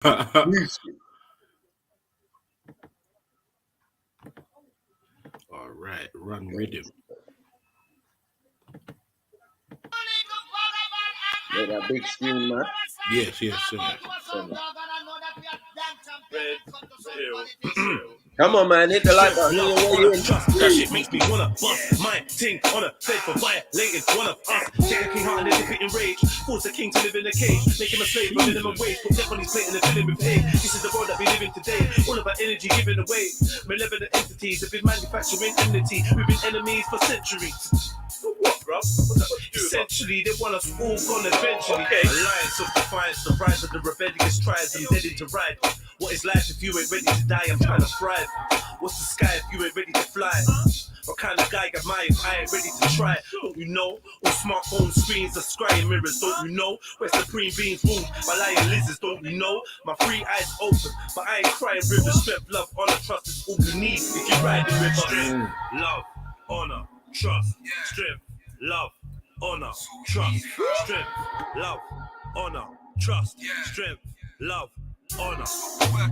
All right, run rhythm. Make that big screen, man. Yes, yes, sir. Come on, man, hit the like button. That shit makes me wanna bust my ting on a bed for violating one of us. Take a king heart and let it in rage. Force a king to live in a cage. Make him a slave for minimum wage. Put death on his plate and a filling with hate. This is the world that we live in today. All about energy given away. Malevolent entities have been manufacturing enmity. We've been enemies for centuries. What, bro? Essentially, they want us all gone eventually. Okay. Alliance of defiance, the rise of the rebellious tribes. I'm dead to ride. What is life if you ain't ready to die? I'm trying to thrive. What's the sky if you ain't ready to fly? What kind of guy am I if I ain't ready to try? Don't you know? All smartphone screens are scrying mirrors. Don't you know? Where supreme beings ruled by lying lizards. Don't you know? My free eyes open, but I ain't crying rivers. Strength, love, honor, trust is all you need if you ride the river. Strength, love, honor, trust, strength, love, honor, trust, strength, love, honor, trust, strength, love, honor.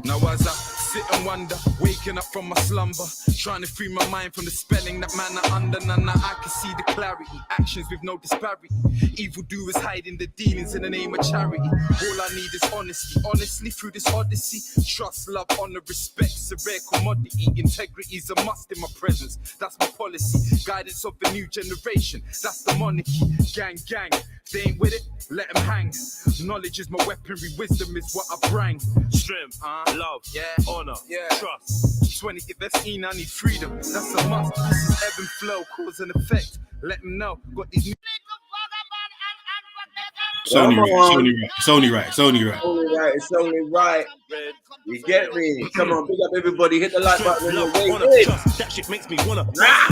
Now as I sit and wonder, waking up from my slumber, trying to free my mind from the spelling that man are under. Now I can see the clarity, actions with no disparity. Evil doers hiding the dealings in the name of charity. All I need is honesty, honestly through this odyssey. Trust, love, honor, respect's a rare commodity. Integrity's a must in my presence, that's my policy. Guidance of the new generation, that's the monarchy. Gang, gang, they ain't with it, let them hang. Knowledge is my weaponry, wisdom is what I bring. Strength, love, honor, trust. 20, if that's I need freedom, that's a must. This is ebb and flow, cause and effect. Let them know, got these new... It's only right. It's only right. It's only right. It's only right. It's only right. You get me? Come on, big up everybody. Hit the like button. That shit makes me wanna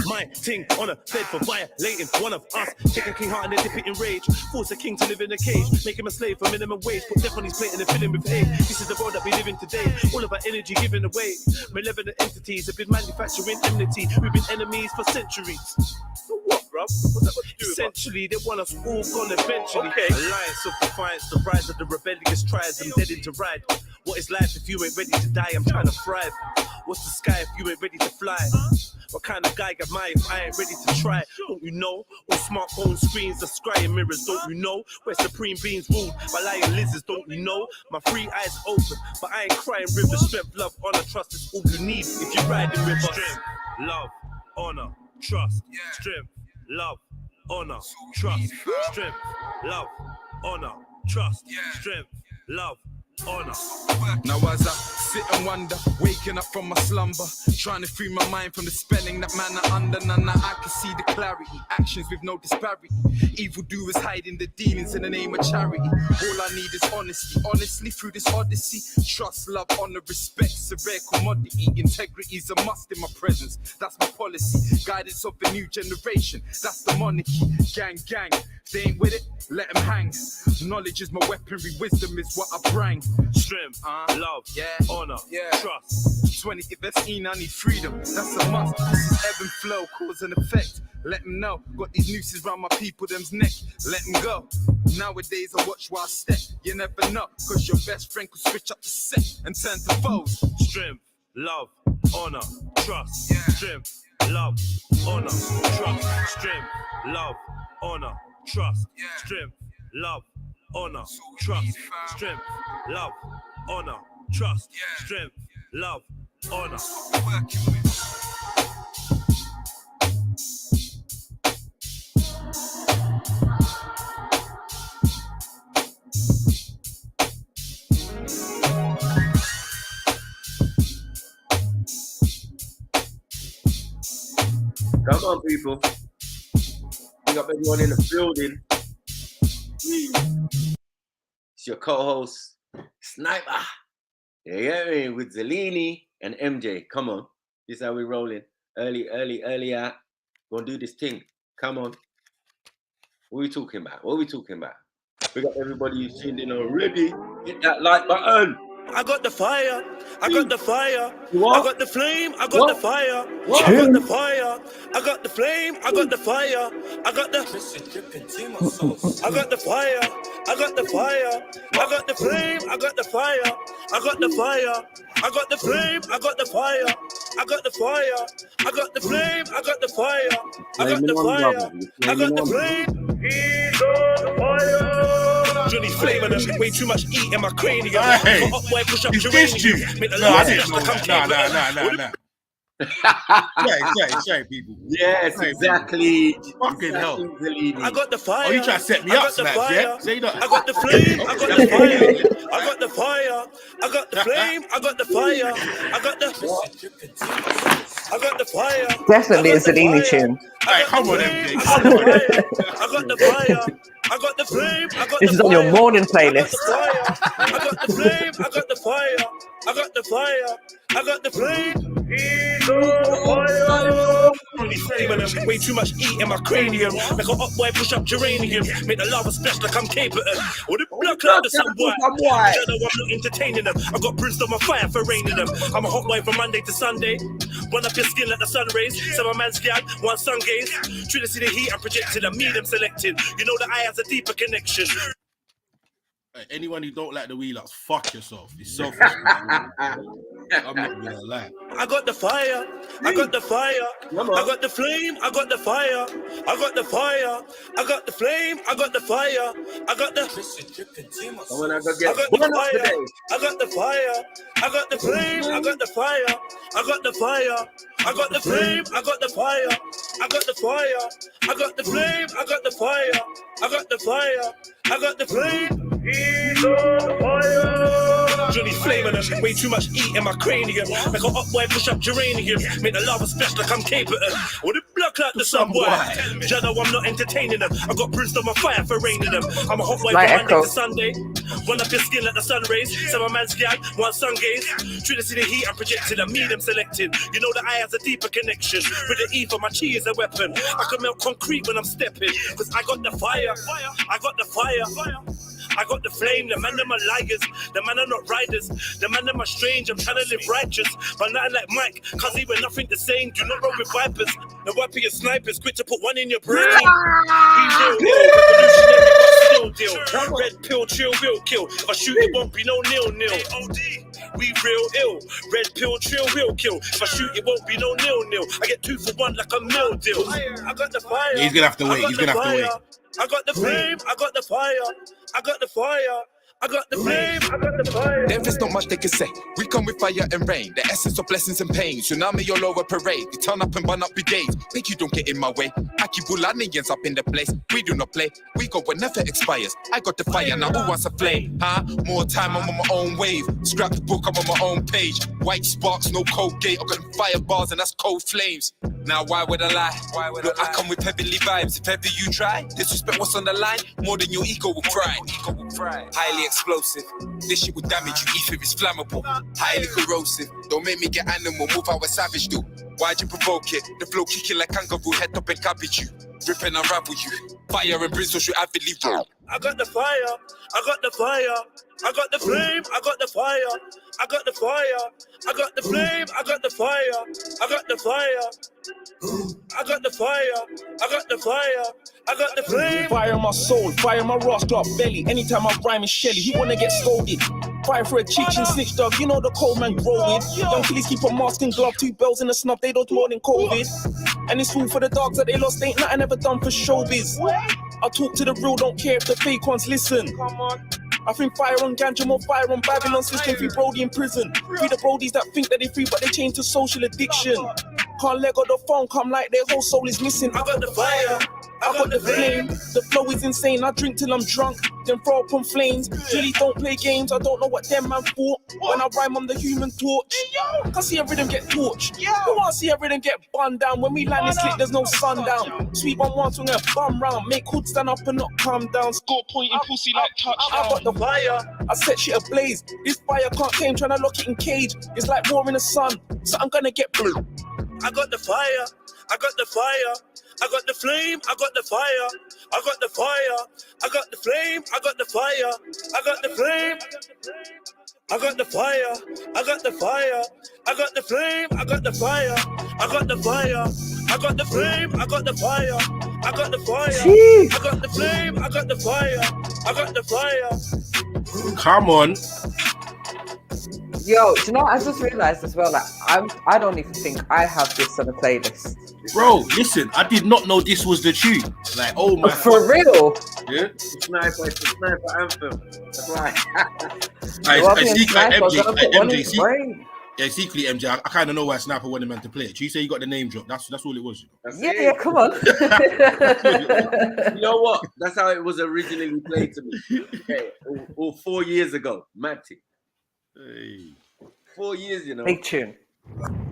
my ting on a bed for violating one of us. Take a king heart and then dip it in rage. Force a king to live in a cage. Make him a slave for minimum wage. Put death on his plate and then fill him with hate. This is the world that we live in today. All about energy given away. Malevolent entities have been manufacturing enmity. We've been enemies for centuries. What, bro? Essentially, they want us all gone eventually. Okay. Alliance of defiance, the rise of the rebellious tribes. I'm dead to ride. What is life if you ain't ready to die? I'm trying to thrive. What's the sky if you ain't ready to fly? What kind of guy am I if I ain't ready to try? Don't you know? All smartphone screens are scrying mirrors. Don't you know? Where supreme beings ruled by lying lizards. Don't you know? My free eyes open, but I ain't crying rivers. Strength, love, honor, trust is all you need if you ride the river. Strength, love, honor, trust, strength, love, honor, trust, strength, love, honor, trust, strength, love, honor. Now as I sit and wonder, waking up from my slumber, trying to free my mind from the spelling that man are under. Now I can see the clarity, actions with no disparity. Evil doers hiding the dealings in the name of charity. All I need is honesty, honestly through this odyssey. Trust, love, honor, respect's a rare commodity. Integrity's a must in my presence, that's my policy. Guidance of the new generation, that's the monarchy. Gang, gang, they ain't with it, let them hang. Knowledge is my weaponry, wisdom is what I bring. Strength, love, honor, trust. 20, if that's I need freedom, that's a must. This is ebb and flow, cause and effect. Let them know, got these nooses round my people, them's neck. Let them go. Nowadays I watch while I step. You never know, cause your best friend could switch up the set and turn to foes. Strength, love, honor, trust. Strength, love, honor, trust. Strength, love, honor, trust. Strength, love, honor, trust. Strength, love, honor, trust. Strength, love, honor. Come on, people. Big up everyone in the building. It's your co-host, Sniper. You get me? With Zelini and MJ. Come on. This is how we're rolling. Early out. Gonna do this thing. Come on. What are we talking about? What are we talking about? Big up everybody who's tuned in already. Hit that like button. I got the fire, I got the fire, What? I got the flame, I got What? the fire, What? I got the fire, I got the flame, I got the fire, I got the I got the fire, I got the fire, I got the flame, I got the fire, I got the fire, I got the flame, I got the fire, I got the fire, I got the flame, I got the fire, I got the fire, I got the flame. Johnny flavor them, way too much eat in my cranium. Hey, Got up, boy, push up he's your dissed you. Make the No, I last didn't know flash that. come Nah. Say, people. Yes, Say, exactly. Fucking hell. Zellini. I got the fire. Oh, you trying to set me I up, got the Snaps, fire. yeah? Say that. I got the flame. I got the fire. I got the fire. I got the flame. I got the fire. I got the fire. Definitely I a got the Zellini fire. tune. I Hey, got come the on, flame, MJ. I got the fire. I got the fire. I got the flame. I got This the is on your fire. morning I got playlist. the fire. I got the flame. I got the fire. I got the fire. I got the flame. Only flavor them, way too much eat in my cranium. Like a hot boy push up geranium. Make the lava splash like I'm capable. Or the blood clot to some boy. I'm not entertaining them. I got brimstone on fire for raining them. I'm a hot boy from Monday to Sunday. Run up your skin like the sun rays. So my man's gal, one sun gaze. Try to see the heat I'm projected. I mean I'm selected. You know the eye has a deeper connection. Anyone who don't like the wheel-ups, fuck yourself. It's selfish. I'm not gonna lie. I got the fire, I got the fire, I got the flame, I got the fire, I got the fire, I got the flame, I got the fire, I got the I got the fire, I got the fire, I got the flame, I got the fire, I got the fire, I got the flame, I got the fire, I got the fire, I got the flame, I got the fire, I got the fire, I got the flame. Johnny flavor them, way too much eat in my cranium. Like a hot boy push up geranium. Make the lava splash like I'm capable. Or the blood clot to some boy. Jano, I'm not entertaining them. I got brimstone on fire for raining them. I'm a hot boy from Monday to Sunday. Run up your skin like the sun rays. So my man's gal, one sun gaze. Try to see the heat I'm projected. I mean I'm selected. You know the eye has a deeper connection. With the E for my chi is a weapon. I can melt concrete when I'm stepping. Cause I got the fire. I got the fire. I got the flame, the man them are liars, the man are not riders, the man them are strange, I'm trying to live righteous, but nothing like Mike, cause he were nothing the same, do not roll with vipers, the weapon is snipers, quick to put one in your brain. Revolutionary, but still deal, red pill, chill, will kill, if I shoot it won't be no nil-nil. We real ill, red pill, chill, will kill, if I shoot it won't be no nil-nil. I get 2 for 1 like a meal deal. I got the fire. He's gonna have to wait, he's gonna have to wait. I got the flame, I got the fire, I got the fire, I got the flame, I got the fire. There's not much they can say. We come with fire and rain, the essence of blessings and pain. Tsunami all over parade. We turn up and burn up brigades. Make you don't get in my way. I keep Bulanians up in the place. We do not play. We go what never expires. I got the fire now. Who wants a flame? Huh? More time, I'm on my own wave. Scrap the book, I'm on my own page. White sparks, no cold gate. I got them fire bars and that's cold flames. Now why would I lie? Look, I come with heavenly vibes. If ever you try, disrespect what's on the line, more than your ego will pride. Highly explosive. This shit will damage you. Ether is flammable. Highly corrosive. Don't make me get animal. Move how a savage do. Why'd you provoke it? The flow kicking like kangaroo. Head up and cabbage you. Rip and unravel you. Fire and brimstone should avidly roll. I got the fire. I got the fire. I got the flame. I got the fire. I got the fire. I got the flame. I got the fire. I got the fire. I got the fire. I got the fire. I got the flame. Fire my soul, fire my roster up belly. Anytime I rhyme is Shelly, he wanna get scolded. Fire for a chicken snitch dog, you know the cold man grow with. Young killies keep a mask and glove, 2 bells in a snub, they don't more than COVID. And it's food for the dogs that they lost, ain't nothing ever done for showbiz. I talk to the real, don't care if the fake ones listen. I think fire on ganja, more fire on Babylon system. Free Brody in prison. Free the Brodies that think that they free, but they chained to social addiction. Can't let go the phone, come like their whole soul is missing. I got the fire, I got the flame. The flow is insane, I drink till I'm drunk, then throw up on flames. Really don't play games, I don't know what them man thought. When I rhyme, I'm the human torch. I see a rhythm get torched. Who wanna see a rhythm get bun down? When we land this clip, there's no sundown. Sweet on one swing and bum round. Make hood stand up and not calm down. Score pointing pussy like touchdown. I got the fire, I set shit ablaze. This fire can't tame, trying to lock it in cage. It's like war in the sun, so I'm gonna get blue. I got the fire, I got the fire, I got the flame, I got the fire, I got the fire, I got the flame, I got the fire, I got the flame. I got the fire, I got the fire, I got the flame, I got the fire, I got the fire, I got the flame, I got the fire, I got the fire, I got the flame, I got the fire, I got the fire. Come on. Yo, do you know what I just realised as well? Like, I don't even think I have this on a playlist. Bro, listen, I did not know this was the tune. Like, oh my For real? Yeah. It's a sniper anthem. That's why. Secretly, MJ, I kind of know why Sniper wanted man to play it. You say you got the name drop. That's all it was. Yeah, come on. You know what? That's how it was originally played to me. Okay, all 4 years ago, Matty. Hey. 4 years, you know. Big tune.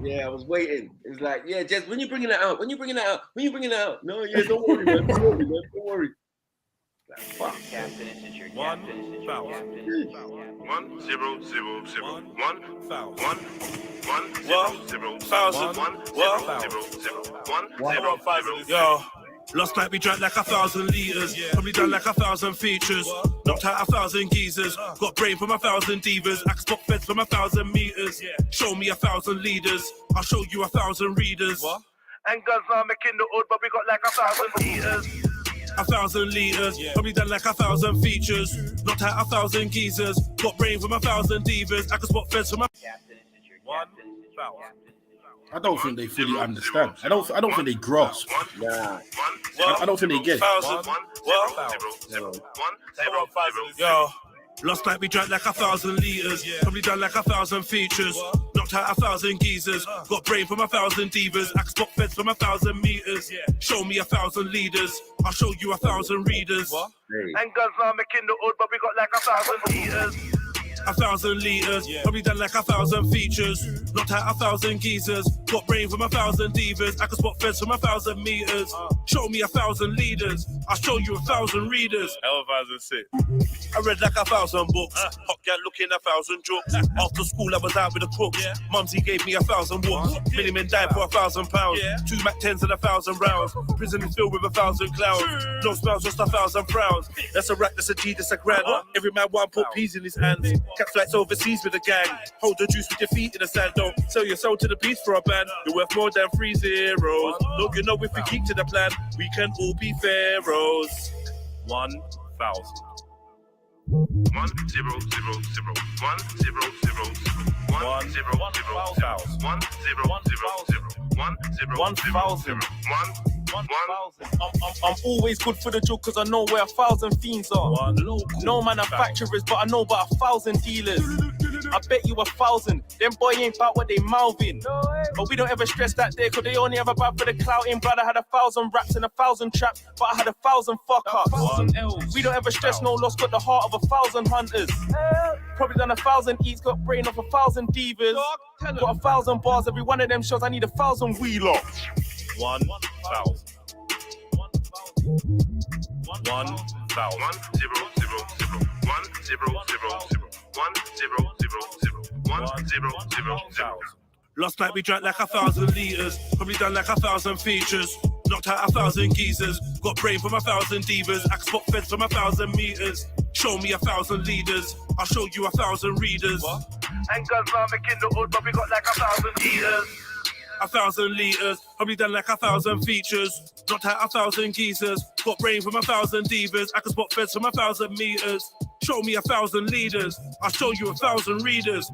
Yeah, I was waiting. It was like, yeah, Jess, when you bringing it out? When you bringing it out? When you bringing it out? No, yeah, don't worry, man. Don't worry, man. Don't worry. Like, fuck. Captain, this is your captain. This is your captain. 1 0 0 0 1 foul 1 1 0 0 thousand 1 0 0 0 1 0 Yo. Last night we drank like 1,000 liters, probably done like 1,000 features, knocked out 1,000 geezers, got brain from 1,000 divas, I can spot feds from 1,000 meters, show me 1,000 leaders, I'll show you 1,000 readers. And guns are making the hood, but we got like 1,000 liters. 1,000 liters, probably done like 1,000 features, knocked out 1,000 geezers, got brain from 1,000 divas, I can spot feds from 1,000. I don't think they fully understand. I don't think they grasp. Nah. I don't think they get it. Yo, last night we drank like 1,000 liters, probably done like 1,000 features, knocked out 1,000 geezers, got brain from 1,000 divas, I can spot feds from 1,000 meters, show me 1,000 leaders, I'll show you 1,000 readers. Hey. And guns are making the hood, but we got like 1,000 liters. 1,000 liters, probably done like 1,000 features, knocked out 1,000 geezers, got brain from 1,000 divas, I can spot feds from 1,000 meters, show me 1,000 leaders, I'll show you 1,000 readers. I read like 1,000 books, hot girl looking 1,000 jokes, after school I was out with the crooks, Mumsy gave me 1,000 walks, many men died for £1,000, 2 Mac 10s and 1,000 rounds, prison is filled with 1,000 clowns, no smells, just 1,000 frowns, that's a rack, that's a G, that's a grand, every man one put peas in his hands. Catch flights overseas with a gang. Hold the juice with your feet in the sand. Don't sell your soul to the beast for a band. You're worth more than 3 zeros. Don't you know if we keep to the plan, we can all be pharaohs. 1,000. 1 0 0 0 1 0 0 1 0 0 1 0 0 1,000. I'm always good for the joke cause I know where 1,000 fiends are. No manufacturers, but I know about 1,000 dealers. I bet you 1,000. Them boy ain't about what they mouthing. But we don't ever stress that there cause they only have a bad for the clouting. Brother had 1,000 raps and 1,000 traps, but I had 1,000 fuck ups. We don't ever stress no loss, got the heart of 1,000 hunters. Probably done 1,000 eats, got brain of 1,000 divas. Got 1,000 bars, every one of them shows I need 1,000 wheeler. 1,000. 1,000. 1 0 0 0 1 0 0 0 1 0 0 0 1 0 0 0. Last night we drank like 1,000 liters, probably done like 1,000 features, knocked out 1,000 geezers, got brain from 1,000 divas, I can spot feds from 1,000 meters, show me 1,000 leaders, I'll show you 1,000 readers. And guns are making the hood, but we got like 1,000 liters. 1,000 liters, probably done like 1,000 features, knocked out 1,000 geezers, got brain from 1,000 divas, I can spot feds from 1,000 meters, show me 1,000 leaders, I'll show you 1,000 readers.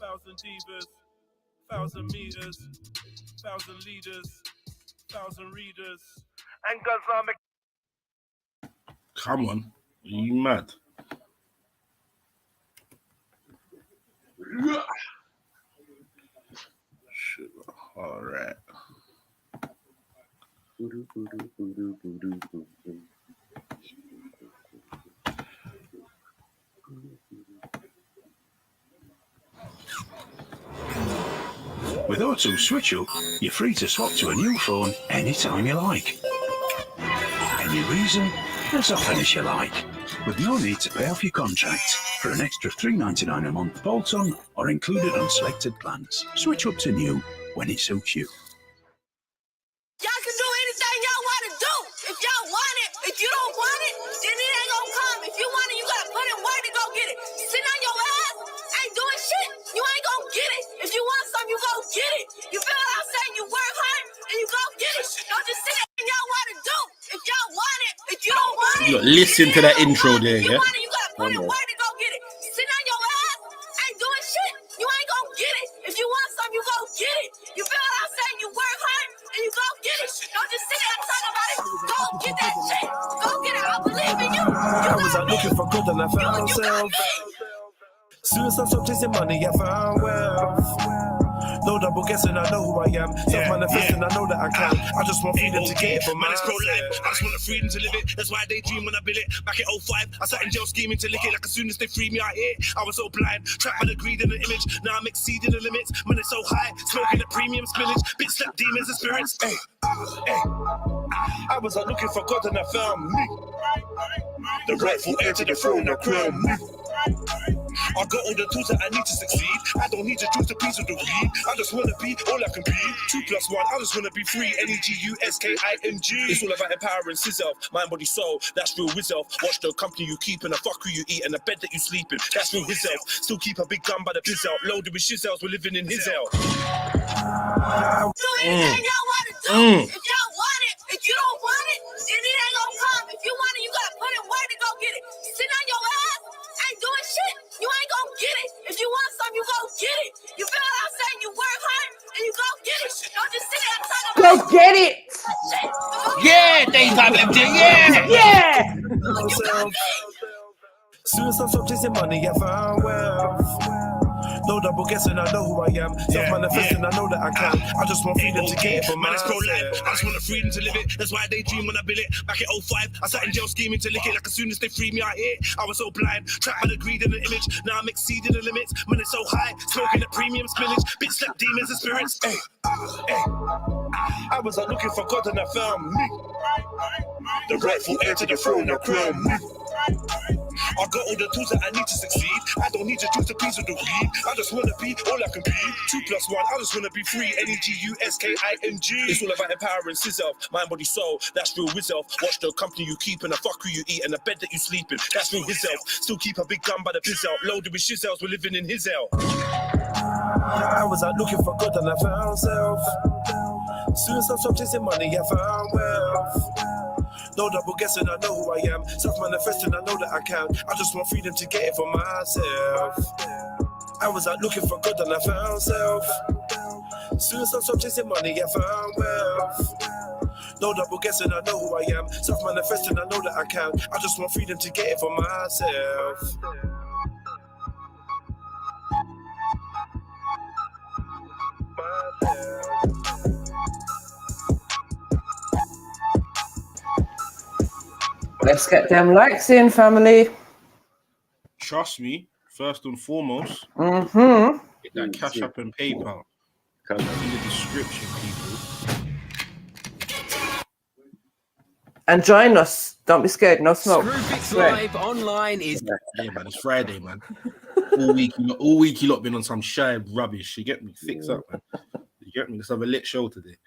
1,000 divas, 1,000 meters, 1,000 leaders, 1,000 readers, and guns are making. Come on, are you mad? All right. With Auto Switch Up, you're free to swap to a new phone anytime you like. Any reason, as often as you like. With no need to pay off your contract for an extra $3.99 a month bolt-on or included on selected plans. Switch up to new when it suits you. Y'all can do anything y'all want to do. If y'all want it, if you don't want it, then it ain't gonna come. If you want it, you gotta put in work to go get Look, listen to that intro there, You yeah? want it, you gotta put in work to go get it. Sitting on your ass, ain't doing shit. You ain't gonna get it. If you want something, you go get it. You feel what I'm saying? You work hard and you go get it. Don't just sit there and talk about it. Go get that shit. Go get it. I believe in you. I was out looking for good and I found You got myself. me. Soon as I stopped chasing money, I found wealth. No double guessing, I know who I am. Self-manifesting, I know that I can. I just want freedom to get it for Man, it's myself. pro-life. I just want the freedom to live it. That's why they dream when I build it. Back in 05, I sat in jail scheming to lick it. Like as soon as they free me out here, I was so blind. Trapped by the greed and the image. Now I'm exceeding the limits. Man, it's so high. Smoking the premium spinach. Bitch slap demons and spirits. Hey, hey. I was out looking for God and I found me. The rightful heir to the throne, now crown me. I got all the tools that I need to succeed. I don't need to choose a piece of the weed. I just wanna be all I can be. 2 + 1, I just wanna be free. NEGUSKIMG. It's all about empowering yourself, mind, body, soul. That's real yourself. Watch the company you keep and the fuck who you eat and the bed that you sleep in. That's real yourself. Still keep a big gun by the biz out. Loaded with shizzles, we're living in his hell. Do anything y'all want to do. If y'all want it, if you don't want it, then it ain't gonna come. If you want it, you gotta put in work to go get it. Sitting on your ass, ain't doing shit. You ain't gonna get it. If you want something, you go get it. You feel what I'm saying? You work hard and you go get it. Don't just sit there and talk about Go get it. Yeah, daytime MJ, yeah! Yeah. You got me. Soon as I stopped chasing money, I found wealth. No double guessing, I know who I am. Self-manifesting, I know that I can. I just want freedom to get it for Man, it's myself. pro-life. I just want the freedom to live it. That's why they dream when I build it. Back in 05, I sat in jail scheming to lick it. Like as soon as they free me out here, I was so blind. Trapped by the greed and the image. Now I'm exceeding the limits. Man, it's so high. Smoking the premium spinach. Bitch slap demons and spirits. Hey, hey. I was out looking for God and I found me. The rightful heir to the throne, now crown me. I got all the tools that I need to succeed. I don't need to choose a piece of the weed. I just wanna be all I can be. 2 + 1, I just wanna be free. NEGUSKIMG. It's all about empowering yourself, mind, body, soul. That's real yourself. Watch the company you keep and the fuck who you eat and the bed that you sleep in. That's real yourself. Still keep a big gun by the biz out. Loaded with shizzles, we're living in his hell. I was out looking for God and I found self. Soon as I stopped chasing money, I found wealth. No double guessing, I know who I am. Self-manifesting, I know that I can. I just want freedom to get it for myself. I was out looking for God and I found self. Soon as I stopped chasing money, I found wealth. No double guessing, I know who I am. Self-manifesting, I know that I can. I just want freedom to get it for myself. Let's get them likes in, family. Trust me, first and foremost, Mm-hmm. get that Cash App and PayPal in the description, people. And join us. Don't be scared. No smoke. Screwfix Live online is Yeah, man, it's Friday, man. All week you lot been on some shy rubbish. You get me? Fix up, man. You get me? Let's have a lit show today,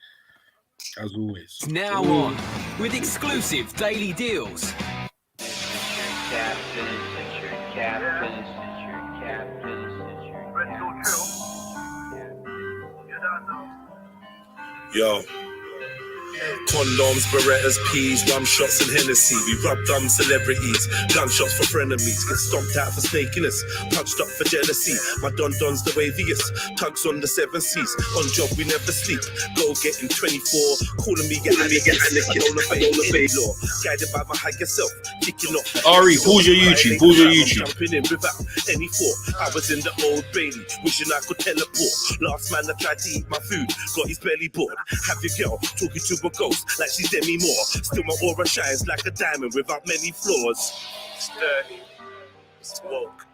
as always. now on with exclusive daily deals. Yo. Condoms, Berettas, peas, rum shots and Hennessy. We rub dumb celebrities, gunshots for frenemies. Get stomped out for snakiness, punched up for jealousy. My don's the waviest, tugs on the 7 seas. On job we never sleep, go getting 24. Calling me get anarchist, I don't obey any law. Guided by my higher self, kicking off. Ari, pause your YouTube, pause your YouTube. Jumping in without any thought. I was in the Old Bailey, wishing I could teleport. Last man that tried to eat my food, got his belly bored. Have your girl talking to a ghost like she's Demi Moore. Still my aura shines like a diamond without many flaws. It's dirty, it's woke.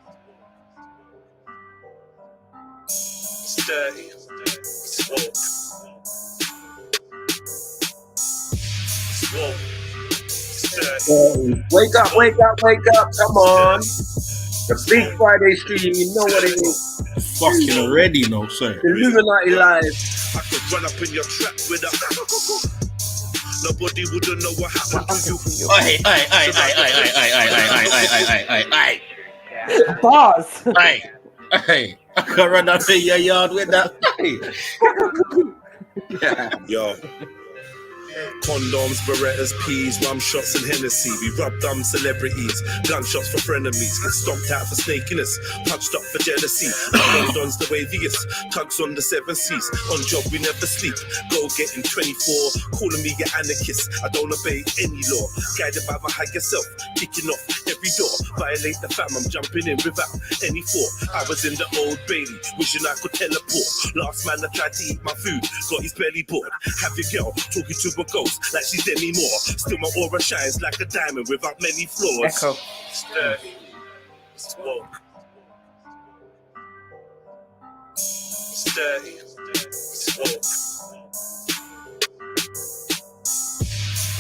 It's dirty, it's woke. It's woke. It's dirty. Wake up, wake up, wake up. Come on. The big Friday stream, you know what it is. Fucking already, no, sir. Trilluminati Live. I could run up in your trap with a. Nobody wouldn't know what happened to you. Aye. Bars. Aye. I can run up in your yard with that. Yo. Condoms, Berettas, peas, rum shots and Hennessy. We rub dumb celebrities, gunshots for frenemies. Get stomped out for snakiness, punched up for jealousy. London's the waviest, tugs on the 7 seas. On job we never sleep, go getting 24. Calling me an anarchist, I don't obey any law. Guided by my higher self, kicking off every door. Violate the fam, I'm jumping in without any thought. I was in the Old Bailey, wishing I could teleport. Last man that tried to eat my food, got his belly bored. Have your girl talking to a ghost like she's Demi Moore. Still my aura shines like a diamond without many flaws. Echo. Sturdy, smoke. Sturdy, smoke.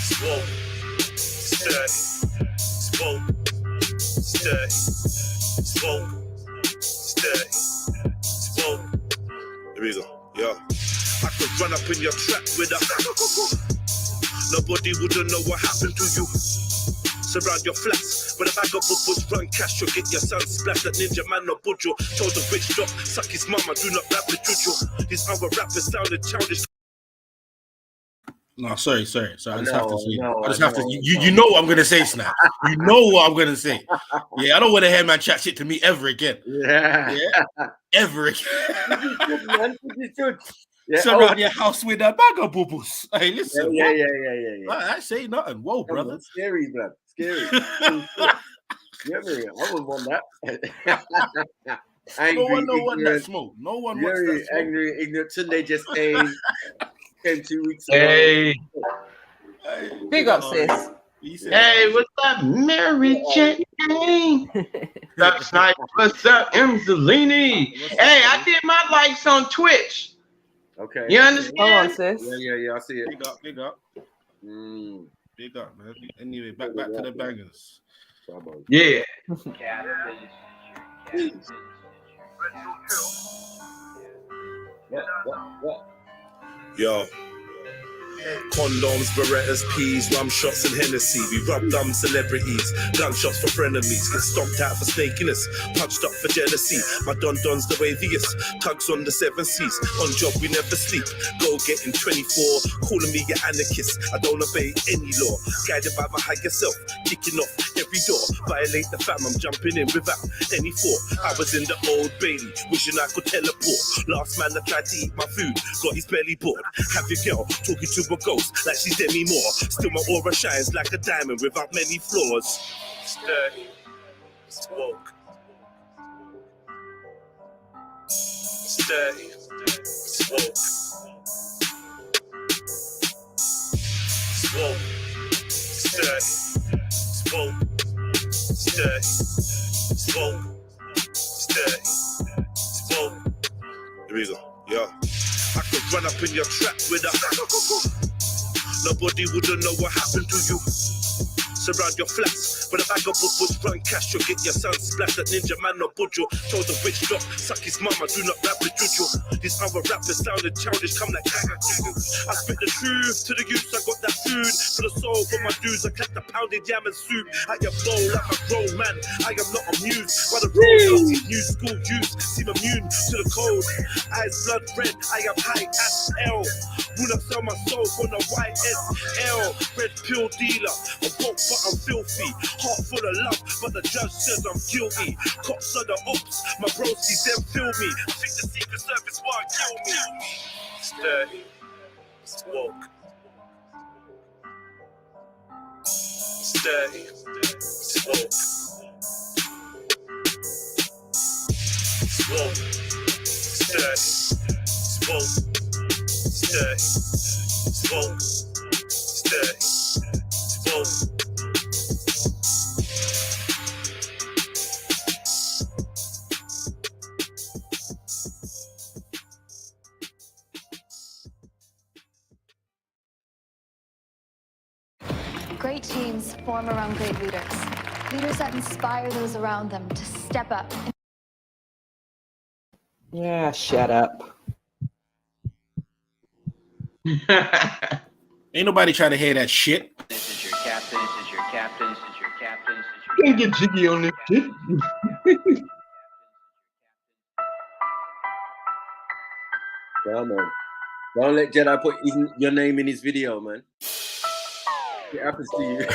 Smoke. Sturdy, smoke. Sturdy, smoke. Sturdy, smoke. Here we go, yeah. I could run up in your trap with a nobody wouldn't know what happened to you. Surround your flats, but if I got bubbles, run cash, you'll get your son splashed. That ninja man no budjo. Told the witch drop, suck his mama, do not rap with Juju. These other rappers sounded childish. No, sorry. I just have to say. I just have to. You know what I'm gonna say, Snap. You know what I'm gonna say. Yeah, I don't want to hear man chat shit to me ever again. Yeah. Ever again. Yeah. Surround your house with a bag of bubbles. Hey, listen. Yeah. I say nothing. Whoa, brother. That's scary, blood. Scary. Yeah, man. I would want that. Angry, no one want that ignorant, smoke. No one wants that smoke. angry, ignorant. Sunday just came 2 weeks ago. Hey. Big up, sis. Hey, what's up, Mary Jane? What's up, Sniper? What's up, Emzelini? Hey, I did my likes on Twitch. Okay. Hold You on, understand? sis. Yeah, I see it. Big up. Big up, man. Anyway, back to the bangers. Yeah. Yo. Condoms, Berettas, peas, rum shots and Hennessy. We rub dumb celebrities, gunshots for frenemies. Get stomped out for snakiness, punched up for jealousy. My don's the waviest, tugs on the 7 seas. On job we never sleep, go getting 24. Calling me an anarchist, I don't obey any law. Guided by my higher self, kicking off every door. Violate the fam, I'm jumping in without any thought. I was in the Old Bailey, wishing I could teleport. Last man that tried to eat my food, got his belly bored. Have your girl talking to a ghost like she's Demi Moore. Still my aura shines like a diamond without many flaws. Sturdy, smoke. Sturdy, smoke. Smoke. Sturdy, smoke. Sturdy, smoke. Sturdy, smoke. Here we go, yeah. I could run up in your trap with a nobody wouldn't know what happened to you. Surround your flats, but if I got bubbles, run cash, you'll get your son splashed. That ninja man no budjo. Told the witch drop, suck his mama, do not rap with Juju. These other rappers sounded childish, come like I spit the truth to the youth, I got that food for the soul, for my dudes, I kept the pounded yam and soup. I am bold like a grown man, I am not amused by the rules of these new school youths. Seem immune to the code, eyes blood red, I am high as L. Would I sell my soul for the YSL? Red pill dealer, I'm woke but I'm filthy. Heart full of love, but the judge says I'm guilty. Cops are the ops, my broskies them feel me. I think the Secret Service want to kill me. Sturdy, smoke. Sturdy, smoke. Smoke. Sturdy, smoke. Sturdy, smoke. Sturdy, smoke. Great teams form around great leaders. Leaders that inspire those around them to step up. Yeah, shut up. Ain't nobody trying to hear that shit. This is your captain, this is your captain, this is your captain, this is your Can't get jiggy on this shit. Come on. Don't let Jedi put your name in his video, man. It happens to you.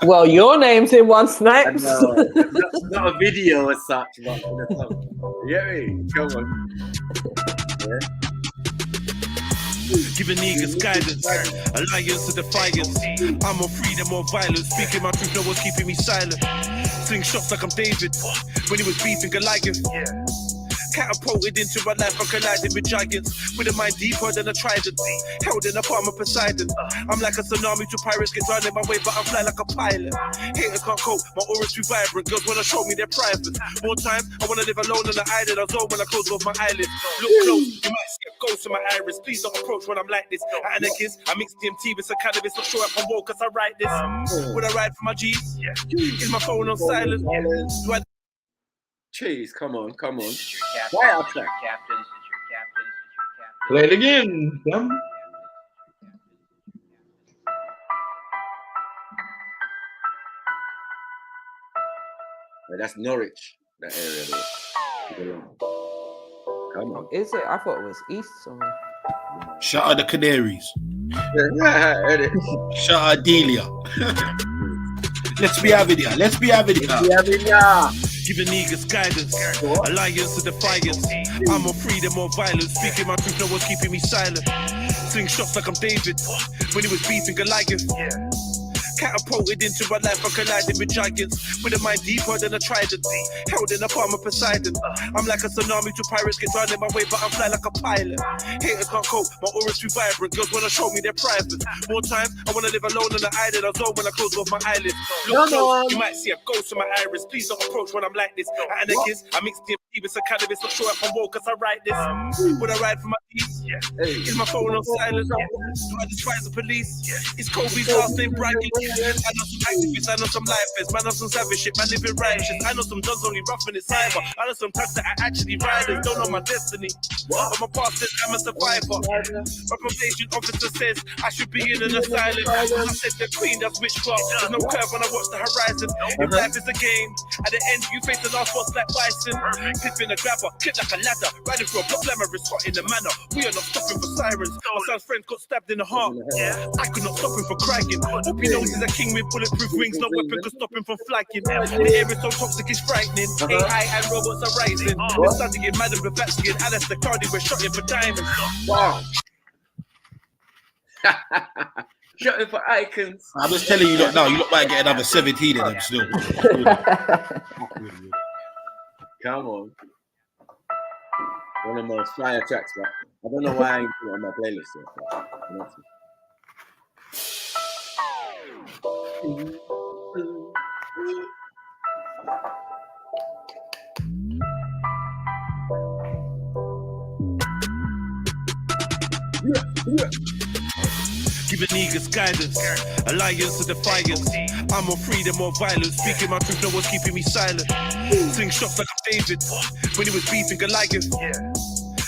Well, your name's in one, Snipes. Not a video as such, but in a song. You get me? Come on. Yeah. Giving niggas guidance, alliance to defiance. I'm on freedom or violence, speaking my truth, no one's keeping me silent. Sling shots like I'm David, when he was beefing Goliath. Catapulted into my life, I collided with giants. With a mind deeper than a trident, held in a palm of Poseidon. I'm like a tsunami to pirates, get drowned in my way, but I fly like a pilot. Haters can't cope, my aura's too vibrant. Girls wanna show me their private. More time, I wanna live alone on the island. I zone when I close off my eyelids. Look close, you might see a ghost in my iris. Please don't approach when I'm like this. At Anarchist, I mix DMT with some cannabis. Not sure if I'm woke cause I write this. Would I ride for my G's? Is my phone on silent? Do I... Jeez, come on. Why out track? Play it again. Damn. Well, that's Norwich, that area there. Come on. Is it? I thought it was east somewhere. Shout out the Canaries. Shout out Delia. Let's be having ya. Giving niggas guidance, alliance to defiance. I'm on freedom or violence, speaking my truth, no one's keeping me silent. Sling shots like I'm David, when he was beefing Goliath. Catapulted into my life, I collided with giants. With a mind deeper than a trident, held in a palm of Poseidon. I'm like a tsunami to pirates, get drowned in my way, but I fly like a pilot. Haters can't cope, my aura's too vibrant. Girls wanna show me their private. More time, I wanna live alone on the island. I zone when I close off my eyelids. Look close, you might see a ghost in my iris. Please don't approach when I'm like this. At Anarchist, I mix DMT with some cannabis. Not sure if I'm woke cause I write this. Would I ride for my peace? Is my phone on silent? Do I despise the police? Is Kobe's last name bragging? I know some activists, I know some lifers, man, I know some savage shit, man, living righteous. I know some duns only roughing it cyber. I know some thugs that are actually riders, don't know my destiny. But my past says I'm a survivor. My probation officer says I should be in an asylum. I said the queen does witchcraft. There's no curve when I watch the horizon. If life is a game, at the end you face the last boss like bison. Clipping a grabber, clip like a ladder, riding for a block glamorous, hot in the manor. We are not stopping for sirens. My son's friend got stabbed in the heart. I could not stop him for crying. Hope he knows he's a king with bulletproof wings, no weapon could stop him from flagging. The air is so toxic, it's frightening. AI and robots are rising. We're starting to get mad at Blavatsky and Leicester, we're shotting for diamonds. Wow. Shotting for icons. I'm just telling you, now you look might get another 17 of them still. Come on. One of the most fire tracks, but I don't know why I ain't put it on my playlist yet. Giving niggas guidance, alliance to defiance. I'm on freedom or violence, speaking my truth, no one's keeping me silent. Sling shots like I'm David, when he was beefing Goliath.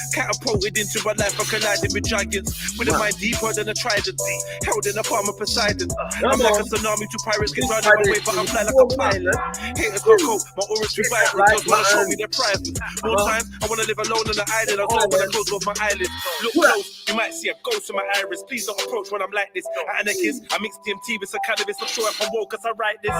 Catapulted into my life, I collided with giants. With a mind deeper than a trident, held in a palm of Poseidon. I'm like a tsunami to pirates, get drowned in my way, but I fly like a pilot. Haters can't cope, my aura's too vibrant. Girls wanna show me their private. More time, I wanna live alone on the island. I zone when I close off my eyelids. Look close, you might see a ghost in my iris. Please don't approach when I'm like this. At Anarchist, I mix DMT with some cannabis. Not sure if I'm woke cause I write this.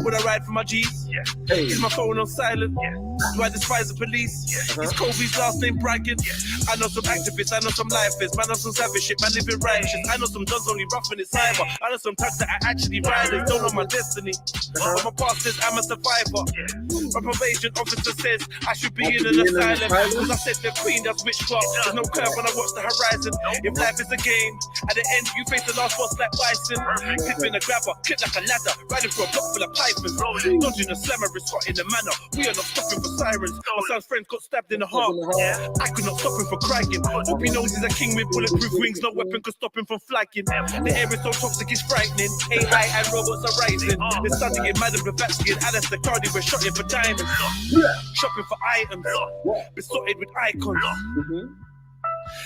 Would I ride for my G's? Is my phone on silent? Do I despise the police? Is Kobe's last name bragging? I know some activists, I know some lifers, man, I know some savage shit, man, living righteous. I know some duns only roughing it cyber. I know some thugs that are actually riders, don't know my destiny. But my past says I'm a survivor. My probation officer says I should be in an asylum. Cause I said the queen does witchcraft. There's no curve when I watch the horizon. If life is a game, at the end you face the last boss like bison. Clipping a grabber, clip like a ladder, riding for a block full of pythons. Dodging a slammer is hot in the manor. We are not stopping for sirens. My son's friend got stabbed in the heart. I could not stop him for crying. Hope he knows he's a king with bulletproof wings, no weapon could stop him from flagging. The air is so toxic, it's frightening. AI and robots are rising. They're starting to get mad at Blavatsky and Leicester, we're shotting for diamonds. Shopping for items, besotted with icons.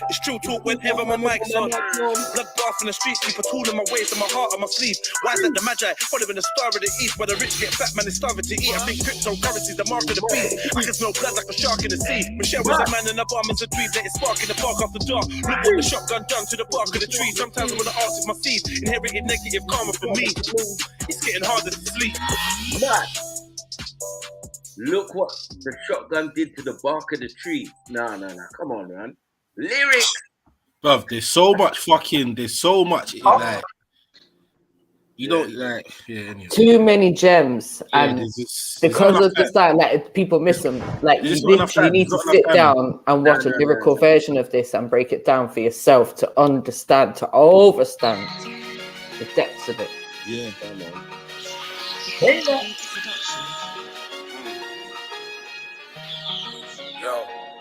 It's true talk whenever my mic's on. Bloodbath in the streets, keep a tool in my waist and my heart on my sleeve. Why is that the magi? Following the star of the east, where the rich get fat, man, is starving to eat. I think cryptocurrency's the mark of the beast. I can smell blood like a shark in the sea. Michelle was a man in a bar, man's a tweet, let it spark in the park after dark. Look what the shotgun done to the bark of the tree. Sometimes I wanna ask if my seed inherited negative karma for me. It's getting harder to sleep. Look what the shotgun did to the bark of the tree. Nah. Come on, man. Lyrics. Bruv, there's so much like, you don't like, anyway. Too many gems, and because of the style, like people miss them. Like you literally need to sit down and watch a lyrical version of this and break it down for yourself to understand, to overstand the depths of it. Yeah.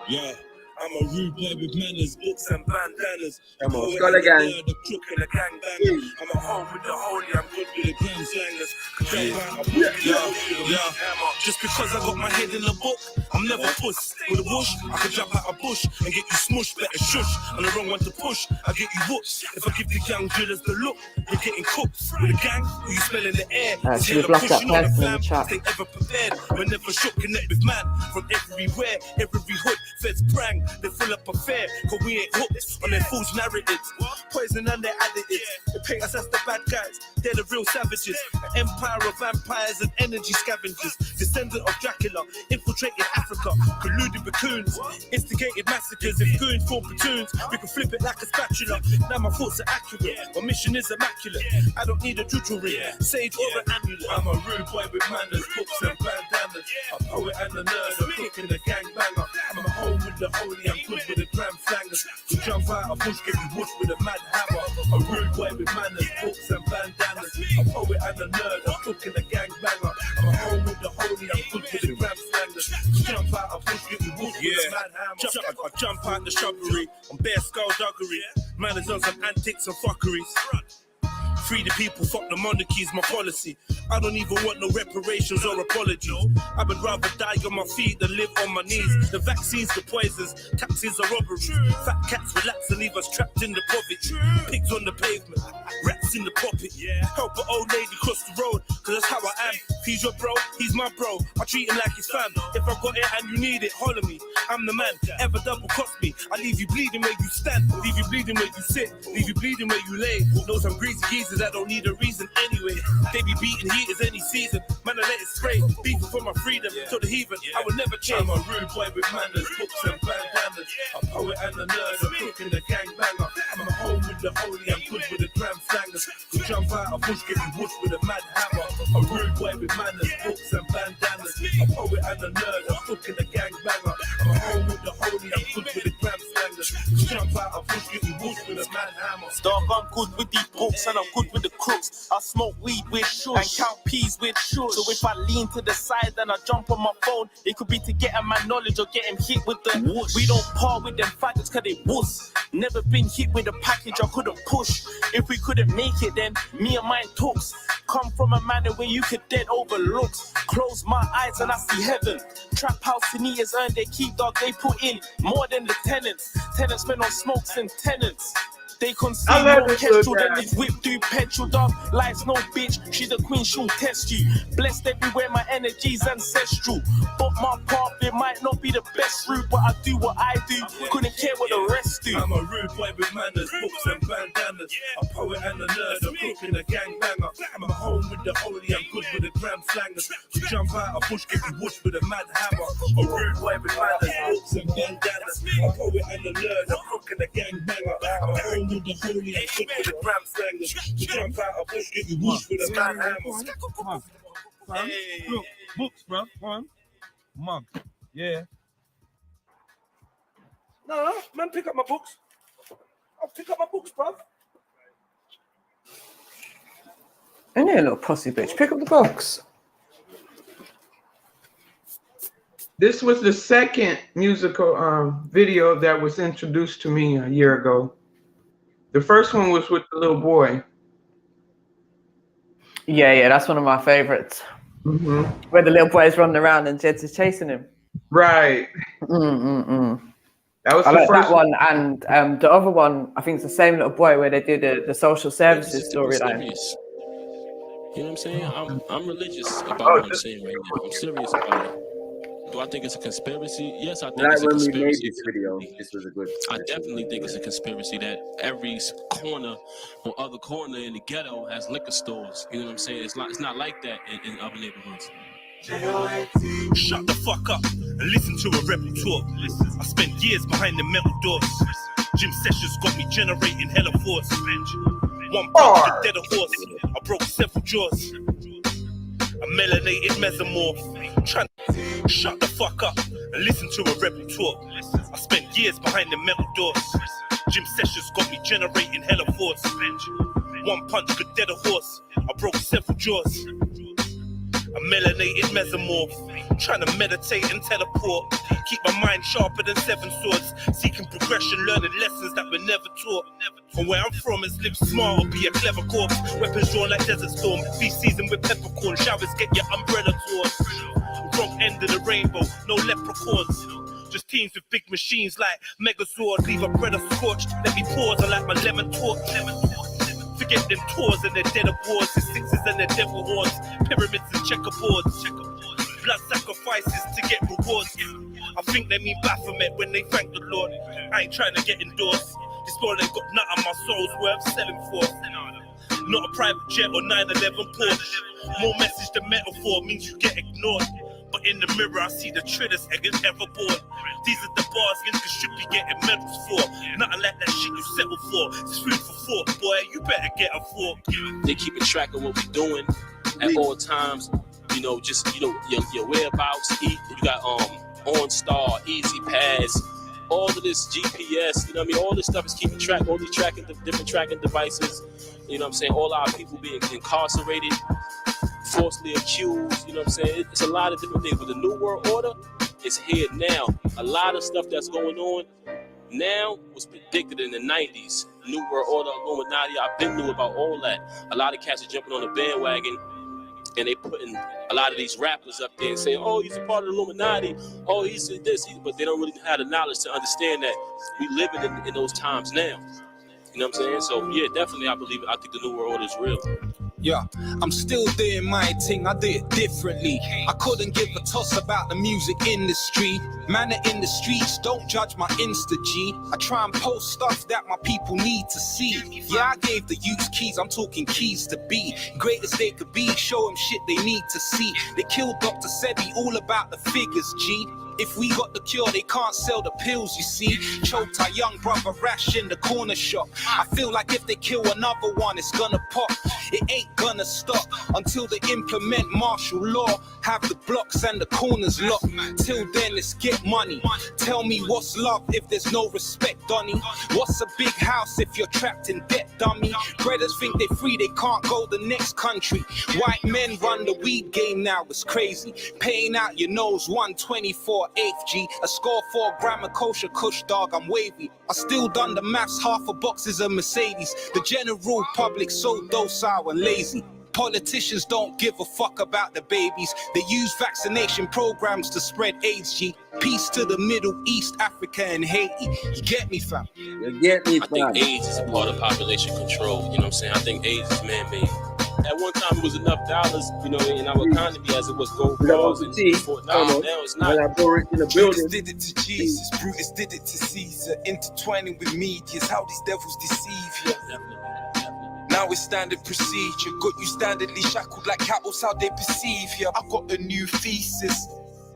Yeah. I'm a rude boy with manners, books and bandanas. Come on, Scholar Gang. The crook and the gangbanger. I'm at home with the holy, I'm good with the gram slangers. Yeah. Just because I got my head in the book, I'm never puss. With a whoosh, I can jump out a bush and get you smushed, better shush. I'm the wrong one to push, I get you whoops. If I give the young drillers the look, you're getting cooked. With a gang, who you smell in the air. Should we block that person in the chat? They ever prepared, we're never shook, connect with man. From everywhere, every hood, feds prang. They fill up a fair, cause we ain't hooked on their false narratives. Poison and their additives. They paint us as the bad guys, they're the real savages. An empire of vampires and energy scavengers. Descendant of Dracula, infiltrated Africa. Colluded with coons, instigated massacres. If goons form platoons, we can flip it like a spatula. Now my thoughts are accurate, my mission is immaculate. I don't need a juju ring, sage or an amulet. I'm a rude boy with manners, books and bandanas. A poet and a nerd, a cook and a gangbanger. I'm at home with the holy, I'm good with the gram slangers. To jump out a bush, get you whoosh with a mad hammer. A rude boy with manners, books and bandanas. A poet and a nerd, a cook and a gangbanger. I'm at home with the holy, I'm good with the gram slangers. To jump out a bush, get you whoosh with a mad hammer. I jump out the shrubbery on bare skullduggery. Manners on some antics and fuckeries. Free the people, fuck the monarchy is my policy. I don't even want no reparations or apologies. I would rather die on my feet than live on my knees. The vaccines, the poisons, taxes are robberies. Fat cats relax and leave us trapped in the poverty. Pigs on the pavement, rats in the poppy. Help an old lady cross the road, cause that's how I am. If he's your bro, he's my bro. I treat him like his fam. If I got it and you need it, holler me. I'm the man, ever double cost me. I leave you bleeding where you stand, leave you bleeding where you sit, leave you bleeding where you lay. Know some greasy geezers that don't need a reason anyway. They be beating heaters any season. Man, I let it spray. Beefing for my freedom. To the heathen, I will never change. I'm a rude boy with manners, books and bandanas. A poet and a nerd, a cook and a gangbanger. I'm at home with the holy, I'm good with the gram slangers. To jump out a bush, get you whoosh with a mad hammer. A rude boy with manners, books and bandanas. A poet and a nerd, a cook and a gangbanger. I'm at home with the holy, I'm good with the gram slangers. To jump out a bush, get you whoosh with a mad hammer. Dog, I'm good with these books and I'm good with the crooks. I smoke weed with shush and count peas with shush. So if I lean to the side and I jump on my phone, it could be to get a man knowledge or get him hit with the whoosh. We don't par with them faggots cause they wuss. Never been hit with a package I couldn't push. If we couldn't make it then me and mine talks. Come from a manner where you could dead overlooks. Close my eyes and I see heaven. Trap house and eaters earn their keep, dog. They put in more than the tenants. Tenants spend on smokes and tenants. They consume more petrol than this whip through petrol, dog. Life's no bitch, she's the queen, she'll test you. Blessed everywhere, my energy's ancestral. But my path, it might not be the best route, but I do what I do. Couldn't care what the rest do. I'm a rude boy with manners, books and bandanas. A poet and a nerd, a cook and a gangbanger. I'm at home with the holy, I'm good with the gram slangers. To jump out a bush, get you whoosh with a mad hammer. A rude boy with manners, books and bandanas. A poet and a nerd, a cook and a gangbanger. I'm at home with the holy, I'm good with the gram slangers. To jump out a bush, get you whoosh with a mad hammer. Hey. Look, books, bro. One. Mug. Yeah. No, man, pick up my books. I'll pick up my books, bruv. I know, little pussy bitch. Pick up the box. This was the second musical video that was introduced to me a year ago. The first one was with the little boy. Yeah, that's one of my favorites. Mm-hmm. Where the little boy's running around and Jed's is chasing him. Right. That That was I the like first that one, and the other one, I think it's the same little boy where they do the social services storyline. You know what I'm saying? I'm religious about what I'm saying right now. I'm serious about it. Do I think it's a conspiracy? Yes, I think Like it's a when we made conspiracy. this video, this was a good. I definitely think it's a conspiracy that every corner or other corner in the ghetto has liquor stores. You know what I'm saying? It's not like that in other neighborhoods. Shut the fuck up and listen to a rebel talk. I spent years behind the metal doors. Gym sessions got me generating hella force. One punch to dead a horse. I broke several jaws. A melanated mesomorph. Shut the fuck up and listen to a rebel talk. I spent years behind the metal doors. Gym sessions got me generating hella force. One punch could dead a horse. I broke several jaws. A melanated mesomorph, trying to meditate and teleport. Keep my mind sharper than 7 swords. Seeking progression, learning lessons that were never taught. From where I'm from is live smart or be a clever corpse. Weapons drawn like desert storm. Be seasoned with peppercorn. Showers get your umbrella torn. Wrong end of the rainbow, no leprechauns. Just teams with big machines like Megazord. Leave a brother scorched. Let me pause, I like my lemon torch. Forget them tours and their dead awards, the sixes and their devil horns, pyramids and checkerboards, blood sacrifices to get rewards. I think they mean Baphomet when they thank the Lord. I ain't trying to get endorsed. This world ain't got nothing my soul's worth selling for. Not a private jet or 911 Porsche. More message than metaphor means you get ignored. But in the mirror, I see the trillest eggers ever born. These are the bars niggas should be getting medals for. Nothing like that shit you settle for. It's food for thought, boy. You better get a fork. They keeping track of what we're doing at all times. You know, just your whereabouts. You got OnStar, Easy Pass, all of this GPS. You know what I mean? All this stuff is keeping track. All these different tracking devices. You know what I'm saying? All our people being incarcerated, falsely accused, you know what I'm saying? It's a lot of different things, but the New World Order is here now. A lot of stuff that's going on now was predicted in the 90s. New World Order, Illuminati, I've been knew about all that. A lot of cats are jumping on the bandwagon, and they putting a lot of these rappers up there and saying, oh, he's a part of the Illuminati, oh, he's this, but they don't really have the knowledge to understand that we living in those times now. You know what I'm saying? So, yeah, definitely, I think the New World Order is real. Yeah, I'm still doing my thing, I do it differently. I couldn't give a toss about the music industry. Man in the streets, don't judge my Insta G. I try and post stuff that my people need to see. Yeah, I gave the youth keys, I'm talking keys to be great as they could be, show them shit they need to see. They killed Dr. Sebi, all about the figures, G. If we got the cure, they can't sell the pills, you see. Choked our young brother Rash in the corner shop. I feel like if they kill another one, it's gonna pop. It ain't gonna stop until they implement martial law. Have the blocks and the corners locked. Till then, let's get money. Tell me what's love if there's no respect, Donny? What's a big house if you're trapped in debt, dummy? Brothers think they're free, they can't go the next country. White men run the weed game now, it's crazy. Paying out your nose 124 8G, a score 4 gram of kosher kush, dog, I'm wavy. I still done the maths, half a box is a Mercedes. The general public so docile and lazy. Politicians don't give a fuck about the babies. They use vaccination programs to spread AIDS, G. Peace to the Middle East, Africa, and Haiti. You get me, fam? You get me, fam? I think AIDS is a part of population control. You know what I'm saying? I think AIDS is man-made. At one time, it was enough dollars, you know, in our economy as it was gold bars and before. Now it's not. Brutus did it to Jesus, Brutus did it to Caesar, intertwining with medias, how these devils deceive you. Now it's standard procedure, got you standardly shackled like cattle, how they perceive you. I got a new thesis.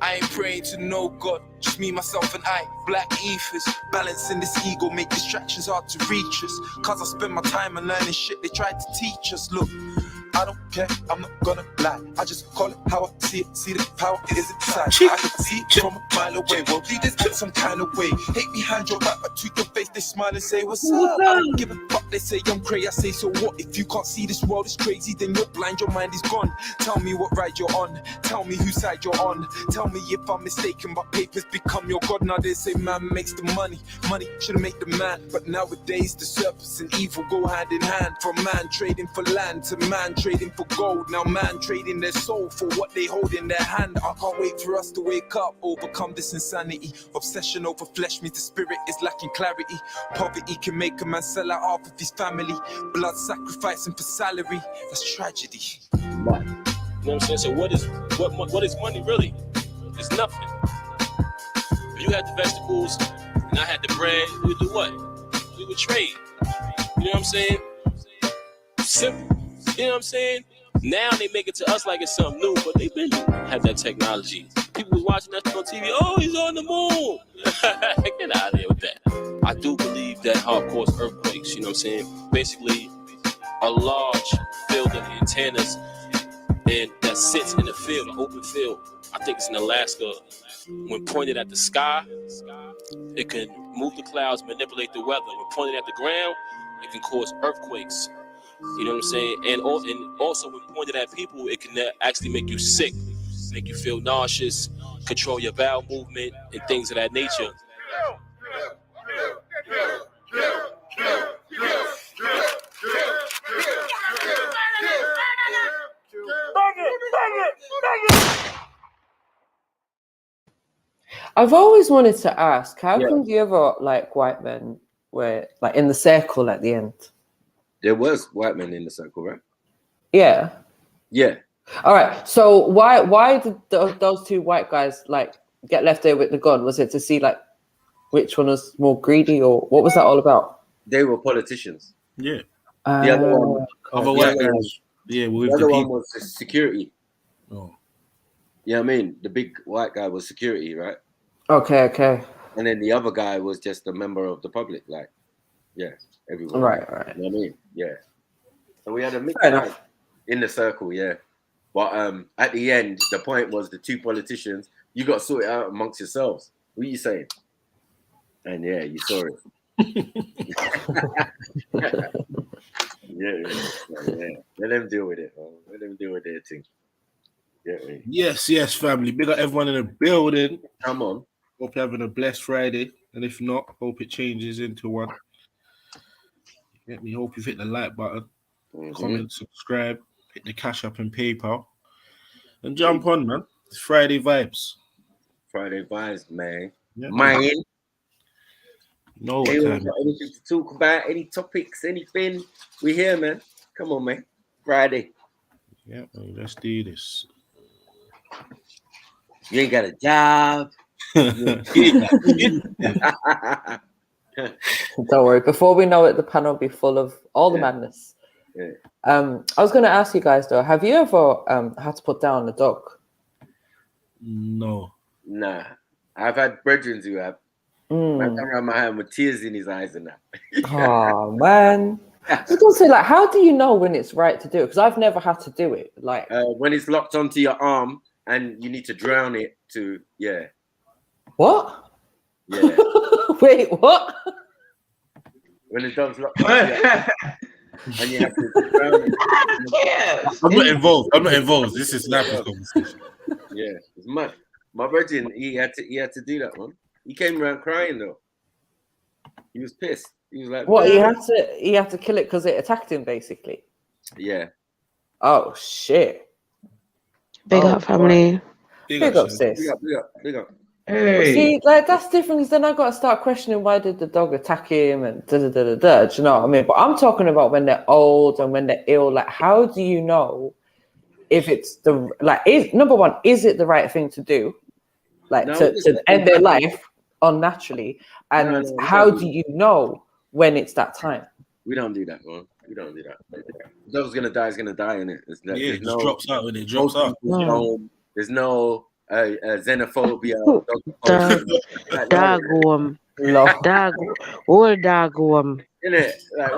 I ain't praying to no God, just me, myself, and I. Black ethers, balancing this ego, make distractions hard to reach us. Cause I spend my time and learning shit they tried to teach us. Look, I don't care, I'm not gonna lie. I just call it how I see it. See the power is inside. I can see it from a mile away. Well, leaders get some kind of way. Hate behind your back, but to your face they smile and say, what's up? I don't give a fuck, they say I'm crazy. I say, so what? If you can't see this world is crazy, then you're blind, your mind is gone. Tell me what ride you're on. Tell me whose side you're on. Tell me if I'm mistaken, but papers become your god. Now they say man makes the money. Money shouldn't make the man. But nowadays the surplus and evil go hand in hand. From man trading for land to man trading for gold. Now man trading their soul for what they hold in their hand. I can't wait for us to wake up, overcome this insanity. Obsession over flesh means the spirit is lacking clarity. Poverty can make a man sell out half of his family. Blood sacrificing for salary, that's tragedy. You know what I'm saying? So what is money really? It's nothing. If you had the vegetables and I had the bread, we would do what? We would trade. You know what I'm saying? Simple. You know what I'm saying? Now they make it to us like it's something new, but they've been had that technology. People was watching that on TV. Oh, he's on the moon. Get out of here with that. I do believe that hardcore earthquakes. You know what I'm saying? Basically, a large field of antennas and that sits in the field, an open field. I think it's in Alaska. When pointed at the sky, it can move the clouds, manipulate the weather. When pointed at the ground, it can cause earthquakes. You know what I'm saying? And also when pointed at people, it can actually make you sick, make you feel nauseous, control your bowel movement, and things of that nature. I've always wanted to ask, how come the other like white men were like in the circle at the end? There was white men in the circle, right? Yeah. Yeah. All right. So why did those two white guys like get left there with the gun? Was it to see like which one was more greedy, or what was that all about? They were politicians. Yeah. The other one, white guys. Yeah, the other one was security. Oh. You know what I mean? The big white guy was security, right? Okay. And then the other guy was just a member of the public, like, yeah, everyone. Right. You know what I mean? Yeah. So we had a mix in the circle, yeah. But at the end, the point was the two politicians, you got to sort it out amongst yourselves. What are you saying? And yeah, you saw it. yeah. Let them deal with it. Man. Let them deal with their thing. Yeah. Yes, family. Big up everyone in the building. Come on. Hope you're having a blessed Friday. And if not, hope it changes into one. Let me hope you've hit the like button, comment, subscribe, hit the cash up and PayPal. And jump on, man. It's Friday vibes. Friday vibes, man. Yeah, man. No, anything to talk about, any topics, anything? We here, man. Come on, man. Friday. Yeah, man, let's do this. You ain't got a job. Don't worry. Before we know it, the panel will be full of all the madness. Yeah. I was going to ask you guys though, have you ever had to put down a dog? No. Nah. I've had brethren who have. I come around my hand with tears in his eyes and that. Oh man. I was gonna say, like, how do you know when it's right to do it? Because I've never had to do it. Like when it's locked onto your arm and you need to drown it to What? Yeah. Wait, what? When the dog's locked onto your arm and you have to drown it. Yes. I'm not involved. This is Snapper's conversation. Yeah, it's mad. My virgin, he had to do that, man. He came around crying though. He was pissed. He was like, "What? He had to kill it because it attacked him, basically." Yeah. Oh shit! Big up, family. Big up, sis. Big up. Hey. See, like that's different. Because then I got to start questioning why did the dog attack him and da. Do you know what I mean? But I'm talking about when they're old and when they're ill. Like, how do you know if it's number one, is it the right thing to do? Like to end their life unnaturally, and how do you know when it's that time? We don't do that, man. We don't do that. The dog's gonna die. Is gonna die in it. It just drops out when it drops out. There's no xenophobia. Dog. Old dog. Innit? Like,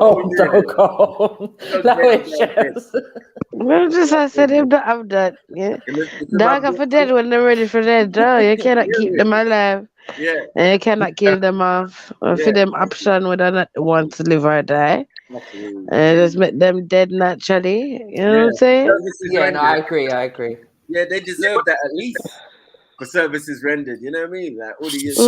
Well, just I said him to have that. Yeah. Dog are for dead when they're ready for dead. You cannot keep them alive. Yeah. And you cannot kill them off. Or for them option whether not want to live or die. And just make them dead naturally. You know what I'm saying? Yeah, no, I agree. Yeah, they deserve that at least. For services rendered, you know what I mean? Like all the years.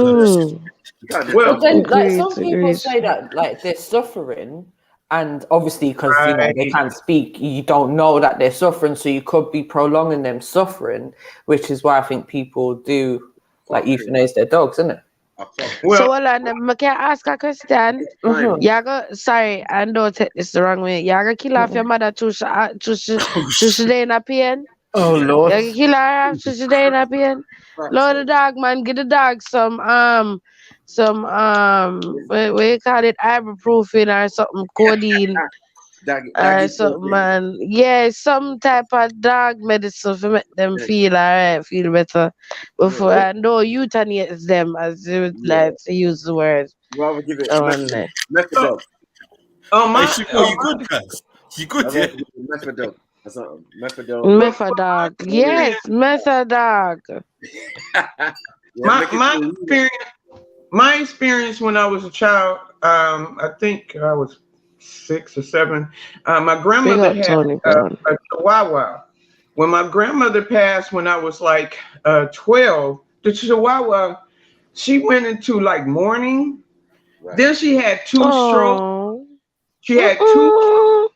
Well, then, like some people say that, like they're suffering, And obviously, because you know they can't speak, you don't know that they're suffering, so you could be prolonging them suffering, which is why I think people do like euthanize their dogs, isn't it? Well, so hold on, I can ask a question. Sorry, I don't take this the wrong way. You gonna kill off your mother to she in a pain? Oh Lord! You kill her after she in a pain? Lord, the dog man, give the dog some what you call it, ibuprofen or something, codeine. Something, man. Yeah, some type of dog medicine to make them feel alright, feel better. Before I know euthanize them, as you would like to use the word. Rather give it methadone. You good, guys? You good? Yeah. Methadone. Methadone. Yes, methadone. My experience when I was a child, I think I was 6 or 7. My grandmother had a Chihuahua. When my grandmother passed, when I was like 12, the Chihuahua, she went into like mourning. Right. Then she had 2 strokes. She had 2,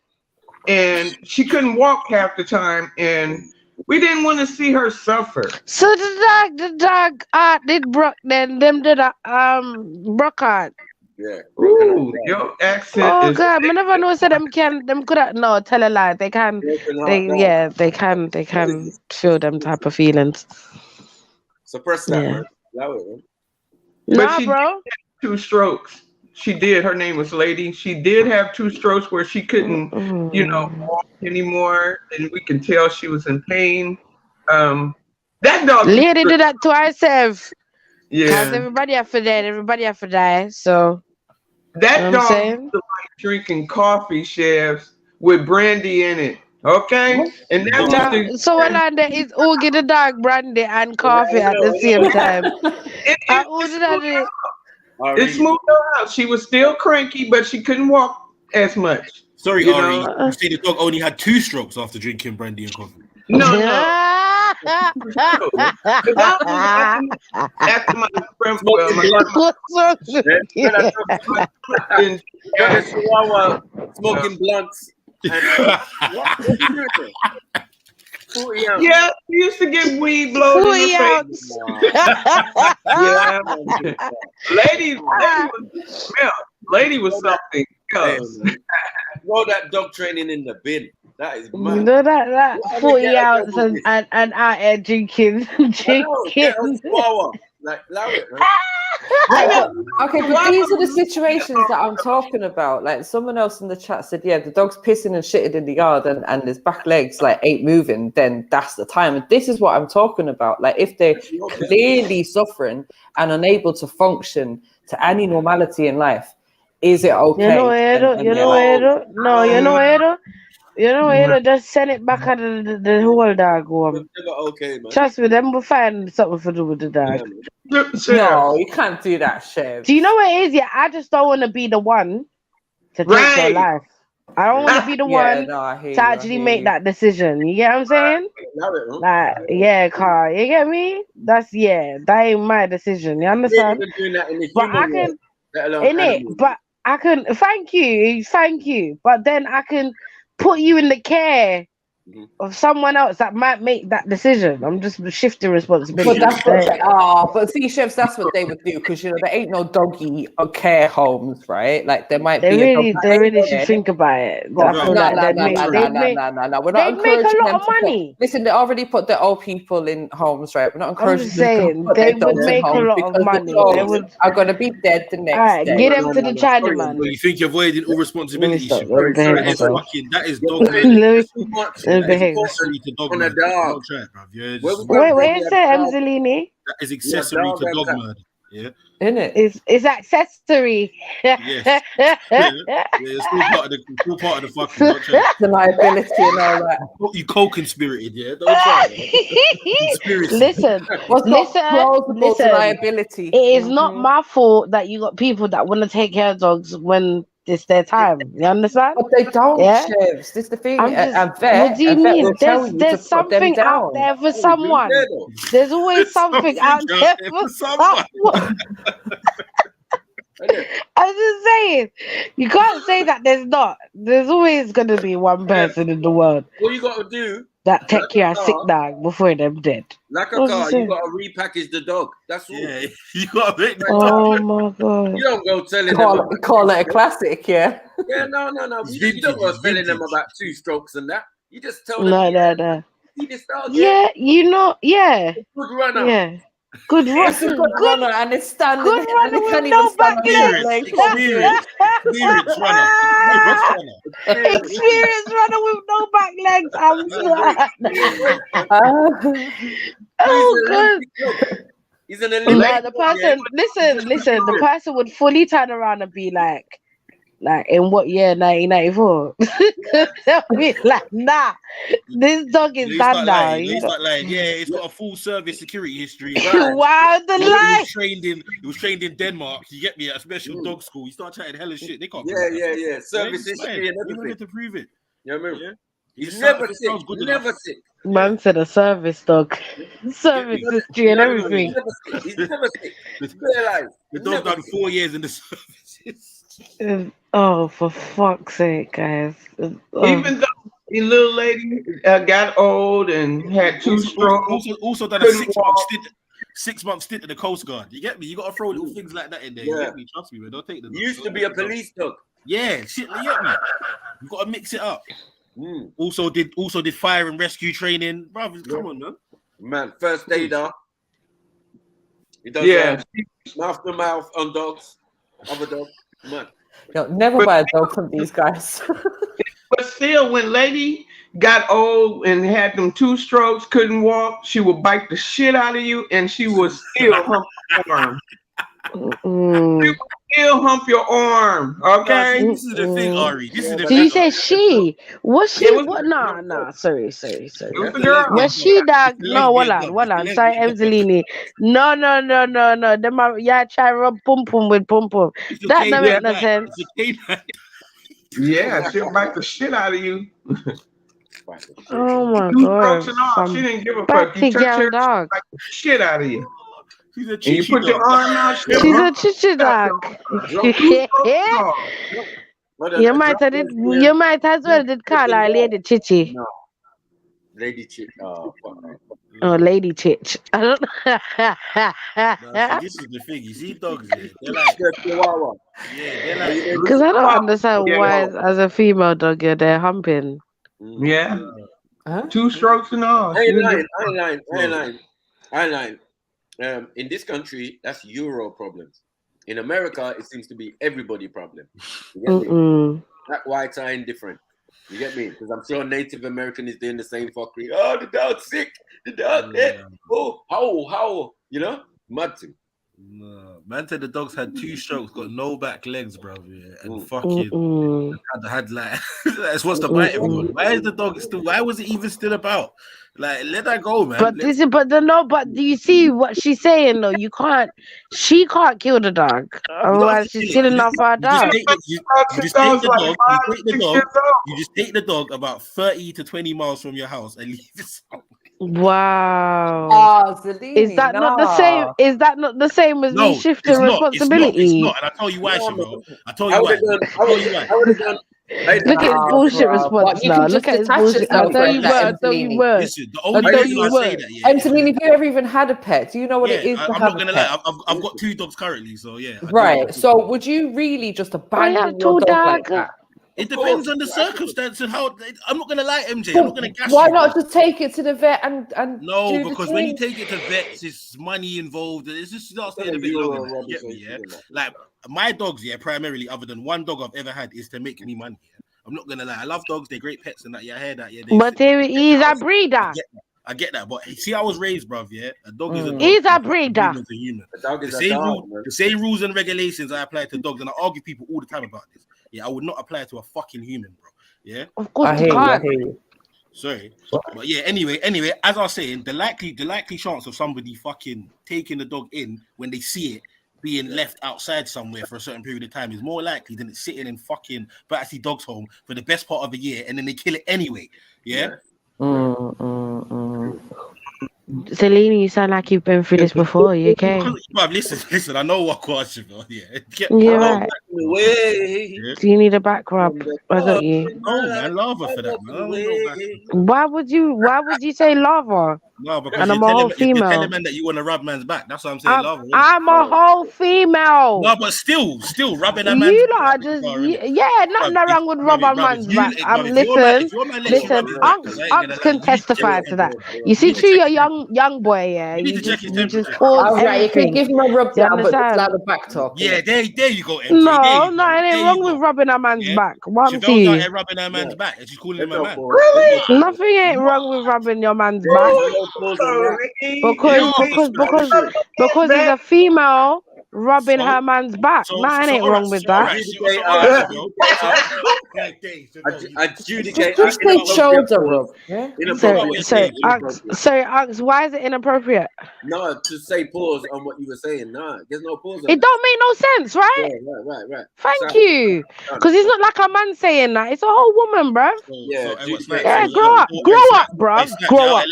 and she couldn't walk half the time, and we didn't want to see her suffer. So the dog did broke then. Them did broke out. Yeah. Ooh, your accent is. God, I never know. So them could no tell a lie. They can. They can feel them type of feelings. Suppress that. But she bro. did have 2 strokes. She did. Her name was Lady. She did have 2 strokes where she couldn't, walk anymore, and we can tell she was in pain. That dog. Lady did that to herself. Yeah. Because everybody have to die. Everybody have to die. So. That dog used to like drinking coffee, chefs, with brandy in it. Okay? And that so Lana is who get the dog brandy and coffee at the same time. It smoothed her out. She was still cranky, but she couldn't walk as much. Sorry, Ari. You say the dog only had 2 strokes after drinking brandy and coffee. No. After my smoking blunts. Yeah, we used to get weed blown in the face. Lady was something else. Throw that dog training in the bin. That is mad. No, that 40 ounce and out here drinking. Like, allow it, right? Okay, but these are the situations that I'm talking about. Like someone else in the chat said, yeah, the dog's pissing and shitting in the yard and his back legs like ain't moving, then that's the time. And this is what I'm talking about. Like if they're clearly suffering and unable to function to any normality in life, is it okay? You know, just send it back at the whole dog home. Okay, man. Trust me, them will find something to do with the dog. No, you can't do that, Chef. Do you know what it is? Yeah, I just don't want to be the one to take your life. I don't want to be the one to actually make that decision. You get what I'm saying? Like, car. You get me? That ain't my decision. You understand? But I can, but I can, thank you. But then I can put you in the care of someone else that might make that decision. I'm just shifting responsibility. But but see, chefs, that's what they would do because there ain't no doggy or care homes, right? Like there might be. They really should think about it. No. We're not encouraging them to money. Listen, they already put the old people in homes, right? We're not encouraging them to put they would make a lot of money. They are going to be dead the next day. Get them to the Chinaman. You think you're avoiding all responsibility? That is dog. Accessory to dog murder. Wait, is that Emzalini? That is accessory to dog murder. Yeah. Isn't it? It's accessory. Yes. It's still part of the fucking the liability and all that. You co-conspirated, yeah? Don't try it. Listen. Liability. It is not my fault that you got people that want to take care of dogs when it's their time. You understand? But they don't, Chefs. This is the thing. What do you mean? There's something out there for someone. There's always something out there for someone. I'm just saying, you can't say that there's not. There's always gonna be one person in the world All you got to do that take care of sick dog before them dead. like a car. You got to repackage the dog. That's all. Yeah, you got to make the Oh my god! You don't go telling them. Call it a classic, yeah. Yeah, no. You don't go telling them about 2 strokes and that. You just tell them. No. See this dog, Yeah, you know, yeah. Good runner. Yeah. Good runner. It's a good runner and it's standing. Good runner with no back legs. Experienced runner. Experienced runner with no back legs. I'm sorry. Oh, good. He's an Olympic. The person, listen. The person would fully turn around and be like in what year? 1994. They'll be like, nah, this dog is done now. He's not lying. Yeah, it's got a full service security history. Right. Wow, the lie. He was trained in Denmark. You get me, at a special dog school. He started chatting hella shit. They can't. Yeah. Service history and everything. To prove it. Yeah, remember? He's never sick. Man said a service dog. Service history and everything. He's never sick. The dog done 4 years in the services. Oh, for fuck's sake, guys. Even though the little lady got old and had 2 strokes. Also done a 6 month stint in the Coast Guard. You get me? You got to throw little things like that in there. You get me? Trust me, man. Don't take them. Used to be a police dog. Yeah, shit. You get me? You got to mix it up. Also did fire and rescue training. Brother, come on, man. First aider. He does mouth to mouth on dogs. Other dogs. Man. No, never buy a dog from these guys. But still, when lady got old and had them 2 strokes, couldn't walk, she would bite the shit out of you, and she would still hump your arm. She would still hump your arm. Okay. This is the thing, Ari. This is the Did thing. you say she? Was she? What? Nah. Sorry. It was the girl. Was she dog? No, hold on. Sorry, Emzelini. No. Them are try rub pum pum with pum pum. That don't make no sense. Yeah, she'll bite the shit out of you. Oh my 2 god. strokes and all. She didn't give a fuck. You touch her, dog. bite the shit out of you. She's a and you put your arm out. She's a chichi dog. You might as well did call her Lady Chichi. No. Lady Chich. Oh, fuck. Oh, Lady Chich. I don't know. This is the thing. You see dogs, they're like Chihuahua. Because I don't understand why, as a female dog, you're there humping. Yeah. 2 strokes and all. I ain't lying. In this country, that's Euro problems. In America, it seems to be everybody problem. You get me? Black, whites are indifferent. You get me? Because I'm sure Native American is doing the same fuckery. Oh, the dog's sick. The dog dead. Oh, how? You know? Mad thing. No, man said the dogs had 2 strokes, got no back legs, bro. Yeah, and fucking had like that's what's the bite everyone. Why is the dog still? Why was it even still about? Like, let that go, man. But but do you see what she's saying though? She can't kill the dog. Otherwise, she's killing off our dog. You just take the dog about 30 to 20 miles from your house and leave it. Wow. Zalini, is that not the same? Is that not the same as me shifting responsibility? It's not. And I tell you why, Shimo. I tell you why. Look at his bullshit response now. Look at his bullshit. I'll tell you what. Listen, the only reason I say that, Emzelini, have you ever even had a pet? Do you know what it is to I'm have not gonna a pet? lie. I've got 2 dogs currently, so yeah. Right. So would you really just abandon your dog like that? It depends on the circumstance and how. I'm not gonna lie, MJ. I'm not gonna gas Why you. not just take it to the vet and no? Because when you take it to vets, it's money involved. It's just not staying a bit longer. You get me? Yeah. Like my dogs, primarily, other than 1 dog I've ever had, is to make me money. Yeah? I'm not gonna lie. I love dogs. They're great pets and that. Yeah, I hear that. Yeah. But he's a breeder. I get that, but see, I was raised, bruv. Yeah, a dog is a dog. He's a breeder. A human. The same rules and regulations I apply to dogs, and I argue people all the time about this. Yeah, I would not apply to a fucking human, bro. Yeah, of course you can't. Sorry, but yeah. Anyway, as I was saying, the likely chance of somebody fucking taking the dog in when they see it being left outside somewhere for a certain period of time is more likely than it sitting in fucking Battersea Dog's home for the best part of the year and then they kill it anyway. Yeah. Selene, you sound like you've been through this before. You okay? Bruv, listen. I know what question, yeah. You're right. Way. Do you need a back rub? I got you. No, man, lava for that, man. I don't know back. Why would you say lava? No, because and I'm a whole female. You're telling man that you want to rub man's back. That's what I'm saying. Lava. I'm a whole female. No, but still rubbing a man's you back. You lot just nothing wrong with rubbing man's back. Listen. Unks can testify to that. You see, through your young boy, yeah. You just pause everything. You can give him a rub down, but it's like the back talk. Yeah, there you go. MJ. No, it ain't wrong with rubbing a man's back. One to you. Rubbing a man's back, and she's calling him a man. Really? Nothing ain't wrong with rubbing your man's back. Because he's a female rubbing her man's back. Nothing ain't wrong with that. Just say shoulder rub. So, why is it inappropriate? No, to say pause on what you were saying. No, there's no pause. It don't make no sense, right? Yeah, right. Thank you. Because it's not like a man saying that. It's a whole woman, bro. Grow up, bro. Grow up.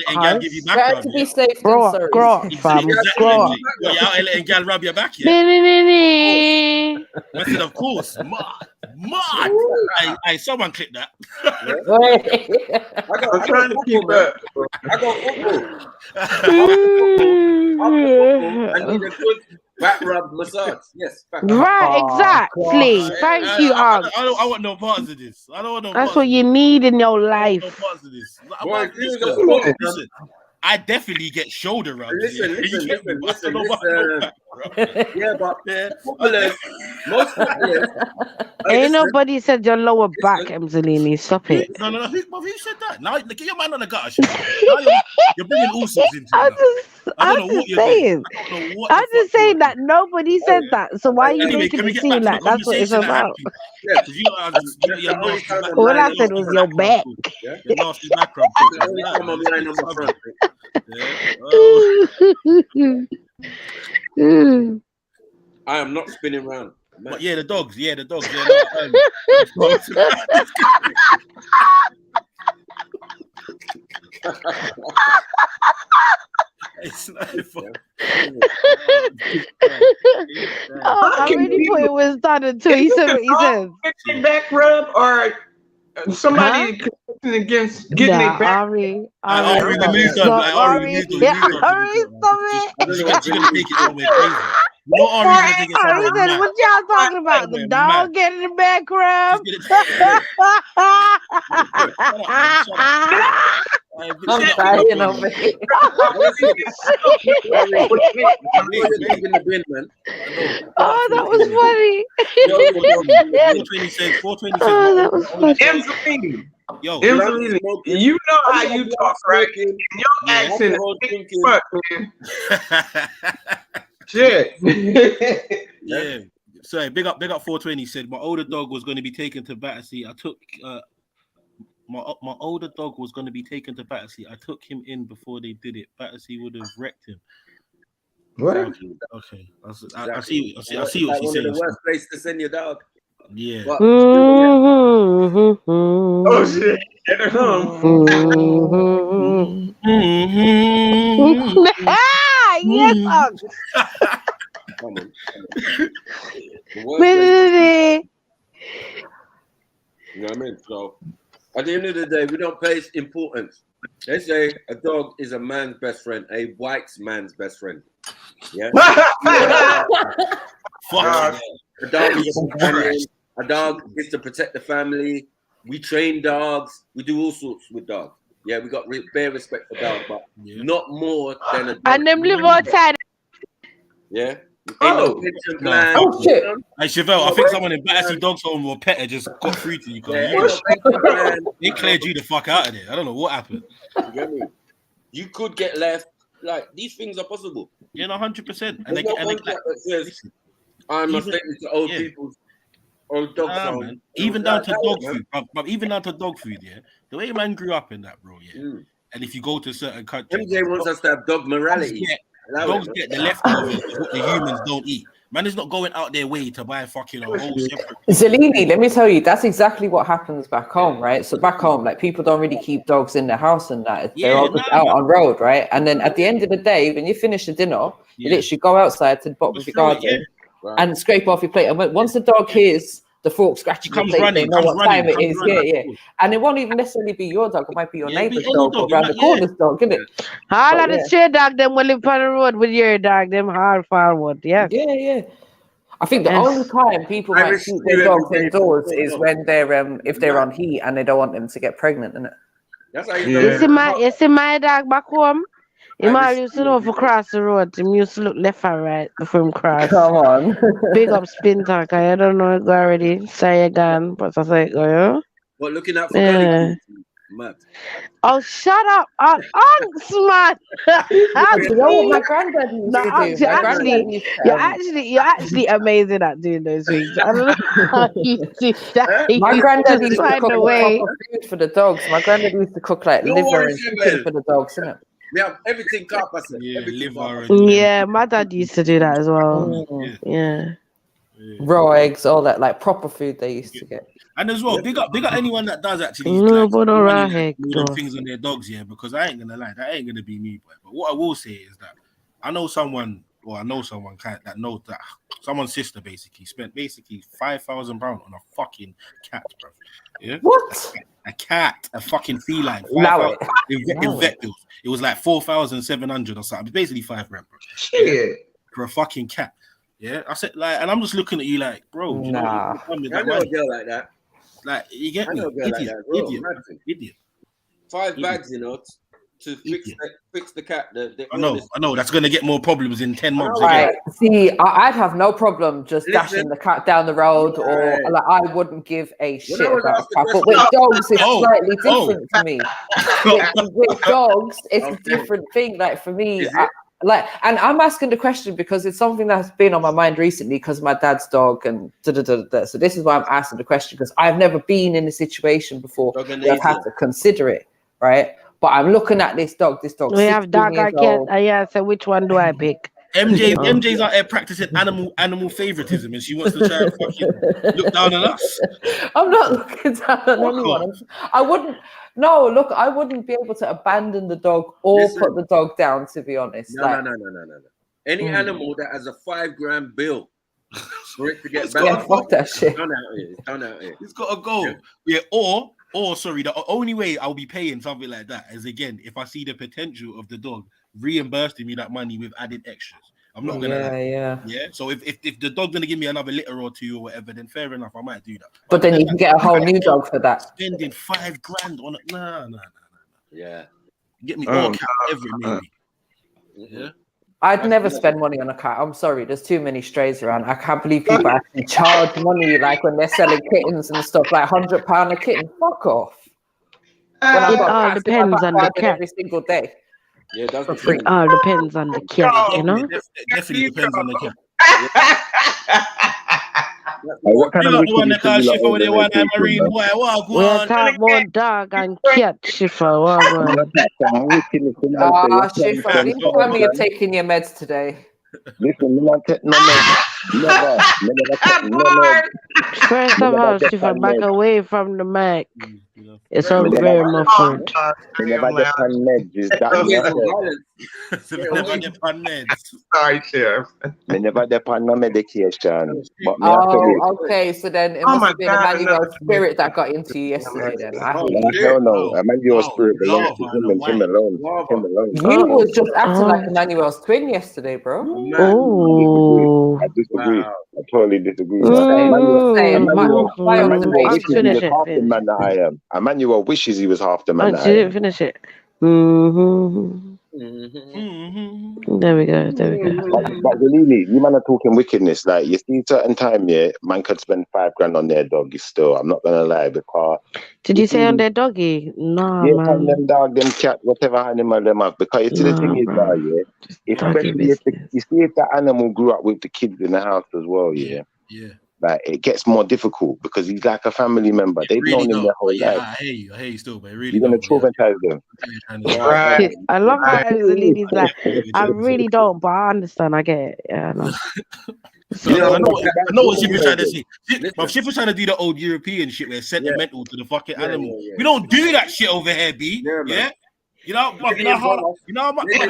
Try to be safe. Grow up, fam. Grow up. You're out here letting gal rub your back, yeah? I said, of course. Mad. Hey, someone click that. I'm trying to keep up. I got football. I need a good back rub massage. Yes. Right, exactly. Thank you, Arg. I want no parts of this. I don't want no That's what you need in your life. No parts of this. Listen, I definitely get shoulder rubs. Listen. Yeah, but most footballers. Ain't nobody said your lower back, Emzalini. Stop it. No. Who said that? Now, get your man on the gutter. Now you're bringing all sorts into it. I'm just saying. I'm just saying that nobody said that. So why are you making it seem like that's what it's about? All I said was your back. Nasty back rub. I am not spinning round. But the dogs. It's not fun. I really thought it was done until he said what he said. Back rub or somebody against getting it back. Ari, Ari, stop it. You're gonna make it somewhere crazy. Ari said, what y'all talking about? The dog getting the back rub? I'm dying over here. Oh, that was funny. 420 Oh, that was funny. Yo, you know how you talk, right? Your accent is fuck, man. Shit. Yeah. So big up 420 said my older dog was going to be taken to Battersea. I took my older dog was going to be taken to Battersea. I took him in before they did it. Battersea would have wrecked him. What? Okay. I see what she's saying. The worst place to send your dog. Yeah. Oh shit. Yes, Come on. You know what I mean? So at the end of the day, we don't place importance. They say a dog is a man's best friend, a white man's best friend. Yeah. A dog is a companion. A dog is to protect the family. We train dogs. We do all sorts with dogs. Yeah, we got bare respect for dogs, but not more than a dog. And them live outside. Yeah. Oh shit! Hey Chevelle, I think someone in Battersea Dogs Home or Petter just got through to you. They cleared you the fuck out of there. I don't know what happened. You get me? You could get left. Like these things are possible. Yeah, 100%. And I'm not saying to old people's old dogs home. Even down to dog food, bro. Even down to dog food. Yeah, the way man grew up in that, bro. Yeah, and if you go to certain countries, MJ wants us to have dog morality. Dogs get the leftovers what the humans don't eat. Man is not going out their way to buy fucking a whole separate. Zalini, let me tell you, that's exactly what happens back home, right? So back home, like people don't really keep dogs in their house and that. They're all just out on road, right? And then at the end of the day, when you finish the dinner, you literally go outside to the bottom of your garden and scrape off your plate. And once the dog hears the fork scratching the plate, they know what time it is. Yeah. And it won't even necessarily be your dog. It might be your neighbor's dog or around the corner's dog, isn't it? All of the stray dog, them will live on the road with your dog, them hard forward. Yeah. I think the only time people might keep their dogs indoors is when they're if they're on heat and they don't want them to get pregnant, isn't it? That's how you see my dog back home. He might used to know for cross the road. He used to look left and right before him cross. Come on. Big up spin talk. I don't know it go already. Say again, but I say it go, yeah. But looking out for gully mad. Oh, shut up, Unks, man. You know what my granddad used to do? You're actually amazing at doing those things. I don't know how you do that. My granddad used to cook food for the dogs. My granddad used to cook like liver and chicken for the dogs, innit? We have everything carpet. Yeah, my dad used to do that as well. Yeah. Raw eggs, all that, like proper food they used to get. And as well, big up anyone that does actually things on their dogs, because I ain't gonna lie, that ain't gonna be me, boy. But what I will say is that I know someone that knows that someone's sister basically spent £5,000 on a fucking cat, bro. Yeah. What? A cat, a fucking feline. In vet bills. It was like 4,700 or something. Basically £5,000, bro. Shit. For a fucking cat. Yeah. I said and I'm just looking at you like, bro. You know I know a girl like that. Like, you get me? Idiot. 5 bags, to fix the cat. I know. That's going to get more problems in 10 months. Right. See, I'd have no problem just dashing the cat down the road, or like I wouldn't give a shit about a cat. But with dogs, it's slightly different for me. With dogs, it's a different thing. Like for me, and I'm asking the question because it's something that's been on my mind recently because my dad's dog and So this is why I'm asking the question, because I've never been in a situation before where I've had to consider it, right? But I'm looking at this dog. We have dog I can't. So which one do I pick? MJ's out there practicing animal favoritism, and she wants to try and fucking look down on us. I'm not looking down on anyone. I wouldn't be able to abandon the dog or put the dog down, to be honest. No. Any animal that has a $5,000 bill for it to get back. Fuck that shit. It's done out here. It's got to go. Yeah, or sorry, the only way I'll be paying something like that is, again, if I see the potential of the dog reimbursing me that money with added extras. I'm not gonna yeah. So if the dog's gonna give me another litter or two or whatever, then fair enough, I might do that. But then you can get a whole new dog for that. Spending $5,000 on it. No. Yeah. Get me all cat every maybe. Yeah. I'd never spend money on a cat. I'm sorry, there's too many strays around. I can't believe people actually charge money like when they're selling kittens and stuff, like £100 a kitten. Fuck off. It all depends on the cat every single day. Yeah, it does. It all depends on the cat, you know. It definitely depends on the cat. What kind of we're talking about dog and cat, Schiffer. Schiffer, please tell me you're taking your meds today. Listen, no meds. Never. First of all, Schiffer, back away from the mic. It's all very muffled. Never get on meds. Is that Sorry, Sheriff. Me never get on no medication. But okay. So then it must have been Emmanuel's spirit that got into you yesterday. Then no. Emmanuel's spirit belongs to him alone. You was just acting like Emmanuel's twin yesterday, bro. I disagree. I totally disagree. Emmanuel half the man that I am. Emmanuel wishes he was half the man that I am. She didn't finish it. There we go. But really, you man are talking wickedness. Like, you see, certain time, man could spend $5,000 on their doggy still. I'm not gonna lie, because did you say on their doggy? No, man. On them dog, them cat, whatever animal them have. Because you see, the thing is, especially if the animal grew up with the kids in the house as well, yeah. Like, it gets more difficult because he's like a family member. They've known him their whole life. I hear you still, but really you're gonna traumatize them. Right. I love how the lady's like, I really don't, but I understand. I get it. Yeah, no. I know what Ship was trying to say. Ship was trying to do the old European shit where it's sentimental to the fucking animal. We don't do that shit over here, B. Yeah. You know how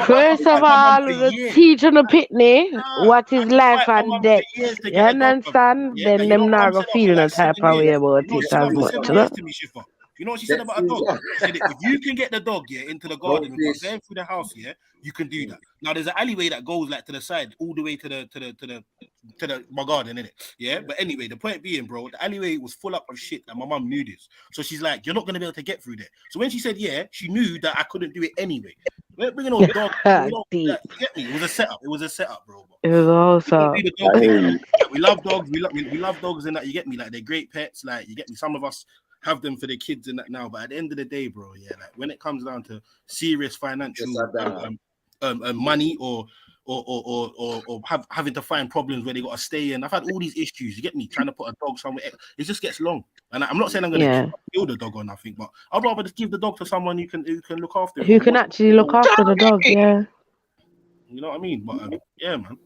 First of all, teach on the pitney what is life and death. You understand? Then them not gonna feel no type of way about it as much, you know? You know what she said about a dog? She said, if you can get the dog into the garden without going through the house, you can do that. Now there's an alleyway that goes like to the side, all the way to my garden, innit? Yeah. But anyway, the point being, bro, the alleyway was full up of shit, and my mum knew this. So she's like, you're not gonna be able to get through there. So when she said she knew that I couldn't do it anyway. We're bringing on dog. You get me? It was a setup. Bro. It was also. We love dogs. We love dogs and that. You get me? Like they're great pets. Like you get me. Some of us have them for the kids and that now, but at the end of the day, bro, like when it comes down to serious financial money or having to find problems where they got to stay in, I've had all these issues. You get me? Trying to put a dog somewhere, it just gets long. And I'm not saying I'm gonna kill the dog or nothing, but I'd rather just give the dog to someone who can look after it. Who can actually look after the dog? Yeah. You know what I mean? But yeah, man.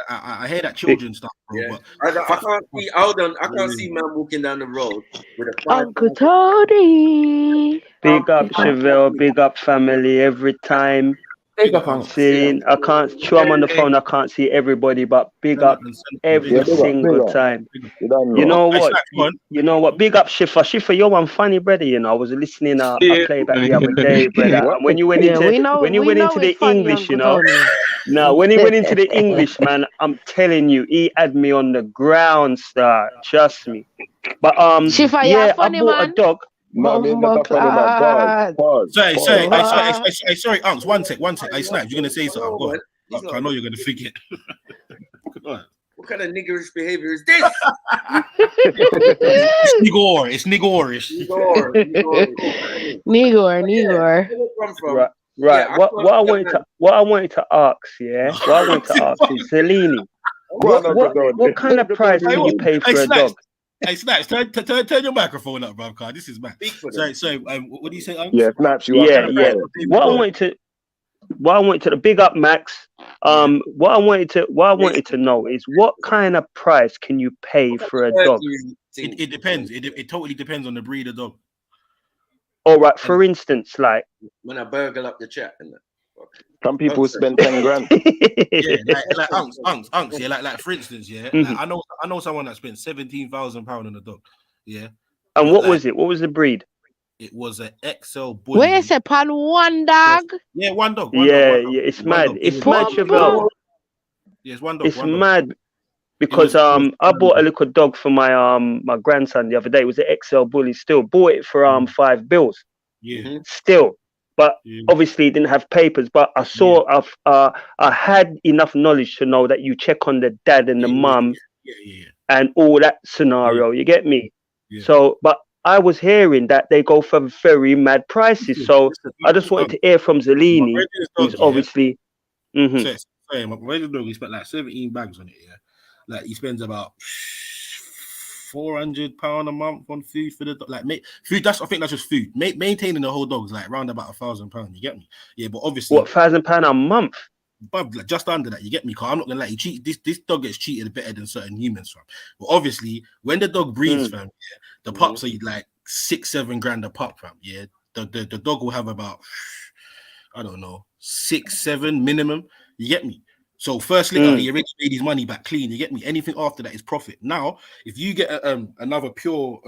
I hear that children stuff, bro. Yeah. But I can't see. Hold on, I can't see man walking down the road with a Uncle Tony. Big up Chevelle, big up family every time. Big up, I'm seeing. I can't. I'm on the phone. I can't see everybody, but big up every single time. You know what? You know what? Big up Schiffer. Schiffer, you're one funny brother. You know, I was listening. A playback the other day, brother. And when you went into the English, you know. Now, when he went into the English, man, I'm telling you, he had me on the ground, star. Trust me. But Schiffer, I funny, bought man. a dog. Sorry, Unks, one sec. Hey, Snipes, you're gonna say something. Go on. I know you're gonna forget. Go on. What kind of niggerish behavior is this? It's niggorish. Nigor. Right. What I wanted to ask, is Zelini. What kind of price can you pay for a dog? Hey, Snipes, turn your microphone up, bro. Car. This is mad. So, what do you say? Yeah, Snaps, you are. What I wanted to big up Max. What I wanted to know is what kind of price can you pay for a dog? It depends. It totally depends on the breed of dog. All right. For instance, like when I burgle up the chat and that. Some people spend 10 grand. like unks. Yeah, like for instance, like, I know someone that spent £17,000 on a dog. Yeah. And what was it? What was the breed? It was an XL bully. Where's it pan one dog? Yeah, one dog. It's mad. It's mad, Chevelle. Yeah, it's one dog. It's mad because I bought a little dog for my grandson the other day. It was an XL bully. Still bought it for £5 bills. Yeah. Still. But obviously didn't have papers. But I saw I had enough knowledge to know that you check on the dad and the mum and all that scenario. You get me? Yeah. So, but I was hearing that they go for very mad prices. So I just wanted to hear from Zelini, who's obviously. Sorry, my regular dog, he spent like 17 bags on it. Yeah, like he spends about £400 a month on food for the dog. Like food, I think that's just food. Maintaining the whole dog's like around about £1,000. You get me? Yeah, but obviously, what, £1,000 a month? But like just under that, you get me? Cause I'm not gonna let you cheat. This dog gets treated better than certain humans, fam. But obviously, when the dog breeds, fam, the pups are like 6-7 grand a pup, fam. Yeah, the dog will have about, I don't know, 6-7 minimum. You get me? So first litter, you already made his money back clean. You get me? Anything after that is profit. Now, if you get another pure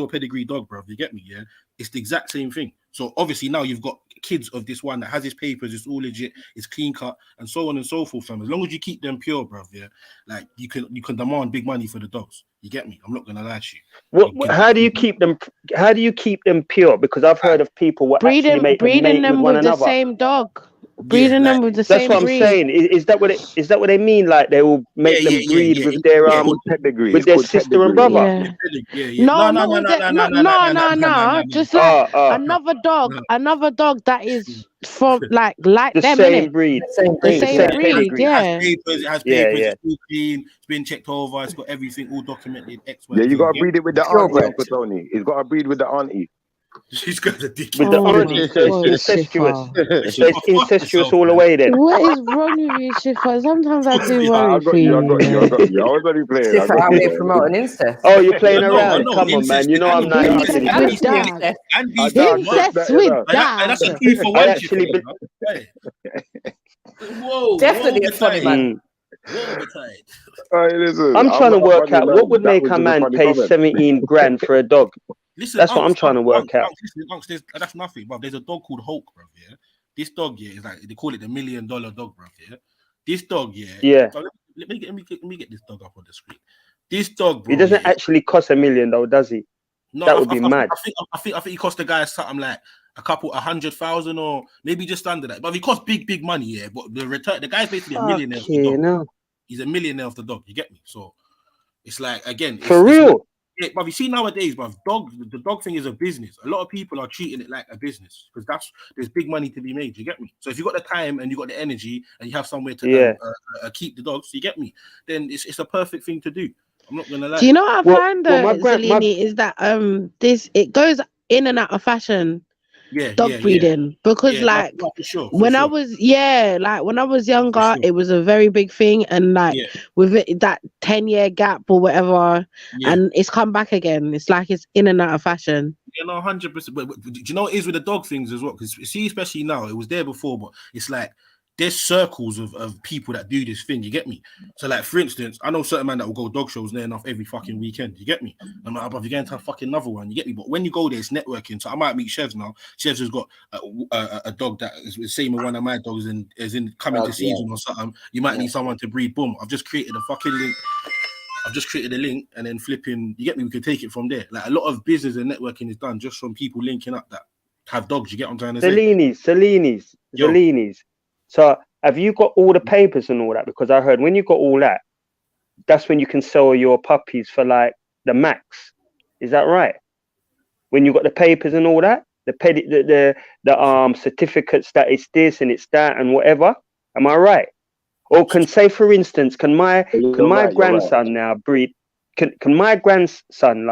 pedigree dog, bro, you get me? Yeah, it's the exact same thing. So obviously now you've got kids of this one that has his papers, it's all legit, it's clean cut, and so on and so forth. Fam. As long as you keep them pure, bro, yeah, like you can demand big money for the dogs. You get me? I'm not gonna lie to you. How do you keep them? How do you keep them pure? Because I've heard of people breeding them with the same dog. Breeding them with the same breed. That's what I'm saying. Is that what they mean? Like they will make them breed with their with their sister and brother. No. Just like another dog that is from like the them, same breed. The same breed. Yeah. It has papers. It's all clean. It's been checked over. It's got everything all documented. Yeah, you gotta breed it with the auntie, Uncle Tony. It's gotta breed with the auntie. She's got the dick. With the auntie, so it's incestuous. So it's incestuous all the way then. What is wrong with you, Shifa? Sometimes I do worry for you. I got you. I was only playing. Shifa, are we promoting incest? Oh, you're playing around. Come on, man. You know I'm not easily Incest with dad. That's a 3 for 1. Whoa, definitely a funny man. I'm trying to work out what would make a man pay 17 grand for a dog. Listen, that's what I'm trying to work out. That's nothing, bro. There's a dog called Hulk, bro. Yeah, this dog, yeah, is like they call it the $1 million dog, bro. Yeah, this dog, yeah. So let me get this dog up on the screen. This dog, bro. He doesn't actually cost $1 million, though, does he? No, that would be mad. I think he cost the guy something like a couple 100,000 or maybe just under that. But he costs big money, yeah. But the guy's basically a millionaire. Of the dog. No. He's a millionaire of the dog. You get me? So it's like again, for real. Yeah, but you see nowadays, but the dog thing is a business. A lot of people are treating it like a business because there's big money to be made. You get me? So if you got the time and you got the energy and you have somewhere to keep the dogs, you get me? Then it's a perfect thing to do. I'm not gonna lie. Do you know what I find Zalini is that it goes in and out of fashion. Dog breeding because when I was younger it was a very big thing and with it that 10-year gap or whatever and it's come back again. It's like it's in and out of fashion. 100%. But do you know what it is with the dog things as well? Because see, especially now, it was there before, but it's like there's circles of people that do this thing. You get me? So like for instance, I know certain man that will go dog shows near enough every fucking weekend. You get me? I'm like, you're going to a fucking another one. You get me? But when you go there, it's networking. So I might meet Chevs now. Chevs has got a dog that is the same as one of my dogs and is in coming to season or something. You might need someone to breed. Boom! I've just created a fucking link. I've just created a link and then flipping. You get me? We can take it from there. Like a lot of business and networking is done just from people linking up that have dogs. You get what I'm trying to say? Cellini's. So have you got all the papers and all that? Because I heard when you got all that, that's when you can sell your puppies for like the max. Is that right? When you got the papers and all that, the certificates that it's this and it's that and whatever. Am I right? Or can say for instance, can my grandson now breed? Can my grandson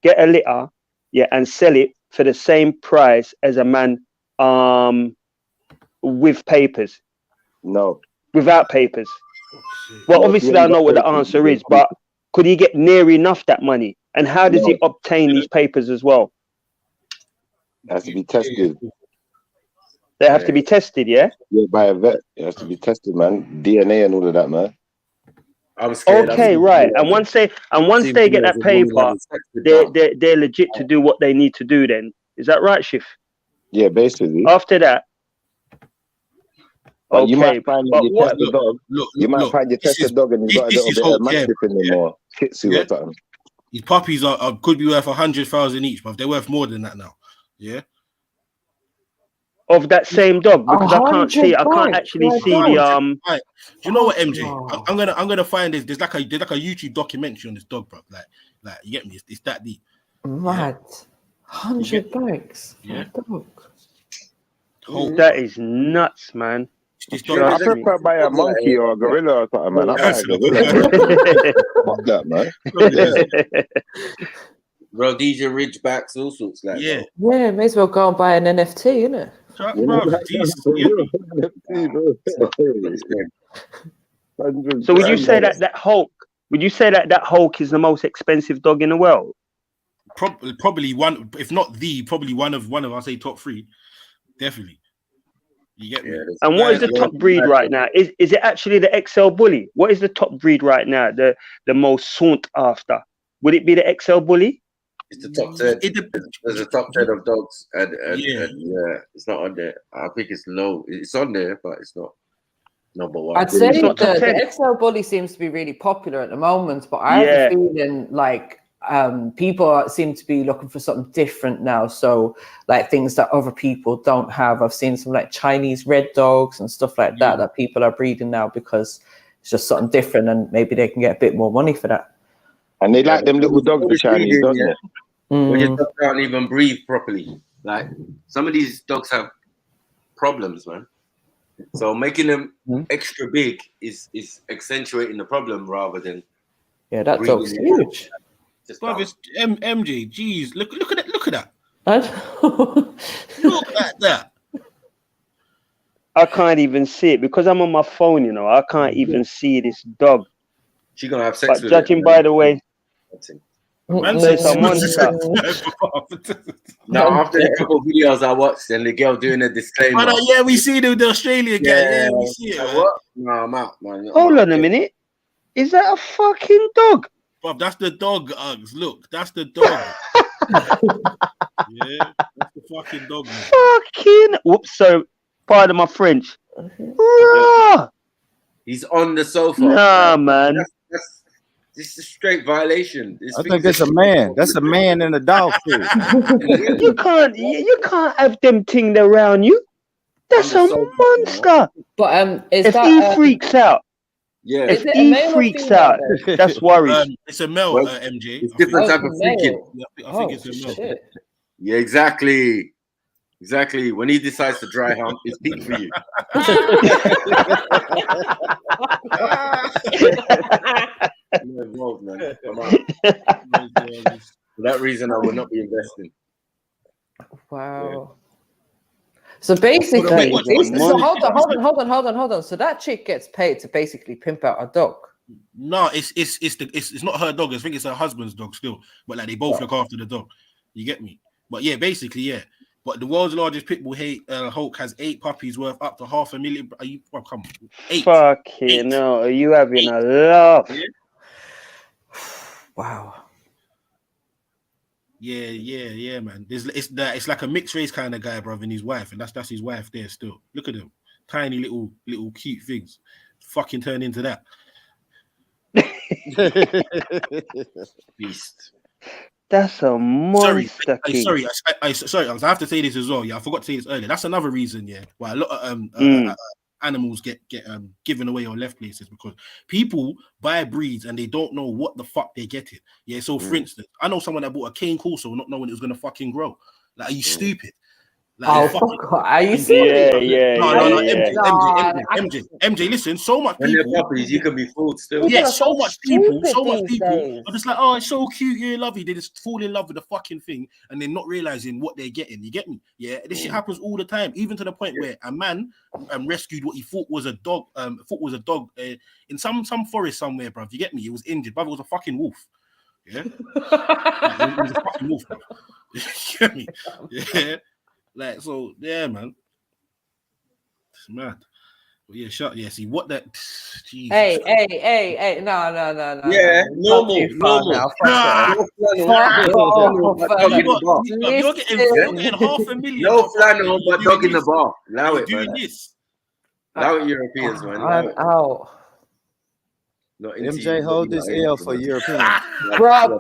get a litter, and sell it for the same price as a man with papers? No. Without papers? Well, obviously I know what the answer is, but could he get near enough that money? And how does he obtain these papers as well? It has to be tested. They have to be tested, yeah? Yeah, by a vet. It has to be tested, man. DNA and all of that, man. I was scared. Okay, right. And once they get that paper, they're legit to do what they need to do then. Is that right, Shif? Yeah, basically. After that. Okay, you might find you test the dog. You might find you test the dog and you got a little bit of mastiff in them or kitsu or something. These puppies could be worth 100,000 each, but they're worth more than that now. Yeah. Of that same dog, because I can't actually see the Right. Do you know what, MJ? I'm gonna find this. There's like a YouTube documentary on this dog, bro. Like you get me? It's that deep. Mad. 100 bucks. Yeah. That is nuts, man. I prefer buy a monkey or a gorilla or something, man. I buy a gorilla. Fuck that, man. Rhodesia Ridgebacks, all sorts like that. Yeah, may as well go and buy an NFT, innit? So would you say that Hulk? Would you say that Hulk is the most expensive dog in the world? Probably one, if not probably one of I say top 3, definitely. You get me? And what is the top breed right now? Is it actually the XL Bully? What is the top breed right now? The most sought after? Would it be the XL Bully? It's the top 10. There's a top 10 of dogs, and it's not on there. I think it's low. It's on there, but it's not number 1. I'd say the XL Bully seems to be really popular at the moment, but I have a feeling like people seem to be looking for something different now. So like things that other people don't have. I've seen some like Chinese red dogs and stuff like that people are breeding now because it's just something different, and maybe they can get a bit more money for that. And they like them little dogs, the Chinese, don't they? When your dog can't even breathe properly. Like some of these dogs have problems, man. So making them extra big is accentuating the problem rather than that dog's huge. Bruv, it's MJ. Jeez, look at that. Look at that. I can't even see it because I'm on my phone, you know. I can't even see this dog. She's gonna have sex but with judging it. by the way, Man, it's a monster. Now, after the couple of videos I watched and the girl doing a disclaimer. Oh, no, yeah, we see the Australian guy. Yeah, we see it. Man. What? No, I'm out, man. Hold on a minute. Is that a fucking dog? Bob, that's the dog, Uggs. Look, that's the dog. Yeah, that's the fucking dog, man. Fucking. Whoops, so pardon my French. He's on the sofa. Nah, man. This is a straight violation. I think it's a man. That's a man in a dog food. You can't have them thing around you. That's a monster. But if that, he freaks out, yeah, if he freaks out, that's worrying. It's a male, MJ. It's different type of freaking. I think it's a male. Shit. Yeah, exactly. Exactly. When he decides to dry hump, it's peak for you. Involved, man. Come on. For that reason, I will not be investing. Wow. Yeah. So basically, hold on. So that chick gets paid to basically pimp out a dog. No, it's not her dog. I think it's her husband's dog still. But like they both look after the dog. You get me? But yeah, basically, yeah. But the world's largest pit bull Hulk has 8 puppies worth up to $500,000. Are you? Well, come on, 8. Fucking no, are you having a laugh? Yeah. Wow. Yeah, man. It's like a mixed race kind of guy, brother, and his wife, and that's his wife there still. Look at them, tiny little cute things. Fucking turn into that. Beast. That's a monster. Sorry, I have to say this as well. Yeah, I forgot to say this earlier. That's another reason, yeah, why a lot of animals get given away or left places, because people buy breeds and they don't know what the fuck they're getting. Yeah, so for instance, I know someone that bought a Kane COOLIO not knowing it was gonna fucking grow. Like, are you stupid? Like, fuck! Are you serious? Yeah. No, MJ, listen, so much when people. they're puppies, you can be fooled still. Yeah, so much people are just like, oh, it's so cute, yeah, lovely. They just fall in love with the fucking thing and they're not realizing what they're getting. You get me? Yeah, this shit happens all the time, even to the point where a man rescued what he thought was a dog. In some forest somewhere, bruv. You get me? It was injured, but it was a fucking wolf. Yeah, it was a fucking wolf, bruv. You get me? Yeah. Like, so, yeah, man. It's mad. But yeah, see what that. Jesus. Hey, no. Yeah, normal. You're getting $500,000. No flannel, but dog in the bar. Allow it, doing man. this. Allow it, Europeans, man. I'm out. MJ, hold this L for Europeans. Bro,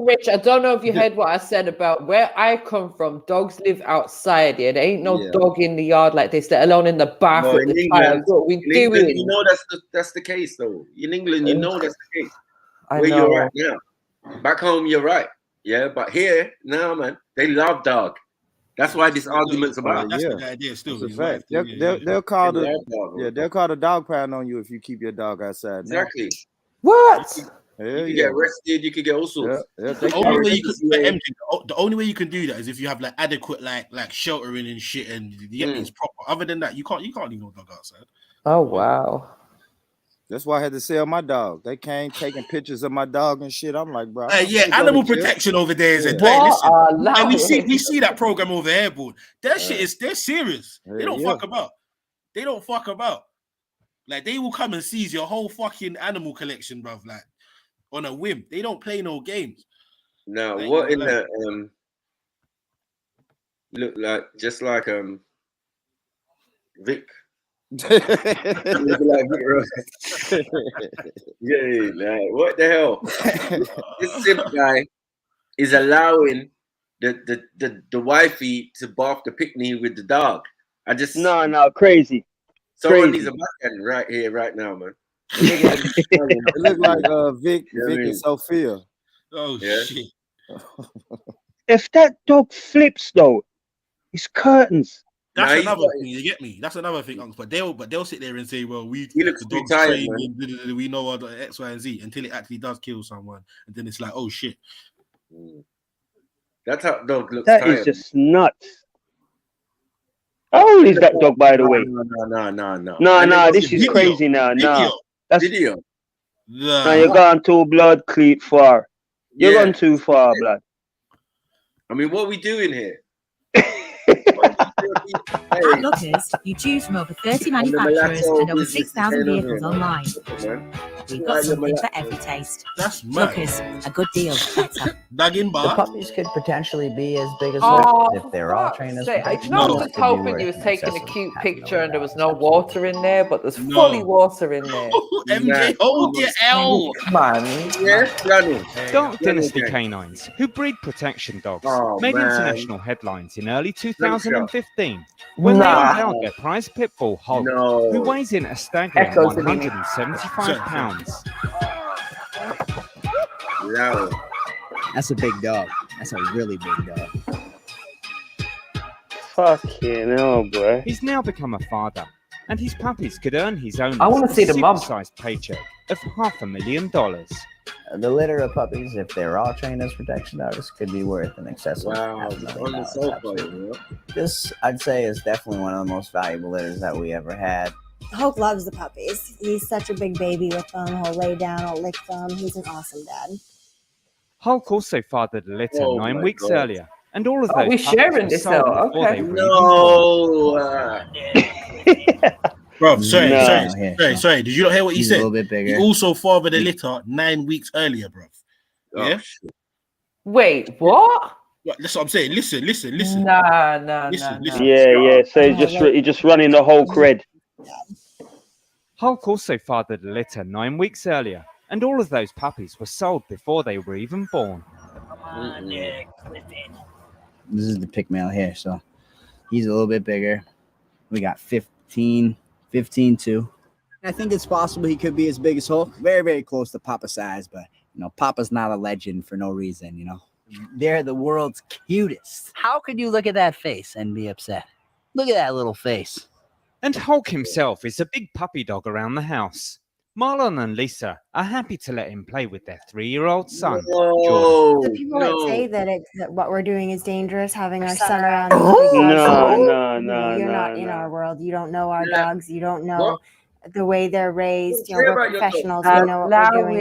Rich, I don't know if you heard what I said about where I come from. Dogs live outside here. There ain't no dog in the yard like this, let alone in the bath with the child. What we doing? You know that's the case, though. In England, you know that's the case. Where you're right now. Back home, you're right. Yeah, but here, now, man, they love dog. That's why this argument's about. That's the idea still. It's a fact. They'll call the dog pound on you if you keep your dog outside. Exactly. What? You can get arrested. You can get all sorts. The only way you can do that is if you have like adequate like sheltering and shit, and you get things proper. Other than that, you can't leave no dog outside. Oh wow. That's why I had to sell my dog. They came taking pictures of my dog and shit. I'm like, bro. Animal protection over there is a day. Listen, and we see that program over there, boy. That shit is they're serious. They don't fuck about. They don't fuck about. Like, they will come and seize your whole fucking animal collection, bruv. Like, on a whim. They don't play no games. Now, what in the look like just like Vic. Like what the hell? This simp guy is allowing the wifey to bath the picnic with the dog. I just crazy. Someone needs a backhand right here, right now, man. It look like Vic and Sophia. Oh shit! If that dog flips though, it's curtains. That's another thing, you get me? That's another thing, Uncle. But they'll sit there and say, well, the dog's trained, we know other X, Y, and Z, until it actually does kill someone. And then it's like, oh shit. That's how dog looks. That is just nuts. How old is that dog, by the way? No. This is crazy now. No, that's video. No, you're gone too blood cleat far. You're gone too far, blood. I mean, what are we doing here? At Lookers, you choose from over 30 manufacturers and over 6,000 vehicles online. We've got something for every taste. That's mad. Lookers, a good deal, better. The puppies could potentially be as big as if they're all trained as I was just hoping you was taking a cute picture and there was no water in there, but there's fully water in there. MJ, hold your L. Come on. Yes, Johnny. Dark Dynasty canines, who breed protection dogs, made international headlines in early 2015 when they unveiled their prize pit bull Hulk, who weighs in a staggering 175 pounds. That's a big dog. That's a really big dog. Fucking hell, bro. He's now become a father, and his puppies could earn his own sized paycheck of $500,000. The litter of puppies, if they're all trained as protection dogs, could be worth an excess of $500,000. This, I'd say, is definitely one of the most valuable litters that we ever had. Hope loves the puppies. He's such a big baby with them. He'll lay down, he'll lick them. He's an awesome dad. Hulk also fathered a litter 9 weeks earlier, and all of those we're sharing this out. Okay. Bro, sorry. Did you not hear what he said? A little bit bigger. He also fathered a litter 9 weeks earlier, bro. Yeah. Wait, what? That's what I'm saying. Listen. Nah. Yeah. So he's just running the whole cred. Hulk also fathered a litter 9 weeks earlier, and all of those puppies were sold before they were even born. This is the pick male here, so he's a little bit bigger. We got 15 too. I think it's possible he could be as big as Hulk. Very, very close to Papa size, but Papa's not a legend for no reason, They're the world's cutest. How could you look at that face and be upset? Look at that little face. And Hulk himself is a big puppy dog around the house. Marlon and Lisa are happy to let him play with their 3-year-old son. So people that say that what we're doing is dangerous, having our son around. No. You're not in our world. You don't know our dogs. You don't know the way they're raised. We're professionals. We know what we're doing.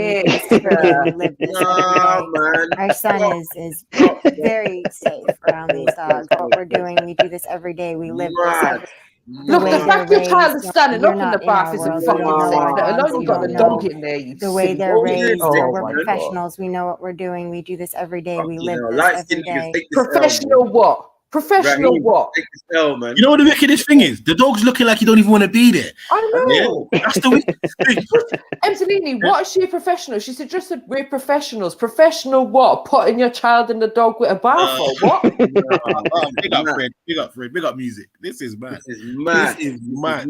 We live this every day. Our son is very safe around these dogs. What we're doing, we do this every day. We live this. Look, the fact your child is standing up in the bath is a fucking thing. Let alone you got the dog in there. The way they're raised, we're professionals. We know what we're doing. We do this every day. We live this every day. Professional what? Professional what? Man. You know what the wickedest thing is? The dog's looking like you don't even want to be there. I know. Yeah, that's the wickedest thing. Angelini, what is she a professional? She said, just that we're professionals. Professional what? Putting your child and the dog with a bath or what? Big up, Fred. Big up music. This is mad. This is mad.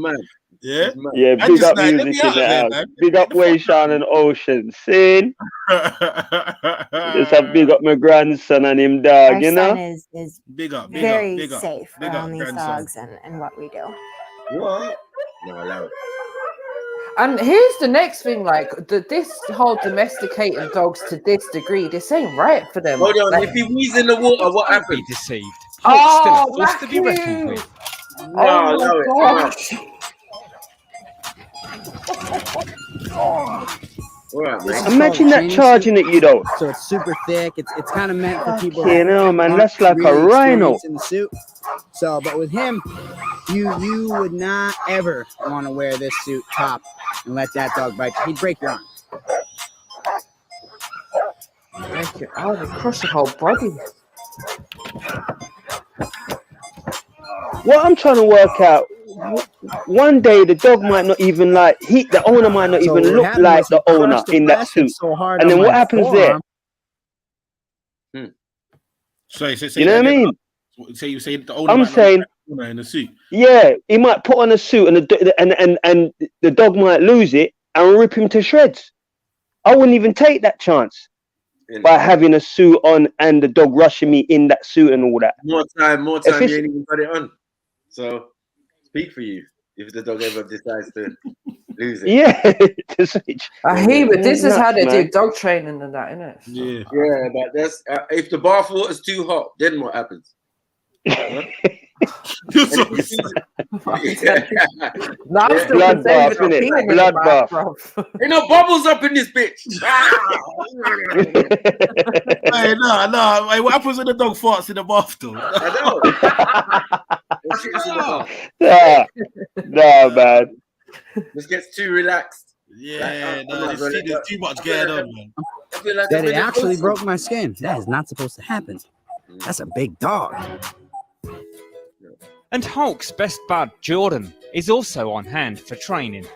Yeah? Yeah, big up music in the house. Big up Wayshawn and Ocean. Sin. Just have big up my grandson and him dog, Our son is big up, very safe around these dogs and what we do. What? No, allow it. And here's the next thing, this whole domesticating dogs to this degree, this ain't right for them. Hold on, if he wheezes in the water, what happens? Be deceived. Oh, still a force to be reckoned with. No, allow it. Imagine that charging at you though. So it's super thick. It's kind of meant for people. Man, that's like a rhino in the suit. So, but with him, you would not ever want to wear this suit top and let that dog bite you. He'd break your arm. Break your arm and crush your whole body. What I'm trying to work out, one day the dog might not even the owner might not even look like the owner in that suit. And then what happens there? Say you know what I mean? So you say the owner I'm saying in the suit. Yeah, he might put on a suit and the dog might lose it and rip him to shreds. I wouldn't even take that chance by having a suit on and the dog rushing me in that suit and all that. More time, you ain't even got it on. So speak for you if the dog ever decides to lose it. Yeah, to switch. I hear, but this is how they do dog training and that, isn't it? So. Yeah, but that's if the bath water's too hot, then what happens? Huh? Blood bath, innit? Blood bath. Ain't no bubbles up in this bitch. Hey, no. Hey, what happens when the dog farts in the bath, though? I know. Nah, man. This gets too relaxed. Yeah, there's too much going on, man. That it actually broke my skin. That is not supposed to happen. That's a big dog. And Hulk's best bud, Jordan, is also on hand for training.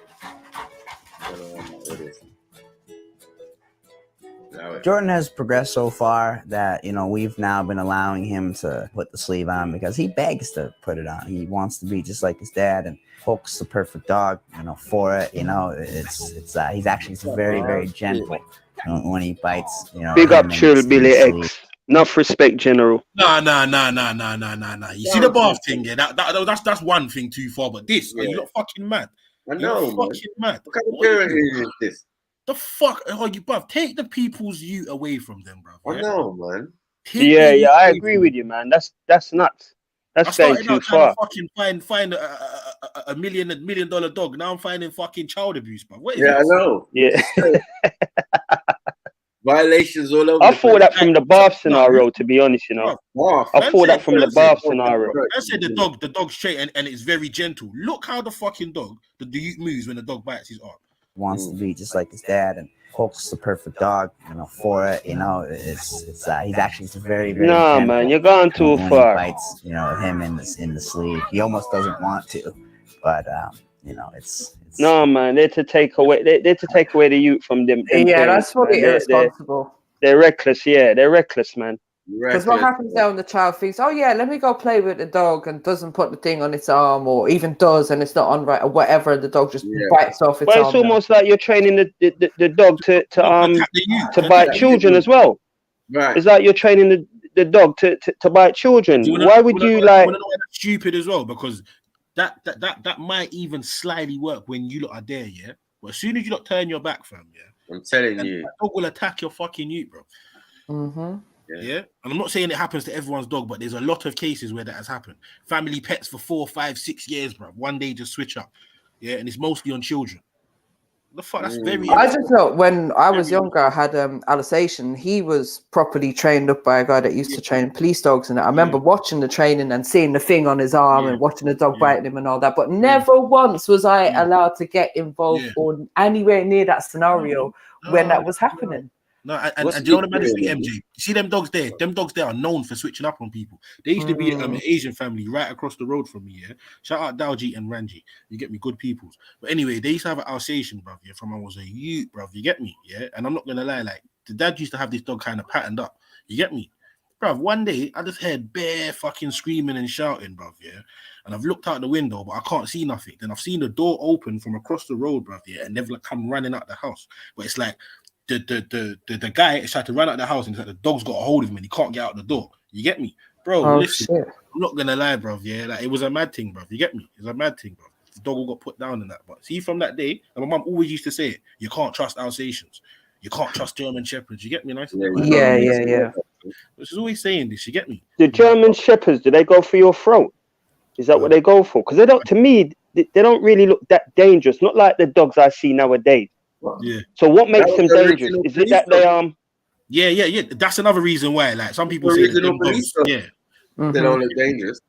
Jordan has progressed so far that, you know, we've now been allowing him to put the sleeve on because he begs to put it on. He wants to be just like his dad, and Hulk's the perfect dog, you know, for it. You know, he's actually very, very gentle when he bites. You know, big up Chill Billy X. Enough respect, General. Nah. You see the bath thing, yeah? That's one thing too far, but this, are you not fucking mad? I know, you're fucking mad. What kind of parent is this? The fuck are you, bruv? Take the people's youth away from them, bruv. Yeah? I know, man. Yeah, I agree with you, man. That's nuts. That's going too far. Fucking find a $1 million dog. Now I'm finding fucking child abuse, bruv. What is I know. Yeah. Violations all over. I thought that from the bath scenario, to be honest, you know. I thought that from the bath scenario. I said the dog's straight and it's very gentle. Look how the fucking dog, the youth moves when the dog bites his arm. Wants to be just like his dad, and Hulk's the perfect dog, you know, for it. You know, he's actually very, very. No, man, you're going too far. He bites, you know, him in the sleeve. He almost doesn't want to, but you know, it's no, man. They're to take away. They're to take away the youth from them. Yeah, that's fully irresponsible. They're reckless. Yeah, they're reckless, man. Because what happens now when the child thinks, oh yeah, let me go play with the dog, and doesn't put the thing on its arm, or even does and it's not on right or whatever, and the dog just bites off its arm. Well, it's almost like you're training the dog to bite children as well. Right. It's like you're training the dog to bite children. Why would you like? Stupid as well, because that might even slightly work when you lot are there, yeah. But as soon as you lot turn your back, fam, yeah, I'm telling you, that dog will attack your fucking youth, bro. Mm-hmm. Yeah, and I'm not saying it happens to everyone's dog, but there's a lot of cases where that has happened. Family pets for 4, 5, 6 years, bro. One day just switch up, yeah, and it's mostly on children. The fuck, that's very. I just know when I was younger, I had Alsatian. He was properly trained up by a guy that used to train police dogs, and I remember watching the training and seeing the thing on his arm and watching the dog biting him and all that. But never once was I allowed to get involved or anywhere near that scenario when that was happening. No, and do you know what the maddest thing, MJ? You see them dogs there? Them dogs there are known for switching up on people. There used to be an Asian family right across the road from me, yeah? Shout out Dawji and Ranji. You get me? Good peoples. But anyway, they used to have an Alsatian, bruv, yeah, from I was a youth, bruv. You get me? Yeah? And I'm not going to lie, like, the dad used to have this dog kind of patterned up. You get me? Bruv, one day, I just heard bare fucking screaming and shouting, bruv, yeah? And I've looked out the window, but I can't see nothing. Then I've seen the door open from across the road, bruv, yeah? And they've like come running out the house. But it's like, the guy is trying to run out the house, and it's like the dog's got a hold of him and he can't get out the door. You get me, bro? Listen, shit. I'm not gonna lie, bro. Yeah, like it was a mad thing, bro. You get me? It was a mad thing, bro. The dog all got put down and that. But see, from that day, and my mum always used to say it: you can't trust Alsatians, you can't trust German Shepherds. You get me? Nice. Yeah. She's always saying this. You get me? The German Shepherds, do they go for your throat? Is that what they go for? Because they don't. To me, they don't really look that dangerous. Not like the dogs I see nowadays. Yeah. So what makes them dangerous? Is it that they Yeah. That's another reason why. Like some people say, they don't look dangerous.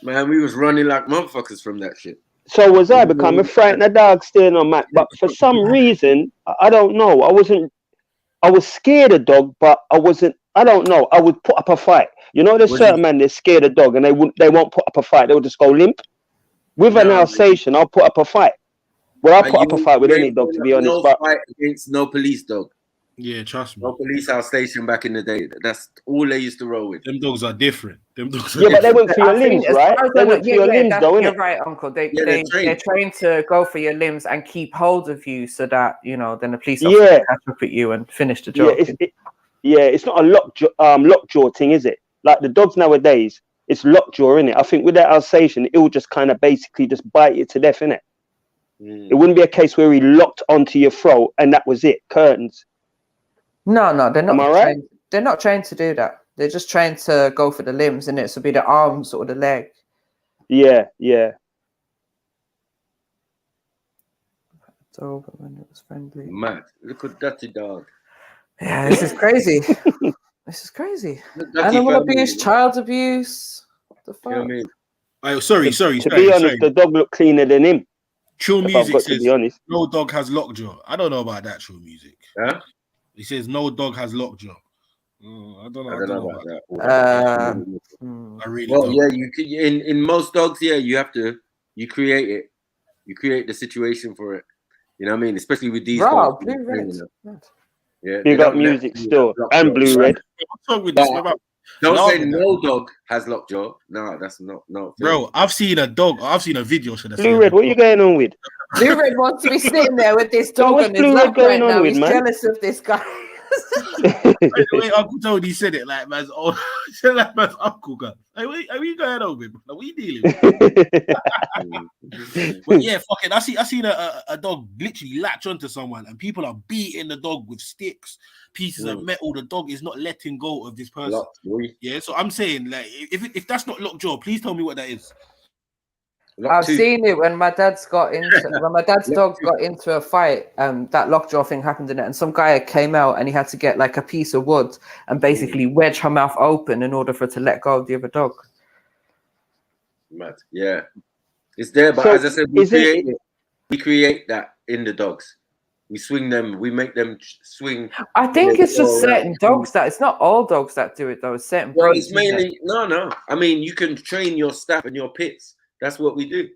Man, we was running like motherfuckers from that shit. So was I, because I'm frightened of dogs staying on Mac. But for some reason, I don't know. I was scared of dog, but I wasn't. I don't know. I would put up a fight. You know, there's certain men they're scared of dog and they won't put up a fight. They'll just go limp. With an Alsatian, I'll put up a fight. Well, I'll put up a fight with any dog, to be honest. No fight against no police dog. Yeah, trust me. No police Alsatian back in the day. That's all they used to roll with. Them dogs are different. But they went for your limbs, right? They went for your limbs, though, innit? You're right, Uncle. They're trained to go for your limbs and keep hold of you so that, you know, then the police officer can catch up at you and finish the job. It's not a lockjaw thing, is it? Like the dogs nowadays, it's lockjaw, innit? I think with that Alsatian, it will just kind of basically just bite you to death, innit? It wouldn't be a case where he locked onto your throat and that was it. Curtains. No, they're not. Am I right? Trained, they're not trained to do that. They're just trained to go for the limbs, and it will be the arms or the leg. Yeah. It's over when it was friendly. Mad. Look at dirty dog. Yeah, this is crazy. This is crazy. Animal abuse, child abuse. What the fuck? You know what I mean? Oh, sorry. To be honest, the dog looked cleaner than him. True Music says, to be honest. no dog has lockjaw. I don't know about that, True Music. Huh? He says no dog has lockjaw. I don't know about that. I really don't. Yeah, you could, in most dogs, yeah, you create it. You create the situation for it. You know what I mean? Especially with these dogs. Blue red. Yeah, you got music still and blue red. Don't say no dog has lockjaw. No, that's not no. Bro, I've seen a video. Blue red, what are you going on with? Blue red wants to be sitting there with this dog on his lap right now. He's jealous of this guy. The way Uncle Tony said it, like man's like man's uncle guy. Like, are we going on with? Like, what are you dealing with? But yeah, fucking, I seen a dog literally latch onto someone, and people are beating the dog with sticks, pieces of metal. The dog is not letting go of this person. Yeah, so I'm saying, like, if that's not lockjaw, please tell me what that is. I've seen it when my dad's dog got into a fight. That lockjaw thing happened in it, and some guy came out and he had to get like a piece of wood and basically wedge her mouth open in order for her to let go of the other dog. Mad. Yeah, it's there, but as I said, we create that in the dogs. We swing them. We make them swing. I think it's just certain dogs that it's not all dogs that do it though. It's certain. Well, it's mainly no. I mean, you can train your staff and your pits. That's what we do.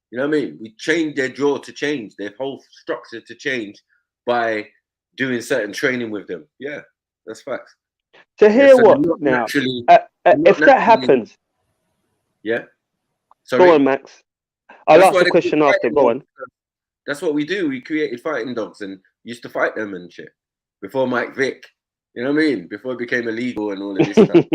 You know what I mean? We train their jaw to change, their whole structure to change by doing certain training with them. Yeah, that's facts. To hear what now? If that happens. Yeah. Sorry. Go on, Max. I'll ask the question after. Go on. That's what we do. We created fighting dogs and used to fight them and shit. Before Mike Vick. You know what I mean? Before it became illegal and all of this stuff.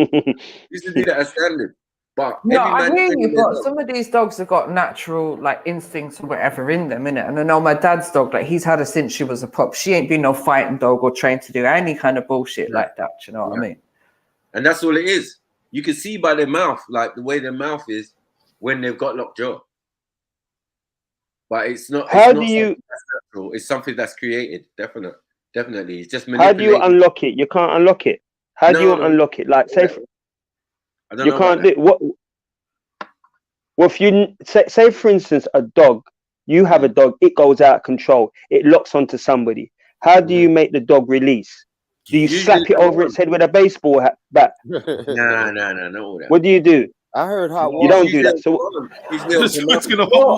Used to do that as standard. But no, I hear you, but some of these dogs have got natural like instincts or whatever in them, innit? And I know my dad's dog, like he's had her since she was a pup. She ain't been no fighting dog or trained to do any kind of bullshit like that. Do you know what I mean? And that's all it is. You can see by their mouth, like the way their mouth is when they've got locked jaw. But it's not. How do you? It's something that's created. Definitely. It's just how do you unlock it? You can't unlock it. How do you unlock it? Like say. You can't do what? Well, if you say for instance, a dog, you have a dog, it goes out of control, it locks onto somebody. How do you make the dog release? Do you slap it over its head with a baseball bat? No, all that. What do you do? I heard hot water. You don't do that. So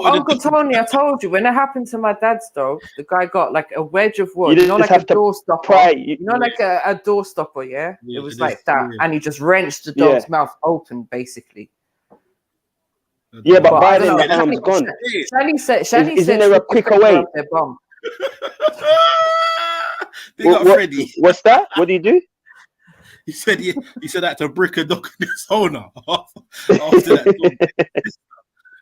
Uncle Tony, I told you when it happened to my dad's dog, the guy got like a wedge of wood, you know, like a door stopper. Like a door stopper, yeah? It was like that, and he just wrenched the dog's mouth open, basically. Yeah, but by then the arm's gone. Shani said, isn't there a quicker way? What's that? What do you do? He said that to brick a dog in his owner after that dog.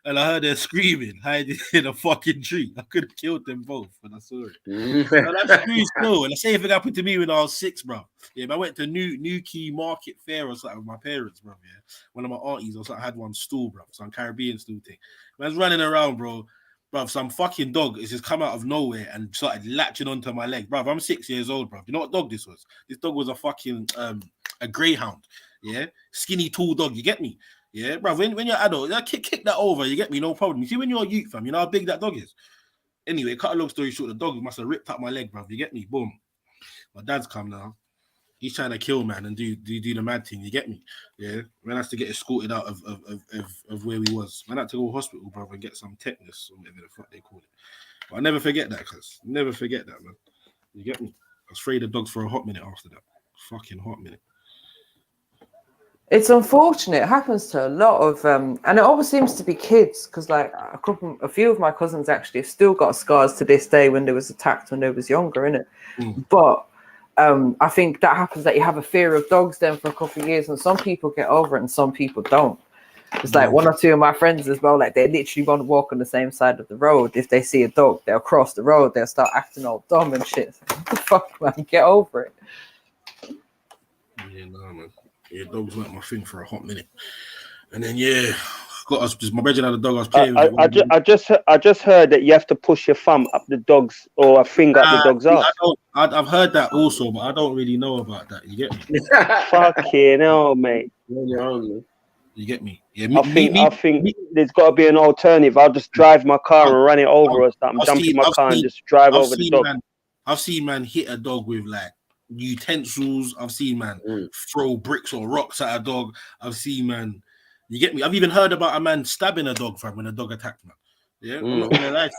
And I heard her screaming, hiding in a fucking tree. I could have killed them both when I saw it. And that's true still. And the same thing happened to me when I was 6, bro. Yeah, I went to New Key Market Fair or something with my parents, bro. Yeah, one of my aunties or something had one stool, bro, some Caribbean stool thing. When I was running around, bro, some fucking dog is just come out of nowhere and started latching onto my leg, bro. I'm 6 years old, bro. You know what dog this was? This dog was a fucking a greyhound, yeah, skinny, tall dog. You get me? Yeah, bro. When you're adult, kick that over. You get me? No problem. You see, when you're a youth, fam, you know how big that dog is. Anyway, cut a long story short, the dog must have ripped up my leg, bro. You get me? Boom. My dad's come now. He's trying to kill man and do the mad thing. You get me? Yeah. Man has to get escorted out of where we was. Man had to go to hospital, bro, and get some tetanus or whatever the fuck they call it. But I never forget that, cuz. Never forget that, man. You get me? I was afraid of dogs for a hot minute after that. Fucking hot minute. It's unfortunate. It happens to a lot of, and it always seems to be kids, because like a few of my cousins actually have still got scars to this day when they was attacked when they was younger, innit? But I think that happens that you have a fear of dogs then for a couple of years, and some people get over it and some people don't. It's like one or two of my friends as well. Like they literally want to walk on the same side of the road. If they see a dog, they'll cross the road. They'll start acting all dumb and shit. What the fuck, man? Get over it. Yeah, nah, man. Yeah, dogs weren't my thing for a hot minute. And then got us because my brother had a dog. I was playing with it. I just heard that you have to push your thumb up the dog's or a finger up the dog's ass. I've heard that also, but I don't really know about that. You get me? Fucking hell, mate. You get me? Yeah, I think there's got to be an alternative. I'll just drive my car and run it over or something. Jump in my car and just drive over the dog. I've seen man hit a dog with like utensils. I've seen man throw bricks or rocks at a dog. I've seen man. You get me? I've even heard about a man stabbing a dog when a dog attacked me. Yeah, I'm not gonna lie.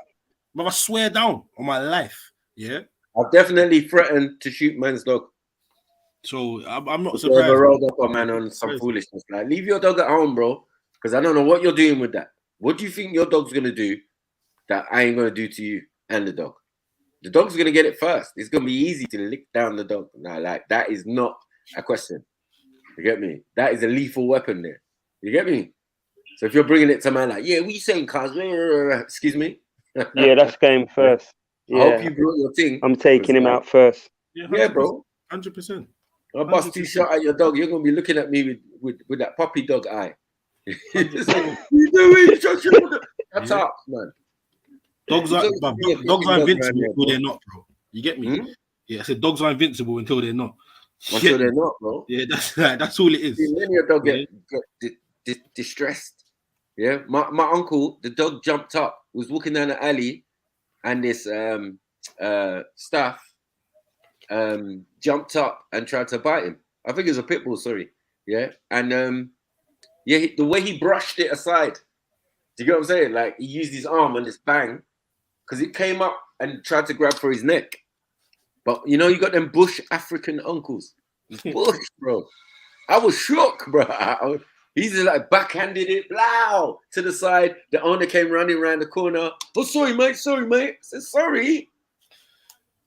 But I swear down on my life. Yeah, I've definitely threatened to shoot man's dog. So I'm not surprised. Ever rolled up a man on some foolishness like leave your dog at home, bro, because I don't know what you're doing with that. What do you think your dog's gonna do that I ain't gonna do to you and the dog? The dog's gonna get it first. It's gonna be easy to lick down the dog. Now, like that is not a question. You get me? That is a lethal weapon there. You get me? So if you're bringing it to man like, yeah, what you saying, cuz? Excuse me. Yeah, that's game first. Yeah. I hope you brought your thing. I'm taking him out first. Yeah, bro. 100%. I'll bust 2 shots at your dog. You're gonna be looking at me with that puppy dog eye. You doing? That's up, man. Dogs are invincible until they're not, bro. You get me? Yeah, I said dogs are invincible until they're not. Until they're not, bro. Yeah, that's all it is. When your dog get distressed. Yeah, my uncle, the dog jumped up, was walking down the alley, and this staff jumped up and tried to bite him. I think it was a pit bull, sorry. Yeah, and the way he brushed it aside. Do you get what I'm saying? Like he used his arm and just bang, because it came up and tried to grab for his neck. But you know, you got them bush African uncles. Bush, bro. I was shook, bro. He's just like backhanded it, blow, to the side. The owner came running around the corner. Oh, sorry, mate. Sorry, mate. I said, sorry.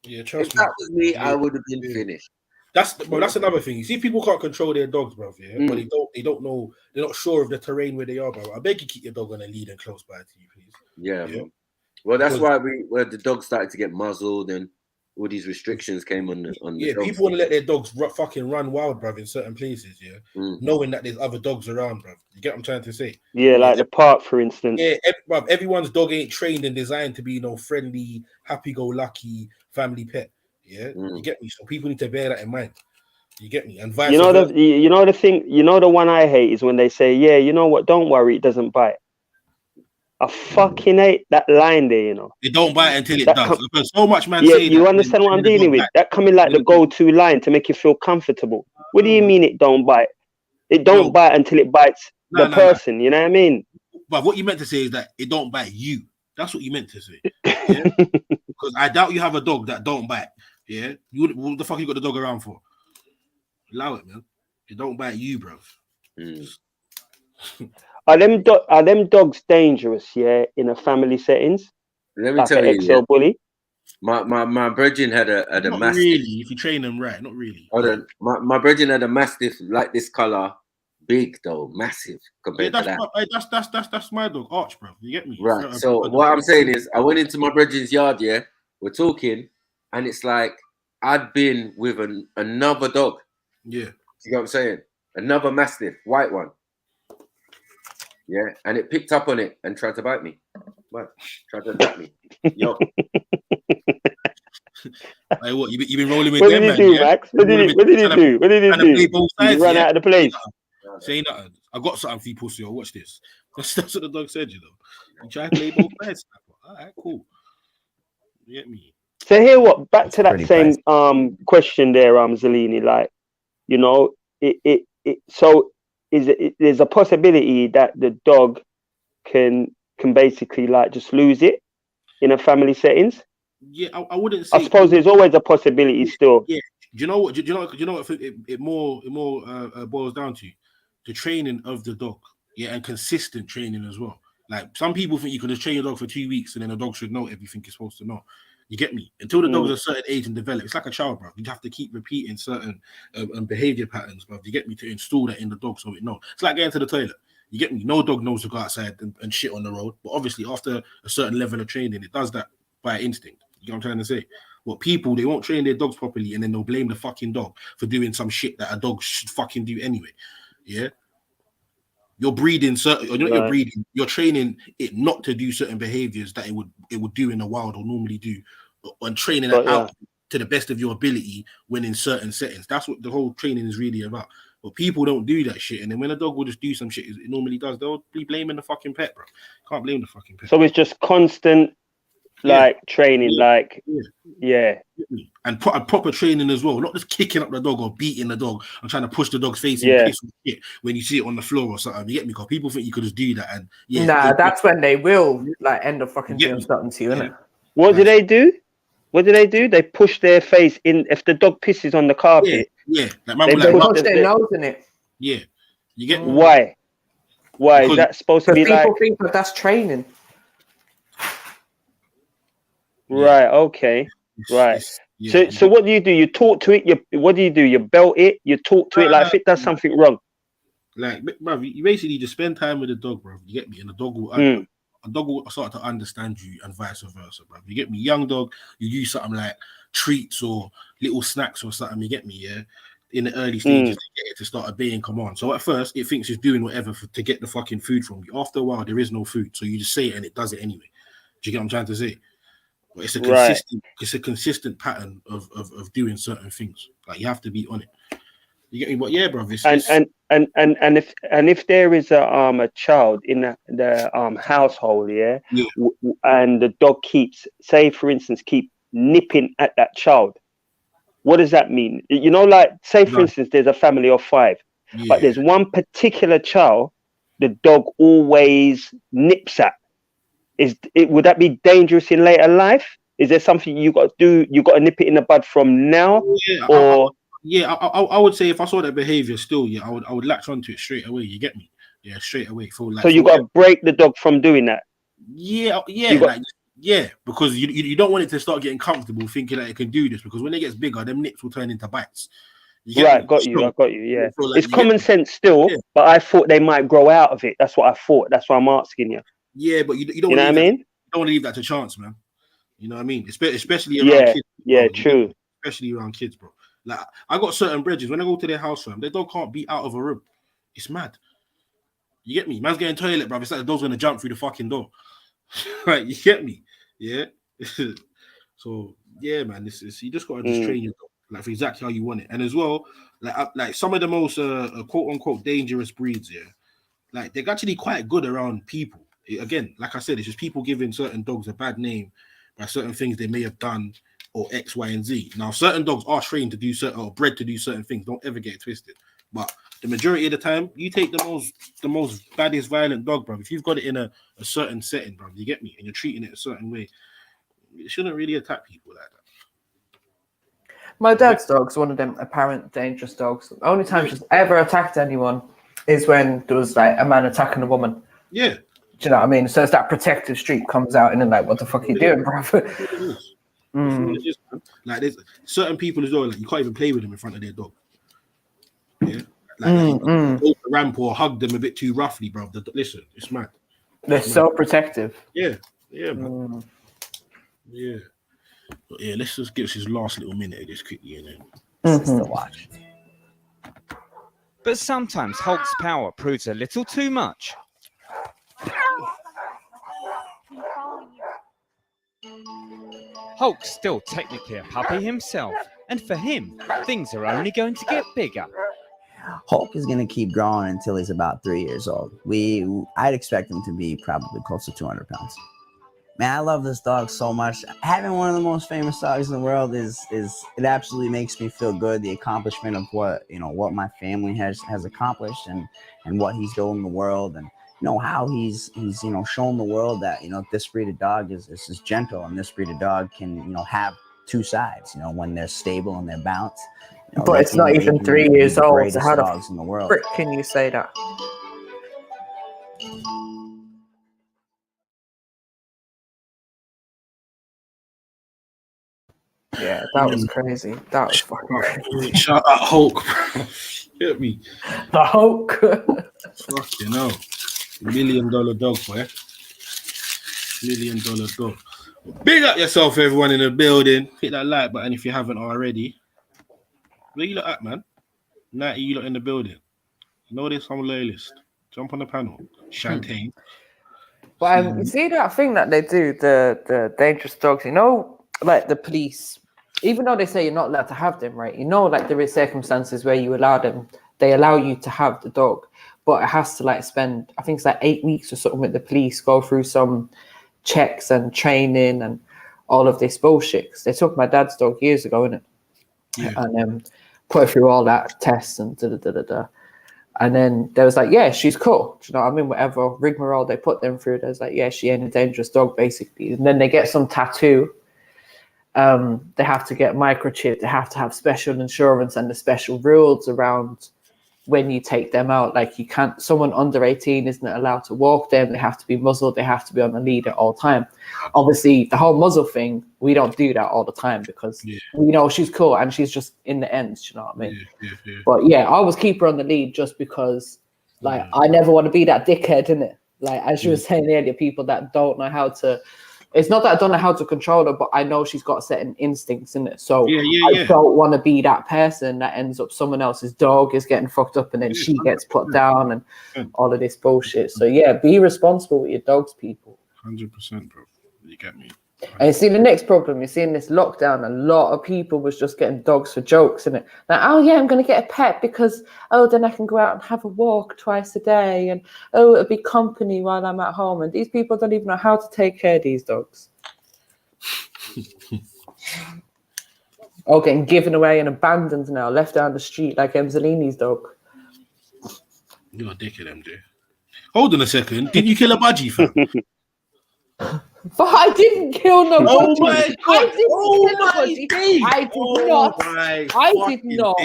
Yeah, trust me. If that was me, I would have been finished. That's another thing. You see, people can't control their dogs, bro. Yeah, but they don't know. They're not sure of the terrain where they are, bro. I beg you, keep your dog on a lead and close by to you, please. Yeah. Well, that's why where the dog started to get muzzled and all these restrictions came on the people want to let their dogs fucking run wild, bruv, in certain places, knowing that there's other dogs around, bruv. You get what I'm trying to say? Yeah, like the park, for instance. Yeah, everyone's dog ain't trained and designed to be friendly, happy-go-lucky family pet. Yeah, you get me. So people need to bear that in mind. You get me? And vice versa. The one I hate is when they say, "Yeah, you know what? Don't worry, it doesn't bite." I fucking hate that line there, you know. It don't bite until it does. Because so much man. Yeah, you understand what I'm dealing with? That coming like the go-to line to make you feel comfortable. What do you mean it don't bite? It don't bite until it bites the person. You know what I mean? But what you meant to say is that it don't bite you. That's what you meant to say. Yeah? Because I doubt you have a dog that don't bite. Yeah, what the fuck you got the dog around for? Allow it, man. It don't bite you, bro. Are them dogs dangerous? Yeah, in a family settings. Let me tell you, bully. My brethren had a not mastiff. Really, if you train them right, not really. Hold on, my brethren had a mastiff like this color, big though, massive compared to that. That's my dog, Arch, bro. You get me? Right. So what I'm saying is, I went into my brethren's yard. Yeah, we're talking, and it's like I'd been with another dog. Yeah. You know what I'm saying? Another mastiff, white one. Yeah, and it picked up on it and tried to bite me. What? Tried to attack me. Yo. Hey, what? You been rolling with them, man? What did he do, Max? What did he do? What did he do? He ran out of the place. Say nothing. I got something for you, pussy. Watch this. That's what the dog said, you know. You try to play both sides. All right, cool. You get me? So here, what? Back to that same question there, Zellini. Like, you know, so there's a possibility that the dog can basically like just lose it in a family settings. Yeah, I wouldn't say. I suppose there's always a possibility still. Yeah. Do you know what? It more boils down to the training of the dog. Yeah, and consistent training as well. Like some people think you can just train your dog for 2 weeks and then the dog should know everything it's supposed to know. You get me? Until the dog's a certain age and develop, it's like a child, bro. You have to keep repeating certain behavior patterns, bro. You get me? To install that in the dog so it knows. It's like going to the toilet. You get me? No dog knows to go outside and shit on the road. But obviously, after a certain level of training, it does that by instinct. You know what I'm trying to say? What people, they won't train their dogs properly, and then they'll blame the fucking dog for doing some shit that a dog should fucking do anyway. Yeah? You're breeding you're breeding, you're training it not to do certain behaviors that it would do in the wild or normally do, and training it out to the best of your ability when in certain settings. That's what the whole training is really about. But people don't do that shit, and then when a dog will just do some shit it normally does, they'll be blaming the fucking pet, bro. Can't blame the fucking pet. So it's just constant training, and proper training as well, not just kicking up the dog or beating the dog and trying to push the dog's face in piss and shit when you see it on the floor or something. You get me? Because people think you could just do that, and that's when they will like end up fucking doing something to you, innit? What do they do? What do they do? They push their face in. If the dog pisses on the carpet, like they push their nose in it. Yeah, you get me? Why? Why is that supposed to be like? People think that that's training. Right. Okay. Right. So what do? You talk to it. What do? You belt it. You talk to it like if it does something wrong. Like, bro, you basically just spend time with the dog, bro. You get me? And the dog will. A dog will start to understand you and vice versa, bro. You get me? Young dog, you use something like treats or little snacks or something, you get me, yeah? In the early stages to get it to start obeying command. So at first, it thinks it's doing whatever to get the fucking food from you. After a while, there is no food. So you just say it and it does it anyway. Do you get what I'm trying to say? But it's a consistent pattern of doing certain things. Like, you have to be on it. You get me? But yeah, bro. And if there is a child in the household, and the dog keeps, say for instance, keep nipping at that child, what does that mean? You know, like say for instance, there's a family of 5, but there's one particular child the dog always nips at. Would that be dangerous in later life? Is there something you got to do? You got to nip it in the bud from now, or? I would say if I saw that behavior still, I would latch onto it straight away. You get me? Yeah, straight away. So you got to break the dog from doing that. Because you don't want it to start getting comfortable, thinking that it can do this. Because when it gets bigger, them nips will turn into bites. I got you. Yeah, it's common sense still, but I thought they might grow out of it. That's what I thought. That's why I'm asking you. Yeah, but you don't. You know what I mean? You don't want to leave that to chance, man. You know what I mean? Especially around kids. Yeah, true. Especially around kids, bro. Like, I got certain bridges when I go to their house, fam, their dog can't be out of a room. It's mad. You get me? Man's getting toilet, bro. It's like the dog's gonna jump through the fucking door. Right? You get me? Yeah. So yeah, man. This is you just gotta just train your dog like for exactly how you want it. And as well, like some of the most quote unquote dangerous breeds, like they're actually quite good around people. Again, like I said, it's just people giving certain dogs a bad name by certain things they may have done. Or X, Y, and Z. Now, certain dogs are trained to do certain or bred to do certain things. Don't ever get it twisted. But the majority of the time, you take the most baddest violent dog, bro. If you've got it in a certain setting, bro, you get me, and you're treating it a certain way, it shouldn't really attack people like that. My dad's dog's one of them apparent dangerous dogs. The only time she's ever attacked anyone is when there was like a man attacking a woman. Yeah. Do you know what I mean? So it's that protective streak comes out and then like, what the fuck are you doing, bro? Like there's certain people as well, like you can't even play with them in front of their dog. Yeah, like go to the ramp or hug them a bit too roughly, bro. Listen, it's mad. They're so protective. Yeah, man. Yeah, but yeah. Let's just give us his last little minute of this quickly, and then to watch. But sometimes Hulk's power proves a little too much. Hulk's still technically a puppy himself, and for him, things are only going to get bigger. Hulk is going to keep growing until he's about 3 years old. I'd expect him to be probably close to 200 pounds. Man, I love this dog so much. Having one of the most famous dogs in the world is it absolutely makes me feel good. The accomplishment of what my family has accomplished and what he's doing in the world, and how he's shown the world that this breed of dog is gentle, and this breed of dog can have two sides. When they're stable and they're balanced. But it's not even 3 years old. So how dogs in the world. Frick can you say that? Yeah, that was crazy. That was fucking crazy. Shout out Hulk. Hit me. The Hulk. Fucking hell. $1 million dog, boy. $1 million dog. Big up yourself, everyone in the building. Hit that like button if you haven't already. Where you lot at, man? 90 you lot in the building. You know this, I'm a loyalist. Jump on the panel. Champagne. But you see that thing that they do, the dangerous dogs, you know, like the police, even though they say you're not allowed to have them, right? You know, like there is circumstances where you allow them, they allow you to have the dog, but it has to like spend, I think it's like 8 weeks or something with the police, go through some checks and training and all of this bullshit. They took my dad's dog years ago, innit? Yeah. And put her through all that tests and da-da-da-da-da. And then there was like, yeah, she's cool. Do you know what I mean? Whatever rigmarole they put them through, there's like, yeah, she ain't a dangerous dog, basically. And then they get some tattoo. They have to get microchipped. They have to have special insurance and the special rules around when you take them out. Like you can't, someone under 18 isn't allowed to walk them. They have to be muzzled. They have to be on the lead at all time. Obviously, the whole muzzle thing, we don't do that all the time because we know she's cool and she's just in the ends, you know what I mean? But yeah, I always keep her on the lead just because, like, I never want to be that dickhead, innit? Like, as you were saying earlier, people that don't know how to, it's not that I don't know how to control her, but I know she's got certain instincts in it. So I don't want to be that person that ends up someone else's dog is getting fucked up and then she gets put down and all of this bullshit. So yeah, be responsible with your dogs, people. 100%, bro. You get me. And you see the next problem, you're seeing this lockdown, a lot of people was just getting dogs for jokes, innit? Like, oh yeah, I'm going to get a pet because, oh, then I can go out and have a walk twice a day and, oh, it'll be company while I'm at home. And these people don't even know how to take care of these dogs. Oh, getting given away and abandoned now, left down the street like Emzalini's dog. You're a dickhead, MJ. Hold on a second. Did you kill a budgie, fam? But I didn't kill no Oh budgie. my God. I did not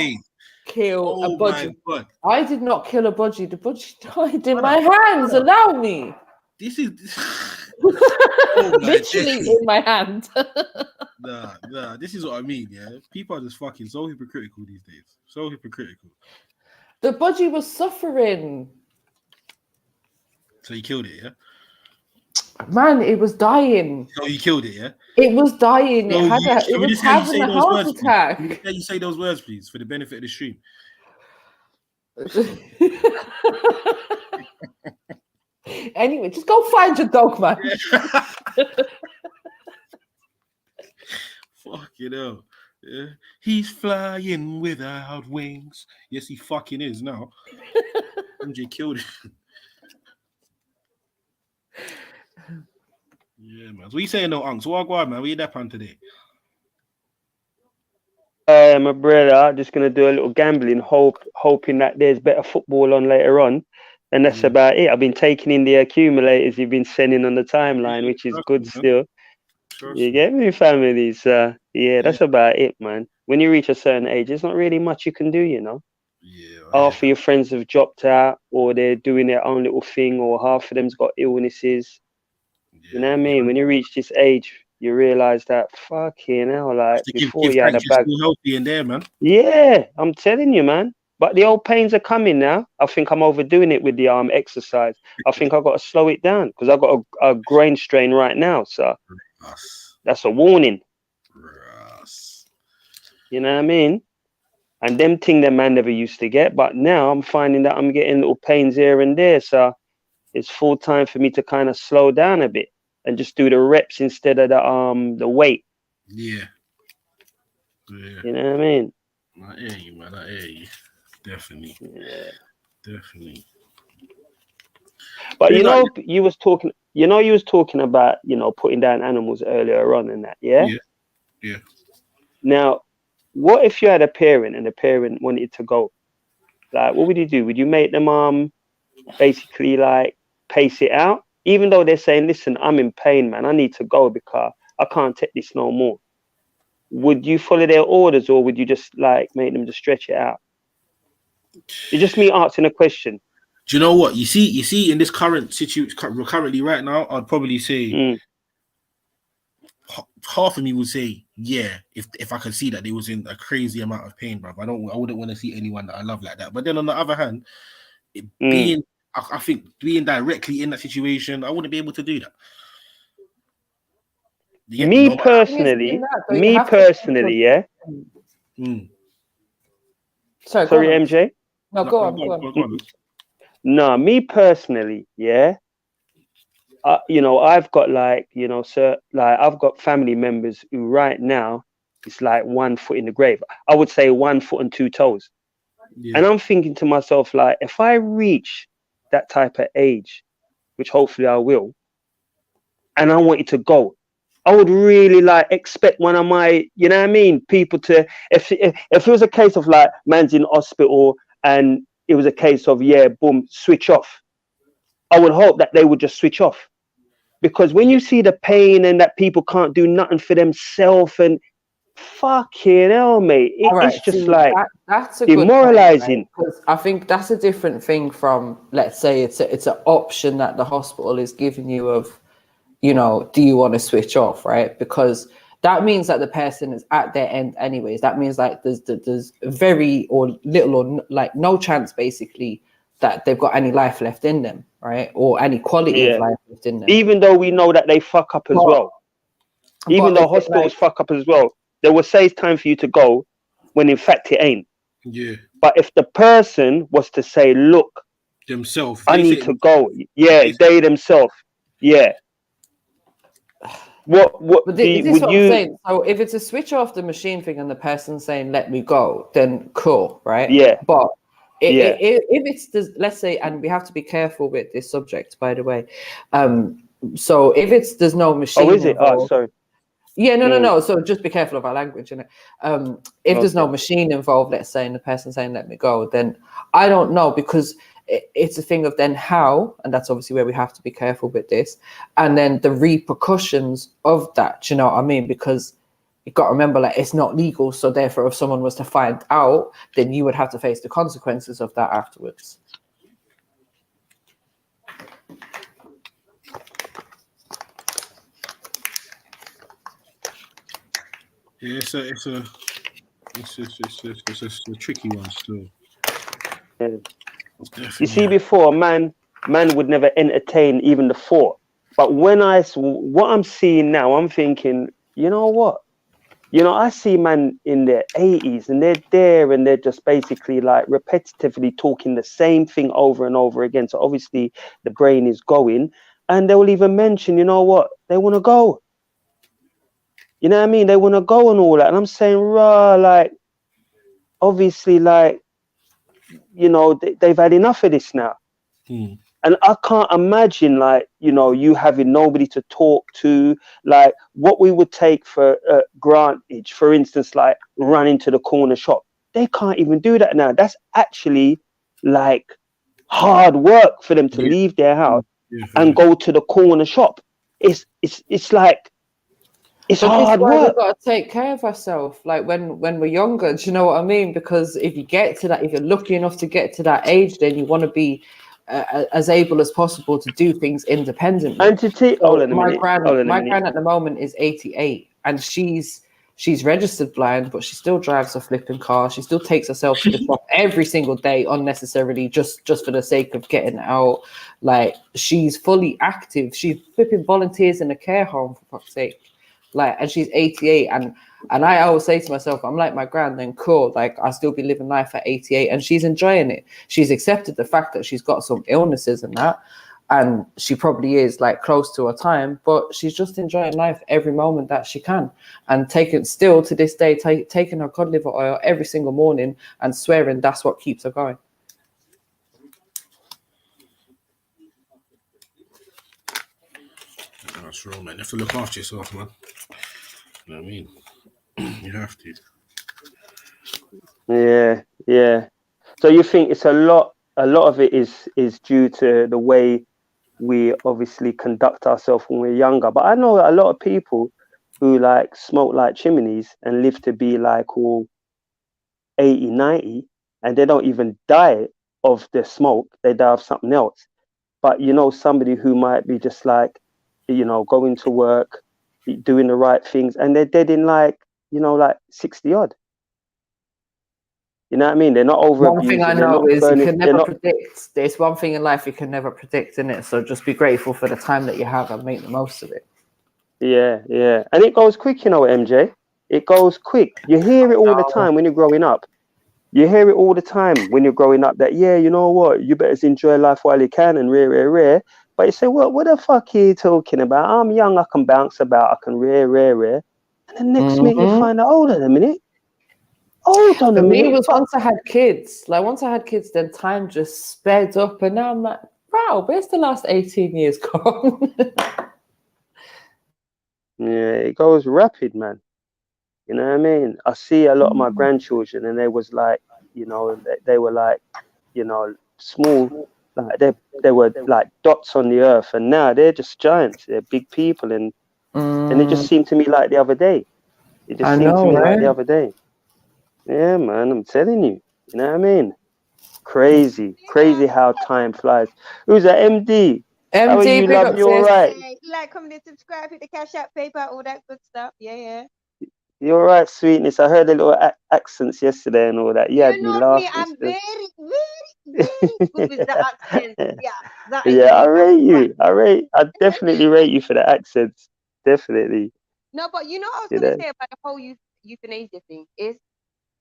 kill a budgie. I did not kill a budgie. The budgie died in my hands. Allow me. This is literally in my hand. Nah. This is what I mean. Yeah, people are just fucking so hypocritical these days. So hypocritical. The budgie was suffering. So you killed it, yeah? Man, it was dying. So you killed it, yeah? It was dying. No, It was having a heart attack. Can you say those words, please, for the benefit of the stream? Anyway, just go find your dog, man. Fucking hell. Yeah. He's flying without wings. Yes, he fucking is now. MJ killed him. Yeah, man. So what you saying, no, Unks? What go on, man? Where you that on today? My brother, just gonna do a little gambling, hoping that there's better football on later on, and that's about it. I've been taking in the accumulators you've been sending on the timeline, which is good still. You get me, families? Yeah, that's about it, man. When you reach a certain age, there's not really much you can do, you know. Half of your friends have dropped out, or they're doing their own little thing, or half of them's got illnesses. You know what I mean? When you reach this age, you realize that fucking hell, like before you had a bag. Healthy in there, man. Yeah, I'm telling you, man. But the old pains are coming now. I think I'm overdoing it with the arm exercise. I think I've got to slow it down because I've got a groin strain right now. So that's a warning. You know what I mean? And them thing that man never used to get. But now I'm finding that I'm getting little pains here and there. So it's full time for me to kind of slow down a bit and just do the reps instead of the weight. Yeah. You know what I mean? I hear you, man. I hear you. Definitely. Yeah. Definitely. But you was talking about, putting down animals earlier on and that, yeah? Yeah. Now, what if you had a parent and the parent wanted to go? Like, what would you do? Would you make them basically like pace it out? Even though they're saying, listen, I'm in pain, man. I need to go because I can't take this no more. Would you follow their orders or would you just like make them just stretch it out? It's just me asking a question. Do you know what? You see in this current situation, currently right now, I'd probably say half of me would say yeah, if I could see that they was in a crazy amount of pain, bro, I wouldn't want to see anyone that I love like that. But then on the other hand, I think being directly in that situation, I wouldn't be able to do that. Me personally, yeah. Sorry, MJ. No, go on. No, me personally, yeah. You know, I've got like, you know, I've got family members who right now it's like 1 foot in the grave. I would say 1 foot and 2 toes. Yeah. And I'm thinking to myself, like, if I reach that type of age, which hopefully I will, and I want it to go, I would really like expect one of my, you know what I mean, people to, if it was a case of like man's in hospital and it was a case of, yeah, boom, switch off. I would hope that they would just switch off. Because when you see the pain and that people can't do nothing for themselves and fucking hell, mate, it's just like that's a demoralizing. Good point, right? I think that's a different thing from, let's say it's an option that the hospital is giving you of, you know, do you want to switch off, right? Because that means that the person is at their end anyways. That means like there's very or little or like no chance basically that they've got any life left in them, right? Or any quality of life left in them. Even though we know that they fuck up as well. Even though hospitals fuck up as well. They will say it's time for you to go when in fact it ain't. Yeah. But if the person was to say, look, themselves, I need to go. Yeah, they themselves. Yeah. What would you... I'm saying? So if it's a switch off the machine thing and the person saying, let me go, then cool, right? Yeah. But if it's, let's say, and we have to be careful with this subject, by the way. So if there's no machine. Oh, is it? Oh, sorry. Yeah, no. So just be careful of our language, innit? If there's no machine involved, let's say, and the person saying, let me go, then I don't know, because it's a thing of then how, and that's obviously where we have to be careful with this, and then the repercussions of that, do you know what I mean? Because you got to remember, like, it's not legal, so therefore if someone was to find out, then you would have to face the consequences of that afterwards. Yeah, it's a tricky one still. Yeah. You see, before man would never entertain even the thought. But what I'm seeing now, I'm thinking, you know what? You know, I see man in their 80s and they're there and they're just basically like repetitively talking the same thing over and over again. So obviously the brain is going, and they will even mention, you know what? They want to go. You know what I mean? They want to go and all that. And I'm saying, rah, like, obviously, like, you know, they've had enough of this now. And I can't imagine, like, you know, you having nobody to talk to, like what we would take for granted, for instance, like running to the corner shop. They can't even do that now. That's actually like hard work for them to leave their house and go to the corner shop. It's like, it's hard work. We've got to take care of ourselves, like when we're younger. Do you know what I mean? Because if you get to that, if you're lucky enough to get to that age, then you want to be as able as possible to do things independently. And to take my gran at the moment is 88, and she's registered blind, but she still drives a flipping car. She still takes herself to the shop every single day unnecessarily, just for the sake of getting out. Like, she's fully active. She's flipping volunteers in a care home, for fuck's sake. Like, and she's 88, and I always say to myself, I'm like my gran, then cool, like I'll still be living life at 88, and she's enjoying it. She's accepted the fact that she's got some illnesses and that, and she probably is like close to her time, but she's just enjoying life every moment that she can, and still to this day taking her cod liver oil every single morning and swearing that's what keeps her going. That's wrong, man. You have to look after yourself, man. You know what I mean? You have to. Yeah. So you think it's a lot of it is due to the way we obviously conduct ourselves when we're younger. But I know a lot of people who like smoke like chimneys and live to be like all 80, 90, and they don't even die of the smoke. They die of something else. But you know, somebody who might be just like, you know, going to work, doing the right things, and they're dead in like you know, like 60 odd. You know what I mean? They're not over One thing abusing. I know is you can never not... predict. There's one thing in life you can never predict, innit? So just be grateful for the time that you have and make the most of it. Yeah, yeah. And it goes quick, you know, MJ. It goes quick. You hear it all the time when you're growing up. You hear it all the time when you're growing up that, yeah, you know what, you better enjoy life while you can and rare. But you say, well, what the fuck are you talking about? I'm young, I can bounce about, I can rare. And the next minute you find out, hold on a minute. For me, it was once I had kids. Like, once I had kids, then time just sped up. And now I'm like, wow, where's the last 18 years gone? Yeah, it goes rapid, man. You know what I mean? I see a lot of my grandchildren and they was like, you know, they were like, you know, small, like they were like dots on the earth. And now they're just giants. They're big people. And it just seemed to me like the other day. It just seemed to me like the other day. Yeah, man, I'm telling you. You know what I mean? Crazy how time flies. Who's that? MD? How are you, love? You all right? Like, comment, subscribe, hit the Cash App, PayPal, all that good stuff. Yeah. You all right, sweetness? I heard the little accents yesterday and all that. You had me laughing. I'm very good with the accents. Yeah. Yeah, I rate you. I definitely rate you for the accents. Definitely. No, but you know what I was going to say about the whole euthanasia thing is,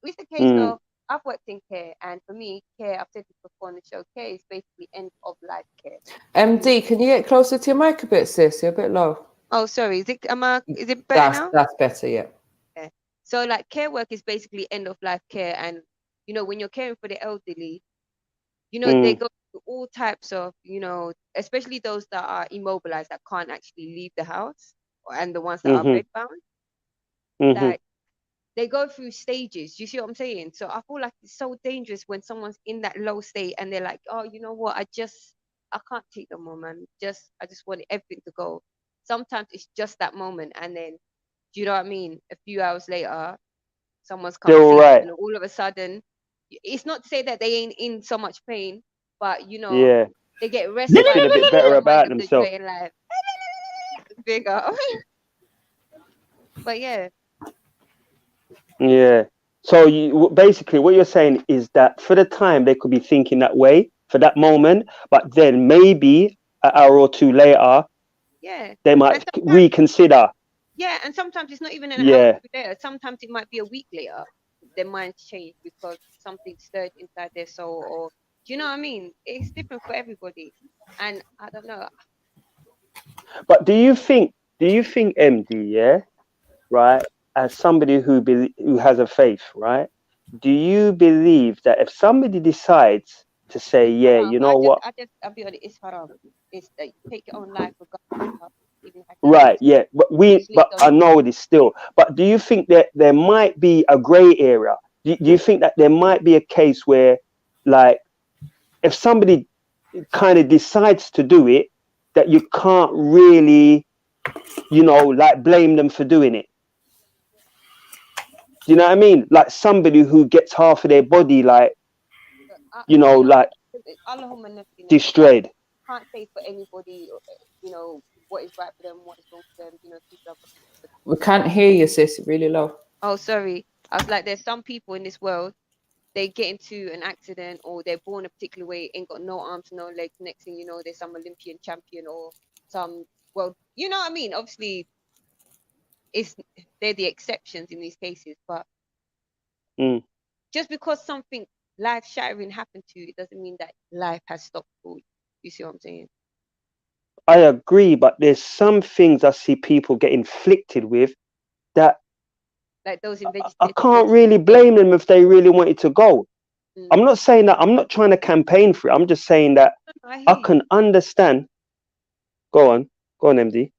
it's the case of, I've worked in care, and for me, care, I've said this before on the show, care is basically end of life care. MD, can you get closer to your mic a bit, sis? You're a bit low. Oh, sorry. Is it better now? That's better, yeah. So, like, care work is basically end of life care, and you know, when you're caring for the elderly, you know, they go through all types of, you know, especially those that are immobilized that can't actually leave the house, and the ones that are bedbound. Like, they go through stages. You see what I'm saying? So I feel like it's so dangerous when someone's in that low state and they're like, oh, you know what? I can't take no more, man. I just want everything to go. Sometimes it's just that moment, and then, do you know what I mean? A few hours later, someone's come and all of a sudden, it's not to say that they ain't in so much pain, but you know, they get rested. They feel a bit better about themselves. Bigger. But yeah. Yeah. So you basically what you're saying is that for the time they could be thinking that way for that moment, but then maybe an hour or two later, they might reconsider. Yeah, and sometimes it's not even an hour or two later. Sometimes it might be a week later. Their minds change because something stirred inside their soul, or do you know what I mean? It's different for everybody, and I don't know. But do you think MD, right? As somebody who has a faith, right? Do you believe that if somebody decides to say, you know what? I'll be honest, it's haram. It's that you take your own life regardless of Right, yeah. But I know this still. But do you think that there might be a grey area? Do you think that there might be a case where, like, if somebody kind of decides to do it, that you can't really, you know, like blame them for doing it? Do you know what I mean? Like somebody who gets half of their body, like, you know, like destroyed. Can't say for anybody, you know, what is right for them, what is wrong for them, you know. We can't hear you, sis. Really low. Oh, sorry. I was like, there's some people in this world, they get into an accident or they're born a particular way, ain't got no arms, no legs. Next thing you know, there's some Olympian champion or some, well, you know what I mean? Obviously, they're the exceptions in these cases, but just because something life-shattering happened to you, it doesn't mean that life has stopped for you. You see what I'm saying? I agree, but there's some things I see people get inflicted with that, like those I can't really blame them if they really wanted to go. I'm not saying that, I'm not trying to campaign for it. I'm just saying that I can understand. Go on, MD.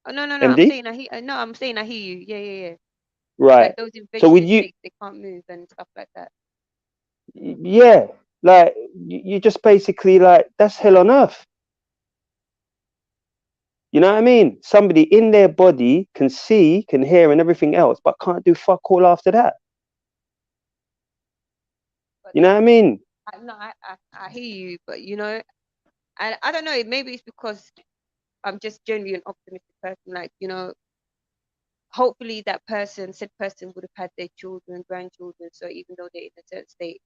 Oh, no. MD? I'm saying I hear you. Yeah. Right. Like those so with you, they can't move and stuff like that. Yeah, like you just basically like, that's hell on earth. You know what I mean? Somebody in their body can see, can hear and everything else, but can't do fuck all after that. But you know what I mean? I hear you, but you know, I don't know, maybe it's because I'm just generally an optimistic person. Like, you know, hopefully that said person would have had their children, grandchildren. So even though they're in a certain state,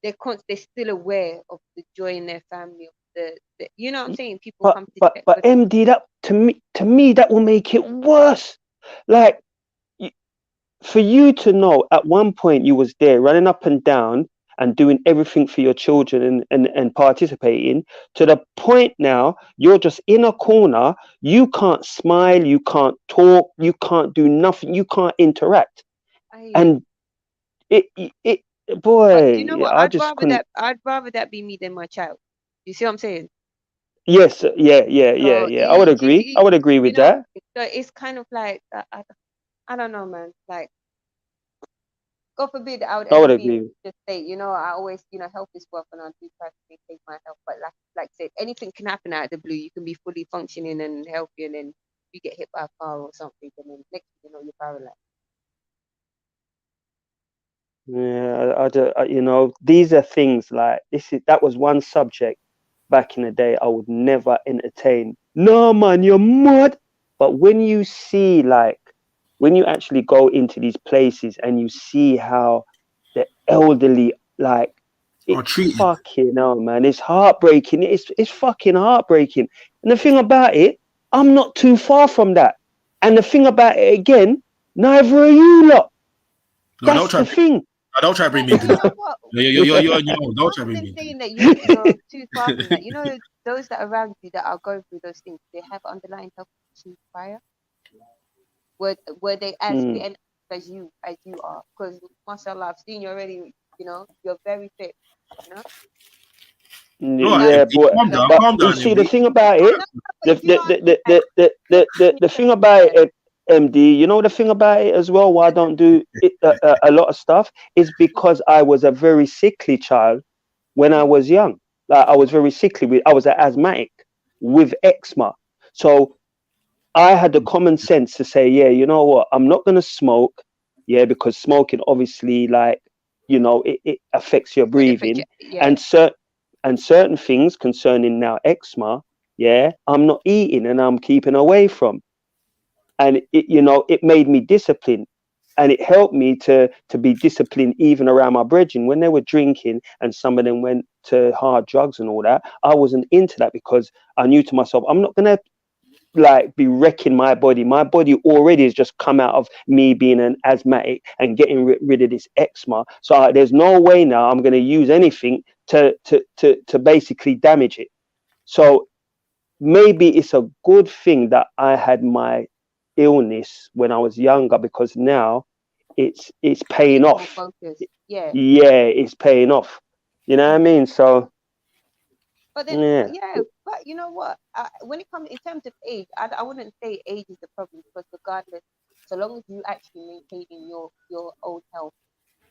they're still aware of the joy in their family. You know what I'm saying? People come to check. But MD, that to me that will make it worse. Like, for you to know at one point you was there running up and down and doing everything for your children and participating, to the point now you're just in a corner, you can't smile, you can't talk, you can't do nothing, you can't interact. And it boy, you know what? I just couldn't. I'd rather that be me than my child. You see what I'm saying? Yes, yeah. I would agree. I would agree with that. So it's kind of like I don't know, man. Like, God forbid I would ever be in this state. You know, I always, health is wealth, and I do try to maintain my health. But like I said, anything can happen out of the blue. You can be fully functioning and healthy, and then you get hit by a car or something, and then next thing you know, you're paralyzed. Yeah, these are things like that was one subject back in the day I would never entertain. No, man, you're mad. But when you see, like, when you actually go into these places and you see how the elderly, like, it's fucking hell, man. It's heartbreaking. It's fucking heartbreaking. And the thing about it, I'm not too far from that. And the thing about it again, neither are you lot. No, that's the thing. Don't try to bring me into that. Don't try to bring me into saying that you're too far from that. You know, those that are around you that are going through those things, they have underlying health issues prior. Were they as fit as you are? Because mashallah, I've seen you already. You're very fit. Yeah, but you see, the thing about it, the thing about it, MD, you know, the thing about it as well, why I don't do it, a lot of stuff, is because I was a very sickly child when I was young. Like, I was very sickly. I was an asthmatic with eczema. So I had the common sense to say, yeah, you know what, I'm not going to smoke. Yeah, because smoking obviously, like, it affects your breathing. And certain things concerning now eczema, yeah, I'm not eating and I'm keeping away from. And it made me disciplined, and it helped me to be disciplined even around my brethren when they were drinking and some of them went to hard drugs and all that. I wasn't into that because I knew to myself, I'm not gonna like be wrecking my body. My body already has just come out of me being an asthmatic and getting rid of this eczema. So there's no way now I'm going to use anything to basically damage it. So maybe it's a good thing that I had my illness when I was younger, because now it's paying off. Yeah, it's paying off. You know what I mean? So but then but you know what, when it comes in terms of age, I wouldn't say age is the problem, because regardless, so long as you actually maintaining your old health,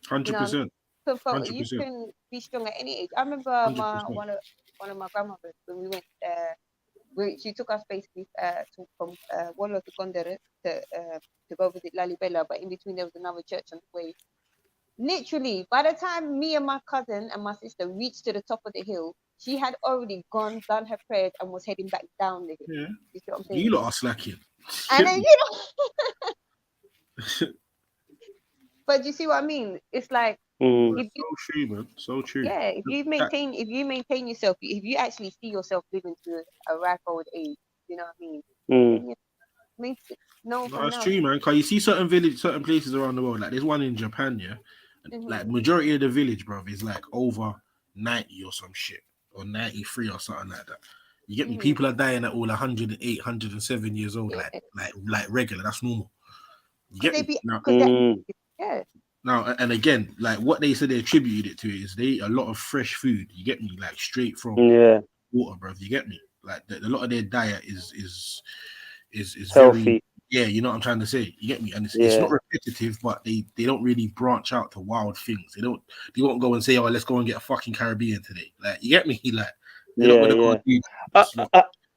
100%. You can be strong at any age. I remember one of my grandmothers, when we went, she took us basically from Wolo to Gondere to go visit Lalibela, but in between there was another church on the way. Literally, by the time me and my cousin and my sister reached to the top of the hill, she had already gone, done her prayers, and was heading back down the hill. Yeah. You see what I'm saying? You lot are slacking. And then, but you see what I mean? It's like, so true, man. So true. Yeah, if you maintain yourself, if you actually see yourself living to a ripe old age, you know what I mean? Then makes it it's true, man. Because you see certain places around the world, like there's one in Japan, yeah. Like majority of the village, bro, is like over 90 or some shit, or 93 or something like that. You get me? People are dying at all 108, 107 years old, like regular. That's normal. You get me? Now, and again, like what they said they attributed it to is they eat a lot of fresh food. You get me? Like straight from water, bro. You get me? Like a lot of their diet is healthy. Very, you know what I'm trying to say. You get me? And it's not repetitive, but they don't really branch out to wild things. They won't go and say, oh, let's go and get a fucking Caribbean today. Like, you get me? Like,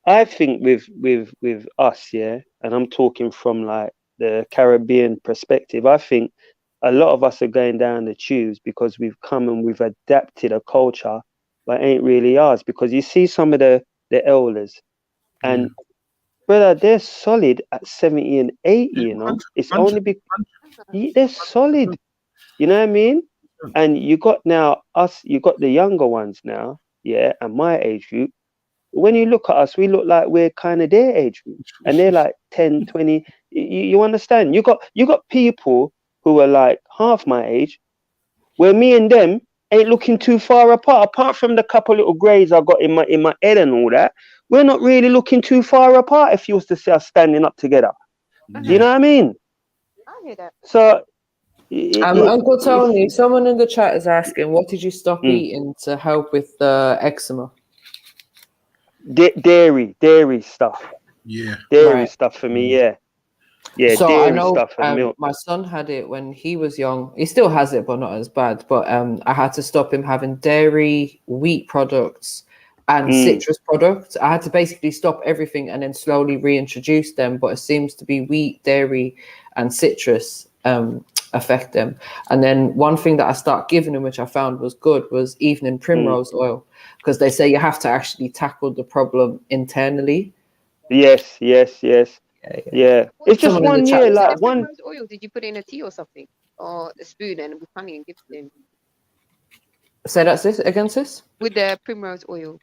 I think with us, and I'm talking from like the Caribbean perspective, I think a lot of us are going down the tubes because we've come and we've adapted a culture that ain't really ours. Because you see some of the elders, and Brother, they're solid at 70 and 80, you know. It's only they're solid. You know what I mean? And you got now us, you got the younger ones now, yeah, and my age group. When you look at us, we look like we're kind of their age group. And they're like 10, 20. You understand? You got people who are like half my age, where me and them ain't looking too far apart from the couple little greys I got in my head and all that. We're not really looking too far apart if you was to see us standing up together. You know what I mean? I hear that. So Uncle Tony, someone in the chat is asking, what did you stop eating to help with the eczema? Dairy stuff. Yeah. Dairy stuff for me, yeah. Yeah, so dairy I know stuff and milk. my son had it when he was young. He still has it, but not as bad. But I had to stop him having dairy, wheat products, and citrus products. I had to basically stop everything and then slowly reintroduce them. But it seems to be wheat, dairy, and citrus affect them. And then one thing that I started giving him, which I found was good, was evening primrose oil, because they say you have to actually tackle the problem internally. Yes. Yeah. It's just 1 year, like one. Primrose oil, did you put it in a tea or something, or a spoon and with honey and give it to him? Say that, sis, again, sis? With the primrose oil.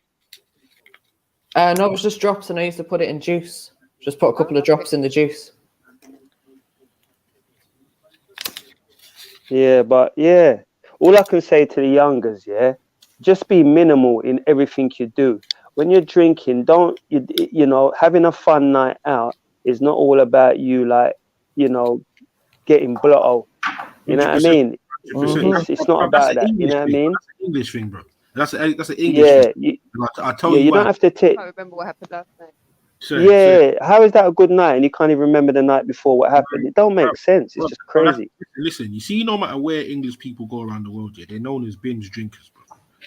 No, it was just drops, and I used to put it in juice. Just put a couple of drops in the juice. Yeah, but yeah, all I can say to the youngers, yeah, just be minimal in everything you do. When you're drinking, you know, having a fun night out is not all about you, like, you know, getting blotto. You know what I mean? It's not about that. You know what I mean? That's an English thing, bro. That's an English thing. I told you don't have to take. I can't remember what happened last night. How is that a good night and you can't even remember the night before what happened? It don't make sense. It's just crazy. Listen, you see, no matter where English people go around the world, yeah, they're known as binge drinkers, bro.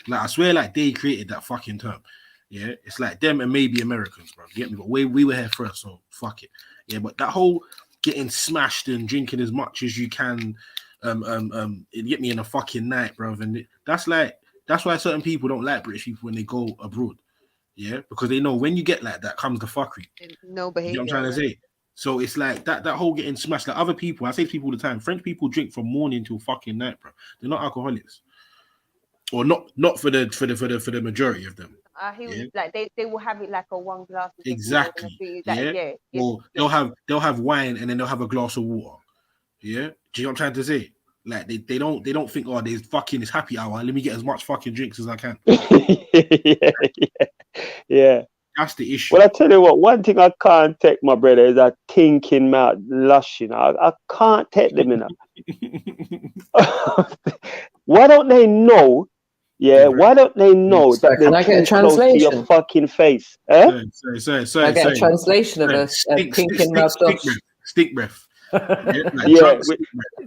Like, I swear, like, they created that fucking term. Yeah, it's like them and maybe Americans, bro. You get me? But we were here first, so fuck it. Yeah, but that whole getting smashed and drinking as much as you can, it get me in a fucking night, bro. And that's why certain people don't like British people when they go abroad. Yeah, because they know when you get like that comes the fuckery. No behavior. You know what I'm trying to say? So it's like that whole getting smashed. Like other people, I say to people all the time, French people drink from morning till fucking night, bro. They're not alcoholics. Or not for the majority of them. He was like they will have it like a one glass. Exactly. Or they'll have wine and then they'll have a glass of water. Yeah. Do you know what I'm trying to say? Like they don't think, oh, there's fucking this happy hour. Let me get as much fucking drinks as I can. Yeah. That's the issue. Well, I tell you what, one thing I can't take, my brother, is a thinking mouth lush, you know. I can't take them, you know. Why don't they know? Yeah, why don't they know that they're too close to your fucking face? Sorry. I get a translation of a thinking mouth lush. Stink breath.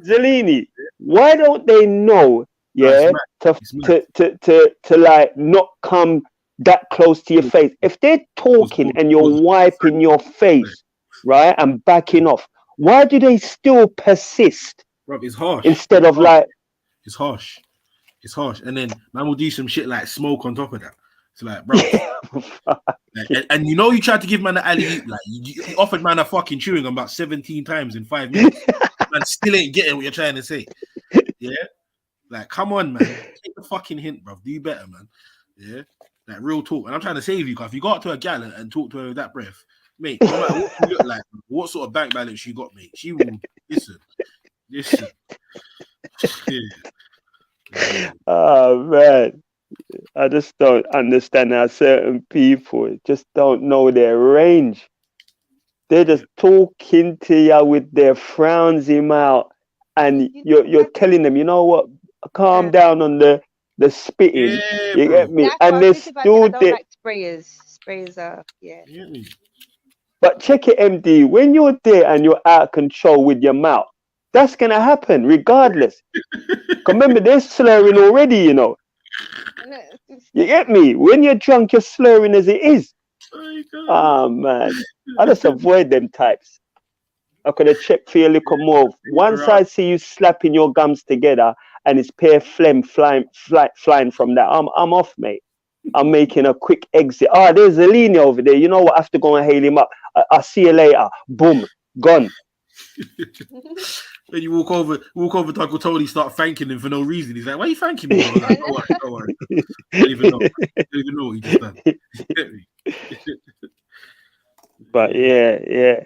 Zellini, why don't they know? Yeah, to like not come that close to your face. If they're talking and you're wiping your face, right, and backing off, why do they still persist? Bro, it's harsh. Instead of like, it's harsh. It's harsh, and then man will do some shit like smoke on top of that. It's like, bro, and you know you tried to give man the alley, like you offered man a fucking chewing gum about 17 times in 5 minutes. Man still ain't getting what you're trying to say. Yeah, like come on, man, take the fucking hint, bro. Do better, man. Yeah, like real talk. And I'm trying to save you, because if you go up to a gal and talk to her with that breath, mate, no matter what you look like, what sort of bank balance you got, mate, she will listen. Yeah. Oh man, I just don't understand how certain people just don't know their range. They're just talking to you with their frownsy mouth, and you're telling them, you know what, calm down on the spitting. You get me? And they still don't like sprayers. Sprayers are But check it, MD. When you're there and you're out of control with your mouth, that's gonna happen regardless. Remember, they're slurring already, you know. You get me? When you're drunk, you're slurring as it is. Oh man, I just avoid them types. I could have checked for your little more. Once I see you slapping your gums together and it's pure phlegm flying from that, I'm off, mate. I'm making a quick exit. Ah, there's Zelini over there. You know what? I have to go and hail him up. I'll see you later. Boom, gone. Then you walk over to Uncle Tony, start thanking him for no reason. He's like, "Why are you thanking me?" Like, don't worry. I don't even know what he just done. Get me? But yeah.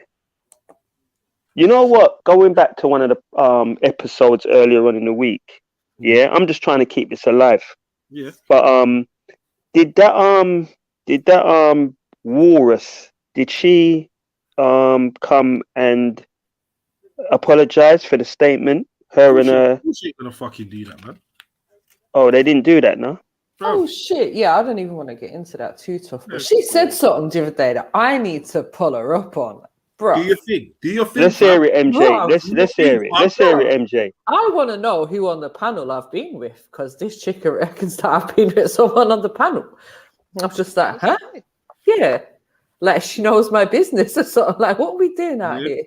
You know what? Going back to one of the episodes earlier on in the week. Yeah, I'm just trying to keep this alive. Yeah. But did that Walrus, did she come and apologize for the statement? Her and her. She ain't gonna fucking do that, man. Oh, they didn't do that, no? Oh shit! Yeah, I don't even want to get into that too tough. But she said something the other day that I need to pull her up on, bro. Do your thing. Let's hear it, MJ. Bro, let's hear it. Let's hear it, MJ. I want to know who on the panel I've been with, because this chick reckons that I've been with someone on the panel. I'm just like, huh? Yeah, like she knows my business or something. Like, what are we doing out here?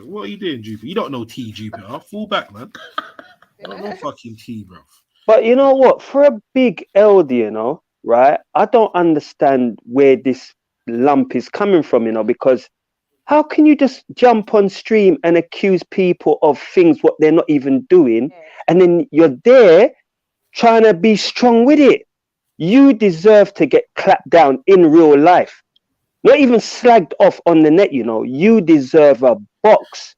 What are you doing, Jupiter? You don't know T, Jupiter. Fall back, man. No fucking T, bro. But you know what? For a big elder, you know, right? I don't understand where this lump is coming from, you know, because how can you just jump on stream and accuse people of things what they're not even doing, and then you're there trying to be strong with it? You deserve to get clapped down in real life, not even slagged off on the net. You know, you deserve a box.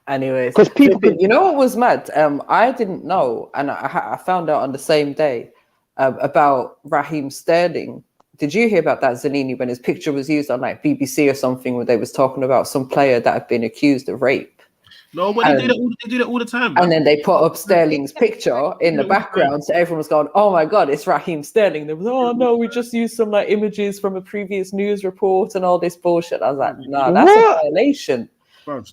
Anyways, because people, you know what was mad? I didn't know, and I found out on the same day about Raheem Sterling. Did you hear about that, Zanini, when his picture was used on like BBC or something, where they was talking about some player that had been accused of rape? No, but they do that all the time. Man. And then they put up Sterling's picture in the background, so everyone was going, "Oh my god, it's Raheem Sterling." They was, "Oh no, we just used some like images from a previous news report and all this bullshit." I was like, "Nah, that's a violation."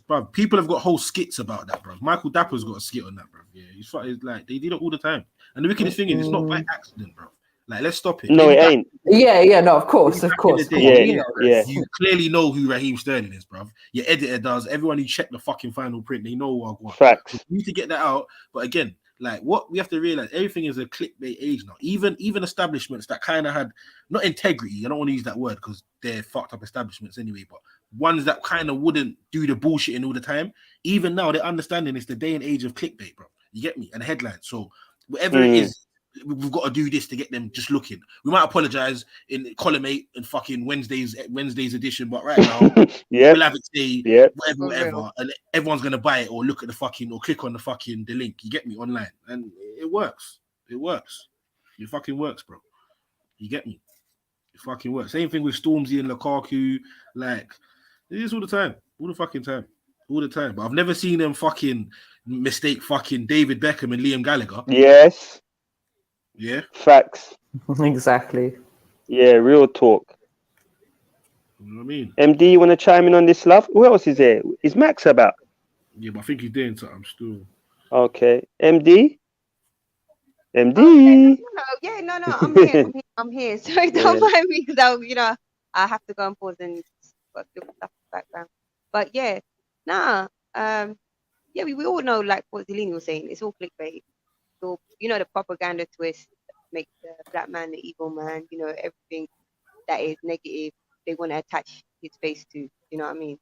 Bro, people have got whole skits about that, bro. Michael Dapper's got a skit on that, bro. Yeah, he's like they do it all the time. And the wickedest thing is, it's not by accident, bro. Like, let's stop it. No, it ain't. Yeah, no, of course. Yeah. You clearly know who Raheem Sterling is, bro. Your editor does. Everyone who checked the fucking final print, they know what I want. Facts. You need to get that out. But again, like, what we have to realize, everything is a clickbait age now. Even establishments that kind of had not integrity. I don't want to use that word because they're fucked up establishments anyway. But ones that kind of wouldn't do the bullshitting all the time. Even now, they're understanding it's the day and age of clickbait, bro. You get me? And the headline. So whatever it is, we've got to do this to get them just looking. We might apologize in column 8 and fucking Wednesday's edition, but right now we'll have it say whatever, and everyone's gonna buy it or look at the fucking or click on the link. You get me online, and it works. It works. It fucking works, bro. You get me? It fucking works. Same thing with Stormzy and Lukaku. Like, it is all the time, all the fucking time. All the time. But I've never seen them fucking mistake fucking David Beckham and Liam Gallagher. Yes. Yeah. Facts. Exactly. Yeah, real talk. You know what I mean? MD, you want to chime in on this, love? Who else is there? Is Max about? Yeah, but I think he's doing something still. Okay. MD? No, I'm here. Sorry, don't mind me because I have to go and pause and look stuff in the background. But yeah, we all know, like what Zelini was saying, it's all clickbait. So, the propaganda twist makes the black man the evil man, everything that is negative, they want to attach his face to, you know what I mean?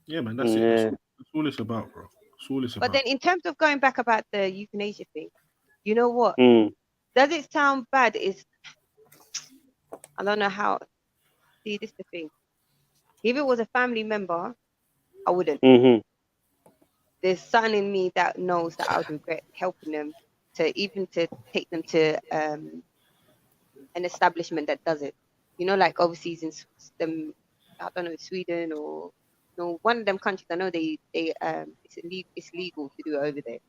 Yeah, man, that's it. That's all it's about, bro. That's all it's about. But then in terms of going back about the euthanasia thing, you know what? Does it sound bad? I don't know how. See, this is the thing. If it was a family member, I wouldn't. There's something in me that knows that I would regret helping them to take them to an establishment that does it. Like overseas in I don't know, Sweden or one of them countries. I know it's legal to do it over there.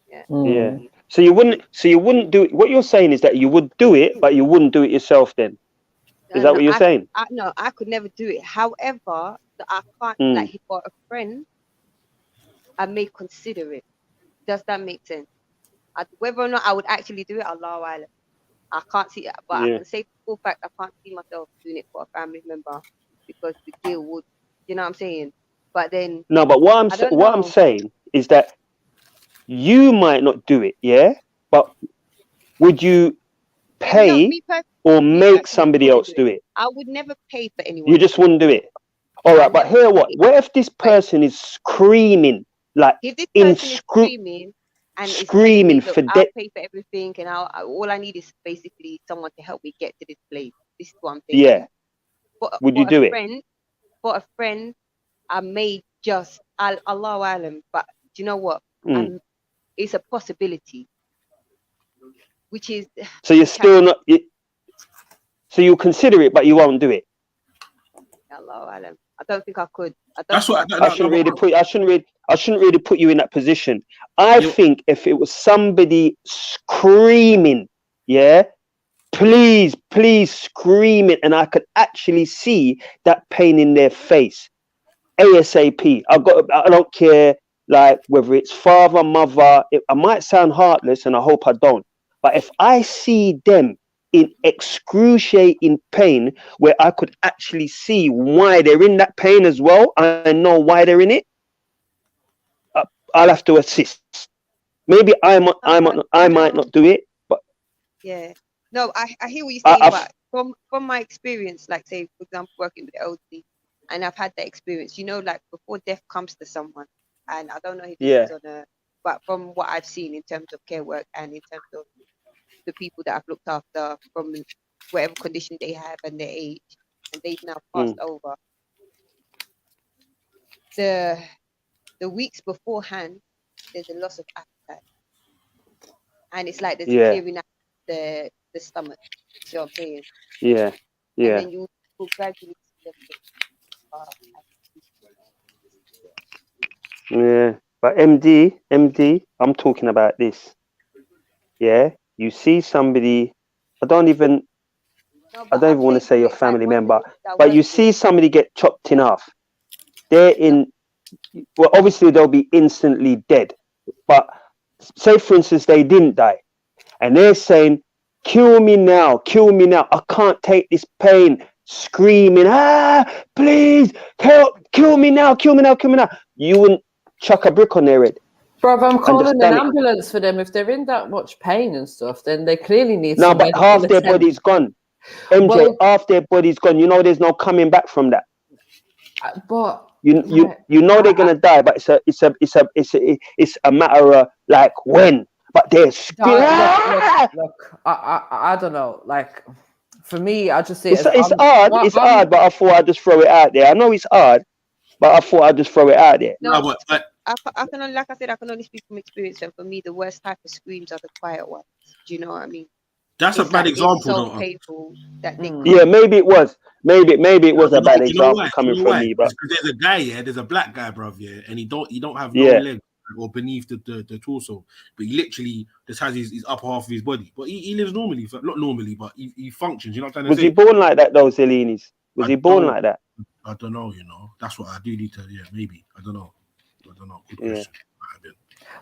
Yeah. So you wouldn't do it. What you're saying is that you would do it, but you wouldn't do it yourself then. Is that what you're saying? No, I could never do it. However, I can't, like, if for a friend, I may consider it. Does that make sense? Whether or not I would actually do it, Allahu A'lam. I can't see it, but I can say for fact I can't see myself doing it for a family member because the deal would, you know what I'm saying? But then but what I'm saying is that you might not do it, yeah? But would you pay or make somebody else do it? I would never pay for anyone. You just wouldn't do it. All right, but hear what? What if this person is screaming, like if this person is screaming and screaming is for I'll pay for everything, and all I need is basically someone to help me get to this place. This is what I'm thinking. Yeah. Would you do it? For a friend, I may just Allahu Alam, but do you know what? It's a possibility. Which is so you're still not. So you consider it, but you won't do it. Allahu Alam. I don't think I could. I shouldn't really put you in that position. I think if it was somebody screaming, yeah, please scream it, and I could actually see that pain in their face, ASAP. I don't care, like whether it's father, mother. I might sound heartless, and I hope I don't. But if I see them in excruciating pain, where I could actually see why they're in that pain as well, I know why they're in it, I'll have to assist. Maybe I might not do it, but yeah, no, I hear what you're saying, but from my experience, like say for example working with the elderly, and I've had that experience, you know, like before death comes to someone, and I don't know if it's but from what I've seen in terms of care work and in terms of the people that I've looked after from whatever condition they have and their age, and they've now passed over. The weeks beforehand, there's a loss of appetite, and it's like there's a clearing out the stomach. You know what I'm saying? Yeah. And then you will gradually see them. Yeah, but MD, I'm talking about this. Yeah. You see somebody, I don't even want to say your family member, but you see somebody get chopped in half. Well, obviously they'll be instantly dead. But say, for instance, they didn't die. And they're saying, kill me now. I can't take this pain. Screaming, please, help, kill me now. You wouldn't chuck a brick on their head. Bro, I'm calling an ambulance for them. If they're in that much pain and stuff, then they clearly need No, but half their body's gone. MJ, half their body's gone. You know there's no coming back from that. But you know they're gonna die, but it's a matter of like when. But they're look, I don't know. Like for me, I just say it's hard, but I thought I'd just throw it out there. I know it's hard, but I thought I'd just throw it out there. No, I can only, like I said, I can only speak from experience, and for me, the worst type of screams are the quiet ones. Do you know what I mean? That's a bad example, so painful that yeah, maybe it was. Maybe it was a bad example coming from me, but because there's a guy, there's a black guy, bruv, and he don't have no legs or beneath the torso, but he literally just has his upper half of his body. But he lives normally, not normally, but he functions. You know what I'm trying to say? Was he born like that, though, Zellinis? Was he born like that? I don't know. That's what I do need to. Yeah, maybe. I don't know. Good question.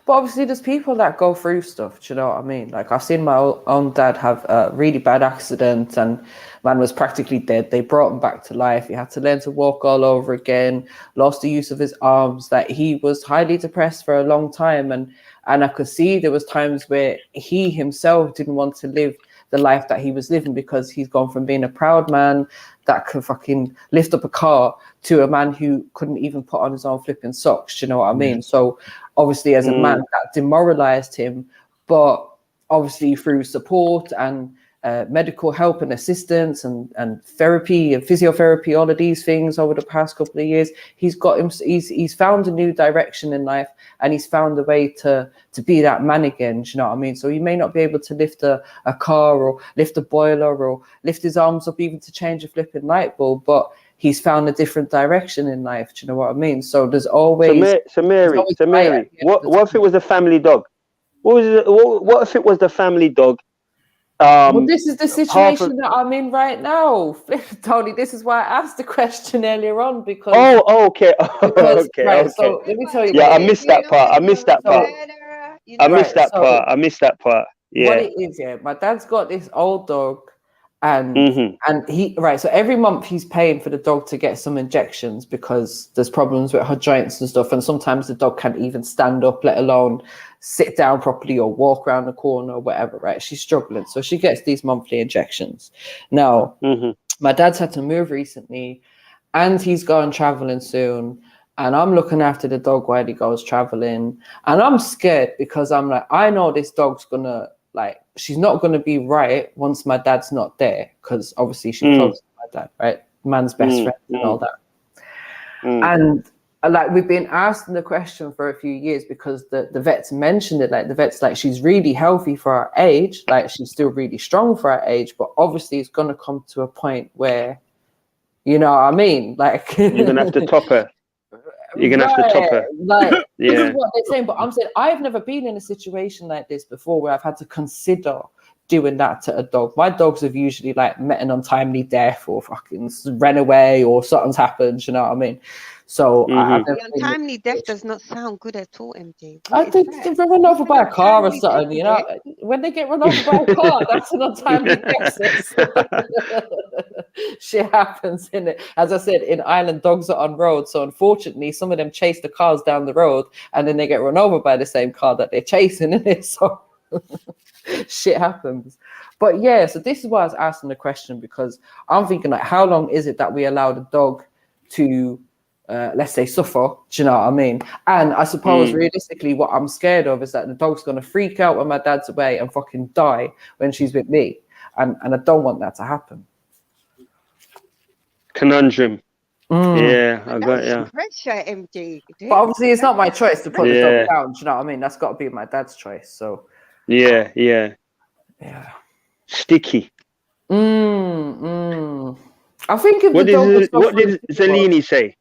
But obviously, there's people that go through stuff. Do you know what I mean? Like I've seen my own dad have a really bad accident, and man was practically dead. They brought him back to life. He had to learn to walk all over again. Lost the use of his arms. That he was highly depressed for a long time, and I could see there was times where he himself didn't want to live the life that he was living, because he's gone from being a proud man that could fucking lift up a car to a man who couldn't even put on his own flipping socks. Do you know what I mean? So obviously as a man that demoralized him, but obviously through support and medical help and assistance and therapy and physiotherapy, all of these things over the past couple of years, he's found a new direction in life, and he's found a way to be that man again. Do you know what I mean? So he may not be able to lift a car or lift a boiler or lift his arms up even to change a flipping light bulb, but he's found a different direction in life. Do you know what I mean? So there's always so Mary, what if it was a family dog? What if it was the family dog? Well, this is the situation that I'm in right now, Tony. This is why I asked the question earlier on, because okay. So let me tell you. Yeah, I missed that part. I missed that part. Yeah. What it is, my dad's got this old dog, And he so every month he's paying for the dog to get some injections because there's problems with her joints and stuff, and sometimes the dog can't even stand up, let alone sit down properly or walk around the corner or whatever, right? She's struggling, so she gets these monthly injections. Now my dad's had to move recently and he's going traveling soon, and I'm looking after the dog while he goes traveling, and I'm scared because I'm like, I know this dog's gonna, like, she's not going to be right once my dad's not there, because obviously she's close to my dad, right? Man's best friend and all that. And like, we've been asking the question for a few years because the vets mentioned it. Like, the vet's like, she's really healthy for her age, like she's still really strong for her age, but obviously it's going to come to a point where, you know what I mean? Like, you're going to have to top her. You're gonna have to top her. Like, this is what they're saying, but I'm saying I've never been in a situation like this before where I've had to consider doing that to a dog. My dogs have usually like met an untimely death or fucking ran away or something's happened, you know what I mean? So the untimely death does not sound good at all, MJ. I think they're run over by a car or something, you know. When they get run over by a car, that's an untimely death. Shit happens in it. As I said, in Ireland, dogs are on road, so unfortunately, some of them chase the cars down the road, and then they get run over by the same car that they're chasing, in it. So shit happens. But yeah, so this is why I was asking the question, because I'm thinking, like, how long is it that we allow the dog to let's say suffer, do you know what I mean? And I suppose realistically what I'm scared of is that the dog's going to freak out when my dad's away and fucking die when she's with me, and I don't want that to happen. Conundrum. Yeah, I got you. Pressure, MJ. But obviously it's not my choice to put the dog down, do you know what I mean? That's got to be my dad's choice. So yeah. Sticky. I think if what did Zellini say?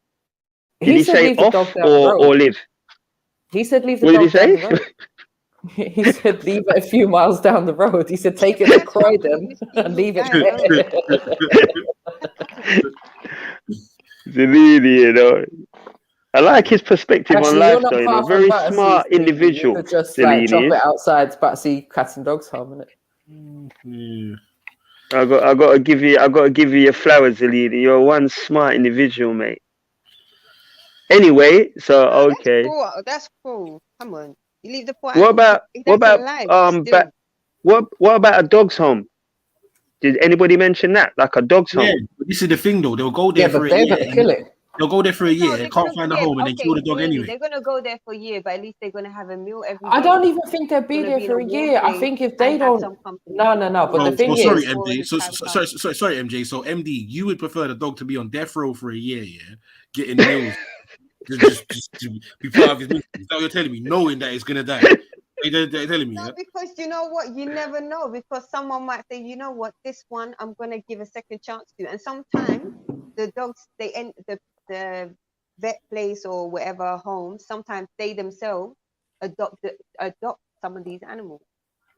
Did he say off or live? He said leave the dog down the road. He said leave it a few miles down the road. He said take it to Croydon and leave it there. Zellini, you know. I like his perspective on life, though. You know, very smart individual. You could just like drop it outside, Batsy Cats and Dogs Home, innit? I got to give you your flowers, Zellini. You're one smart individual, mate. Anyway, so okay. That's cool. Come on, you leave the point. What about a dog's home? Did anybody mention that? Like a dog's home? Yeah, but this is the thing though. They'll go there for a year. They'll go there for a year. They can't find a home and they kill the dog anyway. They're gonna go there for a year, but at least they're gonna have a meal every day. I don't even think they'll be there for a year. I think if they don't, no. But the thing is, sorry, MJ. Sorry, MJ. So MD, you would prefer the dog to be on death row for a year, yeah, getting meals. Just to be part of his mission. Is that what you're telling me? Knowing that it's gonna die. They're telling me. No, because you know what? You never know. Because someone might say, you know what, this one I'm gonna give a second chance to. And sometimes the dogs, they end the vet place or whatever home. Sometimes they themselves adopt some of these animals.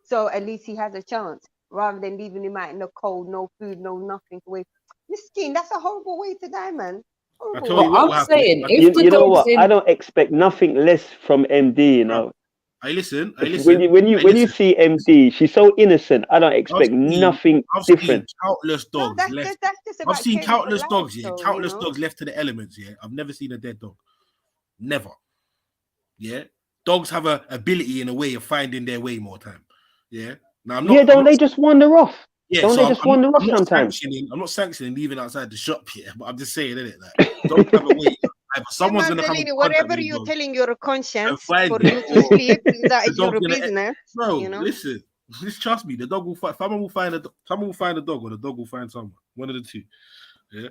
So at least he has a chance, rather than leaving him out in the cold, no food, no nothing away. Miskin, that's a horrible way to die, man. I'm saying, you know what? I don't expect nothing less from MD. You know. I listen. When you see MD, she's so innocent. I don't expect nothing different. Countless dogs left. I've seen countless dogs. Yeah, countless dogs left to the elements. Yeah, I've never seen a dead dog. Never. Yeah, dogs have a ability in a way of finding their way more time. Yeah. Now I'm not. Don't they just wander off? Yeah, don't they just wander off sometimes? I'm not sanctioning leaving outside the shop here, but I'm just saying, isn't it? Like, don't have a way. Someone's gonna come. Whatever you're telling your conscience for you to sleep, that is your business. Bro, you know? Listen, just trust me. The dog will find. Someone will find a dog, or the dog will find someone. One of the two. Yeah.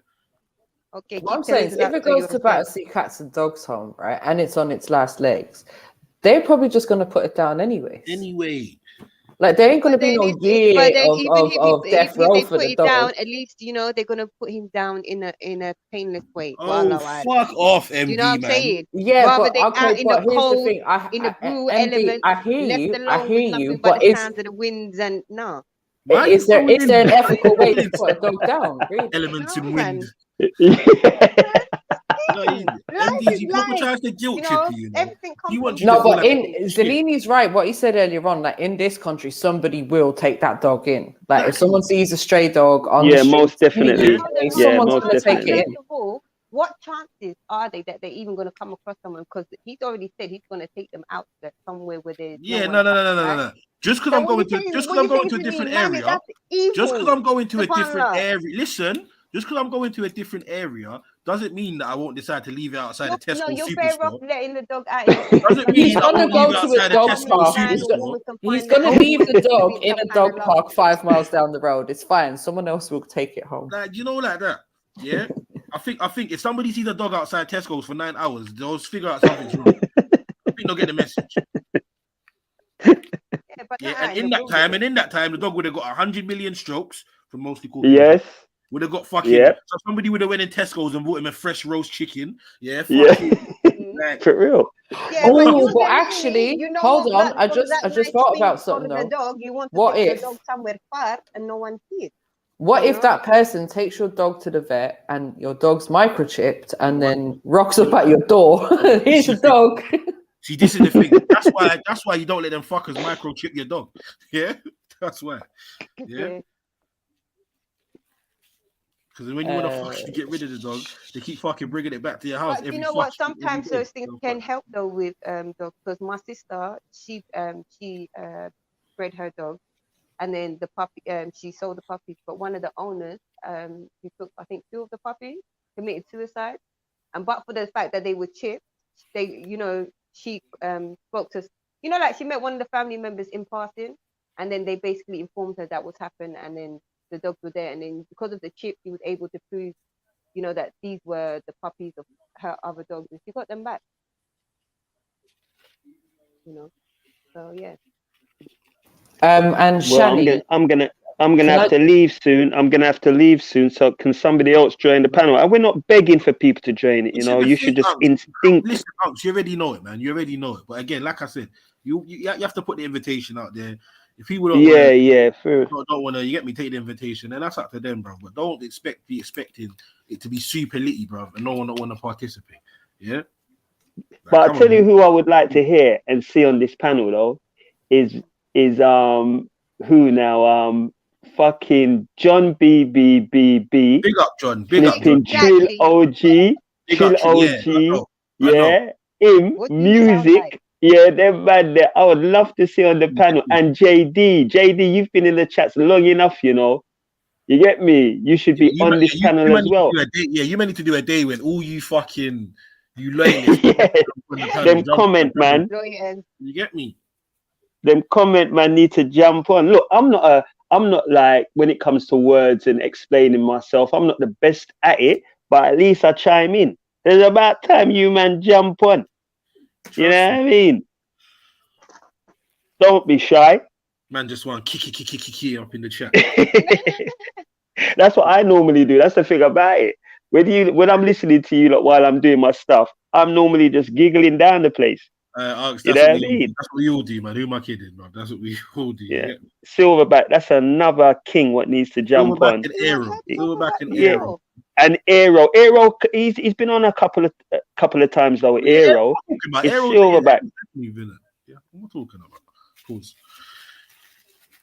Okay. What I'm saying is, if it goes to Battersea Cats and Dogs Home, right, and it's on its last legs, they're probably just gonna put it down anyway. Like, there ain't going to be no year of death row for the dog. Down, at least, you know, they're going to put him down in a painless way. Oh, fuck off, MD, you know what I'm saying? Yeah, rather but out in the cold, the thing. in the blue element, I hear you, but the sounds of the winds and no. Is there an ethical way to put a dog down? Really? Elements in wind. MDG proper tries to guilt trip you. Everything comes No, but Zellini's right. What he said earlier on, like in this country, somebody will take that dog in. Like if someone sees a stray dog on the street, most definitely. someone's going to take it in. First of all, what chances are they that they're even going to come across someone? Because he's already said he's going to take them out somewhere where there's no. Just because I'm going to a different area. Just because I'm going to a different area. Listen, just because I'm going to a different area doesn't mean that I won't decide to leave it outside the Tesco. No, you're superstore. better off letting the dog out. Doesn't mean he's going to go to a dog park. He's going to leave the dog in a dog park 5 miles down the road. It's fine. Someone else will take it home. Like, you know, like that. Yeah. I think if somebody sees a dog outside Tesco's for 9 hours, they'll figure out something wrong. I think they'll get the message. And in that time, the dog would have got 100 million strokes from mostly called. Yes. Would have got fucking. So somebody would have went in Tesco's and bought him a fresh roast chicken. Yeah. Like, for real. Yeah, but actually, hold on. I just thought about something though. The dog, you want to what take if the dog somewhere far and no one sees? What if that person takes your dog to the vet and your dog's microchipped and then rocks up at your door? Here's your dog. See, this is the thing. That's why you don't let them fuckers microchip your dog. Yeah, that's why. Yeah. Because when you want to fucking get rid of the dog, they keep fucking bringing it back to your house. But you know what? Sometimes those things can help though with dogs. Because my sister, she bred her dog, and then the puppy, she sold the puppies. But one of the owners, he took I think 2 of the puppies, committed suicide, but for the fact that they were chipped, she spoke to, like she met one of the family members in passing, and then they basically informed her that what's happened, and then the dogs were there, and then because of the chip, he was able to prove, that these were the puppies of her other dogs, and she got them back. So yeah. And Shani, I'm gonna have to leave soon. So can somebody else join the panel? And we're not begging for people to join it. You should just instinct. Listen, you already know it, man. You already know it. But again, like I said, you have to put the invitation out there. If people don't don't want to, you get me, take the invitation, and that's up to them, bro. But don't be expecting it to be super litty, bro, and no one don't want to participate. Yeah. But I'll tell you who I would like to hear and see on this panel though is who now? Fucking John BBBB. Big up, John. Big up, John. Trill OG. Trill OG. Yeah. Him. Music. Yeah, they're bad there. I would love to see on the panel. And JD, you've been in the chats long enough, You get me? You should be on this panel as well. You may need to do a day when all you fucking loyalists. Them comment, man. You get me? Them comment, man, need to jump on. Look, I'm not like, when it comes to words and explaining myself, I'm not the best at it, but at least I chime in. There's about time you, man, jump on. You know what I mean? Don't be shy. Man, just want kiki up in the chat. That's what I normally do. That's the thing about it. When I'm listening to you while I'm doing my stuff, I'm normally just giggling down the place. That's what we all do, man. Who am I kidding, man? That's what we all do. Yeah. Silverback, that's another king what needs to jump on. Silverback and Aero. And Aero, he's been on a couple of times though. Aero, it's Silverback. Yeah, what am I talking about? Of course.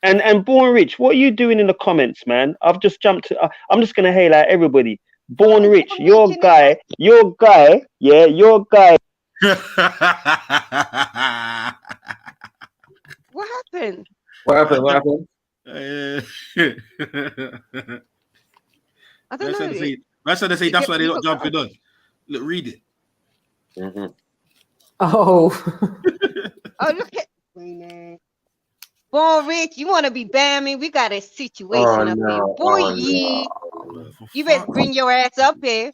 And Born Rich, what are you doing in the comments, man? I've just jumped to. I'm just gonna hail out everybody. Born Rich, your guy. Yeah, your guy. What happened? I don't know. That's why they say that's why they're not jumping on. Look, read it. Oh. Oh, look at Born Rich, you want to be bamming? We got a situation up here. Boy, you better bring your ass up here.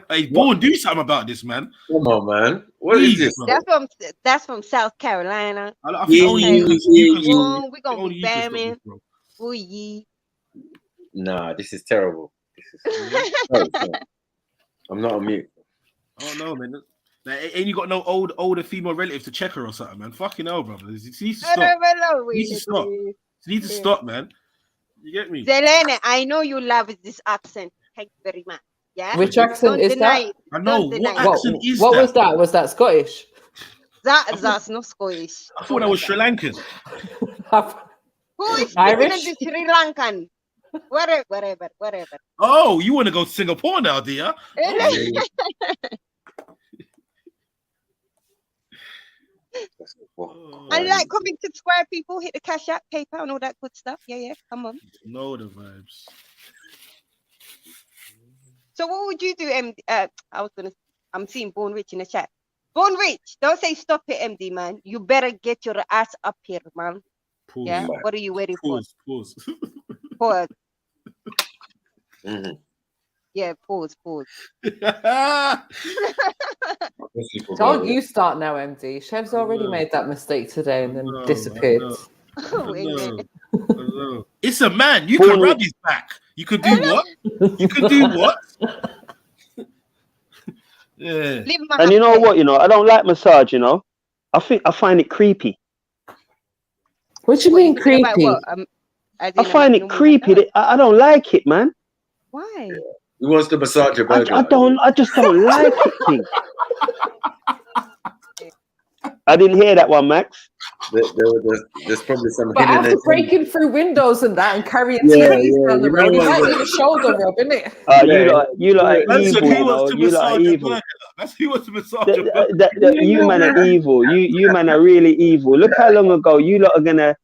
Hey, Born, do something about this, man. Come on, man. What is this? That's from South Carolina. I think we're gonna be bamming. Boy, nah, this is terrible. I'm not on mute. Oh no, man. Like, ain't you got no older female relatives to check her or something, man? Fucking hell, brother. You need to stop. You need to stop, man. You get me? Zelene, I know you love this accent. Thank you very much. Yeah. Which accent is that? I know. What accent is what that? was that? Was that Scottish? That's not Scottish. I thought that was Sri Lankan. Who is Irish? speaking in the Sri Lankan? Whatever. Oh, you want to go to Singapore now, do you? And like, comment, subscribe, people, hit the Cash App, PayPal, and all that good stuff. Yeah, come on. Know the vibes. So what would you do, MD? I'm seeing Born Rich in the chat. Born Rich, don't say stop it, MD, man. You better get your ass up here, man. Pause. Yeah, what are you waiting for? Pause. Yeah, pause. Don't you start now, MD. Chef's already made that mistake today and then disappeared. It's a man. You can rub his back. You could do what? You could do what? Yeah. And you know what? I don't like massage. I find it creepy. What do you mean creepy? I find it creepy. I don't like it, man. Why? Who wants to massage your burger? I just don't like it, King. I didn't hear that one, Max. There's probably some. But after breaking through windows and that and carrying TVs down the road, you might need a shoulder rub, innit? You lot are evil. You lot are evil. That's who wants to massage. You man are evil. You man are really evil. Look how long ago you lot are gonna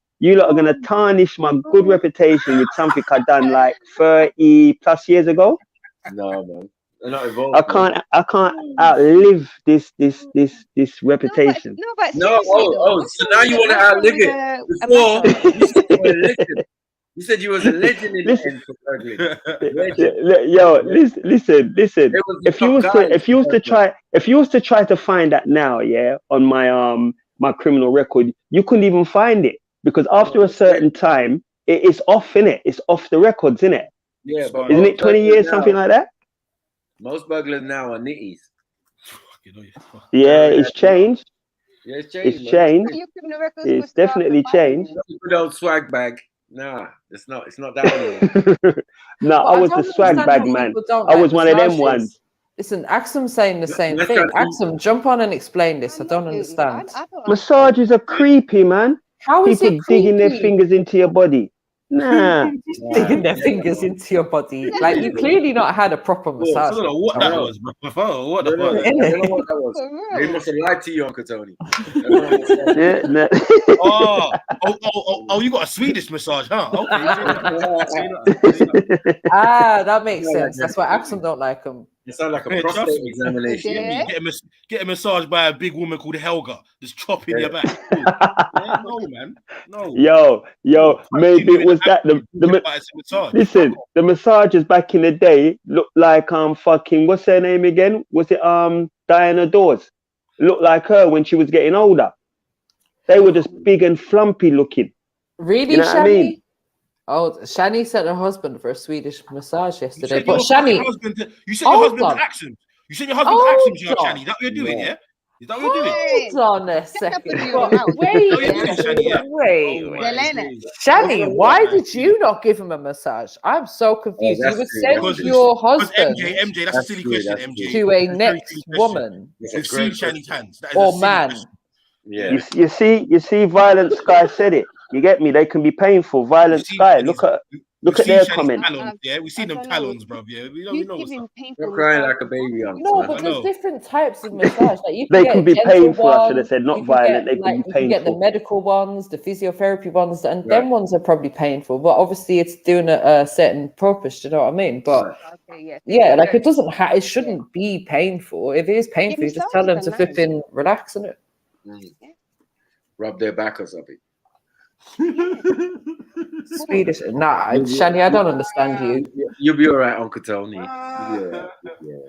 tarnish my good reputation with something I done like 30+ years ago. No, man. They're not involved. I can't outlive this reputation. So now you want to outlive it. Before you said you was a legend in the end. Yo, listen. If you was to try to find that now, on my criminal record, you couldn't even find it because after a certain time, it's off, innit? It's off the records, innit? Yeah, but isn't it 20 years, something like that? Most burglars now are nitties. Yeah, it's changed. Yeah, it's changed. It's changed. It's definitely changed. Good old swag bag. Nah, it's not that anymore. No, I was the swag bag man. I was one of them ones. Listen, Axum's saying the same thing. Axum, jump on and explain this. I don't understand. Massages are creepy, man. How is it creepy? Digging their fingers into your body. Nah. Digging their fingers into your body. Like, you clearly not had a proper massage. I don't know what that was, bro. What the fuck? I don't know what that was. They must have lied to you, Uncle Tony. Oh, you got a Swedish massage, huh? Okay. That makes sense. That's why Axum don't like them. It sounds like a prostate examination. Yeah. Get a massage by a big woman called Helga. Just chopping your back. No, man. No. Yo, maybe it was that listen, the massages back in the day looked like fucking what's her name again? Was it Diana Dawes? Looked like her when she was getting older. They were just big and flumpy looking. Really, you know what I mean? Oh, Shani sent her husband for a Swedish massage yesterday. But Shani, you sent your husband to Axum. You sent your husband to Axum, Shani. Is that what you're doing, yeah? Is that what you're doing? Hold on a second. Wait. Shani, why did you not give him a massage? I'm so confused. You would send your husband MJ, that's a silly question, MJ. To a next woman. We've seen Shani's hands. Or man. Yeah. You see, Violent Sky said it. You get me? They can be painful. Violent Sky. Look at their comment. Yeah, we've seen them talons, bro. Yeah, we don't know. You're crying like a baby. No, but there's different types of massage. Like they can be painful. I should have said not violent. They can be painful. You can get the medical ones, the physiotherapy ones, and them ones are probably painful. But obviously, it's doing a certain purpose. You know what I mean? But like it shouldn't be painful. If it is painful, you just tell them to flipping relax in it. Rub their back or something. Swedish. Nah, Shani, I don't understand you. You'll be all right, Uncle Tony. Yeah. You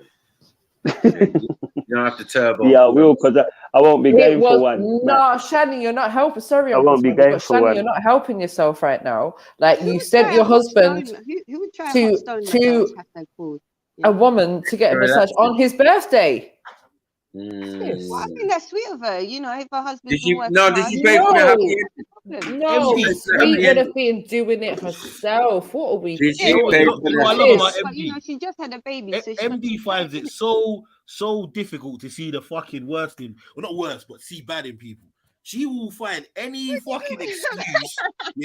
don't have to turbo. Yeah, I will, because I won't be game for one. No, Shani, you're not helping. Sorry, I won't be game for one. You're not helping yourself right now. Like, you sent your husband to a woman to get a massage on his birthday. Well, I think that's sweet of her. You know, if her husband. Did she pay for the happy ending? No, Sweet would have been doing it herself. What are we doing? I love about But you know, she just had a baby. So MD finds it so difficult to see the fucking worst in, well, not worst, but see bad in people. She will find any fucking excuse,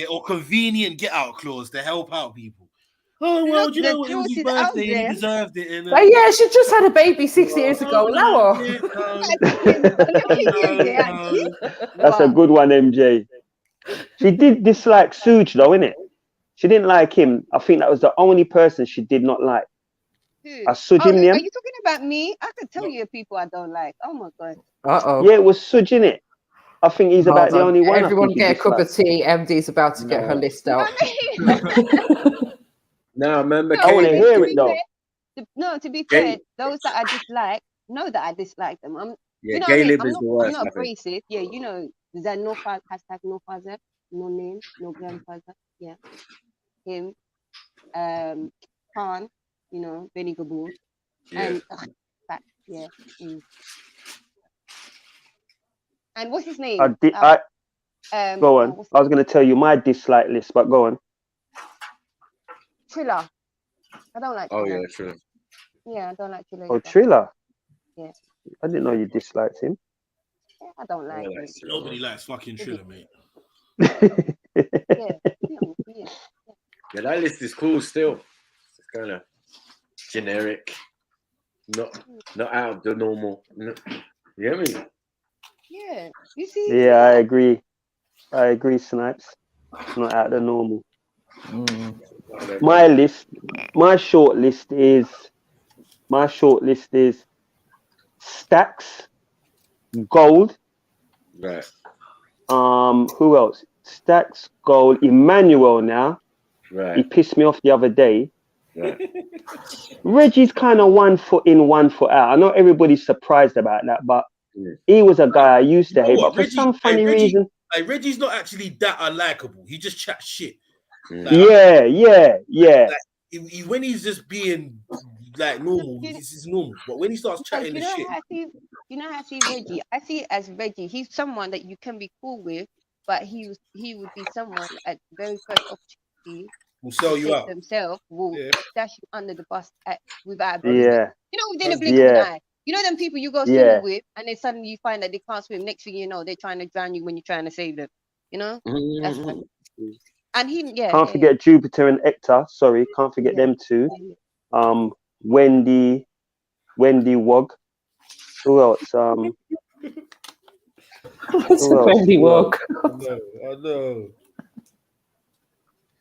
or convenient get out clause to help out people. Oh well, do you know what? It was his birthday and he deserved it. And, yeah, she just had a baby 6 years ago. Allow her. That's a good one, MJ. She did dislike Suge though, innit? She didn't like him. I think that was the only person she did not like. Suge are you talking about me? I could tell you people I don't like. Oh my god. Yeah, it was Suge, innit? I think he's about the only one. Everyone get a cup of tea. MD's about to get her list out. No, remember. I want to hear it though. No, to be fair, those that I dislike know that I dislike them. Yeah, you know Caleb what I mean? is the worst. I'm not abrasive. Yeah, you know, there's no father, hashtag no father, no name, no grandfather. Yeah, him, Khan, you know, Benny Gaboon, and yeah. And what's his name? Go on. I was going to tell you my dislike list, but go on. Triller. I don't like Triller. Oh, yeah, Triller. Yeah, I don't like Triller. Oh, Triller? Yeah. I didn't know you disliked him. Yeah, I don't like him. Nobody likes fucking Triller, mate. Yeah, that list is cool still. It's kind of generic. Not out of the normal. You hear me? Yeah, you see. Yeah, I agree. Snipes. Not out of the normal. My short list is Stacks, Gold. Right. Who else? Stacks, Gold, Emmanuel now. Right. He pissed me off the other day. Right. Reggie's kind of 1 foot in, 1 foot out. I know everybody's surprised about that, but he was a guy I used to hate. But for some funny reason, Reggie's not actually that unlikable. He just chats shit. Like, yeah. Like, when he's just being like normal, this is normal. But when he starts chatting this shit, you know how I see Reggie? I see it as Reggie. He's someone that you can be cool with, but he would be someone at the very first opportunity will sell you out. Himself will dash you under the bus without a You know, within a blink of an eye. You know them people you go swimming with, and then suddenly you find that they can't swim. Next thing you know, they're trying to drown you when you're trying to save them. You know, that's funny. And he, can't forget Jupiter and Hector. Sorry, can't forget them two. Wendy Wog. Who else? Wendy Wog. I know.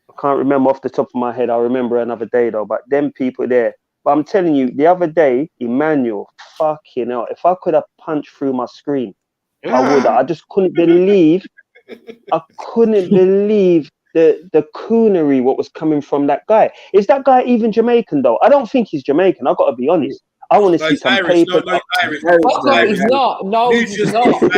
I can't remember off the top of my head. I'll remember another day though. But them people there. But I'm telling you, the other day, Emmanuel, fucking hell, if I could have punched through my screen, I would. I just couldn't believe. The coonery what was coming from that guy. Is that guy even Jamaican though? I don't think he's Jamaican. I've got to be honest. I want to see some Irish, paper. No, Irish. He's not. No, he's not. No.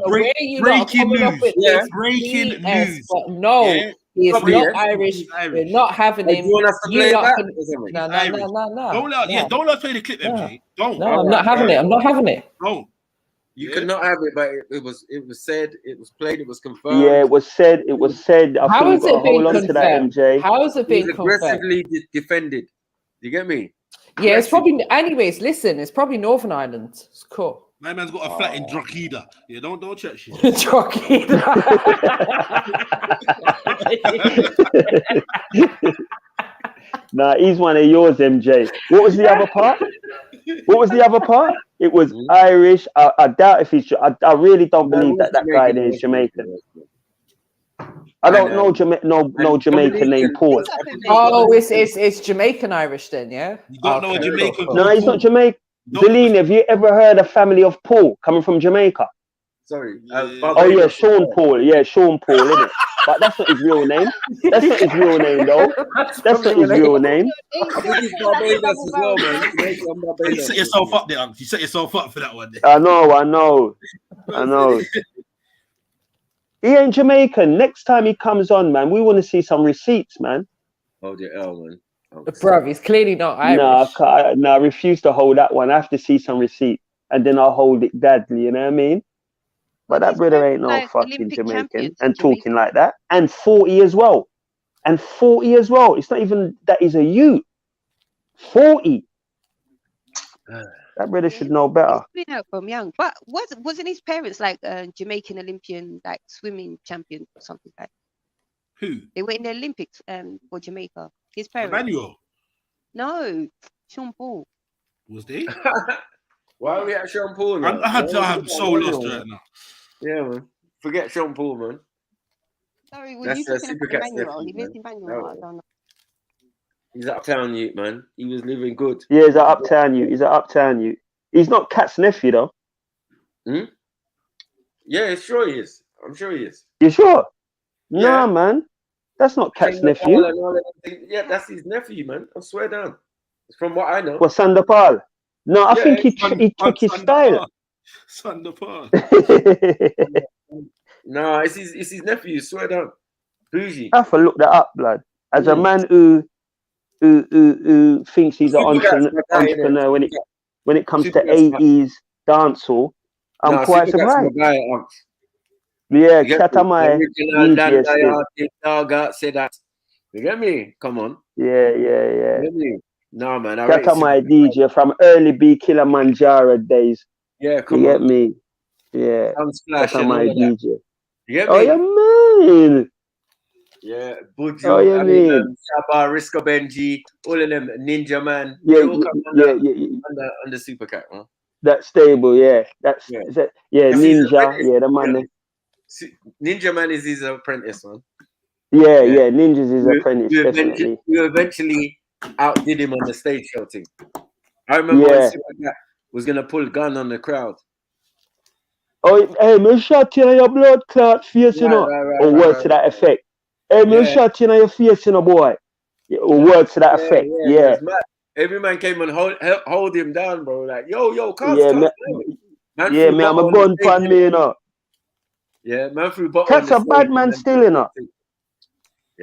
Breaking news. Breaking news. But no, he is not Irish. We're not having him. No. Don't let us play the clip, MJ. Don't. No, I'm not having it. Don't. You could not have it, but it was said, it was played, it was confirmed. Yeah, it was said. How has it been confirmed? How has it been confirmed? Aggressively defended. You get me? Yeah, it's probably. Anyways, listen, it's probably Northern Ireland. It's cool. My man's got a flat in Drogheda. Yeah, don't check shit. Drogheda. Nah, he's one of yours, MJ. What was the other part? It was Irish. I doubt if he's. I really don't believe that guy there is Jamaican. I don't know no Jamaican named Paul. Oh, it's Jamaican Irish then, yeah. You don't know a Jamaican? No, he's not Jamaican. Deline, have you ever heard a family of Paul coming from Jamaica? Sorry. Sean Paul. Yeah, Sean Paul, isn't it? But that's not his real name. That's not his real name, though. That's not his real name. I think he's Barbados as well, man. You set yourself up there, You set yourself up for that one. I know. He ain't Jamaican. Next time he comes on, man, we want to see some receipts, man. Hold your L, man. Bruv, he's clearly not Irish. I refuse to hold that one. I have to see some receipt, and then I'll hold it gladly. You know what I mean? But that brother ain't no like fucking Olympic Jamaican champions and in talking like that. And 40 as well. And 40 as well. It's not even that he's a youth. 40. That brother should know better. He's been out from young. But wasn't his parents like Jamaican Olympian, like swimming champions or something like? Who? They were in the Olympics for Jamaica. His parents. Emmanuel. No, Sean Paul. Was they? Why are we at Sean Paul? I'm so lost right now. Yeah, man. Forget Sean Paul, man. Sorry, were you talking about Emmanuel? He lives in Emmanuel. I don't know. He's an uptown youth, man. He was living good. Yeah, he's an uptown youth. He's an uptown youth. He's not Cat's nephew, though. Yeah, sure he is. I'm sure he is. You sure? Yeah. Nah, man. That's not Cat's nephew. Yeah, that's his nephew, man. I swear down. It's from what I know. Well, Sandapal. No, I think he took his style. Sandapal. No, it's his nephew. Swear down. Bougie. I have to look that up, blood. As a man who thinks he's an entrepreneur when it comes to 80s dancehall, I'm quite surprised. Yeah, Katamai. Say that. You get me? Come on. Yeah. You get me? No, man. Katamai DJ from early B Kilimanjaro days. Yeah, come on. You on. get me? Yeah. Katamai DJ. You get me? Oh, yeah, man. Yeah, Buju, oh, yeah, man. Shaba, Risco Benji, all of them, Ninja Man. Yeah, all come under Supercat, huh? That's stable, yeah. That's Ninja, yeah, the man. Ninja Man is his apprentice, man. Yeah, Ninja's his apprentice, definitely. You eventually outdid him on the stage show thing. I remember when Supercat was gonna pull a gun on the crowd. Oh, hey, me shot you in your blood clot face, you know, or words to that effect. Hey, me shot you in your face, you know, boy. Or words to that effect, yeah. Every man came and hold him down, bro. Like, yo, cuz. Yeah, man, I'm a gun pan me, you know. Yeah, man threw bottle. Cat's a bad man still, you know.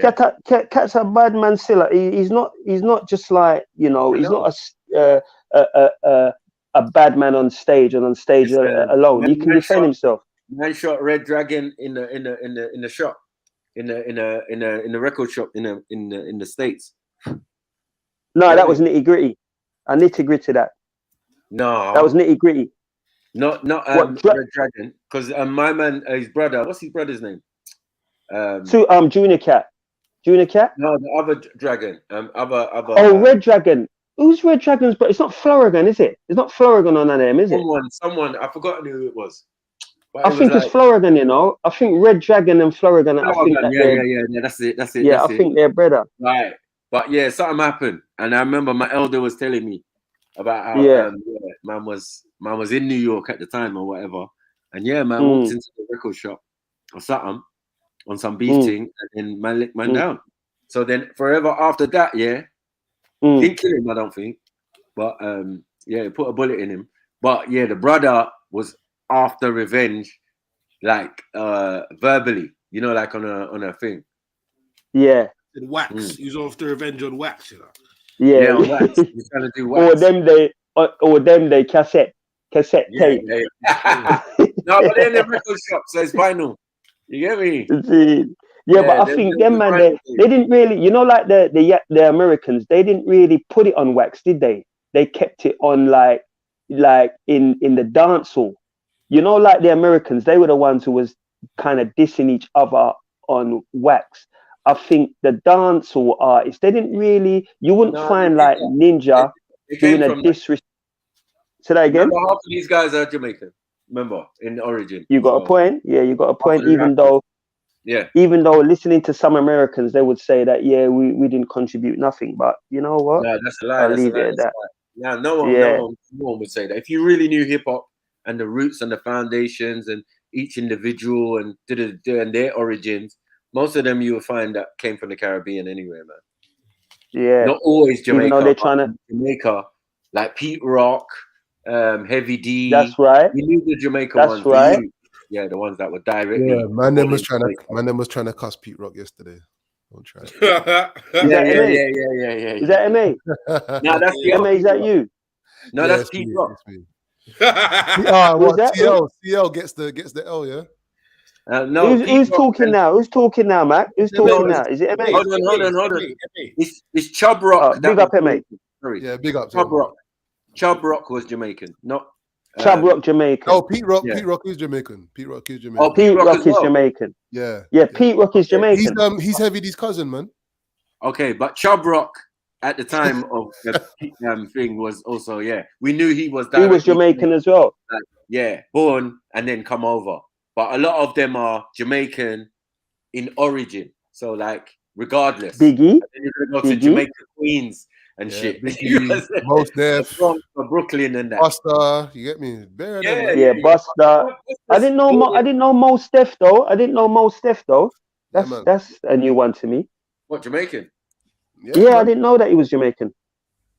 Cat's a bad man still. He's not just like, you know, he's not a bad man on stage and on stage alone. He can defend himself. Man shot Red Dragon in the shop, in the record shop in the States. No, that was nitty gritty. I nitty gritty that. No, that was nitty gritty. Not Red Dragon, because my man, his brother. What's his brother's name? Junior Cat. Junior Cat. No, the other dragon. Oh, Red Dragon. Who's Red Dragon's? But it's not Florigan, is it? It's not Florigan on that name, is it? Someone. I've forgotten who it was. I think it's Florigan, you know. I think Red Dragon and Florigan. Yeah. That's it. Yeah, I think they're brother. Right. But yeah, something happened, and I remember my elder was telling me about how man was in New York at the time or whatever, and man walked into the record shop or something on some beef thing, and then man licked man down. So then forever after that, didn't kill him, I don't think, but put a bullet in him. But the brother was after revenge, like verbally, you know, like on a thing. Yeah. Wax. He was after revenge on wax, you know. Yeah, on wax. He's trying to do wax. Or them they cassette tape. Yeah. No, but they're in the record shop, so it's vinyl. You get me? But I think them man they didn't really, you know, like the Americans, they didn't really put it on wax, did they? They kept it on like in the dance hall. You know, like the Americans, they were the ones who was kind of dissing each other on wax. I think the dancehall artists, they didn't really, you wouldn't find like Ninja doing a disrespect. Say that again? Remember, half of these guys are Jamaican, remember, in origin. You got a point? Yeah, you got a point, even though listening to some Americans, they would say that, we didn't contribute nothing, but you know what? No, that's a lie. I'll leave it at that. Yeah, no one would say that. If you really knew hip-hop and the roots and the foundations and each individual and their origins, most of them you will find that came from the Caribbean anyway, man. Yeah. Not always Jamaica. Even though they're trying to Jamaica, like Pete Rock, Heavy D. That's right. You knew the Jamaica ones. That's right. Yeah, the ones that were directly. Yeah, my name was trying to cuss Pete Rock yesterday. Don't try it. Yeah. Is that MA? No, that's the MA. Is that you? No, that's Pete Rock. What CL gets the L, yeah. No, who's talking now? Who's talking now, Mac? Who's talking now? Is it MA? Hold on. It's Chubb Rock. Big up, MA. Sorry. Yeah, big up. Chubb Rock. Chubb Rock was Jamaican, not Chubb Rock Jamaican. Oh, Pete Rock. Yeah. Pete Rock is Jamaican. Pete Rock is Jamaican. Oh, Pete Rock is Jamaican. Yeah. Yeah, Pete Rock is Jamaican. He's Heavy D's cousin, man. Okay, but Chubb Rock at the time of the thing was also, we knew he was He was Jamaican as well. Born and then come over. But a lot of them are Jamaican in origin. So like, regardless. Biggie. And then you're gonna go to Jamaica Queens and shit. Biggie, Most Def, for Brooklyn and that. Busta, you get me? Busta. I didn't know Most Def though. That's a new one to me. What, Jamaican? Yeah, I didn't know that he was Jamaican.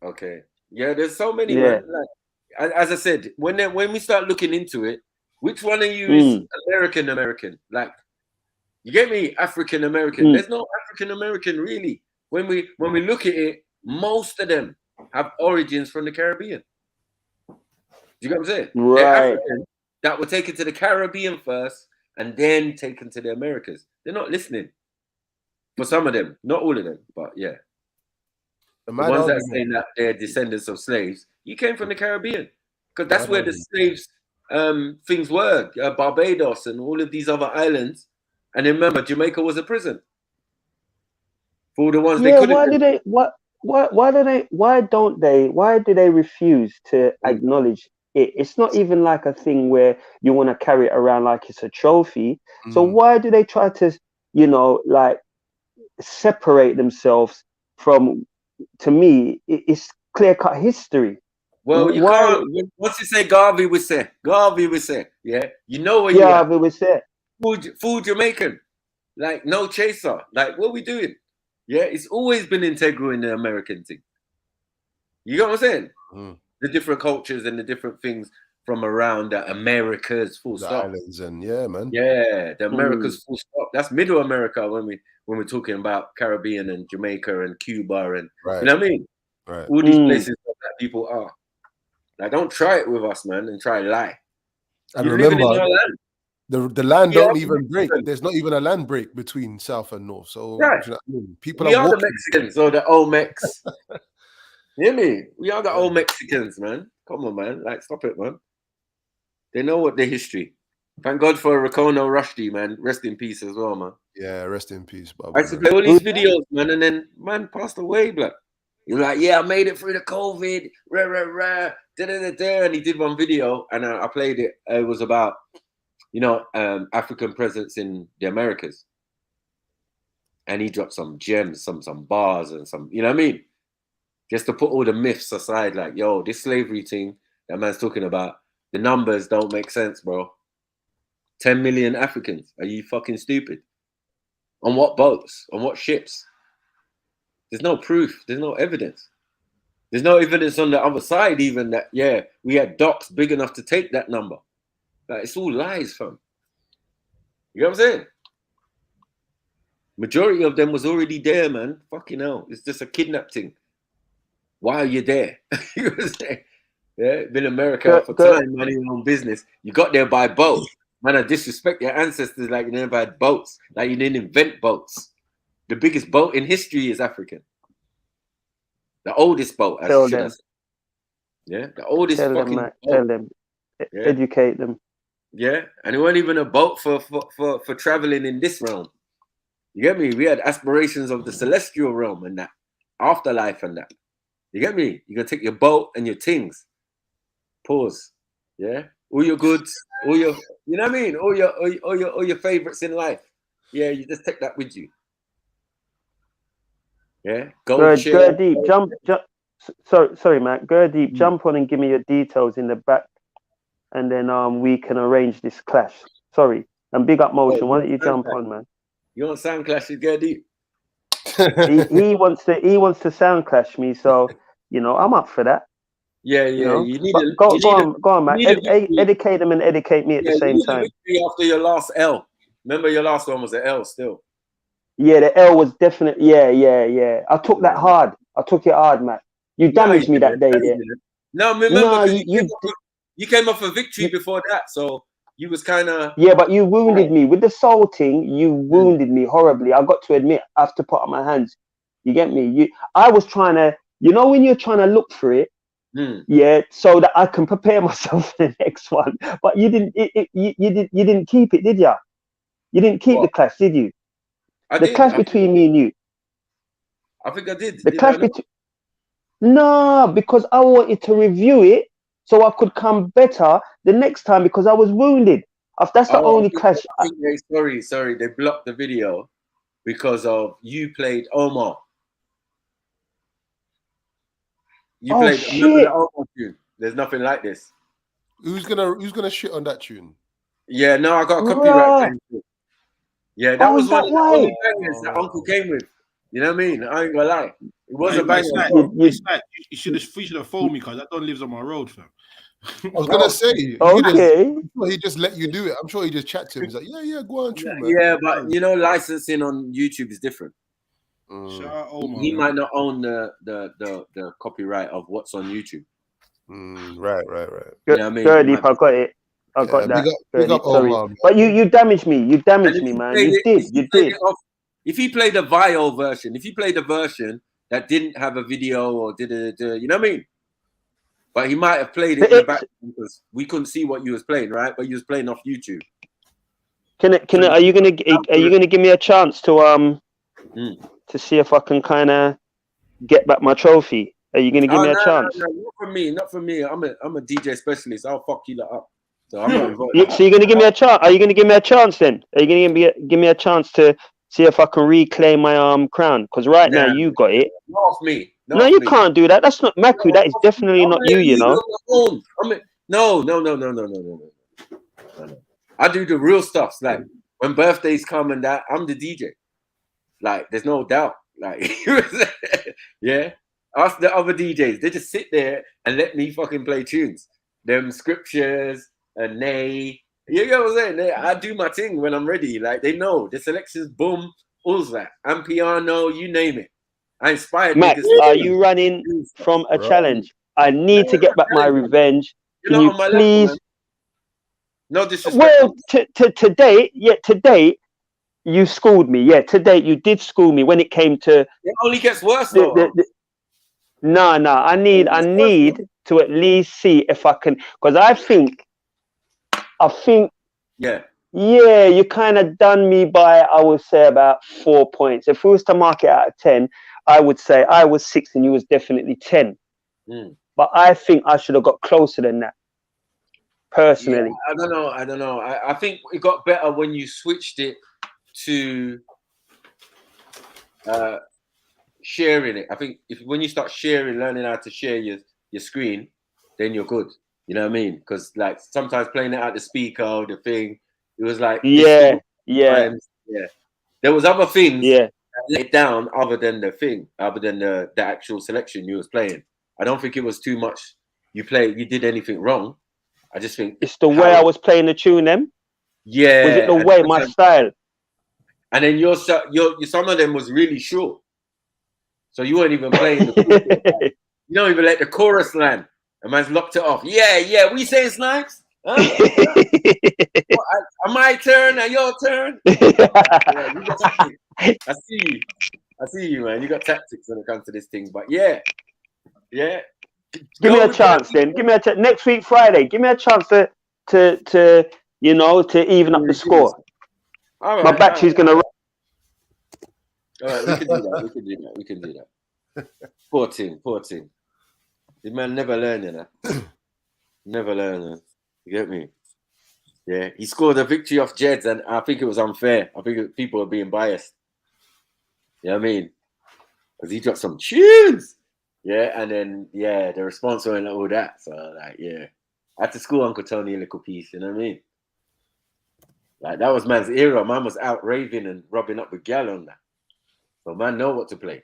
Okay. Yeah, there's so many, man. Like, as I said, when we start looking into it, which one of you is American? Like, you get me? African American. There's no African American really. When we look at it, most of them have origins from the Caribbean. Do you get what I'm saying? Right. They're African that were taken to the Caribbean first and then taken to the Americas. They're not listening. For some of them, not all of them, but yeah. The ones that are saying that they're descendants of slaves, you came from the Caribbean because that's where the slaves things were, Barbados and all of these other islands. And then remember, Jamaica was a prison for all the ones they couldn't. Why do they refuse to acknowledge it? It's not even like a thing where you want to carry it around like it's a trophy. So why do they try to, like separate themselves from? To me, it's clear-cut history. Well, you can't. Once you say Garvey would say, yeah, you know what Garvey would say. Full Jamaican, like no chaser. Like, what are we doing? Yeah, it's always been integral in the American thing. You know what I'm saying? The different cultures and the different things from around the Americas, full stop. Islands and man. Yeah, the Americas, full stop. That's Middle America when we're talking about Caribbean and Jamaica and Cuba and you know what I mean? Right. All these places that people are. Like, don't try it with us, man, and try lie. And You're remember, living in our land. the land don't even break. There's not even a land break between South and North. So right. You know what I mean? People we are walking. the Mexicans or the old Mex. You hear me? We are the old Mexicans, man. Come on, man. Like, stop it, man. They know what their history. Thank God for Rakono Rushdie, man. Rest in peace as well, man. Yeah, rest in peace, Bob. I used to play all these videos, man, and then man passed away, blood. You're like, yeah, I made it through the COVID, and he did one video, and I played it. It was about, African presence in the Americas, and he dropped some gems, some bars, and some, you know what I mean, just to put all the myths aside. Like, yo, this slavery thing that man's talking about, the numbers don't make sense, bro. 10 million Africans. Are you fucking stupid? On what boats? On what ships? There's no proof. There's no evidence. There's no evidence on the other side even that, we had docks big enough to take that number. Like, it's all lies, fam. You know what I'm saying? Majority of them was already there, man. Fucking hell. It's just a kidnap thing. Why are you there? You know what I'm saying? Yeah, been in America for time, money your own business. You got there by boat. Man, I disrespect your ancestors like you never had boats. Like you didn't invent boats. The biggest boat in history is African. The oldest boat. Tell them. Yeah, the oldest tell fucking them, boat. Tell them. Yeah. Educate them. Yeah, and it wasn't even a boat for traveling in this realm. You get me? We had aspirations of the celestial realm and that. Afterlife and that. You get me? You're going to take your boat and your things. Pause. Yeah? All your goods, all your, you know what I mean? All your favorites in life. Yeah, you just take that with you. Yeah, go deep. Jump. Sorry, Matt. Go deep. Jump on and give me your details in the back, and then we can arrange this clash. Sorry, and big up Motion. Why don't you jump on, man? You want sound clashes? Go deep. he wants to sound clash me, so I'm up for that. Yeah. You need go on, Matt. Educate them and educate me at the same time. After your last L, remember your last one was an L still. Yeah, the L was definitely. Yeah. I took that hard. I took it hard, Matt. You damaged me that day. There. No, remember You came off a victory before that, so you was kind of. Yeah, but you wounded me with the soul thing. You wounded me horribly. I got to admit, I have to put up my hands. You get me? I was trying to, when you're trying to look for it, yeah, so that I can prepare myself for the next one. But you didn't. You didn't keep it, did you? You didn't keep the clash, did you? The clash between me and you. I think I did. The clash between. No, because I wanted to review it so I could come better the next time because I was wounded. That's the only clash. Sorry. They blocked the video because of you played Omar. You played remember the Omar tune. There's nothing like this. Who's gonna shit on that tune? Yeah, no, I got a copyright claim. Yeah, that was one of the only bangers that Uncle came with. You know what I mean? I ain't gonna lie. It was a banger. You should have phoned me because that don't live on my road, fam. I was gonna say, he just let you do it. I'm sure he just chat to him. He's like, yeah, go on, true, man. Yeah, but licensing on YouTube is different. He might not own the copyright of what's on YouTube. Right. You know what I mean? Good, if I got it. I got that. Big up Omar, but you damaged me. You damaged me, man. You did. If he played a viol version, if he played a version that didn't have a video or you know what I mean? But he might have played it in the back because we couldn't see what you was playing, right? But you was playing off YouTube. Are you gonna give me a chance to see if I can kind of get back my trophy? Are you gonna give me a chance? No, not for me. I'm a DJ specialist. I'll fuck you up. So I'm not involved. So you're gonna give me a chance? Are you gonna give me a chance then? Are you gonna give me a chance to see if I can reclaim my crown? Because now you got it. Not off me. No, you can't do that. That's not Maku. That is definitely not you. You know. No. I do the real stuff. Like when birthdays come and that, I'm the DJ. Like there's no doubt. Like yeah. Ask the other DJs. They just sit there and let me fucking play tunes. Them scriptures and nay. You know what I'm saying? I do my thing when I'm ready. Like they know the selections, boom, all that. And piano, you name it. I inspired Max, are you running from a challenge? I need to get back my revenge. Can you please? Level, no disrespect. Well, to date, you schooled me. Yeah, to date, you did school me when it came to. It only gets worse though. No. I need to at least see if I can, because I think. Yeah, you kind of done me by, I would say, about 4 points. If we was to mark it out of 10, I would say I was 6 and you was definitely 10. But I think I should have got closer than that, personally. Yeah, I don't know. I think it got better when you switched it to sharing it. I think when you start learning how to share your screen, then you're good. You know what I mean? Because like sometimes playing it out the speaker or the thing, it was like yeah. There was other things that let it down other than the actual selection you was playing. I don't think it was too much. You did anything wrong. I just think it's the way I was playing the tune. Them. Yeah. Was it the way my style? And then your some of them was really short, so you weren't even playing. You don't even let the chorus land. A man's locked it off. Yeah. We saying Snipes? Huh? My turn and your turn? I see you, man. You got tactics when it comes to this thing. But yeah. Give me a chance then. Give me a chance. Next week, Friday. Give me a chance to even up the score. All right, my battery's gonna run. All right, we can do that. Poor team. The man never learned, you know. Never learned. You get me? Yeah, he scored a victory off Jeds, and I think it was unfair. I think people are being biased. You know what I mean? Because he dropped some tunes. Yeah, and then, the response wasn't all that. So, like, I had to school Uncle Tony a little piece, you know what I mean? Like, that was man's era. Man was out raving and rubbing up with gal on that. So, man know what to play.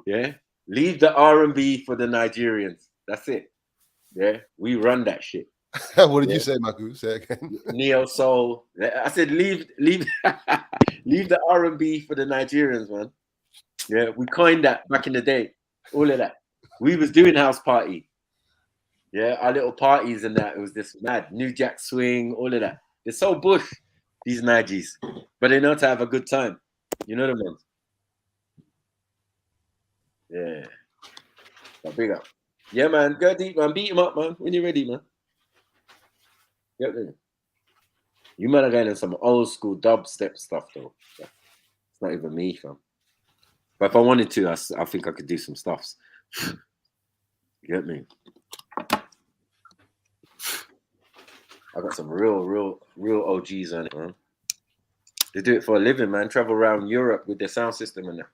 Yeah. Leave the R&B for the Nigerians. That's it. Yeah, we run that shit. What did you say, Maku? Say it again. Neo soul. I said leave the R&B for the Nigerians, man. Yeah, we coined that back in the day. All of that. We was doing house party. Yeah, our little parties and that, it was just mad. New Jack Swing, all of that. They're so bush, these Nigis. But they know how to have a good time. You know what I mean? Yeah. But big up. Yeah, man. Go deep, man. Beat him up, man. When you're ready, man. Yep. You man are going in some old school dubstep stuff, though. Yeah. It's not even me, fam. But if I wanted to, I think I could do some stuffs. You get me? I got some real OGs on it, man. They do it for a living, man. Travel around Europe with their sound system and that.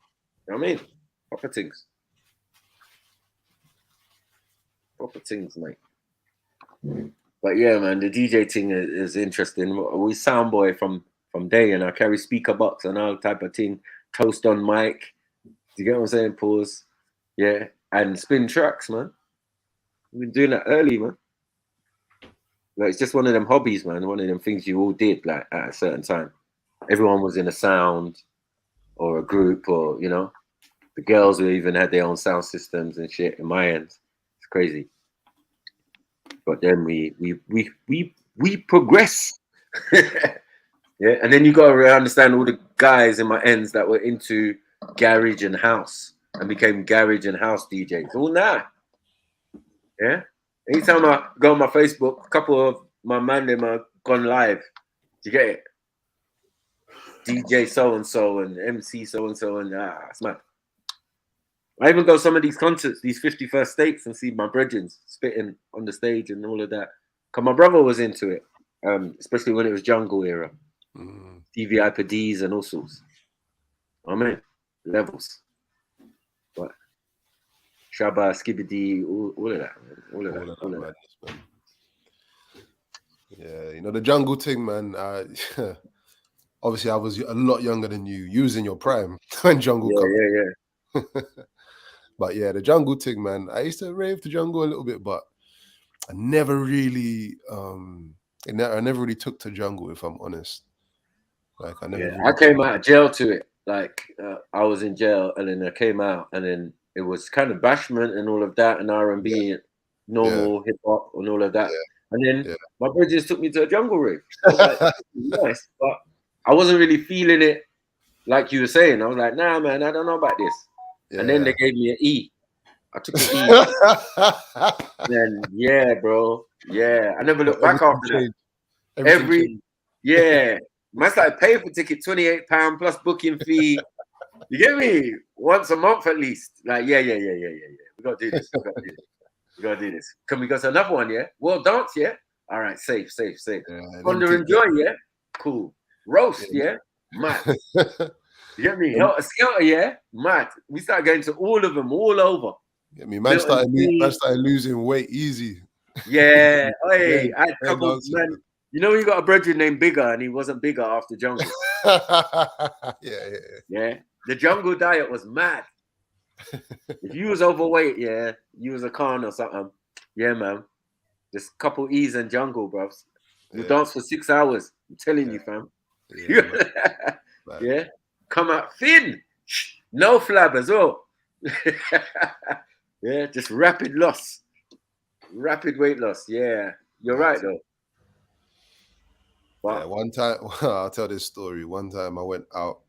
You know what I mean? Proper things. Proper things, mate. But yeah, man, the DJ thing is interesting. We sound boy from day, and I carry speaker box and all type of thing. Toast on mic. Do you get what I'm saying? Pause. Yeah. And spin tracks, man. We've been doing that early, man. Like, it's just one of them hobbies, man. One of them things you all did, like, at a certain time. Everyone was in a sound or a group, or, you know, the girls who even had their own sound systems and shit in my end. It's crazy. But then we progress. Yeah, and then you got to understand all the guys in my ends that were into garage and house and became garage and house DJs. All now. Yeah. Anytime I go on my Facebook, a couple of my man them are gone live. Do you get it? DJ so and so and MC so and so, and it's mad. I even go to some of these concerts, these 51st States, and see my brethren spitting on the stage and all of that. Because my brother was into it, especially when it was jungle era. DVI per Ds and all sorts. I mean, levels. But Shabba, Skibbity, all of that, man. All of that. Man. Yeah, you know, the jungle thing, man. Obviously, I was a lot younger than you. You was in your prime when jungle came. Yeah. But yeah, the jungle thing, man. I used to rave to jungle a little bit, but I never really, I never really took to jungle, if I'm honest. Like I never. Yeah, I came out of jail to it. Like I was in jail, and then I came out, and then it was kind of bashment and all of that, and R&B, normal hip hop, and all of that. And then my brothers took me to a jungle rave. I was like, nice, but I wasn't really feeling it, like you were saying. I was like, nah, man, I don't know about this. And then they gave me an E. I took an E. Then yeah, bro, yeah. I never looked back after that. Man started paying for ticket, £28 plus booking fee. You get me? Once a month at least. Like, yeah. We gotta do this. We gotta do this. Can we go to another one? Yeah. World dance. Yeah. All right. Safe. Thunder and joy. Yeah. Cool. Roast. Yeah. Mad. You get me? Helter Skelter. Yeah. Mad. We started going to all of them, all over. Get me? Man started losing weight ezy. Yeah. Hey, I had a couple, man. You know, you got a brethren named Bigger, and he wasn't bigger after jungle. Yeah. The jungle diet was mad. If you was overweight, you was a Khan or something. Yeah, man. Just a couple E's and jungle, bros. You dance for 6 hours. I'm telling you, fam. Yeah. Come out thin. No flab as well. Yeah, just rapid loss. Rapid weight loss. Yeah. You're right, though. Wow. Yeah, one time, I'll tell this story. One time I went out.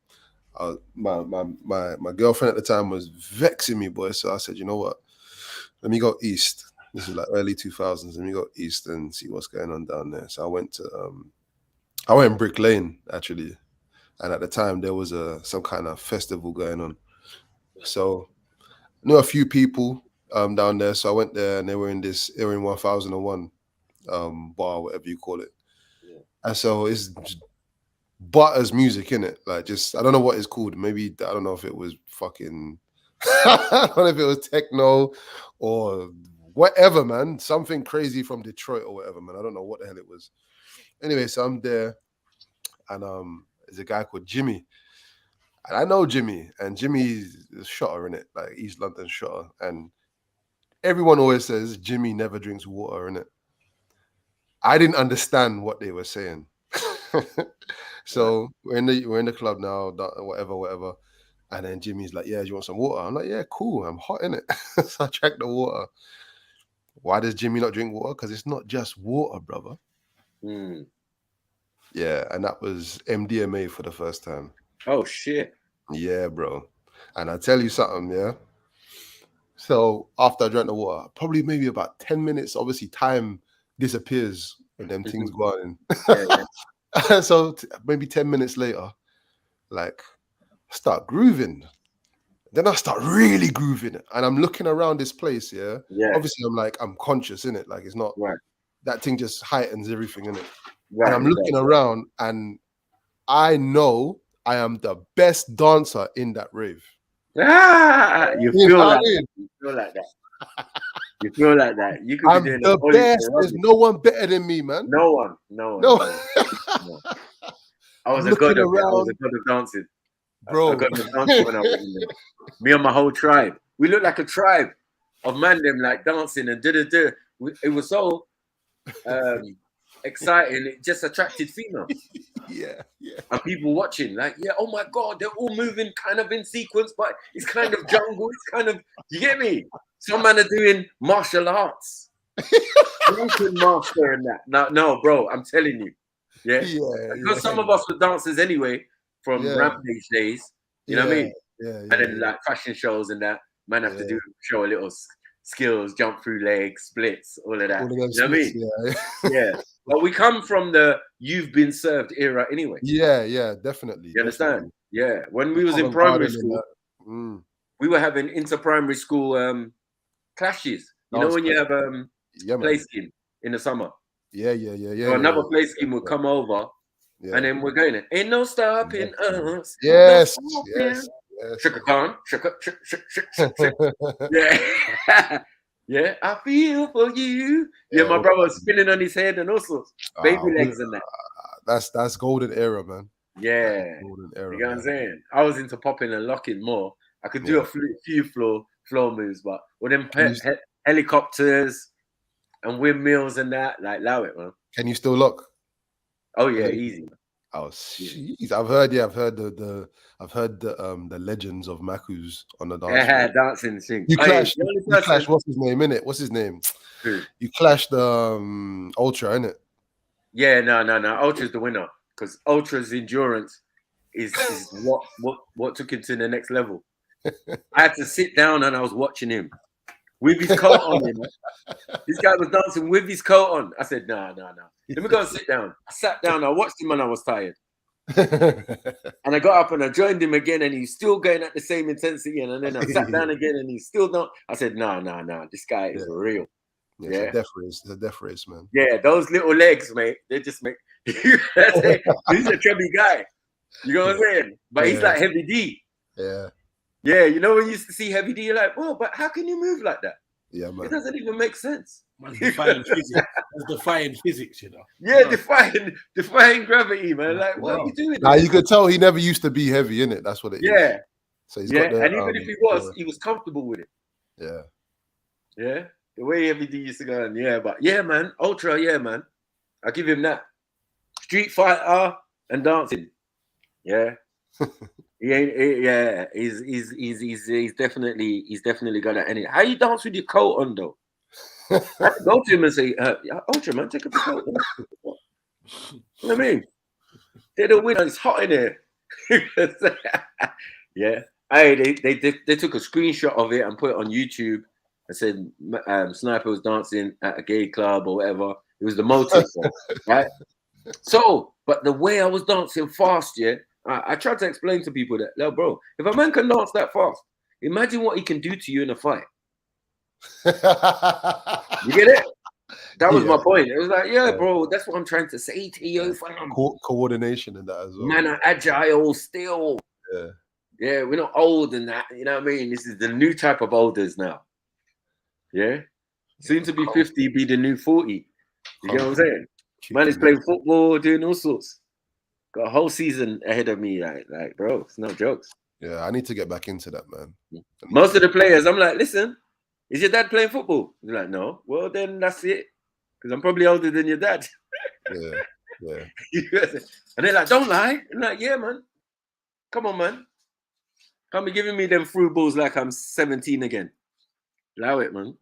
My girlfriend at the time was vexing me, boy. So I said, you know what? Let me go east. This is like early 2000s. Let me go east and see what's going on down there. So I went to, Brick Lane, actually. And at the time, there was some kind of festival going on. So I knew a few people down there. So I went there, and they were in 1001 bar, whatever you call it. And so it's Butters music, in it. Like, just, I don't know what it's called. Maybe, I don't know if it was fucking, I don't know if it was techno or whatever, man. Something crazy from Detroit or whatever, man. I don't know what the hell it was. Anyway, so I'm there, and there's a guy called Jimmy. And I know Jimmy, and Jimmy's a shotter, in it, like East London shotter. And everyone always says Jimmy never drinks water, in it. I didn't understand what they were saying. So we're in the club now, whatever. And then Jimmy's like, yeah, do you want some water? I'm like, yeah, cool. I'm hot, in it. So I drank the water. Why does Jimmy not drink water? Because it's not just water, brother. Mm. Yeah, and that was MDMA for the first time. Oh shit. Yeah, bro. And I tell you something, yeah. So after I drank the water, probably maybe about 10 minutes, obviously time disappears when them things go on. Yeah. So maybe 10 minutes later, like, I start grooving. Then I start really grooving. And I'm looking around this place, yeah. Obviously, I'm conscious in it. Like, it's not that thing just heightens everything in it. And I'm looking around and I know I am the best dancer in that rave. You feel like that. You feel like that. You feel like that. You could I'm be doing the best. There's no one better than me, man. No one. I was a god of it. I was a god of dancing. Bro. I got the dancing when I was in there. Me and my whole tribe. We looked like a tribe of man them like dancing and da-da-da. It was so exciting. It just attracted females. Yeah. And people watching, like, oh my God, they're all moving kind of in sequence, but it's kind of jungle. It's kind of, you get me? Some man are doing martial arts. Drunken master and that. No, bro, I'm telling you. Because some of us were dancers anyway from Rampage days. You know what I mean? And then like fashion shows and that, man have to show a little skills, jump through legs, splits, all of that. You know what I mean? Yeah. But we come from the you've been served era anyway. Yeah, definitely. You understand? Yeah. When we was in primary school, we were having inter-primary school clashes. You know when you have play scheme in the summer? Yeah. So another play scheme would come over and then we're going, ain't no stopping us. Yes. Shaka Khan. Shaka. Yeah. Yeah, I feel for you. Yeah, my brother was spinning on his head and all sorts. Baby legs and that. That's golden era, man. Yeah. Golden era. You know what I'm saying? I was into popping and locking more. I could do a few floor moves, but with them helicopters and windmills and that, like, allow it, man. Can you still lock? Oh yeah, easy. Oh, jeez. I've heard the legends of Maku's on the dance. Yeah, dancing thing. You clashed. What's his name? Innit? What's his name? Who? You clashed Ultra, innit? Yeah, no. Ultra's the winner because Ultra's endurance is what took him to the next level. I had to sit down and I was watching him with his coat on. This guy was dancing with his coat on. I said, no. Let me go and sit down. I sat down. I watched him and I was tired. And I got up and I joined him again and he's still going at the same intensity. And then I sat down again and he's still not. I said, no. This guy is real. Yeah, it's a death race, man. Yeah, those little legs, mate. They just make. He's a chubby guy. You know what I'm saying? But he's like Heavy D. Yeah, you know when you used to see Heavy D, you're like, oh, but how can you move like that? Yeah, man. It doesn't even make sense. Man's defying physics. That's defying physics, you know. Yeah, defying gravity, man. Like, what are you doing? Now you could tell he never used to be heavy, innit? That's what it is. Yeah. So he's got the, and even if he was comfortable with it. Yeah. Yeah. The way Heavy D used to go on, but man, Ultra, man. I give him that. Street fighter and dancing. Yeah. He's definitely got it. And how you dance with your coat on though? I have to go to him and say, Ultra man, take off your coat. You know what I mean? They're the winner. It's hot in here. Yeah. Hey, they took a screenshot of it and put it on YouTube. I said Sniper was dancing at a gay club or whatever. It was the motive, right? So, but the way I was dancing fast, I tried to explain to people that, no, bro, if a man can dance that fast, imagine what he can do to you in a fight. You get it? That was my point. It was like, bro, that's what I'm trying to say to you. Coordination and that as well. Man are agile still. Yeah, we're not old and that. You know what I mean? This is the new type of olders now. Yeah? Soon to be 50, be the new 40. You get what I'm saying? Man is playing football, doing all sorts. Got a whole season ahead of me, like, bro, it's no jokes. Yeah, I need to get back into that, man. Most of the players, I'm like, listen, is your dad playing football? They're like, no. Well, then that's it. Because I'm probably older than your dad. Yeah. And they're like, don't lie. I'm like, yeah, man. Come on, man. Can't be giving me them through balls like I'm 17 again. Allow it, man.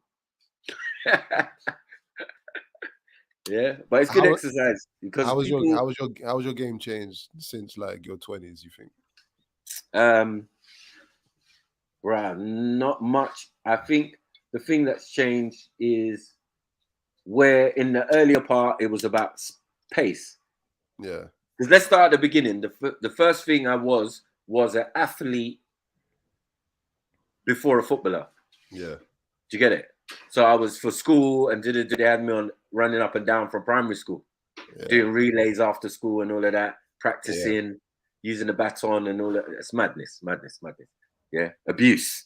Yeah, but it's good exercise because how was your game changed since like your 20s? You think? Right, not much. I think the thing that's changed is where in the earlier part it was about pace. Yeah. Because let's start at the beginning. The first thing I was an athlete before a footballer. Yeah. Do you get it? So I was for school and they had me on running up and down from primary school, doing relays after school and all of that, practicing, using the baton and all that. It's madness. Yeah, abuse.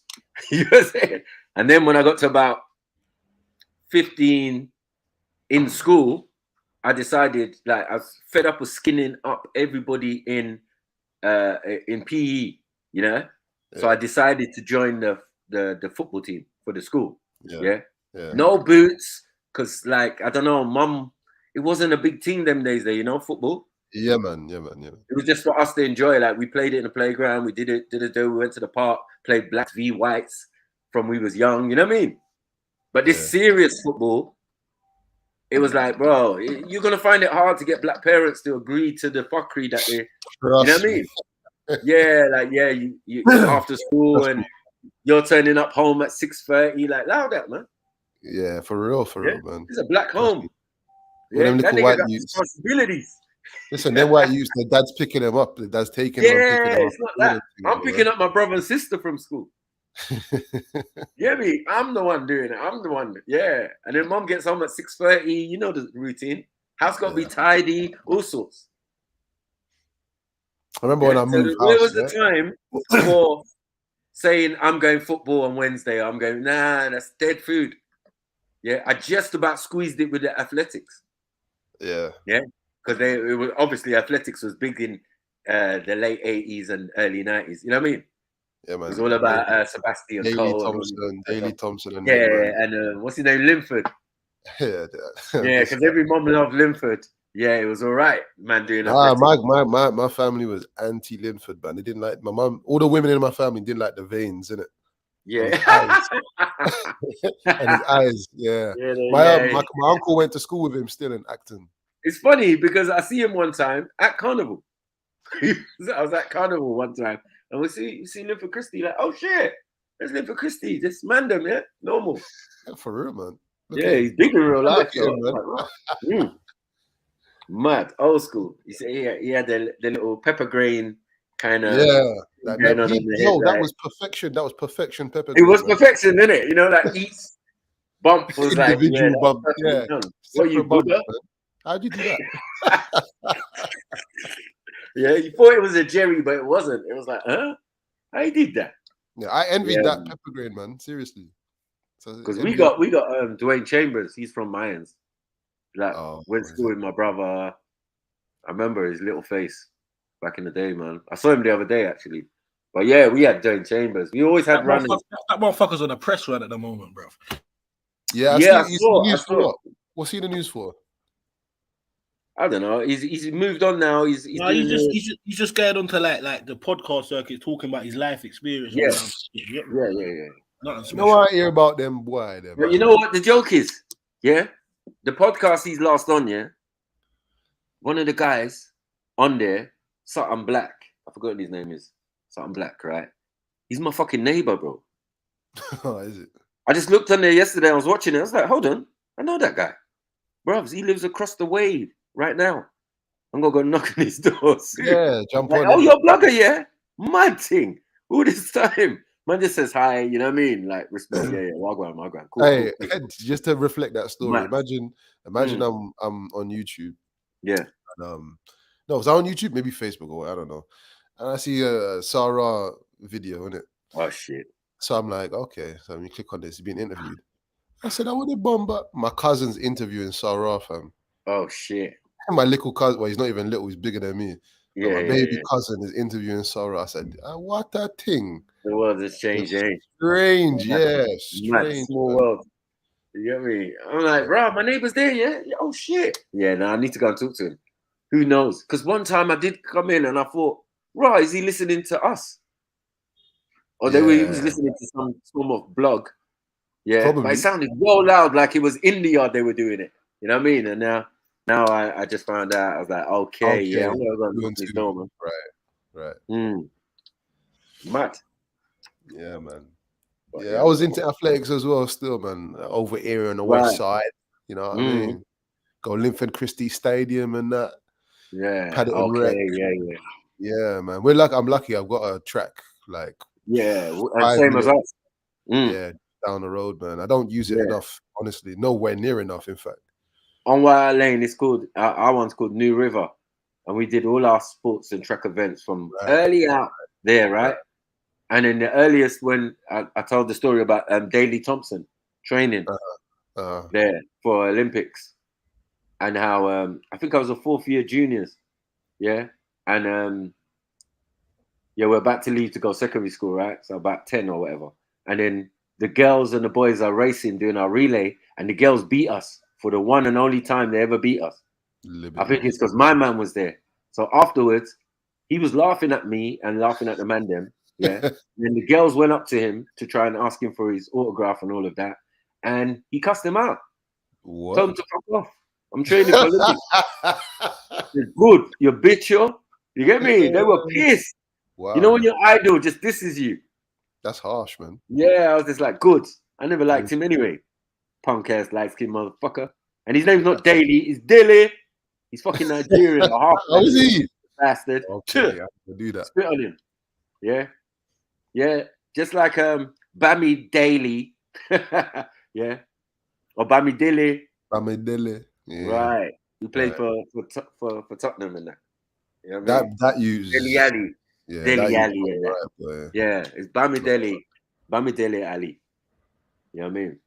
You know what I'm saying? And then when I got to about 15 in school, I decided, like, I was fed up with skinning up everybody in PE, you know? So I decided to join the football team for the school. Yeah. No boots, because, like, I don't know, mum, it wasn't a big team them days there, you know, football. Yeah, man. It was just for us to enjoy. Like, we played it in the playground. We did it. We went to the park, played blacks v whites from we was young. You know what I mean? But this serious football, it was like, bro, you're gonna find it hard to get black parents to agree to the fuckery that they. You know what I mean? Yeah, like you after school and you're turning up home at 6:30. Like, loud that, man. Yeah, for real, man. It's a black home. Yeah, that nigga got responsibilities. Listen, they're white youths. The dad's picking them up. The dad's taking them. Yeah, it's not that. I'm picking up my brother and sister from school. Yeah, me. I'm the one doing it. I'm the one. Yeah. And then mom gets home at 6:30. You know the routine. House got to be tidy. All sorts. I remember when I moved house. There was the time for saying I'm going football on Wednesday. I'm going, nah, that's dead food. Yeah. I just about squeezed it with the athletics. Yeah. Yeah. Because it was obviously athletics was big in the late 80s and early 90s. You know what I mean? Yeah, man. It was all about Sebastian Daley Thompson, and and what's his name, Linford. Yeah, because every mom loved Linford. Yeah, it was all right, man. Doing my family was anti Linford, man. They didn't like my mom. All the women in my family didn't like the veins, innit? Yeah, and his eyes. Yeah, my uncle went to school with him still in Acton. It's funny because I see him one time at Carnival. I was at Carnival one time, and we see Linford Christie. Like, oh shit, there's Linford Christie. Just mandem, yeah, normal. Yeah, for real, man. He's big in real life, man. Mad, old school. You say he had the little pepper grain kind of. That was perfection. That was perfection pepper grain. It was perfection, isn't it? You know, like each bump was like individual bump. Yeah. What you Buddha? How'd you do that? Yeah, you thought it was a Jerry, but it wasn't. It was like, huh? I did that. Yeah, I envied that pepper grain, man. Seriously. Because we got Dwayne Chambers. He's from Mayans. Like, went to school with my brother. I remember his little face back in the day, man. I saw him the other day, actually. But yeah, we had Dwayne Chambers. We always had running. That motherfucker's on a press run at the moment, bro. Yeah, I saw. What's he in the news for? I don't know. He's moved on now. He's just going on to like the podcast circuit, talking about his life experience. Yeah. You know what I hear about them, boy? But you know what the joke is? Yeah, the podcast he's last on. Yeah, one of the guys on there, something black. I forgot what his name is. Something black, right? He's my fucking neighbor, bro. Oh, is it? I just looked on there yesterday. I was watching it. I was like, hold on, I know that guy, bro. He lives across the way. Right now, I'm gonna go knock on his doors. Yeah, jump on. Oh, you're a blogger, yeah? Mad thing. All this time, man just says hi. You know what I mean? Like respect. Yeah. Wagwan. Cool. Hey, just to reflect that story. Mad. Imagine I'm on YouTube. Yeah. And, no, was I on YouTube? Maybe Facebook or I don't know. And I see a Sarah video in it. Oh shit. So I'm like, okay. So when you click on this, he's being interviewed. I said, I want a bomber. My cousin's interviewing Sarah, fam. Oh shit. My little cousin, well, he's not even little, he's bigger than me. Yeah, my baby cousin is interviewing Sarah. I said, what a thing. The world has changed, eh? Strange, strange. Small world. You get me? I'm like, bro, my neighbor's there, yeah? Oh shit. Yeah, I need to go and talk to him. Who knows? Because one time I did come in and I thought, right, is he listening to us? Or he was listening to some form of blog. Yeah, Probably. but it sounded well loud, like it was in the yard they were doing it. You know what I mean? And now I just found out. I was like, okay, yeah, I'm gonna go knock this door, man. Right. Mad. Yeah, man. But, yeah, I was into athletics as well, still, man. Over here on the west side, you know what I mean? Go Linford Christie Stadium and that. Yeah. Paddington Rec. Yeah, man. I'm lucky. I've got a track like. Yeah, same as us. Yeah, down the road, man. I don't use it enough, honestly. Nowhere near enough, in fact. On Wild Lane, it's called our one's called New River, and we did all our sports and track events from early out there, right? And then the earliest when I told the story about Daley Thompson training there for Olympics, and how I think I was a 4th year juniors, and we're about to leave to go secondary school, right? So about 10 or whatever, and then the girls and the boys are racing doing our relay, and the girls beat us for the one and only time they ever beat us. I think it's because my man was there. So afterwards, he was laughing at me and laughing at the man them. Yeah. And then the girls went up to him to try and ask him for his autograph and all of that. And he cussed them out. What? Told him to fuck off. I'm training for Olympics. Good. You bitch, yo. You get me? They were pissed. Wow. You know when your idol just disses you? That's harsh, man. Yeah, I was just like, good. I never liked him anyway. Punk ass light skinned motherfucker. And his name's not Daley, it's Dilly. He's fucking Nigerian. How is he? Bastard. Okay, I can do that. Spit on him. Yeah. Yeah. Just like Bami Daly. Yeah. Or Bami Dilly. Bami Dilly. Yeah. Right. He played for Tottenham and that. You know what I mean? That used Dele Alli. Yeah, Dele Alli and that. Right, yeah, it's Bami Dele. Bami Dele Ali. You know what I mean?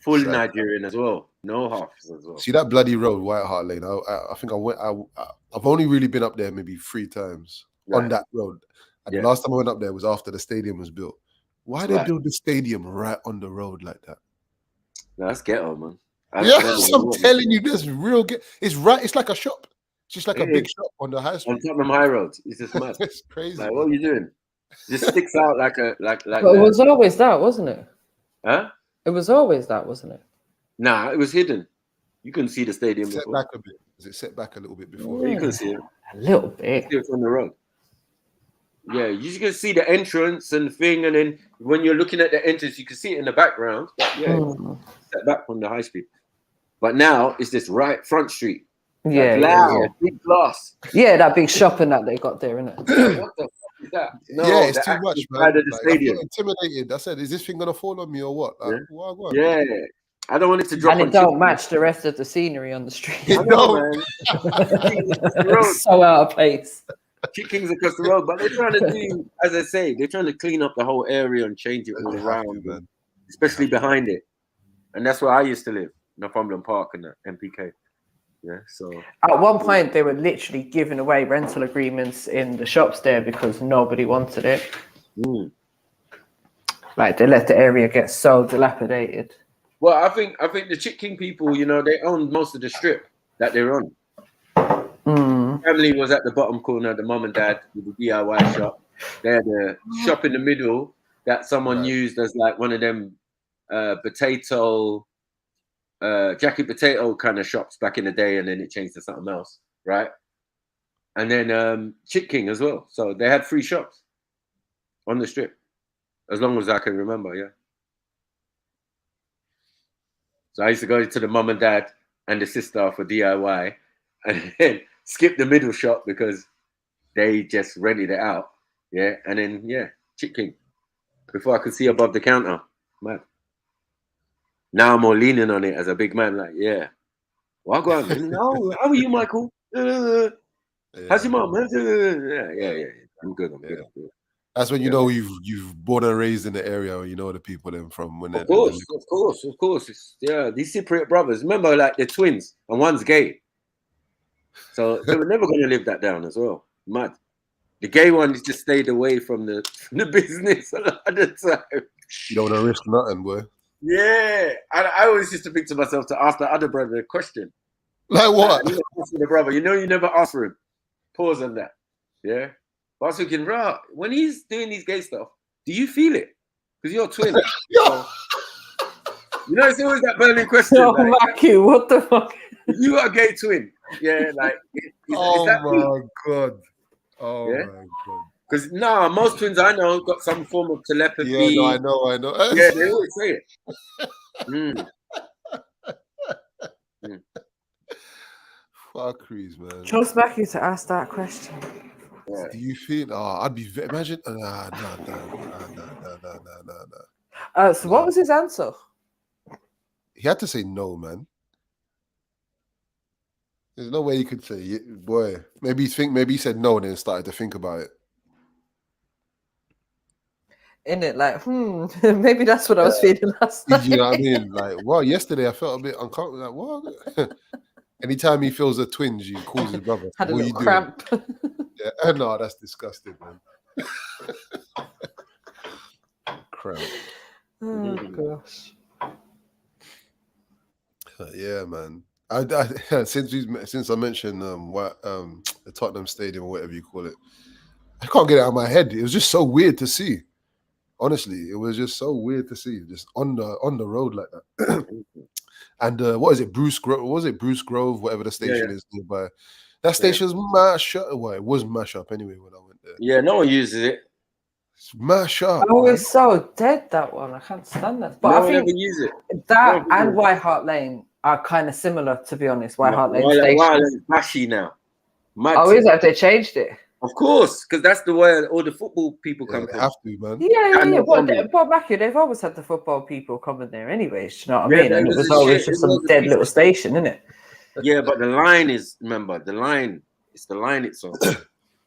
Full Nigerian as well. No halves as well. See that bloody road, White Hart Lane. I think I went. I've only really been up there maybe 3 times on that road. And the last time I went up there was after the stadium was built. Why they build the stadium right on the road like that? No, that's ghetto, man. Yes, I'm telling you, this real ghetto. It's right. It's like a shop. It's just like a big shop on the high street. On Tottenham High Road. It's just mad. It's crazy. Like, what are you doing? Just sticks out like a like. Well, it was always that, wasn't it? Huh? It was always that, wasn't it? Nah, it was hidden. You couldn't see the stadium set before. back a bit. Is it set back a little bit before? Yeah, you couldn't see it. A little bit. You see it from the road. Yeah, you just can see the entrance and thing, and then when you're looking at the entrance, you can see it in the background. But yeah, set back from the high street. But now it's this right front street. Yeah, loud, big glass. Yeah, that big shop and that they got there, innit? What the fuck is that? No, yeah, it's too much, man. Side of the stadium. I feel intimidated. I said, is this thing gonna fall on me or what? Like, what? Yeah, I don't want it to drop. And it don't match the rest of the scenery on the street. I know, man. It's so out of place. Kings across the road, but they're trying to do, as I say, they're trying to clean up the whole area and change it all around, especially behind it. And that's where I used to live, Northumberland Park and the MPK. Yeah, so at one point they were literally giving away rental agreements in the shops there because nobody wanted it. Like they let the area get so dilapidated. Well, I think the Chick King people, you know, they own most of the strip that they're on. Family was at the bottom corner, the mom and dad with the DIY shop. They had a shop in the middle that someone used as like one of them potato. Jacket potato kind of shops back in the day, and then it changed to something else, right? And then Chick King as well. So they had 3 shops on the strip, as long as I can remember, yeah. So I used to go to the mum and dad and the sister for DIY, and then skip the middle shop because they just rented it out, yeah. And then Chick King before I could see above the counter, mad. Now I'm more leaning on it as a big man, like, well, go on. No, how are you, Michael? How's your mom? Yeah. I'm good. That's when you know you've born and raised in the area, or you know the people then from when. Of course. These Cypriot brothers. Remember, like they're twins, and one's gay, so they were never going to live that down as well. Mad. The gay one just stayed away from the business a lot of the time. You don't want to risk nothing, boy. Yeah, I always used to think to myself to ask the other brother a question. Like what? The brother, you know, you never ask for him. Pause on that. Yeah. But I was thinking, right, when he's doing these gay stuff, do you feel it? because you're a twin. So, you know, it's always that burning question. Oh, like, Matthew, what the fuck? You got a gay twin. Yeah, like, is that my God. Oh, yeah? my God. Because, most twins I know got some form of telepathy. Yeah, no, I know. Yeah, they always say it. Fuckeries, man. Trust Matthew to ask that question. Yeah. Do you feel? I'd be. Imagine. No. So what was his answer? He had to say no, man. There's no way he could say, boy. Maybe he said no and then started to think about it. In it, like, maybe that's what I was feeling last night. You know what I mean? Like, well, yesterday I felt a bit uncomfortable. Like, what? Anytime he feels a twinge, he calls his brother. Had a what little you cramp. Yeah, no, that's disgusting, man. Cramp. Oh gosh. Yeah, man. Since I mentioned the Tottenham Stadium or whatever you call it, I can't get it out of my head. It was just so weird to see. Honestly, it was just so weird to see, just on the road like that. And what is it, Bruce Grove? What was it, Bruce Grove? Whatever the station is nearby. That station's mash up. Well, it was mash up anyway when I went there. Yeah, no one uses it. It's mash up. Oh, it's so dead, that one. I can't stand that. But no I one think ever use it. that and White Hart Lane are kind of similar, to be honest. White Hart Lane station. White Lane's bashy now. Oh, is that? They changed it? Of course, because that's the way all the football people come They from. have to, man. Yeah. But Matthew, they've always had the football people coming there anyways. Do you know what I mean? And it was always just some dead little station, isn't it? Yeah, but the line is, remember, it's the line itself.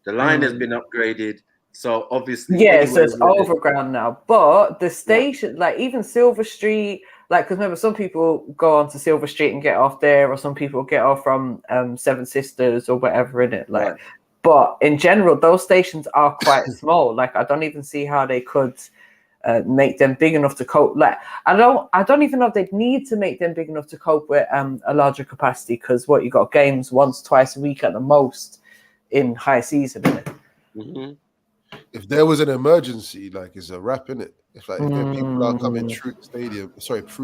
The line has been upgraded. So obviously, so it's overground now. But the station, like even Silver Street, like, because remember, some people go on to Silver Street and get off there, or some people get off from Seven Sisters or whatever in it. Like, but in general, those stations are quite small. Like, I don't even see how they could make them big enough to cope. Like, I don't even know if they'd need to make them big enough to cope with a larger capacity. Because you got games once, twice a week at the most in high season, isn't it? If there was an emergency, like, it's a wrap, innit? If there people are coming through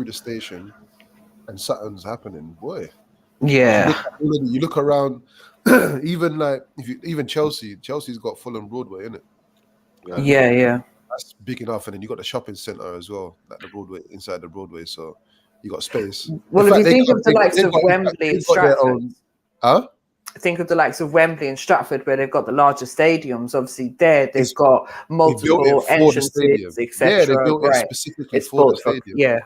the station, and something's happening, boy. Yeah. You look around, even Chelsea's got Fulham Broadway, innit? Yeah. That's big enough, and then you got the shopping centre as well, like the Broadway, inside the Broadway, so you got space. Well, if you think of the likes of Wembley and Stratford, think of the likes of Wembley and Stratford, where they've got the larger stadiums. Obviously, they've got multiple entrances, etc. Yeah, they built it specifically for the stadium.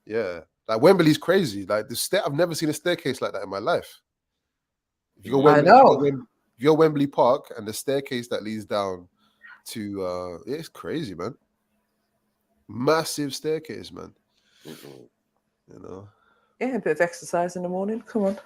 Yeah. Like Wembley's crazy. Like I've never seen a staircase like that in my life. If you go Wembley Park and the staircase that leads down to it's crazy, man. Massive staircase, man. You know. Yeah, a bit of exercise in the morning. Come on.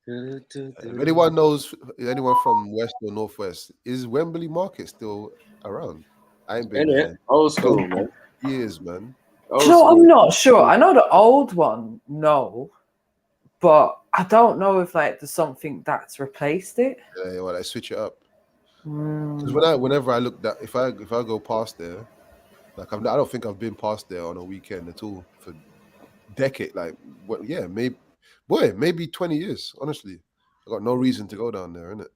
If anyone knows, anyone from West or Northwest, is Wembley Market still around? I ain't been there. Old school, man. Years, man. I'm not sure. I know the old one, no, but I don't know if there's something that's replaced it. Yeah, well, I switch it up. Because whenever I look that, if I go past there, like I don't think I've been past there on a weekend at all for decade. Like, maybe 20 years. Honestly, I got no reason to go down there, innit?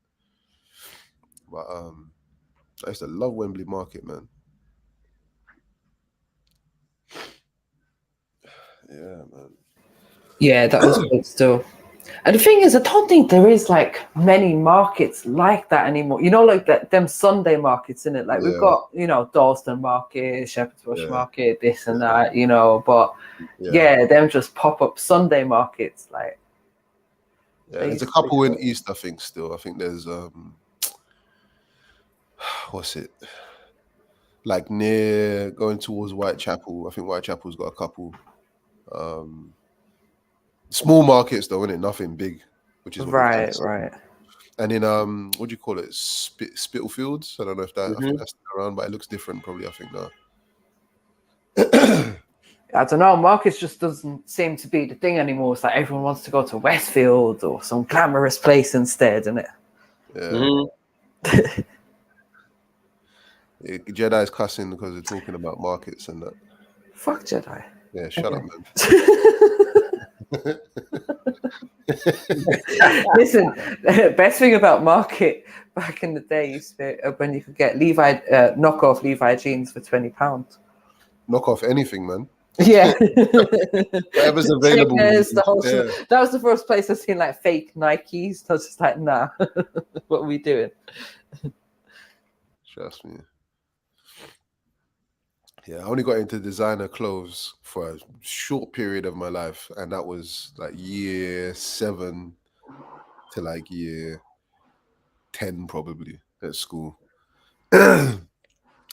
But I used to love Wembley Market, man. Yeah, man. Yeah, that was good still. And the thing is, I don't think there is many markets like that anymore. You know, like them Sunday markets, in it. Like we've got, Dalston Market, Shepherd's Bush Market, this and that, But them just pop up Sunday markets, like. Yeah, there's a couple in East, I think. Still, I think there's what's it? Like near going towards Whitechapel. I think Whitechapel's got a couple. Small markets though, innit? Nothing big, which is right. And in what do you call it? Spitalfields. I don't know if that I think that's still around, but it looks different probably. I think now. I don't know. Markets just doesn't seem to be the thing anymore. It's like everyone wants to go to Westfield or some glamorous place instead, isn't it? Yeah. Jedi's cussing because they're talking about markets and that. Fuck Jedi. Yeah, shut up, man. Listen, best thing about market back in the day used to be when you could get Levi knockoff Levi jeans for £20. Knock off anything, man. Yeah. Whatever's available. That was the first place I've seen like fake Nikes. I was just like, nah, what are we doing? Trust me. Yeah, I only got into designer clothes for a short period of my life, and that was like year 7 to like year 10 probably at school. And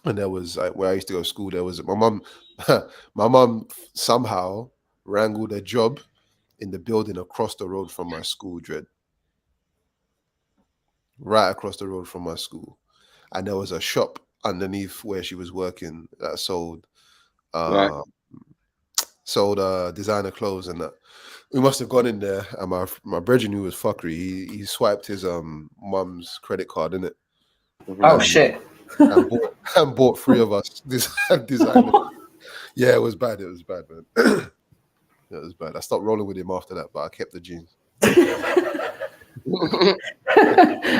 there was like where I used to go to school, there was my mum somehow wrangled a job in the building across the road from my school, Dread. Right across the road from my school. And there was a shop underneath where she was working that sold designer clothes and that. We must have gone in there, and my brethren, who was fuckery, he swiped his mum's credit card, innit? Oh shit. and bought 3 of us designer. Yeah, it was bad, man. It was bad. I stopped rolling with him after that, but I kept the jeans.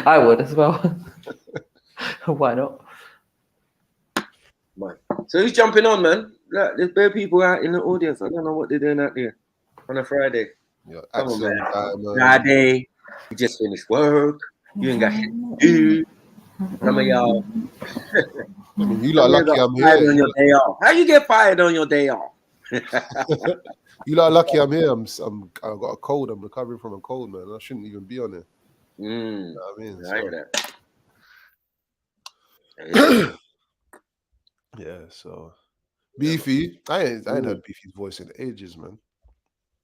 I would as well. Why not? So who's jumping on, man? Look, there's bare people out in the audience. I don't know what they're doing out there on a Friday. Yeah, come on, man. Friday, you just finished work. You ain't got shit to do. Some of y'all. I mean, you lot lucky I'm here. On your day off. How you get fired on your day off? You lot lucky I'm here. I got a cold. I'm recovering from a cold, man. I shouldn't even be on here. You know what I mean? I like that. Yeah, so Beefy. I ain't heard Beefy's voice in ages, man.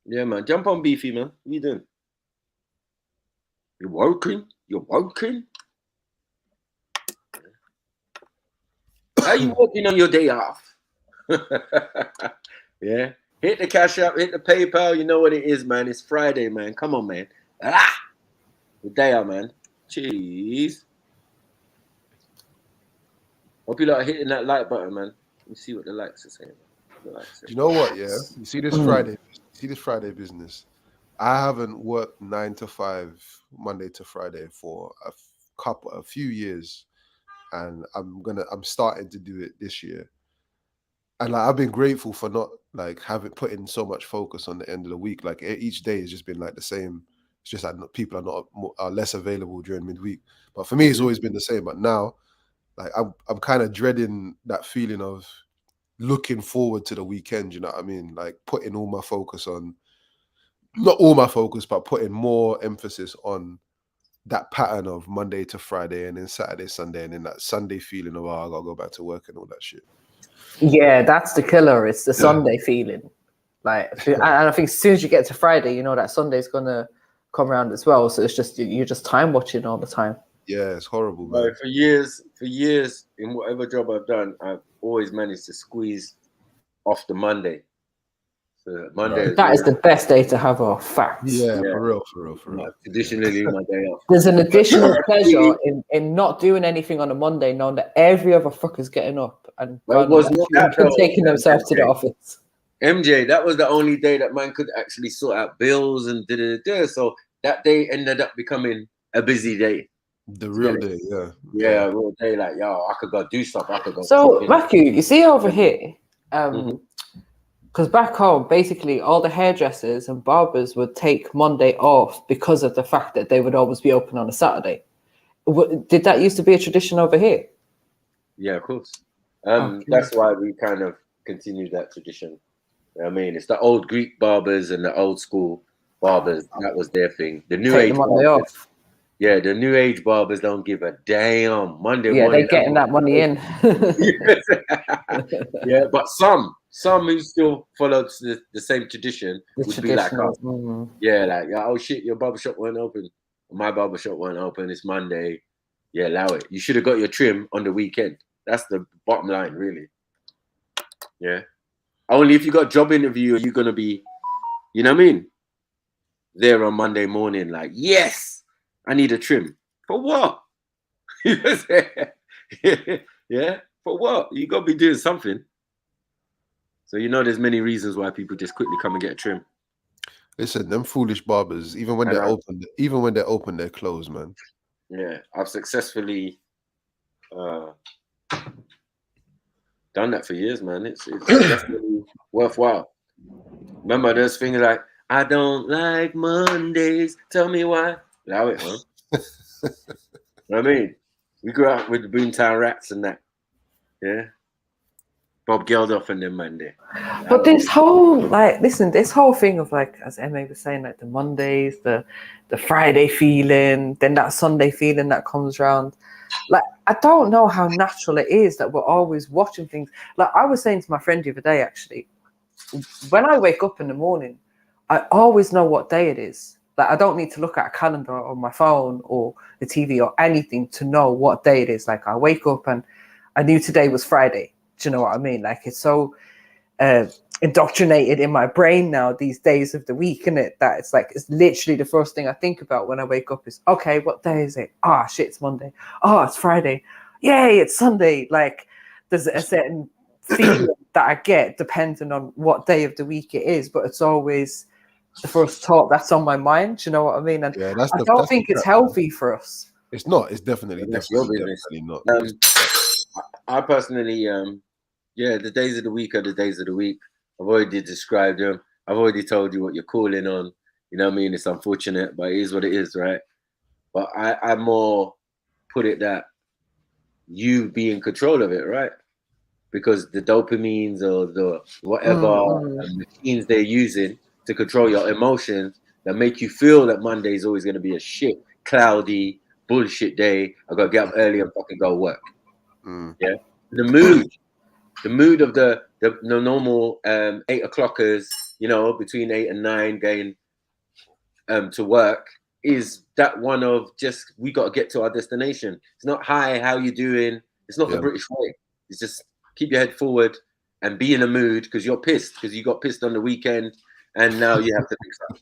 Yeah, man. Jump on Beefy, man. What you doing? You're working? How you working on your day off? Yeah. Hit the Cash App, hit the PayPal. You know what it is, man. It's Friday, man. Come on, man. Good day out, man. Cheese. Hope you lot are hitting that like button, man. Let me see what the likes are saying. You know what? Yeah, you see this Friday. See this Friday business. I haven't worked 9 to 5 Monday to Friday for a few years, and I'm starting to do it this year. And like, I've been grateful for not like put in so much focus on the end of the week. Like each day has just been like the same. It's just like people are less available during midweek. But for me, it's always been the same. But now, like I'm kind of dreading that feeling of looking forward to the weekend. You know what I mean? Like putting all my focus on, not all my focus, but putting more emphasis on that pattern of Monday to Friday and then Saturday, Sunday, and then that Sunday feeling of, I gotta go back to work and all that shit. Yeah, that's the killer. It's the Sunday feeling. Like, and I think as soon as you get to Friday, you know that Sunday's gonna come around as well. So it's just you're just time watching all the time. Yeah, it's horrible, man. For years, in whatever job I've done, I've always managed to squeeze off the Monday. So Monday that is the best day to have off. Facts. Yeah, for real. Traditionally, my day off. There's an additional pleasure in not doing anything on a Monday, knowing that every other fucker's getting up and taking themselves to the office. MJ, that was the only day that man could actually sort out bills and da-da-da-da. So that day ended up becoming a busy day. The real day, yeah. Yeah, a real day. Like, yo, I could go do stuff. I could go. So, Matthew, you see over here, because back home, basically, all the hairdressers and barbers would take Monday off because of the fact that they would always be open on a Saturday. Did that used to be a tradition over here? Yeah, of course. That's why we kind of continued that tradition. You know what I mean, it's the old Greek barbers and the old school barbers. That was their thing. The new age barbers. Yeah, the new age barbers don't give a damn. Monday morning. Yeah, they're getting that money in. Yeah, but some who still follow the same tradition would be like, yeah, like, oh shit, your barbershop weren't open. My barbershop weren't open. It's Monday. Yeah, allow it. You should have got your trim on the weekend. That's the bottom line, really. Yeah. Only if you got a job interview are you gonna be, you know what I mean? There on Monday morning, like, yes, I need a trim. For what? Yeah, for what? You got to be doing something. So you know, there's many reasons why people just quickly come and get a trim. Listen, them foolish barbers, even when they're open, they're closed, man. Yeah, I've successfully done that for years, man. It's definitely worthwhile. Remember, there's things like, I don't like Mondays. Tell me why. Allow it, huh? You know what I mean? We grew up with the Boomtown Rats and that. Yeah. Bob Geldof and them Monday. But this whole, like, listen, this whole thing of, like, as Emma was saying, like the Mondays, the Friday feeling, then that Sunday feeling that comes around. Like, I don't know how natural it is that we're always watching things. Like, I was saying to my friend the other day, actually, when I wake up in the morning, I always know what day it is. Like, I don't need to look at a calendar on my phone or the TV or anything to know what day it is. Like, I wake up and I knew today was Friday. Do you know what I mean? Like, it's so indoctrinated in my brain now these days of the week, isn't it? That it's like, it's literally the first thing I think about when I wake up is, okay, what day is it? Ah, shit, it's Monday. Oh, it's Friday. Yay, it's Sunday. Like, there's a certain feeling that I get depending on what day of the week it is, but it's always the first thought that's on my mind. Do you know what I mean? And yeah, I don't think it's healthy for us. It's not. It's definitely not. I personally, the days of the week are the days of the week. I've already described them. I've already told you what you're calling on. You know what I mean? It's unfortunate, but it is what it is, right? But I more put it that you be in control of it, right? Because the dopamines or the whatever machines they're using to control your emotions that make you feel that Monday is always going to be a shit, cloudy, bullshit day. I got to get up early and fucking go work. Yeah, the mood of the normal 8 o'clockers, you know, between 8 and 9 going to work is that one of just, we got to get to our destination. It's not, hi, how you doing? It's not the British way. It's just keep your head forward and be in a mood because you're pissed because you got pissed on the weekend and now you have to fix up.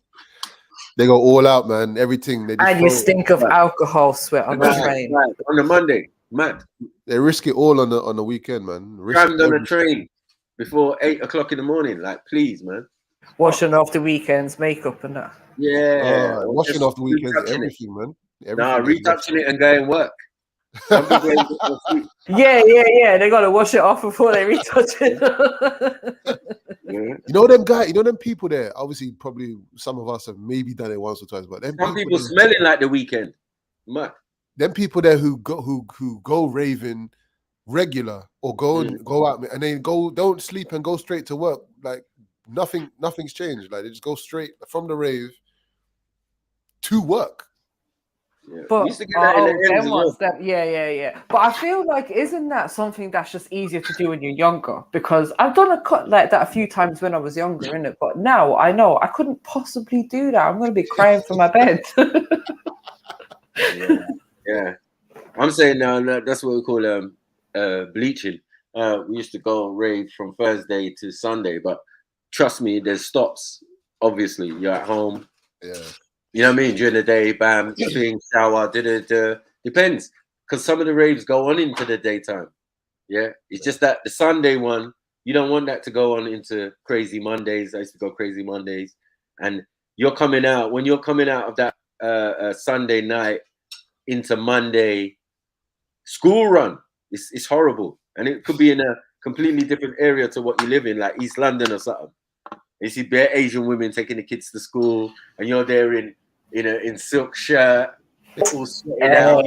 They go all out, man. Everything. They just and you stink of alcohol sweat on the train. Right. On a Monday, mad. They risk it all on the weekend, man. Crammed on a train before 8 o'clock in the morning. Like, please, man. Washing off the weekends, makeup and that. Yeah. Washing off the weekends, everything, man. Nah, retouching it and going work. Yeah. They gotta wash it off before they retouch it. You know them guys, you know them people there. Obviously, probably some of us have maybe done it once or twice, but some people smelling like the weekend. Man. Them people there who go raving regular or go out and then don't sleep and go straight to work. Like nothing's changed. Like they just go straight from the rave to work. Yeah. But But I feel like, isn't that something that's just easier to do when you're younger? Because I've done a cut like that a few times when I was younger, innit? But now I know I couldn't possibly do that. I'm gonna be crying for my bed. Yeah. I'm saying now that's what we call bleaching. We used to go rave from Thursday to Sunday, but trust me, there's stops. Obviously, you're at home. Yeah. You know what I mean? During the day, bam, swing, shower, depends. Because some of the raves go on into the daytime. Yeah. It's just that the Sunday one, you don't want that to go on into crazy Mondays. I used to go crazy Mondays. And when you're coming out of that Sunday night into Monday school run, it's horrible. And it could be in a completely different area to what you live in, like East London or something. You see bare Asian women taking the kids to school, and you're there in silk shirt, all sweated out.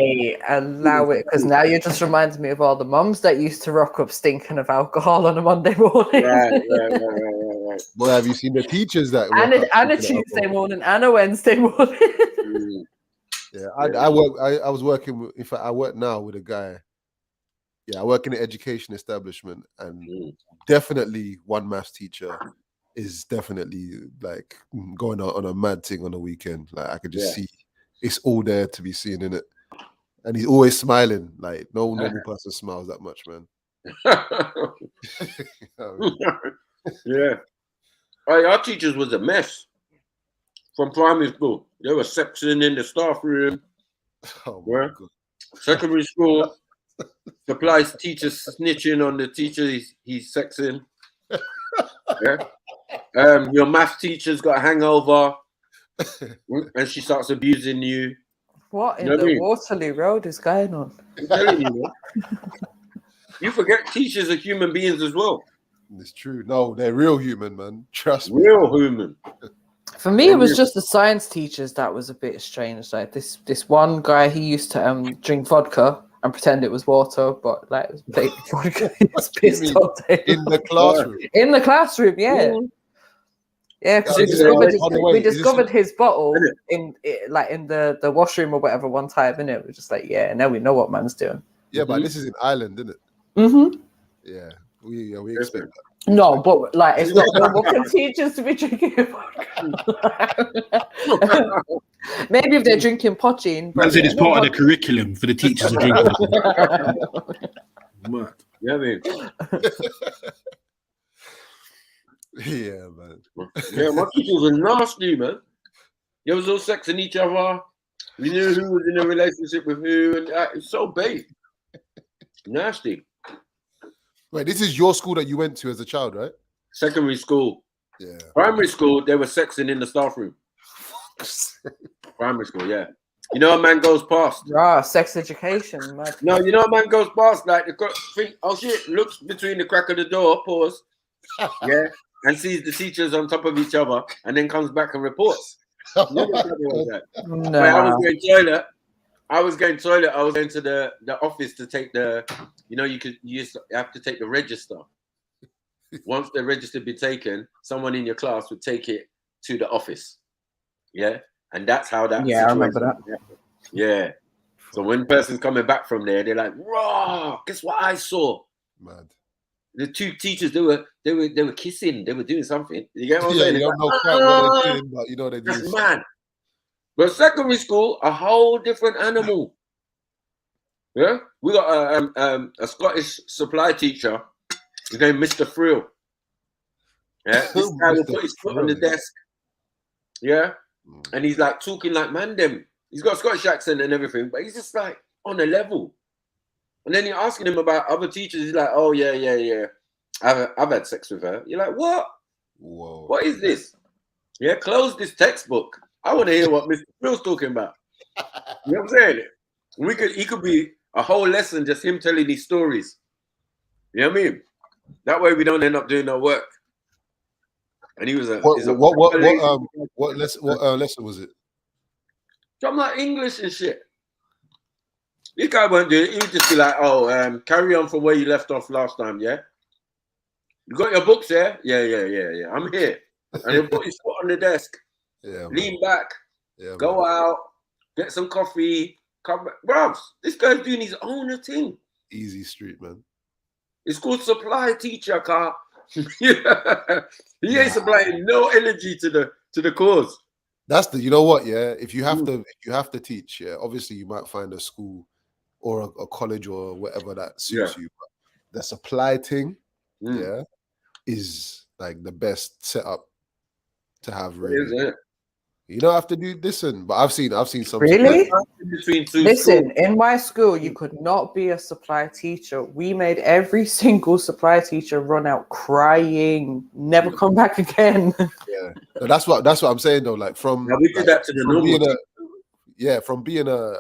Allow it, because now you just reminds me of all the mums that used to rock up stinking of alcohol on a Monday morning. Right. Boy, have you seen the teachers that and a Tuesday morning and a Wednesday morning? Yeah, I was working. In fact, I work now with a guy. Yeah, I work in an education establishment, and definitely one maths teacher is definitely like going out on a mad thing on the weekend. Like I could just see it's all there to be seen in it, and he's always smiling. Like no normal person smiles that much, man. Yeah. Our teachers was a mess from primary school. They were sexing in the staff room. Oh my God. Secondary school, supplies teachers snitching on the teacher he's sexing. Yeah. Your math teacher's got a hangover and she starts abusing you. What in the Waterloo Road is going on? I'm telling you, man. You forget teachers are human beings as well. It's true. No, they're real human, man. Trust me. Real human. For me, it was just the science teachers that was a bit strange. Like this one guy, he used to drink vodka and pretend it was water, but like it was fake vodka. He was pissed all day. In the classroom. In the classroom, yeah. Yeah, because we discovered his bottle in the washroom or whatever one time, innit? We're just like, yeah, now we know what man's doing. Yeah, but this is in Ireland, isn't it? Mm-hmm. Yeah, we expect that. No, but like it's not normal for teachers to be drinking maybe if they're drinking pochine. That's it. It's part of the curriculum for the teachers to drink. Yeah, man. Yeah, man. Yeah, my teachers were nasty, man. They was all sexing each other. We knew who was in a relationship with who, and it's so bait. Nasty. Wait, this is your school that you went to as a child, right? Secondary school. Yeah. Primary school, they were sexing in the staff room. Primary school, yeah. You know, a man goes past. Sex education. Man. No, you know, a man goes past, like, think, oh shit, looks between the crack of the door, pause, yeah, and sees the teachers on top of each other, and then comes back and reports. You know what was that? No. Wait, I was going toilet. I was going to the office to take the, you know, you have to take the register. Once the register be taken, someone in your class would take it to the office. Yeah. And that's how that. Yeah, I remember that. Happened. Yeah. So when person's coming back from there, they're like, raw, guess what I saw? Mad. The two teachers, they were kissing, they were doing something. You get what I'm Yeah, saying? you don't know quite what they're doing, but you know they're doing something. Man. But secondary school, a whole different animal. Yeah, we got a Scottish supply teacher. His name Mr. Frill. Yeah, this guy will put his foot on the desk. Yeah, and he's like talking like man them. He's got a Scottish accent and everything, but he's just like on a level. And then you're asking him about other teachers. He's like, oh yeah. I've had sex with her. You're like, what? Whoa. What is this? Yeah, close this textbook. I want to hear what Mr. Frill's talking about. You know what I'm saying? He could be a whole lesson just him telling these stories. You know what I mean? That way we don't end up doing no work. And he was what lesson was it? Something like English and shit. This guy won't do it. He would just be like, oh, carry on from where you left off last time, yeah? You got your books there? Yeah. I'm here. And he'll put his foot on the desk. Yeah, lean back, man. go out, get some coffee, come back. Bro, this guy's doing his own thing. Easy street, man. It's called supply teacher, car. He ain't supplying no energy to the cause. That's you know what, yeah. If you have to teach, yeah, obviously you might find a school or a college or whatever that suits you. But the supply thing, yeah, is like the best setup to have, really. Is it? You don't have to do this, but I've seen some. Really? Listen, in my school, you could not be a supply teacher. We made every single supply teacher run out crying, never come back again. Yeah, no, that's what I'm saying though. Like we did that to the normal. From being a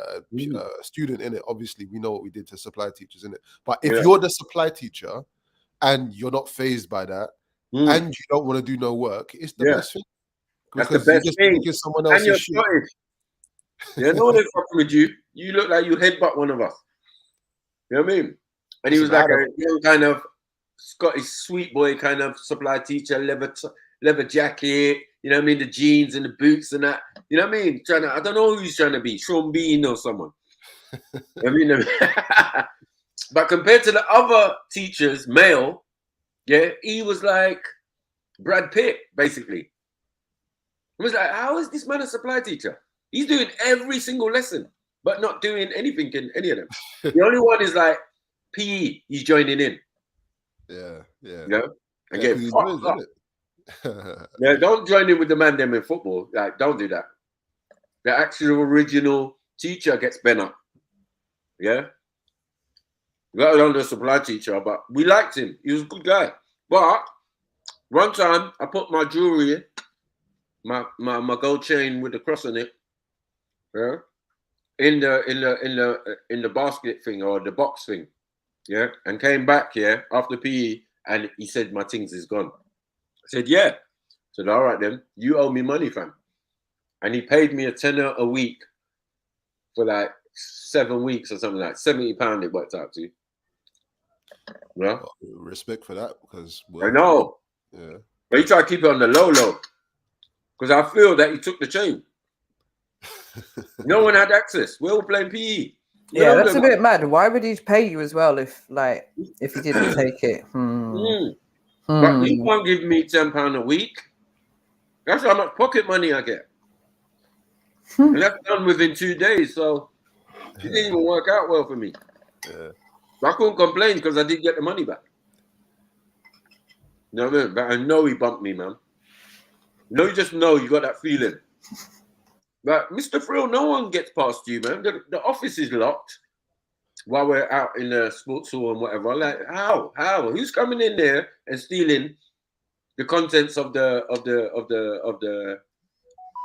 student in it, obviously we know what we did to supply teachers in it. But if you're the supply teacher and you're not fazed by that, and you don't want to do no work, it's the best thing. That's the best thing. Someone and you're shit. Scottish. Yeah, no one is fucking with you. You look like you headbutt one of us. You know what I mean? And he was like a young kind of Scottish sweet boy kind of supply teacher, leather jacket. You know what I mean? The jeans and the boots and that. You know what I mean? I don't know who he's trying to be. Sean Bean or someone. I mean, but compared to the other teachers, male, yeah, he was like Brad Pitt, basically. It was like, how is this man a supply teacher? He's doing every single lesson, but not doing anything in any of them. The only one is like PE, he's joining in. Yeah. You know? And get fucked up. Yeah, don't join in with the man them in football. Like, don't do that. The actual original teacher gets bent up. Yeah. Got it on the supply teacher, but we liked him. He was a good guy. But one time I put my jewelry, my gold chain with the cross on it, yeah, in the basket thing or the box thing, yeah, and came back, yeah, after PE, and he said my things is gone. I said, yeah. I said, all right then, you owe me money, fam. And he paid me a tenner a week for like 7 weeks or something, like £70 it worked out to. Yeah. Well, respect for that, because I know. Yeah. But he tried to keep it on the low, because I feel that he took the chain. No one had access. We're all playing PE. Yeah, that's a bit mad. Why would he pay you as well if he didn't take it? But he won't give me £10 a week. That's how much pocket money I get. And that's done within 2 days. So it didn't even work out well for me. Yeah. But I couldn't complain because I did get the money back. You know what I mean? But I know he bumped me, man. You just know you got that feeling. But Mr. Frill, no one gets past you, man. The office is locked while we're out in the sports hall and whatever. Like, how? Who's coming in there and stealing the contents of the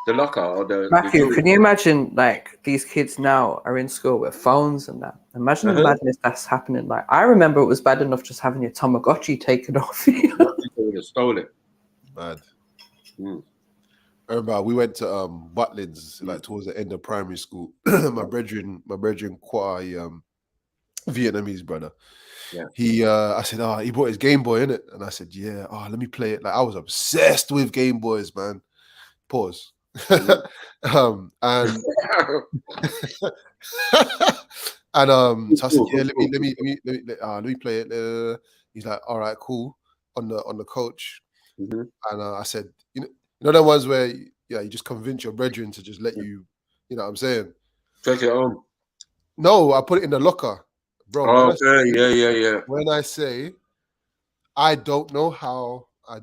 locker or the Matthew, can you imagine like these kids now are in school with phones and that? Imagine the madness that's happening. Like I remember it was bad enough just having your Tamagotchi taken off you. People would have stolen it. Mad. I remember we went to Butlins like towards the end of primary school. my brethren, quite Vietnamese brother. Yeah. I said, he brought his Game Boy, innit? And I said, yeah, let me play it. Like I was obsessed with Game Boys, man. Pause. And so I said, yeah, let me play it. He's like, all right, cool. On the coach. And I said, you know the ones where you just convince your brethren to just let you, you know what I'm saying? Take it home. No, I put it in the locker, bro. Yeah. When I say I don't know how, I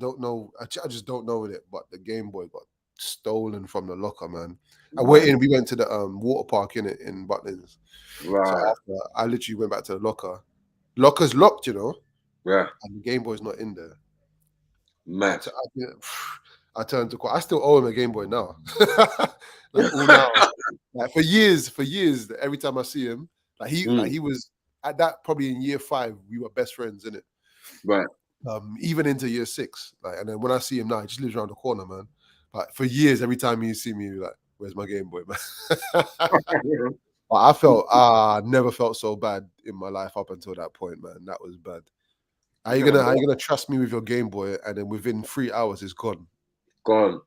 just don't know with it, but the Game Boy got stolen from the locker, man. And we went to the water park in Butlins. Right. So after, I literally went back to the locker. Locker's locked, you know. Yeah. And the Game Boy's not in there. Mad. So I turned to I still owe him a Game Boy now. Like all now. Like for years, every time I see him, like he was at that probably in year 5, we were best friends, innit? Right. Even into year 6. Like, and then when I see him now, he just lives around the corner, man. But for years, every time he see me, like, where's my Game Boy, man? But I never felt so bad in my life up until that point, man. That was bad. How you gonna trust me with your Game Boy and then within 3 hours it's gone? Gone.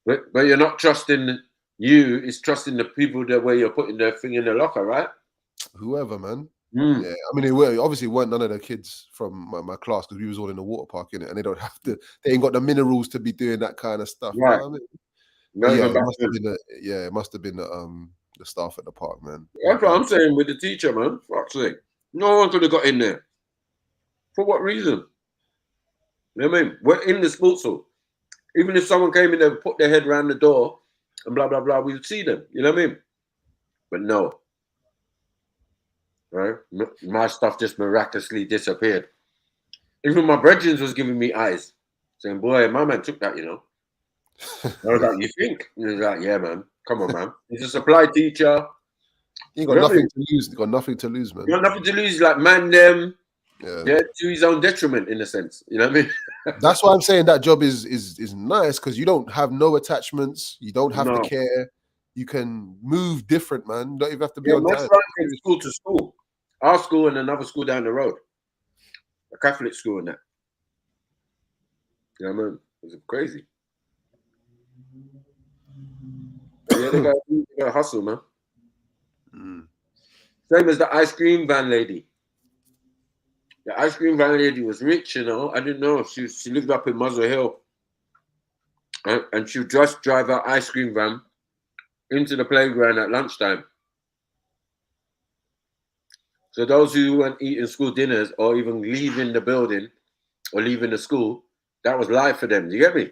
But you're not trusting you, it's trusting the people that where you're putting their thing in the locker, right? Whoever, man. Yeah, I mean, it obviously weren't none of the kids from my class because we was all in the water park, innit? And they ain't got the minerals to be doing that kind of stuff. Right. You know what I mean? It must have been the staff at the park, man. That's what I'm saying with the teacher, man. Fuck's sake. No one could have got in there. For what reason? You know what I mean? We're in the sports hall. Even if someone came in there and put their head around the door and blah, blah, blah, we would see them. You know what I mean? But no. Right? My stuff just miraculously disappeared. Even my brethren was giving me eyes, saying, boy, my man took that, you know. I was like, you think? And he was like, yeah, man. Come on, man. He's a supply teacher. He got nothing to lose. He got nothing to lose, man. You got nothing to lose. Like, man, them. Yeah, to his own detriment, in a sense. You know what I mean? That's why I'm saying that job is nice, because you don't have no attachments. You don't have to care. You can move different, man. You don't even have to be on time. From school to school. Our school and another school down the road. A Catholic school and that. You know what I mean? It was crazy. But yeah, they got hustle, man. Same as the ice cream van lady. The ice cream van lady was rich, you know. I didn't know. She lived up in Muswell Hill. And she would just drive her ice cream van into the playground at lunchtime. So those who weren't eating school dinners or even leaving the building or leaving the school, that was life for them. Do you get me?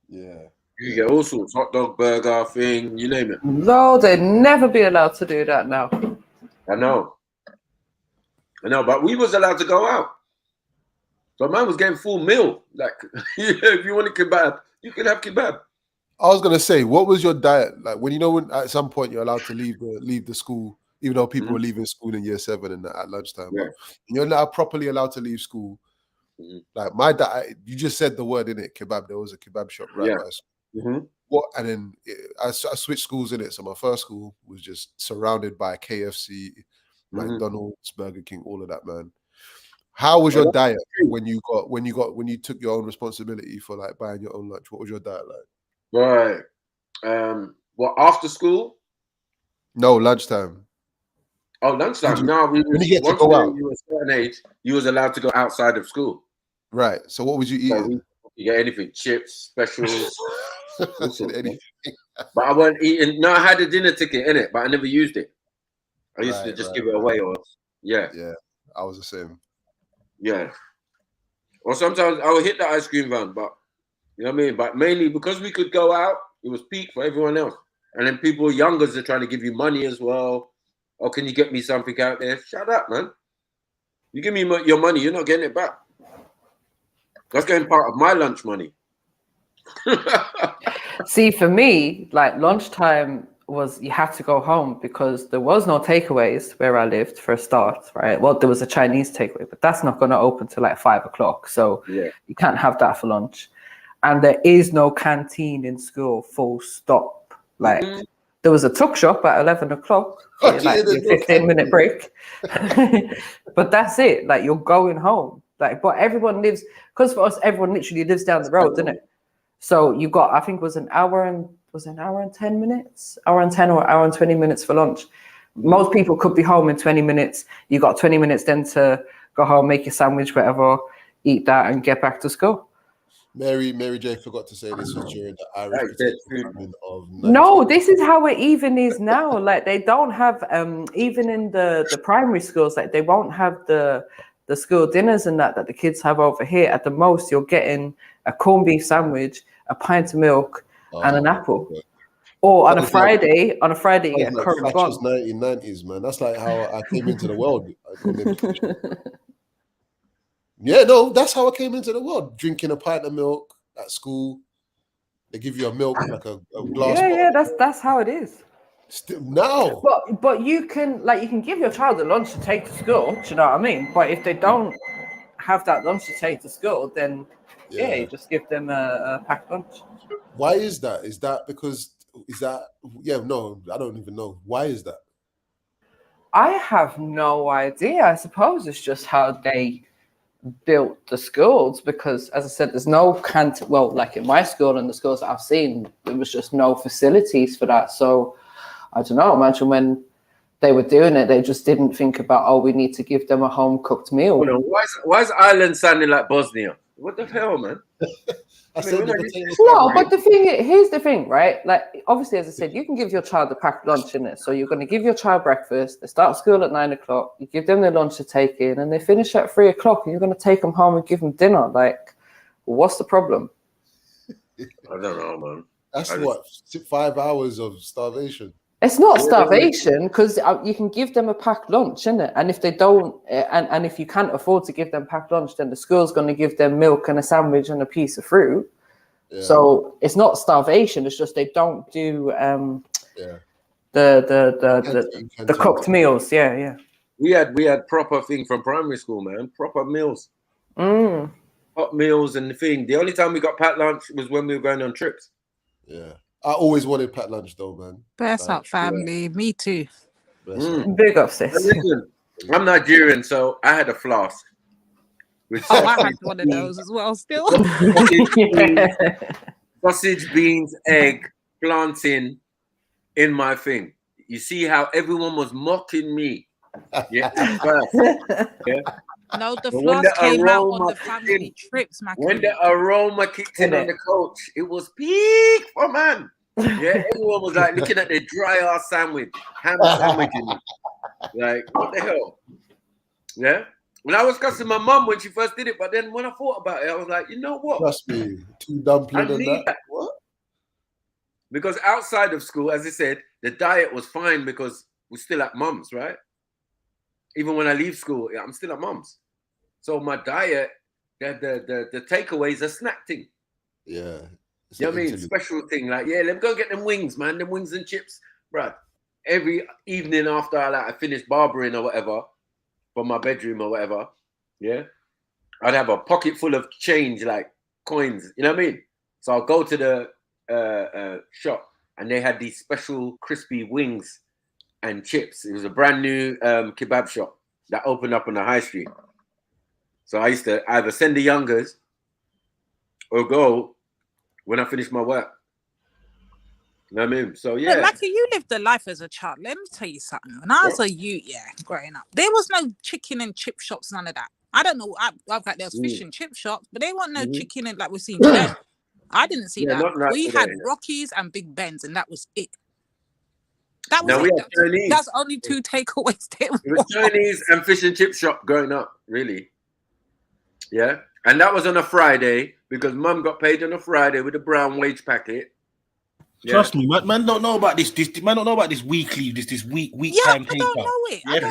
Yeah. You get all sorts, hot dog, burger, thing, you name it. No, they'd never be allowed to do that now. I know, but we was allowed to go out. So man was getting full meal. Like, if you want a kebab, you can have kebab. I was gonna say, what was your diet like when when at some point you're allowed to leave the school, even though people were leaving school in year 7 and at lunchtime. Yeah. But you're properly allowed to leave school. Like my diet, you just said the word in it, kebab. There was a kebab shop right by school. What? And then I switched schools in it. So my first school was just surrounded by KFC, McDonald's, Burger King, all of that, man. How was your diet when you took your own responsibility for like buying your own lunch? What was your diet like? Right. What, after school? No, lunchtime. Oh, lunchtime. No, when you get to go out, you were a certain age, you was allowed to go outside of school. Right. So what would you eat? So you get anything, chips, specials, anything. But I wasn't eating. No, I had a dinner ticket in it, but I never used it. I used to just give it away, or yeah, I was the same. Yeah. Or sometimes I would hit the ice cream van, but you know what I mean? But mainly because we could go out, it was peak for everyone else. And then people younger are trying to give you money as well. Oh, can you get me something out there? Shut up, man. You give me your money, you're not getting it back. That's getting part of my lunch money. See, for me, like lunchtime was, you had to go home because there was no takeaways where I lived for a start, right? Well, there was a Chinese takeaway, but that's not going to open till like 5 o'clock. So you can't have that for lunch. And there is no canteen in school, full stop. Like there was a tuck shop at 11 o'clock, like your 15-minute break. But that's it. Like you're going home. Like, but everyone lives, because for us, everyone literally lives down the road, isn't it? So you got, I think it was an hour and 10 minutes, hour and 10 or hour and 20 minutes for lunch. Most people could be home in 20 minutes. You got 20 minutes then to go home, make your sandwich, whatever, eat that and get back to school. Mary J forgot to say this was during the Irish famine of 19... No, this is how it even is now. Like they don't have, even in the primary schools, like they won't have the school dinners and that the kids have over here. At the most, you're getting a corned beef sandwich, a pint of milk, and an apple. Okay. Or on a Friday, you get a currant bun. 1990s, man. That's like how I came into the world. Yeah, no, that's how I came into the world. Drinking a pint of milk at school. They give you a milk, like a glass. Yeah, that's how it is. Still now. But you can give your child a lunch to take to school, do you know what I mean? But if they don't have that lunch to take to school, then you just give them a packed lunch. Why is that? No, I don't even know. Why is that? I have no idea. I suppose it's just how they built the schools, because as I said, there's no canteen. Well, like in my school and the schools that I've seen, there was just no facilities for that. So I don't know, imagine when they were doing it, they just didn't think about, we need to give them a home cooked meal. Hold on, why is Ireland sounding like Bosnia? What the hell, man? No, but here's the thing, right? Like, obviously, as I said, you can give your child a packed lunch in it. So you're going to give your child breakfast. They start school at 9 o'clock. You give them their lunch to take in, and they finish at 3 o'clock. And you're going to take them home and give them dinner. Like, what's the problem? I don't know, man. That's 5 hours of starvation. It's not starvation, because you can give them a packed lunch, isn't it? And if they don't, and if you can't afford to give them packed lunch, then the school's going to give them milk and a sandwich and a piece of fruit. Yeah. So it's not starvation. It's just they don't do the cooked meals. Yeah. We had proper thing from primary school, man. Proper meals. Hot meals and the thing. The only time we got packed lunch was when we were going on trips. Yeah. I always wanted packed lunch though, man. Bless up, family. Me too. Big up, sis. Listen, I'm Nigerian, so I had a flask. I had one of those as well still. Sausage, beans, egg, plantain in my thing. You see how everyone was mocking me. Yeah. No, the flask came out on the family trips, man. When the aroma kicked in on the coach, it was peak for man. Yeah, everyone was like looking at the dry ass sandwich, ham sandwich. Like, what the hell? Yeah. When I was cussing my mum when she first did it, but then when I thought about it, I was like, you know what? Trust me, 2 dumplings and that. What? because outside of school, as I said, the diet was fine because we're still at mum's, right? Even when I leave school, I'm still at mum's. So my diet, the takeaways are snack thing. Yeah. You know what I mean? Special thing. Like, yeah, let me go get them wings, man. Them wings and chips. Bruh, every evening after I finished barbering or whatever, from my bedroom or whatever, yeah, I'd have a pocket full of change, like coins. You know what I mean? So I'll go to the shop and they had these special crispy wings and chips. It was a brand new kebab shop that opened up on the high street. So I used to either send the youngers or go when I finish my work. You know what I mean? So yeah. Look, Mackie, you lived a life as a child. Let me tell you something. When I was a youth, growing up, there was no chicken and chip shops, none of that. I don't know. I've got there's fish and chip shops, but they weren't no chicken and like we're seeing today. I didn't see that. We had Rockies and Big Ben's, and that was it. That was it. That's only two takeaways. It was Chinese and fish and chip shop growing up, really. Yeah. And that was on a Friday because mum got paid on a Friday with a brown wage packet. Yeah. Trust me, man don't know about this. Man don't know about this weekly, this week time. I don't know it. Yeah,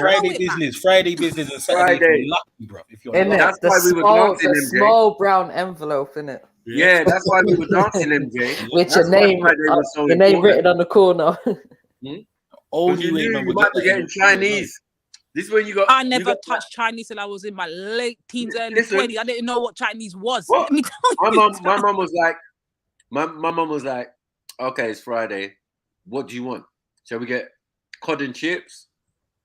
Friday business, and Saturday. Lucky, bro. If you're that's why we were dancing, MJ. Small brown envelope, innit? Yeah, that's why we were dancing, MJ. With your name written on the corner. Only you might be getting Chinese. This is when you got. I never touched Chinese till I was in my late teens, early 20s. I didn't know what Chinese was. Let me tell you. My mum was like, my mum was like, okay, it's Friday. What do you want? Shall we get cod and chips?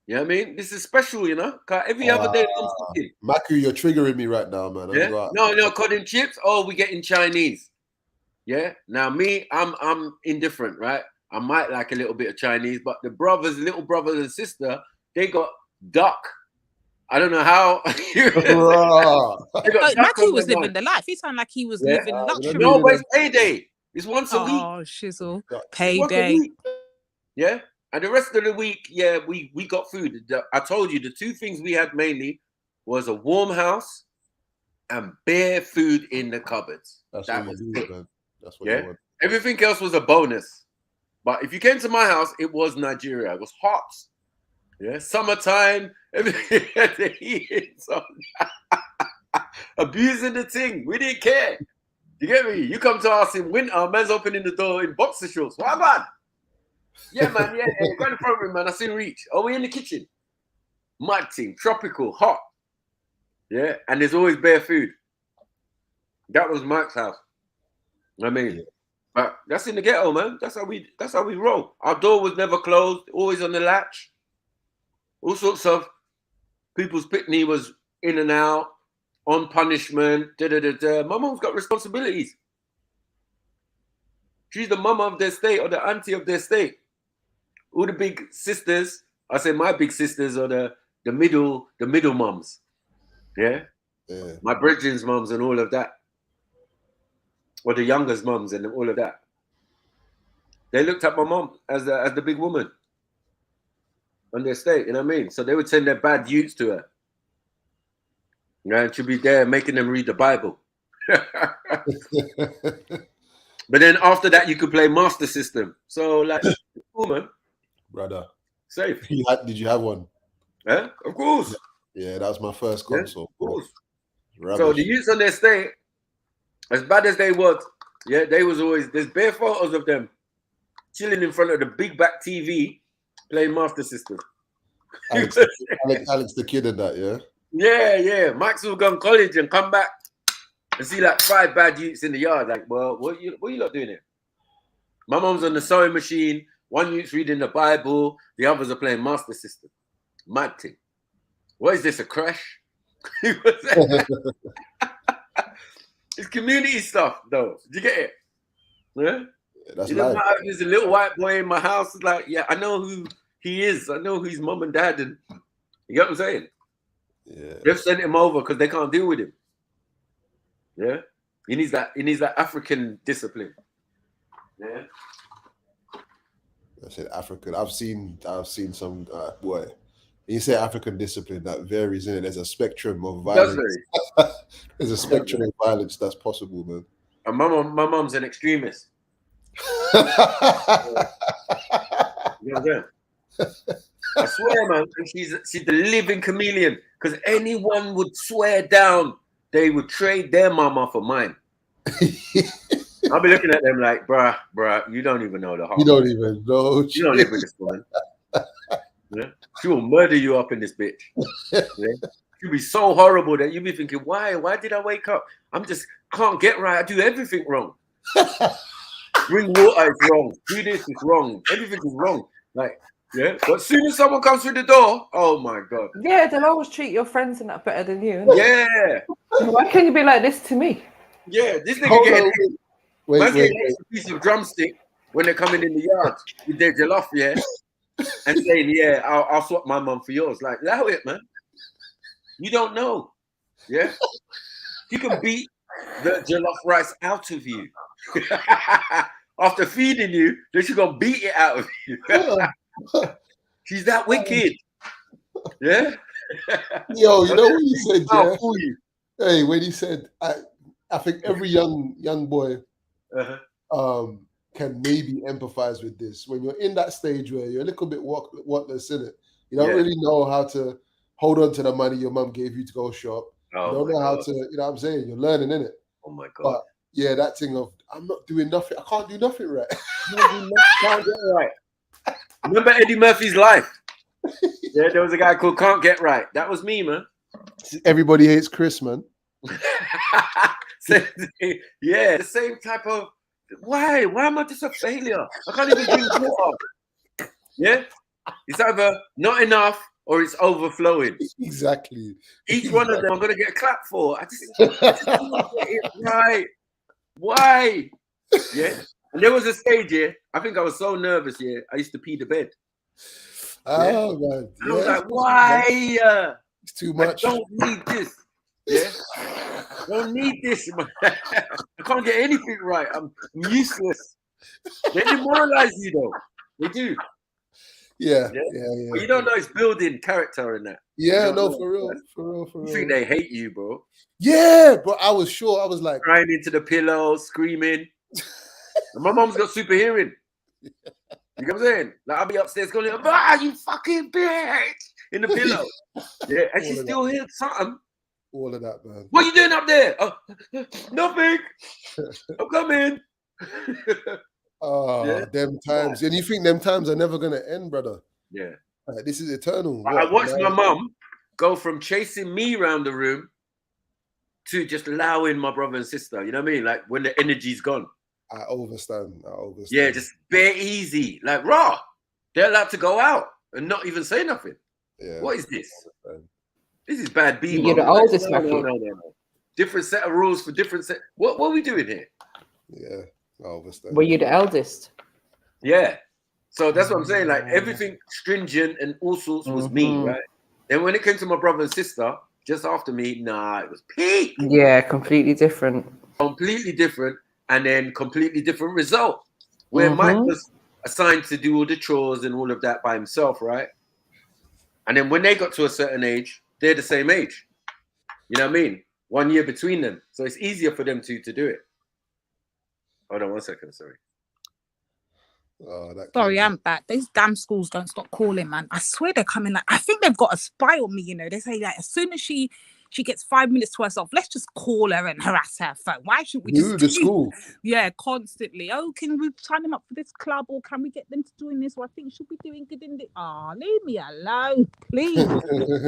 You know what I mean? This is special, you know? Every other day I'm cooking. Maku, you're triggering me right now, man. Yeah? No, cod and chips. Oh, we getting Chinese. Yeah. Now me, I'm indifferent, right? I might like a little bit of Chinese, but the little brothers and sister, they got duck. I don't know how. Maku was living the life. He sounded like he was living luxury. No, but it's payday. It's once a week. Oh, shizzle. Payday. Yeah. And the rest of the week, yeah, we got food. I told you the two things we had mainly was a warm house and bare food in the cupboards. That's what you do, man. That's what you want. Everything else was a bonus. But if you came to my house, it was Nigeria. It was hot. Yeah, summertime, everything had the heat. So abusing the thing. We didn't care. You get me? You come to us in winter, man's opening the door in boxer shorts. What man? Yeah, man. Yeah. Go in the front room, man. I see reach. Oh, we in the kitchen. Mud thing, tropical, hot. Yeah, and there's always bare food. That was Mike's house. I mean, but that's in the ghetto, man. That's how we roll. Our door was never closed, always on the latch. All sorts of people's pitney was in and out, on punishment. My mom's got responsibilities. She's the mama of their state or the auntie of their state. All the big sisters, I say my big sisters are the middle mums. Yeah? My brethren's mums and all of that. Or the youngest mums and all of that. They looked at my mom as the big woman on their state, you know what I mean? So they would send their bad youths to her. And she'd be there making them read the Bible. But then after that, you could play Master System. So like, cool, man. Brother. Safe. Did you have one? Yeah, of course. Yeah, that was my first console. Yeah, of course. So the youths on their state, as bad as they was, yeah, they was always, there's bare photos of them chilling in front of the big back TV playing Master System. Alex the kid and that, yeah? Yeah. Mike's will go to college and come back and see like 5 bad youths in the yard. Like, well, what you lot doing here? My mom's on the sewing machine. One youth's reading the Bible. The others are playing Master System. Mad thing. What is this, a crash? It's community stuff, though. Did you get it? Yeah? That's life. There's a little white boy in my house. Like, yeah, I know who he is. I know who his mom and dad. And you get what I'm saying? Yeah. They've sent him over because they can't deal with him. Yeah? He needs that African discipline. Yeah? I said African. I've seen some boy. You say African discipline, that varies in it. There's a spectrum of violence. There's a spectrum of violence that's possible, man. And my mom's an extremist. You know what I'm saying? I swear, man, she's the living chameleon. Because anyone would swear down they would trade their mama for mine. I'll be looking at them like, bruh, you don't even know the heart. You don't even know. You don't live with this woman. Yeah? She will murder you up in this bitch. Yeah? She'll be so horrible that you'll be thinking, why did I wake up? Can't get right. I do everything wrong. Bring water is wrong. Do this is wrong. Everything is wrong. Like, yeah. But as soon as someone comes through the door, oh my God. Yeah, they'll always treat your friends and that better than you. Yeah. Why can't you be like this to me? Yeah, this nigga getting a piece of drumstick when they're coming in the yard with their jollof, yeah, and saying, yeah, I'll swap my mum for yours. Like, allow it, man. You don't know. Yeah. You can beat the jollof rice out of you. After feeding you, then she's gonna beat it out of you. She's that wicked. Yeah. Yo, you know what he said, I'll yeah? fool you. Hey, when he said, I think every young boy can maybe empathize with this. When you're in that stage where you're a little bit whatless in it, you don't really know how to hold on to the money your mum gave you to go shop. You don't know how to, you know what I'm saying? You're learning in it. Oh my God. But yeah, that thing of I'm not doing nothing. I can't do nothing right. Can't get right. Remember Eddie Murphy's Life? Yeah, there was a guy called Can't Get Right. That was me, man. Everybody hates Chris, man. Yeah, the same type of why am I just a failure? I can't even drink water. Yeah, it's either not enough or it's overflowing. Exactly. Each one of them I'm gonna get a clap for. I just can't get it right. Why? Yeah. And there was a stage here. I think I was so nervous. Yeah, I used to pee the bed. Oh man. And I was like, why? It's too much. I don't need this. Yeah. I don't need this, man. I can't get anything right. I'm useless. They demoralize you though. They do. Yeah. But you don't know it's building character in that. Yeah, no, for real. You think they hate you, bro? Yeah, but I was sure. I was like crying into the pillow, screaming. And my mom's got super hearing. You know what I'm saying? Like I'll be upstairs going, you fucking bitch, in the pillow. Yeah, and she still hears something. All of that, man. What are you doing up there? Nothing. I'm coming. Them times. And you think them times are never gonna end, brother? Yeah. Like, this is eternal. I watched my mum go from chasing me around the room to just allowing my brother and sister. You know what I mean? Like when the energy's gone. I understand. Yeah, just bare easy. Like raw. They're allowed to go out and not even say nothing. Yeah. What is this? This is bad B. You're the oldest, no. Different set of rules for different set. What are we doing here? Yeah, I understand. Were you the eldest? Yeah. So that's what I'm saying. Like everything stringent and all sorts was me, right? And when it came to my brother and sister, just after me, nah, it was peak. Yeah, completely different. Completely different, and then completely different result. Where Mike was assigned to do all the chores and all of that by himself, right? And then when they got to a certain age, they're the same age. You know what I mean? 1 year between them. So it's easier for them to do it. Hold on 1 second, sorry. Sorry, I'm back. These damn schools don't stop calling, man. I swear they're coming like, I think they've got a spy on me, you know. They say like as soon as she gets 5 minutes to herself, let's just call her and harass her phone. Why shouldn't we just the school? Yeah, constantly. Oh, can we sign them up for this club or can we get them to doing this? Or I think she'll be doing good in the leave me alone, please.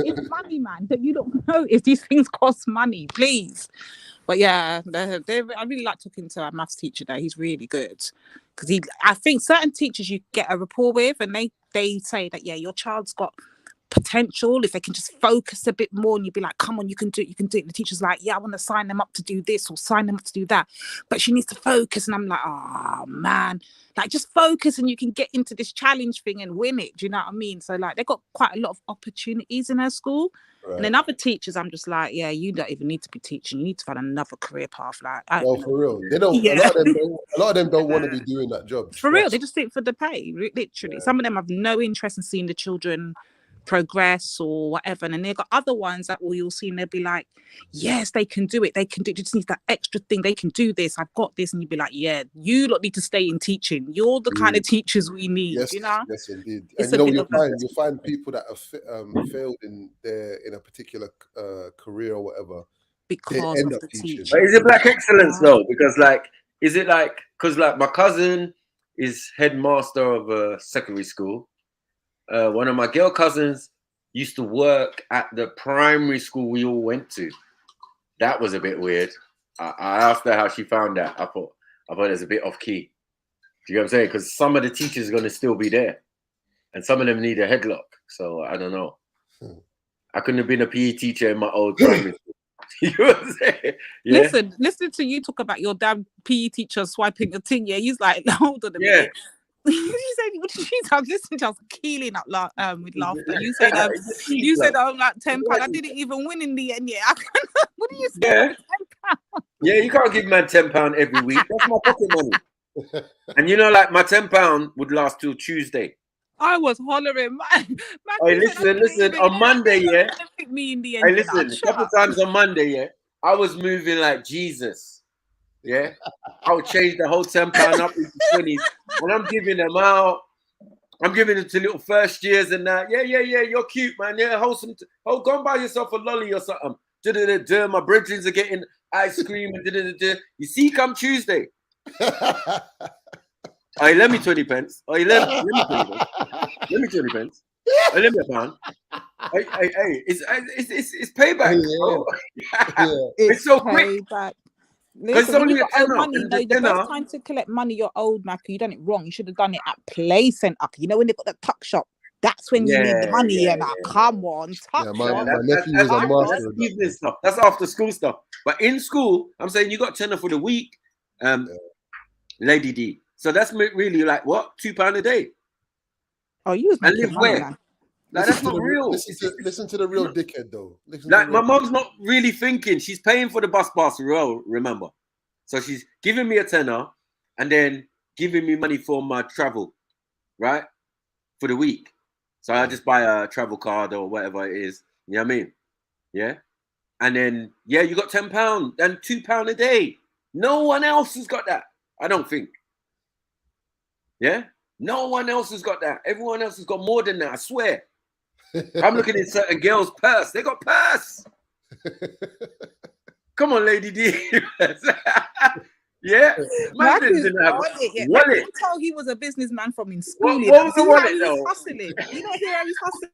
It's money, man. But you don't know if these things cost money, please. But yeah, I really like talking to our maths teacher there. He's really good. Because I think certain teachers you get a rapport with and they say that, yeah, your child's got potential if they can just focus a bit more, and you'd be like, come on, you can do it. And the teacher's like, yeah, I want to sign them up to do this or sign them up to do that, but she needs to focus. And I'm like, oh man, like just focus and you can get into this challenge thing and win it. Do you know what I mean? So like they've got quite a lot of opportunities in her school. Right. And then other teachers, I'm just like, yeah, you don't even need to be teaching. You need to find another career path. Like, for real, they don't. Yeah. A lot of them don't want to be doing that job. For real, they just do it for the pay. Literally, some of them have no interest in seeing the children progress or whatever. And then they've got other ones that you'll see and they'll be like, yes, they can do it. They can do it. Just need that extra thing. They can do this. I've got this. And you'd be like, yeah, you lot need to stay in teaching. You're the kind of teachers we need, Yes, you know? yes, indeed. It's And a you bit know, of you'll find people that have failed in a particular career or whatever. because they end of up the teaching. But is it black excellence though? Because like, is it like, because like my cousin is headmaster of a secondary school. One of my girl cousins used to work at the primary school we all went to. That was a bit weird. I asked her how she found that. I thought it's a bit off key. Do you know what I'm saying? Because some of the teachers are going to still be there, and some of them need a headlock. So I don't know. I couldn't have been a PE teacher in my old primary school. You know what I'm saying? Yeah? Listen to you talk about your damn PE teacher swiping a thing. Yeah, he's like, hold on a minute. You said, what did you say? I was listening to, I was keeling up with laughter. You said, I'm like £10. I didn't even win in the end. Yeah, what do you say? Yeah. £10? Yeah, you can't give man £10 every week. That's my pocket money. And you know, like my £10 would last till Tuesday. I was hollering, man. Hey, listen. On Monday, yeah. Me in the end. Hey, listen. A couple times on Monday, yeah. I was moving like Jesus. Yeah, I would change the whole £10 up into 20s, and I'm giving them out. I'm giving it to little first years and that. Yeah, you're cute, man. Yeah, wholesome. Go and buy yourself a lolly or something. My brethren are getting ice cream and You see, come Tuesday. Hey, lend me 20 pence. Hey, lend me 20 pence. Lend me 20 pence. Hey, lend me £1. Hey, it's payback. Yeah. It's so quick. Listen, when you got old money, the best time to collect money, you're old, Macca. You done it wrong. You should have done it at Play Centre. You know when they got the tuck shop? That's when you need the money. Come on, tuck shop. My nephew was a master of that. Evening stuff. That's after school stuff. But in school, I'm saying you got tenner for the week, Lady D. So that's really like what? £2 a day. Oh, you was making money, man. Like, that's not real. Listen to the real dickhead, though. Like, my mom's not really thinking. She's paying for the bus pass, remember. So she's giving me a tenner and then giving me money for my travel, right? For the week. So I just buy a travel card or whatever it is. You know what I mean? Yeah? And then, yeah, you got £10 and £2 a day. No one else has got that. I don't think. Yeah? No one else has got that. Everyone else has got more than that, I swear. I'm looking at certain girls' purse. They got purse. Come on, Lady D. Yeah. Man didn't have wallet. I'm told he was a businessman from in school. What was the wallet, though? Hustling. You don't hear how he's hustling.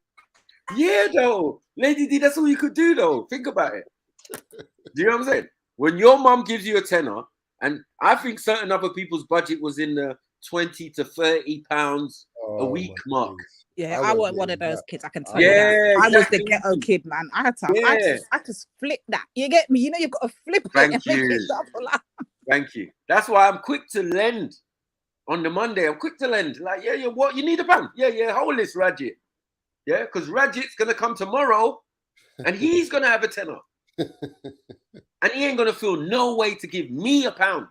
Yeah, though. Lady D, that's all you could do, though. Think about it. Do you know what I'm saying? When your mum gives you a tenner, and I think certain other people's budget was in the £20 to £30 a week mark. Yeah, I was one of those kids. I can tell you that. I was the ghetto kid, man. I had to. I just flip that. You get me? You know, you've got to flip Thank it. You. Thank you. That's why I'm quick to lend. On the Monday, I'm quick to lend. Like, yeah, what? You need a pound? Yeah, hold this, Rajit. Yeah, because Rajit's gonna come tomorrow, and he's gonna have a tenner, and he ain't gonna feel no way to give me a pound.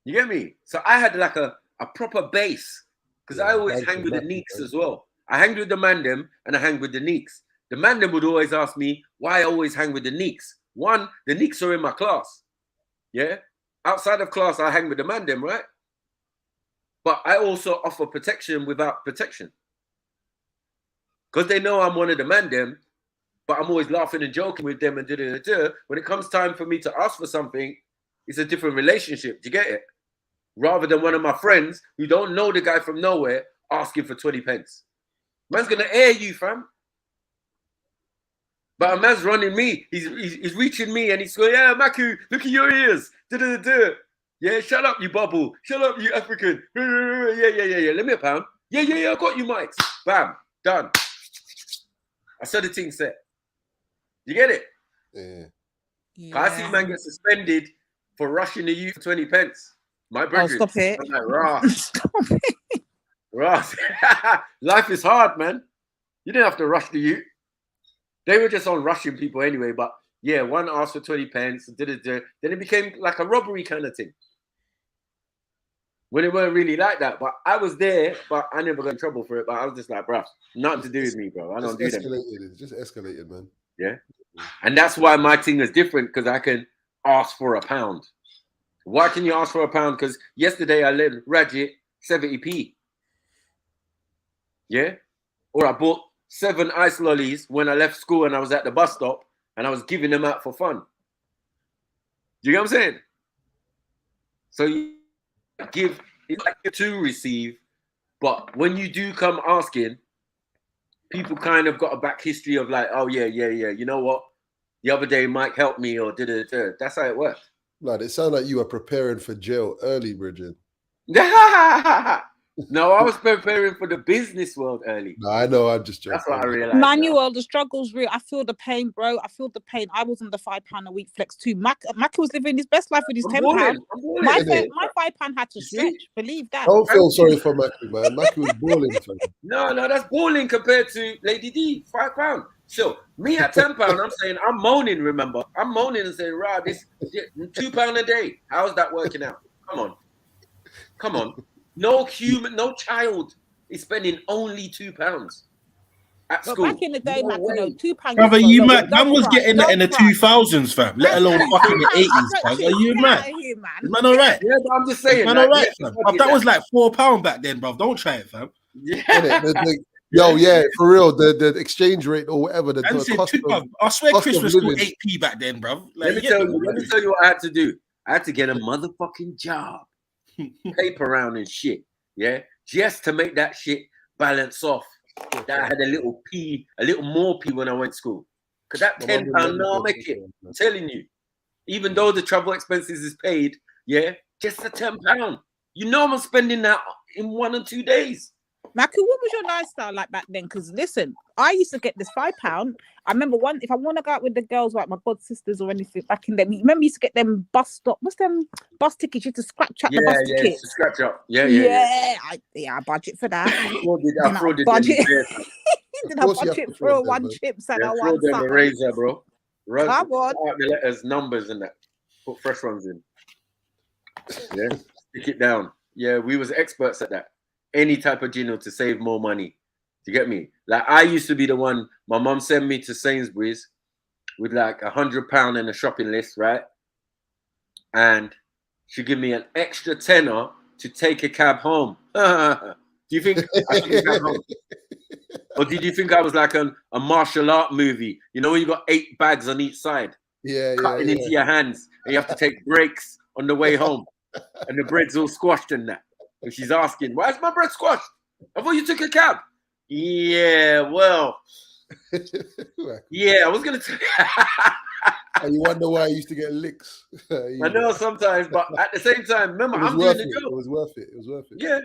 You get me? So I had like a proper base. Because I always hang with the Neeks as well. I hang with the Mandem and I hang with the Neeks. The Mandem would always ask me why I always hang with the Neeks. One, the Neeks are in my class. Yeah? Outside of class, I hang with the Mandem, right? But I also offer protection without protection. Because they know I'm one of the Mandem, but I'm always laughing and joking with them and When it comes time for me to ask for something, it's a different relationship. Do you get it? Rather than one of my friends who don't know the guy from nowhere asking for 20 pence. Man's gonna air you, fam. But a man's running me. He's reaching me and he's going, yeah, Maku, look at your ears. Yeah, shut up, you bubble. Shut up, you African. Yeah. Let me a pound. Yeah, I got you, Mike. Bam, done. I saw the thing set. You get it? Yeah. I see man get suspended for rushing the youth for 20 pence. My brother. Stop it. I'm like, Ross. Stop it. Ross. Life is hard, man. You didn't have to rush the youth. They were just on rushing people anyway, but yeah, one asked for 20 pence, then it became like a robbery kind of thing. when it weren't really like that. But I was there, but I never got in trouble for it. But I was just like, bro, nothing to do with me, bro. I don't do that. It's just escalated, man. Yeah. And that's why my thing is different, because I can ask for £1. Why can you ask for £1? Because yesterday I let Rajit 70p. Yeah. Or I bought 7 ice lollies when I left school and I was at the bus stop and I was giving them out for fun. You know what I'm saying? So you give, it's like to receive, but when you do come asking, people kind of got a back history of like, oh yeah, you know what? The other day Mike helped me or did. That's how it worked. Lad, it sounded like you were preparing for jail early, Bridget. No, I was preparing for the business world early. No, I know, I'm just joking. That's what I realized. Manuel, the struggle's real. I feel the pain, bro. I feel the pain. I was on the £5 a week flex too. Mac was living his best life with his £10. My £5 had to stretch. Believe that. Don't feel sorry for Macu, man. Macu was balling. No, that's balling compared to Lady D. £5. So me at £10, I'm saying I'm moaning. Remember, I'm moaning and saying, "Rah, this £2 a day. How's that working out? Come on." No human, no child is spending only £2 at school. But back in the day, Mac, £2. Brother, you mad? Man was getting that in the 2000s, fam. Let alone fucking the 80s, fam. Are you mad? Man, all right. Yeah, but I'm just saying. Man, all right, fam. That was like £4 back then, bro. Don't try it, fam. Yeah. Yo, yeah, for real. The exchange rate or whatever. The cost of, I swear Christmas was 8p back then, bro. Like, let me tell you what I had to do. I had to get a motherfucking job. Paper round and shit, yeah, just to make that shit balance off. That I had a little more p when I went to school. Cause that £10, no, I'll make it. I'm telling you, even though the travel expenses is paid, yeah, just a £10. You know I'm spending that in 1 or 2 days. Maku, what was your lifestyle like back then? Because listen, I used to get this £5. I remember if I want to go out with the girls, like my god sisters or anything back in them. Remember, you used to get them bus tickets. You had to scratch up the bus tickets. Scratch up. Yeah. I budget for that. I budget. Did I budget for one chips and I want them a razor, bro. Come on. Out the letters, numbers, and that. Put fresh ones in. Yeah, stick it down. Yeah, we was experts at that. Any type of gino to save more money. Do you get me? Like I used to be the one, my mom sent me to Sainsbury's with like £100 in a shopping list, right? And she give me an extra tenner to take a cab home. Do you think I took a cab home? Or did you think I was like a martial art movie? You know when you got 8 bags on each side? Cutting into your hands and you have to take breaks on the way home. And the bread's all squashed in that. And she's asking, why is my bread squashed? I thought you took a cab. Yeah, well. Yeah, I was going to tell you. And you wonder why I used to get licks. I know sometimes, but at the same time, remember, I'm doing the job. It was worth it. It was worth it. Yeah.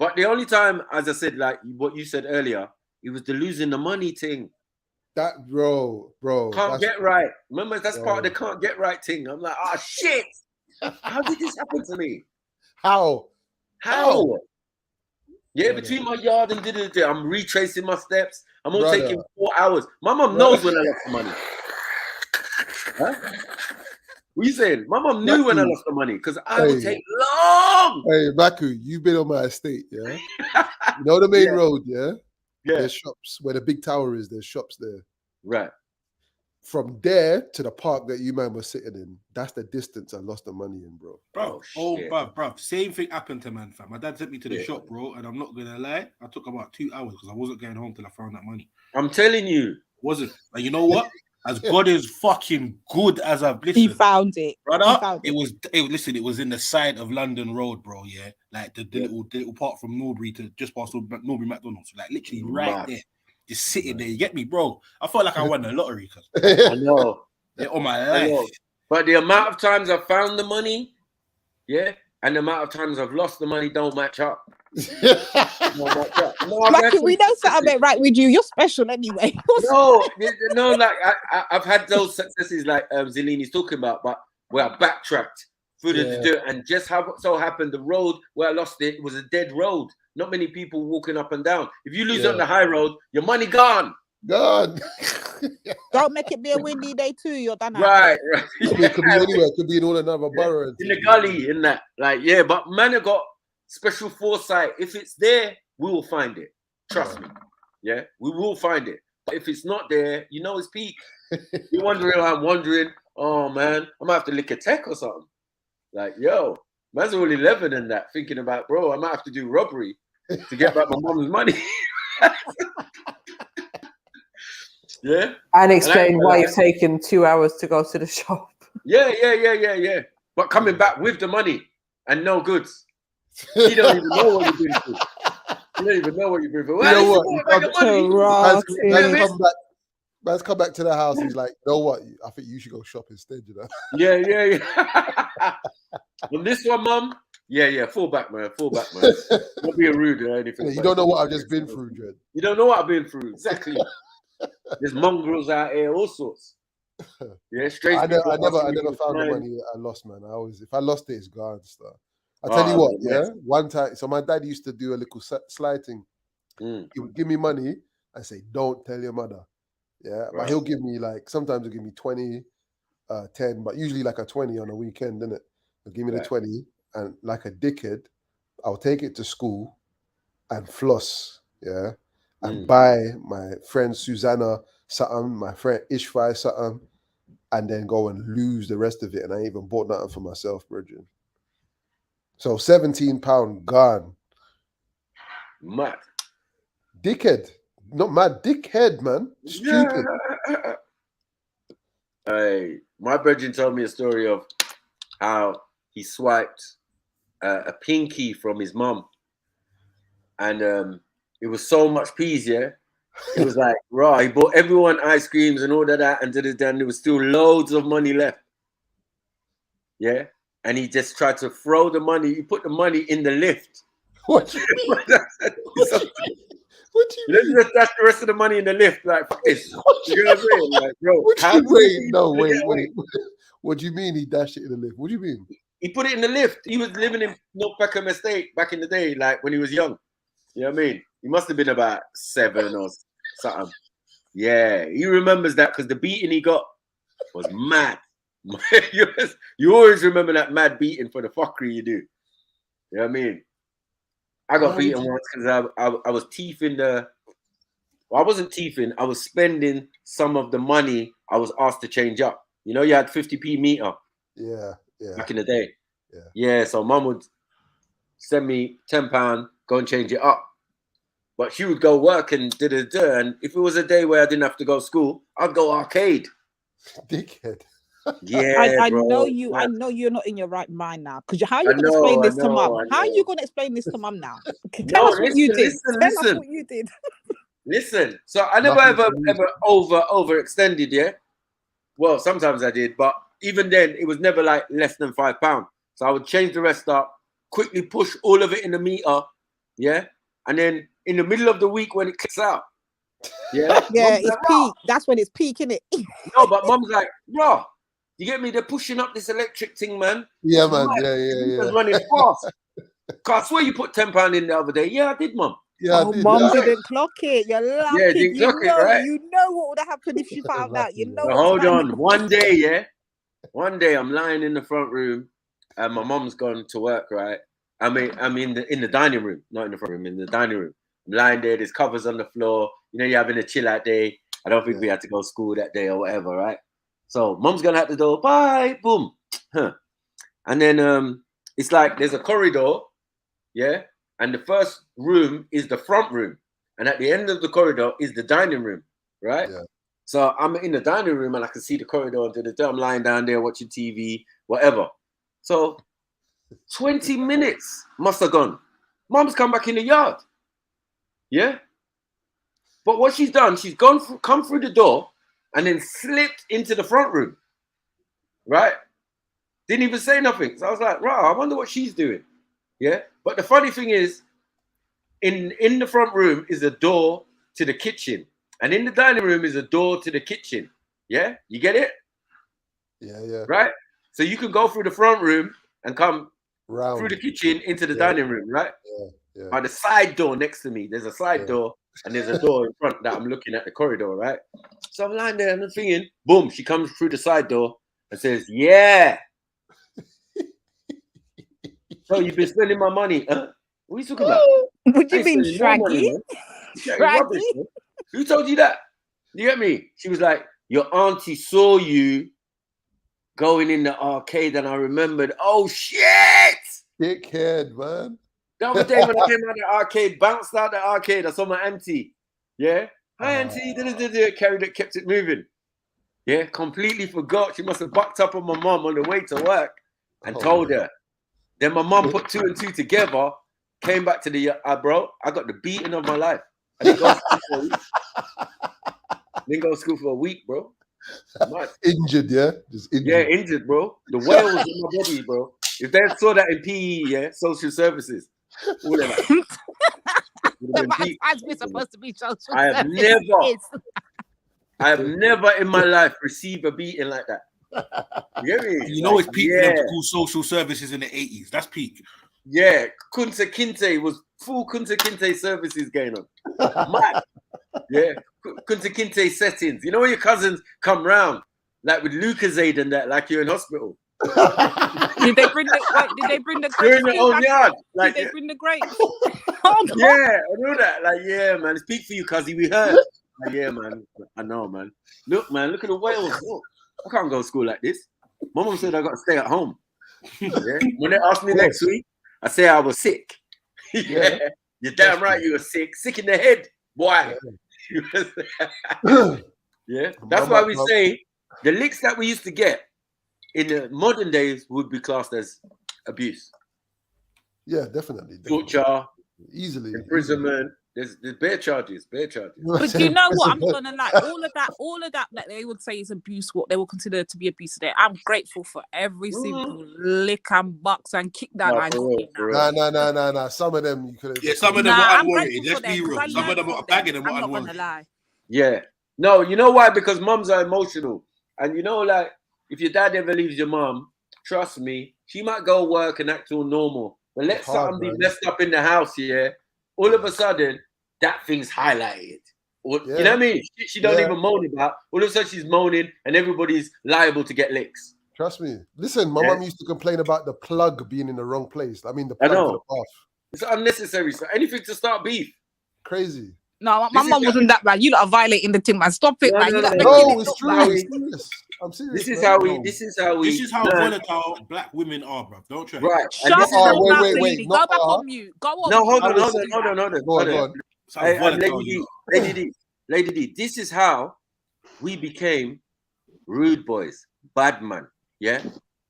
But the only time, as I said, like what you said earlier, it was the losing the money thing. That, bro. Can't get right. Remember, that's part of the can't get right thing. I'm like, oh, shit. How did this happen to me? How? Yeah, between my yard and I'm retracing my steps. I'm all taking 4 hours. My mom knows when I lost the money. Huh? What you saying? My mom knew when I lost the money because I would take long. Hey, Maku, you've been on my estate, yeah? You know the main road, yeah? Yeah. There's shops where the big tower is. There's shops there. Right. From there to the park that you man was sitting in, that's the distance I lost the money in, bro. Bro. Same thing happened to man, fam. My dad took me to the shop, bro, and I'm not gonna lie, I took about 2 hours because I wasn't going home till I found that money. I'm telling you, wasn't. And you know what? As God is fucking good as I've listened. He found it, brother. It was in the side of London Road, bro. Yeah, like the little part from Norbury to just past Norbury McDonald's, like literally right there. Just sitting there, you get me, bro? I felt like I won the lottery. I know. All my life. But the amount of times I found the money, yeah, and the amount of times I've lost the money don't match up. Like, we know something right with you. You're special anyway. no, like I've had those successes like Zelini's talking about, but where I backtracked through the dirt, and just how so happened, the road where I lost it was a dead road. Not many people walking up and down. If you lose on the high road, your money gone. Gone. Don't make it be a windy day too. You're done. Right. It could be anywhere. It could be in all another borough. In the gully, in that. Like, yeah, but man, I got special foresight. If it's there, we will find it. Trust me. Yeah, we will find it. But if it's not there, you know it's peak. You're wondering, I'm wondering, oh man, I'm gonna have to lick a tech or something. Like, yo, man's all 11 and that, thinking about, bro, I might have to do robbery to get back my mom's money. Yeah. And explain why you've taken 2 hours to go to the shop. Yeah. But coming back with the money and no goods. You don't even know what you've been through. You don't even know what you've been through. You know what? Man's come back to the house. He's like, you know what? I think you should go shop instead, you know? Yeah. On this one, Mum, yeah, fall back, man. Don't be rude or anything. You don't know what I've just been through, Dread. You don't know what I've been through. Exactly. There's mongrels out here, all sorts. Yeah, straight. I never found the money I lost, man. If I lost it, it's gone. Stuff. I tell you what, one time, so my dad used to do a little sliding. He would give me money and say, "Don't tell your mother." Yeah, but he'll give me sometimes he'll give me 20, 10, but usually like a 20 on a weekend, isn't it? He'll give me the 20, and like a dickhead, I'll take it to school and floss, and buy my friend Susanna something, my friend Ishfai something, and then go and lose the rest of it. And I ain't even bought nothing for myself, Bridget. So £17 gone. Mad. Dickhead. Not mad, dickhead, man. Stupid. Hey, my brethren told me a story of how he swiped a pinky from his mum. And it was so much peas, yeah? It was like, he bought everyone ice creams and all of that, and then there was still loads of money left. Yeah? And he just tried to throw the money. He put the money in the lift. What do you mean? What do you mean? That's the rest of the money in the lift. Like, this. You know what I'm saying? Like, bro, wait. What do you mean he dashed it in the lift? What do you mean? He put it in the lift. He was living in North Peckham Estate back in the day, like when he was young. You know what I mean? He must have been about 7 or something. Yeah, he remembers that because the beating he got was mad. You always remember that mad beating for the fuckery you do. You know what I mean? I got beaten once because I was teething I wasn't teething. I was spending some of the money I was asked to change up. You know, you had 50p meter. Yeah. Back in the day. Yeah, so mum would send me £10, go and change it up. But she would go work and and if it was a day where I didn't have to go to school, I'd go arcade. Dickhead. Yeah, I bro. know you. I know you're not in your right mind now. Because how are you going to explain this to mum? How are you going to explain this to mum now? Tell us what you did. Tell us what you did. Listen. So I never ever overextended. Yeah. Well, sometimes I did, but even then, it was never like less than £5. So I would change the rest up, quickly push all of it in the meter. Yeah. And then in the middle of the week when it clicks out. Yeah. It's peak. That's when it's peak, isn't it? No, but mum's like, bro. You get me? They're pushing up this electric thing, man. Yeah, man. Yeah. It's running fast. Cause I swear you put £10 in the other day. Yeah, I did, mum. Yeah, I did. Mum didn't clock it. You're lucky. Yeah, didn't clock it, right? You know what would have happened if she found out. You know. Hold on. One day, I'm lying in the front room, and my mum's gone to work. Right. I'm in the dining room, not in the front room, in the dining room. I'm lying there. There's covers on the floor. You know, you're having a chill out day. I don't think we had to go to school that day or whatever, right? So mum's gonna have the door, bye, boom. And then it's like there's a corridor, yeah, and the first room is the front room, and at the end of the corridor is the dining room, right? Yeah. So I'm in the dining room and I can see the corridor into the door. I'm lying down there watching TV, whatever. So 20 minutes must have gone. Mum's come back in the yard, yeah. But what she's done, she's come through the door. And then slipped into the front room, right? Didn't even say nothing. So I was like, I wonder what she's doing. Yeah. But the funny thing is, in the front room is a door to the kitchen. And in the dining room is a door to the kitchen. Yeah? You get it? Yeah. Right? So you can go through the front room and come through the kitchen into the dining room, right? Yeah. By the side door next to me, there's a side door. And there's a door in front that I'm looking at the corridor, right? So I'm lying there and I'm thinking, boom, she comes through the side door and says, yeah. So you've been spending my money, huh? What are you talking about? What do you mean, Shraggy? Rubbish, man. Who told you that? You get me? She was like, your auntie saw you going in the arcade, and I remembered, oh shit! Dickhead, man. The other day when I came out of the arcade, bounced out the arcade, I saw my auntie. Yeah? Hi, auntie. Carried it, kept it moving. Yeah? Completely forgot. She must have bucked up on my mom on the way to work and told her. Then my mom put 2 and 2 together, came back to the bro, I got the beating of my life. I didn't go to school for a week. Didn't go to school for a week, bro. Injured, yeah? Just injured. Yeah, injured, bro. The whale was in my body, bro. If they saw that in PE, yeah, social services, all of that. As we're supposed to be social I have never in my life received a beating like that. You get me? You know, it's peak for them to call social services in the 80s. That's peak. Yeah, Kunta Kinte was full Kunta Kinte services going on. Mad. Yeah, Kunta Kinte settings. You know when your cousins come round, like with Lucozade and that, like you're in hospital. Did they bring the grapes? You're in your own yard. Like, did they bring the grapes? Yeah, I know that. Like, yeah, man, it's peak for you, cuzzy. We heard. Like, yeah, man. I know, man. Look, man, look at the whales. Look. I can't go to school like this. My mom said I got to stay at home. Yeah. When they asked me next week, I say I was sick. Yeah. You're damn right you were sick. Sick in the head, boy. Yeah. That's why we say the licks that we used to get in the modern days would be classed as abuse. Yeah, definitely. Torture. Easily. Imprisonment. There's bare charges. But you know what? I'm not gonna lie. All of that they would say is abuse, what they will consider to be abuse today. I'm grateful for every single lick and box and kick that I got. Nah. Some of them you could have. Yeah, some of them were unwarranted. Let's be real. Some of them were bagging and were unwarranted. I'm not gonna lie. Yeah. No, you know why? Because mums are emotional. And you know, like, if your dad ever leaves your mum, trust me, she might go work and act all normal. But let something be messed up in the house, yeah. All of a sudden, that thing's highlighted. Or, you know what I mean? She don't even moan about. All of a sudden, she's moaning, and everybody's liable to get licks. Trust me. Listen, my mum used to complain about the plug being in the wrong place. I mean, the plug for the bath. It's unnecessary. So anything to start beef. Crazy. No, my mum wasn't that bad. You lot are violating the thing, man. Stop it, man. No, it's true. I'm serious. This is how we. This is how volatile black women are, bro. Don't try. Right. Wait. Go back on mute. Go on. No, hold on. Go on. Lady D. This is how we became rude boys, bad man. Yeah,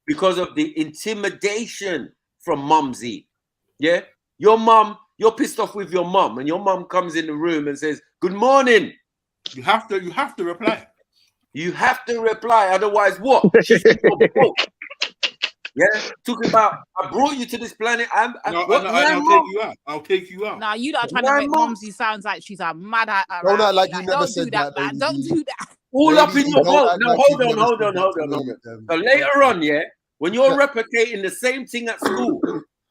because of the intimidation from Mumsy. Yeah, your mum. You're pissed off with your mum, and your mum comes in the room and says, "Good morning." You have to reply. You have to reply, otherwise what? Yeah, talking about I brought you to this planet. I'll take you out. Nah, you are trying to make Mumsy sounds like she's a mad at her. Don't act like you never said that. Don't do that. All up in your boat. No, hold on. So later on, yeah, when you're replicating the same thing at school,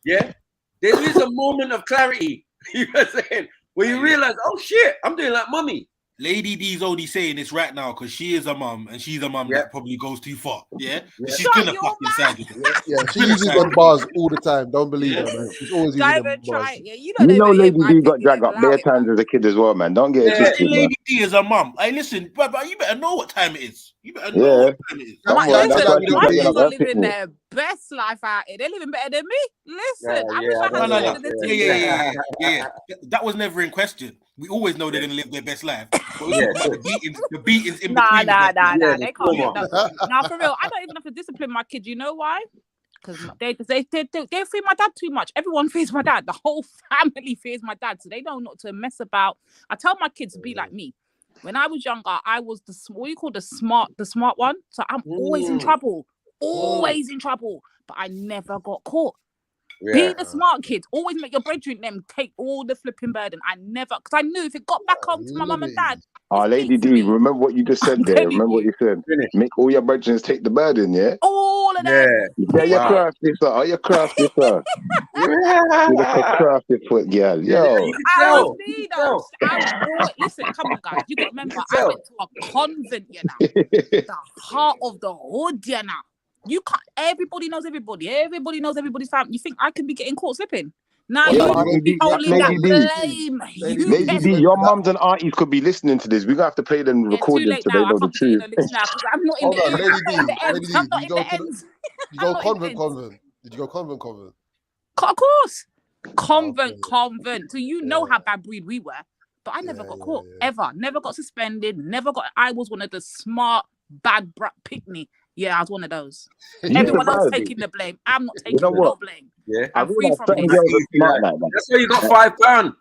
yeah. There is a moment of clarity, you know what I'm saying? Where you realize, oh shit, I'm doing like mummy. Lady D's only saying this right now because she is a mum and she's a mum that probably goes too far. Yeah? She's gonna fuck inside you. Yeah, she uses them bars all the time. Don't believe her, man. She's always using them bars. You know Lady D got dragged up bare times as a kid as well, man. Don't get it twisted, Lady D is a mum. Hey, listen, but you better know what time it is. You better know what time it is. My kids are living their best life out here. They're living better than me. Listen, I wish I had Yeah. That was never in question. We always know they're gonna live their best life. The beatings in between. Nah. They can't. Now, for real, I don't even have to discipline my kids. You know why? Because they fear my dad too much. Everyone fears my dad. The whole family fears my dad, so they don't know to mess about. I tell my kids to be like me. When I was younger, I was the smart one. So I'm always in trouble. Always in trouble. But I never got caught. Yeah. Being a smart kid, always make your brethren them take all the flipping burden. Because I knew if it got back home to my mum and dad. Lady D, remember what you just said there. Remember what you said. Make all your brethren take the burden, yeah? All of them. Yeah, you're crafty, sir. Oh, you're crafty, sir. You're a crafty foot girl. Yo. Listen, come on, guys. You got to remember, I went to a convent, you know. The heart of the hood, you know. You can't. Everybody knows everybody. Everybody knows everybody's family. You think I can be getting caught slipping? Now you be holding that blame. Lady D, your mums and aunties could be listening to this. We're gonna have to play them recordings so they know the truth. I'm not in the ends. I'm not in the ends. Did you go convent? Did you go convent? Of course. Convent. So you know how bad breed we were. But I never got caught, ever. Never got suspended, I was one of the smart, bad brat pick me. Yeah, I was one of those. Everyone else taking the blame. I'm not taking no blame. Yeah, I'm free from it. That's why you got £5.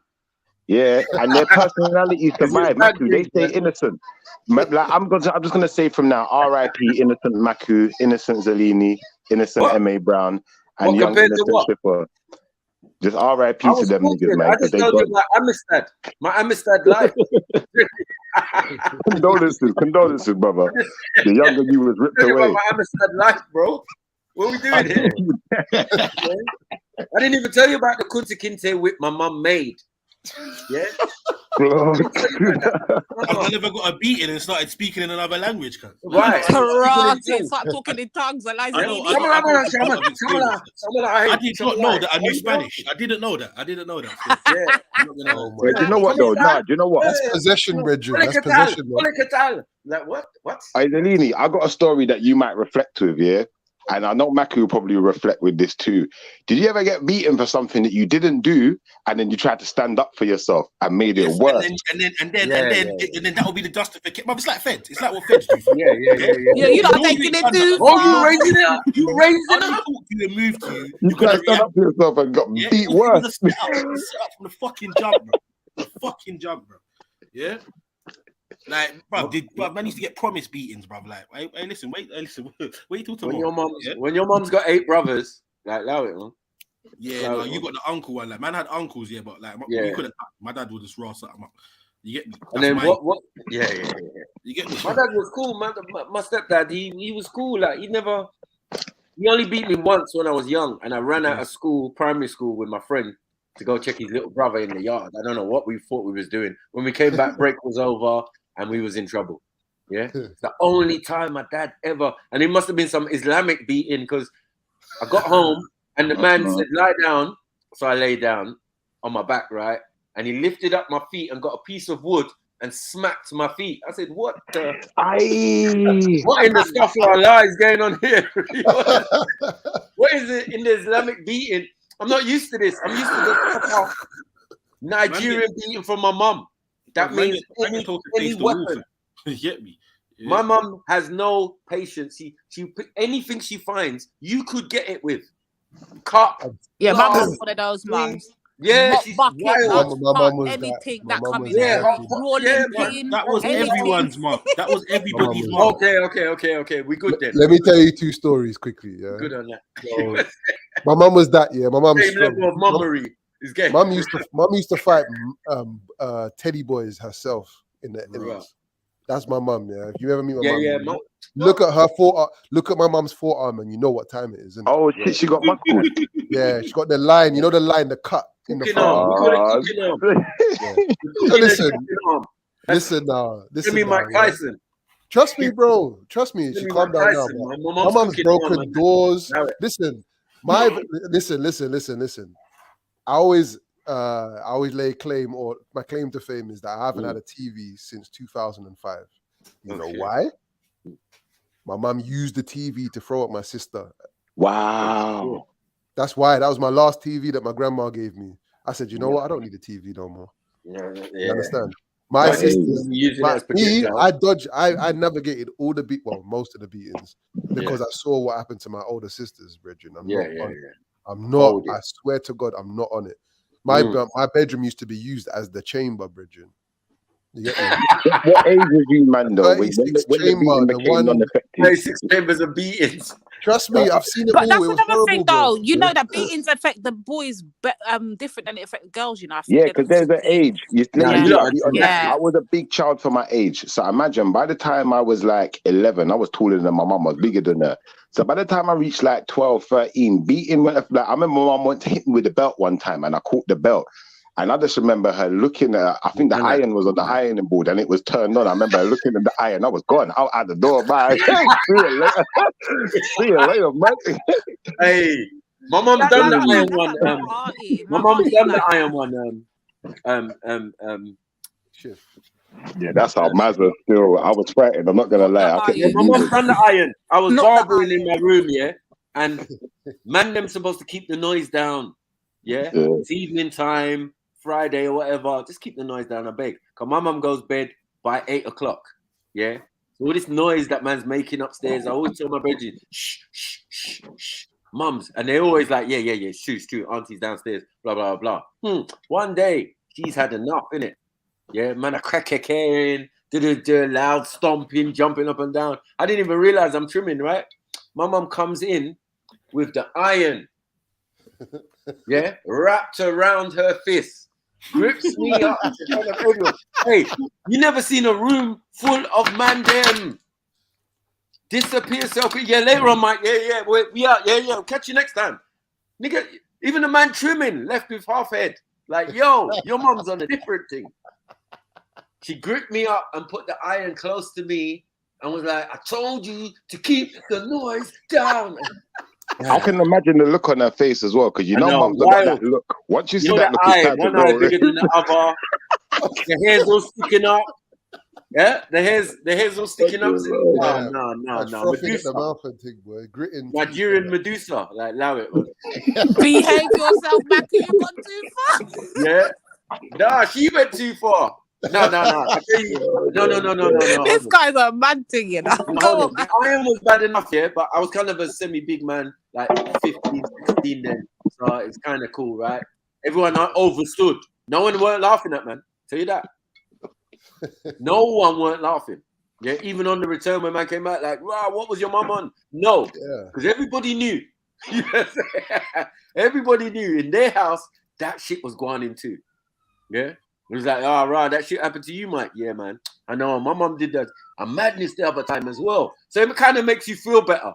Yeah, and their personalities survive. Maku, they stay innocent. Like, I'm just gonna say from now, R.I.P. innocent Maku, innocent Zellini, innocent M.A. Brown, and young innocent Shipper. Just R.I.P. to them niggas, man. I just told you my Amistad life. Condolences, brother. The younger you was ripped away. My Amistad life, bro. What are we doing here? I didn't even tell you about the Kunta Kinte whip my mum made. Yeah. I never got a beating and started speaking in another language. Right. Start talking in tongues. I did not know that I knew Spanish. I didn't know that. Yeah. Do you know what though? Nah, do you know what? That's possession, Reggie. That's possession. Like what? Zellini, I got a story that you might reflect with, yeah? And I know Maku will probably reflect with this too. Did you ever get beaten for something that you didn't do, and then you tried to stand up for yourself and made it worse? And then that will be the justification. But it's like Feds. It's like what Feds do. Yeah, you're not taking it too far. Oh, you raising it up. You raising it up. You moved to you could have stand up for yourself and got beat worse. Set up from the fucking jump, bro. Yeah. Like, bro, man used to get promised beatings, bro. Like, hey, listen, wait, what are you talking about? When your mom's got 8 brothers, like, allow it, man. Yeah, no, you got the uncle one. Like, man had uncles, yeah, but like, you couldn't. My dad would just raw something up. You get me? And then what? Yeah. You get me? My dad was cool, man. My stepdad, he was cool. Like, he only beat me once when I was young, and I ran out of school, primary school, with my friend to go check his little brother in the yard. I don't know what we thought we was doing. When we came back, break was over. And we was in trouble. Yeah. It's the only time my dad ever, and it must have been some Islamic beating, because I got home and the man said, lie down. So I lay down on my back, right? And he lifted up my feet and got a piece of wood and smacked my feet. I said, what the? What in the stuff of our lives going on here? What is it in the Islamic beating? I'm not used to this. I'm used to the Nigerian beating from my mum. That means any weapon. You get me? Yeah. My mum has no patience. She anything she finds, you could get it with. Cup. Yeah, my mum's one of those mums. Yeah, my mum was anything that comes in. That was everyone's mum. That was everybody's mum. Okay. We good then. Let me tell you 2 stories quickly. Yeah. Good on that. So, my mum was that. Yeah, my mum's same level of mummery. Mum used to fight teddy boys herself in the innings. That's my mum. Yeah, if you ever meet my mum, look at her forearm. Look at my mum's forearm, and you know what time it is. Oh shit, she got muscles. Yeah, she got the line. You know the line, the cut in the front. Listen now. Give me Mike Tyson. Trust me, bro. Trust me. She calmed down now. My mum's broken doors. Listen, listen. I always lay claim, or my claim to fame is that I haven't had a TV since 2005. You know why? My mum used the TV to throw at my sister. Wow. That's why. That was my last TV that my grandma gave me. I said, you know what? I don't need a TV no more. You understand? My sisters, I navigated all the most of the beatings because I saw what happened to my older sisters, Bridget. I'm not. I swear to God, I'm not on it. My bedroom used to be used as the chamber, Bridget. You get me? What age was you, man? Though, when the 36 chambers of beatings. Trust me, I've seen it but all. That's it was another thing, horrible, though. You know that beatings affect the boys different than it affect girls. You know. Yeah, because there's an age. I was a big child for my age, so imagine by the time I was like 11, I was taller than my mum. I was bigger than her. So by the time I reached like 12, 13, beating went. Like, I remember my mum went to hit me with the belt one time, and I caught the belt. And I just remember her looking at, I think the iron was on the ironing board and it was turned on. I remember her looking at the iron. I was gone out at the door. Bye. See you later, man. Hey, My mom's That's done like the iron one. my auntie. My My mom's auntie done like the iron that. one. Shift. Yeah, that's how Mazda still. I was frightened. I'm not gonna lie. I Yeah, couldn't my mom's done the iron. I was Not the barbering in my room, yeah, and man, them supposed to keep the noise down. Yeah, Yeah. it's evening time, Friday or whatever. Just keep the noise down, I beg. Cause my mum goes bed by 8 o'clock. Yeah, so all this noise that man's making upstairs, I always tell my brethren, shh, shh, shh, shh, mums, and they always like, yeah, shoo, auntie's downstairs, blah blah blah. One day she's had enough, innit? Yeah, man, a crack-a-caring, loud stomping, jumping up and down. I didn't even realize I'm trimming, right? My mum comes in with the iron, yeah, wrapped around her fist, grips me up in front of everyone. Hey, you never seen a room full of man them disappear so quick. Yeah, later on, Mike. Yeah, we out. Yeah, catch you next time. Nigga, even the man trimming left with half head. Like, yo, your mum's on a different thing. She gripped me up and put the iron close to me and was like, I told you to keep the noise down. I can imagine the look on her face as well, because you know, mums got that look. Once you see that look, it's time to go. One eye bigger than the other. The hair's all sticking up. Yeah, the hair's all sticking up. No. Medusa. Nigerian Medusa. Like, allow it. Behave yourself, Mackie. You got too far. Yeah. Nah, she went too far. No. I tell you, no. This guy's a mad thing, you know. Hold on. The iron was bad enough, yeah, but I was kind of a semi-big man, like 15, 16 then. So it's kind of cool, right? Everyone overstood. No one weren't laughing at, man. Tell you that. No one weren't laughing. Yeah, even on the return when man came out, like, wow, what was your mum on? No, because everybody knew. Everybody knew in their house that shit was going into. Yeah. It was like, oh, right, that shit happened to you, Mike. Yeah, man. I know. My mum did that. A madness the other time as well. So it kind of makes you feel better.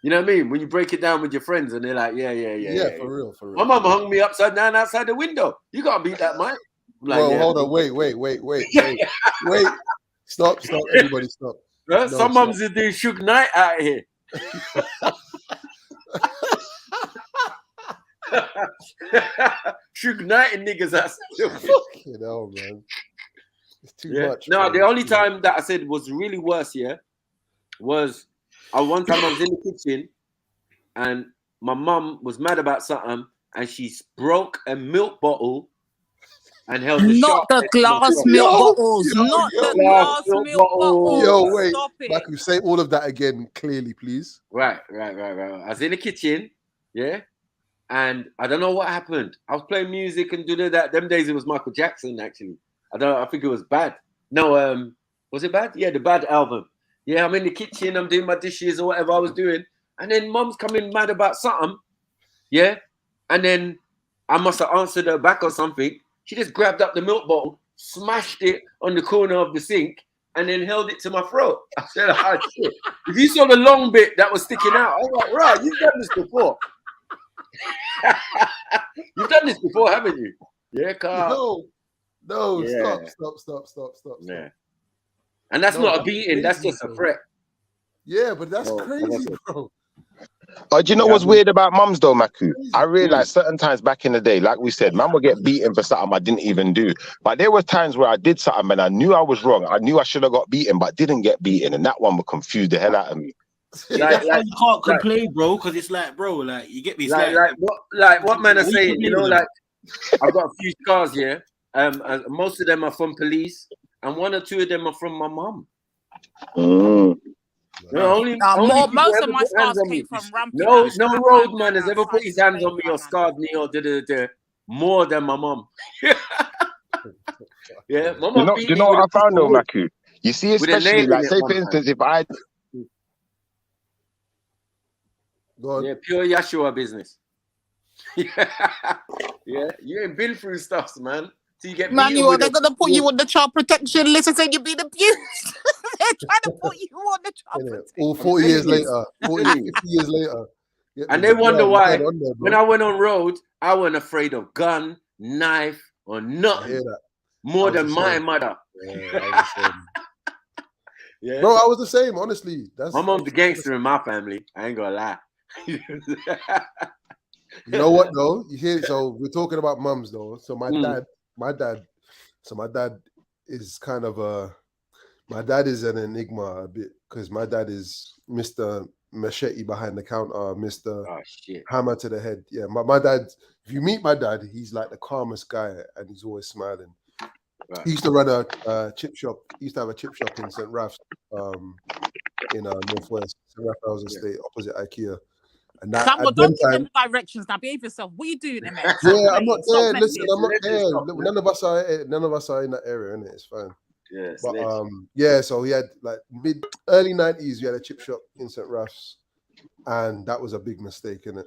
You know what I mean? When you break it down with your friends and they're like, yeah. Yeah, for real. My mum hung me upside down outside the window. You got to beat that, Mike. Like, well, hold on. Wait. Stop. Everybody stop. No, some mums are doing Suge Knight out here. Suge Knight and niggas are still fucking hell, man. It's too much. No, man. the only time that I said was really worse, was one time I was in the kitchen and my mum was mad about something and she broke a milk bottle and held the not the glass milk bottles. Not the glass milk bottles. Yo, wait. Stop it. Baku, say all of that again clearly, please. Right. I was in the kitchen, yeah. And I don't know what happened. I was playing music and doing that. Them days it was Michael Jackson, actually. I think it was Bad. No, was it Bad? Yeah, the Bad album. Yeah, I'm in the kitchen, I'm doing my dishes or whatever I was doing. And then mum's coming mad about something. Yeah. And then I must have answered her back or something. She just grabbed up the milk bottle, smashed it on the corner of the sink, and then held it to my throat. I said, oh, shit. If you saw the long bit that was sticking out, I was like, right, you've done this before. You've done this before, haven't you? Yeah, Carl. No, yeah. Stop. Yeah. And that's not a beating, that's just a threat. Yeah, but that's crazy, bro. Do you know what's weird about mums though, Maku? I realized certain times back in the day, like we said, man would get beaten for something I didn't even do. But there were times where I did something and I knew I was wrong. I knew I should have got beaten, but didn't get beaten. And that one would confuse the hell out of me. That's why you can't complain, bro, because it's like, bro, like, you get me. What man are saying, you know, like, I've got a few scars here. Most of them are from police, and one or two of them are from my mum. Most of my scars came from ramping. No road man has ever put his hands on me or scarred me or more than my mum. Yeah, my mum. You know what I found though, Maku? You see, especially like, say for instance, if I yeah, pure Yashua business. Yeah, you ain't been through stuff, man. So you get Manuel, they're gonna put you on the child protection list and say you've been abused. They're trying to put you on the child protection. All 40 years later, 50 years later. And they wonder why when I went on road, I wasn't afraid of gun, knife, or nothing. More than my mother. Yeah. Bro, I was the same, honestly. My mom's the gangster in my family. I ain't gonna lie. You know what though? You hear? So we're talking about mums though. So my dad is kind of my dad is an enigma a bit because my dad is Mr. Machete behind the counter, Mr. Hammer to the head. Yeah, my dad. If you meet my dad, he's like the calmest guy and he's always smiling. Right. He used to run a chip shop. He used to have a chip shop in St. Raf's, in Northwest, St. Raphael's Estate, opposite IKEA. And that, Samuel, don't give them directions now. Behave yourself. What are you doing, man? Yeah, I'm not there. Listen, I'm not there. None of us are in that area, innit? It's fine. Yeah, but yeah. So he had like early 90s. We had a chip shop in St. Raf's, and that was a big mistake, innit?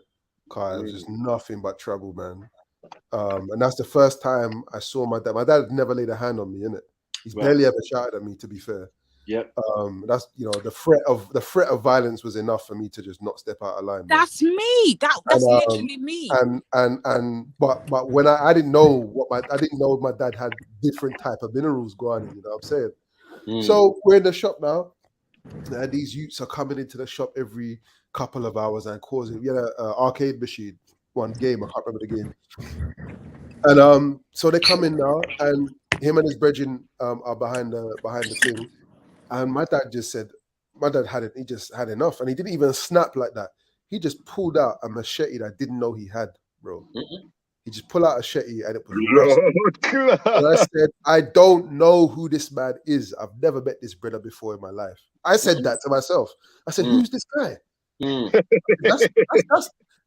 Cause it was just nothing but trouble, man. And that's the first time I saw my dad. My dad had never laid a hand on me, innit? He's barely ever shouted at me, to be fair. Yep. That's the threat of violence was enough for me to just not step out of line. That's me. That's literally me. But when I didn't know my dad had different type of minerals going on, you know what I'm saying? So we're in the shop now. And these youths are coming into the shop every couple of hours and causing. We had an arcade machine, one game, I can't remember the game. And so they come in now, and him and his brethren are behind the thing. And my dad just said, he just had enough. And he didn't even snap like that. He just pulled out a machete that I didn't know he had, bro. He just pulled out a machete and it was and I said, I don't know who this man is. I've never met this brother before in my life. I said that to myself. I said, who's this guy?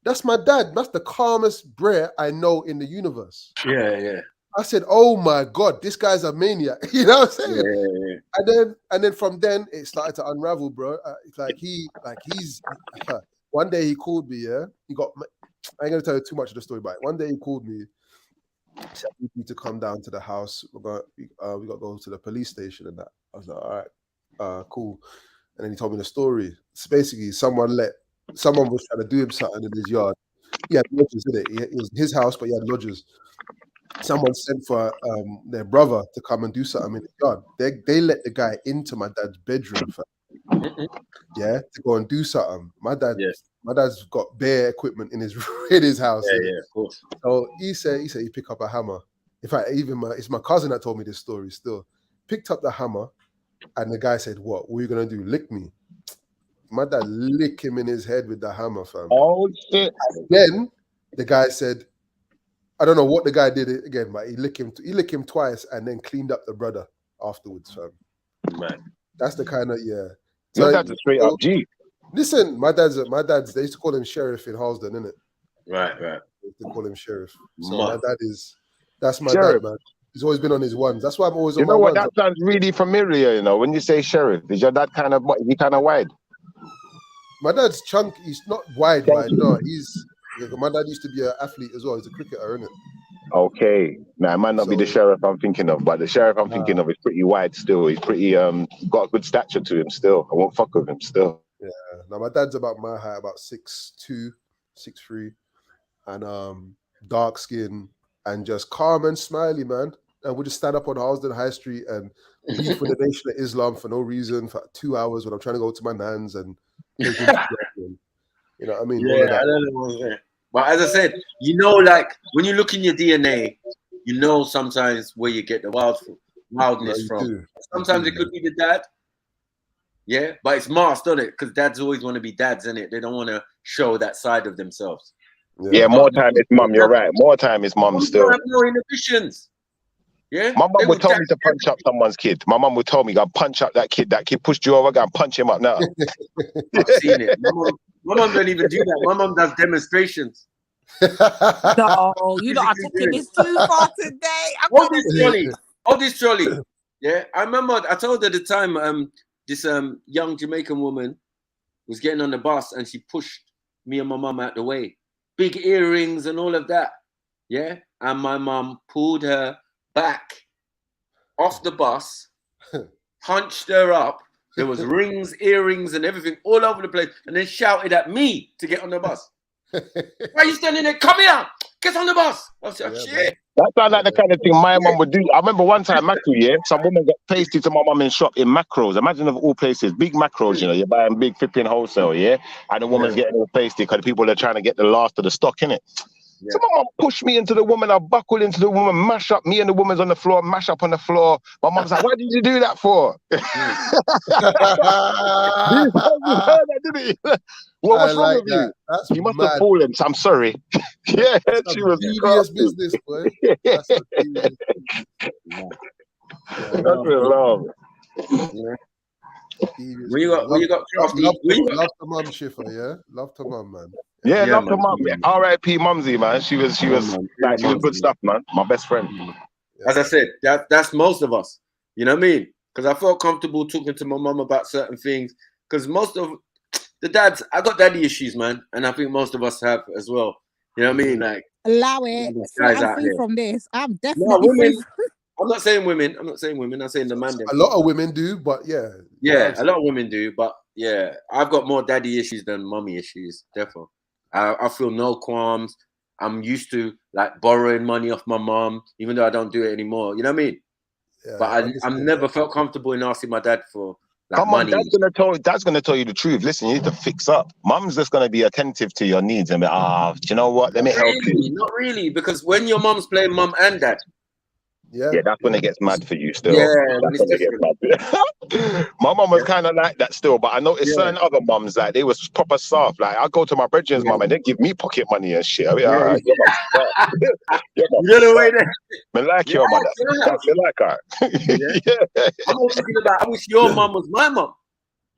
That's my dad. That's the calmest brer I know in the universe. Yeah. I said, "Oh my God, this guy's a maniac." You know what I'm saying? Yeah. And then from then it started to unravel, bro. He's one day he called me. Yeah, I ain't gonna tell you too much of the story, but one day he called me. He said, "We need to come down to the house. We got to go to the police station and that." I was like, "All right, cool." And then he told me the story. It's basically someone was trying to do him something in his yard. He had lodgers in it. It was his house, but he had lodgers. Someone sent for their brother to come and do something in the yard. They let the guy into my dad's bedroom, to go and do something. My dad's got bare equipment in his house. Yeah, of course. So he said he picked up a hammer. In fact, it's my cousin that told me this story. Still, picked up the hammer, and the guy said, "What are you gonna do? Lick me?" My dad licked him in his head with the hammer, fam. Oh shit! And then the guy said, I don't know what the guy did it again, but he licked him twice and then cleaned up the brother afterwards, fam. Man, that's the kind of So that's a straight up G. Listen, my dad's. They used to call him Sheriff in Halsden, innit? Right. They used to call him Sheriff. So my dad that's my Sheriff. Dad, man. He's always been on his ones. That's why I'm always on my ones. You know what? That sounds really familiar. You know, when you say Sheriff, is your dad kind of wide? My dad's chunk. He's not wide. No, my dad used to be an athlete as well. He's a cricketer, isn't it? Okay. Now, it might not be the Sheriff I'm thinking of, but the Sheriff I'm thinking of is pretty wide still. He's pretty, got a good stature to him still. I won't fuck with him still. Yeah. Now, my dad's about my height, about 6'2", 6'3", and dark skin and just calm and smiley, man. And we'll just stand up on Halsden High Street and beef with the Nation of Islam for no reason for 2 hours when I'm trying to go to my nan's and you know what I mean? Yeah, I don't know. But as I said, like when you look in your DNA, sometimes where you get the wildness from. Sometimes it could be the dad. Yeah, but it's masked, doesn't it? Because dads always want to be dads, innit? They don't want to show that side of themselves. Yeah, more time it's mum. You're right. More time it's mum still. Have no inhibitions. Yeah, my mum would tell me to punch up someone's kid. My mum would tell me, "Go punch up that kid. That kid pushed you over. Go and punch him up now." I've seen it. My mum don't even do that. My mum does demonstrations. No, you know, I'm taking this too far today. Hold this trolley. Yeah, I remember. I told her the time. This young Jamaican woman was getting on the bus and she pushed me and my mum out the way. Big earrings and all of that. Yeah, and my mum pulled her back off the bus, punched her up. There was rings, earrings, and everything all over the place, and then shouted at me to get on the bus. Why are you standing there? Come here! get on the bus. I was like, shit. That sounds like the kind of thing my mum would do. I remember one time, Macro, some woman got pasty to my mum in shop in macros. Imagine of all places, big macros, you're buying big flipping wholesale, and the woman's getting all pasty because people are trying to get the last of the stock, innit? So my mum pushed me into the woman, I buckled into the woman, mash up, me and the woman's on the floor, mash up on the floor. My mum's like, what did you do that for? You heard that, didn't you? Well, what's wrong with you? You must have fallen, so I'm sorry. She was devious business, boy. That's a devious business. That's real love. Where you got crafty? Love to mum, Schiffer, yeah? Love to mum, man. Yeah, love to mum. R.I.P. Mumsy, man. She was good stuff, man. My best friend. As I said, that's most of us. You know what I mean? Because I felt comfortable talking to my mum about certain things. Because most of the dads, I got daddy issues, man, and I think most of us have as well. You know what I mean? Like, allow it. I'm free from this. I'm definitely women. I'm not saying women. I'm saying the man. A lot of women do, but yeah, a lot of women do, but yeah, I've got more daddy issues than mummy issues. Definitely, I feel no qualms. I'm used to like borrowing money off my mom, even though I don't do it anymore. You know what I mean? Yeah, but I'm never felt comfortable in asking my dad for. Like money. Dad's gonna tell you the truth. Listen, you need to fix up. Mum's just gonna be attentive to your needs and be, do you know what? Let me help you. Not really, because when your mum's playing mum and dad, that's when it gets mad for you still. Yeah, that's when it gets mad. My mum was kind of like that still, but I noticed certain other mums like they was proper soft. Like I go to my brethren's mum and they give me pocket money and shit. I mean, all right, you know way there. I like your mother. I like her. I'm all thinking about. I wish your mum was my mum.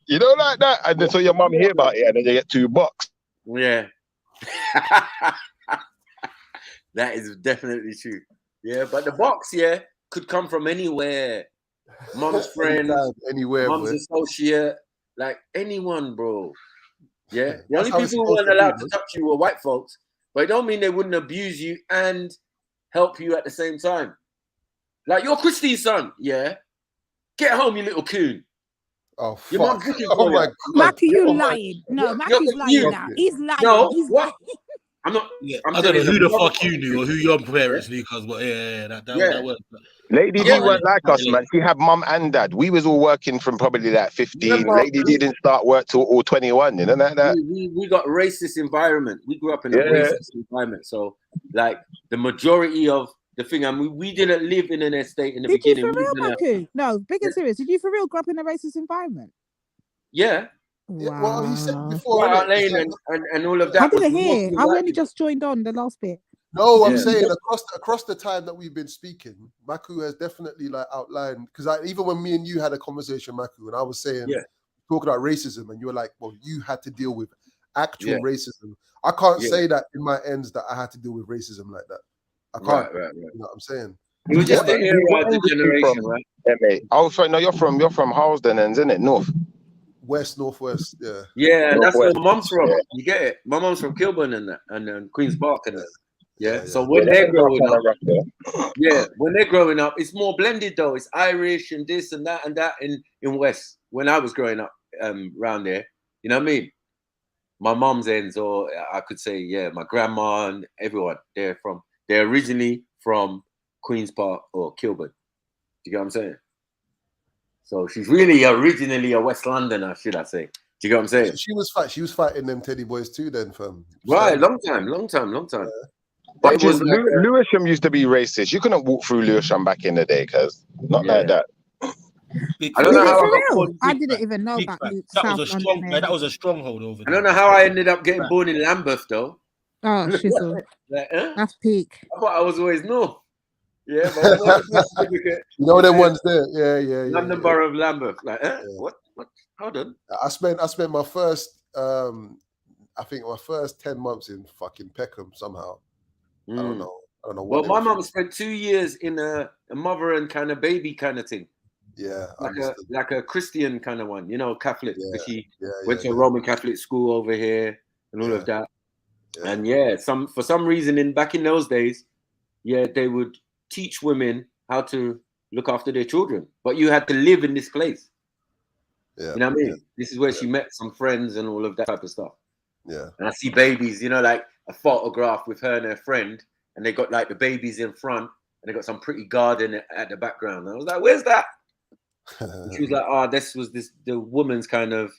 You know, like that, and then so your mum hear about it, and then you get $2. Yeah, that is definitely true. Yeah, but the box, could come from anywhere. Mum's friend, anywhere, mum's associate, like anyone, bro. Yeah, the only people who weren't allowed to touch you were white folks, but it don't mean they wouldn't abuse you and help you at the same time. Like you're Christy's son, get home, you little coon. Oh, fuck. Your mom's looking for my you. God. Mackie, you lying. No, Mackie's lying now. He's lying. No, he's what? I'm not. I don't know who the fuck you knew or who your parents knew, because that worked. Lady D weren't like us, man. She had mum and dad. We was all working from probably like 15. Lady D didn't start work till all 21. You know that? We got racist environment. We grew up in a racist environment. So like the majority of the thing, we didn't live in an estate in the beginning. Did you for real, Mackie? No, big and serious. Did you for real grow up in a racist environment? Yeah. Wow. Well, he said before, and all of that. I didn't hear. I only just joined on the last bit. No, I'm saying across the time that we've been speaking, Maku has definitely like outlined, because even when me and you had a conversation, Maku, and I was saying, talking about racism, and you were like, well, you had to deal with actual racism. I can't say that in my ends that I had to deal with racism like that. I can't. Right. You know what I'm saying? You were just the era of the generation, right? Yeah, mate. Oh, sorry, no, you're from Harlesden, isn't it? Northwest, yeah. Yeah, that's where my mom's from. Yeah. You get it? My mom's from Kilburn and Queen's Park and that. Yeah. So when they're growing up, when they're growing up, it's more blended though. It's Irish and this and that in West. When I was growing up around there, you know what I mean? My mom's ends, or I could say, my grandma and everyone, they're originally from Queen's Park or Kilburn. Do you get what I'm saying? So she's really originally a West Londoner, should I say? Do you get what I'm saying? She was fighting them Teddy boys too, then, fam. Right, long time. Yeah. But Lewisham used to be racist. You couldn't walk through Lewisham back in the day, cause not like that. I don't know how I didn't even know about that was a stronghold over there. I don't know how I ended up getting born in Lambeth though. Oh, shizzle. That's peak. I thought I was always no. Yeah, but you know them ones there. Yeah. London Borough of Lambeth. Like, what? Hold on. I spent my first, I think my first 10 months in fucking Peckham somehow. I don't know. Well, my mum spent 2 years in a mother and kind of baby kind of thing. Yeah, like a Christian kind of one, you know, Catholic. Because she went to a Roman Catholic school over here and all of that. Yeah. And for some reason back in those days, they would teach women how to look after their children, but you had to live in this place. Yeah, you know what I mean? This is where she met some friends and all of that type of stuff. Yeah. And I see babies, you know, like a photograph with her and her friend, and they got like the babies in front, and they got some pretty garden at the background. And I was like, "Where's that?" And she was like, "Oh, this was the woman's kind of,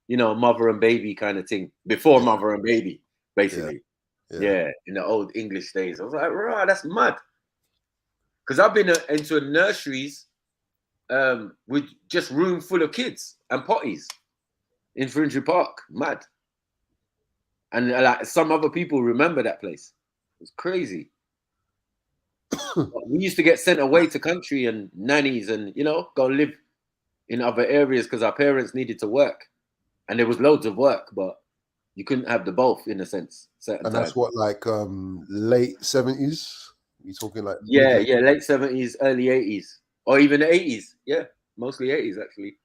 you know, mother and baby kind of thing before mother and baby, basically." Yeah, in the old English days. I was like, "Right, that's mad." Because I've been into nurseries with just room full of kids and potties in Finsbury Park. Mad. And like some other people remember that place. It's crazy. We used to get sent away to country and nannies and, you know, go live in other areas because our parents needed to work. And there was loads of work, but you couldn't have the both in a sense. And that's what, like late 70s? You talking like late 70s, early 80s, or even the 80s. Yeah, mostly 80s actually.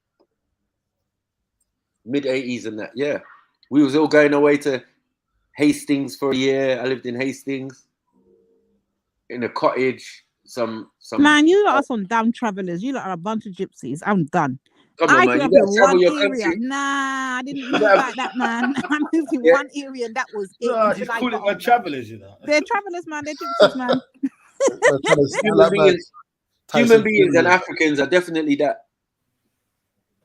Mid 80s and that. Yeah, we was all going away to Hastings for a year. I lived in Hastings in a cottage. Man, you lot are some damn travelers. You lot are a bunch of gypsies. I'm done. Come on, I man. grew up in one area. Nah, I didn't move like that, man. I moved in one area and that was it. No, just call it my travelers, you know. They're travelers, man. They're gypsies, man. Human beings and Africans are definitely that.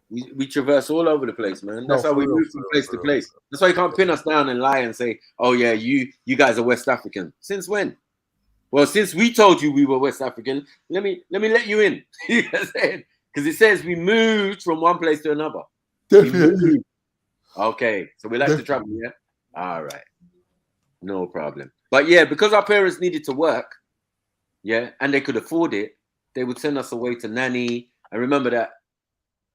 We traverse all over the place, man. That's how we move from place to place. That's why you can't pin us down and lie and say, "Oh yeah, you guys are West African." Since when? Well, since we told you we were West African, let me let you in. You know what I'm saying? Because it says we moved from one place to another. Definitely. Okay, so we like to travel, yeah? All right. No problem. But yeah, because our parents needed to work, yeah, and they could afford it, they would send us away to nanny. And remember that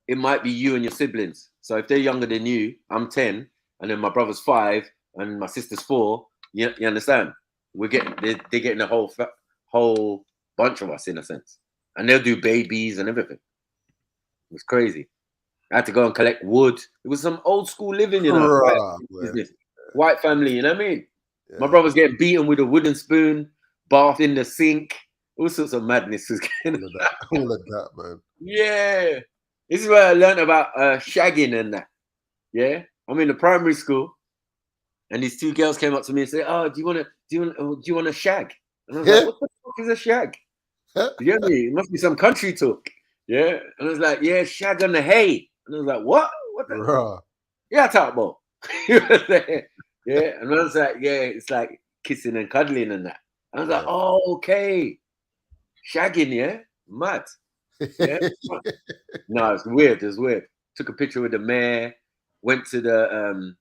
it might be you and your siblings. So if they're younger than you, I'm 10, and then my brother's 5, and my sister's 4, you understand? They're getting a whole bunch of us in a sense. And they'll do babies and everything. It was crazy. I had to go and collect wood. It was some old school living, you know. White family, you know what I mean? Yeah. My brother's getting beaten with a wooden spoon, bath in the sink. All sorts of madness was going on. All of that, man. Yeah. This is where I learned about shagging and that. Yeah. I'm in the primary school, and these 2 girls came up to me and said, "Oh, do you want a shag?" And I was like, "What the fuck is a shag?" You get me? It must be some country talk. Yeah. And I was like, "Yeah, shag on the hay." And I was like, "What? What the?" Yeah, I talk about. You know what I'm saying? Yeah. And I was like, "Yeah, it's like kissing and cuddling and that." And I was like, "Oh, okay. Shagging, yeah? Mad." Yeah. No, it's weird. It's weird. Took a picture with the mayor, went to the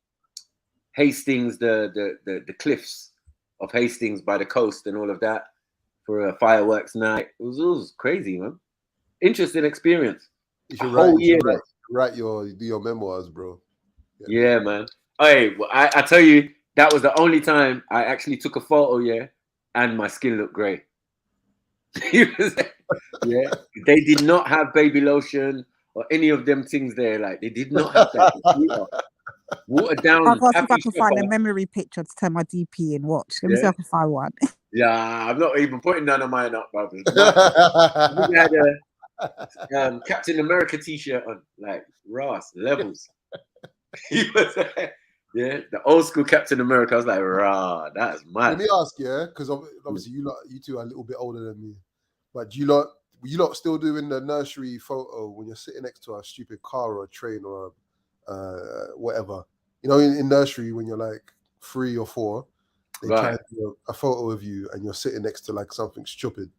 Hastings, the cliffs of Hastings by the coast and all of that for a fireworks night. It was crazy, man. Interesting experience. You should write your memoirs, bro. Yeah, man. Hey, well, I tell you, that was the only time I actually took a photo, yeah, and my skin looked great. Yeah, they did not have baby lotion or any of them things there. Like, they did not have that. Watered down. I'll see if I can find a memory picture to turn my DP in. Watch. Let me see if I can find one. Yeah, I'm not even putting none of mine up, brothers. I had a Captain America t-shirt on, like Ross levels. He was, yeah, the old school Captain America. I was like, rah, that's mad. Let me ask, yeah, because obviously you two are a little bit older than me, but you lot still doing the nursery photo when you're sitting next to a stupid car or a train or whatever? You know, in nursery when you're like 3 or 4, they try to do a photo of you and you're sitting next to like something stupid.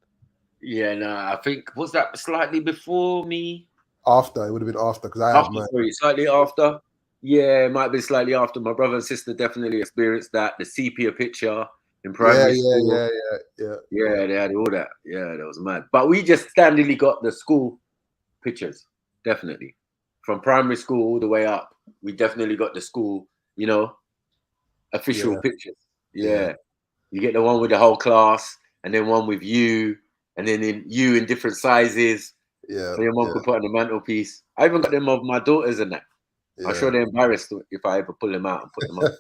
Yeah, no, I think was that slightly before me. After, it would have been after because I had mine. Slightly after. Yeah, it might be slightly after. My brother and sister definitely experienced that. The sepia picture in primary school. Yeah, they had all that. Yeah, that was mad. But we just standardly got the school pictures, definitely. From primary school all the way up. We definitely got the school, you know, official pictures. Yeah. You get the one with the whole class, and then one with you, and then you in different sizes. Yeah. So your mom could put on the mantelpiece. I even got them of my daughters and that. Yeah. I'm sure they're embarrassed if I ever pull them out and put them up.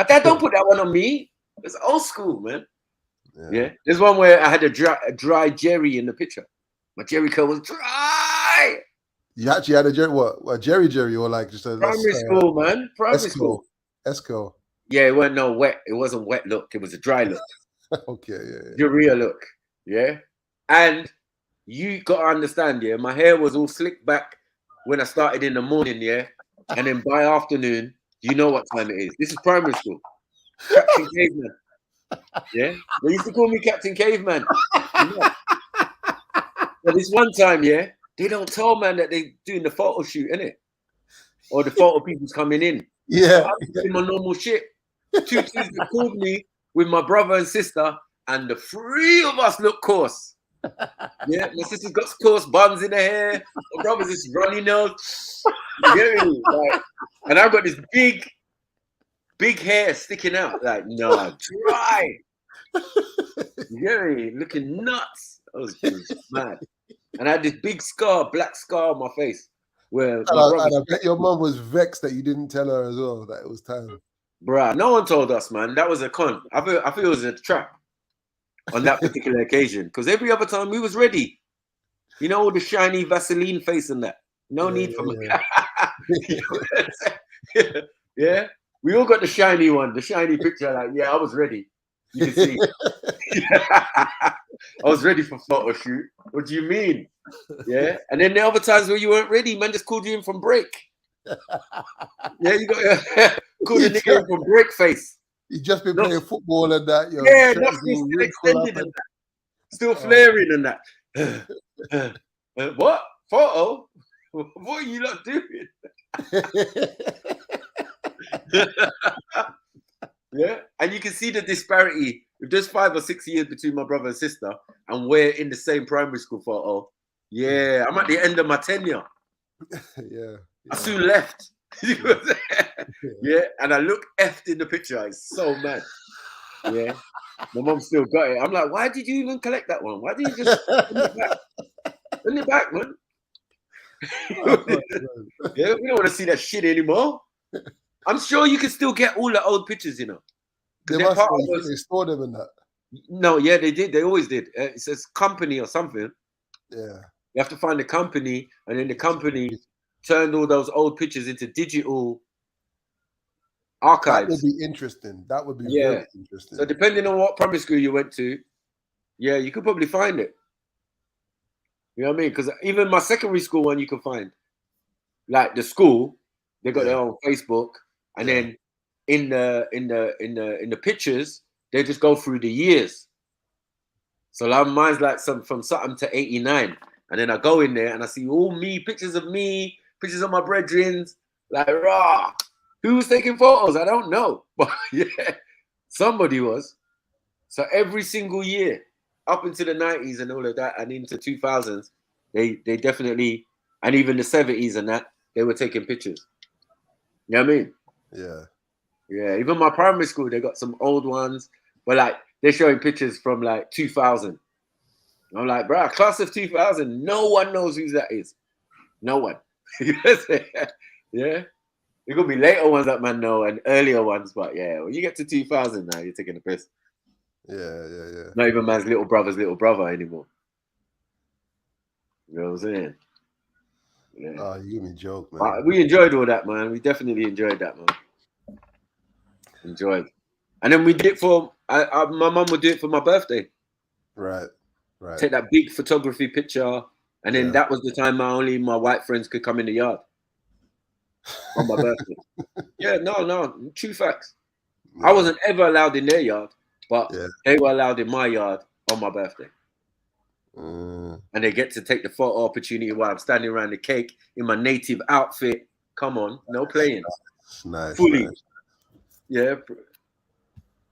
Dad, don't put that one on me. It's old school, man. Yeah. There's one where I had a dry Jerry in the picture. My Jerry curl was dry. You actually had a Jerry, what? A Jerry or like just a primary school, man. Primary school. Esco. Yeah, it wasn't no wet. It wasn't wet look. It was a dry look. Okay, yeah. Urea look. Yeah. And you got to understand, yeah, my hair was all slicked back when I started in the morning, yeah. And then by afternoon, you know what time it is. This is primary school. Captain Caveman. Yeah. They used to call me Captain Caveman. You know? But this one time, yeah, they don't tell man that they doing the photo shoot, innit? Or the photo people's coming in. Yeah. So I'm doing my normal shit. 2 Tuesdays called me with my brother and sister, and the 3 of us look coarse. Yeah, my sister's got coarse buns in her hair. My brother's this runny nose. You get me? Like, and I've got this big hair sticking out. Like, no, dry. You get me? Looking nuts. I was mad. And I had this big scar, black scar on my face. Where and I bet your mum was vexed that you didn't tell her as well that it was time. Bruh, no one told us, man. That was a con. I feel it was a trap on that particular occasion. Because every other time we was ready. You know, the shiny Vaseline face and that. No need for me. Yeah. We all got the shiny one, the shiny picture. Like, yeah, I was ready. You can see. I was ready for photo shoot. What do you mean? Yeah. And then the other times where you weren't ready, man just called you in from break. Yeah, you got called a nigga in from break face. You just been playing football and that. Yeah, nothing still extended and that. Still flaring and that. What? Photo? What are you lot doing? Yeah, and you can see the disparity. If there's 5 or 6 years between my brother and sister, and we're in the same primary school photo, yeah, I'm at the end of my tenure. Yeah. I soon left. Yeah, and I look effed in the picture. It's so mad. Yeah, my mom still got it. I'm like, why did you even collect that one? Why did you just send it back? Send it back, man. Yeah, we don't want to see that shit anymore. I'm sure you can still get all the old pictures, you know. They store them in that. No, yeah, they did. They always did. It says company or something. Yeah. You have to find the company, and then the company turned all those old pictures into digital archives. That would be interesting. That would be very interesting. So depending on what primary school you went to, yeah, you could probably find it. You know what I mean? Because even my secondary school one, you can find. Like the school, they got their own Facebook, and then in the pictures, they just go through the years. So like mine's like from something to 89, and then I go in there and I see all me pictures of me, pictures of my brethren, like rah. Who was taking photos? I don't know, but yeah, somebody was. So every single year, up into the 90s and all of that, and into 2000s, they definitely, and even the 70s and that, they were taking pictures. You know what I mean? Yeah. Yeah, even my primary school, they got some old ones, but like they're showing pictures from like 2000. I'm like, bro, class of 2000, no one knows who that is. No one. Yeah. It could be later ones that man know and earlier ones, but yeah, when you get to 2000 now, you're taking the piss. Yeah. Not even man's little brother's little brother anymore. You know what I'm saying? Yeah. Oh, you give me a joke, man. We enjoyed all that, man. We definitely enjoyed that, man. Enjoyed. And then we did it for, my mum would do it for my birthday. Right. Take that big photography picture. And then that was the time only my white friends could come in the yard. On my birthday. Yeah, no, true facts. Yeah. I wasn't ever allowed in their yard, but they were allowed in my yard on my birthday. And they get to take the photo opportunity while I'm standing around the cake in my native outfit. Come on, no playing. Nice. Fully. Nice. Yeah.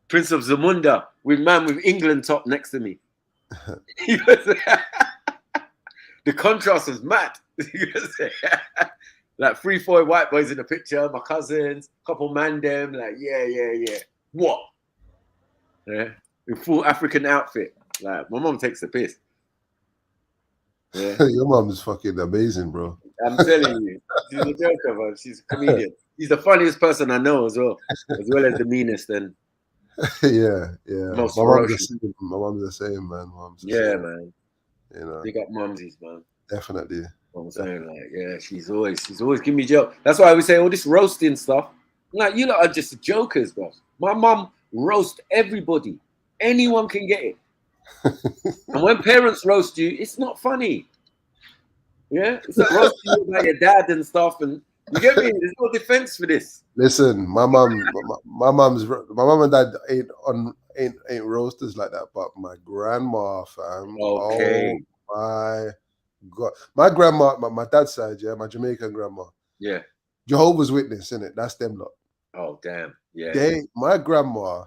Prince of Zamunda with England top next to me. The contrast was mad. Like 3-4 white boys in the picture, my cousins, couple man them, like, yeah. What? Yeah. In full African outfit. Like, my mom takes the piss. Yeah. Your mom is fucking amazing, bro. I'm telling you. She's a joker, bro. She's a comedian. She's the funniest person I know as well as the meanest and yeah. Most my mom's the same, man. Man. You know. Big up mumsies, man. Definitely. I'm saying, like, yeah, she's always giving me joke. That's why we say all this roasting stuff. Like, you lot are just jokers, bro. My mum roast everybody. Anyone can get it. And when parents roast you, it's not funny. Yeah, it's like roasting you about your dad and stuff, and you get me. There's no defense for this. Listen, my mom and dad ain't roasters like that, but my grandma, fam. Okay. Oh my God, my grandma, my dad's side, yeah, my Jamaican grandma. Yeah. Jehovah's Witness, innit? That's them lot. Oh damn. Yeah. My grandma.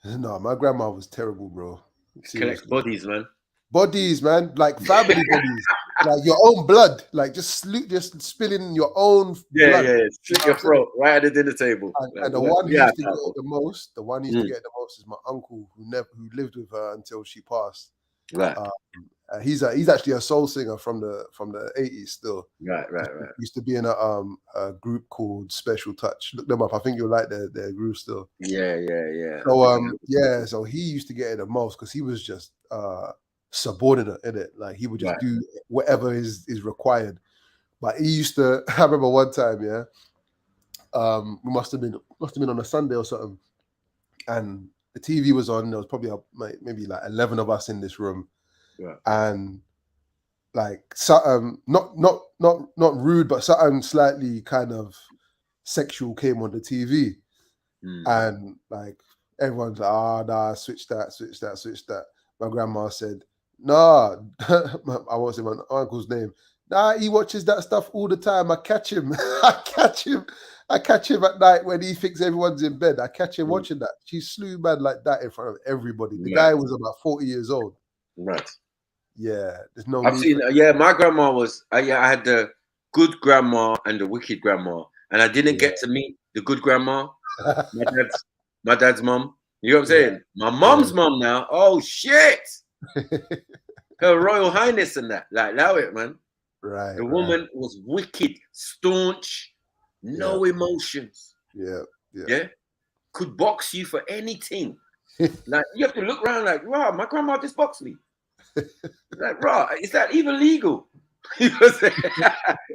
No, my grandma was terrible, bro. Collect bodies, man. Bodies, man, like family bodies, like your own blood, like just spilling your own blood. Yeah, slit your throat right at the dinner table. And the one who used to get it the most, is my uncle who lived with her until she passed. Right. He's actually a soul singer from the 80s still. Right. Used to be in a group called Special Touch. Look them up. I think you'll like their group still. Yeah. So so he used to get it the most because he was just subordinate in it. Like he would just do whatever is required. But he used to. I remember one time, we must have been on a Sunday or something, and the TV was on. There was probably maybe like 11 of us in this room. Yeah. And like something not rude, but something slightly kind of sexual came on the TV, and like everyone's like, nah, switch that. My grandma said, nah, I won't say my uncle's name. Nah, he watches that stuff all the time. I catch him. I catch him at night when he thinks everyone's in bed. I catch him watching that. She slew man like that in front of everybody. The guy was about 40 years old. Right. Yeah, there's no. I've seen. My grandma was. I had the good grandma and the wicked grandma, and I didn't get to meet the good grandma. My dad's mom. You know what I'm saying? My mom's mom now. Oh shit! Her Royal Highness and that. Like, allow it, man. Right. The woman was wicked, staunch, no emotions. Yeah. Could box you for anything. Like you have to look around like, wow, my grandma just boxed me. Like, bro, is that even legal?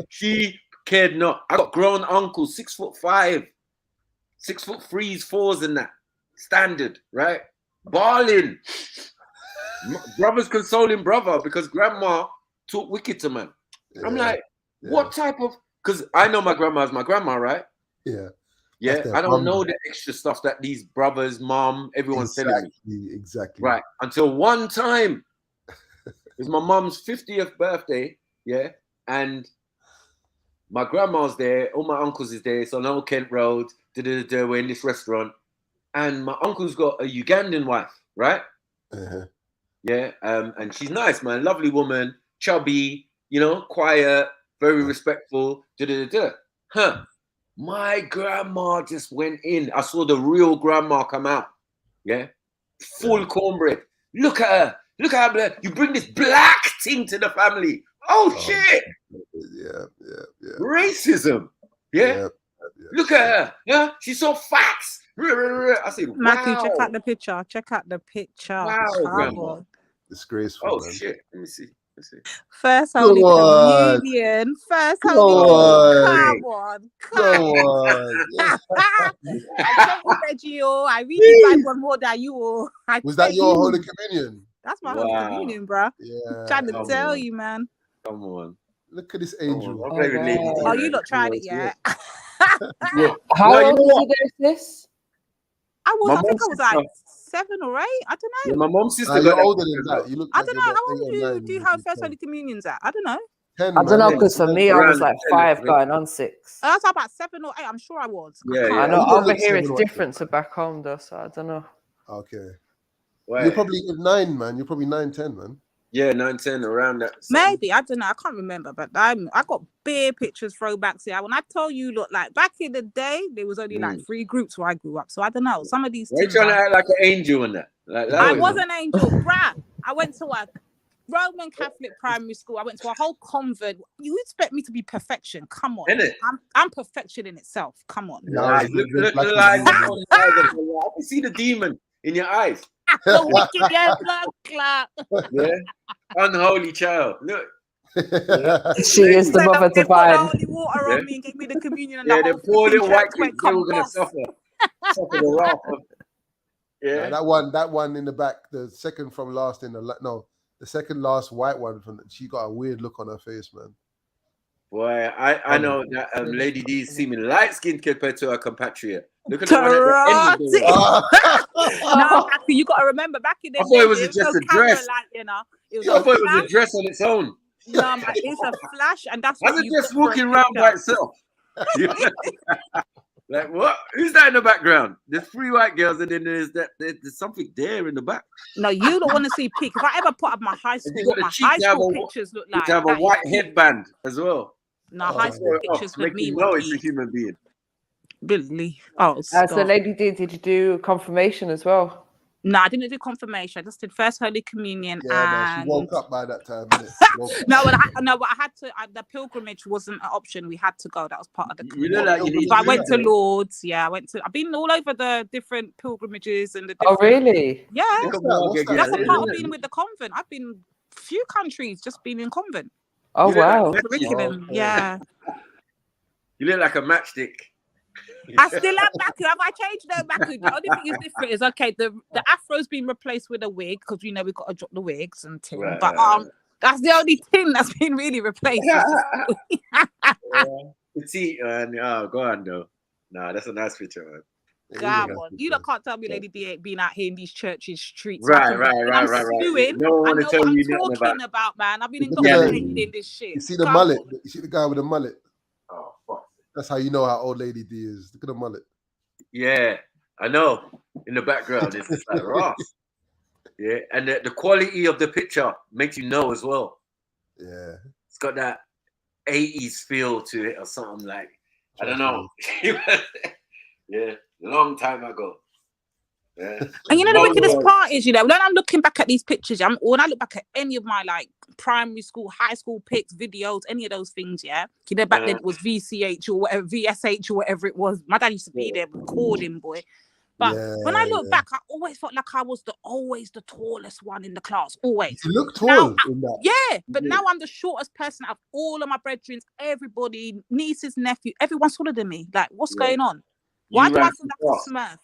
She cared not. I got grown uncles, 6'5", 6'3", 4s and that. Standard, right? Balling. Brother's consoling brother because grandma talk wicked to man. I'm like, what type of, because I know my grandma is my grandma, right? Yeah. I don't know the extra stuff that these brothers, mom, everyone's telling me. Exactly. Right. Until one time, it was my mom's 50th birthday, and my grandma's there, all my uncles is there, it's on Old Kent Road, we're in this restaurant, and my uncle's got a Ugandan wife, right? And she's nice, man, lovely woman, chubby, quiet, very respectful, My grandma just went in. I saw the real grandma come out, full cornbread. Look at her. Look at her. You bring this black thing to the family. Oh shit. Yeah. Racism. Look at her. Yeah. She's so fat. I said, wow. Matthew, check out the picture. Wow. Disgraceful. Oh man. shit. Let me see. First Holy Communion. First Holy Communion. Come on. I told you, I really like one more than you. Was that your Holy Communion? That's my Holy Communion, bro. Yeah. I'm trying to tell you, man. Come on. Look at this angel. Oh, you not tried it yet? How old was this? I think I was like 7 or 8. I don't know. Yeah, my mom's sister. You're older than that. You look. I don't know. How old do you have first Holy Communions at? I don't know. 10, I don't know, because for me, I was like 5 going on 6. That's about 7 or 8. I'm sure I was. I know over here it's different to back home though, so I don't know. Okay. You're probably 9, man. You're probably 9, 10, man. Yeah, 9, 10, around that. Maybe, I don't know. I can't remember, but I got bare pictures, throwbacks here. When I told you, look, like back in the day, there was only like 3 groups where I grew up. So I don't know. Some of these. You're trying to act like an angel in that. I was an angel, bruh. I went to a Roman Catholic primary school. I went to a whole convent. You expect me to be perfection? Come on. I'm perfection in itself. Come on. I can see the demon in your eyes. The wicked blood clot. Yeah. Unholy child. Look. She is the mother divine. They poured holy water on me and gave me the communion. And the poor little white kids, they were going to suffer. Yeah, that one in the back, the second from last the second last white one she got a weird look on her face, man. Boy, I know that Lady D is seeming light skinned compared to her compatriot. Look at the one at the end of the No, you got to remember back in the day. I thought it was just a dress. Like, you know, I thought it was a dress on its own. No, man, it's a flash, and that's what you just walking around by itself. Like what? Who's that in the background? There's 3 white girls, and then there's something there in the back. No, you don't want to see peak. If I ever put up my high school, what my high school pictures look like. You have a white headband as well. No, high school pictures with me. No, it's a human being. Billy. So Lady D, did you do confirmation as well? No, I didn't do confirmation. I just did first Holy Communion. Yeah, she woke up by that time. But I had to. The pilgrimage wasn't an option. We had to go. That was part of the commitment. I went to Lourdes. Yeah, I've been all over the different pilgrimages and the. Different, really? Yeah, that's a part of being with the convent. I've been few countries, just been in convent. Oh wow! Curriculum, yeah. You look like a matchstick. I still have Baku. Have I changed no Baku? The only thing is different is the afro's been replaced with a wig because we've got to drop the wigs and things. Right. But that's the only thing that's been really replaced. See, go on though. Nah, that's a nice picture, man. Come on, you can't tell me Lady D ain't been out here in these churches streets. Right. Spewing, no one to tell you what I'm talking about, man. I've been indoctrinated in this shit. You see the mullet? You see the guy with the mullet? Oh fuck. That's how you know how old Lady D is. Look at the mullet. Yeah, I know. In the background, it's just like Ross. Yeah, and the quality of the picture makes you know as well. Yeah, it's got that 80s feel to it or something like. I don't know. Yeah, long time ago. Yeah. And the wickedest part is, when I'm looking back at these pictures, when I look back at any of my primary school, high school pics, videos, any of those things, back then it was VCH or whatever, VSH or whatever it was. My dad used to be there recording, boy. But when I look back, I always felt like I was always the tallest one in the class. Always. You look tall in that. Yeah, but now I'm the shortest person out of all of my brethren, everybody, nieces, nephew, everyone's taller than me. Like, what's going on? Why do I feel like a Smurf?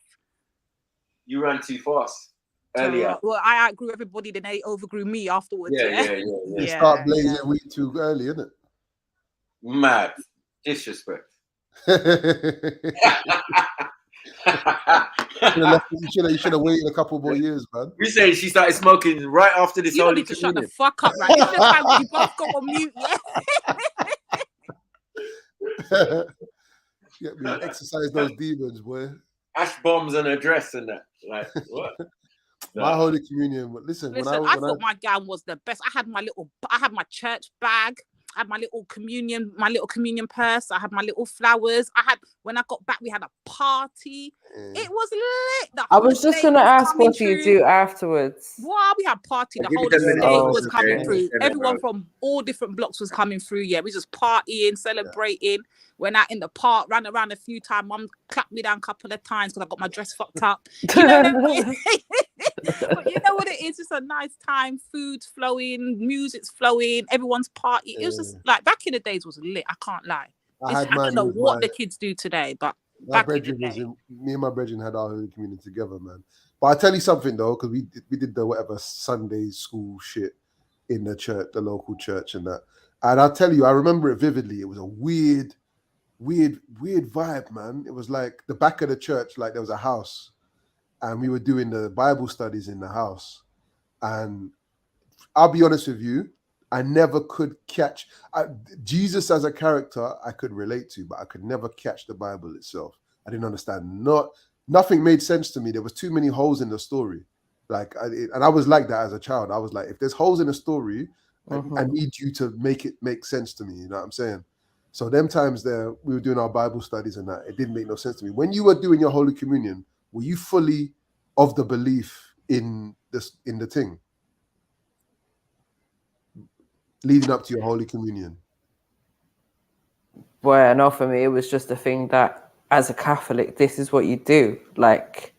You ran too fast earlier. Well, I outgrew everybody, then they overgrew me afterwards. Yeah. You start blazing weed too early, isn't it? Mad. Disrespect. You should have waited a couple more years, man. We saying she started smoking right after this. You need to shut the fuck up, right? It's just like we both got on mute, Get me exercise those demons, boy. Ash bombs on her dress and that. Like what? My Holy Communion. Listen, I thought my gown was the best. I had my church bag. I had my little communion purse. I had my little flowers. When I got back, we had a party. It was lit. I was just gonna ask what you do afterwards. Well, we had party. The whole estate was coming through. Everyone from all different blocks was coming through. Yeah, we just partying, celebrating. Went out in the park, ran around a few times. Mum clapped me down a couple of times because I got my dress fucked up. But you know what it is? It's a nice time. Food's flowing, music's flowing, everyone's partying. It was just like back in the days was lit. I can't lie. I don't know what the kids do today, but back in the day. Me and my brethren had our Holy Communion together, man. But I tell you something though, because we did the whatever Sunday school shit in the church, the local church, and that. And I'll tell you, I remember it vividly. It was a weird vibe, man. It was like the back of the church, like there was a house, and we were doing the Bible studies in the house. And I'll be honest with you, I never could catch Jesus as a character. I could relate to, but I could never catch the Bible itself. I didn't understand. Nothing made sense to me. There was too many holes in the story. And I was like that as a child. I was like, if there's holes in the story, I need you to make it make sense to me. You know what I'm saying? So them times there, we were doing our Bible studies and that, it didn't make no sense to me. When you were doing your Holy Communion, were you fully of the belief in the thing? Leading up to your Holy Communion? Well, no, for me, it was just a thing that as a Catholic, this is what you do. Like,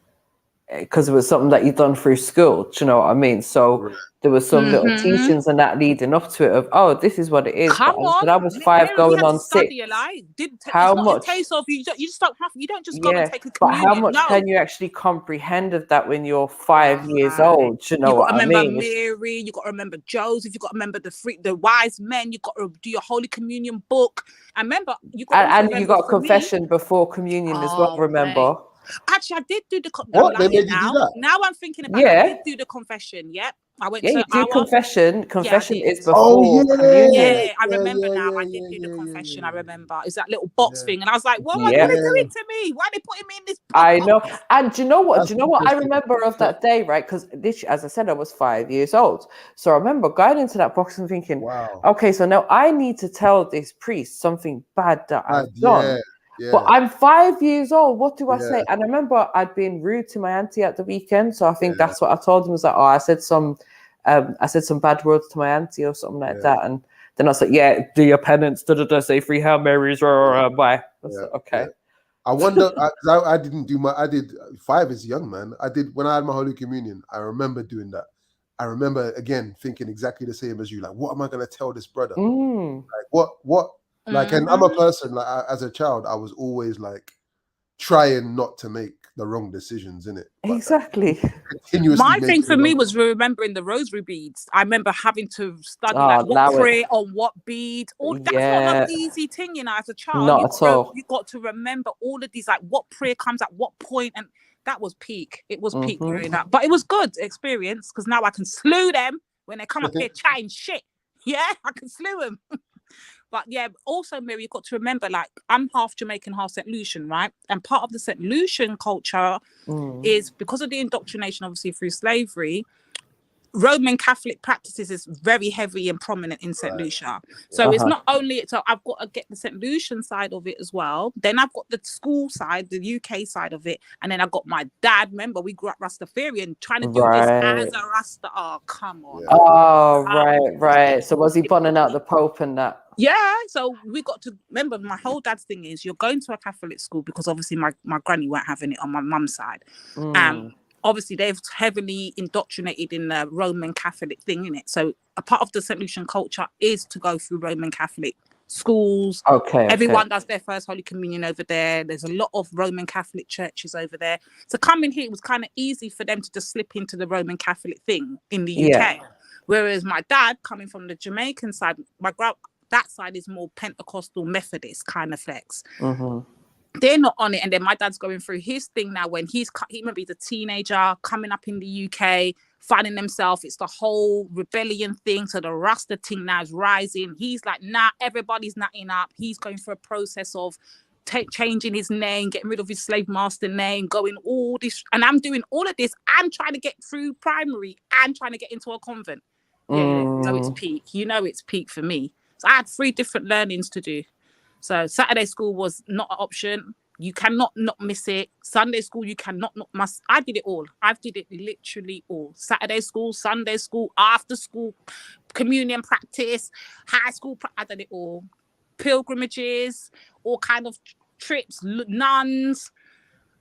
because it was something that you'd done through school. Do you know what I mean? So there was some little teachings and that leading up to it of, oh, this is what it is. Come on, I was 5 going on 6. How much? It's not a case of you just don't have. You don't just go and take a communion. But how much can you actually comprehend of that when you're 5 years old? Do you know what I mean? You got to remember Mary. You got to remember Joseph. You got to remember the wise men. You got to do your Holy Communion book. And remember, you got you got confession before communion as well. Remember. Actually, I did do the what they made you do that. Now I'm thinking about it. I did do the confession. Yep. I went to you do confession. Confession is before. Oh, yeah. I remember now. I did do the confession. I remember. It's that little box thing. And I was like, what am I going to do it to me? Why are they putting me in this box? I know. And do you know what? I remember of that day, right? Because this, as I said, I was 5 years old. So I remember going into that box and thinking, okay, so now I need to tell this priest something bad that I've done. Yeah. But I'm 5 years old. What do I say? And I remember I'd been rude to my auntie at the weekend, so I think that's what I told him. Was like, oh, I said some bad words to my auntie or something like that. And then I was like, yeah, do your penance. Say 3 Hail Marys. Bye. Okay. I wonder. I didn't do I did 5 as a young man. I did when I had my Holy Communion. I remember doing that. I remember again thinking exactly the same as you. Like, what am I going to tell this brother? Like, what? Like, and I'm a person, like, as a child, I was always like trying not to make the wrong decisions in it. Exactly. My thing for me was remembering the rosary beads. I remember having to study what prayer on what bead. That's not an easy thing, you know, as a child. Not at all. You got to remember all of these, like what prayer comes at what point, and that was peak. It was peak growing up, but it was good experience because now I can slew them when they come up here chatting shit. Yeah, I can slew them. But yeah, also, Mary, you've got to remember, like, I'm half Jamaican, half St. Lucian, right? And part of the St. Lucian culture is because of the indoctrination, obviously, through slavery, Roman Catholic practices is very heavy and prominent in St. Lucia. So it's not only, so I've got to get the St. Lucian side of it as well. Then I've got the school side, the UK side of it. And then I've got my dad. Remember, we grew up Rastafarian, trying to do this as a Rasta. Oh, come on. Oh, right. So was he bunning out the Pope and that? Yeah, so we got to remember, my whole dad's thing is you're going to a Catholic school because obviously my granny weren't having it on my mum's side. Obviously they've heavily indoctrinated in the Roman Catholic thing in it. So a part of the St. Lucian culture is to go through Roman Catholic schools. Everyone does their first Holy Communion over there. There's a lot of Roman Catholic churches over there. So coming here, it was kind of easy for them to just slip into the Roman Catholic thing in the UK. Whereas my dad, coming from the Jamaican side, that side is more Pentecostal Methodist kind of flex. They're not on it. And then my dad's going through his thing now when he's a teenager coming up in the UK, finding himself. It's the whole rebellion thing. So the Rasta thing now is rising. He's like, nah, everybody's nutting up. He's going through a process of changing his name, getting rid of his slave master name, going all this. And I'm doing all of this and trying to get through primary and trying to get into a convent. So it's peak. You know, it's peak for me. So I had 3 different learnings to do. So Saturday school was not an option. You cannot not miss it. Sunday school, you cannot not must. I did it all. I did it literally all. Saturday school, Sunday school, after school, communion practice, high school. I did it all. Pilgrimages, all kind of trips, nuns.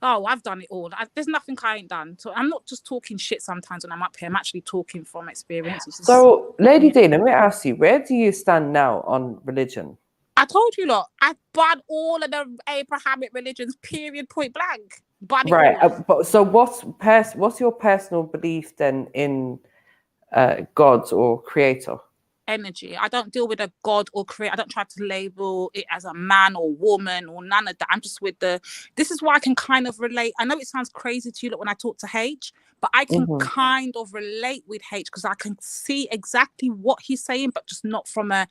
Oh, I've done it all. There's nothing I ain't done. So I'm not just talking shit sometimes when I'm up here. I'm actually talking from experience. So, Lady Dee, let me ask you, where do you stand now on religion? I told you, lot, I ban all of the Abrahamic religions, period, point blank. But so what's your personal belief then in God or creator? Energy. I don't deal with a God or creator. I don't try to label it as a man or woman or none of that. I'm just with this is why I can kind of relate. I know it sounds crazy to you lot when I talk to H, but I can kind of relate with H because I can see exactly what he's saying, but just not from a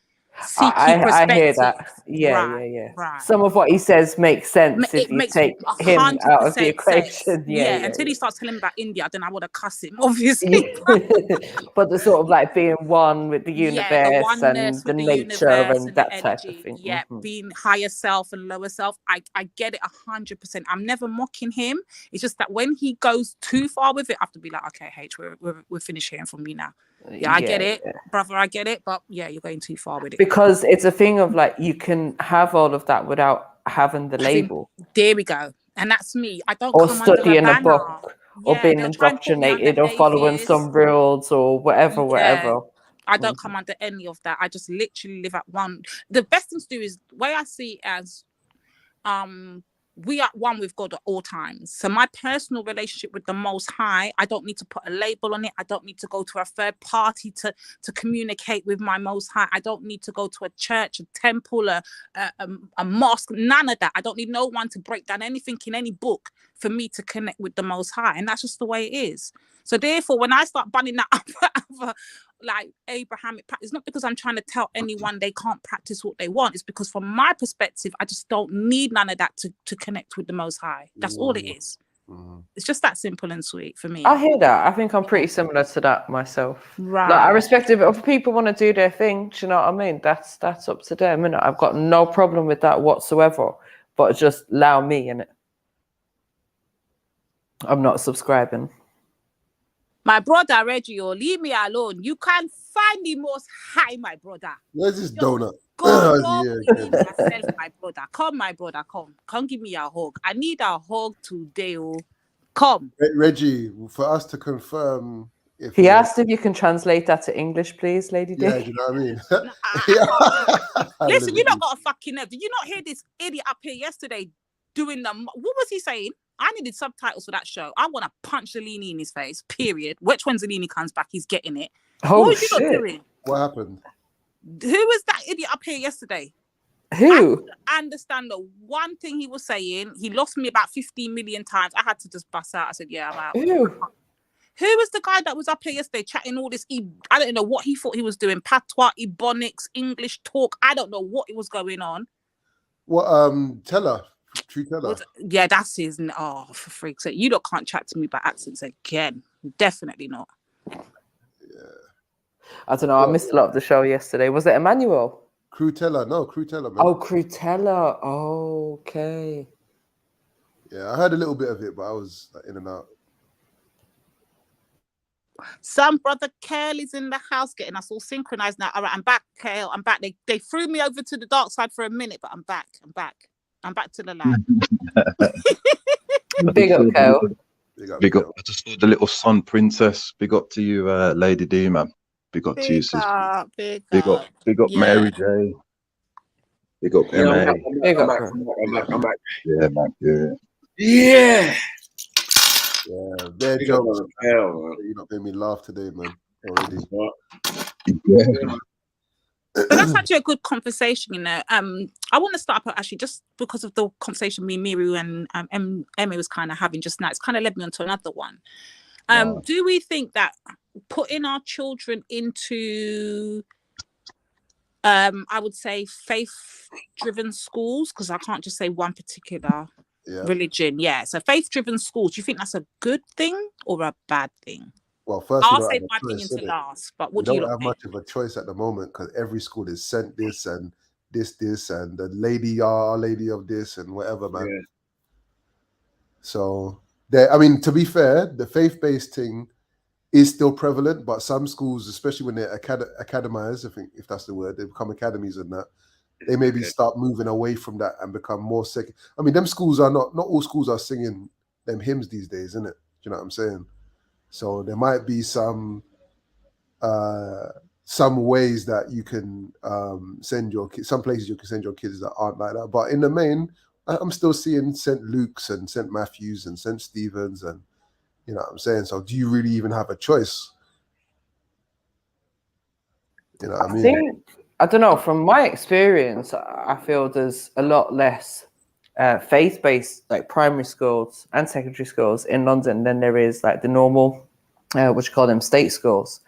I hear that. Yeah. Right. Some of what he says makes sense if you take him out of the equation. Until he starts telling me about India, then I would have cussed him, obviously. But the sort of like being one with the universe and the nature and that type of thing. Yeah, being higher self and lower self. I get it 100%. I'm never mocking him. It's just that when he goes too far with it, I have to be like, okay, H, we're finished hearing from you now. I get it, brother, I get it, but yeah, you're going too far with it. Because it's a thing of like, you can have all of that without having the label. There we go. And that's me. I don't or come studying under a book or being indoctrinated or following some rules or whatever. I don't come under any of that. I just literally live at one. The best thing to do is the way I see it as we are one with God at all times. So my personal relationship with the Most High, I don't need to put a label on it. I don't need to go to a third party to communicate with my Most High. I don't need to go to a church, a temple, a mosque, none of that. I don't need no one to break down anything in any book for me to connect with the Most High. And that's just the way it is. So therefore, when I start bunning that up, like Abrahamic practice, it's not because I'm trying to tell anyone they can't practice what they want. It's because from my perspective, I just don't need none of that to connect with the Most High. That's all it is. It's just that simple and sweet for me. I hear that. I think I'm pretty similar to that myself. Right. Like, I respect it. If people want to do their thing, do you know what I mean? That's up to them. And I've got no problem with that whatsoever. But just allow me in it. I'm not subscribing. My brother Reggie, leave me alone. You can't find the Most High, my brother. Where's this donut? Go yourself, my brother. Come, my brother, come. Come give me a hug. I need a hug today. Come. Reggie, for us to confirm. He asked if you can translate that to English, please, Lady D. Yeah, do you know what I mean? Listen, you don't got a fucking nerve. Did you not hear this idiot up here yesterday doing the... What was he saying? I needed subtitles for that show. I want to punch Zelini in his face, period. Which when Zelini comes back, he's getting it. Oh, what was you not doing? What happened? Who was that idiot up here yesterday? Who? I understand the one thing he was saying. He lost me about 15 million times. I had to just bust out. I said, yeah, I'm out. Who was the guy that was up here yesterday chatting all this? I don't know what he thought he was doing. Patois, Ebonics, English talk. I don't know what it was going on. What, Teller? True Teller? Yeah, that's his. Oh, for freak's sake. You lot can't chat to me about accents again. Definitely not. I don't know. I missed a lot of the show yesterday. Was it Emmanuel? Crutella. No, Crutella, man. Oh, Crutella. Oh, okay. Yeah, I heard a little bit of it, but I was like, in and out. Some brother Kale is in the house getting us all synchronized now. All right, I'm back, Kale. I'm back. They threw me over to the dark side for a minute, but I'm back. I'm back to the light. Big up, Kale. Big up. I just saw the little sun princess. Big up to you, Lady D, man. Big up to you, sister. Big up yeah. Mary J. Big up MA. Big up. I'm back. Yeah, man. Yeah. Yeah, their job. You're not making me laugh today, man. Already. Yeah. But that's actually a good conversation, you know. I want to start up actually just because of the conversation me, Miru, and Emma was kind of having just now. It's kind of led me on to another one. Do we think that putting our children into, I would say, faith-driven schools, because I can't just say one particular religion. Yeah, so faith-driven schools. Do you think that's a good thing or a bad thing? Well, first, I'll say my opinion to last, but what do you don't have much of a choice at the moment because every school is sent this and this and the lady our lady of this and whatever, man. Yeah. So I mean, to be fair, the faith-based thing is still prevalent, but some schools, especially when they're academized, I think if that's the word, they become academies and that, they maybe start moving away from that and become more secular. I mean, them schools are not all schools are singing them hymns these days, isn't it? Do you know what I'm saying? So there might be some ways that you can send your kids, some places you can send your kids that aren't like that. But in the main, I'm still seeing St. Luke's and St. Matthew's and St. Stephen's, and you know what I'm saying. So do you really even have a choice? You know what I mean? I don't know. From my experience, I feel there's a lot less faith-based like primary schools and secondary schools in London than there is like the normal, what you call them, state schools.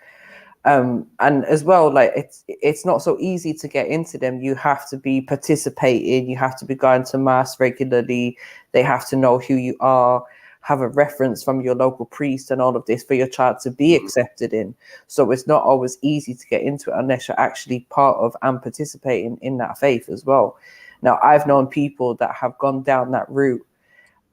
And as well, like it's not so easy to get into them. You have to be participating. You have to be going to mass regularly. They have to know who you are, have a reference from your local priest and all of this for your child to be accepted in. So it's not always easy to get into it unless you're actually part of and participating in that faith as well. Now, I've known people that have gone down that route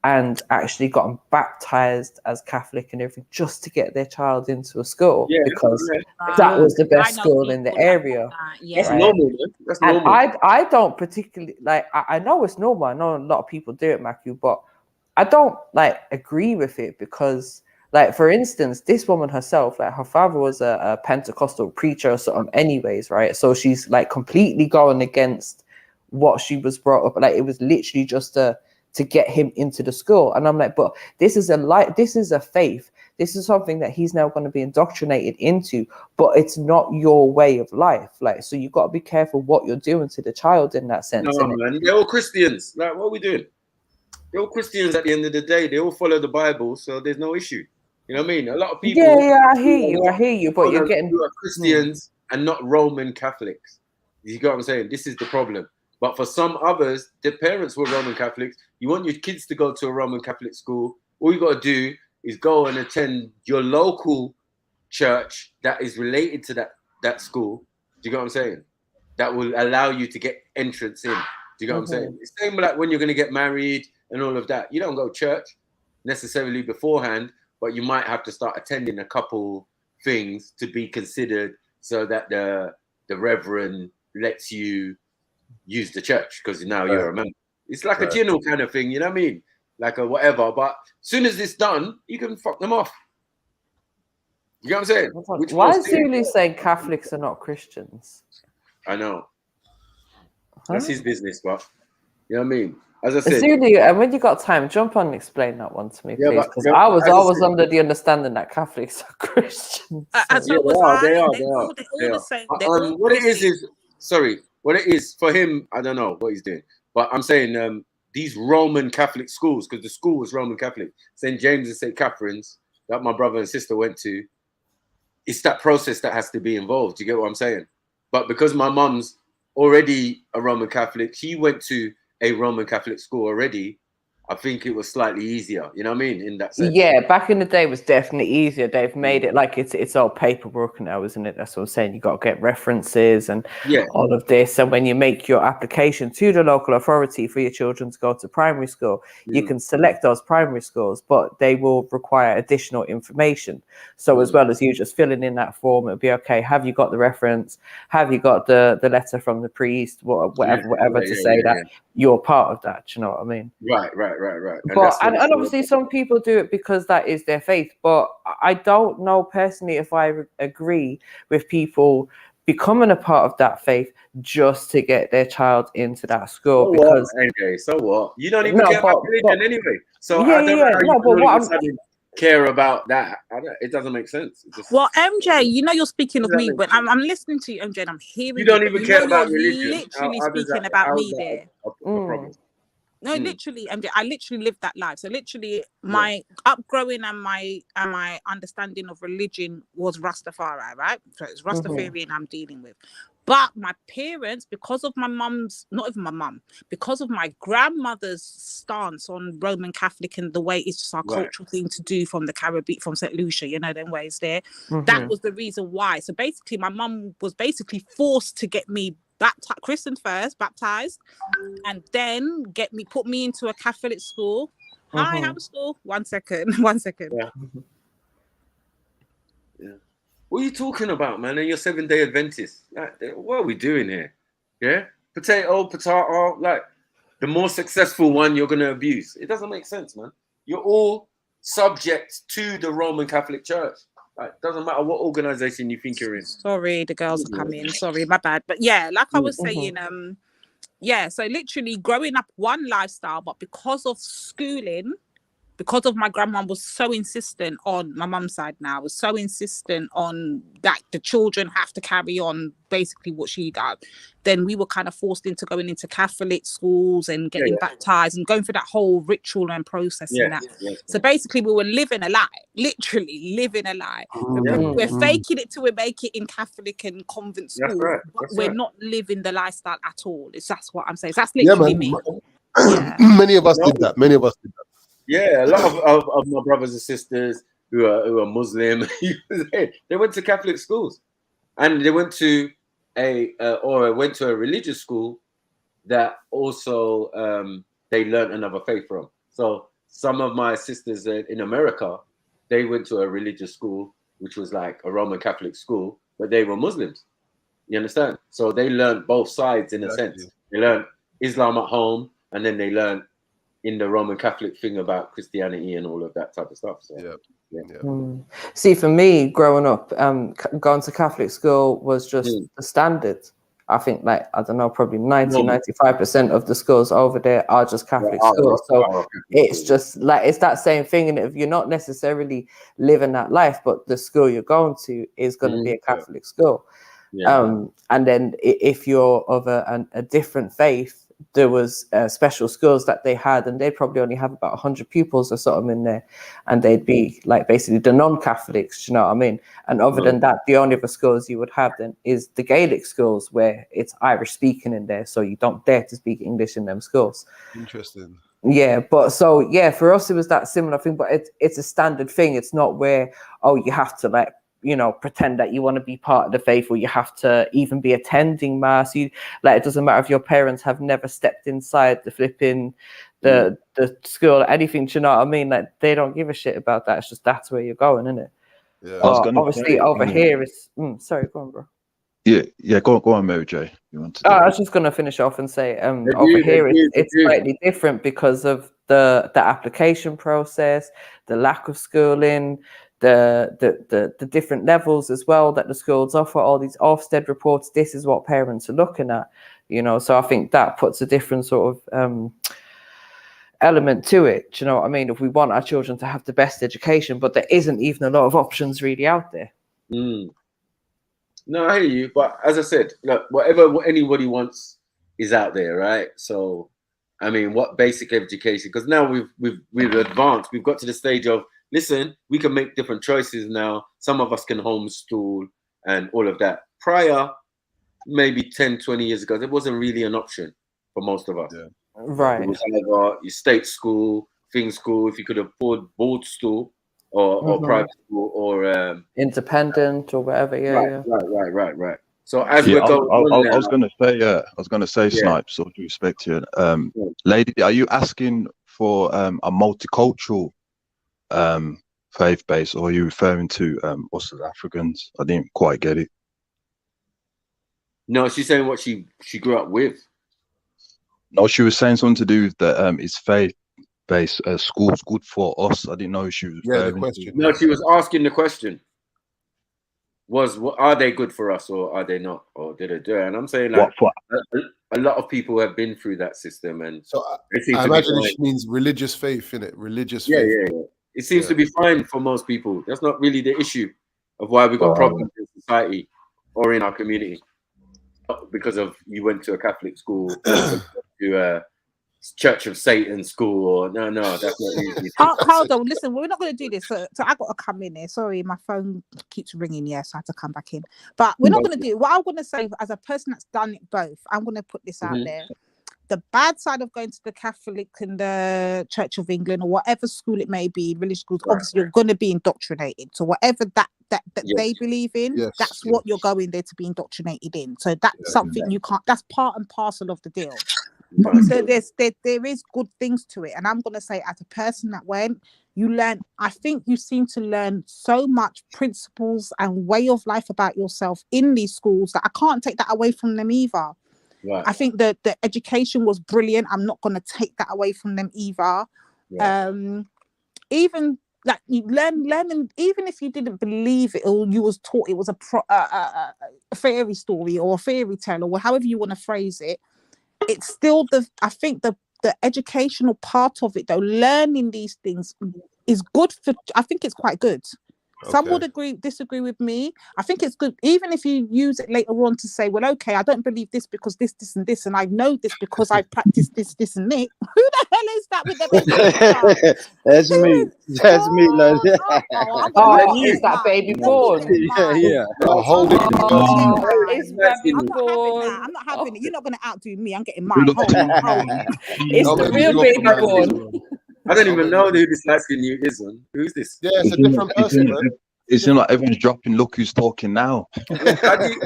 and actually gotten baptized as Catholic and everything just to get their child into a school because that was the best school in the area. That's normal, man. That's normal. I don't particularly, like, I know it's normal. I know a lot of people do it, Matthew, but I don't like agree with it because, like, for instance, this woman herself, like her father was a Pentecostal preacher or something anyways, right? So she's like completely going against what she was brought up. Like, it was literally just to get him into the school. And I'm like, but this is a faith. This is something that he's now going to be indoctrinated into, but it's not your way of life. Like, so you've got to be careful what you're doing to the child in that sense. No, man, they're all Christians. Like, what are we doing? They're all Christians at the end of the day. They all follow the Bible, so there's no issue. You know what I mean? A lot of people. Yeah, I hear you, but you're getting who are Christians and not Roman Catholics. You get what I'm saying? This is the problem. But for some others, their parents were Roman Catholics. You want your kids to go to a Roman Catholic school. All you got to do is go and attend your local church that is related to that school. Do you get what I'm saying? That will allow you to get entrance in. Do you get what I'm saying? It's the same like when you're going to get married and all of that. You don't go to church necessarily beforehand, but you might have to start attending a couple things to be considered so that the reverend lets you use the church because now you're a member. It's like a general kind of thing, you know what I mean? Like a whatever. But as soon as it's done, you can fuck them off. You know what I'm saying? Why is Zulu saying Catholics are not Christians? I know. That's his business, but you know what I mean? As I said, Zulu, and when you got time, jump on and explain that one to me, please. Because I was always under the understanding that Catholics are Christians. They are. What it is sorry, what it is for him, I don't know what he's doing. But I'm saying these Roman Catholic schools, because the school was Roman Catholic, St. James and St. Catherine's, that my brother and sister went to, it's that process that has to be involved. You get what I'm saying? But because my mum's already a Roman Catholic, she went to a Roman Catholic school already, I think it was slightly easier. You know what I mean? In that sense. Yeah, back in the day it was definitely easier. They've made it like it's all paperwork now, isn't it? That's what I'm saying. You got to get references and all of this. And when you make your application to the local authority for your children to go to primary school, you can select those primary schools, but they will require additional information. So as well as you just filling in that form, it'll be okay. Have you got the reference? Have you got the letter from the priest? Whatever to say that you're part of that. You know what I mean? Right. And obviously some people do it because that is their faith, but I don't know personally if I agree with people becoming a part of that faith just to get their child into that school. So what? You don't even care about religion anyway. So I don't know how you care about that. It doesn't make sense. Well, MJ, you know you're speaking of me, but I'm listening to you, MJ, and I'm hearing you. Don't even care about religion. Literally speaking about me there. No, literally, MJ, I literally lived that life. So literally my upgrowing and my understanding of religion was Rastafari, right? So it's Rastafarian I'm dealing with. But my parents, because of my mum's, not even my mum, because of my grandmother's stance on Roman Catholic and the way it's just our cultural thing to do from the Caribbean, from St. Lucia, you know, them ways there. That was the reason why. So basically my mum was basically forced to get me christened first, baptized, and then put me into a Catholic school. Hi, how was school? 1 second. Yeah. What are you talking about, man? And you're Seventh-day Adventist. Like, what are we doing here? Yeah, potato. Like, the more successful one you're gonna abuse. It doesn't make sense, man. You're all subject to the Roman Catholic Church. Like, doesn't matter what organization you think you're in. Sorry, the girls are coming. Sorry, my bad. But yeah, like I was saying, so literally growing up one lifestyle, but because of schooling, because of my grandma was so insistent on my mum's side now, was so insistent on that the children have to carry on basically what she does, then we were kind of forced into going into Catholic schools and getting baptized and going through that whole ritual and process and that. So basically we were living a lie, literally living a lie. We're faking it till we make it in Catholic and convent schools, but we're not living the lifestyle at all. That's what I'm saying. That's literally me. Many of us did that. Yeah, a lot of my brothers and sisters who are Muslim, they went to Catholic schools, and they went to a religious school that also they learned another faith from. So some of my sisters in America, they went to a religious school which was like a Roman Catholic school, but they were Muslims. You understand? So they learned both sides in a sense. They learned Islam at home, and then they learned in the Roman Catholic thing about Christianity and all of that type of stuff. So, See, for me, growing up, going to Catholic school was just the standard. I think, like, I don't know, probably 95% of the schools over there are just Catholic schools. So it's just like, it's that same thing. And if you're not necessarily living that life, but the school you're going to is going to be a Catholic school. And then if you're of a different faith, there was special schools that they had, and they'd probably only have about 100 pupils or something in there, and they'd be like basically the non-Catholics, you know what I mean? And other than that, the only other schools you would have then is the Gaelic schools, where it's Irish speaking in there, so you don't dare to speak English in them schools. Interesting. Yeah, but so yeah, for us it was that similar thing, but it's a standard thing. It's not where, oh, you have to, like, you know, pretend that you want to be part of the faith, or you have to even be attending mass. You, like, it doesn't matter if your parents have never stepped inside the flipping the school or anything. Do you know what I mean? Like, they don't give a shit about that. It's just that's where you're going, isn't it? Yeah. I was gonna obviously say, over here it's sorry, go on, bro. Yeah, go on, Mary J. You want to? I was just gonna finish off and say over here it's slightly different because of the application process, the lack of schooling, the different levels as well that the schools offer, all these Ofsted reports. This is what parents are looking at, you know. So I think that puts a different sort of element to it. Do you know what I mean? If we want our children to have the best education, but there isn't even a lot of options really out there. No, I hear you, but as I said, look, whatever anybody wants is out there, right? So, I mean, what basic education? Because now we've advanced. We've got to the stage of, listen, we can make different choices now. Some of us can homeschool and all of that. Prior, maybe 10, 20 years ago, there wasn't really an option for most of us. Yeah. Right. It was either your state school, thing school, if you could afford board school, or private school, or independent or whatever. Right. So as we're going I was gonna say, Snipes, all due respect to you, lady, are you asking for a multicultural faith base, or are you referring to us as Africans? I didn't quite get it. No, she's saying what she grew up with. No, she was saying something to do with that is faith based schools good for us. I didn't know she was referring the question. No, she was asking the question. Are they good for us, or are they not, or did it do it? And I'm saying, like, a lot of people have been through that system, and so I imagine she means religious faith, innit? Religious faith. Yeah. It seems to be fine for most people. That's not really the issue of why we got problems in society or in our community. Not because of you went to a Catholic school, or to a Church of Satan school, or no, that's not easy. Hold on, listen, we're not going to do this. So I got to come in there. Sorry, my phone keeps ringing. Yes, I have to come back in. But we're not going to do it. What I'm going to say, as a person that's done it both, I'm going to put this out there. The bad side of going to the Catholic and the Church of England, or whatever school it may be, religious schools, obviously you're going to be indoctrinated. So whatever that they believe in, that's what you're going there to be indoctrinated in. So that's something you can't. That's part and parcel of the deal. So there is good things to it, and I'm gonna say, as a person that went, you learn. I think you seem to learn so much principles and way of life about yourself in these schools that I can't take that away from them either. Right. I think that the education was brilliant. I'm not gonna take that away from them either. Yeah. Even like you learning, even if you didn't believe it, or you was taught it was a fairy story or a fairy tale, or however you want to phrase it. It's still I think the educational part of it, though, learning these things is good for. I think it's quite good. Some would disagree with me. I think it's good, even if you use it later on to say, well, okay, I don't believe this because this, and this, and I know this because I practiced this, and it. Who the hell is that with the That's me. That's me. Is that baby born? Yeah. It's baby born. I'm not having it. You're not going to outdo me. I'm getting mine. Hold on. It's the real baby born. I don't even know who this light-skinned you is. Who's this? Yeah, it's a different person, man. It's not like everyone's dropping. Look who's talking now. How do you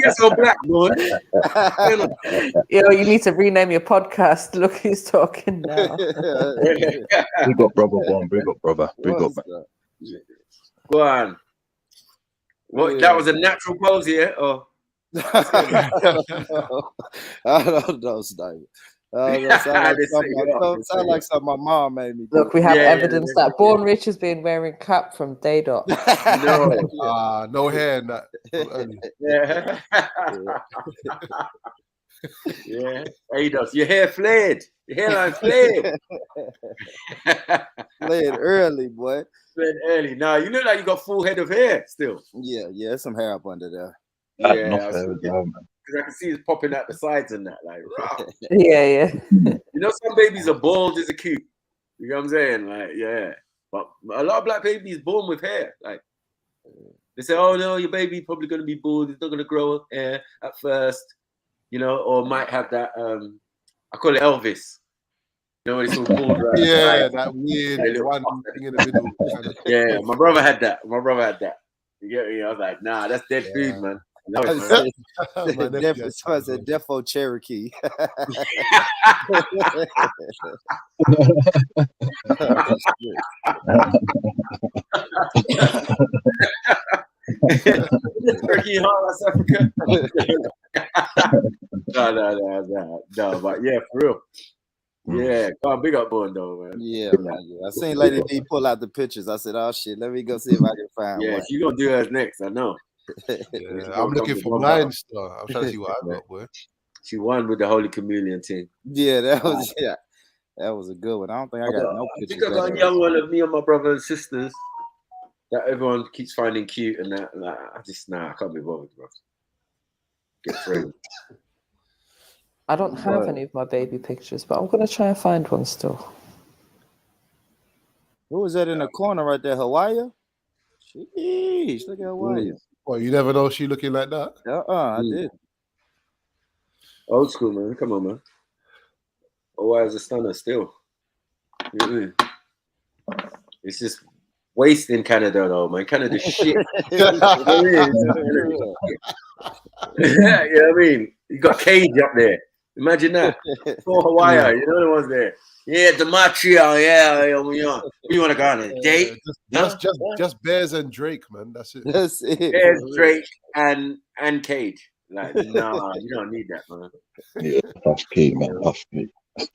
get so black, boy? Yo, you need to rename your podcast. Look who's talking now. Big up, brother. Big up, brother. Big up. Go on. What? That was a natural pose, yeah? Or I don't know, Sniper. Sound like something my mom made me do. Look, we have evidence that Born Rich has been wearing cap from day dot. No hair in that. Yeah, he does. Your hair flared. Your hairline flared. Flared early, boy. Flared early. Nah, you look like you got full head of hair still. Yeah, some hair up under there. Yeah, because I can see it's popping out the sides and that, like, rah. Yeah. You know, some babies are bald as a cute. You know what I'm saying? Like, yeah. But a lot of black babies born with hair. Like, they say, oh no, your baby probably gonna be bald. It's not gonna grow hair at first, you know, or might have that. I call it Elvis. You know, when it's all bald, right? Yeah, that weird one thing in the middle. Yeah, my brother had that. You get me? I was like, nah, that's dead food, man. No, it's a Defo Cherokee. Turkey West Africa. No, but yeah, for real. Yeah, big up Born though, man. Yeah, man. I seen Lady D pull out the pictures. I said, oh shit, let me go see if I can find one. Yeah, she gonna do hers next, I know. I'm looking for mine still. I'm trying to see what I got, boy. She won with the Holy Communion team. Yeah, that was a good one. I don't think I got no pictures. I think I got a young one of me and my brother and sisters that everyone keeps finding cute and that. Like, I can't be bothered, bro. Get framed. I don't have any of my baby pictures, but I'm gonna try and find one still. Who was that in the corner right there? Hawaii? Sheesh, look at Hawaii. Well, you never know she looking like that. I did. Old school, man. Come on, man. Hawaii's a stunner still. It's just waste in Canada, though, man. Canada's shit. Yeah, you know what I mean? You got Cage up there. Imagine that. For Hawaii, you know the ones there. Yeah, Demetrio, yeah. Where you want to go on a date? Just Bears and Drake, man. That's it. That's it. Bears, Drake, and Cage. Like, nah, you don't need that, man. Yeah, that's key, man. That's key. You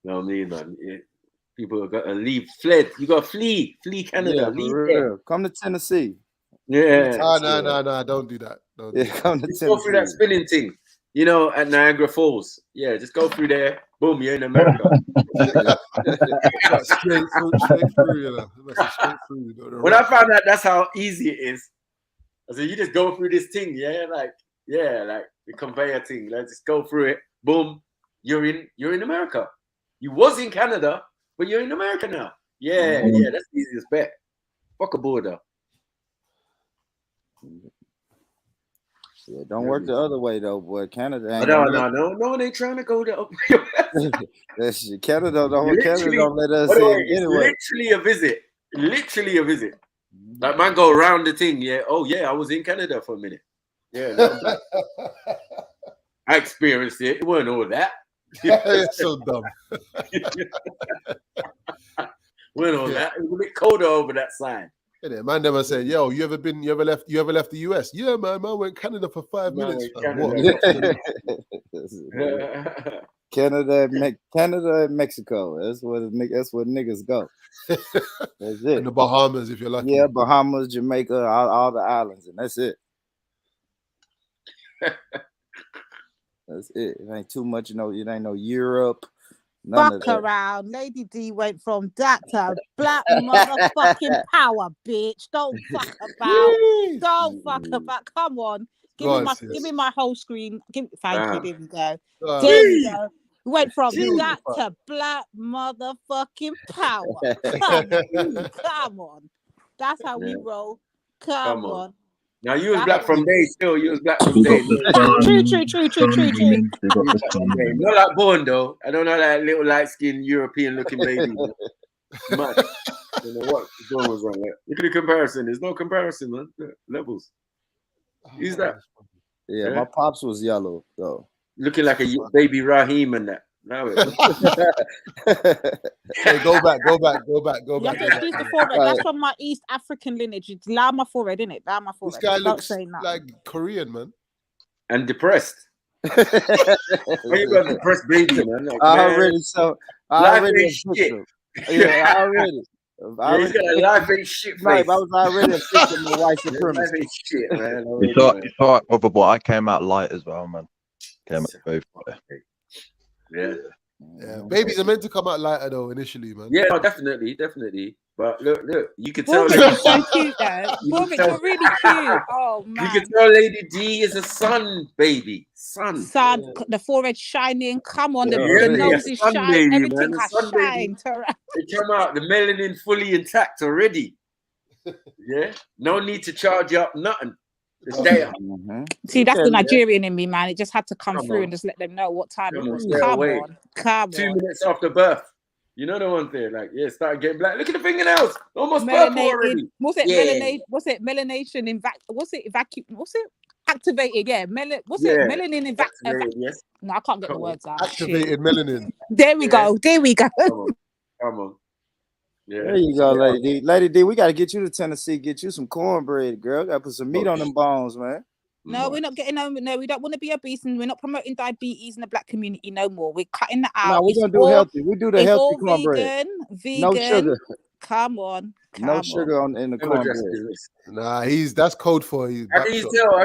know what I mean, man? People have got to leave. Fled. You got to flee. Flee Canada. Yeah, come to Tennessee. Yeah. No, don't do that. Come to Tennessee. Go through that spinning thing. You know, at Niagara Falls. Yeah, just go through there. Boom, you're in America. straight through, you know. Straight through. When I found out that's how easy it is, I said, you just go through this thing, like the conveyor thing. Let's just go through it. Boom, you're in America. You was in Canada, but you're in America now. Yeah, that's the easiest bet. Fuck a border. Yeah, don't work the other way though, boy. Canada ain't. No one ain't trying to go there. Canada don't let us in anyway. Literally a visit. Like man, go around the thing. Yeah. Oh yeah, I was in Canada for a minute. Yeah. No, I experienced it. It wasn't all that. It's so dumb. Wasn't all that. It was a bit colder over that side. Yeah, man never said, yo, you ever left the US? Yeah, man, went Canada for 5 minutes. Canada and Mexico. That's where niggas go. That's it. And the Bahamas, if you're lucky. Yeah, Bahamas, Jamaica, all the islands, and that's it. That's it. It ain't too much, it ain't no Europe. Fuck around. Lady D went from that to black motherfucking power, bitch. Don't fuck about. Come on. Give me my whole screen. Thank you. There we go. There we go. We went from that to black motherfucking power. Come on. That's how we roll. Come on. Now you was black from day still. You was black from day. True. Not like Born though. I don't know that little light-skinned European-looking baby. Man, I don't know what Born was wrong there. Look at the comparison. There's no comparison, man. Levels. Who's that? Yeah, my pops was yellow though. Looking like a baby Raheem and that. Now Hey, go back. Excuse the forehead. That's from my East African lineage. It's Lama forehead, isn't it? Lama forehead. This guy looks like Korean, man. and depressed. Why you got a depressed baby, man? Like, I man, already so. life ain't shit. Yeah, I already. Yeah, you got a life ain't shit face. I was already a victim of white supremacy. Life ain't shit, man. It's all right, brother, but I came out light as well, man. Came out both. Yeah. Yeah, babies are meant to come out lighter though initially, man. Yeah, no, definitely. But look, you can tell. You're so cute, though. You're really cute. Oh man. You can tell Lady D is a sun baby. Sun, the forehead shining. Come on, the nose is shining. Everything has shined. They come out, the melanin fully intact already. Yeah, no need to charge you up nothing. It's there. See, that's the Nigerian in me, man. It just had to come through and just let them know what time it was. Come on. 2 minutes after birth. You know the one thing, like, start getting black. Look at the fingernails, almost purple already. Was it melanation? Was it melanation? Was it vacuum? Was it activated? Yeah, melanin activated? Yes. No, I can't get the words out. Activated melanin. There we go. There we go. Come on. Yeah. There you go, Lady D. Lady D, we got to get you to Tennessee, get you some cornbread, girl. Got to put some meat on them bones, man. No, we're not getting no. No, we don't want to be obese, and we're not promoting diabetes in the black community no more. We're cutting that out. No, we're gonna do healthy. We do the healthy cornbread. Vegan. No sugar. Come on. No sugar in the cornbread. Nah, that's code for you. I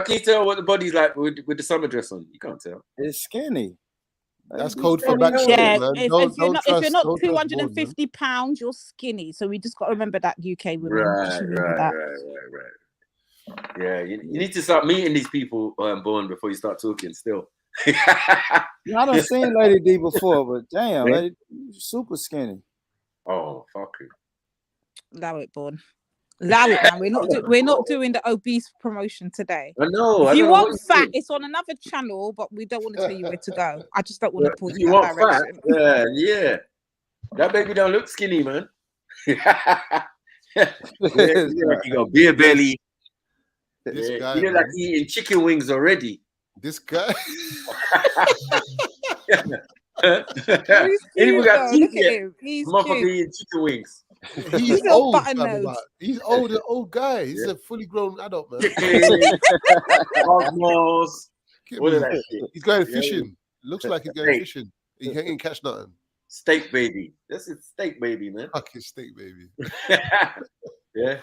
can tell what the body's like with the summer dress on. You can't tell. It's skinny. That's code for back shit, man. If you're not 250 pounds, you're skinny. So we just got to remember that, UK women. Right. Yeah, you need to start meeting these people born before you start talking still. I done seen Lady D before, but damn, Lady D, super skinny. Oh, fuck it. Allow it, Born. Allow it, man. We're not doing the obese promotion today. I know. If you want fat, it's on another channel, but we don't want to tell you where to go. I just don't want to pull you that direction. Fat? Yeah. That baby don't look skinny, man. You got beer belly. This guy, you look like eating chicken wings already. This guy. He got teeth yet. He's motherfucker eating chicken wings. He's old. He's old guy. He's a fully grown adult, man. Cosmos. What is that shit? He's going fishing. Looks like he's going fishing. He ain't catch nothing. Steak baby. That's a steak baby, man. Fucking steak baby. Yeah.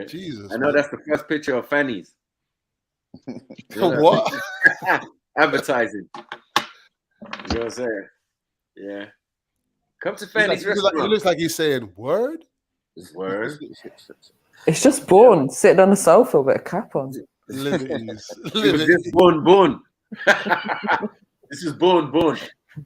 Jesus. I know that's the first picture of fannies. What? Advertising. You know what I'm saying? Yeah. Come to Fanny's restaurant. He looks like he's saying word. Word. It's just Born sitting on the sofa with a cap on. Liberties. This born. This is born.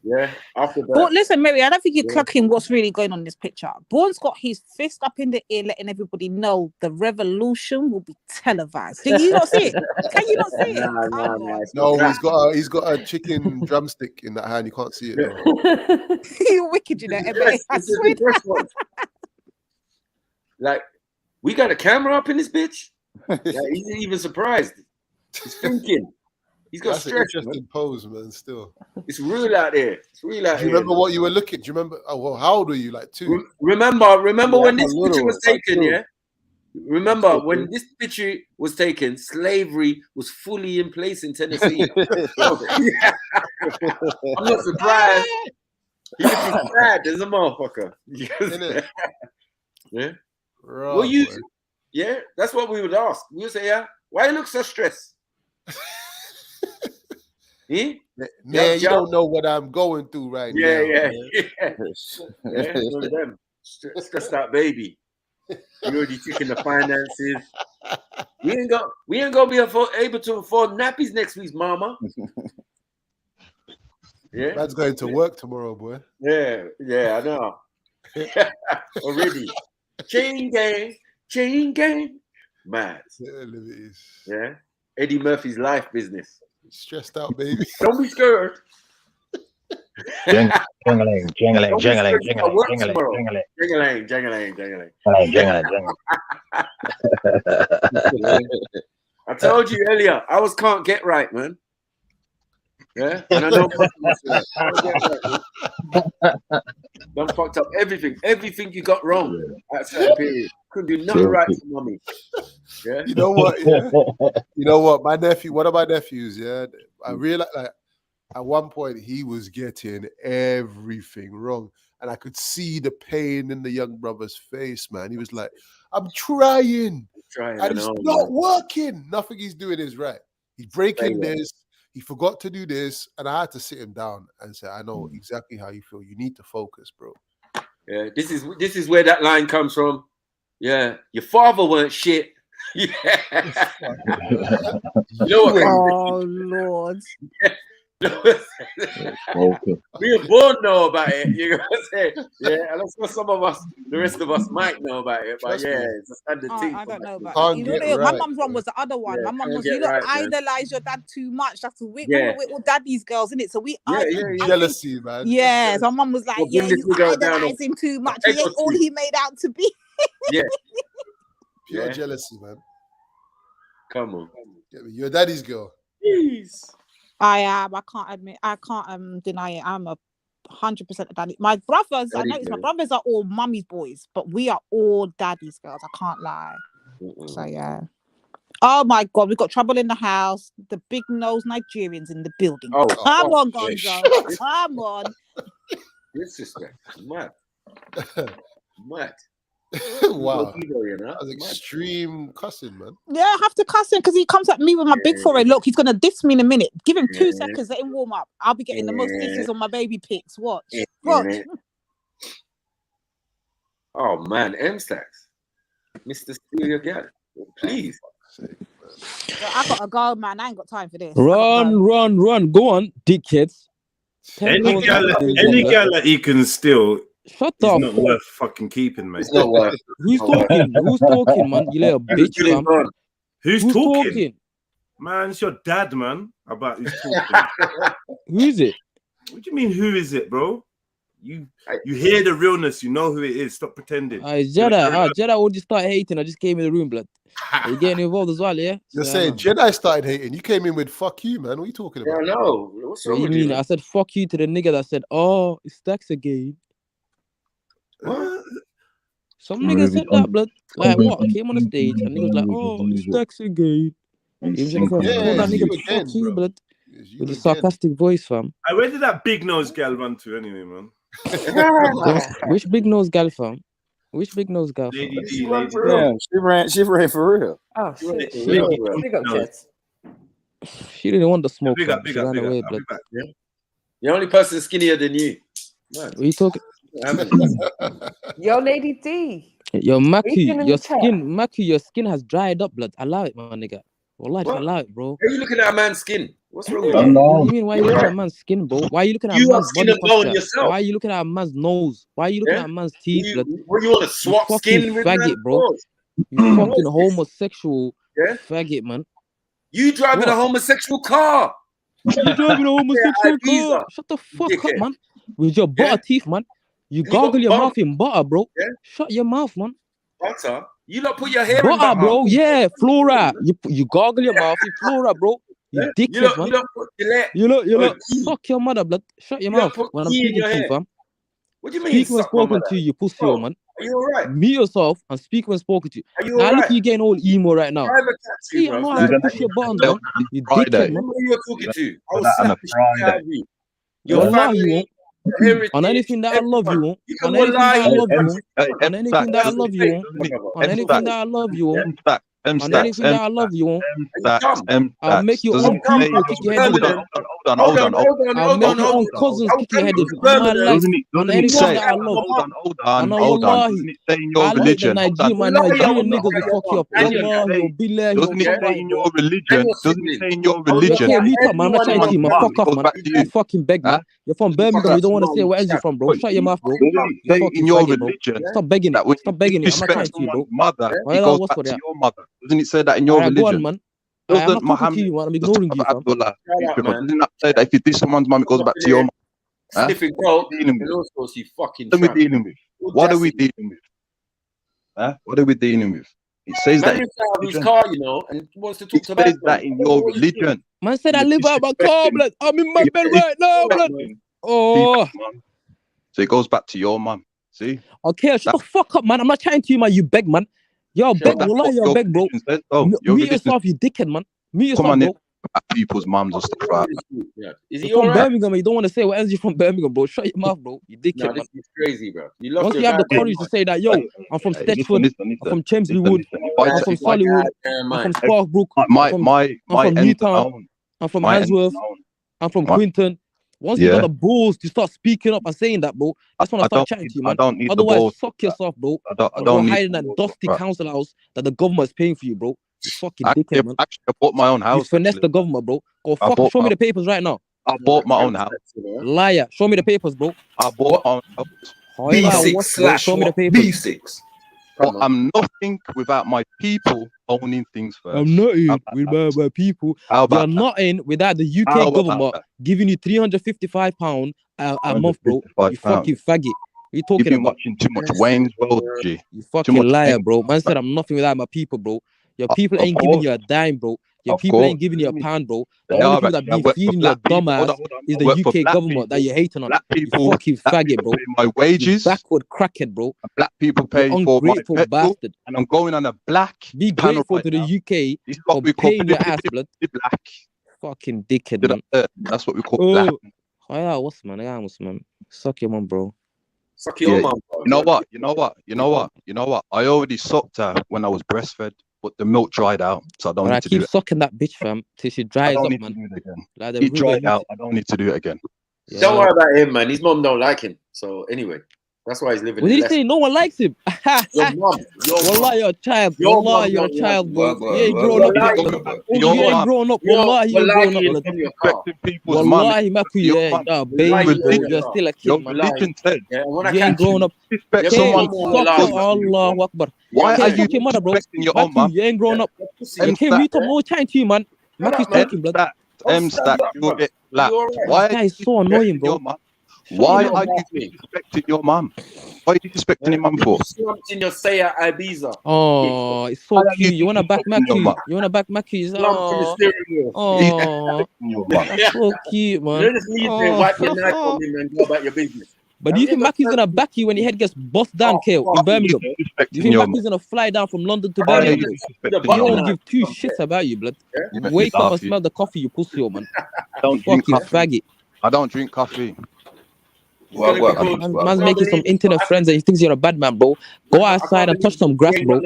Yeah. After that. But listen, Mary, I don't think you're clocking what's really going on in this picture. Born's got his fist up in the air, letting everybody know the revolution will be televised. Do you not see it? Can you not see it? No, he's got a chicken drumstick in that hand. You can't see it. You're wicked, you know. I swear. Like, we got a camera up in this bitch. Like, he's even surprised. He's thinking. He's got stress. Interesting pose, man. Still, it's real out there. It's real out there. Do you remember what you were looking? Do you remember? Oh, well, how old were you? Like 2. Remember when this picture was taken? Yeah. Remember when this picture was taken? Slavery was fully in place in Tennessee. I'm not surprised. He looking sad as a motherfucker. Yeah. Right, well, yeah. That's what we would ask. We would say, why you look so stressed? Man, you don't know what I'm going through right now. Yeah. Stressed out baby. You already taking the finances. We ain't gonna be able to afford nappies next week, mama. Yeah. That's going to work tomorrow, boy. Yeah, I know. Already. Chain gang. Mad. Yeah. Eddie Murphy's life business. Stressed out, baby. Don't be scared. Jingling. I told you earlier, I can't get right, man. Yeah, and I know. Done fucked up everything. Everything you got wrong at a certain period. Couldn't do nothing right for mommy. Yeah. You know what? Yeah. You know what? My nephew, one of my nephews, yeah, I realized like at one point he was getting everything wrong. And I could see the pain in the young brother's face, man. He was like, I'm trying. And it's not working. Nothing he's doing is right. He's breaking this. He forgot to do this. And I had to sit him down and say, I know exactly how you feel. You need to focus, bro. Yeah, this is where that line comes from. Yeah, your father weren't shit. Yeah. You know what? Oh, Lord. We were born know about it. You know what I'm saying? Yeah, and that's what some of us, the rest of us, might know about it. But yeah, it's a standard thing. I don't know about it. You know, my mum's one was the other one. Yeah, my mum was, get you don't right, man. idolize your dad too much. That's we're all daddy's girls, isn't it? So we jealousy, man. Yeah, so my mum was like, Well, yeah, bring you this nigga down idolize him too much. He ain't all he made out to be. Yeah. Pure jealousy, man. Come on. You're daddy's girl. Jeez. I am. I can't deny it. I'm 100% a daddy. My brothers, I noticed my brothers are all mummy's boys, but we are all daddy's girls. I can't lie. So yeah. Oh my God, we've got trouble in the house. The big nose Nigerians in the building. Come on, Gonzo. Come on. Disrespect. Mad. Mad. Wow. That's extreme cussing, man. Yeah, I have to cuss him because he comes at me with my big forehead. Look, he's gonna diss me in a minute. Give him 2 seconds, let him warm up. I'll be getting the most disses on my baby pics. Watch. Watch. Oh man, M-Stacks. Mr. Steal Girl. Please. I gotta go, man. I ain't got time for this. Run. Go on, dickheads. Any girl that he can steal. Shut up. up. It's not worth fucking keeping, mate. It's not worth. Who's talking? Who's talking, man? You little bitch, fam. Who's talking? Man, it's your dad, man. About who's talking. Who is it? What do you mean, who is it, bro? You hear the realness, you know who it is. Stop pretending. Jedi already started hating. I just came in the room, blood. Are you getting involved as well, yeah? You're saying Jedi started hating. You came in with fuck you, man. What are you talking about? Yeah, no. What's wrong with you? I said fuck you to the nigga that said, oh, it's Stacks again. What? Some nigga said that, blood. Like what? I came on the stage and nigga was like, oh, it's Stacks again. He was like, told that nigga fuck you, blood. With a sarcastic voice, fam. Where did that big nose gal run to anyway, man? Which big nose gal, fam? Which big nose gal? Yeah, she ran for real. Oh shit. She didn't want the smoke. Big up, she ran away, blood. The only person skinnier than you. What are you talking? Yo, Lady D. Yo, Maki, your skin has dried up, blood. Allow it, my nigga. Wallahi, allow it, bro. Are you looking at a man's skin? What's wrong with you? What do you mean? Why are you looking at a man's skin, bro? Why are you looking at a man's skin body and bone posture? yourself. Why are you looking at a man's nose? Why are you looking at a man's teeth, blood? What, you want to swap you skin with faggot, bro? You fucking homosexual faggot, man. You driving a homosexual car. You driving a homosexual car. Shut the fuck up, man. With your butter teeth, man. You gargle your mouth in butter, bro. Shut your mouth, man. Butter? You not put your hair in butter, butter, bro. Yeah, flora. You gargle your mouth in flora, bro. You dickhead, man. You look. Fuck your mother, blood. Shut your mouth when I'm speaking to you, fam. What do you mean? Speak when spoken to you, pussy, man. Are you alright? Mute yourself and speak when spoken to you. Are you now alright? look, you getting all emo right now. See, I know how to push your buttons, man. You dickhead, man. Who you're talking to? I will slap the shit out of you. Wallah, you won't. On anything that I love you won't. On anything that I love you won't. On anything that I love you won't. On anything that I love you won't. On anything that I love you won't. I'll make your own people kick your head in. Hold on. I'll make your own cousins kick your head in. My life. On anything that I love. Hold on. Doesn't it say in your religion? Nigerian niggas will fuck you up. Doesn't it say in your religion? Doesn't it say in your religion? Okay, mute up, man. I'm not trying to you, man. Fuck off, man. You fucking beg, man. You're from Birmingham. You don't want to say where else you're from, bro. Shut your mouth, bro. In your religion. Stop begging it. Stop begging it. I'm not trying to you, bro. Mother, it goes back to your mother. Doesn't it say that in your religion? Go on, man. I'm not talking to you, man. I'm ignoring you, fam. Doesn't that say that if you diss someone's mum, it goes back to your mother? Sniffing coke. What are we dealing with? What are we dealing with? What are we dealing with? It says that in his car, you know, and wants to talk about that in your religion. Man said I live out my car, blood. I'm in my bed right now, blood. Oh. So it goes back to your mum. See? Okay, shut the fuck up, man. I'm not chatting to you, man. You beg, man. Yo, beg, wallah, you're beg, bro. Mute yourself, you dickhead, man. Mute yourself, bro. At people's mums and stuff like that. Is he You're from alright? Birmingham, you don't want to say what else you're from Birmingham, bro. Shut your mouth, bro. You dickhead, No, man. this is crazy, bro. You lost Once your you have the goddamn courage to mind. say that, yo, I'm from Stechford, I'm from Chelmsley Wood, I'm from Listen. Solihull, I'm from Sparkbrook, I'm from Newtown, I'm from Handsworth, I'm from Quinton. Once you got the balls to start speaking up and saying that, bro, that's when I start chatting to you, man. Otherwise, suck yourself, bro. You're hiding in that dusty council house that the government is paying for you, bro. You fucking dickhead, man. Actually, I bought my own house. You finesse the government, bro. Go fuck, show me the papers right now. I bought my own house. Liar, show me the papers, bro. I bought my own house. Show me the papers. B6. But I'm nothing without my people owning things first. I'm nothing without my people. You're nothing without the UK government giving you £355 a month, bro. You fucking faggot. What you talking about? Watching too much Wayne's World, G. You fucking liar, bro. Man said I'm nothing without my people, bro. Your people ain't giving you a dime, bro. Your people ain't giving you a pound, bro. The only people that be feeding your dumb ass is the UK government that you're hating on. You fucking faggot, bro. My wages. Backward crackhead, bro. Black people pay for my petrol, bastard. and I'm going on a black. Be grateful to the UK for paying your ass, blood. Black. Fucking dickhead, man. That's what we call black. Oh yeah, what's man? Yeah, what's man? Suck your mum, bro. Suck your mum. You know what? I already sucked her when I was breastfed, but the milk dried out, so I don't need to do it. Keep sucking that bitch, fam, till she dries up, man. Do it again. Like it dried out. I don't need to do it again. Yeah. Don't worry about him, man. His mum don't like him. So anyway, that's why he's living. What did he say? No one likes him. Your mum. Wallah, you're a child. Wallah, you're a child, bro. You ain't grown up. You ain't grown up. Wallah, you ain't grown up. Wallahi, Maku, yeah, baby, bro. You're still a kid, man. You ain't grown up. Allah Akbar. Why are you mother, bro? your own mum? You ain't grown up. Okay, we talk more time to you, man. Maku's talking, blood. Why that is so annoying, bro? Why are you disrespecting your mum? What are you disrespecting your mum for? In your Saya Ibiza. Oh, it's so cute. You wanna back Maku? You wanna back Maku? Oh, that's so cute, man. You just need to wipe your knife on him and go about your business. But do you think Maki's gonna back you when your head gets bossed down, Kale, in Birmingham? Do you think Maki's gonna fly down from London to Birmingham? He don't give two shits about you, blood. Wake up and smell the coffee, you pussy, man. Don't drink faggot. I don't drink coffee. Man's making some internet friends and he thinks you're a bad man, bro. Go outside and touch some grass, bro.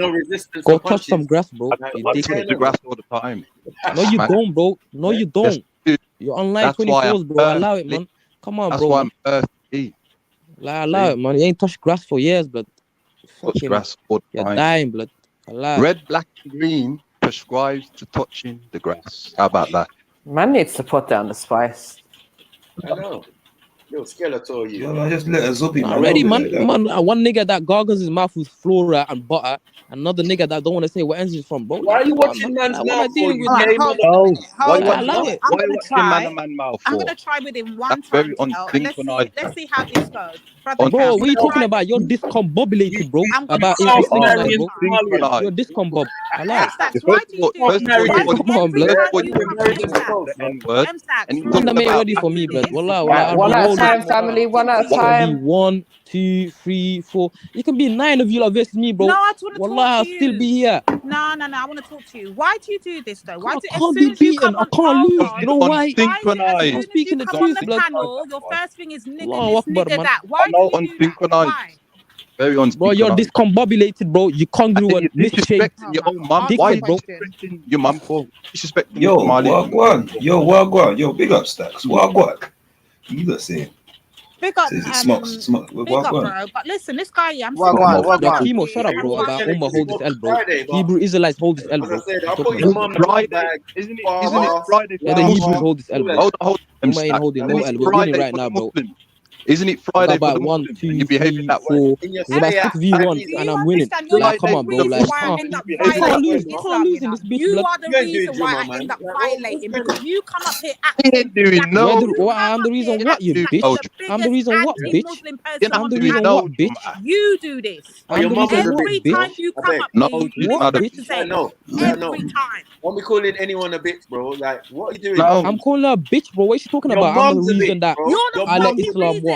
Go touch some grass, bro. I touch the grass all the time. No, you don't, bro. No, you don't. You're online 24/7, bro. Allow it, man. Come on, bro. That's why I'm earthy. Allow it, man. You ain't touched grass for years, blood. Touch grass all the time. You're dying, blood. Red, black, and green prescribes to touching the grass. How about that? Man needs to put down the spice. I know. Yo, Skeletor, you. Yo, I just let a zombie. Already, man. One nigga that gargles his mouth with flora and butter. Another nigga that don't want to say where ends he's from, bro. Why are you watching man's mouth? I'm gonna try with him one time. Let's see how this goes. Bro, what are you talking about? You're discombobulated, bro. About you're discombob. I like it. Why do you do Come on, blood. You ain't ready for me, blood. Wallah, one at a time, family. One at a time. 1, 2, 3, 4. You can be 9 of you like versus me, bro. No, I want to Wallah, I'll still be here. No. I want to talk to you. Why do you do this though? Why I can't be beaten. I can't lose. You know why? I'm speaking the truth, blood. Your first thing is nigga that. Why do you do that? Why? Very bro, you're discombobulated, bro. You congruent, disrespecting your own mum. Why are you disrespecting your mum for? Disrespecting your mum. Yo, big up, Stacks. Wagwan. You got saying. Big up, smokes. Big up, bro. But listen, this guy, I'm Chemo, shut up, bro. About Umma hold this L, bro. Hebrew Israelites hold this L, bro. Friday, isn't it Friday? Yeah, the Hebrews hold this L, bro. Hold. Umma ain't holding no L. We're winning right now, bro. Isn't it Friday? About 1, 2, 3, 4. It's about 6 v1 and I'm winning. Like, come on, bro. Like, I can't lose in this bitch. You are the reason why I end up violating because you come up here acting. I'm the reason what, you bitch? I'm the reason what, bitch? I'm the reason what, bitch? You do this. I'm the reason what, every time you come up here, what, bitch? Every time. Won't be calling anyone a bitch, bro. Like, what are you doing? I'm calling her a bitch, bro. What is she talking about? I'm the reason that I let Islam what?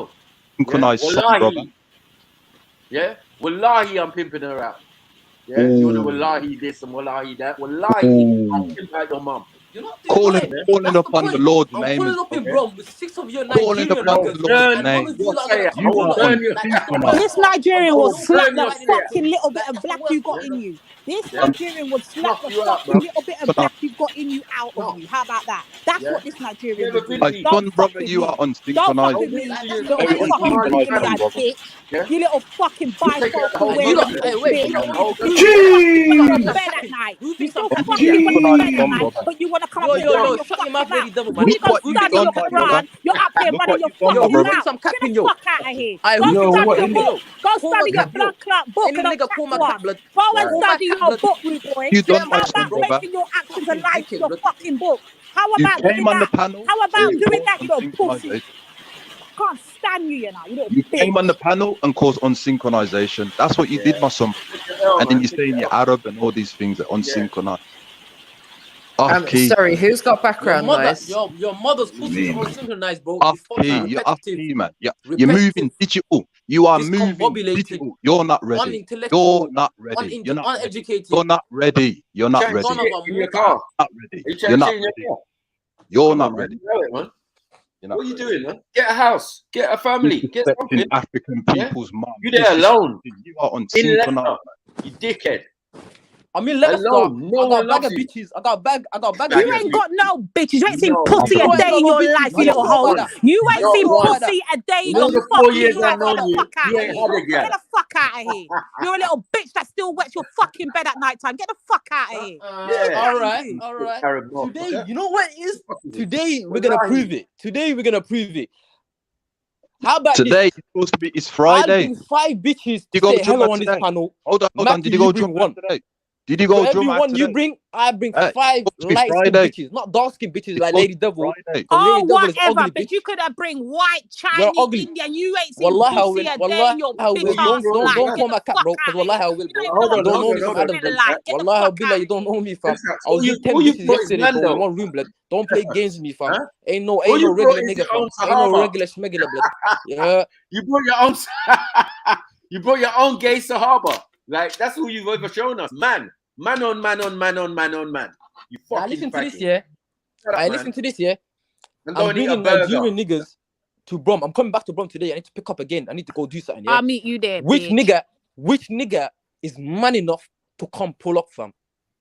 know. Synchronized son, brother. Wallahi. Yeah? Wallahi, I'm pimping her out. Yeah? You want to wallahi this and wallahi that. Wallahi, I'll pimp out your mum. You're not doing it. Calling upon the Lord's I'm name. pulling up in Rome with 6 of your Calling Nigerian upon niggas. the Lord's name. This Nigerian will slap the fucking little bit of black you got in you. This Nigerian would slap the fucking little bit of black you've got in you out of you. How about that? That's what this Nigerian would do. My son, brother, you are Don't fuck unsynchronized. with me, little fucking bikini-eyed bitch. You little fucking bifocal wearing bitch. You go to bed at night. You still fucking go to bed at night, but you want to come up here running your fucking mouth. When you go study your Quran, you're up here running your fucking mouth. Get the fuck out of here. Go study your book. Go study your blood clot book and don't chat to us. Go and study your book, rude boy. How about making your actions alive to your fucking book? How about doing that? How about doing that, you little pussy? can't stand you, you know. You little You bitch. came on the panel and caused unsynchronization. That's what you did, my son. And then you're saying you're Arab and all these things that unsynchronized. Off key. Sorry, who's got background noise? Your mother's pussy is unsynchronized, bro. Off key. You're off key, man. You're moving digital. You are moving digital. You're not ready. You're not ready. You're not uneducated. You're not ready. You're not ready. In your car. Not ready. You're not ready. You're not ready. What are you doing, man? Get a house. Get a family. Get something. African people's mom. You there alone. You are unsynchronized. You dickhead. I'm in Leicester. No I got a bag of bitches. I got a bag. You ain't got no bitches. You ain't seen pussy a day in your life, you little hoe. You ain't seen pussy a day in your fucking life. Get the fuck out of here. Get the fuck out of here. You're a little bitch that still wets your fucking bed at night time. Get the fuck out of here. All right. Today, you know what it is? Today we're gonna prove it. How about today? This? It's supposed to be. It's Friday. I'll bring 5 bitches you to say hello on this panel. Hold on. Did you go drum one today? Did you go drum everyone today? You bring, I bring 5 light-skinned bitches, not dark-skinned bitches like Lady Devil. Oh, whatever, but you could have bring white, Chinese, Indian. You ain't seen pussy a day in your bitch ass life. Don't call my cat, bro, because wallahi I will, bro. Don't know me from Adam, bro. Wallahi I'll be like, you don't know me, fam. I was with 10 bitches yesterday, bro, in one room, blood. Don't play games with me, fam. Ain't no regular nigga, fam. Ain't no regular schmegular, blood. Yeah. You brought your own. You brought your own gay Sahaba. Like, that's who you've ever shown us. Man on man. You fucking listen faggot. to this, yeah. Listen to this, yeah. I'm bringing Nigerian niggas to Brom. I'm coming back to Brom today. I need to pick up again. I need to go do something, yeah. I'll meet you there, Which bitch. nigga is man enough to come pull up, fam?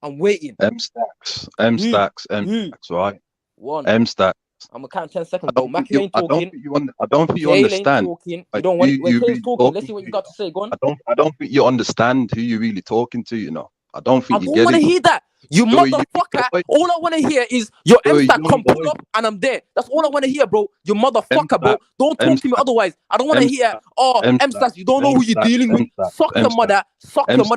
I'm waiting. M stacks, right? One. M stacks. I'm gonna count 10 seconds, bro. Mac, you ain't talking. I don't think you understand. You don't want Kayle's talking. Let's see what you got to say. Go on. I don't think you understand who you're really talking to, you know. I don't think you get it. I don't want to hear that. You motherfucker. All I want to hear is your M-Stack come pull up and I'm there. That's all I want to hear, bro. You motherfucker, bro. Don't talk to me otherwise. I don't want to hear, M-Stack, you don't know who you're dealing with. Suck your mother,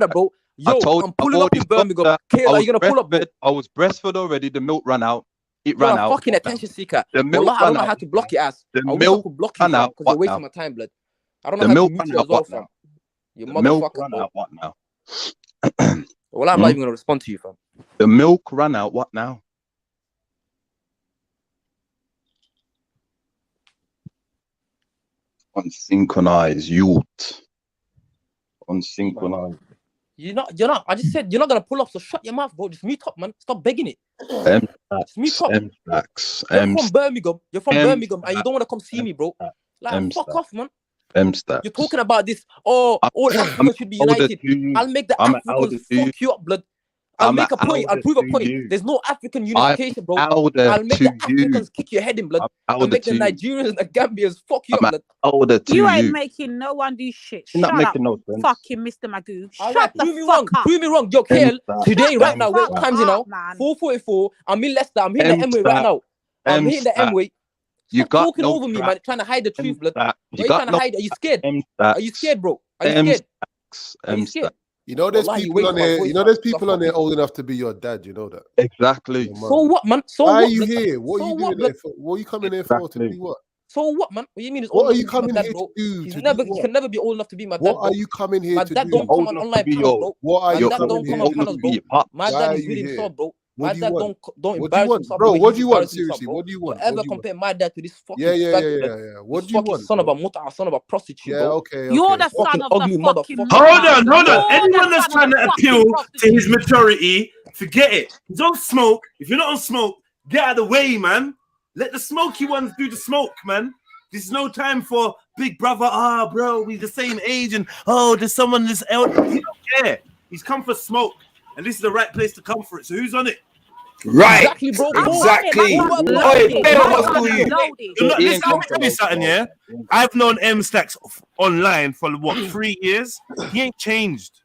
bro. Yo, I'm pulling up in Birmingham. Kayla, you gonna pull up, bro? I was breastfed already. The milk ran out. It ran out. Fucking attention seeker. The milk I don't know how to block your ass. The milk ran out. Because you're wasting my time, blood. I don't know how to mute you as well, fam. You motherfucker. What now? Well, I'm not even gonna respond to you, fam. The milk ran out. What now? Unsynchronized youth. Unsynchronized. You're not. I just said you're not gonna pull up. So shut your mouth, bro. Just mute up, man. Stop begging it. Just mute up. You're from Birmingham. And you don't want to come see me, bro. Like, fuck off, man. You're talking about this. Oh, all Africans should be united. I'll make the Africans fuck you up, blood. I'll make a point. I'll prove a point. There's no African unification, bro. I'll make the Africans kick your head in, blood. I'll make the Nigerians and the Gambians fuck you up, blood. You ain't making no one do shit. Shut up, fucking Mr. Magoo. Shut the fuck up. Prove me wrong. Yo, Kale, today, right now, what time's it now? 4:44. I'm in Leicester. I'm hitting the M-way right now. I'm hitting the M-way. Stop talking over me, man. Trying to hide the truth, blood. What are you trying to hide? Are you scared? Are you scared, bro? Are you scared? You know, there's people on there. You know, there's people on there old enough to be your dad. You know that. Exactly. So what, man? So why what, are you here? What are you doing there for? What are you coming here for? To do what? So what, man? What do you mean? What are you coming here to do? You can never be old enough to be my dad. What are you coming here to do? My dad don't come on online panels, bro. What are you coming here to do? My dad is really soft, bro. My dad don't embarrass himself, bro. What do you want? Seriously, what do you want? Ever compare my dad to this fucking What do you want? Son of a muta, son of a prostitute, bro. Okay. You're the son of ugly motherfucker. Hold on. Anyone that's trying to appeal to his maturity, forget it. Don't smoke. If you're not on smoke, get out of the way, man. Let the smoky ones do the smoke, man. This is no time for big brother. Bro, we the same age, and there's someone this elder. He don't care. He's come for smoke. And this is the right place to come for it. So who's on it? Right. Exactly, bro. Exactly. Let me tell you something, yeah? I've known M Stacks online for what, 3 years? He ain't changed.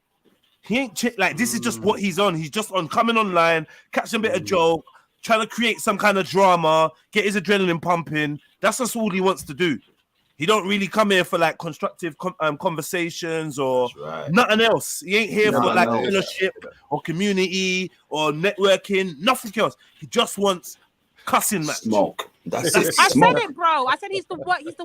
Like, this is just what he's on. He's just on coming online, catching a bit of joke, trying to create some kind of drama, get his adrenaline pumping. That's just all he wants to do. He don't really come here for like constructive conversations or nothing else. He ain't here for like fellowship or community or networking, nothing else. He just wants cussing match. Smoke. That's I it. said Smart. it, bro. I said he's the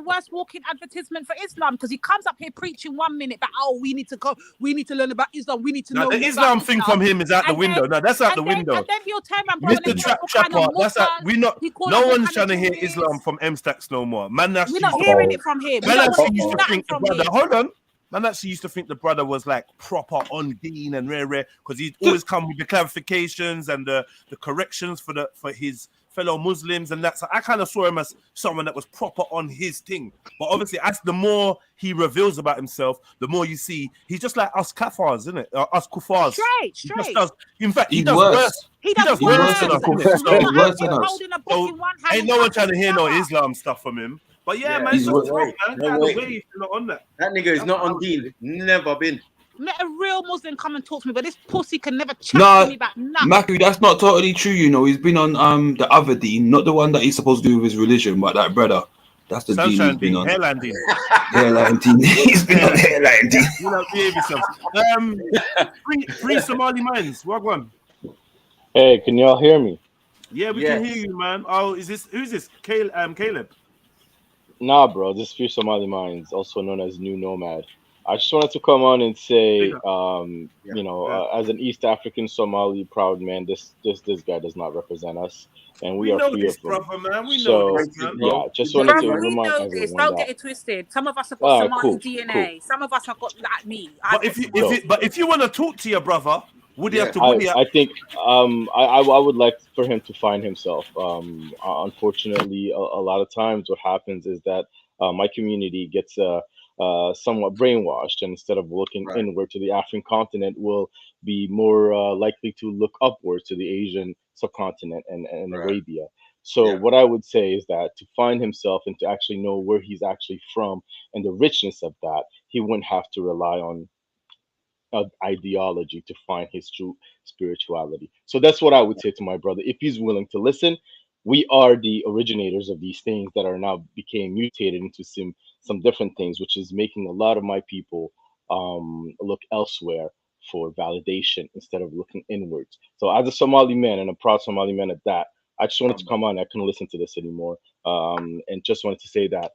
worst walking advertisement for Islam because he comes up here preaching 1 minute that we need to learn about Islam, we need to know the more Islam about thing Islam. from him is out the And window. then- No, that's out the and then- window. And then he'll turn around, bro, and Mr. then he Trap call kind Trapper, of that's out. We not. he call No us all one's kind trying to of hear tourists. Islam from M-Stacks no more. Man, that's We're not hearing it from him. We Man don't actually want to used hear to nothing think the from brother. him. Hold on. Man actually used to think the brother was like proper on deen and rare because he'd always come with the clarifications and the corrections for his fellow Muslims and that. So I kind of saw him as someone that was proper on his thing. But obviously, as the more he reveals about himself, the more you see he's just like us kafars, isn't it? Us kuffars. Straight. He just does. In fact, he He's does worse. worse. He does He's worse worse. than us. innit? He's worse than us. Holding a book in one hand Ain't and no one cutting trying to hear no another. Islam stuff from him. But yeah, man, He's it's just worse. tough, man. Get out of the way if you're not on that. That nigga is not on deal. Never been. Let a real Muslim come and talk to me, but this pussy can never chat Nah, to me about nothing. Matthew, that's not totally true. You know, he's been on the other dean, not the one that he's supposed to do with his religion, but that brother. That's the dean he's Sunshine been Dean, on. Hairline Dean. Hairline dean. He's been on hairline dean. You know, behave yourselves. Free Somali minds. What one? Hey, can y'all hear me? Yeah, we can hear you, man. Oh, who's this? Caleb. Nah, bro, this is Free Somali Minds, also known as New Nomad. I just wanted to come on and say, you know, as an East African Somali proud man, this guy does not represent us, and we are know free this, of him. brother, man. We So, know this, man. yeah, just wanted to Brother, we remind know this. everyone Don't that. get it twisted. Some of us have got Alright, Somali cool, DNA. Some of us have got like me. But if you want to talk to your brother, would you have to? I think I would like for him to find himself. Unfortunately, a lot of times what happens is that my community gets somewhat brainwashed, and instead of looking inward to the African continent, will be more likely to look upwards to the Asian subcontinent and Arabia. So what I would say is that to find himself and to actually know where he's actually from and the richness of that, he wouldn't have to rely on ideology to find his true spirituality. So that's what I would say to my brother. If he's willing to listen, we are the originators of these things that are now became mutated into some different things, which is making a lot of my people look elsewhere for validation instead of looking inwards. So as a Somali man and a proud Somali man at that, I just wanted to come on. I couldn't listen to this anymore, and just wanted to say that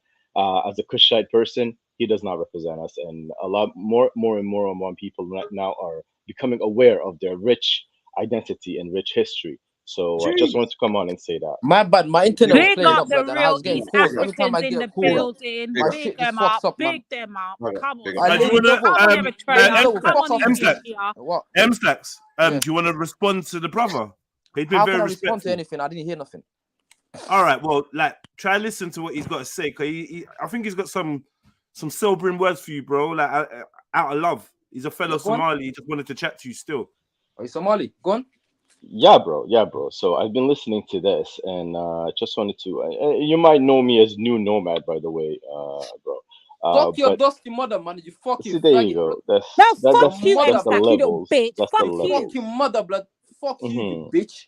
as a Kushite person, he does not represent us, and a lot more and more people right now are becoming aware of their rich identity and rich history. So I just wanted to come on and say that. My bad, my internet was Big playing up up, the brother, and I real was getting East calls. Every time I Africans in get the a call, building. my Big shit them just fucks up. up, man. Big them up. Come on. I literally do you double. want Come on, Eritrea. Come on, M-Stacks. Ethiopia. What? M-Stacks. Do you want to respond to the brother? He's been How very can I respond to respectful. anything? I didn't hear nothing. All right, well, like try listen to what he's got to say, because I think he's got some sobering words for you, bro. Like out of love. He's a fellow Go on. Somali. He just wanted to chat to you still. Are you Somali? Go on. Yeah, bro. So I've been listening to this, and just wanted to. You might know me as New Nomad, by the way, bro. Fuck your But dusty mother, man. You fucking see, there faggot, you go. bro. That's fuck you, that's the M-Stack, you little levels. bitch. That's Fuck the you. levels. Fuck your mother, blood. Fuck you, you bitch.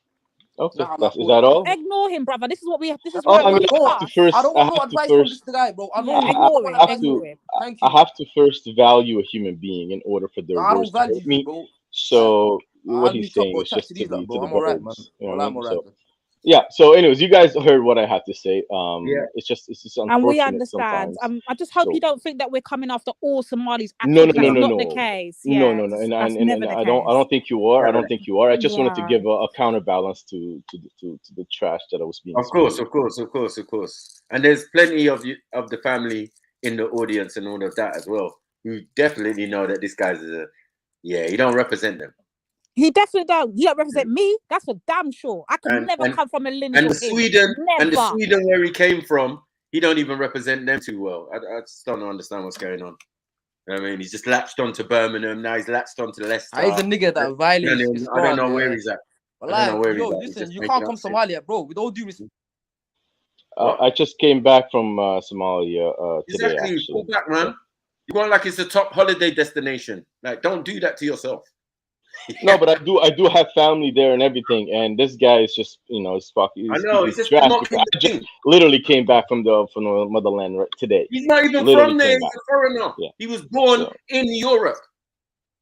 Okay, Nah, is that all? Ignore him, brother. This is what we have. This is Oh, why I mean, we I have to first. I don't want no advice from this guy, bro. I know him. Ignore him. I have Ignore to. him. Thank you. I have to first value a human being in order for their I words don't to value hurt you, me. bro. So what I'll he's meet up saying or is chat just to to these, the bro. to the I'm alright, man. birds. You know Well, what I I'm mean? alright. So yeah. So anyways, you guys heard what I had to say. It's just And we unfortunate understand. sometimes. I just hope So you don't think that we're coming after all Somalis at no, all. no, That's no, no, not the no. case. No, Yeah, no, no, and that's never the I case. don't think you are. I don't think you are. I just wanted to Right. give a counterbalance to the trash that I was being. Of course. And there's plenty of the family in the audience and all of that as well, who definitely know that this guy's he don't represent them. He definitely don't. You don't represent me. That's for damn sure. I could never come from a lineage And of him. the Never. Sweden where he came from, he don't even represent them too well. I just don't understand what's going on. I mean, he's just latched onto Birmingham. Now he's latched onto Leicester. He's a nigga that violates. I don't know where he's at. Well, I don't know where yo, he's at. listen, you can't come Somalia, bro. With all due respect. I just came back from Somalia today. Exactly. Actually. Pull back, man. You want like it's a top holiday destination. Like, don't do that to yourself. No, but I do have family there and everything, and this guy is just, it's fucking. I know, it's just trash. mocking I just literally came back from the motherland today. He's not even Literally from there. came He's back. a foreigner. Yeah. He was born in Europe.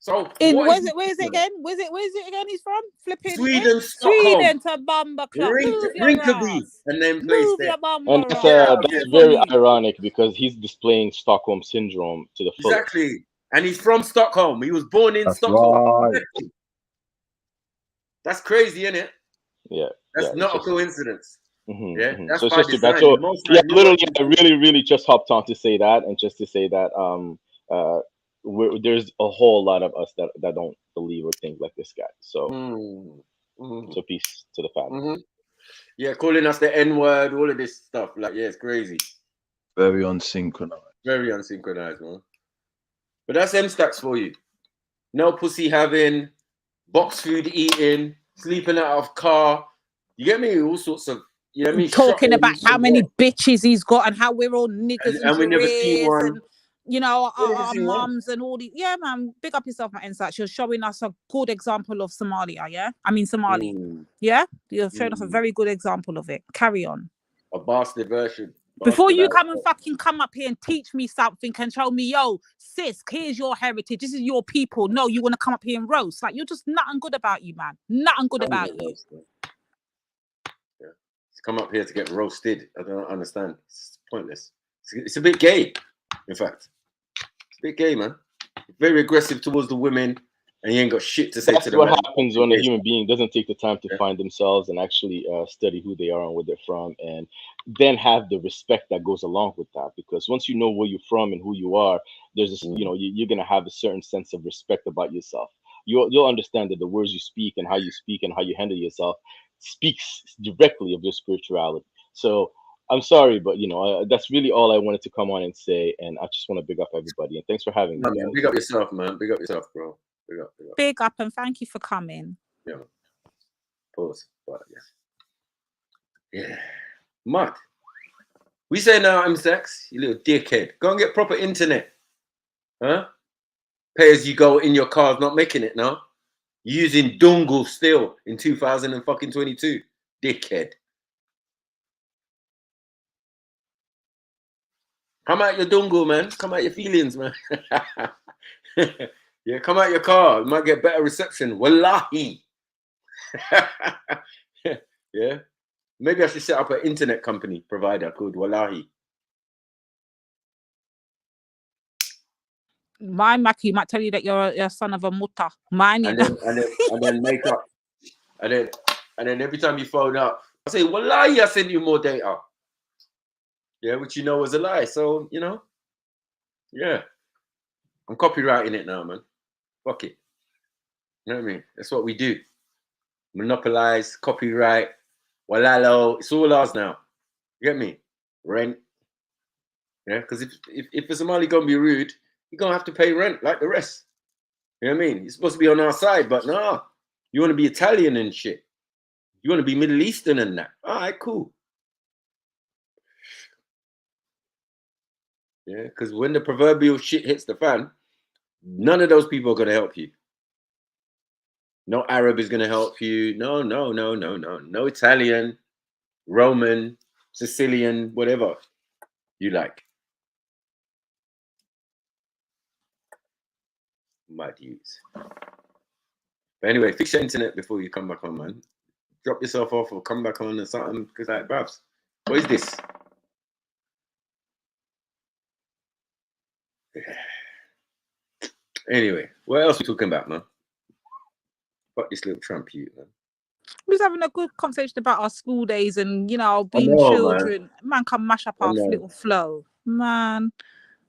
So where's it again? Where's it again? He's from flipping Sweden, Sweden to Bumba Club. Move your Rinkeby, ass. and then Move your Bumba And that's very ironic because he's displaying Stockholm syndrome to the fullest. Exactly. And he's from Stockholm. He was born in That's Stockholm. right. That's crazy, isn't it? Yeah. That's not a coincidence. Yeah, that's so it's by just too bad. design. So yeah, literally, I really just hopped on to say that, and just to say that there's a whole lot of us that don't believe or think like this guy. So so peace to the family. Yeah, calling us the N-word, all of this stuff. Like, yeah, it's crazy. Very unsynchronized. Very unsynchronized, man. But that's M-Stacks for you. No pussy having, box food eating, sleeping out of car. You get me? All sorts of, you know what I mean? Talking about how many bitches he's got and how we're all niggas and we never seen one. and you know, our mums and all the man, big up yourself, my insights. You're showing us a good example of Somalia, yeah? I mean Somali. Yeah? You're showing us a very good example of it. Carry on. A bastard version. Before you come up here and teach me something and show me, yo, sis, here's your heritage, this is your people. No, you want to come up here and roast. Like, you're just nothing good about you, man. Nothing good about you. Yeah. Come up here to get roasted. I don't understand. It's pointless. It's a bit gay, in fact. It's a bit gay, man. Very aggressive towards the women, and you ain't got shit to say to them. That's what happens when a human being doesn't take the time to find themselves and actually study who they are and where they're from, and then have the respect that goes along with that. Because once you know where you're from and who you are, there's this, you know, you're gonna have a certain sense of respect about yourself. You'll understand that the words you speak and how you handle yourself speaks directly of your spirituality. So I'm sorry, but you know, that's really all I wanted to come on and say, and I just want to big up everybody, and thanks for having me. Big up yourself, man. Big up yourself, bro. Big up, and thank you for coming. Yeah. Pause. But yeah. Mad. We say now, M-Sex, you little dickhead. Go and get proper internet. Huh? Pay as you go in your cars, not making it now. Using dongle still in 2022. Dickhead. Come out your dongle, man. Come out your feelings, man. Yeah, come out your car. You might get better reception. Wallahi. Yeah. Maybe I should set up an internet company provider called Wallahi. My Mackie might tell you that you're a son of a mutta. Mine, and then make up. And then every time you phone up, I say, Wallahi, I send you more data. Yeah, which you know was a lie. So, you know, yeah. I'm copywriting it now, man. Fuck it. You know what I mean? That's what we do. Monopolize, copyright, walalo. It's all ours now. You get me? Rent. Yeah, because if a Somali gonna be rude, you're gonna have to pay rent like the rest. You know what I mean? You're supposed to be on our side, but nah. You want to be Italian and shit. You want to be Middle Eastern and that. All right, cool. Yeah, because when the proverbial shit hits the fan, none of those people are going to help you. No Arab is going to help you. No. No Italian, Roman, Sicilian, whatever you like. Mad use. But anyway, fix your internet before you come back on, man. Drop yourself off or come back on or something. Because, like, bruvs, what is this? Anyway, what else are we talking about, man? Fuck this little Trump you, man. We was having a good conversation about our school days and, you know, being children. Man, come mash up our little flow. Man.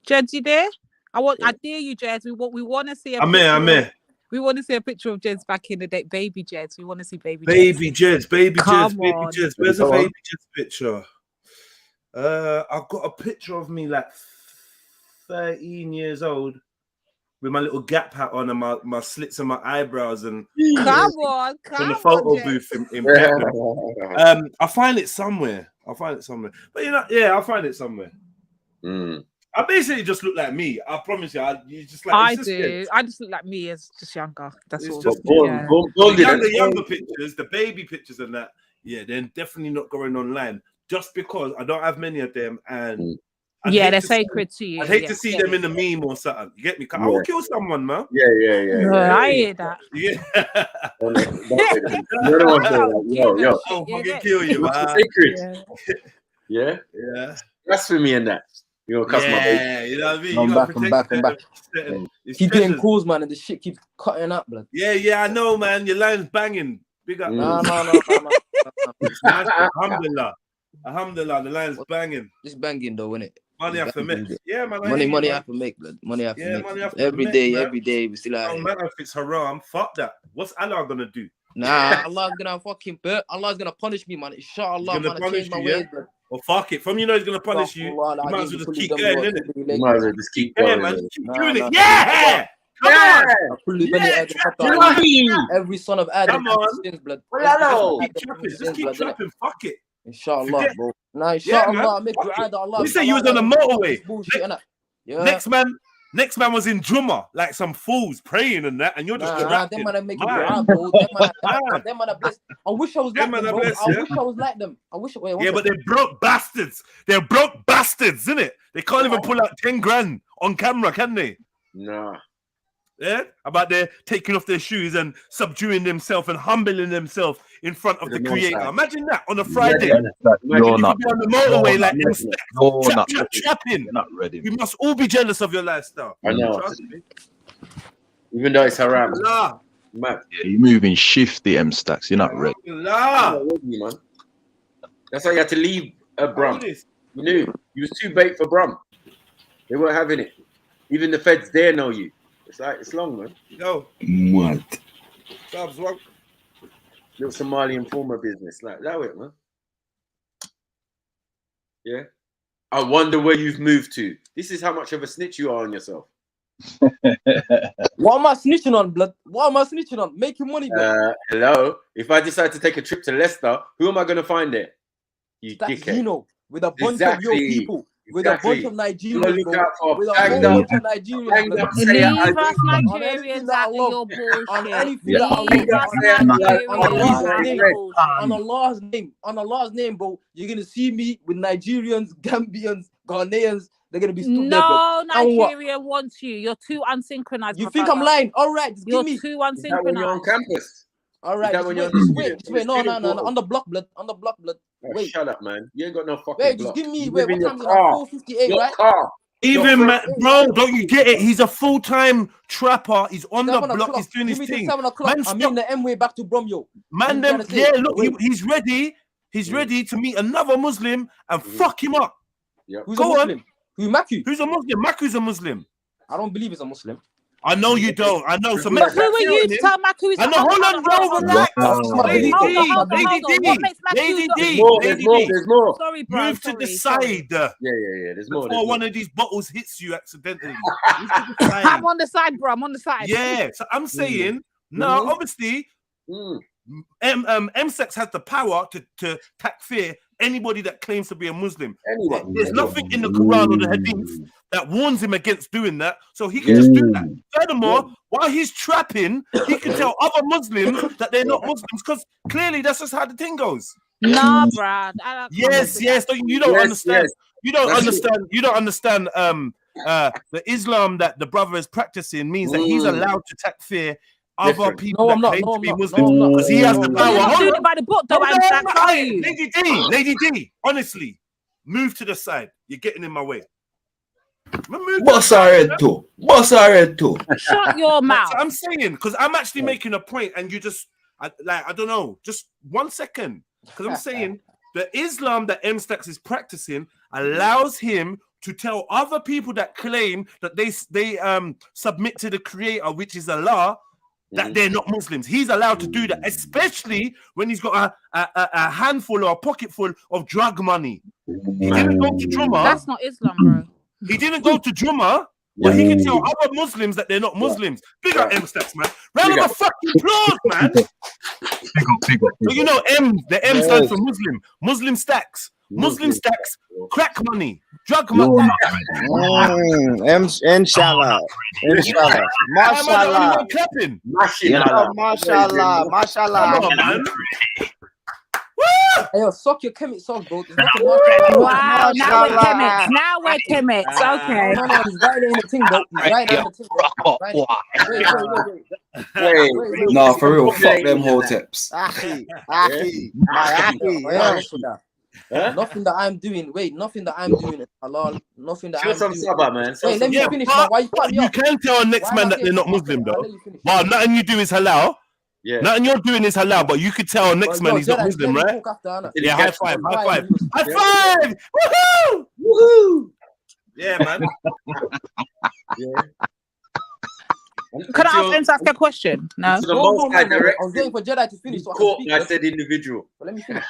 Jeds, you there? I dare you, Jeds. We want to see a picture. I'm here. We want to see a picture of Jeds back in the day. Baby Jeds. We want to see baby Jeds. Baby Jeds. Where's a baby Jeds picture? I've got a picture of me like 13 years old with my little gap hat on and my slits and my eyebrows and come on, the photo booth in I find it somewhere. But you know, yeah, I'll find it somewhere. I basically just look like me. I promise you. You just like I do. I just look like me as just younger. That's it's all. Just the younger pictures, the baby pictures, and that. Yeah, they're definitely not going online just because I don't have many of them, and Yeah, they're sacred to you. I'd hate to see them in the meme or something. You get me? I will kill someone, man. I hear that. Yeah. I'll fucking kill you, man. Sacred. Yeah. Blasphemy and that. You know, cuss my baby. You know what I mean? I'm You back, gotta I'm back, I'm back. Keep getting treasures. calls, man, and the shit keeps cutting up, blood. Yeah, I know, man. Your line's banging. Big up. No. Alhamdulillah, the line's banging. It's banging though, isn't it? Money have to make. Yeah, man. Money have to make, blood. Money have to make. Every day, we still no matter if it's haram, fuck that. What's Allah gonna do? Nah, Allah's gonna fucking Allah's gonna punish me, man. Inshallah, man. I change my ways, blood. Well, fuck it. From you know he's gonna punish you. You might as well just keep going, innit? You might as well just keep going. Yeah, man. Keep doing it. Yeah! Come on! Every son of Adam. Come on. Sins, blood. Just keep trapping. Fuck it. Inshallah, bro. Nah, inshallah, make dua to Allah. You say you was on the motorway. Bullshit, innit? Yeah. Next man was in Juma, like some fools praying and that, and you're just them man make it dua, bro. Them man are blessed. I wish I was like them, bro. I wish I was like them. But they're broke bastards. They're broke bastards, isn't it? They can't even pull out 10 grand on camera, can they? Nah. Yeah, about they're taking off their shoes and subduing themselves and humbling themselves in front of the Creator. Imagine that on a Friday. You're not on the motorway like trapping. You're not ready. You must all be jealous of your lifestyle. I know. Even though it's haram. Nah. Man. Yeah, you're moving shifty, M-Stacks. You're not ready. Nah. Man. That's why you had to leave Brum. You knew you was too bait for Brum. They weren't having it. Even the feds there know you. It's like it's long, man. Yo. What? Little Somali informer business, like that way, man. Yeah. I wonder where you've moved to. This is how much of a snitch you are on yourself. What am I snitching on, blood? What am I snitching on? Making money, blood. Hello. If I decide to take a trip to Leicester, who am I gonna find there? You dickhead. You know, with a bunch of your people. With a bunch of Nigerians, look out for with a whole bunch of Nigerians. Leave us Nigerians out of your bullshit. On Allah's name, bro, you're gonna see me with Nigerians, Gambians, Ghanaians. They're gonna be stood there, bro. Nigeria wants you. You're too unsynchronized. You think I'm lying? All right, just you're give me. too unsynchronized. When you're on campus. All right, just wait. No. On the block, blood. Wait. Shut up, man. You ain't got no fucking wait, block. just give me. Wait, what time is it? 4:58, right? Car. Even bro, don't you get it? He's a full-time trapper. He's on the block. He's doing his thing. 7 o'clock. I'm in the M way back to Bromyo. Man, look, he's ready. He's ready to meet another Muslim and fuck him up. Yep. Who's a Muslim? Who's Maku? Who's a Muslim? Maku's a Muslim. I don't believe he's a Muslim. I know you don't. I know. So but who are you to tell Maku he's a Muslim? Hold on, bro. Relax. Lady D. There's more. Sorry, bro. Move to the side. Yeah. There's more. Before one of these bottles hits you accidentally. I'm on the side, bro. I'm on the side. Yeah. So I'm saying, no, obviously, M-Sex has the power to takfir anybody that claims to be a Muslim. There's nothing in the Quran or the Hadith that warns him against doing that, so he can just do that. Furthermore, while he's trapping, he can tell other Muslims that they're not Muslims, because clearly that's just how the thing goes. Nah, Brad. Yes. You don't understand. You don't understand. You don't understand. The Islam that the brother is practicing means that he's allowed to takfir other people that claim to be Muslims because he has the power. You're doing it by the book, though. Lady D, honestly, move to the side. You're getting in my way. Boss our head too. Shut your mouth. I'm saying because I'm actually making a point, and you just I don't know. Just 1 second, because I'm saying the Islam that M-Stacks is practicing allows him to tell other people that claim that they submit to the Creator, which is Allah, that they're not Muslims. He's allowed to do that, especially when he's got a handful or a pocket full of drug money. He didn't go to Juma. That's not Islam, bro. He didn't go to Juma, but he can tell other Muslims that they're not Muslims. Big up M-Stacks, man. Round of a fucking applause, man. Big up. So you know the M stands for Muslim. Muslim Stacks. Muslim Stacks, crack money, drug money. Inshallah. Mashallah. Clapping. Mashallah. Come on, man. Hey, yo, suck your Kemet sauce, bro. There's nothing much like Wow, now we're Kemets. Now we're Kemets. Okay. No, he's right there in the thing, bro. He's right there in the thing, bro. Wait. Nah, for real, fuck them hoteps. Nothing that I'm doing. Wait, nothing that I'm doing is halal. Nothing that Show I'm some doing. sabah, man. Wait, let me finish. Man. Why you cut me You off? can tell next man that they're not Muslim, though. Well, nothing you do is halal. Yeah. Nothing you're doing is halal, but you could tell next man he's not Muslim, right? Yeah, high five. High five! Woohoo! Woohoo! Yeah, man. Yeah. Could I ask MSAC a question? No. I was waiting for Jedi to finish. So Caught by said individual. But let me finish.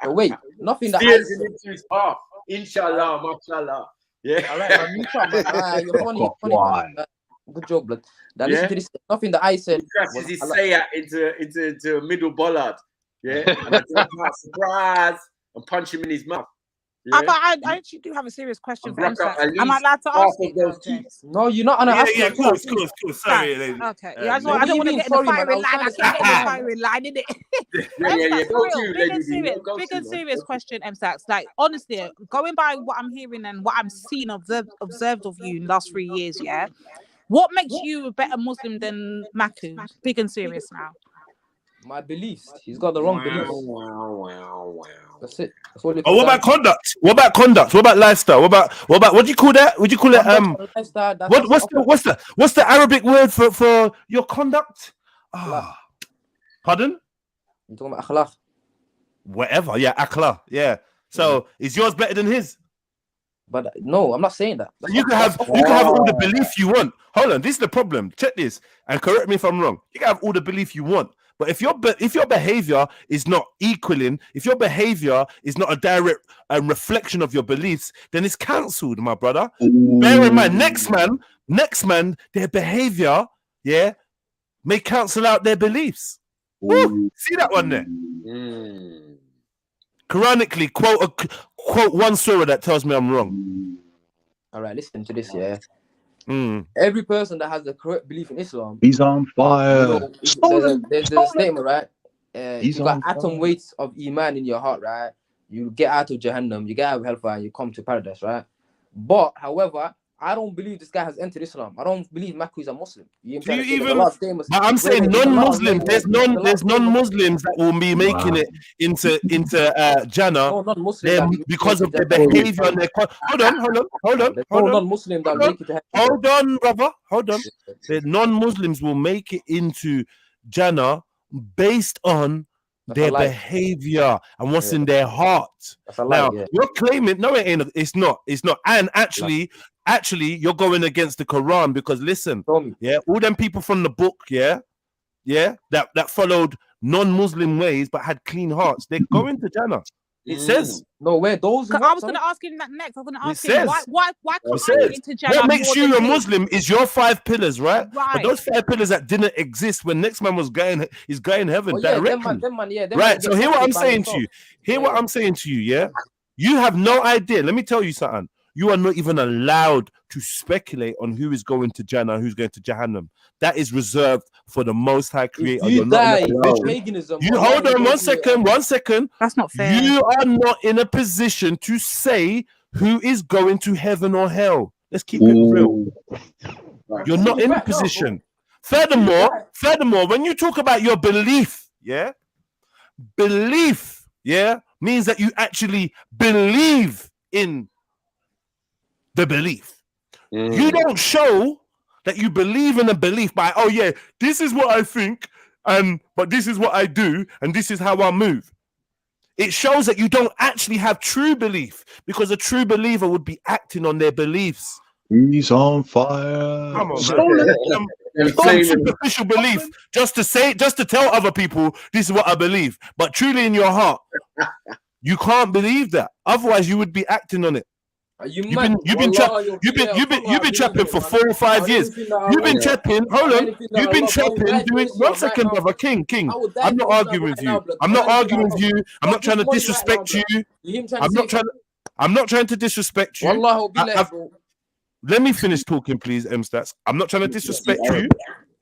But wait, nothing that Steers him into his path. Inshallah, mashallah. Yeah. All right, man. You come, man. You're funny, man. Good job, blood. Now listen to this. Nothing that I said. He crashes his say into a middle bollard. Yeah. And I jump out, surprise, and punch him in his mouth. Yeah. I actually do have a serious question for MSAC. Am I allowed to ask it? No, you're not. Yeah, cool. Sorry. Okay. I don't want to get in the firing line. I keep getting the firing line, innit? Yeah. For real, big and serious question, MSAC. Like, honestly, going by what I'm hearing and what I'm seeing, observed of you in the last 3 years, yeah? What makes you a better Muslim than Maku? Big and serious now. My beliefs. He's got the wrong beliefs. Wow. That's it. That's all. Oh, what about conduct? What about conduct? What about lifestyle? What about what do you call that? What do you call it? What's the Arabic word for your conduct? Pardon? You're talking about akhlaq. Whatever. Yeah, akhlaq. Yeah. So is yours better than his? But no, I'm not saying that. You can have all the belief you want. Hold on, this is the problem. Check this and correct me if I'm wrong. You can have all the belief you want, but if your behavior is not equaling, if your behavior is not a direct reflection of your beliefs, then it's cancelled, my brother. Bear in mind, next man, their behavior, may cancel out their beliefs. Woo, see that one there? Quranically, quote one surah that tells me I'm wrong. All right, listen to this, Every person that has the correct belief in Islam, he's on fire. There's a statement, right? You got atom weights of iman in your heart, right? You get out of Jahannam, you get out of hellfire, and you come to paradise, right? But however, I don't believe this guy has entered Islam. I don't believe Maku is a Muslim. But I'm saying non-Muslim. There's non-Muslims that will be making it into Jannah because of their behavior. And their hold on. Non-Muslim that make it to heaven. Hold on, brother. Hold on. The non-Muslims will make it into Jannah based on their behavior and what's in their heart. Now you're claiming no, it ain't. It's not. And actually, you're going against the Quran because listen, all them people from the book, that followed non-Muslim ways but had clean hearts, they're going to Jannah. It says no way. Those. I was going to ask him that next. I was going to ask him why can't I get into Jannah? What makes you a Muslim is your 5 pillars, right? But those 5 pillars that didn't exist when next man was going heaven directly. Right. So hear what I'm saying to you. Yeah. You have no idea. Let me tell you something. You are not even allowed to speculate on who is going to Jannah, who's going to Jahannam. That is reserved for the Most High Creator. You hold on 1 second. That's not fair. You are not in a position to say who is going to heaven or hell. Let's keep it real. You're not in a position. Furthermore, when you talk about your belief, belief, means that you actually believe in the belief. You don't show that you believe in a belief by, this is what I think, but this is what I do, and this is how I move. It shows that you don't actually have true belief, because a true believer would be acting on their beliefs. He's on fire. Come on, man. Some superficial belief just to tell other people this is what I believe, but truly in your heart, you can't believe that. Otherwise, you would be acting on it. You've been trapping for 4 or 5 years. You've been trapping. Hold on. You've been trapping. Doing 1 second, brother. King. I'm not arguing with you. I'm not trying to disrespect you. I'm not trying to disrespect you. Let me finish talking, please, M-Stats. I'm not trying to disrespect you.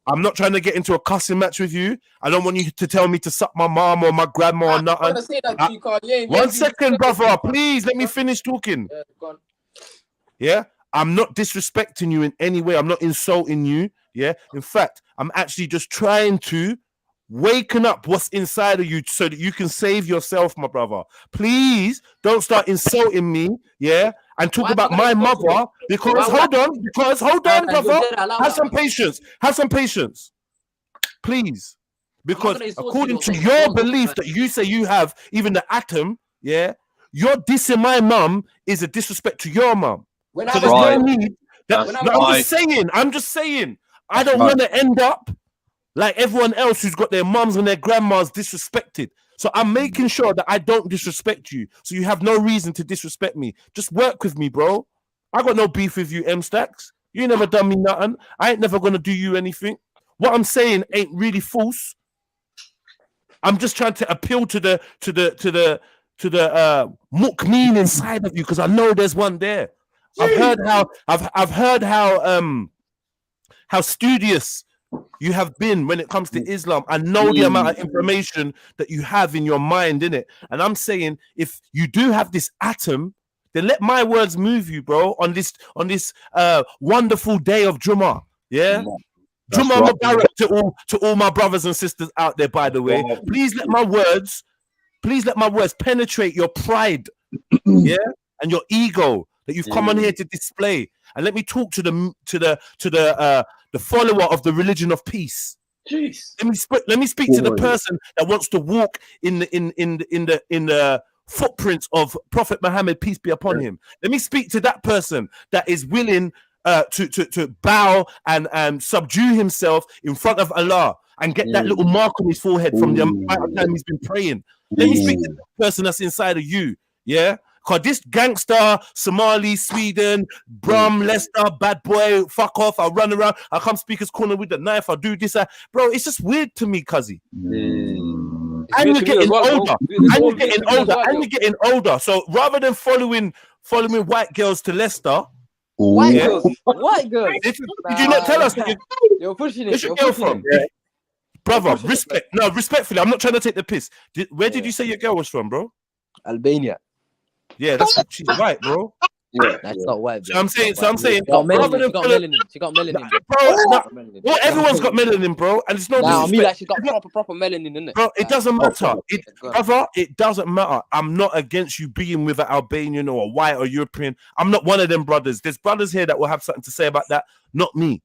I'm not trying to get into a cussing match with you. I don't want you to tell me to suck my mom or my grandma or nothing. Say that to you, Carl. One second, brother. Please let me finish talking. Yeah? I'm not disrespecting you in any way. I'm not insulting you. Yeah? In fact, I'm actually just trying to waken up what's inside of you so that you can save yourself, my brother. Please don't start insulting me, yeah, and talk about my mother because hold on, brother. Have some patience, please, because according to your belief that you say you have, even the atom, yeah, your dissing my mum is a disrespect to your mum. So there's no need. I'm just saying. I don't want to end up like everyone else who's got their mums and their grandmas disrespected. So I'm making sure that I don't disrespect you. So you have no reason to disrespect me. Just work with me, bro. I got no beef with you, M-Stacks. You never done me nothing. I ain't never gonna do you anything. What I'm saying ain't really false. I'm just trying to appeal to the mu'min inside of you because I know there's one there. I've heard how studious you have been when it comes to Islam. I know the amount of information that you have in your mind, innit? And I'm saying, if you do have this atom, then let my words move you, bro, on this wonderful day of Jummah. Yeah? Jummah Mubarak to all my brothers and sisters out there, by the way. Please let my words penetrate your pride, yeah, and your ego that you've come on here to display. And let me talk to the follower of the religion of peace. Jeez. Let me speak to the person that wants to walk in the footprints of Prophet Muhammad, peace be upon him. Let me speak to that person that is willing to bow and subdue himself in front of Allah and get that little mark on his forehead from the amount of time he's been praying. Let me speak to the person that's inside of you, yeah? Because this gangster, Somali, Sweden, Brum, Leicester, bad boy, fuck off, I'll run around, I'll come speaker's corner with the knife, I'll do this. Bro, it's just weird to me, cuzzy. And you're getting older. And you're getting older. So rather than following white girls to Leicester, white girls. Did you not tell us? You're pushing it. Where's your girl from? Yeah. Brother, respect. No, respectfully, I'm not trying to take the piss. Where did you say your girl was from, bro? Albania. Yeah, she's white, bro. Yeah, that's not white. So I'm saying, she got melanin. Well, everyone's got melanin, bro, and it's no. Nah, I mean, like she got proper melanin, innit? Bro, it doesn't matter. Brother, it doesn't matter. I'm not against you being with an Albanian or a white or European. I'm not one of them brothers. There's brothers here that will have something to say about that, not me.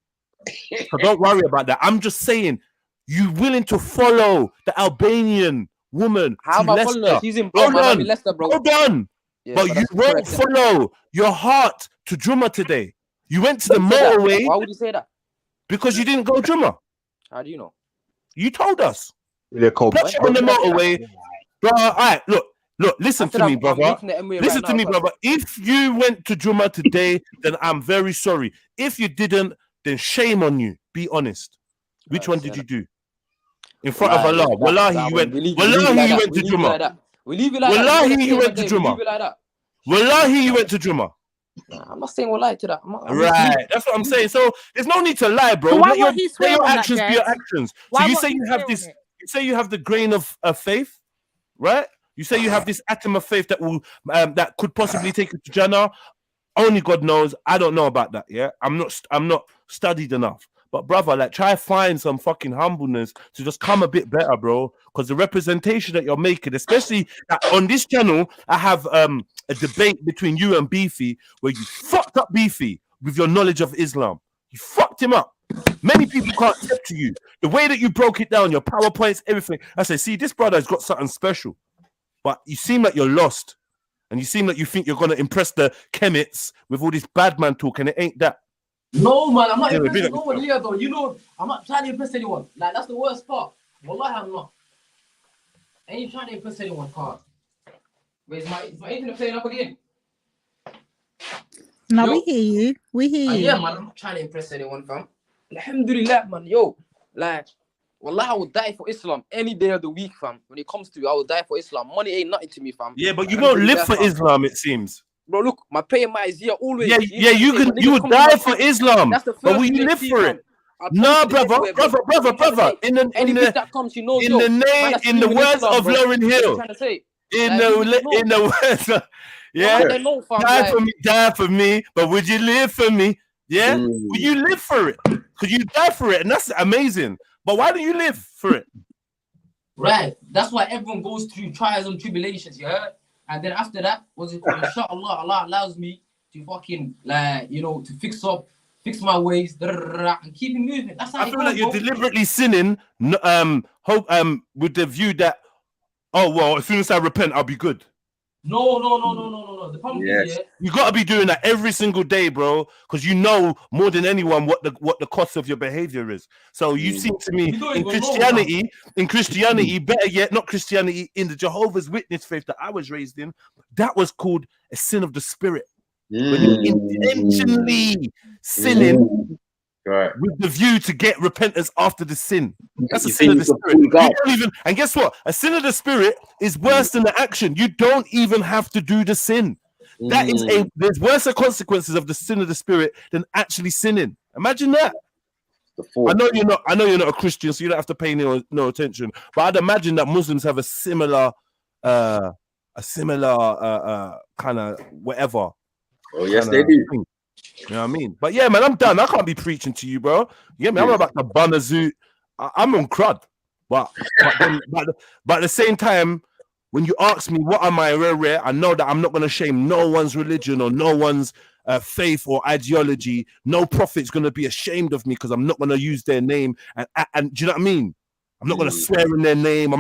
So don't worry about that. I'm just saying, you willing to follow the Albanian woman? How am I following her? She's in Leicester, bro. Hold on. Yeah, but you won't follow your heart to Jummah today. You went to the motorway. Why would you say that? Because you didn't go Jummah. How do you know? You told us. Put you on the motorway. Bro, all right, look, listen to me, brother. Listen to me, brother. If you went to Jummah today, then I'm very sorry. If you didn't, then shame on you. Be honest. Which one did you do? In front of Allah. Wallahi, you went to Jummah. We leave it like Wallahi, you went to Jummah. Wallahi, you went to Jummah. I'm not saying wallahi to that. Right, that's what I'm saying. So there's no need to lie, bro. So Let your actions be your actions. So you say you have this. You say you have the grain of faith, right? You say you have this atom of faith that will that could possibly take you to Jannah. Only God knows. I don't know about that. Yeah, I'm not studied enough. But brother, like, try to find some fucking humbleness to just come a bit better, bro. Because the representation that you're making, especially on this channel, I have a debate between you and Beefy, where you fucked up Beefy with your knowledge of Islam. You fucked him up. Many people can't step to you. The way that you broke it down, your PowerPoints, everything. I say, see, this brother's got something special. But you seem like you're lost. And you seem like you think you're going to impress the Kemits with all this bad man talk, and it ain't that. No, man, I'm not impressing no one here, though. You know, I'm not trying to impress anyone. Like, that's the worst part. Wallahi, I'm not. I ain't trying to impress anyone, Carl. Wait, is my internet playing up again? No, yo, we hear you. We hear you. Yeah, man, I'm not trying to impress anyone, fam. Alhamdulillah, man, yo. Like, wallahi, I would die for Islam any day of the week, fam. When it comes to it, I would die for Islam. Money ain't nothing to me, fam. Yeah, but you won't live for Islam, it seems. Bro, look, my prayer is here always. Yeah, you would die for Islam, but will you live for it? No, brother. In the words of Lauryn Hill. In the words of, yeah. Die for me, but would you live for me? Yeah. Will you live for it? Could you die for it? And that's amazing. But why don't you live for it? Right. That's why everyone goes through trials and tribulations, you heard? And then after that, what's it called? Inshallah, Allah allows me to fucking, like, you know, to fix my ways, and keep it moving. That's how I feel like you're deliberately sinning, with the view that, oh, well, as soon as I repent, I'll be good. No. The problem is, you gotta be doing that every single day, bro, because you know more than anyone what the cost of your behavior is. So you seem to me in Christianity, better yet, not Christianity, in the Jehovah's Witness faith that I was raised in, that was called a sin of the spirit. When you're intentionally sinning with the view to get repentance after the sin. That's a sin of the spirit. You don't even, and guess what? A sin of the spirit is worse than the action. You don't even have to do the sin. That is there's worse consequences of the sin of the spirit than actually sinning. Imagine that. I know you're not a Christian, so you don't have to pay no attention. But I'd imagine that Muslims have a similar kind of whatever. Oh yes, they do. Thing. You know what I mean? But yeah, man, I'm done. I can't be preaching to you, bro. You get me? I'm about to bun a zoo. I'm on crud. But at the same time, when you ask me what am I rare, I know that I'm not going to shame no one's religion or no one's faith or ideology. No prophet's going to be ashamed of me because I'm not going to use their name. And do you know what I mean? I'm not going to swear in their name.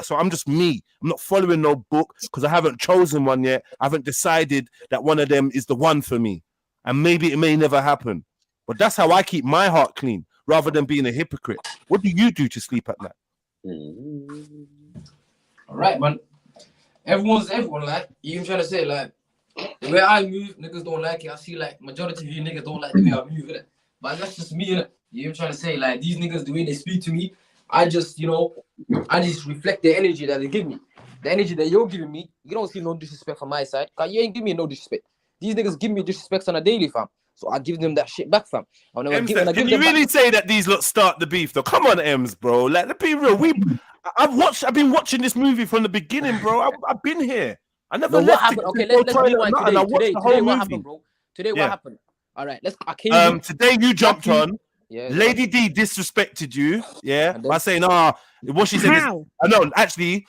So I'm just me. I'm not following no book because I haven't chosen one yet. I haven't decided that one of them is the one for me. And maybe it may never happen. But that's how I keep my heart clean rather than being a hypocrite. What do you do to sleep at night? All right, man. Everyone, like, even trying to say, like, the way I move, niggas don't like it. I see, like, majority of you niggas don't like the way I move, innit? But that's just me, innit? You even trying to say, like, these niggas, the way they speak to me, I just reflect the energy that they give me. The energy that you're giving me, you don't see no disrespect from my side. Cause you ain't give me no disrespect. These niggas give me disrespect on a daily, fam. So I give them that shit back, fam. Can you really say that these lot start the beef, though? Come on, Ems, bro. Like, let's be real. I've been watching this movie from the beginning, bro. I've been here. I never left. Okay, let's rewind today. Today, what happened, bro? Today, what happened? All right, today you jumped on. Yeah, Lady D disrespected you, by saying, what she said. Actually,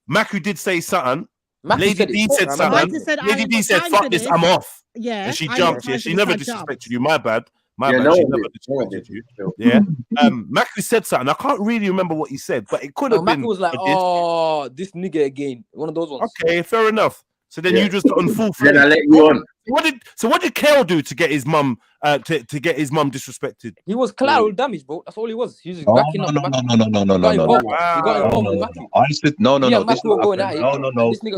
Maku did say something. Lady D said something. Lady D said, "Fuck this, I'm off." Yeah, and she jumped. Yeah, she never disrespected you. My bad. She never disrespected you. Yeah. Maku said something. I can't really remember what he said, but it could have been. Maku was like, "Oh, this nigga again." One of those ones. Okay, fair enough. So then you just got on full frame. Then I let you on. What did Kale do to get his mum to get his mum disrespected? He was collateral damage, bro. That's all he was. He was just backing up. No. I said no. You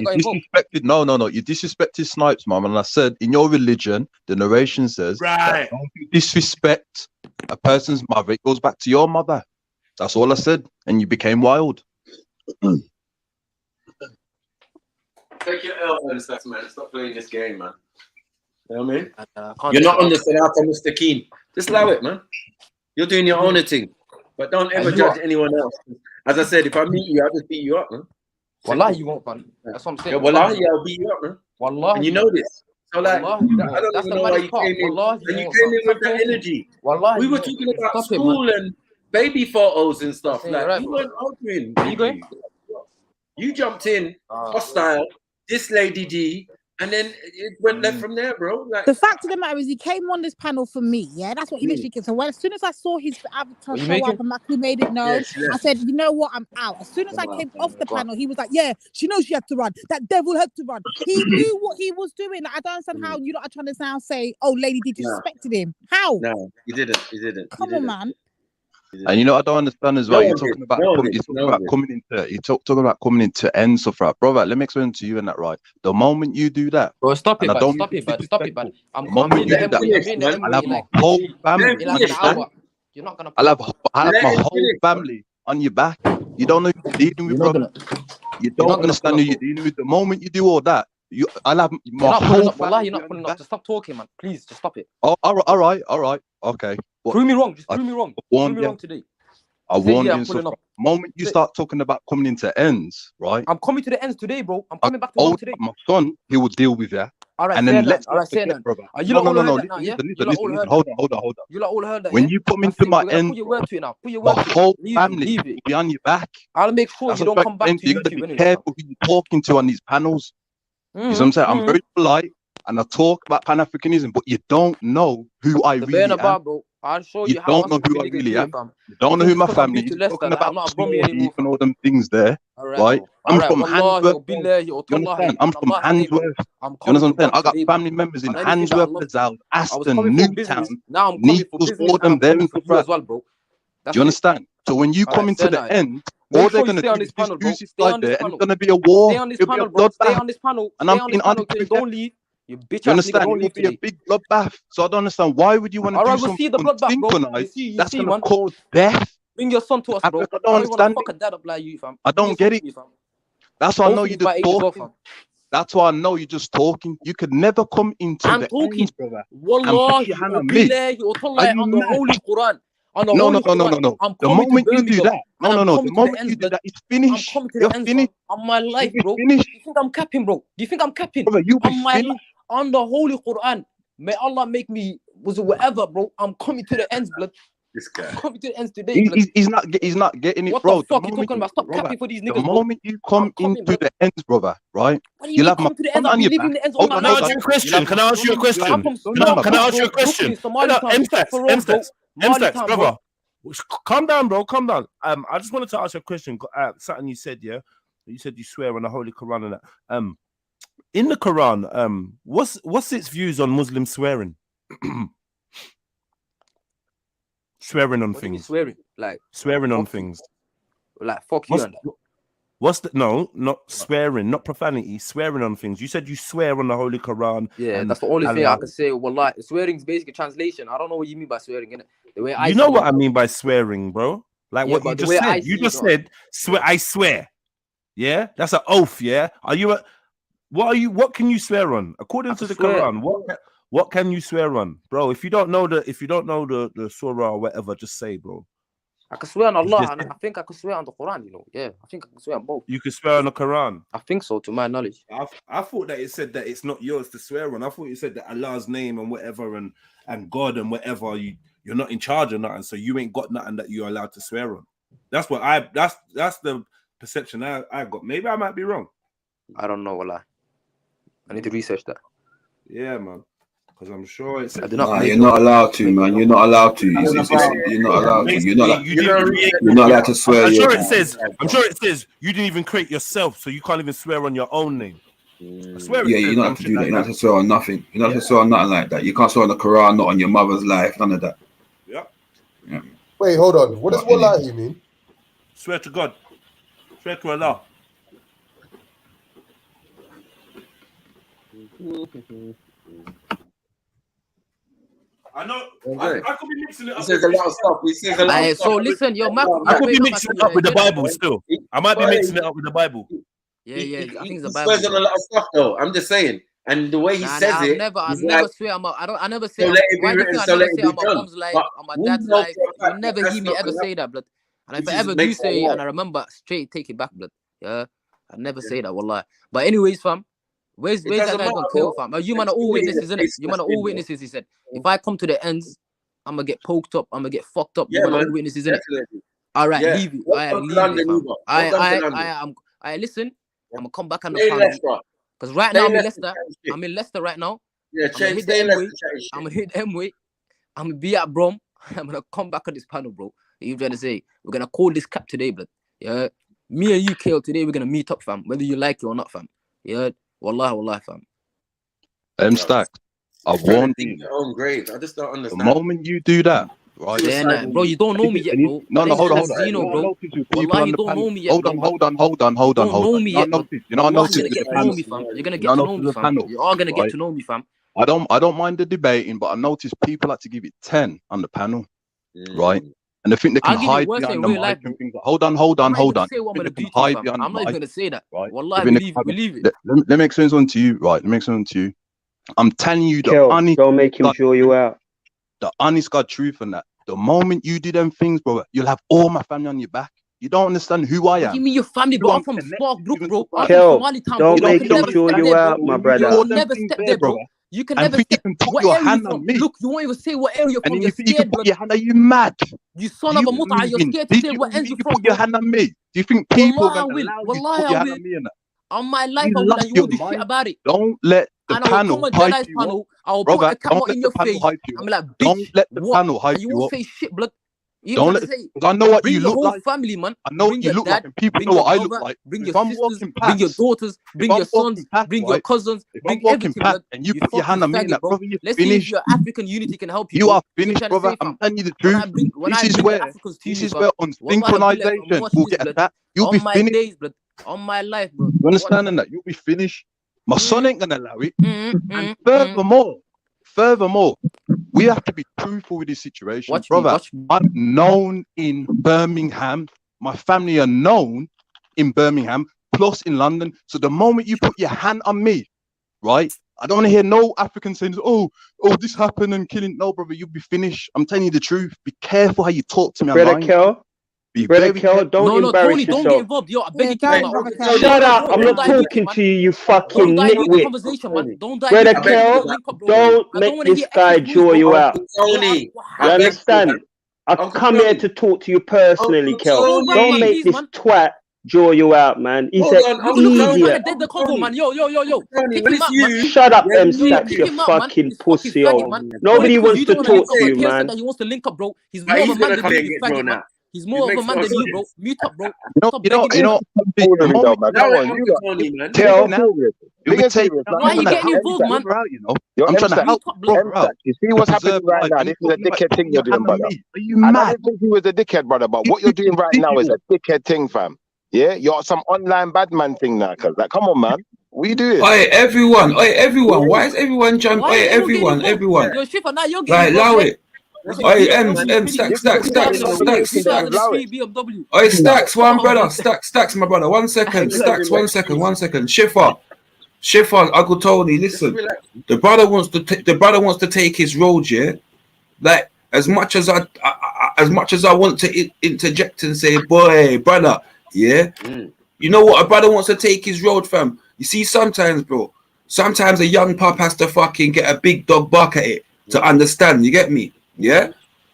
disrespected. No. You disrespected Snipes, mum, and I said in your religion, the narration says, that don't you disrespect a person's mother. It goes back to your mother. That's all I said, and you became wild. Take your L, man. Stop playing this game, man. You know what I mean? You're not on the Salata, Mr. Keen. Just allow it, man. You're doing your own thing. But don't ever judge anyone else. As I said, if I meet you, I'll just beat you up, man. Wallahi, you won't, man. That's what I'm saying. Yeah, wallahi, I'll beat you up, man. Wallahi. And you know this. So, like, I don't even know why you came in. And you came in with that energy. Wallahi, we were talking about school and baby photos and stuff. Like, you weren't arguing. Are you going? You jumped in, hostile, this Lady D, and then it went left from there, bro. Like, the fact of the matter is, he came on this panel for me. Yeah, that's what he literally did. So as soon as I saw his avatar show up and Maku made it known, I said, you know what, I'm out. As soon as I came off the panel, he was like, yeah, she knows she had to run. That devil had to run. He knew what he was doing. Like, I don't understand how you lot are trying to now say, oh, Lady D disrespected him. How? No, he didn't. Come on, man. And you know, I don't understand as well. You're talking about coming into end stuff, right, bro? Right, let me explain to you and that, right? The moment you do that, bro, stop it, man. I'm in the whole family. You're not gonna. I'll have my whole family on your back. You don't know who you're dealing with, bro. You don't understand who you're dealing with. The moment you do all that, I'll have my whole family. You're not pulling up. Just stop talking, man. Please, just stop it. Oh, all right. Okay. Prove me wrong. Just prove me wrong. Prove me wrong today. I warned you. The moment you start talking about coming into ends, right? I'm coming to the ends today, bro. I'm coming back to one today. My son, he will deal with that. All right, and then let's forget, brother. You lot all heard that now, yeah? Listen. Hold on. You lot all heard that. When you come into my end, put your word to it now. Put your word to it. The whole family will be on your back. I'll make sure you don't come back to you gotta YouTube. be careful who you're talking to on these panels. You know what I'm saying? I'm very polite and I talk about Pan-Africanism, but you don't know who I really am. Bro. I'll show you how. You don't know who I really am. You don't know who my family is. You're talking about and all them things there, right? I'm from Handsworth. You understand? I'm from Handsworth. You know what I'm saying? I got family members in Handsworth, Lazal, Aston, Newtown, Needles, all them there. As well, bro. Do you understand? So when you come into the end, all they're going to do is use this side there, and it's going to be a war. It'll be a bloodbath. And I'm being honest with you. You bitch, you understand? It will be a big bloodbath. So I don't understand. Why would you want to do something synchronized that's going to cause death? Bring your son to us, bro. I don't understand. I don't get it. That's why I know you're just talking. That's why I know you're just talking. You could never come into the end, brother. Wallahi, on the Holy Quran. No. The moment you do that, the moment you do that, it's finished. You're finished. On my life, bro. Do you think I'm capping, bro? Do you think I'm capping? Brother, you be finished. On the Holy Quran, may Allah make me whatever, bro. I'm coming to the ends, blood. This guy. I'm coming to the ends today. He's not getting it, what bro. What the fuck you talking about? Stop capping for these niggas, the moment you come into the ends, brother, right? You'll have my son on your back. Can I ask you a question? Can I ask you a question? Can I ask you a question? M-Stacks, brother. Calm down, bro. Calm down. I just wanted to ask you a question. Something you said, yeah. You said you swear on the Holy Quran and that. In the Quran, what's its views on Muslim swearing? Swearing on things. Swearing, like swearing on things. Like fuck you. What's the not swearing, not profanity, swearing on things. You said you swear on the Holy Quran. Yeah, that's the only thing I can say. Well, like swearing is basically translation. I don't know what you mean by swearing, innit? The way you know what I mean by swearing, bro. Like what you just said. You just said swear. I swear. Yeah, that's an oath. Yeah. What can you swear on according to the Quran? What can you swear on, bro? If you don't know the surah or whatever, just say, bro. I can swear on Allah, and I think I can swear on the Quran. You know, yeah, I think I can swear on both. You can swear on the Quran. I think so, to my knowledge. I thought that it said that it's not yours to swear on. I thought it said that Allah's name and whatever and God and whatever you're not in charge of nothing, so you ain't got nothing that you're allowed to swear on. That's the perception I got. Maybe I might be wrong. I don't know, wallah. I need to research that. Yeah, man. Because I'm sure it's. You're not allowed to, man. You're not allowed to. You're not allowed to. You're not allowed to swear. I'm sure it says you didn't even create yourself, so you can't even swear on your own name. I swear. Yeah, you're not allowed to do that. You're not allowed to swear on nothing. You're not allowed to swear on nothing like that. You can't swear on the Quran, not on your mother's life, none of that. Yeah. Wait, hold on. What does wallahi mean? Swear to God. Swear to Allah. I know. I could be mixing it up. He says a lot of stuff. He says a lot of stuff. So listen, yo, I could be mixing it up with the Bible still. I might be mixing it up with the Bible. Yeah. I think it's the He Bible. swears on a lot of stuff, though. I'm just saying. And the way he says it, I never swear. I never say. So let it be Why do you written, think I so never let it say be on my done. mom's life, But on my we dad's know life? for a fact You never that's hear me not ever correct. say that, blood. And if This I is ever do next say, level. and I remember straight, take it back, blood. Yeah, I never say that, wallah. But anyways, fam. Where's that doesn't guy gonna matter, kill, bro. fam? You man are all It's witnesses, innit? You man are all disgusting, witnesses. He said, if I come to the ends, I'm gonna get poked up. I'm gonna get fucked up. Yeah, You man are man. all witnesses, innit? Definitely. All right, Yeah. leave it. Welcome to Leave London, it, fam. Uber. Welcome to London. I listen. I'm gonna come back on the Stay panel. Leicester. Because right Stay now I'm in Leicester, Leicester. chatting shit. I'm in Leicester right now. Yeah, I'm gonna hit the stay M-way. Leicester, chatting shit. I'm gonna hit the M-way. I'm gonna be at Brom. I'm gonna come back on this panel, bro. You trying to say we're gonna call this cap today, blood. Yeah. Me and you, Kale, today we're gonna meet up, fam. Whether you like it or not, fam. Yeah. Wallahi, fam. Stack. I warned you. Your own grave. I just don't understand. The moment you do that, right? Yeah, nah, bro, you don't know me yet, bro. No, hold on. Zeno, bro. Wallahi, you don't know me yet. Hold on. You don't know me yet, bro. You know, I noticed You're gonna get to know me, fam. You're gonna get to know me, fam. You are gonna get to know me, fam. I don't mind the debating, but I noticed people like to give it 10 on the panel, right? And they think they can hide behind the mic and things like, hold on. I'm not even gonna say that. Right? Wallahi, believe it. Let me explain something to you, right? Let me explain something to you. I'm telling you don't make him draw you out. The honest God truth on that. The moment you do them things, bro, you'll have all my family on your back. You don't understand who I am. What do you mean your family, bro? I'm from Sparkbrook, bro. I'm from Kel, Somali town, don't bro. make him draw you out, my brother. You can never step there, bro. You can never step. What area you from? Look, you won't even say what area you're from. You're scared, bro. Are you mad? You son of a muta, you're scared to say what ends you from, put your hand on me? Do you think people are going to allow you to put your hand on me? On my life, I will, and you won't do shit about it. Don't let the panel hype you up. I will put a camera in your face. I'm like, bitch, don't let the panel hype you you won't up. say shit, blood. Don't let. I know what you look like. Bring your whole family, man. I know what you look like, and people know what I look like. Bring your sisters, bring your daughters, bring your sons, bring your cousins, bring everything, blood. And you put your hand on me, like, brother, you're Let's see if finished. your African unity can help you. You are finished, brother. I'm telling you the truth. This is where on synchronization will get attacked. You'll be finished. On my life, bro. You understand that? You'll be finished. My son ain't gonna allow it. And furthermore, we have to be truthful with this situation, brother. I'm known in Birmingham. My family are known in Birmingham, plus in London. So the moment you put your hand on me, right? I don't want to hear no African saying, "Oh, this happened and killing." No, brother, you'll be finished. I'm telling you the truth. Be careful how you talk to me online. Brother Kel, don't embarrass yourself. Don't get involved. Yo, I beg you. Shut up. I'm not talking to you, you fucking nitwit. Brother Kel, don't make this guy draw you out. You understand? I've come here to talk to you personally, Kel. Don't make this twat draw you out, man. He's an idiot. Shut up, M Stacks, you fucking pussy. Nobody wants to talk to you, man. He wants to link up, bro. He's more of a man than you, faggot. He's more of a man than you, bro. Mute up, bro. You know. Tell. Why are you getting involved, man? I'm trying to help, bro. You see what's happening right now? This is a dickhead thing you're doing, brother. Are you mad? I didn't think he was a dickhead, brother, but what you're doing right now is a dickhead thing, fam. Yeah, you're some online bad man thing now, cause like, come on, man. What you doing? Oi, everyone. Why is everyone jumping? Oi, everyone. Yo, Schiffer, now you're Right, getting allow involved. it. Oi, stacks. Oi, stacks, one brother. Stacks, my brother. 1 second. Stacks, 1 second. Schiffer, Uncle Tony, listen. The brother wants to take his road, yeah. Like as much as I want to interject and say, boy, brother, yeah. You know what? A brother wants to take his road, fam. You see, sometimes, bro. Sometimes a young pup has to fucking get a big dog bark at it to understand. You get me? Yeah.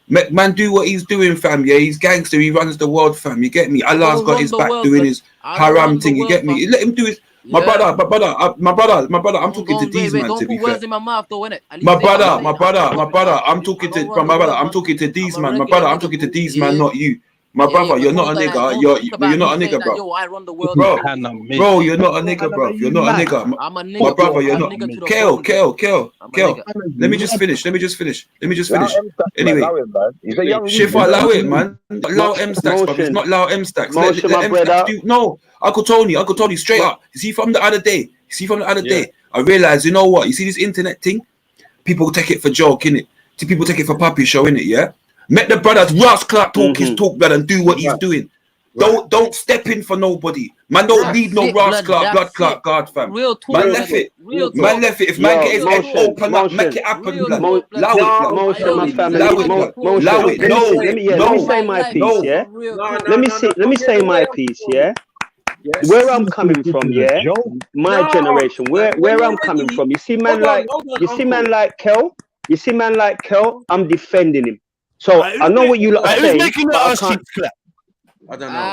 Man, do what he's doing, fam. Yeah, he's gangster. He runs the world, fam. You get me? Allah's got his back doing his haram thing. You get me? Let him do his. My brother. I'm talking to these man. To be fair. My brother. I'm talking to my brother. I'm talking to these man. My brother. I'm talking to these man, not you. My brother, you're not a nigga. You're not a nigga, bro. Yo, I run the world. Bro, you're not a nigga, bro. You're not a nigga. I'm a nigga. My brother, you're not. Kel. Let me just finish. Anyway, Shifa, allow it, man. Allow M Stacks, but it's not allow M Stacks. Let M Stacks do. No, Uncle Tony, straight up. You see from the other day. I realized, you know what? You see this internet thing? People take it for joke, innit? People take it for puppy show, innit? Yeah. Let the brothers Ross Clark talk his talk, blood, and do what he's doing. Don't step in for nobody. Man, don't need no Ross Clark, blood clot guard, fam. Man left it. If man get his head open up, make it happen, blood. Allow it. Let me say my piece, yeah? Let me say my piece, yeah? Where I'm coming from, yeah? My generation, where I'm coming from. You see man like Kel? I'm defending him. So I know what you lot are saying. Making the ass cheeks clap. I don't know.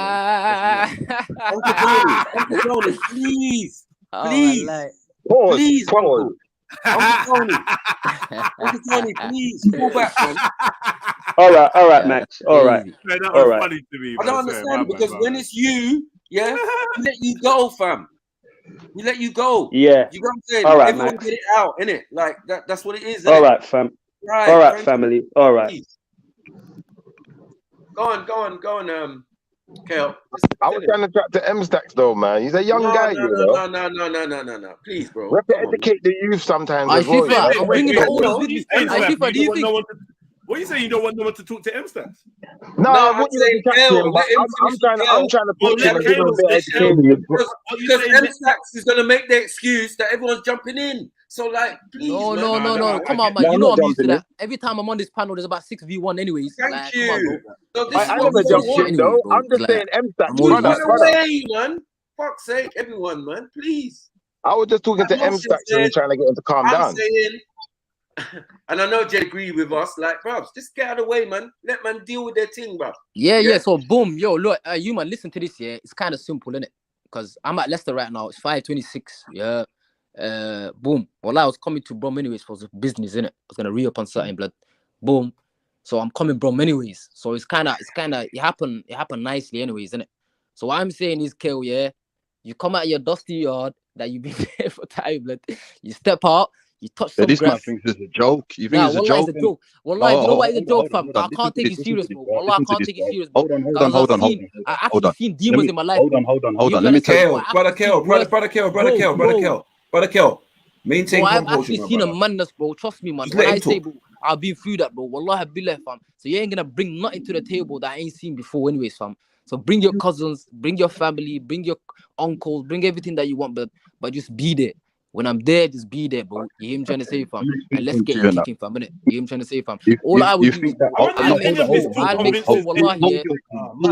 Uncle Tony, please. Uncle Tony, please, pull back, man. All right, Max. All right. Funny to me, I don't understand because when it's you, yeah, we let you go, fam. We let you go. Yeah. You know what I'm saying? All right, everyone Max. get it out, innit? Like that's what it is. All right, fam. Right, all right, family. All right. Please. Go on, Kel. I was trying to trap to M Stacks though, man. He's a young guy, you know. No. Please, bro. We have to educate the youth sometimes as well. What are you saying? You don't want no one to talk to M Stacks? No, I wouldn't even chat to him, but I'm trying to talk to him and give him a bit of education. Because M-Stacks is going to make the excuse that everyone's jumping in. So, like, please, No. Come on, man. You know I'm used to that. Every time I'm on this panel, there's about 6v1 anyways. Thank you. Come on, bro. So I never jumped in, though. I'm just saying M-Stacks. Way, man. Fuck's sake, everyone, man. Please. I was just talking to M-Stacks and trying to get him to calm down. Saying, and I know Jay agree with us, like, bro, just get out of the way, man. Let man deal with their thing, bro. Yeah. So, boom. Yo, look, you, man, listen to this, yeah. It's kind of simple, innit? Because I'm at Leicester right now. It's 5:26, yeah. Boom. Well, I was coming to Brom anyways for business, innit? I was going to re-up on something, blood. Boom. So, I'm coming Brom anyways. So, it happened nicely anyways, innit? So, what I'm saying is, Kel, yeah, you come out of your dusty yard that you've been there for time, blood. You step out. You touch some this man grass. thinks it's a joke. You think it's a joke? It's a joke. Wallahi, you know why it's a joke, fam? I can't take it serious, bro. Wallahi, I can't take it serious, bro. Hold on. I actually seen demons in my life. Hold on. Let me tell you. Brother Kel. Maintain composure, I've actually seen a madness, bro. Trust me, man. When I say, bro, I've been through that, bro. Wallahi, I've been there, fam. So you ain't gonna bring nothing to the table that I ain't seen before anyways, fam. So bring your cousins, bring your family, bring your uncles, bring everything that you want, but just be there. When I'm there, just be there, bro. You hear him trying to say, fam? And let's get it kicking, fam, innit? You hear him trying to say, fam? All I would do is I'll make sure, wallahi,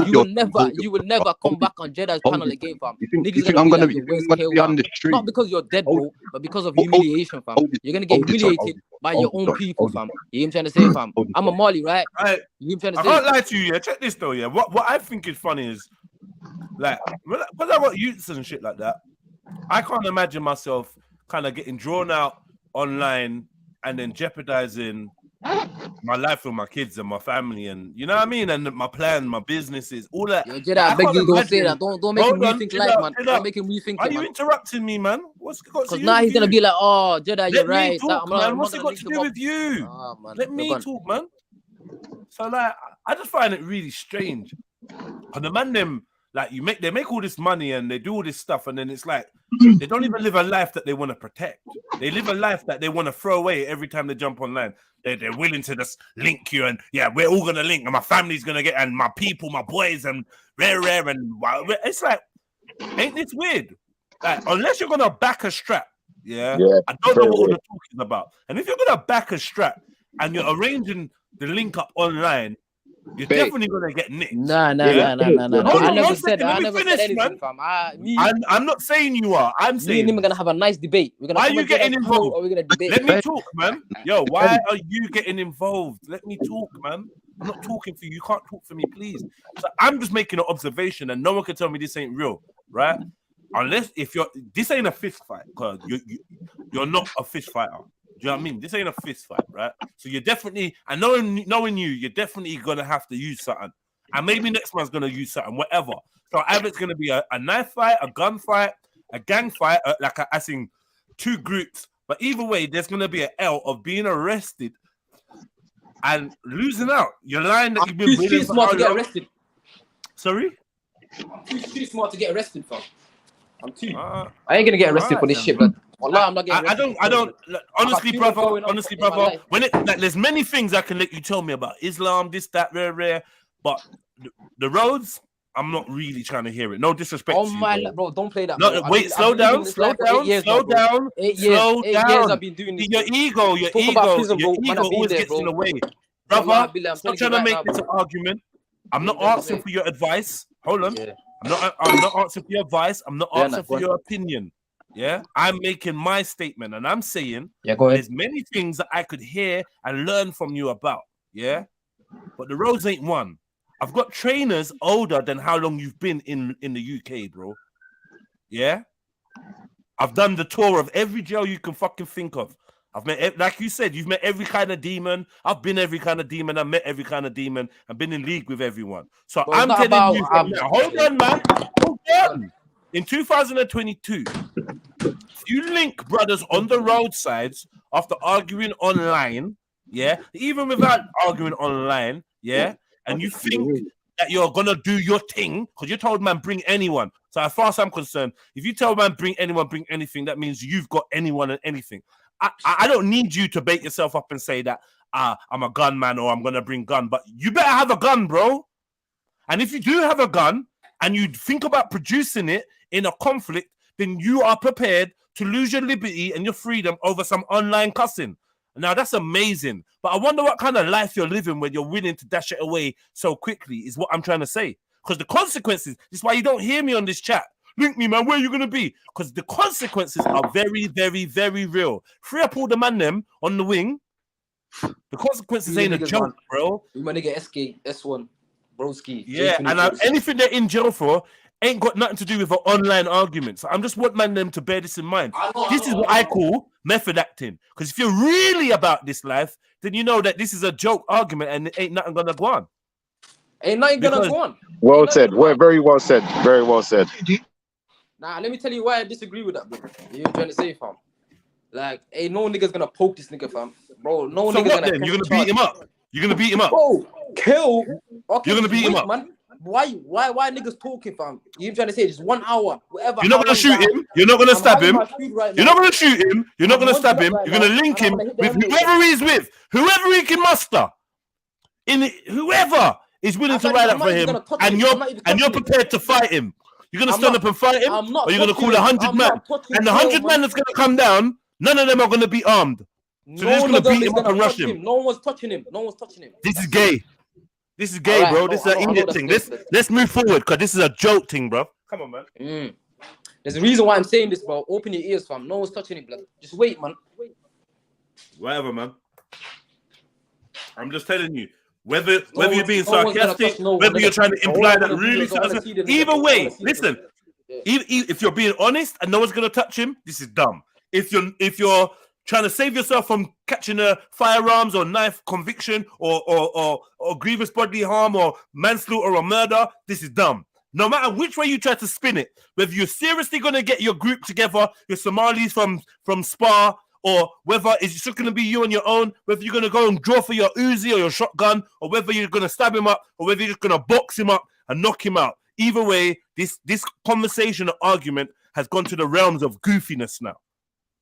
you will never come back on Jedi's panel again, fam. Niggas gonna be on the street. Not because you're dead, bro, but because of humiliation, fam. You're gonna get humiliated by your own people, fam. You hear him trying to say, fam? I'm a Mali, right? You hear him trying to say? I can't lie to you, yeah. Check this though, yeah. What I think is funny is, like, because I got youths and shit like that, I can't imagine myself kind of getting drawn out online and then jeopardizing my life with my kids and my family, and you know what I mean, and my plan, my businesses, all that. Yo, Jedi, I beg you, don't say that. Don't make him rethink life, man. Don't make him rethink. Are you interrupting me, man? What's because now he's gonna be like, oh, Jedi, you're right. Talk, man. What's it got to do with you? Let me talk, man. So like, I just find it really strange. And the man them, like, they make all this money and they do all this stuff, and then it's like they don't even live a life that they want to protect. They live a life that they want to throw away every time they jump online. They're willing to just link you, and yeah, we're all gonna link, and my family's gonna get, and my people, my boys, and rare, and it's like, ain't this weird? Like, unless you're gonna back a strap, yeah. I don't know what all the talk is about. And if you're gonna back a strap and you're arranging the link up online, you're definitely gonna get nicked. Nah. I never said anything, fam. I'm not saying you are. I'm saying we're gonna have a nice debate. Why are you getting involved? Or we're gonna debate. Let me talk, man. Yo, why are you getting involved? Let me talk, man. I'm not talking for you. You can't talk for me, please. So I'm just making an observation, and no one can tell me this ain't real, right? Unless this ain't a fist fight, because you're not a fist fighter. Do you know what I mean? This ain't a fist fight, right? So you're definitely, and knowing you, you're definitely gonna have to use something, and maybe next man's gonna use something, whatever. So either it's gonna be a knife fight, a gun fight, a gang fight, I seen two groups. But either way, there's gonna be an L of being arrested and losing out. You're lying that you've been too smart to get arrested. Sorry? Too smart to get arrested, fam. I'm too. I ain't gonna get arrested for this shit, but wallah, I'm not getting arrested. I don't. Honestly, brother. When there's many things I can let you tell me about Islam, this, that, rare. But the roads, I'm not really trying to hear it. No disrespect. Oh my, bro, don't play that. No, wait, slow down. 8 years I've been doing this. Your ego always gets in the way, brother. Stop trying to make this an argument. I'm not asking for your advice. Hold on. I'm not asking for your advice. I'm not asking for your opinion. Yeah, I'm making my statement, and I'm saying there's many things that I could hear and learn from you about. Yeah, but the roads ain't one. I've got trainers older than how long you've been in the UK, bro. Yeah, I've done the tour of every jail you can fucking think of. I've met, like you said, you've met every kind of demon. I've been every kind of demon. I've met every kind of demon. I've been in league with everyone. So I'm telling you, hold on, man. Hold on. In 2022, if you link brothers on the roadsides after arguing online, yeah, even without arguing online, yeah, and you think that you're gonna do your thing, because you told man bring anyone. So as far as I'm concerned, if you tell man bring anyone, bring anything, that means you've got anyone and anything. I don't need you to bait yourself up and say that I'm a gunman or I'm gonna bring gun, but you better have a gun, bro. And if you do have a gun and you think about producing it in a conflict, then you are prepared to lose your liberty and your freedom over some online cussing. Now that's amazing, but I wonder what kind of life you're living when you're willing to dash it away so quickly. Is what I'm trying to say. Because the consequences. This is why you don't hear me on this chat. Link me, man. Where are you gonna be? Because the consequences are very, very, very real. Free up all the man them on the wing. The consequences ain't a joke, bro. You might get SK, S1, broski. Yeah, and anything they're in jail for ain't got nothing to do with an online argument. So I'm just want man them to bear this in mind. This is what I call method acting. Because if you're really about this life, then you know that this is a joke argument and it ain't nothing gonna go on. Ain't nothing gonna go on. Well said. Very well said. Very well said. Nah, let me tell you why I disagree with that, bro. You trying to say, fam? Like, ain't no nigga's gonna poke this nigga, fam. Bro, no so nigga's what gonna. Then? You're gonna beat him up. You're gonna beat him up. Bro, kill. Okay, you're gonna beat him up, man. Why niggas talking, fam? You trying to say just 1 hour, whatever. You're not gonna shoot him. You're not gonna stab him. You're not gonna shoot him. You're not gonna stab him. You're gonna link him with whoever he's with, whoever he can muster. Whoever is willing to ride up for him, and you're prepared to fight him. You're gonna stand up and fight him, or you're gonna call 100 men, and the 100 men that's gonna come down. None of them are gonna be armed. So they're just gonna beat him up and rush him. No one's touching him. No one's touching him. This is gay. This is gay, bro. This is an idiot thing. Let's move forward, because this is a joke thing, bro. Come on, man. There's a reason why I'm saying this, bro. Open your ears, fam. No one's touching him, blood. Just wait, man. Whatever, man. I'm just telling you. Whether you're being sarcastic, whether you're trying to imply that really, either way, listen. If you're being honest and no one's gonna touch him, this is dumb. If you're trying to save yourself from catching a firearms or knife conviction or grievous bodily harm or manslaughter or murder, this is dumb. No matter which way you try to spin it, whether you're seriously gonna get your group together, your Somalis from Spa, or whether it's just going to be you on your own, whether you're going to go and draw for your Uzi or your shotgun, or whether you're going to stab him up, or whether you're just going to box him up and knock him out. Either way, this conversation or argument has gone to the realms of goofiness now.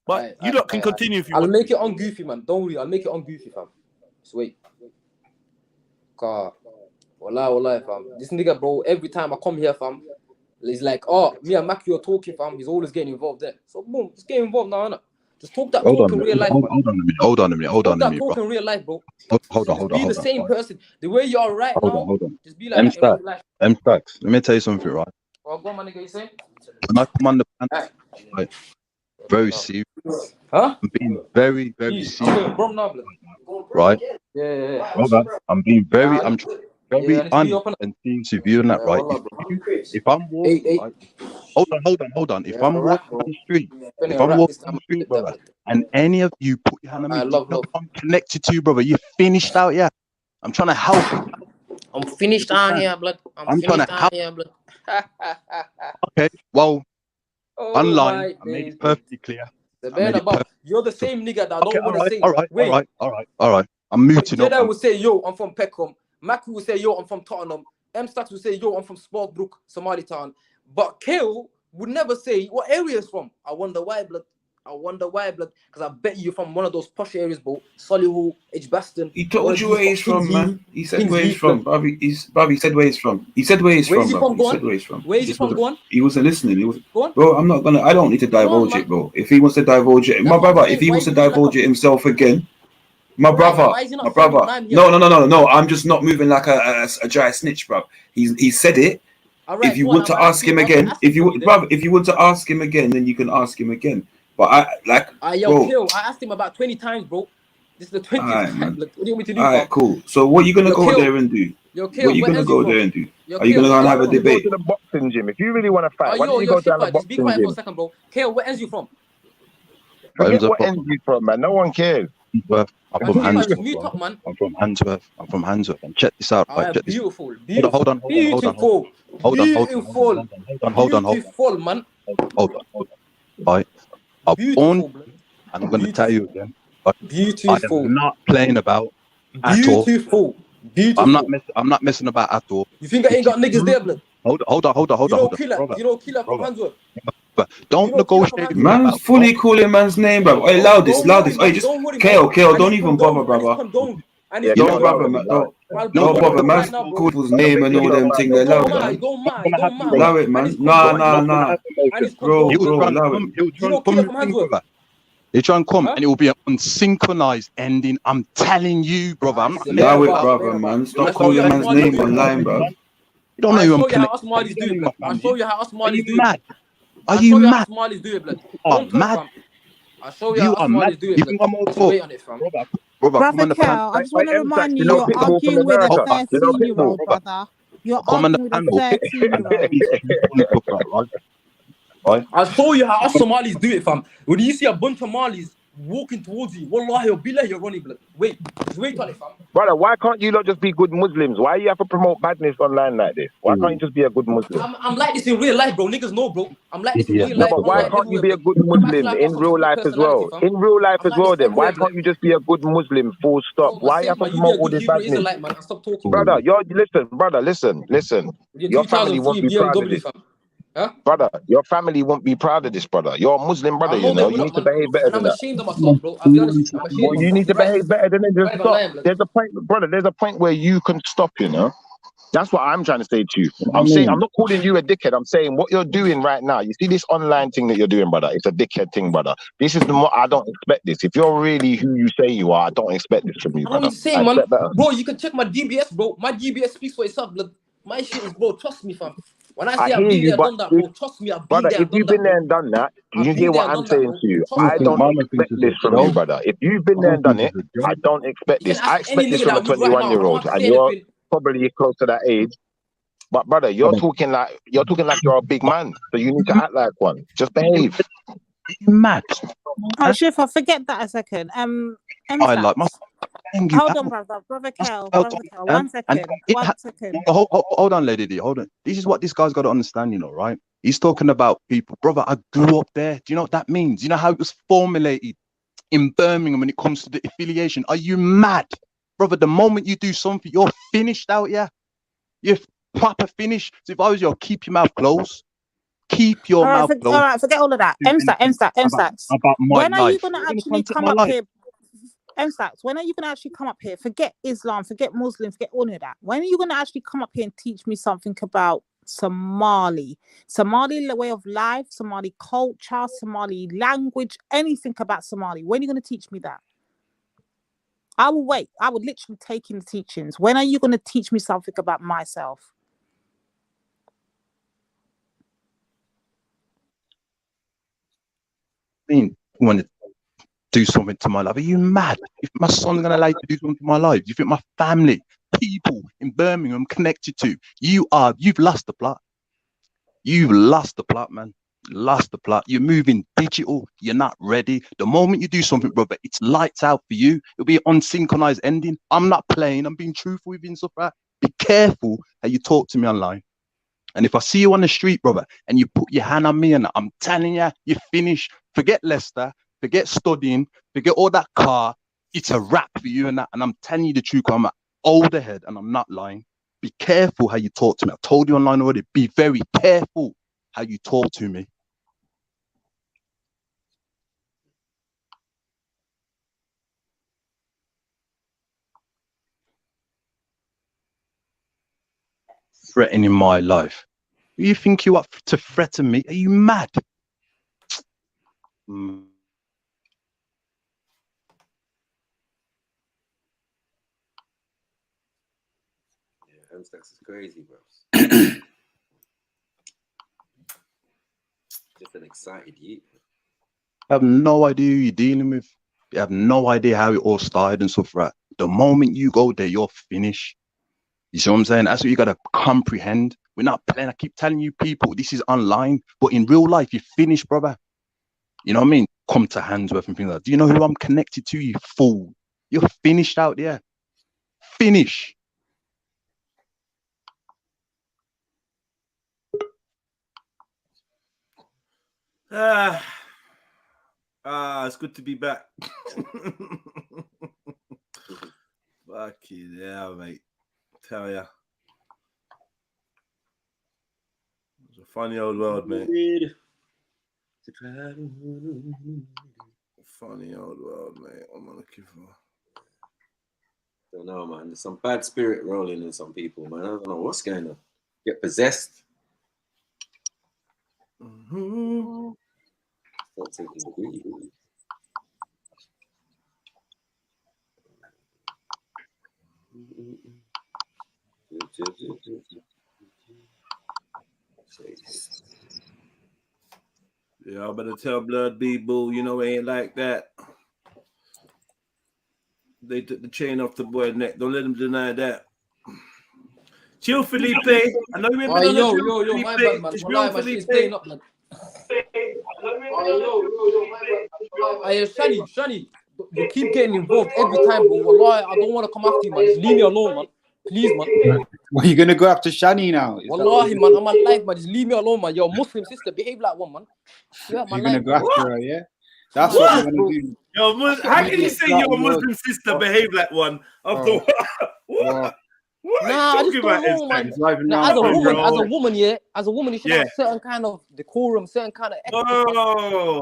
But you lot can continue if you want. I'll make it on goofy, man. Don't worry, I'll make it on goofy, fam. Just wait. God. Wallah, fam. This nigga, bro, every time I come here, fam, he's like, oh, me and Maki are talking, fam. He's always getting involved there. So, boom, just get involved now, innit? Just talk that talk in real life. Hold on a minute. Talk in real life, bro. Hold on. Be the same person. The way you are right now. Hold on. Just be like that in real life. M-Stacks, let me tell you something, right? Well, go on, my nigga, you saying? When I come on the panel, like, very serious. Huh? I'm being very, very serious. Right? Yeah. Brother, I'm being very, I'm very honest and serious with you and that, right? If I'm walking, right? Hold on. If I'm walking on the street, brother, and any of you put your hand on me, I'm connected to you, brother. You're finished out, yeah. I'm trying to help you. I'm finished out here, blood. I'm trying to help here, blood. Okay, well, online, I made it perfectly clear. You're the same nigga that I don't want to say. All right. I'm muting up. JEDI will say, yo, I'm from Peckham. Maki will say, yo, I'm from Tottenham. M-Stacks will say, yo, I'm from Sparkbrook, Somali Town. But Kill would never say what area is from. I wonder why, blood. Because I bet you're from one of those posh areas, bro. Solihull, Edgbaston. He told you where he's from, man. He said where he's from. Bobby said where he's from. He said where he's from, bro. He said where he's from. Where is he from, go on? He wasn't listening. Bro, I don't need to divulge it, bro. If he wants to divulge it, my brother, if he wants to divulge it himself again, my brother. No. I'm just not moving like a dry snitch, bro. He said it. Right, if you want to ask him again, if you want to ask him again, then you can ask him again. But Kill. I asked him about 20 times, bro. This is the 20th time. Look, what do you want me to do? All right, cool. So what are you gonna go there and do? What are you gonna go there and do? Are you gonna go and have a debate? Go to the boxing gym if you really want to fight. Why don't you go to the boxing gym? Be quiet for a second, bro. Kill, where ends you from? Forget what ends you from, man. No one cares. I'm from Handsworth. I'm from Handsworth. And check this out. Right, check beautiful. Hold on, man. Hold on. Right. I'm going to tell you again. Beautiful. I am not playing about at all. Beautiful. I'm not messing about at all. You think I ain't got niggas there, blood? Hold on. You know Killer from Handsworth? But don't negotiate. Man's fully calling man's name, bro. Hey, loudest. Hey, just KO, don't even bother, brother. Yeah, Don't bother, man. Don't bother, man's called his name and all them things. Allow it, man. Allow it, man. Nah. Bro, allow it. They try and come and it will be an unsynchronized ending. I'm telling you, brother. I'm not Allow it, brother, man. Stop calling man's name online, bro. You don't know who I'm connected. I'll show you how us Somalis do it. Mad? Are I'll you show you how mad? Somalis do it, blood. Oh, Don't mad? talk, fam. I'll show you You how are mad. Somalis do it, You blood. think I'm all Just talk? wait on it, fam. Brother, come Brother on the Kel, panel. I just want to remind you, you know, you're Pitbull arguing from with a America. You know, 13-year-old, Pitbull. brother. You're Come on the arguing with a panel. 13-year-old. Right? I'll show you how us Somalis do it, fam. When you see a bunch of Malis walking towards you, wallahi, or billah, you're running, blood. Wait, just wait on it, fam. Brother, why can't you not just be good Muslims? Why you have to promote badness online like this? Why can't you just be a good Muslim? I'm like this in real life, bro. Niggas know, bro. I'm like this in real No, life, but why online, can't you everywhere, be a bro. good I'm acting Muslim like I in got some real split life as personality, well? fam. In real life I'm as like well this then? Why everywhere, blood. can't you just be a good Muslim full stop? Bro, Why you have man, to you be promote a all good this Hebrew badness? Israelite, man, and stop talking. Brother, listen. With your Your family won't 2003 be proud of BMW, this. fam. Huh? Brother, your family won't be proud of this, brother. You're a Muslim brother, I you know they know. will You not, need to man. behave better And I'm than that. ashamed of myself, bro. I'll be honest with you. I'm ashamed Well, of you myself. need to behave better than I'm just not even stop. lying, blood. There's a point, brother, there's a point where you can stop, you know. That's what I'm trying to say to you. I'm saying, I'm not calling you a dickhead. I'm saying what you're doing right now. You see this online thing that you're doing, brother? It's a dickhead thing, brother. This is the more, I don't expect this. If you're really who you say you are, I don't expect this from you, I don't brother. need to say, I man. expect better. Bro, you can check my DBS, bro. My DBS speaks for itself, blood. My shit is, bro, trust me, fam. When I I say I've hear been you, there, but done that, bro, trust me, I've been brother, there if and done you've that, been there bro. and done that, I've you been hear there what and I'm done that, saying bro. to you. Trust I me. don't expect this from you, brother. If you've been there and done it, I don't expect You this. can I ask any expect this nigga from a that move right now. I don't 21-year-old, have to and say you're anything. probably close to that age. But brother, you're talking like you're a big man, so you need to act like one. Just behave. Mad. Oh, Shifa, forget that a second. I like my. Hold on, brother Kel, 1 second, 1 second. Hold on, Lady D. Hold on. This is what this guy's got to understand, you know, right? He's talking about people, brother. I grew up there. Do you know what that means? You know how it was formulated in Birmingham when it comes to the affiliation? Are you mad, brother? The moment you do something, you're finished out, yeah. You're proper finished. So if I was you, keep your mouth closed. Keep your mouth closed. All right, forget all of that. M-Stacks. About my When are you life. going to You're actually contact come my up life. here? M-Stacks, when are you going to actually come up here? Forget Islam, forget Muslim, forget all of that. When are you going to actually come up here and teach me something about Somali way of life, Somali culture, Somali language, anything about Somali? When are you going to teach me that? I will wait. I would literally take in the teachings. When are you going to teach me something about myself? You want to do something to my life? Are you mad? If my son's gonna allow you to do something to my life, do you think my family, people in Birmingham connected to you've lost the plot. You've lost the plot, man. Lost the plot. You're moving digital. You're not ready. The moment you do something, brother, it's lights out for you. It'll be an unsynchronized ending. I'm not playing. I'm being truthful with you and stuff, right? Be careful how you talk to me online. And if I see you on the street, brother, and you put your hand on me and I'm telling you, you're finished. Forget Leicester, forget studying, forget all that car. It's a wrap for you and that. And I'm telling you the truth, I'm an older head and I'm not lying. Be careful how you talk to me. I told you online already. Be very careful how you talk to me. Threatening my life. You think you up to threaten me? Are you mad? M-Stacks is crazy, bro. Just an excited youth. I have no idea who you're dealing with. You have no idea how it all started and stuff, right? The moment you go there, you're finished. You see what I'm saying? That's what you got to comprehend. We're not playing. I keep telling you people, this is online, but in real life, you're finished, brother. You know what I mean? Come to Handsworth and things like that. Do you know who I'm connected to, you fool? You're finished out there. Finish. It's good to be back. Fucking hell, mate. Tell ya. It's a funny old world, mate. Funny old world, mate. What am I looking for? Don't know, man. There's some bad spirit rolling in some people, man. I don't know what's going on. Get possessed. Start taking greed. Yeah, I better tell blood people, you know, it ain't like that. They took the chain off the boy's neck. Don't let him deny that. Chill, Felipe. I know you've been on yo, Felipe. my bad, man. Chill, My shit's Felipe. playing up, man. Hey, Shani, you keep getting involved every time, bro. Wallahi, I don't want to come after you, man. Just leave me alone, man. Please, man. Well, you're gonna go after Shani now. Wallahi, man, I'm alive, man. Just leave me alone, man. You're a Muslim sister. Behave like one, man. Yeah, You're gonna go after her, yeah? That's What? what you're gonna do. Yo, how can you say your Muslim sister behave like one? After what? Nah, I just don't know, man. Nah, as a woman, you should have a certain kind of decorum, certain kind of etiquette.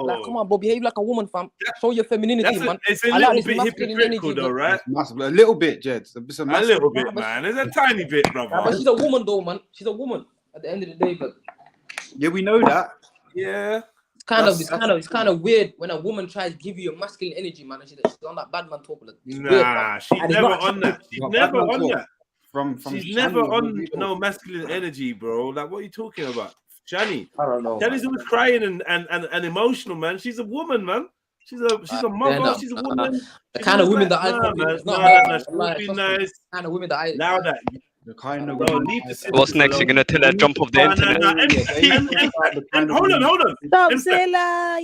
Like, come on, bro, behave like a woman, fam. Show your femininity, man. It's a little bit hypocritical, though, right? A little bit, Jed. A little bit, man. It's a tiny bit, brother. Nah, but she's a woman, though, man. She's a woman at the end of the day, but yeah, we know that. Yeah. It's kind of weird when a woman tries to give you a masculine energy, man. And she's on that bad man talk. It's weird, man. She's never on that. She's never on that. She's never on no masculine energy, bro. Like, what are you talking about? Shani. I don't know. Shani's always crying and emotional, man. She's a woman, man. She's a mother. She's a woman. The kind of women that I come with. She'll be nice. Kind of women that I now that. What's next? You're gonna tell her jump off the internet? Hold on. Stormzilla,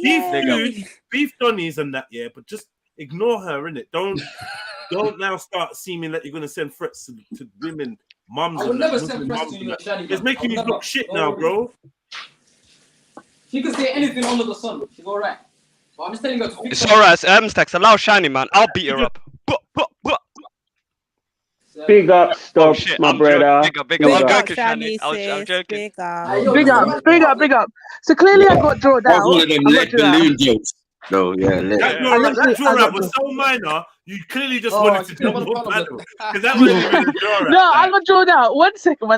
beef Donnies and that, yeah, but just ignore her, innit? Don't now start seeming like you're gonna send threats to women, mums. I will never send threats to you, Shani. It's making you look shit now, bro. She can say anything under the sun. She's alright. But I'm just telling you to fix It's alright. Stacks, allow Shani, man. I'll beat her up. Big up, stop, my brother. Big up, I'm joking, Shani. I'm joking. Big up. So clearly I got drawn out. One of them balloon jokes. No, yeah. That draw out was so minor. You clearly just wanted to jump off panel because that wasn't even a draw out. No, I got drawn out. One second.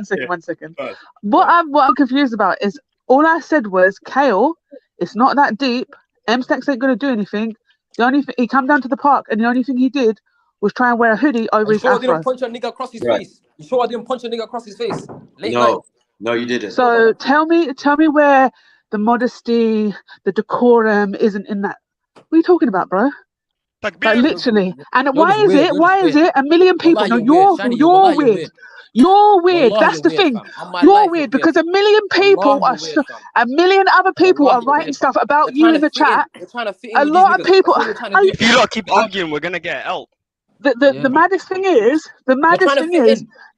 What I'm confused about is all I said was Kale. It's not that deep. M-Stacks ain't gonna do anything. The only thing he came down to the park, and the only thing he did was try and wear a hoodie over his afro. I didn't punch a nigga across his face. You sure I didn't punch a nigga across his face? No, you didn't. So tell me where the modesty, the decorum isn't in that. What are you talking about, bro? Like literally. And why is it a million people? No, you're weird. You're weird. That's the thing. You're weird because a million people a million other people are writing stuff about you in the chat. A lot of people. If you lot keep arguing, we're gonna get out. The maddest thing is,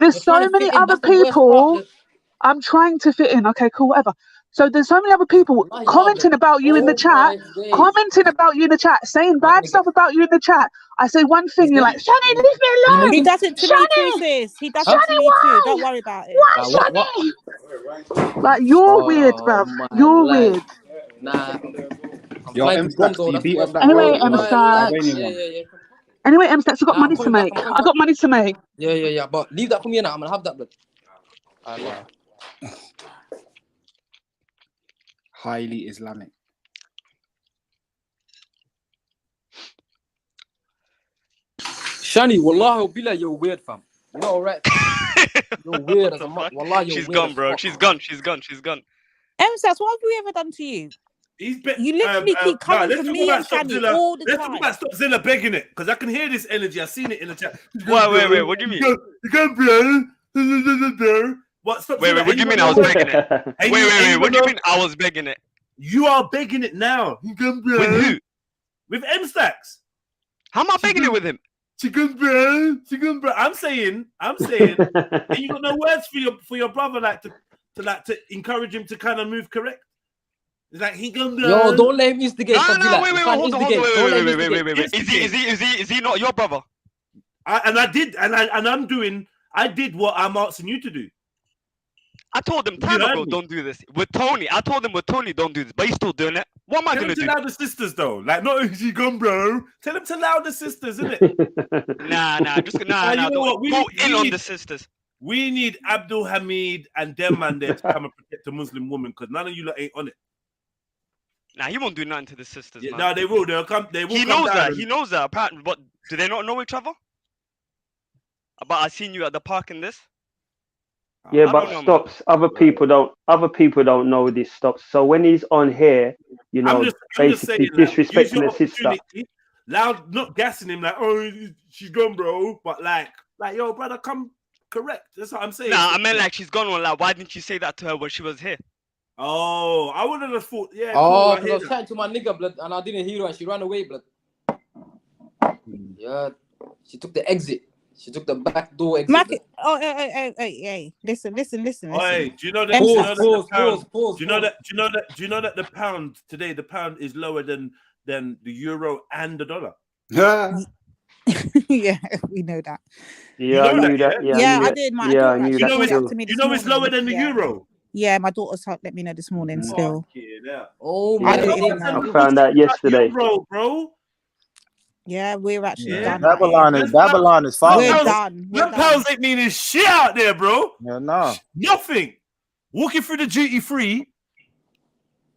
there's so many other people. I'm trying to fit in. Okay, cool, whatever. So there's so many other people commenting about you in the chat, saying bad stuff about you in the chat. I say one thing, you're like, Shani, leave me alone. He does it to me too, sis. He does it to me too. Don't worry about it. Why, Shani? Like, you're weird, bruv. You're weird. Nah. Anyway, M-Stacks. Anyway, M-Stacks, I've got money to make. I got money to make. Yeah. But leave that for me now. I'm gonna have that, blood. Highly Islamic. Shani, wallah, I'll be like, you're weird, fam. You're not alright. You're weird as a muck. Wallah, you're She's weird. gone, bro. She's gone. M-Stacks, what have we ever done to you? You literally keep coming to me and Shani all the time. Let's talk about Stormzilla begging it, because I can hear this energy. I've seen it in the chat. Wait. What do you mean? What? Wait. What do you mean I was begging it? Wait. What do you mean I was begging it? You are begging it now. With who? With M-Stacks. How am I begging it with him? Chicken bro. I'm saying, and you got no words for your brother, to encourage him to kind of move correct. It's like he gonna. Yo, don't let him instigate. No, wait, hold on. Is he not your brother? I did what I'm asking you to do. I told him time ago, don't do this. With Tony, I told him with Tony, don't do this, but he's still doing it. What am I going to do? Tell him to allow the sisters, though. Like, not if you gone, bro. Tell him to allow the sisters, innit? Nah, You know what? Go in on the sisters. We need Abdul Hamid and them man there to come and protect the Muslim woman, because none of you lot ain't on it. Nah, he won't do nothing to the sisters, man. No, they will. They'll come. They will. He knows that. He knows that. Apparently, but do they not know each other? But I seen you at the park in this. Yeah, but stops. Other people don't know this stops. So when he's on here, you know, basically disrespecting the sister. Loud, not gassing him like, oh, she's gone, bro. But like, yo, brother, come correct. That's what I'm saying. Nah, I meant like she's gone. On like, why didn't you say that to her when she was here? Oh, I wouldn't have thought. Yeah. Oh, because I was chatting to my nigga, blood, and I didn't hear her, and she ran away, blood. Yeah, she took the exit. She took the back door exit. Hey, listen. Hey, do you know that? Pause. Do you know that the pound today? The pound is lower than the euro and the dollar. Yeah, we know that. Yeah, I knew that. Yeah, I did. I knew that. You know it's lower than the euro. Yeah, my daughter's let me know this morning. Still. Oh my! I found out yesterday, bro. Yeah, we're actually done. Babylon is fine. We're done. Them pounds ain't meaning shit out there, bro. Yeah, no. Nothing. Walking through the duty free,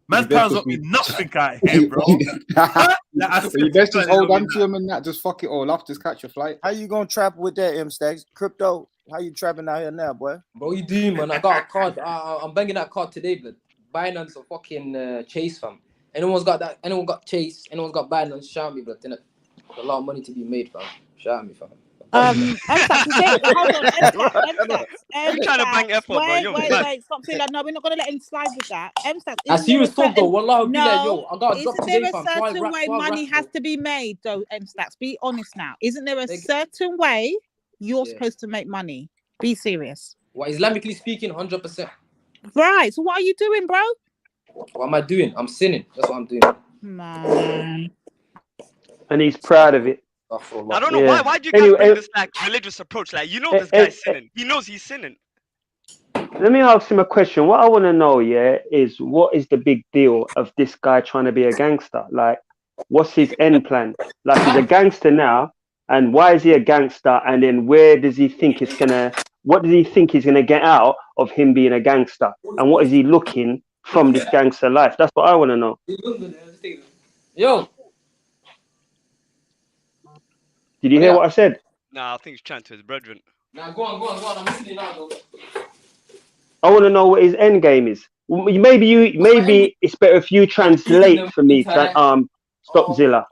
man's pounds don't mean nothing out here, bro. You best just hold on to them and that. Just fuck it all up. Just catch your flight. How you gonna trap with that, M-Stacks? Crypto? How you trapping out here now, boy? Bro, you do, man. I got a card. I'm banging that card today, blood. Binance or fucking Chase, fam. Anyone's got that? Anyone got Chase? Anyone's got Binance? Shout me, blood. Innit? A lot of money to be made, fam. Shout me, fam. I'm trying to bang F up, bro. Wait, stop saying that. No, we're not gonna let him slide with that. I see you talk though. Wallah, be like, yo, I got a drop today, fam. Isn't there a certain way money has to be made, though, M-Stacks? Be honest now. Isn't there a certain way you're supposed to make money? Be serious. Well, Islamically speaking, 100%. Right. So what are you doing, bro? What am I doing? I'm sinning. That's what I'm doing. Man. And he's proud of it. I don't know why do you guys bring this like religious approach? Like, you know this guy's sinning. He knows he's sinning. Let me ask him a question. What I want to know, is what is the big deal of this guy trying to be a gangster? Like, what's his end plan? Like, he's a gangster now, and why is he a gangster? And then where does he think it's gonna? What does he think he's gonna get out of him being a gangster? And what is he looking from this gangster life? That's what I want to know. Yo. Did you hear what I said? Nah, I think he's trying to his brethren. Nah, go on. I'm listening now, though. I want to know what his end game is. Maybe it's better if you translate for me. Stopzilla.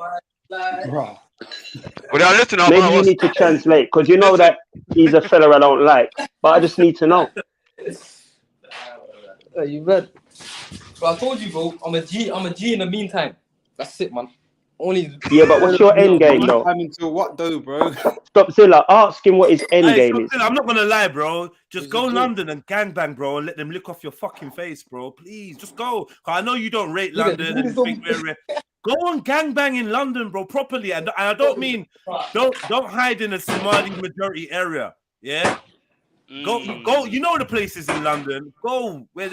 Well, listen, maybe you need to translate because you know that he's a fella I don't like, but I just need to know. You bet. Bro, I told you, bro. I'm a G in the meantime. That's it, man. Yeah, but what's your end game, though? I'm into what, though, bro? Stopzilla, ask him what his end game is. I'm not gonna lie, bro. Just go London and gangbang, bro, and let them lick off your fucking face, bro. Please, just go. Cause I know you don't rate London and think go on gangbang in London, bro, properly. And I don't mean don't hide in a Somali majority area. Yeah, go. You know the places in London. Go where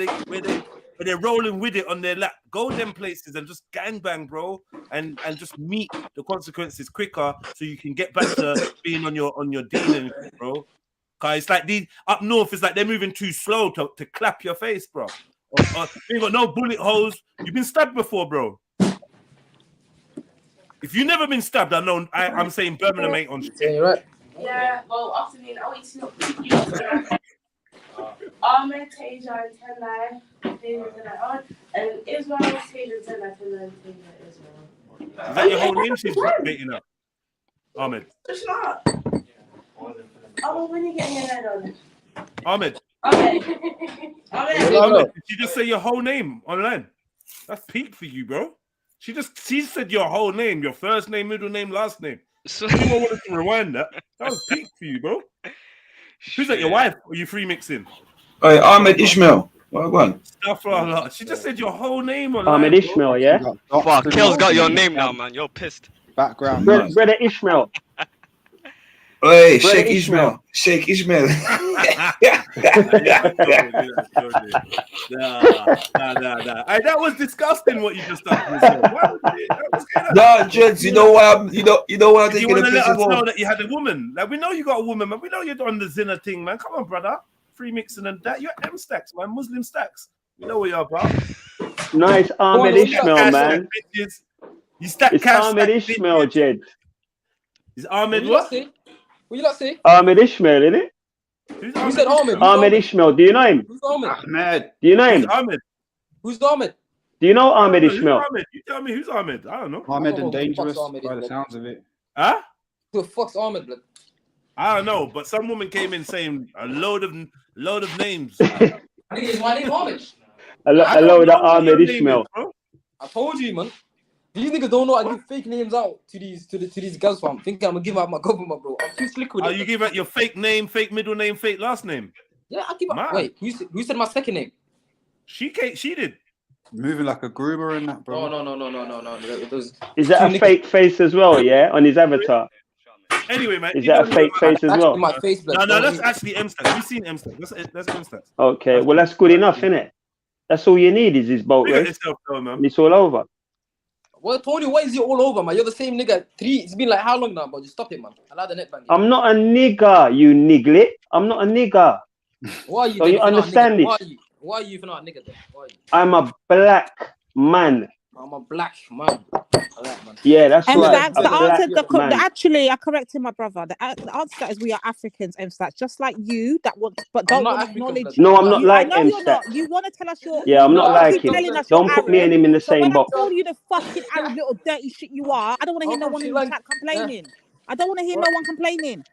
they're rolling with it on their lap. Go them places and just gangbang, bro, and just meet the consequences quicker, so you can get back to being on your dealing, bro. Cause it's like these up north, it's like they're moving too slow to clap your face, bro. You got no bullet holes. You've been stabbed before, bro. If you've never been stabbed, I'm saying Birmingham ain't on shit. Yeah, you're right. Yeah, well, afternoon. I want you to know. Ahmed, Tasia, and Tenai. And Israel, Tasia, Tenai, Tasia, Israel. Is that your whole name she's beating up? Ahmed. It's not. Oh, when you getting your head on? Ahmed. Ahmed, did you just say your whole name online? That's peak for you, bro. She said your whole name, your first name, middle name, last name. So anyone wanted to rewind that? That was peak for you, bro. Who's that? Your wife? Or you free mixing? Hey, Ahmed Ishmael. What one? She just said your whole name online. Ahmed Ishmael, yeah. Fuck, Kel's got your name now, man. You're pissed. Background. Brother Ishmael. Hey, Sheikh Ishmael. Sheikh Ishmael. Nah. Hey, that was disgusting what you just done. No, Jens, you know why I'm you know why I'm If you taking want a to let piss us know off? that you had a woman, like we know you got a woman, man. We know you're on the Zinner thing, man. Come on, brother. Free mixing and that. You're M stacks, man. Muslim stacks. You know what you're about. Nice Ahmed Ishmael, man. You stack It's cash. Ahmed Ishmael, Jed. Is Ahmed what? What you not say? Ahmed Ishmael, isn't it? Who said Ahmed? Ahmed Ishmael. Do you know him? Who's Ahmed? Ahmed. Do you know him? Who's Ahmed? Who's Ahmed? Do you know Ahmed Who's Ishmael? Ahmed? You tell me who's Ahmed. I don't know. Ahmed and Dangerous, by the sounds of it. Huh? Who the fuck's Ahmed, blood? I don't know, but some woman came in saying a load of names. I think it's my name, Ahmed. A load of Ahmed Ishmael. I told you, man. These niggas don't know I give fake names out to these girls, fam. Thinking I'm gonna give out my government, bro. I'm too slick with it. You give out your fake name, fake middle name, fake last name. Yeah, I give out. Wait, who said my second name? She did. Moving like a groomer and that, bro. No. Is that a fake face as well? Yeah, on his avatar. Anyway, man. Is that a fake face as well? My face, no, that's actually M-Stats. We've seen M-Stats. That's M-Stats. Okay, well that's good enough, innit? That's all you need is his boat race. It's all over. Well, Tony, why is it all over, man? You're the same nigga. It's been like how long now, but just stop it, man. Allow the net bang. I'm not a nigger, you niglet. I'm not a nigger. Why are you? So you understand this? Why are you even not a nigga then? Why are you? I'm a black man. I'm a black man. Man. Yeah, that's And right. Actually, I corrected my brother. The answer that is we are Africans, M-Stats, just like you that want, but don't want to acknowledge. No, I'm not like I know you're not. M-Stats. You want to tell us you're. Yeah, I'm not like him. Don't put me and him in the same box. When I call you the fucking Arab little dirty shit you are, I don't want to hear no one in the chat complaining. I don't want to hear no one complaining.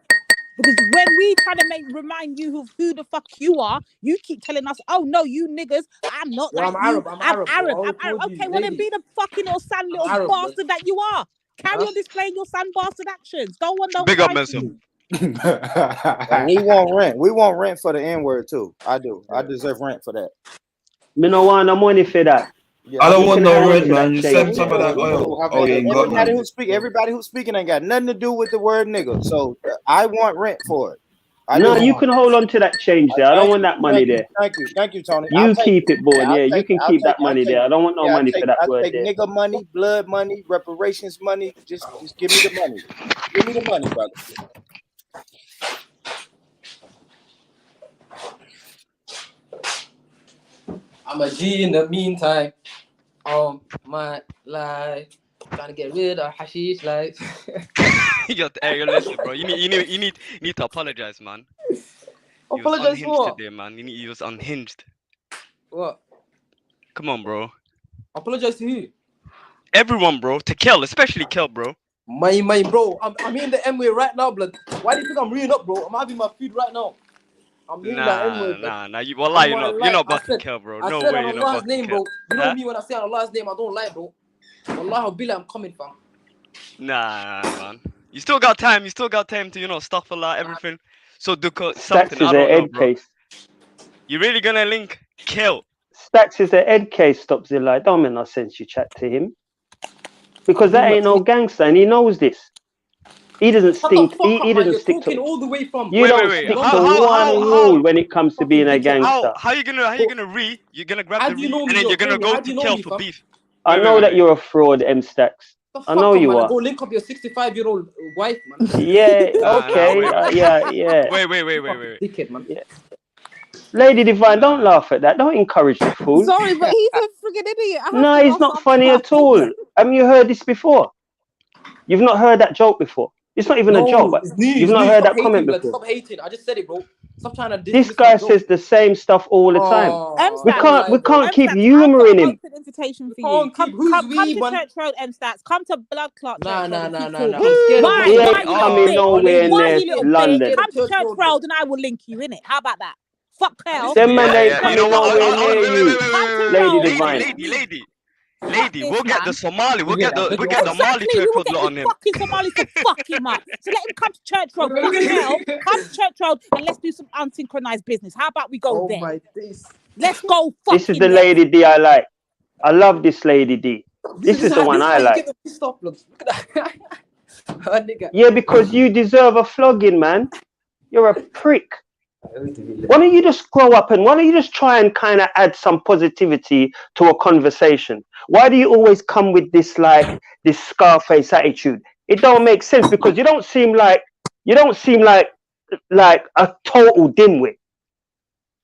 Because when we try to remind you of who the fuck you are, you keep telling us, "Oh no, you niggas, I'm not like you. I'm Arab. Okay, well then be the fucking little sand little bastard that you are. Carry on displaying your sand bastard actions. Don't want no. Big up, Menson. We want rent. We want rent for the N-word too. I do. I deserve rent for that. Me no want no money for that. Yeah, I don't want no rent, man. You send some of that oil. Oh, you ain't got everybody none. everybody who's speaking ain't got nothing to do with the word nigga. So I want rent for it. No, you can hold on to that change there. I don't want that money there. Thank you, Tony. You keep it, boy. Yeah, you can keep that money there. I don't want no money for that word there. Nigga money, blood money, reparations money. Just give me the money. Give me the money, brother. I'm a G in the meantime. My life. Trying to get rid of hashish life. You're listen, bro. You need to apologize, man. Apologize he was unhinged for what? today, man. He was unhinged. What? Come on, bro. Apologize to who? Everyone, bro. To Kel, especially Kel, bro. My bro. I'm in the M-way right now, blood. Why do you think I'm reading up, bro? I'm having my food right now. I'm in that M-way, Nah. You're not busting Kel, bro. No way, you're not busting name, Kel. bro. You know me when I say on the last name, I don't lie, bro. Wallah, Billah, I'm coming, fam. Nah, man. You still got time. You still got time to, stuff a lot, everything. So do something. Stacks is I an don't know, head bro. case. You really gonna link Kel? Stacks is a head case, Stop Zilla. It don't make no sense you chat to him. Because that ain't no gangster and he knows this. He doesn't stink. He doesn't stick to all the way from. You don't stick to one rule when it comes to being a gangster. How you gonna You're gonna grab the and then you're gonna go to Kel for beef. I know that you're a fraud, M Stacks. I know you are. Go link up your 65-year-old wife, man. Yeah, okay. Yeah. Wait. Dickhead, man. Yeah. Lady Divine, don't laugh at that. Don't encourage the fool. Sorry, but he's a friggin' idiot. No, he's not funny at all. Haven't you heard this before? You've not heard that joke before. It's not even a joke, but you've not heard that comment before. Stop hating. I just said it, bro. Stop trying to. This guy says the same stuff all the time. We can't keep humoring him. Open invitation for you. Come to Church Road, M-Stats. Come to Blood Clot. Nah. He ain't coming nowhere near London. Come to Church Road and I will link you in it. How about that? Fuck hell. Them men ain't coming nowhere near you, Lady Divine. Lady, we'll get the Somali. We'll get the Mali church road on him. Fucking Somalis to fuck him up. So let him come to Church Road. Come to Church Road and let's do some unsynchronized business. How about we go there? Let's go. This is the Lady D I like. I love this Lady D. This is the one I like. Yeah, because you deserve a flogging, man. You're a prick. Why don't you just grow up and why don't you just try and kind of add some positivity to a conversation? Why do you always come with this this Scarface attitude? It don't make sense because you don't seem like a total dimwit.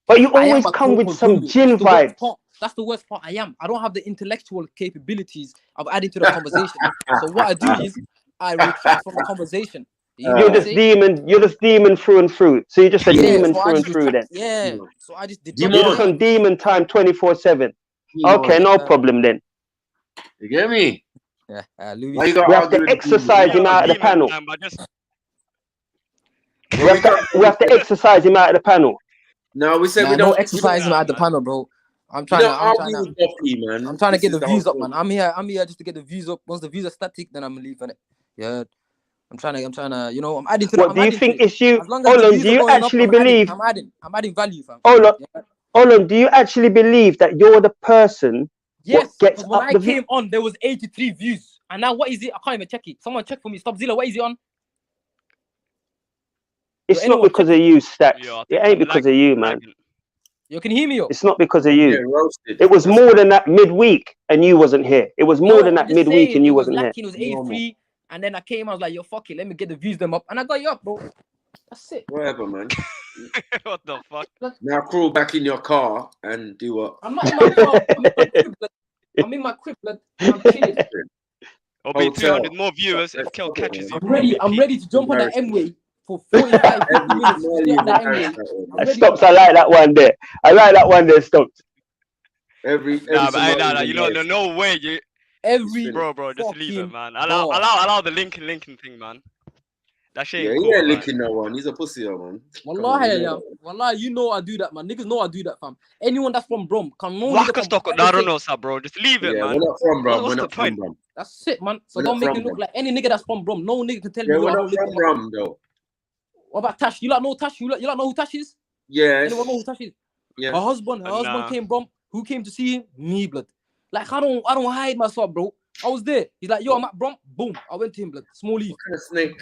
But you always come with some gin vibes. That's the worst part. I don't have the intellectual capabilities of adding to the conversation. So what I do is I retract from the conversation. You're just demon through and through. So you're just a demon through and through then. Yeah. So I just You're just on demon time 24/7. Okay, no problem then. You get me? Yeah. We have to exercise him out of the panel. We have to exercise him out of the panel. No, we said we don't don't exercise him at the panel, bro. I'm trying to get the views up, man. I'm here just to get the views up. Once the views are static, then I'm leaving it. Yeah. I'm trying to, you know, I'm adding to What do you think it's you? Hold on, do you actually believe? I'm adding value, fam. Hold on, do you actually believe that you're the person? Yes, gets when up I came on, there was 83 views. And now what is it? I can't even check it. Someone check for me. Stop Zilla, what is it on? It's not because of you, Stacks. It ain't because of you, man. You can hear me, yo. It's not because of you. It was more than that midweek, and you wasn't here. It was more than that midweek, and you wasn't here. It was 83, and then I came. I was like, yo, fuck it, let me get the views them up, and I got you up, bro. That's it. Whatever, man. What the fuck? Now crawl back in your car and do what? I'm not in my car. I'm in my crib, blood. I'm chilling. I'll be 200 more viewers if Kel catches you. I'm ready to jump on that M-way for 45 minutes. Stops, I like that one there. I like that one there, Stops. Nah, you know, no way. Bro, just leave it, man. Allow the linking thing, man. That shit ain't cool, he ain't linking no one. He's a pussy, man. Wallahi, you know I do that, man. Niggas know I do that, fam. Anyone that's from Brom can know. I don't know, sir, bro. Just leave it, man. We're not from Brom. What's the point? That's it, man. So don't make it look like any nigga that's from Brom. No nigga can tell me. We're not from Brom, though. What about Tash? You lot know Tash? You lot know who Tash is? Yes. Anyone know who Tash is? Yes. Her husband came Brom. Who came to see him? Me, blood. Like I don't hide myself, bro. I was there. He's like, yo, I'm at Brom. Boom. I went to him, blood. Small leaf.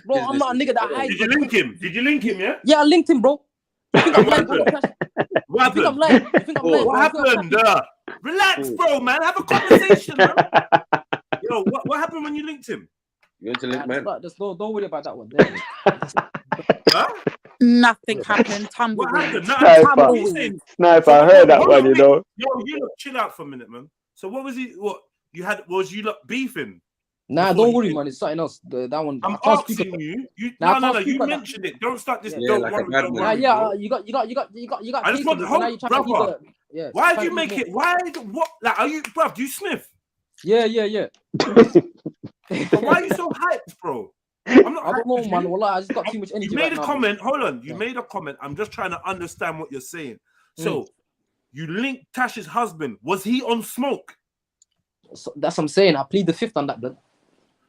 Bro, I'm not a nigga that hides. Did you link him? Did you link him, yeah? Yeah, I linked him, bro. You think I'm lying, bro? What happened? You think I'm lying? What happened? Relax, bro, man. Have a conversation, man. Yo, what happened when you linked him? You want to link, man? Don't worry about that one. Huh? Nothing happened. What happened? Sniper, I heard that one, you know. Yo, you look, chill out for a minute, man. So what was he? What you had? Was you lot beefing? Nah, don't worry, man. It's something else. That one. I'm asking you. No. You mentioned it. Don't start this. Don't worry. Yeah. You got. I just want to hold, brother. Yeah. Why do you make it? Why? What? Like, are you, bruv? Do you sniff? Yeah. So why are you so hyped, bro? I don't know, man. Wallah, I just got too much energy. You made a comment. Hold on. You made a comment. I'm just trying to understand what you're saying. So, you linked Tash's husband. Was he on smoke? So that's what I'm saying. I plead the fifth on that, blood.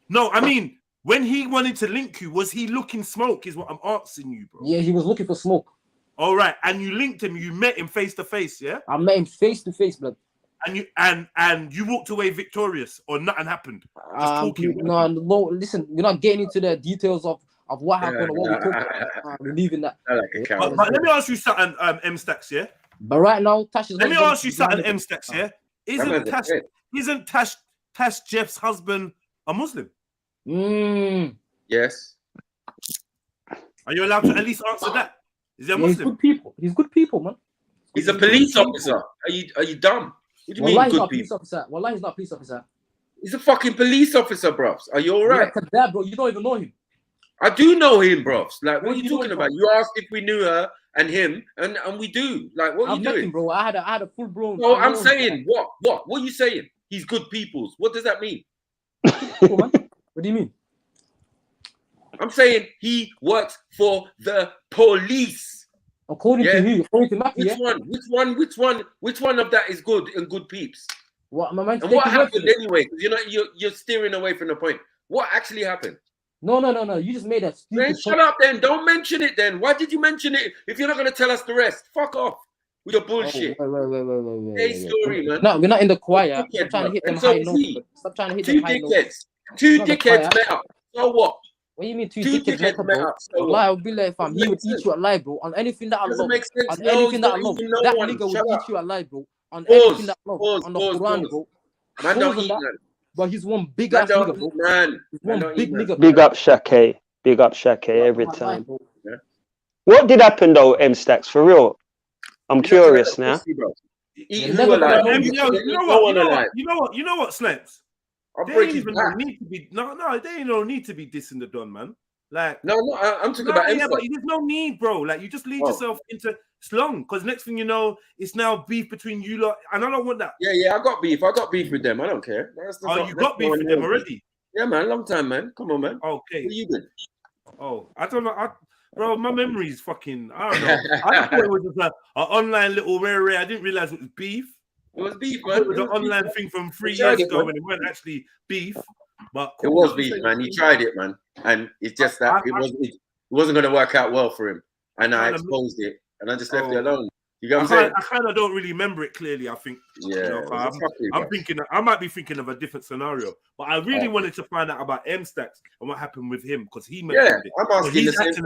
No, I mean, when he wanted to link you, was he looking smoke? Is what I'm asking you, bro. Yeah, he was looking for smoke. All right, and you linked him. You met him face to face, yeah? I met him face to face, blood. And you walked away victorious, or nothing happened. Just talking. No. Listen, we're not getting into the details of what happened or what we talked about. We're leaving that. But let me ask you something, M Stacks, yeah. But right now, Tash is. Let me ask you something, M Stacks, yeah. Isn't Tash Jeff's husband a Muslim? Yes. Are you allowed to at least answer that? Is he a Muslim? He's good people. He's good people, man. He's a police officer. Are you dumb? What do you mean good people? Wallahi, he's not a police officer. He's a fucking police officer, bros. Are you all right? Yeah, bro, you don't even know him. I do know him, bros. Like, what are you talking about? You asked if we knew her and him, and we do. Like, what are you doing? Him, bro. I had a full blown. No, I'm saying what are you saying? He's good peoples. What does that mean? What do you mean? I'm saying he works for the police. According to who? According to Matthew, Which one of that is good and good peeps? What happened anyway? You're steering away from the point. What actually happened? No. You just made that. Man, shut up then. Don't mention it then. Why did you mention it if you're not going to tell us the rest? Fuck off with your bullshit. Wait. Hey, story, man. No, we're not in the choir. Stop trying to hit them high notes. Stop trying to hit them high notes. Two dickheads met up. So what? What do you mean two dickheads met up, bro? Wallahi, I would be like, fam, he would eat you alive, bro. On anything that I love. On anything that I love. That nigga would eat you alive, bro. On anything that I love. On the Quran, bro. Man don't eat that. But he's one big ass nigga, bro. Man. He's one big nigga. Big up Shake. Big up Shake every time. What did happen though, M Stacks? For real? I'm curious now. You know what, Slaps? They even don't need to be they don't need to be dissing the Don, man. Like I'm talking about but there's no need, bro. Like you just lead yourself into slung because next thing you know, it's now beef between you lot, and I don't want that. Yeah, I got beef. I got beef with them. I don't care. You got beef with them already? Yeah, man. Long time, man. Come on, man. Okay. What you doing? Oh, I don't know. Bro, my memory is fucking. I don't know. I thought it was just an online little rare. I didn't realize it was beef. It was beef, man. It was an online thing from 3 years ago, and it wasn't actually beef. But it was beef, man. He tried it, man, and it's just that it wasn't going to work out well for him, and I exposed it, and I just left it alone. You know what I'm saying? I kind of don't really remember it clearly. I think. Yeah. I'm thinking. I might be thinking of a different scenario, but I really wanted to find out about M Stacks and what happened with him because he mentioned it. I'm asking the same thing.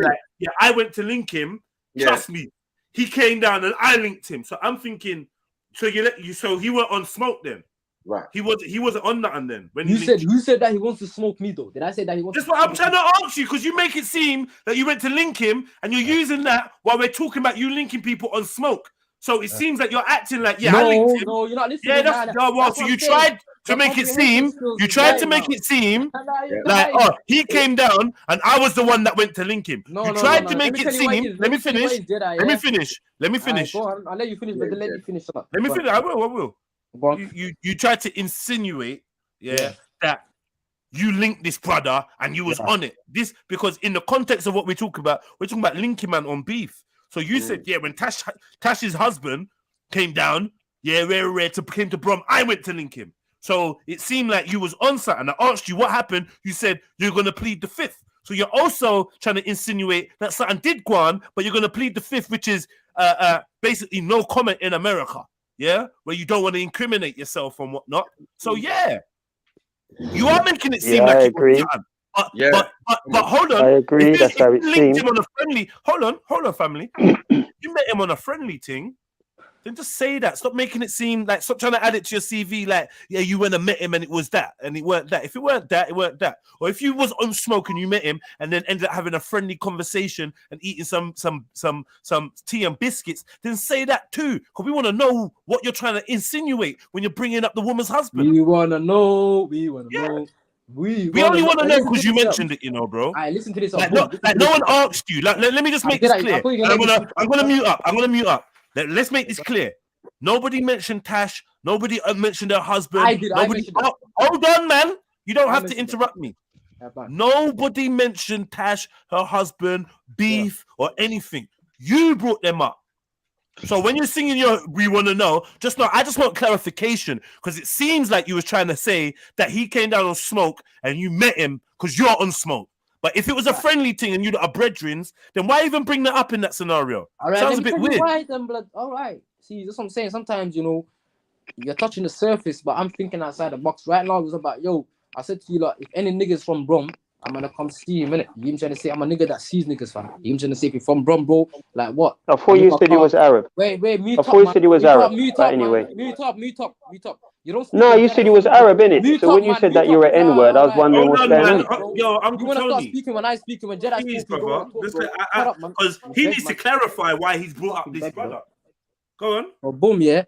I went to link him. Trust me, he came down and I linked him. So I'm thinking. So so he went on smoke then. Right. He wasn't on nothing then. When who said that he wants to smoke me though? Did I say that he wants? That's what I'm trying to ask you because you make it seem that you went to link him and you're using that while we're talking about you linking people on smoke. So it seems like you're acting like I linked him. No, you're not listening. Yeah, that's so you tried to make it seem. You tried to make it seem like he came down and I was the one that went to link him. You tried to make it seem. Let me finish. Let me finish. Go on. I'll let you finish, but let me finish. Let me finish. I will. You tried to insinuate, that you linked this brother and you was on it. This because in the context of what we're talking about linking man on beef. So you said, when Tash's husband came down, came to Brom, I went to link him. So it seemed like you was on something. I asked you what happened. You said you're going to plead the fifth. So you're also trying to insinuate that something did go on, but you're going to plead the fifth, which is basically no comment in America. Yeah, where you don't want to incriminate yourself and whatnot. So you are making it seem like I agree. But hold on. I agree. That's how it seems. Him on a friendly. Hold on, family. You met him on a friendly thing. Then just say that. Stop making it seem like. Stop trying to add it to your CV. Like, you went and met him and it was that, and it weren't that. If it weren't that, it weren't that. Or if you was on smoke and you met him and then ended up having a friendly conversation and eating some tea and biscuits, then say that too. Because we want to know what you're trying to insinuate when you're bringing up the woman's husband. We want to know. We want to know. We only want to know because you mentioned it, bro. I listen to this. Like no one asked you. Like, let me just make this clear. I'm gonna mute up. Let's make this clear. Nobody mentioned Tash. Nobody mentioned her husband. I did. Hold on, man. You don't have to interrupt me. Nobody mentioned Tash, her husband, beef, or anything. You brought them up. So when you're singing we want to know, I just want clarification because it seems like you was trying to say that he came down on smoke and you met him because you're on smoke. But if it was a friendly thing and you are brethrens, then why even bring that up in that scenario? All right, sounds a bit weird. All right. See, that's what I'm saying. Sometimes, you're touching the surface, but I'm thinking outside the box. Right now, it was about, I said to you, like, if any niggas from Brom, I'm gonna come see him, innit? You trying to say I'm a nigga that sees niggas, fam. You trying to say if you're from Brom, bro, like what? I thought you said he was Arab. Wait, mute up. I thought you said he was Arab. Mute up, anyway. Mute up. You don't. No, you said he was Arab, innit? So when you said that you were an N-word, I was wondering what's going on. Yo, you wanna start speaking when I speak, when Jedi speaking, because he needs to clarify why he's brought up this brother. Go on. Well, boom, yeah.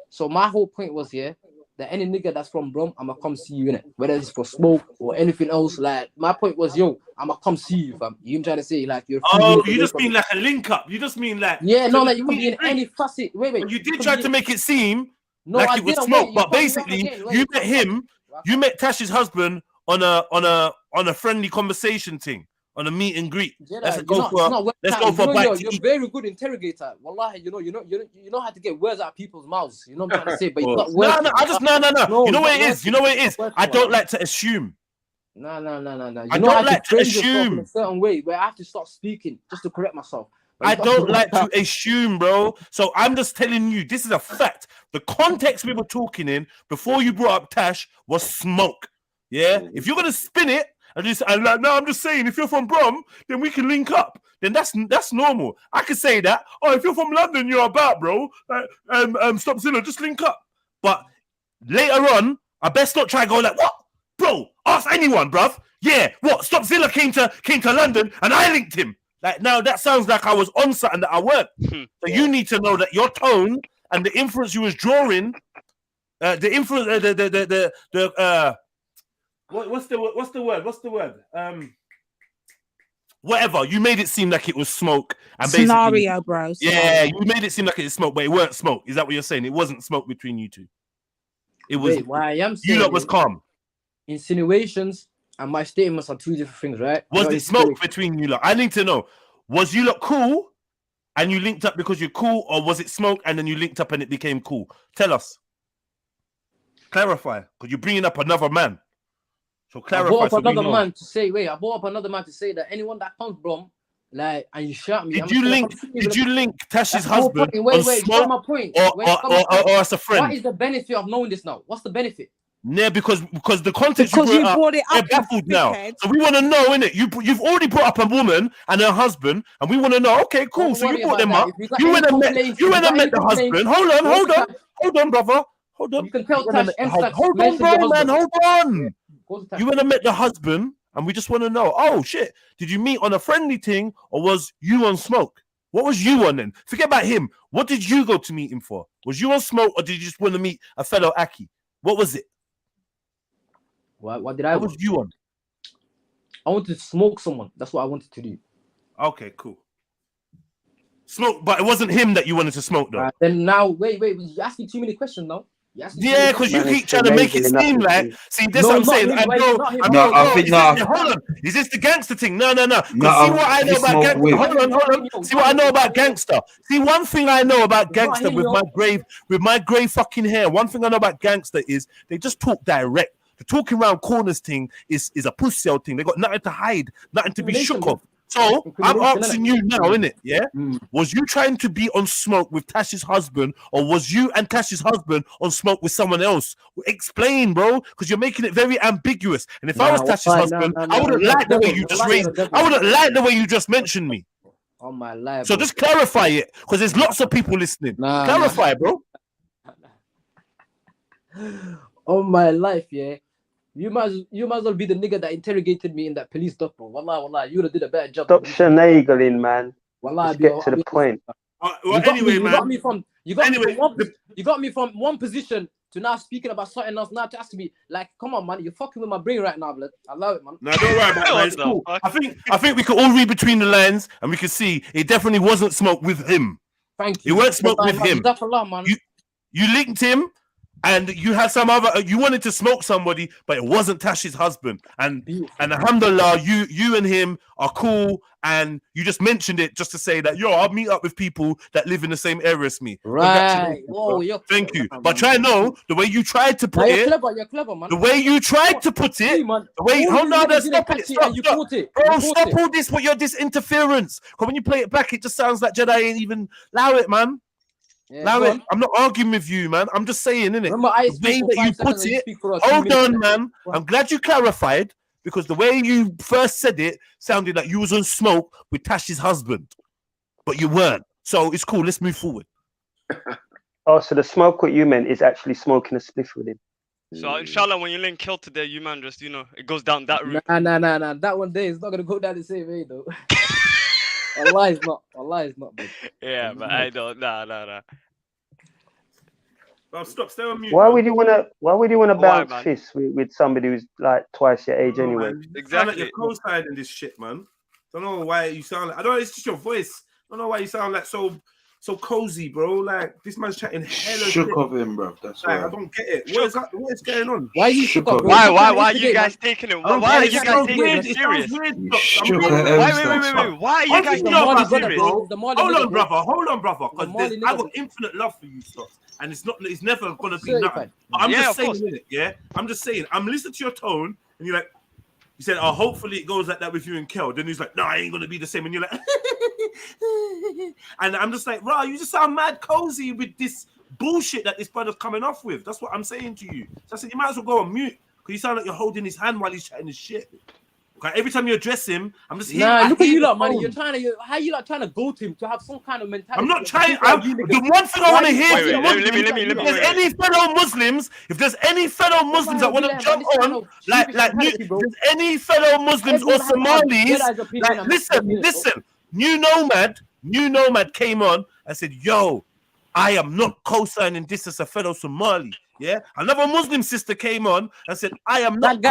So my whole point was, that any nigga that's from Brom, I'ma come see you, innit? Whether it's for smoke or anything else. Like, my point was, I'ma come see you, fam. You trying to say, like, you're... you just mean like a link up. You just mean like... Yeah, no, like, you can be in any facet. Wait. You did try to make it seem like it was smoke, but basically, you met him, you met Tash's husband on a friendly conversation thing. On a meet and greet. Let's go for a bite. You're very good interrogator. Wallahi, you know how to get words out of people's mouths. You know what I'm trying to say, but it's not words. No. You know what it is? I don't like to assume. No. I don't like to assume in a certain way where I have to start speaking just to correct myself. I don't like to assume, bro. So I'm just telling you, this is a fact. The context we were talking in before you brought up Tash was smoke. Yeah. If you're gonna spin it I'm just saying, if you're from Brom, then we can link up. Then that's normal. I could say that. Oh, if you're from London, you're about, bro. Stop Zilla, just link up. But later on, I best not try to go like, what? Bro, ask anyone, bruv. Yeah, what? Stop Zilla came to London and I linked him. Like, now that sounds like I was on something that I weren't. So you need to know that your tone and the inference you was drawing, what's the word? Whatever. You made it seem like it was smoke. And scenario, bro. Yeah, you made it seem like it was smoke, but it weren't smoke. Is that what you're saying? It wasn't smoke between you two. It was. Wait, what I am saying, you lot was calm. Insinuations and my statements are two different things, right? Was it smoke between you lot? I need to know. Was you lot cool and you linked up because you're cool, or was it smoke and then you linked up and it became cool? Tell us. Clarify, because you're bringing up another man. So clarify. I brought up another man to say, that anyone that comes from, like, and you shot me. Did you link Tash's husband Wait, you my point. Or as a friend? What is the benefit of knowing this now? What's the benefit? Yeah, because the context you brought up, they're baffled now. So we want to know, innit? You've already brought up a woman and her husband, and we want to know. Okay, cool. So you brought them up. You went and met the husband. Hold on, brother. Hold on. You can tell Tash. Hold on, bro, man. Hold on. You went and met the husband, and we just want to know. Oh shit! Did you meet on a friendly thing, or was you on smoke? What was you on then? Forget about him. What did you go to meet him for? Was you on smoke, or did you just want to meet a fellow Aki? What was it? What did I? What was you on? I wanted to smoke someone. That's what I wanted to do. Okay, cool. Smoke, but it wasn't him that you wanted to smoke, though. Then now, wait. You asked me too many questions now. Yeah, because you keep trying to make it seem like. See, this what I'm saying. I know. Hold on. Is this the gangster thing? No. See what I know about gangster. Hold on. See what I know about gangster. See, one thing I know about gangster with my grey fucking hair. One thing I know about gangster is they just talk direct. The talking around corners thing is a pussy thing. They got nothing to hide, nothing to be shook of. So I'm asking you now, innit? Yeah? Was you trying to be on smoke with Tash's husband, or was you and Tash's husband on smoke with someone else? Explain, bro, because you're making it very ambiguous. And if I was Tash's husband, I wouldn't like the way you just I wouldn't like the way you just mentioned me. On my life. So just clarify it, because there's lots of people listening. Clarify, bro. On my life, yeah. You might as well be the nigga that interrogated me in that police dock, bro. Wallah, you would have did a better job. Stop shenanigans, man. Wallah, get to the point. You got me from one position to now speaking about something else. Now to ask me, like, come on, man, you're fucking with my brain right now, blood. I love it, man. No, don't worry about it, man. It's cool. I think we could all read between the lines, and we could see it definitely wasn't smoke with him. Thank you. You weren't smoke with him. Man. You linked him. And you had some other, you wanted to smoke somebody, but it wasn't Tash's husband. And alhamdulillah, you and him are cool. And you just mentioned it just to say that, I'll meet up with people that live in the same area as me. Right. Thank you. But try to know the way you tried to put it. You're clever, man. The way you tried to put it. The way stop it. Bro, stop all this. This interference. Because when you play it back, it just sounds like JEDI ain't even allow it, man. Yeah, I'm not arguing with you, man. I'm just saying, innit? The way that you put it. Hold on, man. I'm glad you clarified, because the way you first said it sounded like you was on smoke with Tash's husband, but you weren't. So it's cool. Let's move forward. Oh, so the smoke what you meant is actually smoking a spliff with him. So inshallah, when you link kill today, you man just it goes down that route. Nah. That one day is not gonna go down the same way though. Allah is not, bro. Yeah, but I don't. Nah. Well, stay on mute. Why would you wanna bounce fists with somebody who's like twice your age anyway? Man. Exactly. Like you're co-signing this shit, man. Don't know why you sound like. I don't know. It's just your voice. I don't know why you sound like so cozy, bro. Like this man's chatting hella shook of him, bro. That's like, I don't get it. What is going on? Why are you shook of? Why are you guys taking it? Why are you guys taking it serious? Wait. Why are you guys taking it serious? Hold on, brother. Because I got infinite love for you, Stocks, and it's never gonna be nothing. But I'm just saying it, yeah. I'm just saying. I'm listening to your tone, and you're like. He said, "Oh, hopefully it goes like that with you and Kel." Then he's like, "No, I ain't gonna be the same." And you're like, and I'm just like, "Bro, you just sound mad cozy with this bullshit that this brother's coming off with." That's what I'm saying to you. So I said, you might as well go on mute because you sound like you're holding his hand while he's chatting his shit. Every time you address him, I'm just hearing. Nah, look at you lot, man. You're trying to. How you like trying to go to him to have some kind of mentality? I'm not trying. The one thing I want to hear from Muslims, if there's any fellow Muslims, that want to jump on, like there's any fellow Muslims or Somalis, like, listen. New Nomad came on and said, "Yo, I am not co-signing this as a fellow Somali." Yeah, another Muslim sister came on and said, "I am not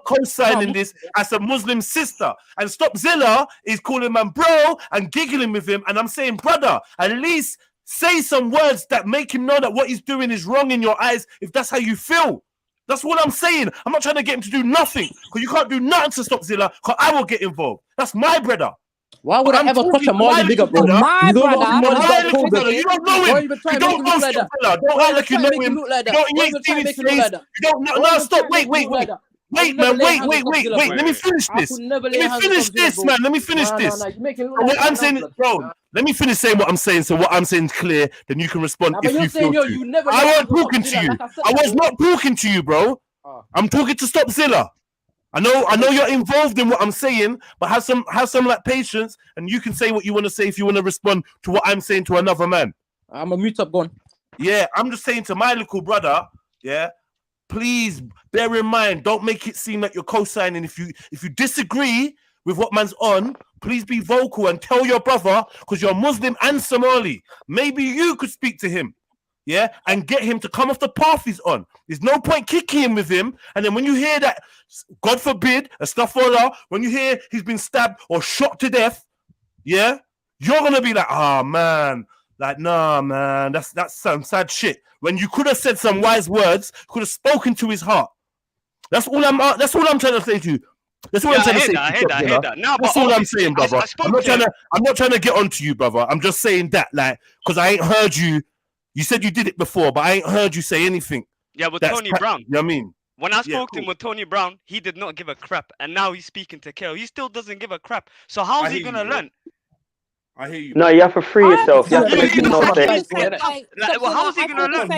co-signing this as a Muslim sister." And Stopzilla is calling man bro and giggling with him, and I'm saying, brother, at least say some words that make him know that what he's doing is wrong in your eyes. If that's how you feel, that's what I'm saying. I'm not trying to get him to do nothing, because you can't do nothing to Stopzilla, because I will get involved. That's my brother. Why would I ever touch a Mali bigger, bro? My brother. You don't know him. You don't know Stopzilla. Don't act like you know him. You ain't seen his face. You don't know. No, stop. Wait, man. Wait. Let me finish this. Let me finish this, man. Let me finish this. What I'm saying, bro. Let me finish saying what I'm saying. So what I'm saying is clear. Then you can respond if you feel to. I wasn't talking to you. I was not talking to you, bro. I'm talking to Stopzilla. I know you're involved in what I'm saying, but have some like patience, and you can say what you want to say if you want to respond to what I'm saying to another man. I'm a mute up, gone. Yeah, I'm just saying to my little brother, yeah, please bear in mind, don't make it seem like you're co-signing. If you disagree with what man's on, please be vocal and tell your brother, because you're Muslim and Somali. Maybe you could speak to him. Yeah, and get him to come off the path he's on. There's no point kicking him with him. And then when you hear that, God forbid, astaghfirullah, when you hear he's been stabbed or shot to death, yeah, you're gonna be like, oh man, like nah, man, that's some sad shit. When you could have said some wise words, could have spoken to his heart. That's all I'm trying to say to you. That's what I'm trying to say. I hear that. No, that's all I'm saying, brother. I'm not trying to get onto you, brother. I'm just saying that, like, because I ain't heard you. You said you did it before, but I ain't heard you say anything. Yeah, with Tony Brown. You know what I mean? When I spoke to him with Tony Brown, he did not give a crap. And now he's speaking to Kel. He still doesn't give a crap. So how's he going to learn? I hear you. No, you have to free yourself. You have to make him know that. How's he going to learn?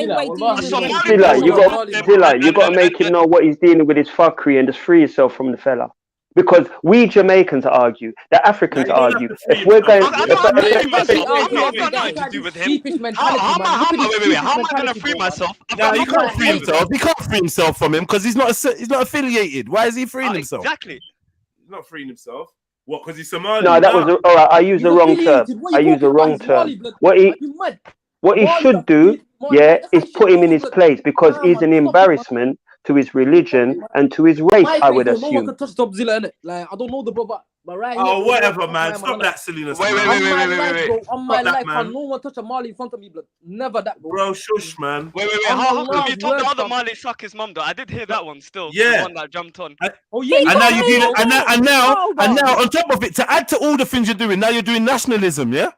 Zilla, you got to make him know what he's dealing with his fuckery and just free yourself from the fella. Because we Jamaicans argue, the Africans argue. If we're going, how am I going to free myself? No, he can't free himself. He can't free himself from him because he's not affiliated. Why is he freeing himself? Exactly. He's not freeing himself. What? Because he's Somali. No, that was all right. I used the wrong term. What he should do, yeah, is put him in his place, because he's an embarrassment to his religion and to his race, I would assume. No one can touch Stopzilla, innit? Like, I don't know the brother, but right here. Oh, whatever, man. Stop that silliness. Wait. On my life, can no one touch a Mali in front of me, blood? Never that, bro. Bro, shush, man. Wait. How come you told the other Mali suck his mum, though? I did hear that one still. Yeah. The one that jumped on. Oh, yeah. And now you do and now, on top of it, to add to all the things you're doing, now you're doing nationalism, yeah?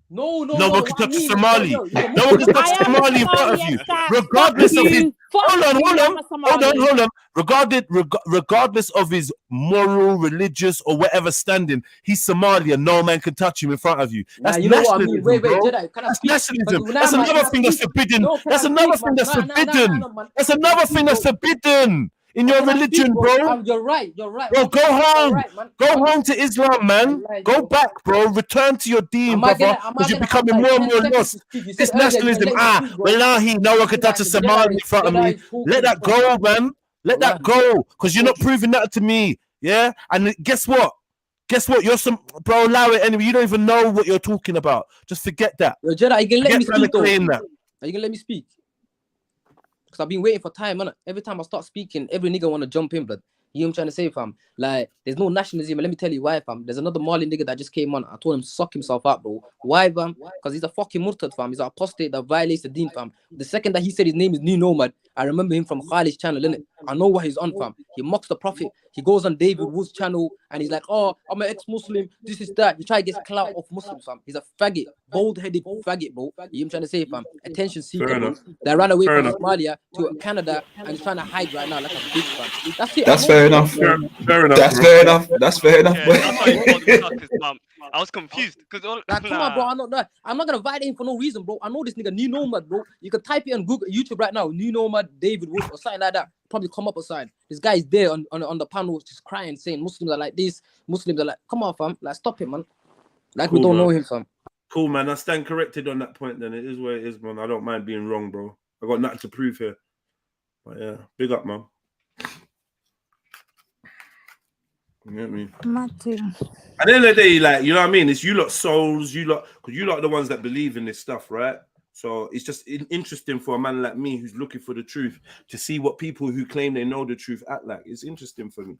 No one can touch Somali. No one can touch Somali in front of you, regardless of his. Hold on. Regardless of his moral, religious, or whatever standing, he's Somali, and no man can touch him in front of you. That's nationalism, bro. That's nationalism. That's another thing that's forbidden. That's another thing that's forbidden. That's another thing that's forbidden in your religion, bro. You're right. Bro, go home. Go home to Islam, man. Go back, bro. Return to your deen, brother, because you're becoming more and more lost. This nationalism, wallahi, no one can touch a Somali in front of me. Let that go, man. Let that go, because you're not proving that to me, yeah? And guess what? You're some... Bro, allow it anyway. You don't even know what you're talking about. Just forget that. Yo, Jedi, you can let me speak, though. Are you going to let me speak? Because I've been waiting for time, man. Every time I start speaking, every nigga want to jump in, blood. You know what I'm trying to say, fam? Like, there's no nationalism. Let me tell you why, fam. There's another Mali nigga that just came on. I told him to suck himself out, bro. Why, fam? Because he's a fucking murtad, fam. He's an apostate that violates the deen, fam. The second that he said his name is New Nomad, I remember him from Khalid's channel, innit? I know what he's on, fam. He mocks the Prophet. He goes on David Wood's channel and he's like, oh, I'm an ex-Muslim. This is that. You try to get clout off Muslims, fam. He's a faggot. Bald-headed faggot, bro. You know what I'm trying to say, fam? Attention seeker, bro. That ran away from Somalia to Canada and he's trying to hide right now like a bitch, fam. That's it. That's fair enough. That's fair enough. I was confused because come on, bro. I'm not gonna violate him for no reason, bro. I know this nigga New Nomad, bro. You can type it on Google, YouTube right now. New Nomad David Wood or something like that. probably come up aside. This guy is there on the panel just crying, saying Muslims are like this, Muslims are like, come on, fam, like stop it, man. Like Cool, we don't bro. know him, fam. Cool, man. I stand corrected on that point. Then it is where it is, man. I don't mind being wrong, bro. I got nothing to prove here. But yeah, big up, man. You get me? Martin. At the end of the day, like, you know what I mean? It's you lot souls, you lot, because you lot are the ones that believe in this stuff, right? So it's just interesting for a man like me who's looking for the truth to see what people who claim they know the truth act like. It's interesting for me.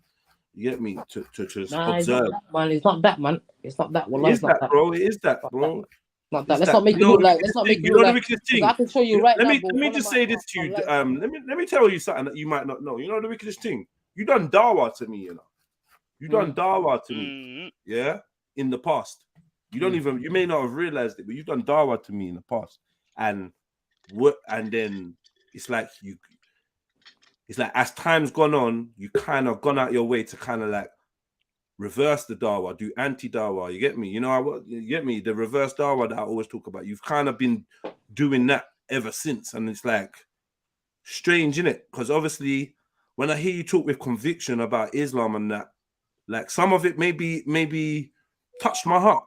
You get me? To just observe. It's not that, man. It's not that. Well, It is that, bro. It is that, bro. Not that. Let's not make it look like. Let's not make it look like. I can show you right now. Let me just say this to you. Let me tell you something that you might not know. You know the wickedest thing? You done dawah to me, you know. You done dawah to me, yeah, in the past. You don't even, you may not have realized it, but you've done dawah to me in the past. And then it's like as time's gone on, you kind of gone out your way to kind of like reverse the dawah, do anti-dawah. You get me? You know, you get me? The reverse dawah that I always talk about. You've kind of been doing that ever since, and it's like strange, innit? Because obviously, when I hear you talk with conviction about Islam and that, like some of it maybe touched my heart.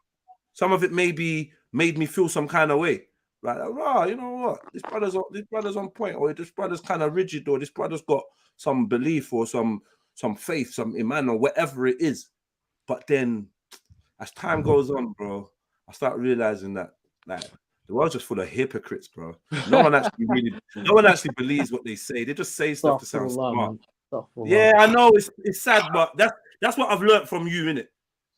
Some of it maybe made me feel some kind of way. Like, oh, you know what? This brother's on point, or this brother's kind of rigid, or this brother's got some belief or some faith, some iman, or whatever it is. But then, as time goes on, bro, I start realizing that like the world's just full of hypocrites, bro. No one actually believes what they say. They just say stuff to sound smart. Yeah, I know it's sad, but that's what I've learned from you, innit?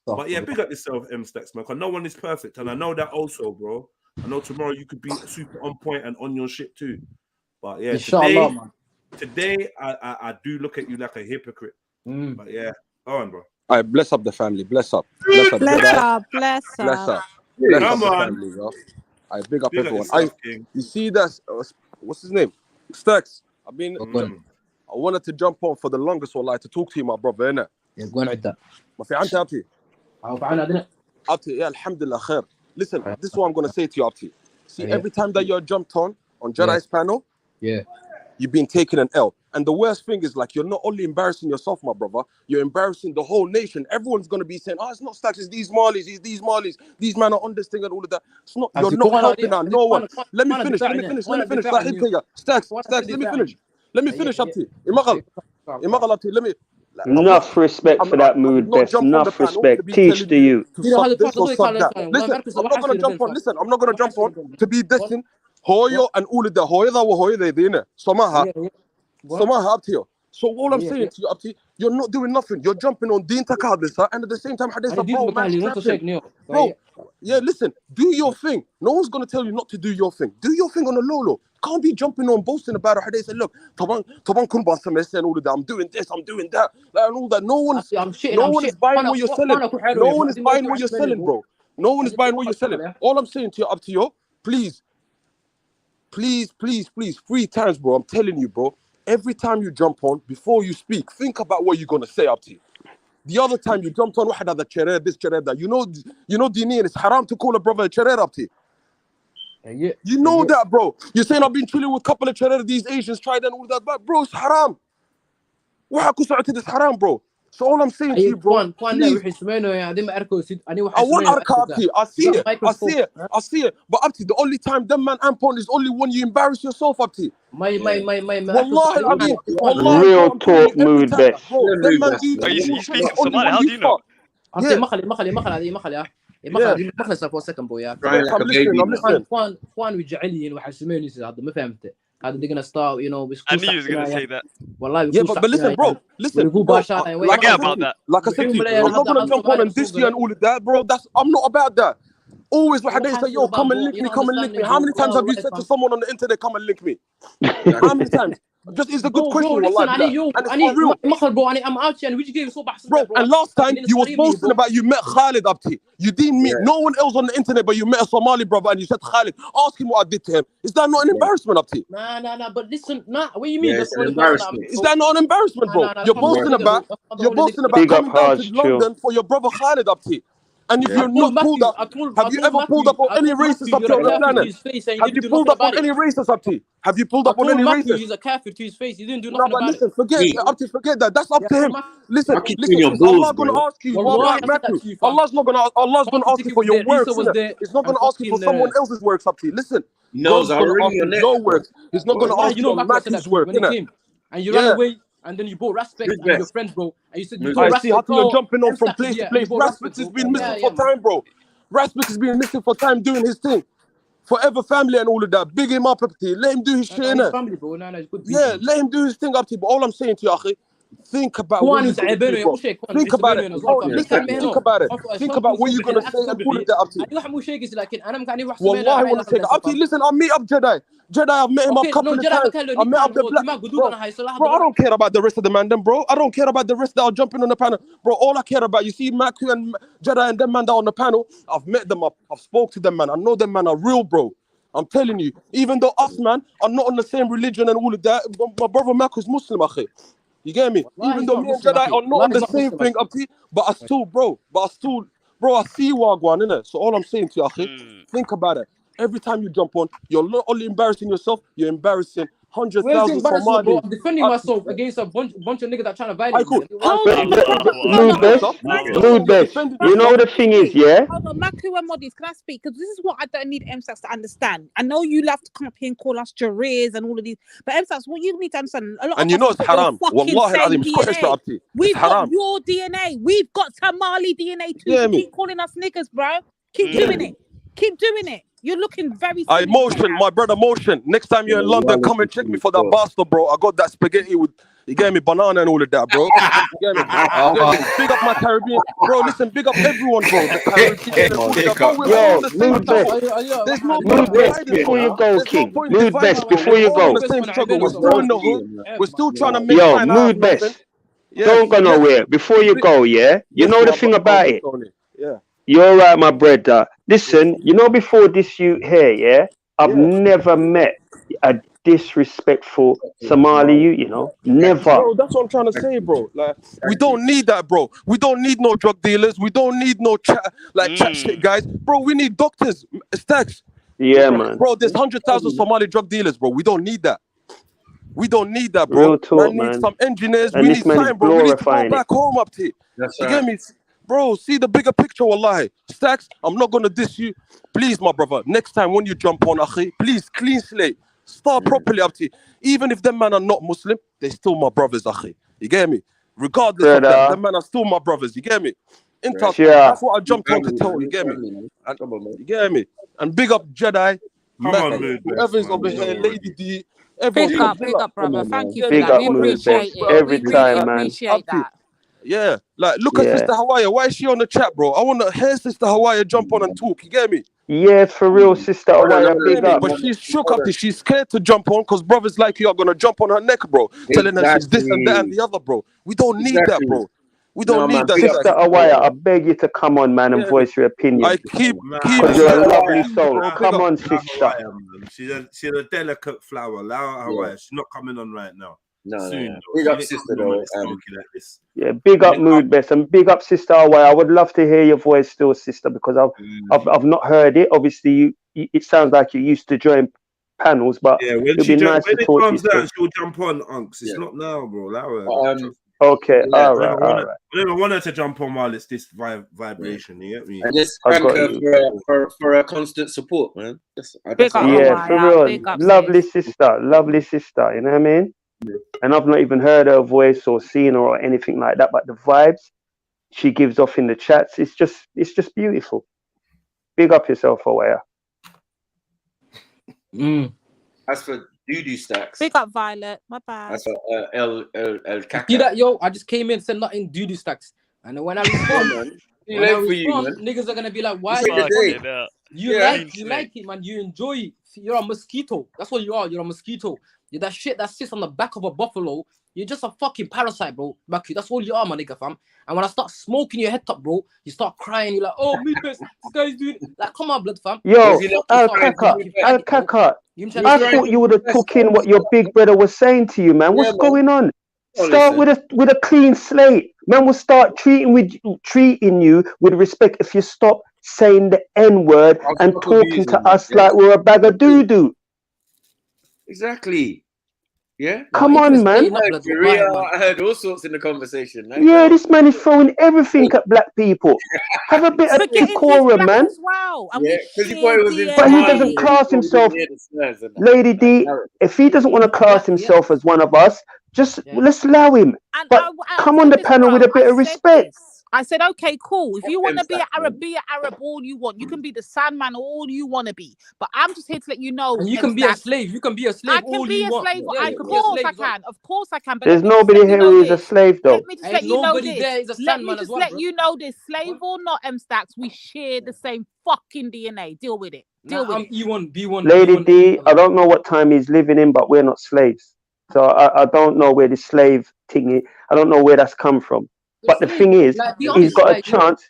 But yeah, big up yourself, M-Stacks, man. Because no one is perfect, and I know that also, bro. I know tomorrow you could be super on point and on your shit too. But yeah, today I do look at you like a hypocrite. But yeah, go on, bro. All right, bless up the family. Bless up. Bless up. Bless Up. Bless up Come the on. family, bro. I big up Big up everyone. yourself, King. You see that's what's his name? Stacks. I mean, I wanted to jump on for the longest one, like to talk to you, my brother, innit? Yeah, go on with that. ما في عنتي أبتي. أبتي, yeah, alhamdulillah khair. Listen, this is what I'm gonna say to you, Abti. See, every time that you're jumped on Jedi's panel, you've been taking an L. And the worst thing is, like, you're not only embarrassing yourself, my brother, you're embarrassing the whole nation. Everyone's gonna be saying, oh, it's not Stacks, it's these Marleys, these men are on this thing and all of that. It's not, you're not helping out no one. Let me finish. Stacks, let me finish, Abti. Abti, let me. Enough respect for that mood, Best. Enough respect. Teach the youth. I'm not gonna jump on. Listen, I'm not gonna jump on to be dissing Hoyo and all of that. Hoyo that Hoyo they did. Somaha up to you. So all I'm saying to you, Abti, you're not doing nothing. You're jumping on Dean Takadisa, and at the same time, bro, yeah, listen, do your thing. No one's gonna tell you not to do your thing. Do your thing on the low. Can't be jumping on, boasting about it. How they say, look, Taban Kumba semester and all of that. I'm doing this, I'm doing that, like, and all that. No one is buying what you're selling. No one is buying what you're selling, bro. No one is buying what you're selling. All I'm saying to you, up to you, please, 3 times, bro. I'm telling you, bro. Every time you jump on, before you speak, think about what you're gonna say, up to you. The other time you jumped on, the chair, this chair, that. You know, Dini, and it's haram to call a brother a chair, up to you. You know that, bro. You're saying I've been chilling with a couple of chair, these Asians tried and all that, but bro, it's haram. It's haram, bro. So all I'm saying to you, bro, please, I want Arka, I see it. But up to the only time them man ampon is only when you embarrass yourself, up to. Wallahi, I mean, real talk mood, Best. Are you speaking Somali? How do you know? مخلصة for a second, boy. Juan وجعلي وحسميني هذا ما فهمته. هذا they're gonna start, you know. I knew you was gonna say that. Yeah, but listen, bro. Listen. Forget about that. Like I said to you, I'm not gonna jump on and diss you and all of that, bro. I'm not about that. Always when they say, yo, come and link me. How many times have you said to someone on the internet, come and link me? How many times? Just is a good question. I'm out here and which gave so bad. Bro, and last time you was boasting about you met Khalid Abti. You didn't meet no one else on the internet, but you met a Somali brother and you said Khalid. Ask him what I did to him. Is that not an embarrassment, Abti? Nah. But listen, what do you mean? Is that not an embarrassment, bro? You're boasting about coming down to London for your brother Khalid Abti. And if you're not pulled up, have you ever pulled up on any racist up to on the planet? Have you pulled up on any racist up to? Have you pulled up on any racist? He's a kafir to his face. He didn't do No, nothing but about listen, it. forget that. That's up to him. Listen, is Allah gonna ask you? Matthew, Allah's not gonna ask you for your works. He's not gonna ask you for someone else's works up to you. Listen, God's gonna ask you your works. He's not gonna ask you on Matthew's work. And you ran away. And then you bought respect and your friends, bro. And you said you bought respect. I see how you're jumping on from place to place. Respect has been missing for time, bro. Respect has been missing for time doing his thing. Forever family and all of that. Big him up, up to you. Let him do his shit, innit? Family, bro. Yeah, let him do his thing up to you. But all I'm saying to you, Akhi, think about what you're gonna do, bro. Think about it. Listen, think about it. Think about what you're gonna say and all of that up to you. Wallahi, I want to take it up to you. Listen, I'll meet up Jedi. I've met him a couple of times. I met up the black bro, I don't care about the rest of the man, then, bro. I don't care about the rest that are jumping on the panel. Bro, all I care about, you see Maku and Jedi and them man that are on the panel, I've met them up. I've spoke to them, man. I know them man are real, bro. I'm telling you, even though us, man, are not on the same religion and all of that, my brother Maku's Muslim, akhi. You get me? Even though me and Jedi are not on the same thing, but I still, bro, I see Wagwan, innit? So all I'm saying to you, akhi, think about it. Every time you jump on, you're not only embarrassing yourself, you're embarrassing 100,000 Somalis. I'm defending myself against a bunch of niggas that trying to violate me. Mood best. You know the thing is, yeah? Hold on, Maku and Modis, can I speak? Because this is what I don't need MSAX to understand. I know you love to come up here and call us Jareers and all of these, but MSAX, what you need to understand, a lot and of you know us it's haram. Wallahi, DNA. We've got your DNA. We've got Somali DNA too. Yeah, keep calling us niggas, bro. Keep doing it. Keep doing it. You're looking very I motion, my brother, motion. Next time you're in London, come and check me for that bastard, bro. I got that spaghetti with, you gave me banana and all of that, bro. You get me? Big up my Caribbean. Bro, listen, big up everyone, bro. The Caribbean. There's no point before you go, King. Mood best before you go. We're still in the hood. We're still trying to make Yo, mood best. Don't go nowhere. Before you go, yeah? You know the thing about it? Yeah. You're right, my brother. Listen, you know, before this youth here, yeah, I've never met a disrespectful Somali youth, you know, never. Bro, that's what I'm trying to say, bro. Like, we don't need that, bro. We don't need no drug dealers. We don't need no chat shit guys, bro. We need doctors, stacks. Yeah, man. Bro, there's 100,000 Somali drug dealers, bro. We don't need that. We don't need that, bro. Real talk, man. Need some engineers. And we need time, bro. We need to go back home up to. That's you get me? Bro, see the bigger picture, wallahi. Stacks, I'm not going to diss you. Please, my brother, next time when you jump on, akhi, please, clean slate. Start properly up to you. Even if them man are not Muslim, they're still my brothers, akhi. You get me? Regardless of that, them man are still my brothers. You get me? That's what I jumped on to tell you. You get me? And, you get me? And big up Jedi, whoever's over here, Lady D. Big up, brother. Thank you for big that. Up, We appreciate it. Every time, man. Appreciate that. Yeah, like look at Sister Hawaii. Why is she on the chat, bro? I want to hear Sister Hawaii jump on and talk. You get me? Yeah, for real, Sister Hawaii. Big up. But she's shook up. She's scared to jump on because brothers like you are gonna jump on her neck, bro. Telling her she's this and that and the other, bro. We don't need that, bro. We don't need that. Sister Hawaii, I beg you to come on, man, and voice your opinion. I keep because you're a lovely soul. Come on, sister. She's a delicate flower. Allow her Hawaii. She's not coming on right now. No. Big up, sister, though. Yeah, big up Mood Best and big up Sister Hawaii. I would love to hear your voice still, sister, because I've not heard it. Obviously, it sounds like you used to join panels, but when it'd be nice to talk to you. She'll jump on, Unks. It's not now, bro. Okay, all right. I don't want her to jump on while it's this vibration. You get me? I just thank her for her constant support, man. Yeah, for real. Lovely sister. You know what I mean? And I've not even heard her voice or seen her or anything like that, but the vibes she gives off in the chats, it's just beautiful. Big up yourself, Awaya. As for Doo Stacks, big up Violet. My bad. As for El Kaka. See that, yo? I just came in, said nothing. Doo Stacks, and when I respond, niggas are gonna be like, "Why? You like it, man? You enjoy it. You're a mosquito. That's what you are. You're a mosquito. You're that shit that sits on the back of a buffalo. You're just a fucking parasite, bro. Baku, that's all you are, my nigga, fam. And when I start smoking your head top, bro, you start crying. You're like, oh, me best. This guy's doing it. Like, come on, blood, fam. Yo, Al Kaka, I thought you would have took in what your big brother was saying to you, man. What's going on? Start with a clean slate. Man will start treating you with respect if you stop saying the N-word and talking to us like we're a bag of doo-doo. Exactly. Yeah. Come on, man. I heard all sorts in the conversation. Like, yeah, this man is throwing everything at black people. Have a bit of decorum, man. Yeah, because he thought it was in But he doesn't class himself. Lady D, if he doesn't want to class himself as one of us, just let's allow him. But come on the panel with a bit of respect. I said, okay, cool. If you want to be an Arab all you want. You can be the Sandman all you want to be. But I'm just here to let you know. And you can be a slave. You can be a slave. I can be a slave. Of course I can. But there's nobody here who is a slave, though. Let me just let you know this. Let me just let you know this. Slave or not, M-Stacks, we share the same fucking DNA. Deal with it. Deal with it. E1, B1. Lady D, I don't know what time he's living in, but we're not slaves. So I don't know where the slave thing is. I don't know where that's come from. But the thing is, he's got a chance.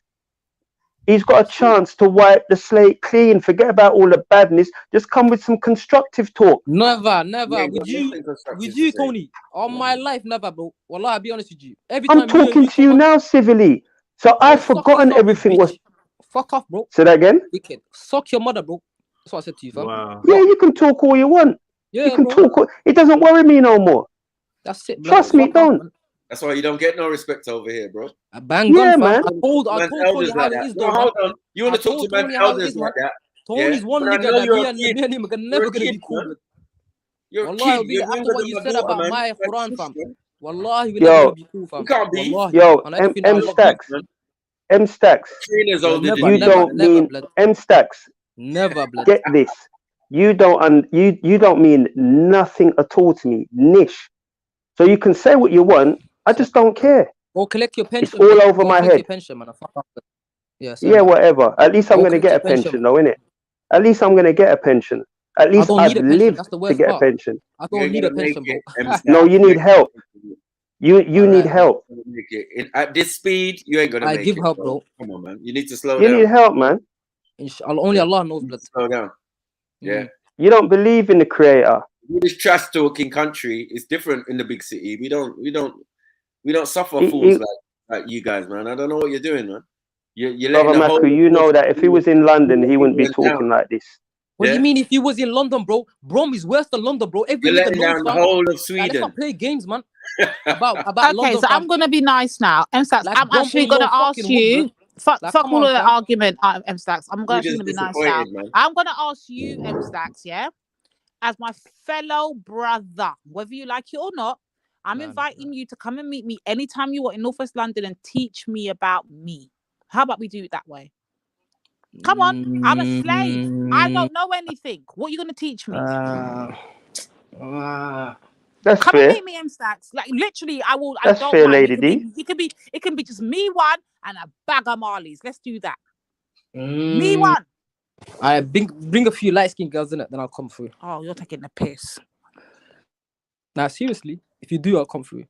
He's got a chance to wipe the slate clean. Forget about all the badness. Just come with some constructive talk. Never. With you, Tony. All my life, never, bro. Wallah, I'll be honest with you. Every time I'm talking to you now civilly. So I've forgotten everything was. Fuck off, bro. Say that again. Dickhead. Suck your mother, bro. That's what I said to you, fam. Wow. Yeah, you can talk all you want. Yeah, you can bro. talk. It doesn't worry me no more. That's it, bro. Trust me, it don't. That's why you don't get no respect over here, bro. A bang gun, man. I told Tony how it is, though. Hold on. You want to talk to man's elders like that? Tony's one nigga that me and him are never gonna be cool. You're a Wallahi, kid. after what you said about my Quran, fam. Wallahi, we're Yo, never gonna be cool, fam. You can't be. Yo, M-Stacks. Trina's older than You don't mean M-Stacks. Never, blood. Get this. You don't mean nothing at all to me, niche. So you can say what you want. I just don't care. Go collect your pension. It's all over my head. Pension, man. Yeah, whatever. At least I'm gonna get a pension, though, innit? At least I'm gonna get a pension. At least I've lived to get a pension. I don't need a pension, bro. No, you need help. You need help. At this speed, you ain't gonna make it. I give help, bro. Come on, man. You need to slow down. You need help, man. Only Allah knows, blood. Slow down. Yeah. You don't believe in the Creator. This trash talking country is different in the big city. We don't suffer fools like you guys, man. I don't know what you're doing, man. You're letting Brother Maku, you know that if he was in London, he wouldn't be talking like this. What do you mean if he was in London, bro? Brom is worse than London, bro. You're letting down the whole of Sweden. Let's not play games, man. About okay, London, so I'm gonna be nice now. M-Stacks, Like, I'm actually gonna ask you. Fuck all of the fam. argument, M-Stacks. I'm You're actually just gonna be nice now. disappointed, man. I'm gonna ask you, M-Stacks, yeah, as my fellow brother, whether you like it or not. I'm inviting you to come and meet me anytime you want in Northwest London and teach me about me. How about we do it that way? Come on, I'm a slave. I don't know anything. What are you gonna teach me? That's Come fair. and meet me, M-Stacks. Like literally, I will. That's I don't fair, mind. Lady D. It can be just me one and a bag of Marleys. Let's do that. Me one. I bring a few light skinned girls in it, then I'll come through. Oh, you're taking the piss. Now, seriously, if you do, I'll come through.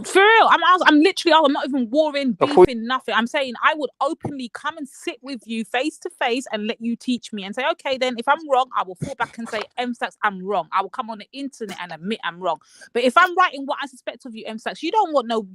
For real, I'm literally. I'm not even warring, beefing, nothing. I'm saying I would openly come and sit with you face to face and let you teach me and say, okay, then if I'm wrong, I will fall back and say, M-Stacks, I'm wrong. I will come on the internet and admit I'm wrong. But if I'm writing what I suspect of you, M-Stacks, you don't want no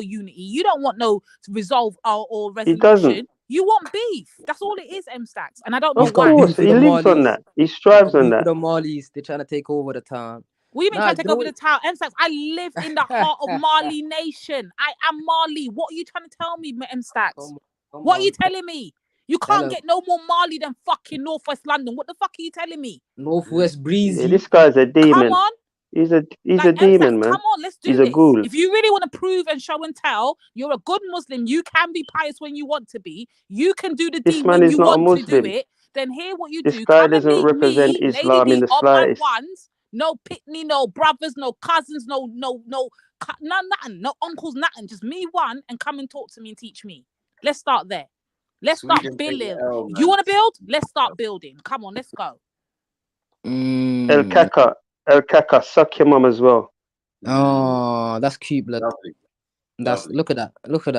unity. You don't want no resolve or resolution. He doesn't. You want beef. That's all it is, M-Stacks. And I don't know Of course, he lives on that. He strives on that. The Marleys, they're trying to take over the town. What do you mean trying to take over the town? M-Stacks, I live in the heart of Marley Nation. I am Marley. What are you trying to tell me, M-Stacks? What are you telling me? You can't get no more Marley than fucking Northwest London. What the fuck are you telling me? Northwest breezy. Yeah, this guy's a demon. Come on. He's a demon, man. Come on, let's do He's this. a ghoul. If you really want to prove and show and tell, you're a good Muslim. You can be pious when you want to be. You can do the deen when you want to do it. Then hear what you do. This guy doesn't represent Islam in the slightest. No pitney, no brothers, no cousins, no nothing, no uncles, nothing. Just me one, and come and talk to me and teach me. Let's start there. Let's start building. You want to build? Let's start building. Come on, let's go. El Kaka, suck your mum as well. Oh, that's cute, blood. Look at that.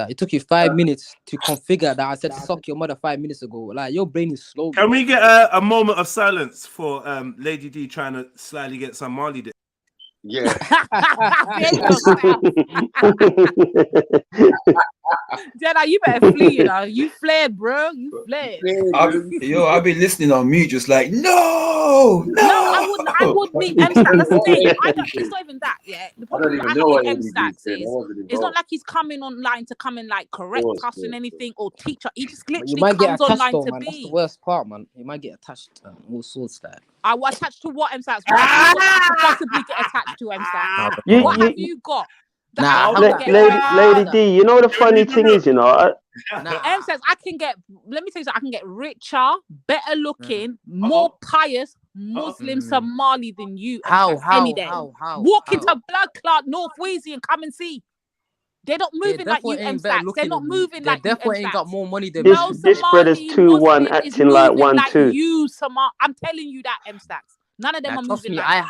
It took you 5 minutes to configure that. I said suck your mother 5 minutes ago. Like your brain is slow. Can we get a moment of silence for Lady D trying to slyly get some Marley dick? Yeah. Jedi, you better flee, you know. You fled, bro. You fled. I've been listening on mute, just like, no. I would meet M Stacks. That's the thing. It's not even that, yeah. The problem I have with M Stacks is it's not like he's coming online to come and like correct us in anything or teach us. He just You literally might get comes attached online though, to man. That's the be. worst part, man. You might get attached to all sorts like. I was attached to what, M Stacks? What have you got that I could possibly get attached to, M Stacks? What have you got? Lady D, you know the funny thing is, you know, M says I can get. Let me tell you something. I can get richer, better looking, more pious Muslim Somali than you. Any day. Walk into blood clot North Wheezy and come and see. They're not moving like you, M Stacks. They're not moving like you, M Definitely ain't got more money than this brother's 2-1 acting like 1-2. You, Somali. I'm telling you that, M Stacks. None of them are trust moving me, like I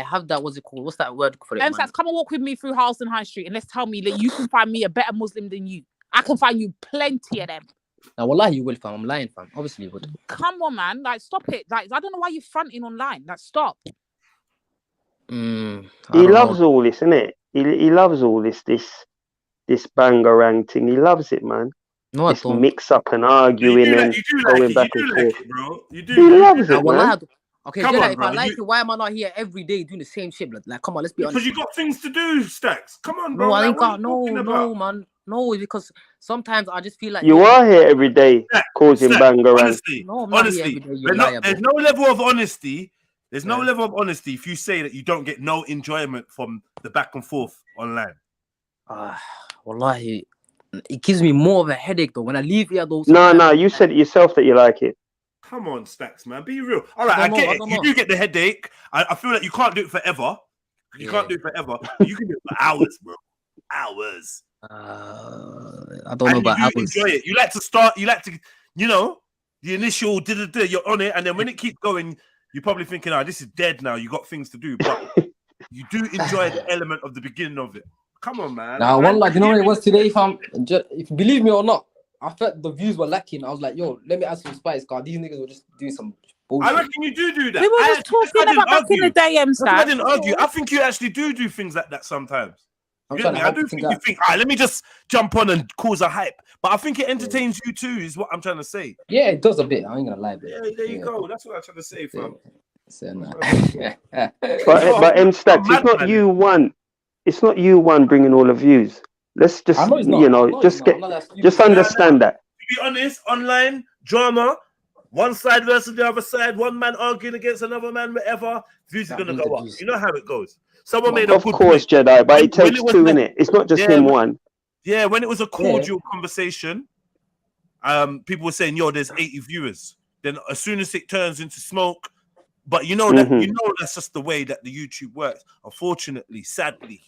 have that. What's it called? What's that word for it? M Stacks, come and walk with me through Harleston High Street and let's tell me that you can find me a better Muslim than you. I can find you plenty of them. Now, wallahi, you will, fam. I'm lying, fam. Obviously, you would. Come on, man. Like, stop it. Like, I don't know why you're fronting online. Like, stop. He loves all this, innit? He loves all this bangarang thing. He loves it, man. No, this mix up and arguing and going back and forth. Bro. You do. He loves it, man. Okay, Jedi, if I like it, why am I not here every day doing the same shit? Like, come on, let's be honest. Because you got things to do, Stacks. Come on, bro. No, I ain't got no, man. No, because sometimes I just feel like you are here every day causing bangarang. Honestly, there's no level of honesty. There's no level of honesty if you say that you don't get no enjoyment from the back and forth online. Wallahi, it gives me more of a headache though when I leave here. Though. No, you said it yourself that you like it. Come on, Stacks, man. Be real. All right, I get it. You do get the headache. I feel like you can't do it forever. You can't do it forever. You can do it for hours, bro. Hours. I don't know about hours. Enjoy it. You like to start. You like to, the initial you're on it, and then when it keeps going, you're probably thinking, this is dead now. You got things to do, but you do enjoy the element of the beginning of it. Come on, man. Now, one like, you know what it was today, fam? If you believe me or not, I felt the views were lacking. I was like, yo, let me add some spice, because these niggas were just doing some bullshit. I reckon you do that. We were just talking about back in the day, I didn't argue. I think you actually do things like that sometimes. I do think you think, let me just jump on and cause a hype. But I think it entertains you too, is what I'm trying to say. Yeah, it does a bit. I ain't gonna lie. Yeah, there you go. That's what I'm trying to say, fam. But M Stacks, it's not you one. It's not you one bringing all the views. Let's just, just understand that. To be honest, online drama, one side versus the other side, one man arguing against another man, whatever, views are gonna go up. You know how it goes. Someone made a good point. Jedi, but it takes two, innit? It's not just him one. Yeah, when it was a cordial conversation, people were saying, there's 80 viewers. Then as soon as it turns into smoke, but that's just the way that the YouTube works. Unfortunately, sadly,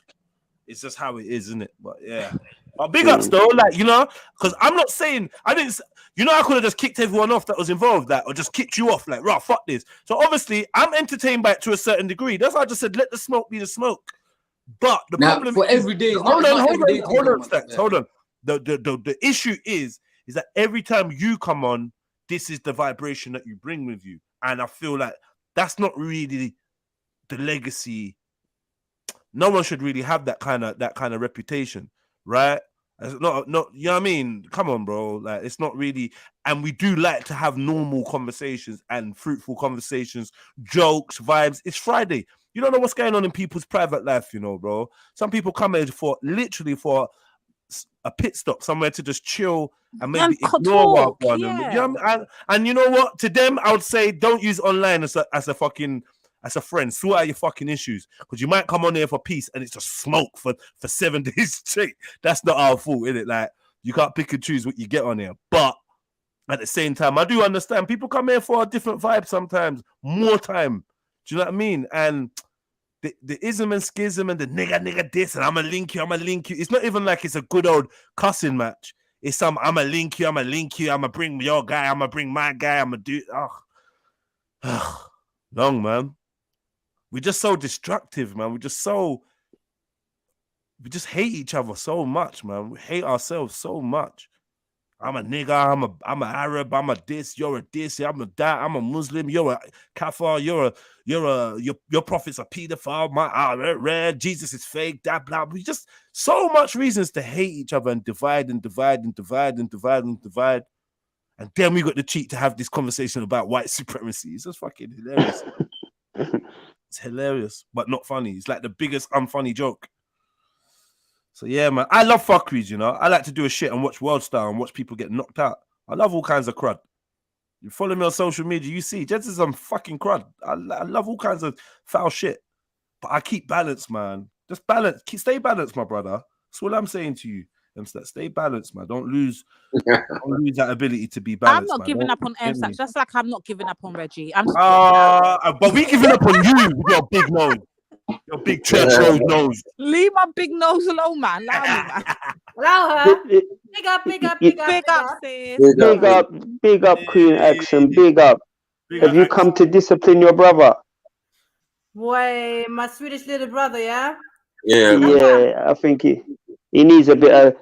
it's just how it is, isn't it? But yeah. But big ups though, because I'm not saying I could have just kicked everyone off that was involved, or just kicked you off, fuck this. So obviously, I'm entertained by it to a certain degree. That's why I just said let the smoke be the smoke. But the problem for every day, hold on. The issue is that every time you come on, this is the vibration that you bring with you, and I feel like that's not really the legacy. No one should really have that kind of reputation, right? It's not, you know what I mean? Come on, bro. Like, it's not really, and we do like to have normal conversations and fruitful conversations, jokes, vibes. It's Friday. You don't know what's going on in people's private life, bro. Some people come in for a pit stop, somewhere to just chill and maybe ignore one. And you know what? To them, I would say don't use online as a friend. Sort out your fucking issues, because you might come on here for peace and it's just smoke for 7 days straight. That's not our fault, is it? Like, you can't pick and choose what you get on here. But at the same time, I do understand people come here for a different vibe sometimes, more time. Do you know what I mean? And the ism and schism and the nigga this and I'ma link you. It's not even like it's a good old cussing match. It's I'ma link you, I'ma bring your guy, I'ma bring my guy, I'ma do long, man. We're just so destructive, man. We just hate each other so much, man. We hate ourselves so much. I'm a nigger, I'm a Arab, I'm a this, you're a this, I'm a that, I'm a Muslim, you're a kafir, your prophet's a pedophile, red, Jesus is fake, that blah. We just so much reasons to hate each other and divide and divide and divide and divide and divide. And then we got the cheek to have this conversation about white supremacy. It's just fucking hilarious. It's hilarious, but not funny. It's like the biggest unfunny joke. So yeah, man, I love fuckeries, you know. I like to do a shit and watch World Star and watch people get knocked out. I love all kinds of crud. You follow me on social media, you see, Jeds is some fucking crud. I love all kinds of foul shit. But I keep balance, man. Just balance. Stay balanced, my brother. That's what I'm saying to you. Stay balanced, man. Don't lose that ability to be balanced. I'm not giving up on MSAT, just like I'm not giving up on Reggie. But we giving up on you with your big nose. Your big church road nose. Leave my big nose alone, man. Allow me, man. Allow her. Big up, big up, big up, big up, sis. Big up, Queen Action. Big up. Have you come to discipline your brother? Boy, my Swedish little brother, yeah? Yeah, I think he needs a bit of,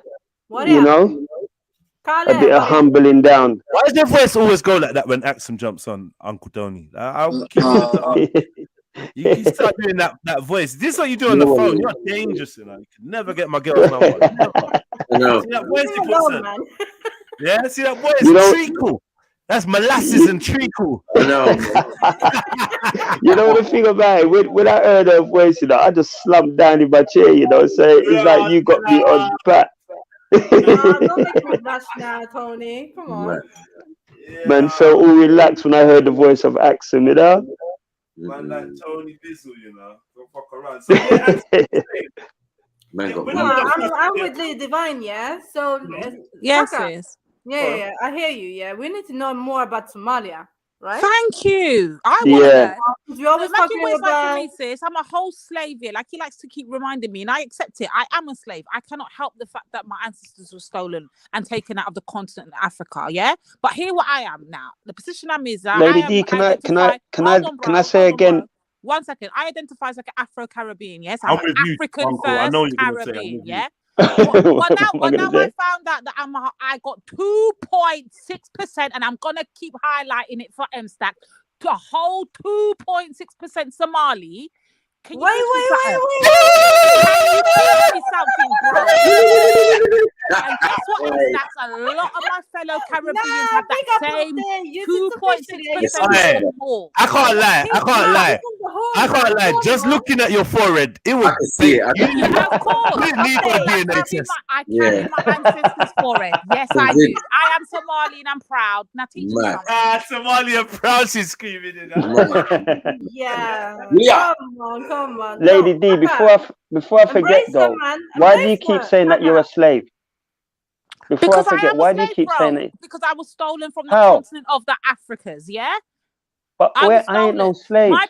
a bit of humbling down. Why does your voice always go like that when Axum jumps on Uncle Tony? I'll keep you start doing that voice. This is what you do on the phone. You're dangerous, you know. You can never get my girl's number. Never. See that voice you put on? Yeah, see that voice? Treacle. That's molasses and treacle. You know the thing about it, when I heard her voice, you know, I just slumped down in my chair, you know. So it's like you got me on pat. Don't make me blush now, Tony. Come on. Man, felt all relaxed when I heard the voice of Axum, you know. Man, like Tony Bizzle, you know. Don't fuck around. So, I'm with the Divine, yeah. So yes, sis. Yeah, I hear you. Yeah, we need to know more about Somalia, right? Thank you. I want to know. You always talking about me, sis. I'm a whole slave here. Like he likes to keep reminding me, and I accept it. I am a slave. I cannot help the fact that my ancestors were stolen and taken out of the continent of Africa. Yeah, but here what I am now. The position I'm is that Lady D, can I say again? 1 second. I identify as like an Afro-Caribbean. Yes, I'm an African first Caribbean. Yeah. Well, now I found out that I got 2.6%, and I'm gonna keep highlighting it for MStack. The whole 2.6% Somali. Can you wait. Can you teach me something, bro? And guess what? That's a lot of my fellow Caribbeans have that same 2.6% more. I can't lie. Just looking at your forehead, it was fake. Of course. I carry my ancestors' forehead. Yes, I do. I am Somali and I'm proud. Now teach me something. Somali and proud, she's screaming in that. Yeah. Come on. Lady D, before I forget though, why do you keep saying that you're a slave? Before I forget, why do you keep saying that? Because I was stolen from the continent of the Africas, yeah? But I ain't no slave. My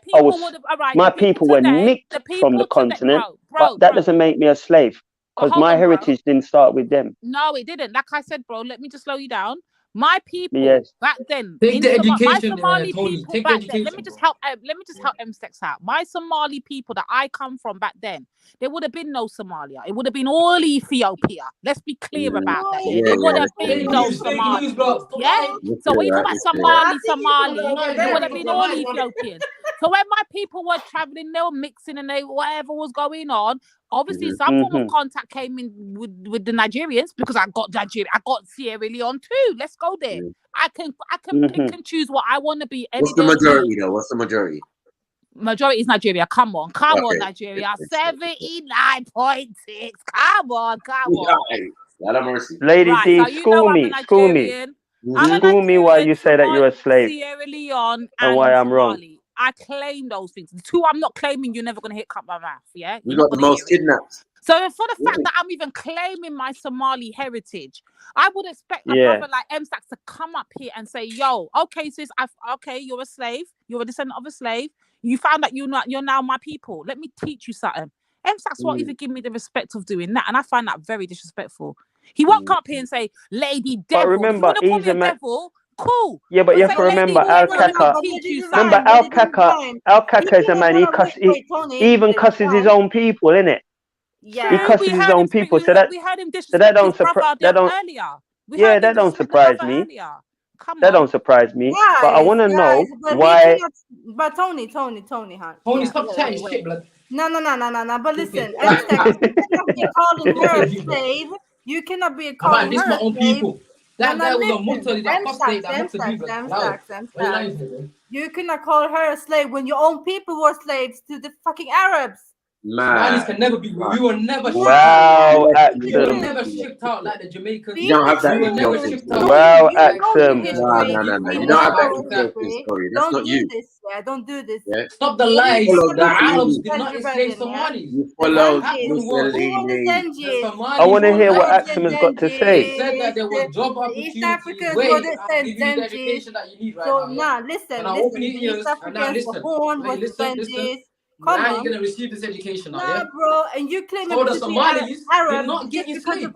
people were nicked from the continent, but that doesn't make me a slave. Because my heritage didn't start with them. No, it didn't. Like I said, bro, let me just slow you down. My people back then, take the education, my Somali people back then. Let me just help MStex out. My Somali people that I come from back then, there would have been no Somalia. It would have been all Ethiopia. Let's be clear about that. There would have been no Somalia. Yeah. So when you talk about Somali, there would have been all Ethiopians. So when my people were traveling, they were mixing and whatever was going on. Obviously, some form of contact came in with the Nigerians because I got Nigeria. I got Sierra Leone too. Let's go there. I can pick and choose what I want to be. What's the majority though? What's the majority? Majority is Nigeria. Come on, Nigeria. 79.6. Come on. Lot of mercy. Lady D, school me. School me why you say that you're a slave. Sierra Leone and why I'm wrong. I claim those things. The two I'm not claiming, you're never going to hit cut my mouth, yeah? You got the most kidnapped. So for the fact that I'm even claiming my Somali heritage, I would expect a brother like MStack to come up here and say, yo, okay, sis, you're a slave. You're a descendant of a slave. You found that you're now my people. Let me teach you something. MStack's won't even give me the respect of doing that. And I find that very disrespectful. He won't come up here and say, Lady Devil. But remember, he's a man. Cool. Yeah, but you have to remember Al Kaka. Remember Al Kaka is a man. He even cusses his own people, innit? Yeah, he cusses his own people. So that don't surprise. Yeah, that don't surprise me. That don't surprise me. But I want to know why. But Tony, huh? Tony, stop chatting shit, blood. No. But listen, M-Stack, you cannot be calling her a slave. You cannot be calling her a slave. That guy was a listen, Muntali that hostage that meant to be, M-Stack. You cannot call her a slave when your own people were slaves to the fucking Arabs. Somalis can never be. We were never. Wow, we were never shipped out like the Jamaicans. You don't have that we were never Ethiopian shipped story. out. Wow, No. You don't have that Ethiopian story. That's not you. Don't do this. Yeah. Stop the lies. The Arabs did not enslave Somalis. You follow Mussolini. I want to hear what Axum has got to say. They said that there was job opportunities. East Africans Wait, were the I'll give you the education that you need right so now. listen. East Africans were born with Zenjis. Now you're gonna receive this education now, yeah? Bro, and you claim so the Somalis did not get enslaved.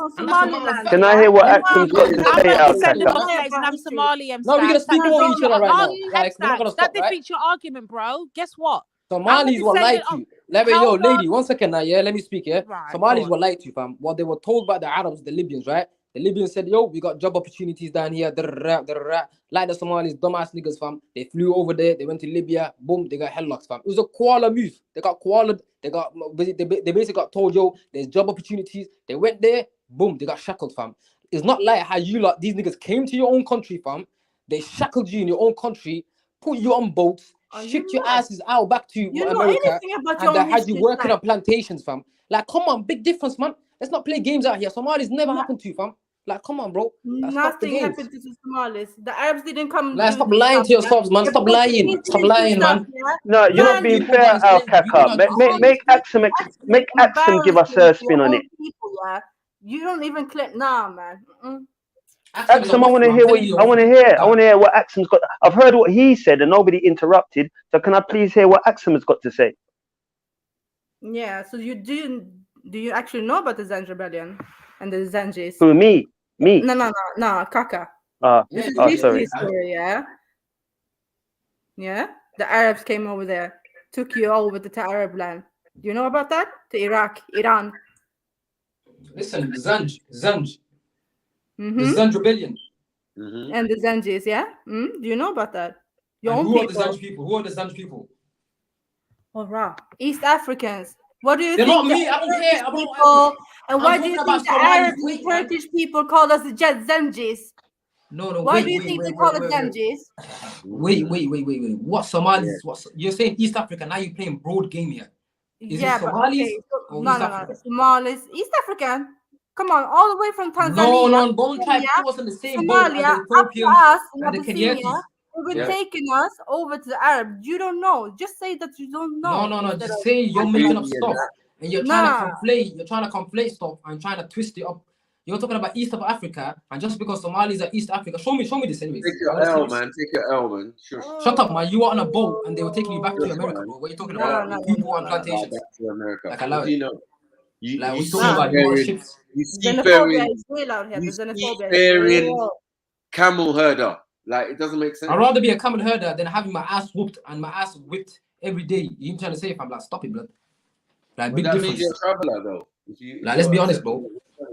Can I hear what Axum's got to say, Al-Kaka? I'm Somali. I'm no, we're gonna speak over each other right now. Like, we're not gonna stop, that defeats your argument, bro. Guess what? Somalis will lie to you. Lady, 1 second now, yeah? Let me speak, yeah? Right, Somalis will lie to you, fam. What they were told by the Arabs, the Libyans, right? The Libyans said, yo, we got job opportunities down here. Like the Somalis, dumbass niggas, fam. They flew over there. They went to Libya. Boom, they got headlocks, fam. It was a koala move. They basically got told, yo, there's job opportunities. They went there. Boom, they got shackled, fam. It's not like how you lot, these niggas came to your own country, fam. They shackled you in your own country, put you on boats, shipped your asses out back to America, and they had you working on plantations, fam. Like, come on, big difference, man. Let's not play games out here. Somalis never happened to you, fam. Like, come on, bro. Nothing happened to the Somalis. The Arabs didn't come. Like, stop lying to yourselves, man. Stop lying. Stop lying, man. No, you're not being fair, Al-Kaka. Make Axum give us her spin on it. You don't even clip, man. Axum, I want to hear what Axum's got. I've heard what he said and nobody interrupted. So can I please hear what Axum has got to say? Yeah. So do you actually know about the Zenj rebellion and the Zenjis? Who, me? No, Kaka. This is sorry. Story, yeah. The Arabs came over there, took you over to Arab land. Do you know about that? To Iraq, Iran. Listen, Zenj. Mm-hmm. The Zenj rebellion. And the Zenjis, yeah? Do you know about that? Who are the Zenj people? Who are the Zenj people? Oh, wow. East Africans. What do you They're think? Not me. I don't care. And why do you think the Arabs and Turkish people call us the Zenjis? No. Why do you think they call us Zenjis? Wait. What Somalis? You're saying East Africa? Now you're playing broad game here. Is it Somalis? No. Somalis. East African. Come on, all the way from Tanzania. No. Don't try to put us in the same boat as the Ethiopians and the Kenyans. They've taken us over to the Arabs. You don't know. Just say that you don't know. No. Just say you're making up stuff. And you're trying to conflate stuff and trying to twist it up. You're talking about East of Africa, and just because Somalis are East Africa, show me this anyways. Take your L, man. Sure. Shut up, man. You were on a boat and they were taking you back to America, bro. What are you talking about? People on plantations. Back to America. Like, allow it. You know, you seafaring camel herder. Like, it doesn't make sense. I'd rather be a camel herder than having my ass whooped and my ass whipped every day. You trying to say if I'm like, stop it, blood. Like, big difference. Means you're a traveler, though. Like, let's be honest, bro.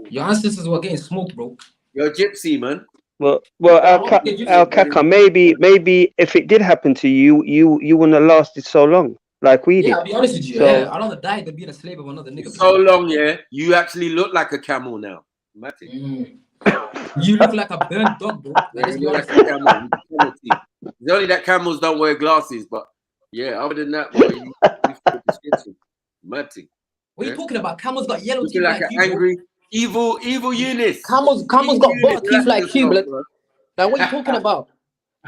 Your ancestors were getting smoked, bro. You're a gypsy, man. Well, Al-Kaka, maybe if it did happen to you, you wouldn't have lasted so long like we did. Yeah, I'll be honest with you. I'd rather die than being a slave of another nigga. So long, yeah. You actually look like a camel now. You look like a burnt dog, bro. Like, you look like a camel. It's only that camels don't wear glasses, but yeah, other than that, boy, you Matty. What are you talking about? Camels got yellow teeth like an angry, evil Eunice. Camels got butter teeth like you, blood. Like, what are you talking about?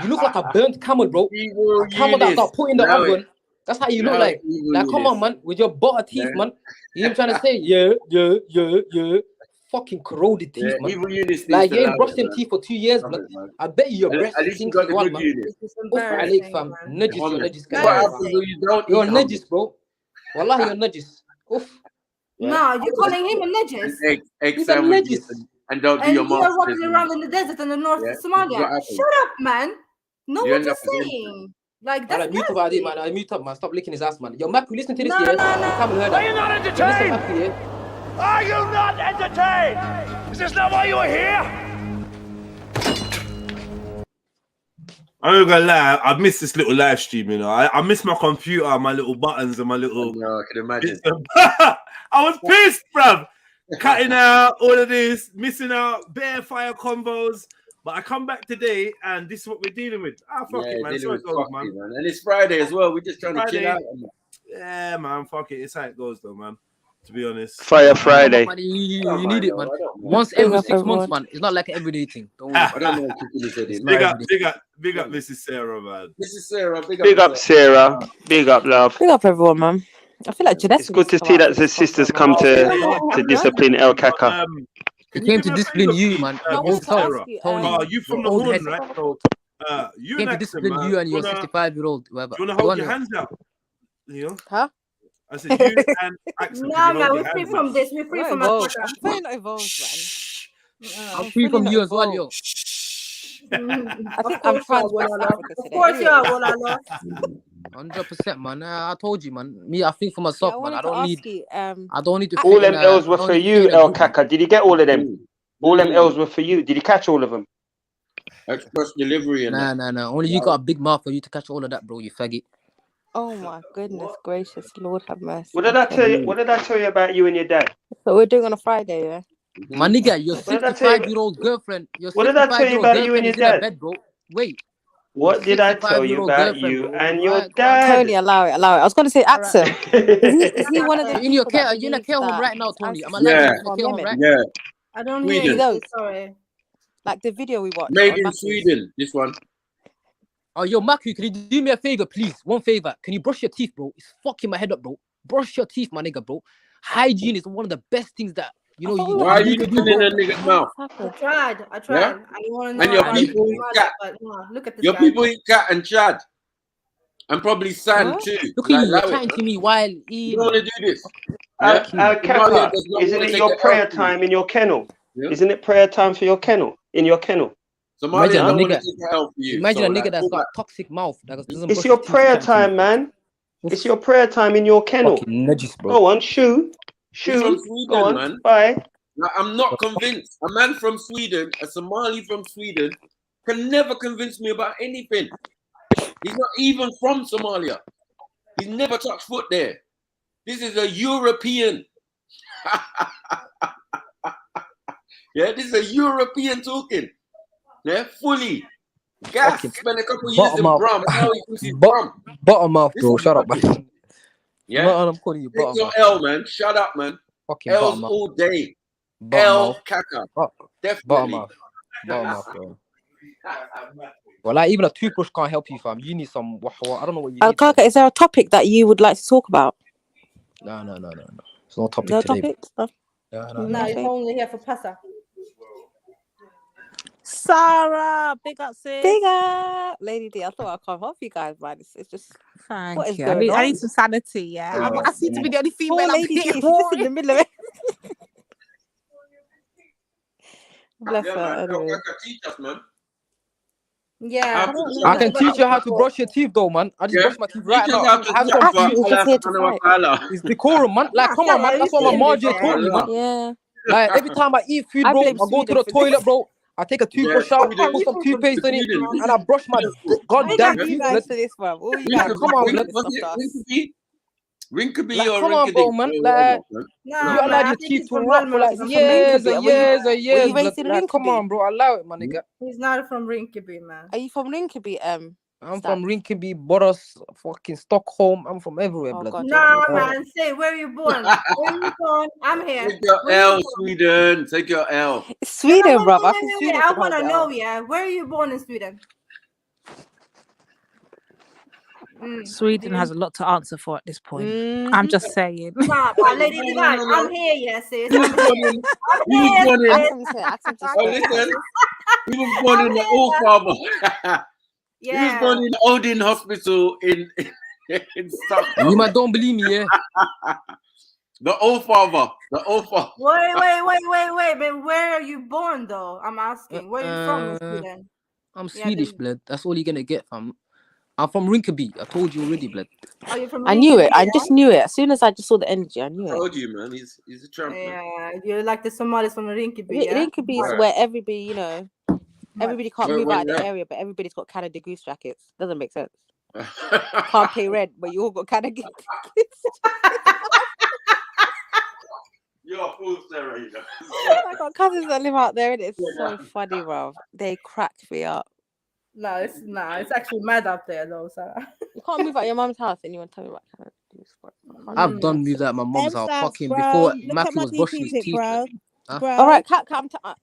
You look like a burnt camel, bro. A camel that got put in the oven. That's how you look like. Like, come on, man, with your butter teeth, man. You ain't trying to say, yeah. Fucking corroded teeth, man. Like, you ain't brushed them teeth for 2 years, blood. I bet you your breath stinks as well, man. Fam. Najis, you're a najis, bro. Wallahi, you're najis. Oof. No, you're calling him a najis. He's a najis. And don't do your mouth. You're walking around in the desert in the north of Somalia. Shut up, man. No one just saying. Like, that's mute up, man. I mute up, man. Stop licking his ass, man. Yo, Mac, listen to this here. Are you not entertained? Are you not entertained? Is this not why you are here? I'm not gonna lie, I've missed this little live stream, you know. I miss my computer, my little buttons and my little... I can imagine. I was pissed, bruv. Cutting out all of this, missing out, bare fire combos. But I come back today and this is what we're dealing with. Fuck it, man. Dealing with goes, coffee, man. And it's Friday as well. We're just trying to chill out. Yeah, man. Fuck it. It's how it goes, though, man. To be honest. Fire Friday. You need it, man. Once every 6 months, man. It's not like an everyday thing. Don't worry. I don't know what you said. Big up, Mrs. Sarah, man. Mrs. Sarah, big up, Sarah. Big up, love. Big up, everyone, man. I feel like Jeanette. It's good to see that the sisters come to discipline El Kaka. He came to discipline you, man. You from the hood, right? So, you came to discipline you and your 65-year-old. You want to hold your hands out? You know? Huh? I said you and Axel. No, man, we're free from this. We're free from I'm very not involved, man. I'm free from you as well, yo. I think I'm trying to. Of course you are, Wolala. 100%, man. I told you, man. Me, I think for myself, man. I don't need to. All them L's were for you, El Kaka. Did you get all of them? All them L's were for you. Did you catch all of them? Express delivery and Nah. Only you got a big mouth for you to catch all of that, bro. You faggot. Oh my goodness gracious, Lord have mercy. What did I tell you? What did I tell you about you and your dad? So we're doing on a Friday, yeah. My nigga, your 65-year-old girlfriend. What did I tell you about you and your dad? Bed, bro. Wait. What did I tell you about you and your dad? Tony, allow it. I was going to say Axel. Is he one of the in your care? You're in a care home right now, Tony. I'm yeah. I don't hear you. Sorry. Like the video we watched. Made in Sweden. This one. Oh, yo, Maku, can you do me a favor, please? One favor. Can you brush your teeth, bro? It's fucking my head up, bro. Brush your teeth, my nigga, bro. Hygiene is one of the best things that, you know, why are you looking in a nigga's mouth? I tried. Yeah? I want to know. And your people eat cat. Look at this your guy. people eat cat and chad. And probably sand too. Look at you chatting to me while eating. You want to do this? Kaka, isn't it your prayer time in your kennel? Yeah? Isn't it prayer time for your kennel? In your kennel? Imagine a nigga that's got toxic mouth. It's your prayer time, man. It's your prayer time in your kennel. Go on, shoo. From Sweden, go on, man. Bye. Now, I'm not convinced. A man from Sweden, a Somali from Sweden, can never convince me about anything. He's not even from Somalia. He's never touched foot there. This is a European. Yeah, this is a European talking. Yeah, fully. Gas. Spent a couple years in Brum. Now he thinks he's Brum. Bottom mouth, bro. Shut up, man. Yeah. No, I'm calling you bottom Take your L, man. Shut up, man. Fucking L's all day. L Kaka. Definitely. Bottom mouth, bro. Well, like even a toothbrush can't help you, fam. You need some. I don't know what you need. Kaka, is there a topic that you would like to talk about? No. It's no topic no today. Topic? No, you're only here for Pasa. Sarah, big up, sis. Big up, Lady D. I thought I can't help you guys, man. It's just thank you. I need some sanity. Yeah, I seem to be the only female. Lady D, she's just in the middle of it. Bless her. Teach us, man. Yeah, I can teach you how to brush your teeth, though, man. I just brush my teeth right now. It's decorum, man. Like, come on, man. That's what my Margie told me, man. Yeah. Like every time I eat food, bro, I go to the toilet, bro. I take a toothbrush out, put some toothpaste in it, and I brush my goddamn teeth. Come on, Rinkaby like, or come on, bro, man. Like, you allow your teeth to rot for like years and years. Like, come on, bro. Allow it, my nigga. He's not from Rinkeby, man. Are you from Rinkeby? I'm from Rinkeby, Boros, fucking Stockholm. I'm from everywhere, blood. No, man. Say, where are you born? Where are you born? I'm here. Take your L, Sweden. Take your L. Sweden, bro. I want to know, yeah. Where are you born in Sweden? Sweden has a lot to answer for at this point. I'm just saying. Nah, Lady Divine, I'm here, yes, sis. I'm listen. He was born in the All Farmer. Yeah. He was born in Odin Hospital in Stockholm. You might don't believe me, yeah. The Old Father. The Old Father. Wait. But where are you born, though? I'm asking. Where are you from in Sweden? I'm Swedish, blood. That's all you're gonna get, fam. I'm from Rinkeby. I told you already, blood. Oh, you're from Rinkeby, I knew it. I just knew it. As soon as I just saw the energy, I knew it. I told you, man. He's a champion. Yeah, you're like the Somalis from Rinkeby. Rinkeby is where everybody, you know. Everybody can't move out of the area, but everybody's got Canada Goose jackets. Doesn't make sense. Can't pay rent, but you all got Canada Goose jackets. You're a fool, Sarah. You know. I got cousins that live out there, and it's so funny, bro. They cracked me up. No, it's actually mad up there though, Sarah. You can't move out of your mum's house, and you want to tell me about Canada Goose? I've done moved out my mum's house fucking bro. before Look at Matthew my was brushing his DP pic, teeth. bro. Huh? Bro. All right, Cat,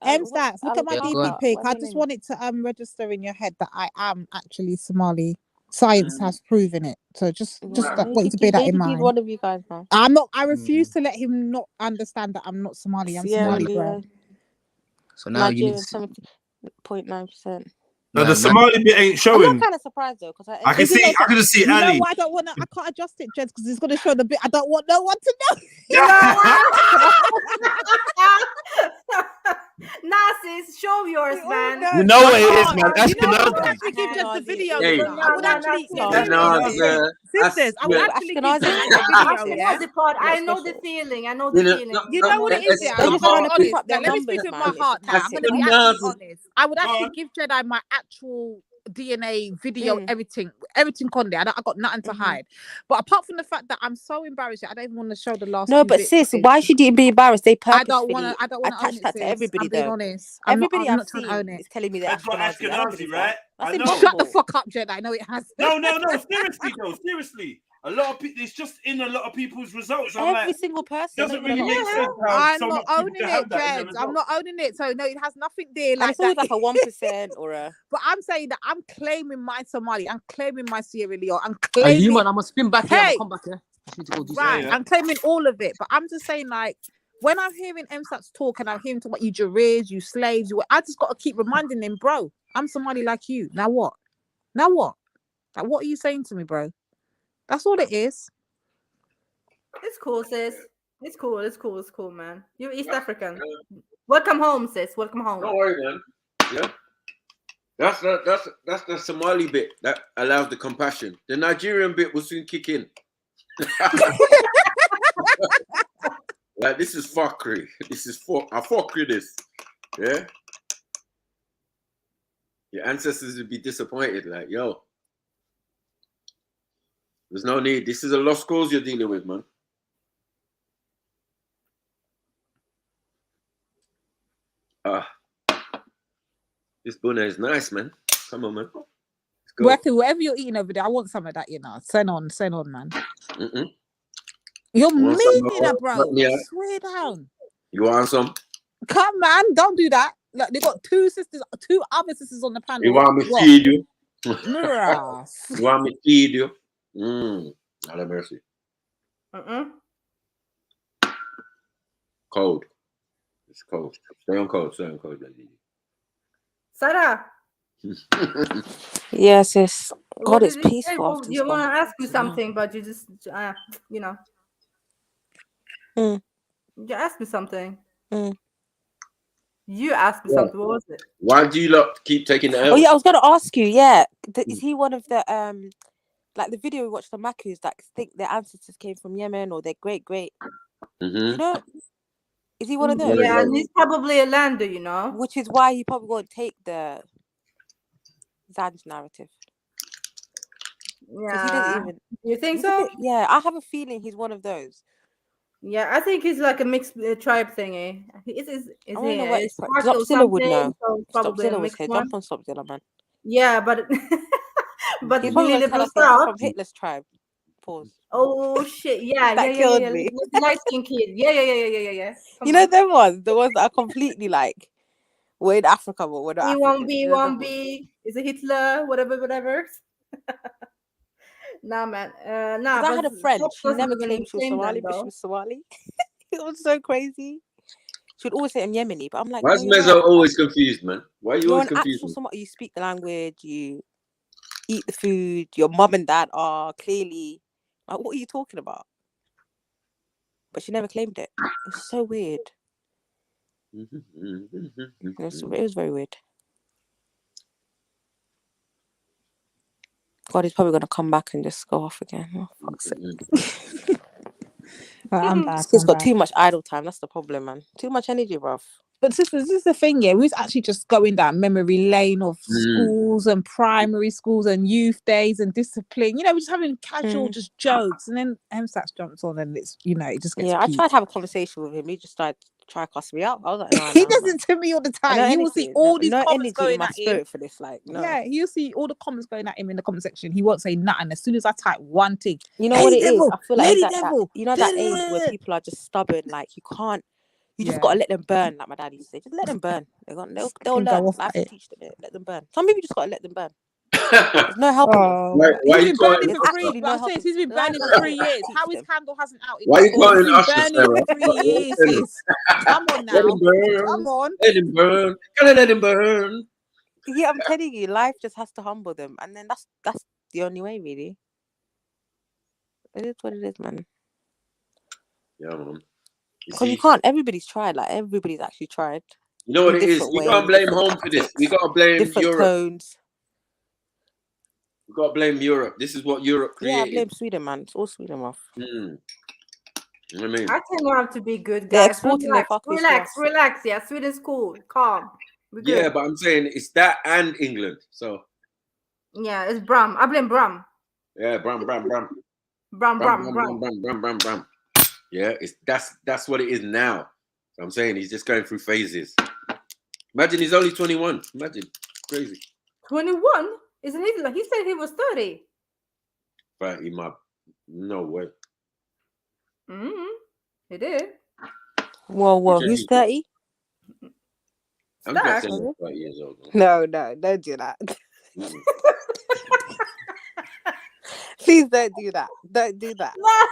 M-Stats, look at my DP pic. I What's just your want it to register in your head that I am actually Somali. Science has proven it. So just that, want you to bear that in mind. One of you guys now. I'm not. I refuse to let him not understand that I'm not Somali. I'm Somali, bro. So now you need 70.9%. No, the Somali bit ain't showing. I'm not kind of surprised though, because I can see Ali. No, I don't want to. I can't adjust it, Jens, because it's going to show the bit. I don't want no one to know. Narcissus, show yours, man. You know what it is, man. I would actually give Jens the video. I would actually. Sisters, I would actually give Jens the video. What's it called? I know the feeling. I know the feeling. You know what it is? I'm just trying to honest. Let me speak with my heart now. I'm going to be actually honest. I would actually give Jedi my actual DNA video, everything on there. I got nothing to hide. But apart from the fact that I'm so embarrassed, I don't even want to show the last. No, but sis, why should you be embarrassed? They purposefully I don't want to attach that to everybody. I'm being honest. Everybody I'm I've not trying seen to own it. is telling me that Ashkenazi, right? That's Shut the fuck up, Jedi. I know it has. No. Seriously, though. Seriously. A lot of people, it's just in a lot of people's results. Every single person doesn't really make sense. I'm not owning it, Jens. I'm not owning it. So no, it has nothing there like it's always like a 1% or a. But I'm saying that I'm claiming my Somali. I'm claiming my Sierra Leone. I'm claiming. You man, I'm gonna spin back here. Hey, I'm come back here. Right, I'm claiming all of it. But I'm just saying, like, when I'm hearing M-Sats talk and I'm hearing talk about you Jareers, you slaves, I just got to keep reminding him, bro, I'm Somali like you. Now what? Like, what are you saying to me, bro? That's all it is. It's cool, sis. It's cool, man. You're East African. Welcome home, sis. Welcome home. Don't worry, man. Yeah. That's the Somali bit that allows the compassion. The Nigerian bit will soon kick in. Like, this is fuckery. I fuckery this. Yeah. Your ancestors would be disappointed. Like, yo. There's no need. This is a lost cause you're dealing with, man. This bunna is nice, man. Come on, man. Let's go. Whatever you're eating over there, I want some of that, you know. Send on, man. You're mean, bro. Yeah. Swear down. You want some? Come, man. Don't do that. Look, they got two other sisters on the panel. You want me to feed you? Mirrors. You want me to feed you? Out of mercy. Cold. It's cold. Stay on cold, lady. Sarah. Yes, yes. God, it's peaceful. You want to ask you something, but you just, you know. You asked me something. You asked me something. What was it? Why do you lot keep taking the L? Oh yeah, I was going to ask you. Yeah, is he one of the like the video we watched, the Makus that think their ancestors came from Yemen or their great? You know, is he one of those? Yeah, and he's probably a lander, you know. Which is why he probably won't take the Zanj narrative. Yeah. He doesn't even. You think so? Yeah, I have a feeling he's one of those. Yeah, I think he's like a mixed tribe thingy. I don't know what Stopzilla would know. Stopzilla was here. Jump on Stopzilla, man. Yeah, but but he's probably really from Hitler's tribe. Pause. Oh shit! Yeah, that killed me. Light skin kid. Yeah. You know them ones, the ones that are completely like we're in Africa, but we're not. He won't be. Is it Hitler? Whatever. Nah, man. I had a friend. She never claimed she was Somali, but she was Somali. It was so crazy. She would always say I'm Yemeni, but I'm like, why is Mezzo always confused, man? Why are you always confused? You speak the language, you eat the food. Your mum and dad are clearly like, what are you talking about? But she never claimed it. It was so weird. It was very weird. God, he's probably going to come back and just go off again. Oh, fuck's sake. I'm back. He's got too much idle time. That's the problem, man. Too much energy, bruv. But sisters, this is the thing, yeah. We was actually just going down memory lane of schools and primary schools and youth days and discipline. You know, we're just having casual, just jokes, and then MSATs jumps on, and it's, you know, it just gets. Yeah, I tried to have a conversation with him. He just tried to cuss me out. I was like, no, he does it to me all the time. You will see all these comments going at him. For this, like, no. Yeah, you'll see all the comments going at him in the comment section. He won't say nothing. As soon as I type one thing, you know what it is? I feel like that, you know, that age where people are just stubborn. Like, you can't. You just gotta let them burn, like my dad used to say. Just let them burn. They'll learn. Life will teach them it. Let them burn. Some people just gotta let them burn. There's no helping them. He's been burning for 3 years. He's been burning for 3 years. How his candle hasn't outed? Why you calling us burning for 3 years? Sis. Come on now. Let him burn. Come on. Let him burn. Can I let him burn? Yeah, I'm telling you, life just has to humble them, and then that's the only way, really. It is what it is, man. Yeah, man. Because you can't. Everybody's tried. Like, everybody's actually tried. You know what it is? We can't blame home for this. We gotta blame Europe. Tones. We gotta blame Europe. This is what Europe created. Yeah, I blame Sweden, man. It's all Sweden, off. You know what I mean? I tend not to be good, They're guys. exporting their fuckers to us. Relax. Yeah, Sweden's cool, calm. Yeah, but I'm saying it's that and England. So yeah, it's Bram. I blame Bram. yeah, Bram. Bram. Yeah, that's what it is now. So I'm saying he's just going through phases. Imagine he's only 21. Imagine, crazy. 21? Isn't it? Like, he said he was 30. But he might. No way. He did. Whoa, who's 30? I'm not saying he's 30 years old. No, don't do that. Please don't do that. Don't do that. No.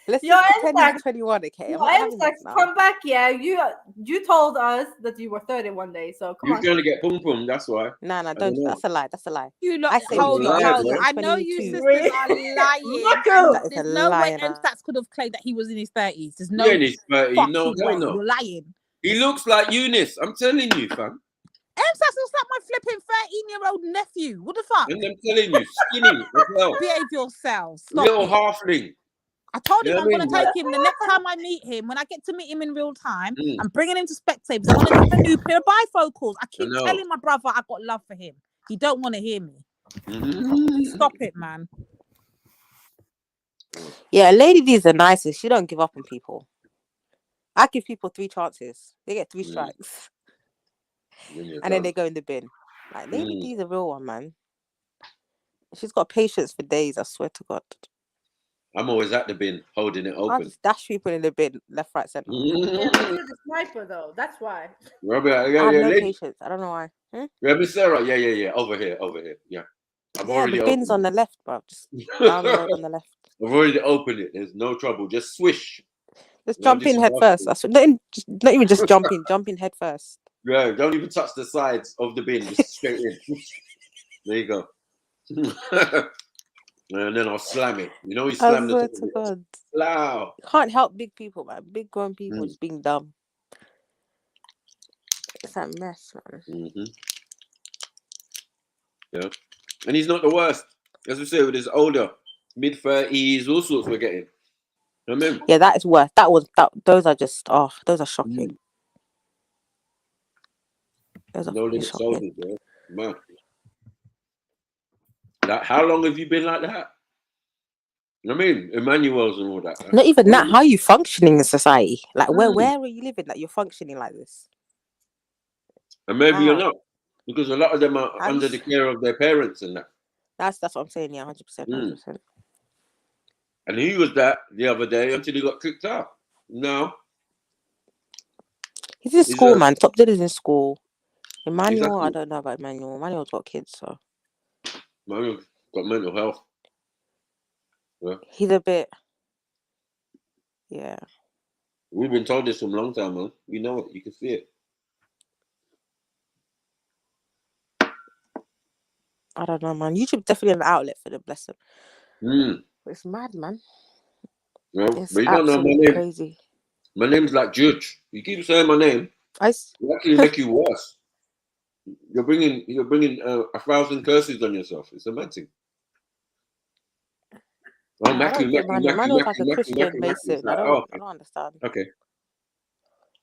Let's just pretend he's 21, okay? Come back, yeah. You told us that you were 30 one day, so come on. You're gonna get pum, that's why. No, don't. That's a lie. That's a lie. You lot, hold on. I know you sisters are lying. There's no way MSATs could have claimed that he was in his 30s. There's no in his 30s. No, way. no. You're lying. He looks like Eunice. I'm telling you, fam. MSATs looks like my flipping 13-year-old nephew. What the fuck? And I'm telling you, skinny as well. Behave yourselves. Little halfling. I told him I'm going to take him the next time I meet him. When I get to meet him in real time, I'm bringing him to Spectators. I want to give him a new pair of bifocals. I keep telling my brother I got love for him. He don't want to hear me. Stop it, man. Yeah, Lady D's the nicest. She don't give up on people. I give people 3 chances. They get 3 strikes. And then they go in the bin. Like, Lady D's a real one, man. She's got patience for days, I swear to God. I'm always at the bin, holding it open. I just dash people in the bin, left, right, center. Yeah, you're the sniper, though. That's why. Robert, I have no patience. I don't know why. Yeah, Miss Sarah. Yeah. Over here. Yeah. I've already the bin's on the left, bro. Just down the road on the left. I've already opened it. There's no trouble. Just swish. Just jump in head first. That's not even just jump in head first. Yeah, don't even touch the sides of the bin. Just straight in. There you go. And then I'll slam it. You know, you slam the to God. Wow. You can't help big people, man. Big grown people just being dumb. It's a mess, man. Yeah. And he's not the worst. As we say, with his older, mid-30s, all sorts we're getting. I mean, yeah, that is worse. Those are just, those are shocking. Those are shocking. Soldiers, bro. Man. Like, how long have you been like that? I mean, Emmanuel's and all that. Not even that. How are you functioning in society? Like, where are you living that you're functioning like this? And maybe you're not, because a lot of them are under the care of their parents and that. That's what I'm saying. Yeah, 100%. 100%. And he was that the other day until he got kicked out. No. He's in school, man. Top Did is in school. Emmanuel, I don't know about Emmanuel. Emmanuel's got kids, so. Emmanuel's got mental health. Yeah. He's a bit. Yeah. We've been told this from a long time, man. You know it. You can see it. I don't know, man. YouTube's definitely an outlet for them, bless them. It's mad, man. No, it's but you don't know my name. Crazy. My name's like Judge. You keep saying my name. It actually make you worse. You're bringing 1,000 curses on yourself. It's a mad thing. Oh, Manuel's like a Christian Mason. I don't understand. Okay.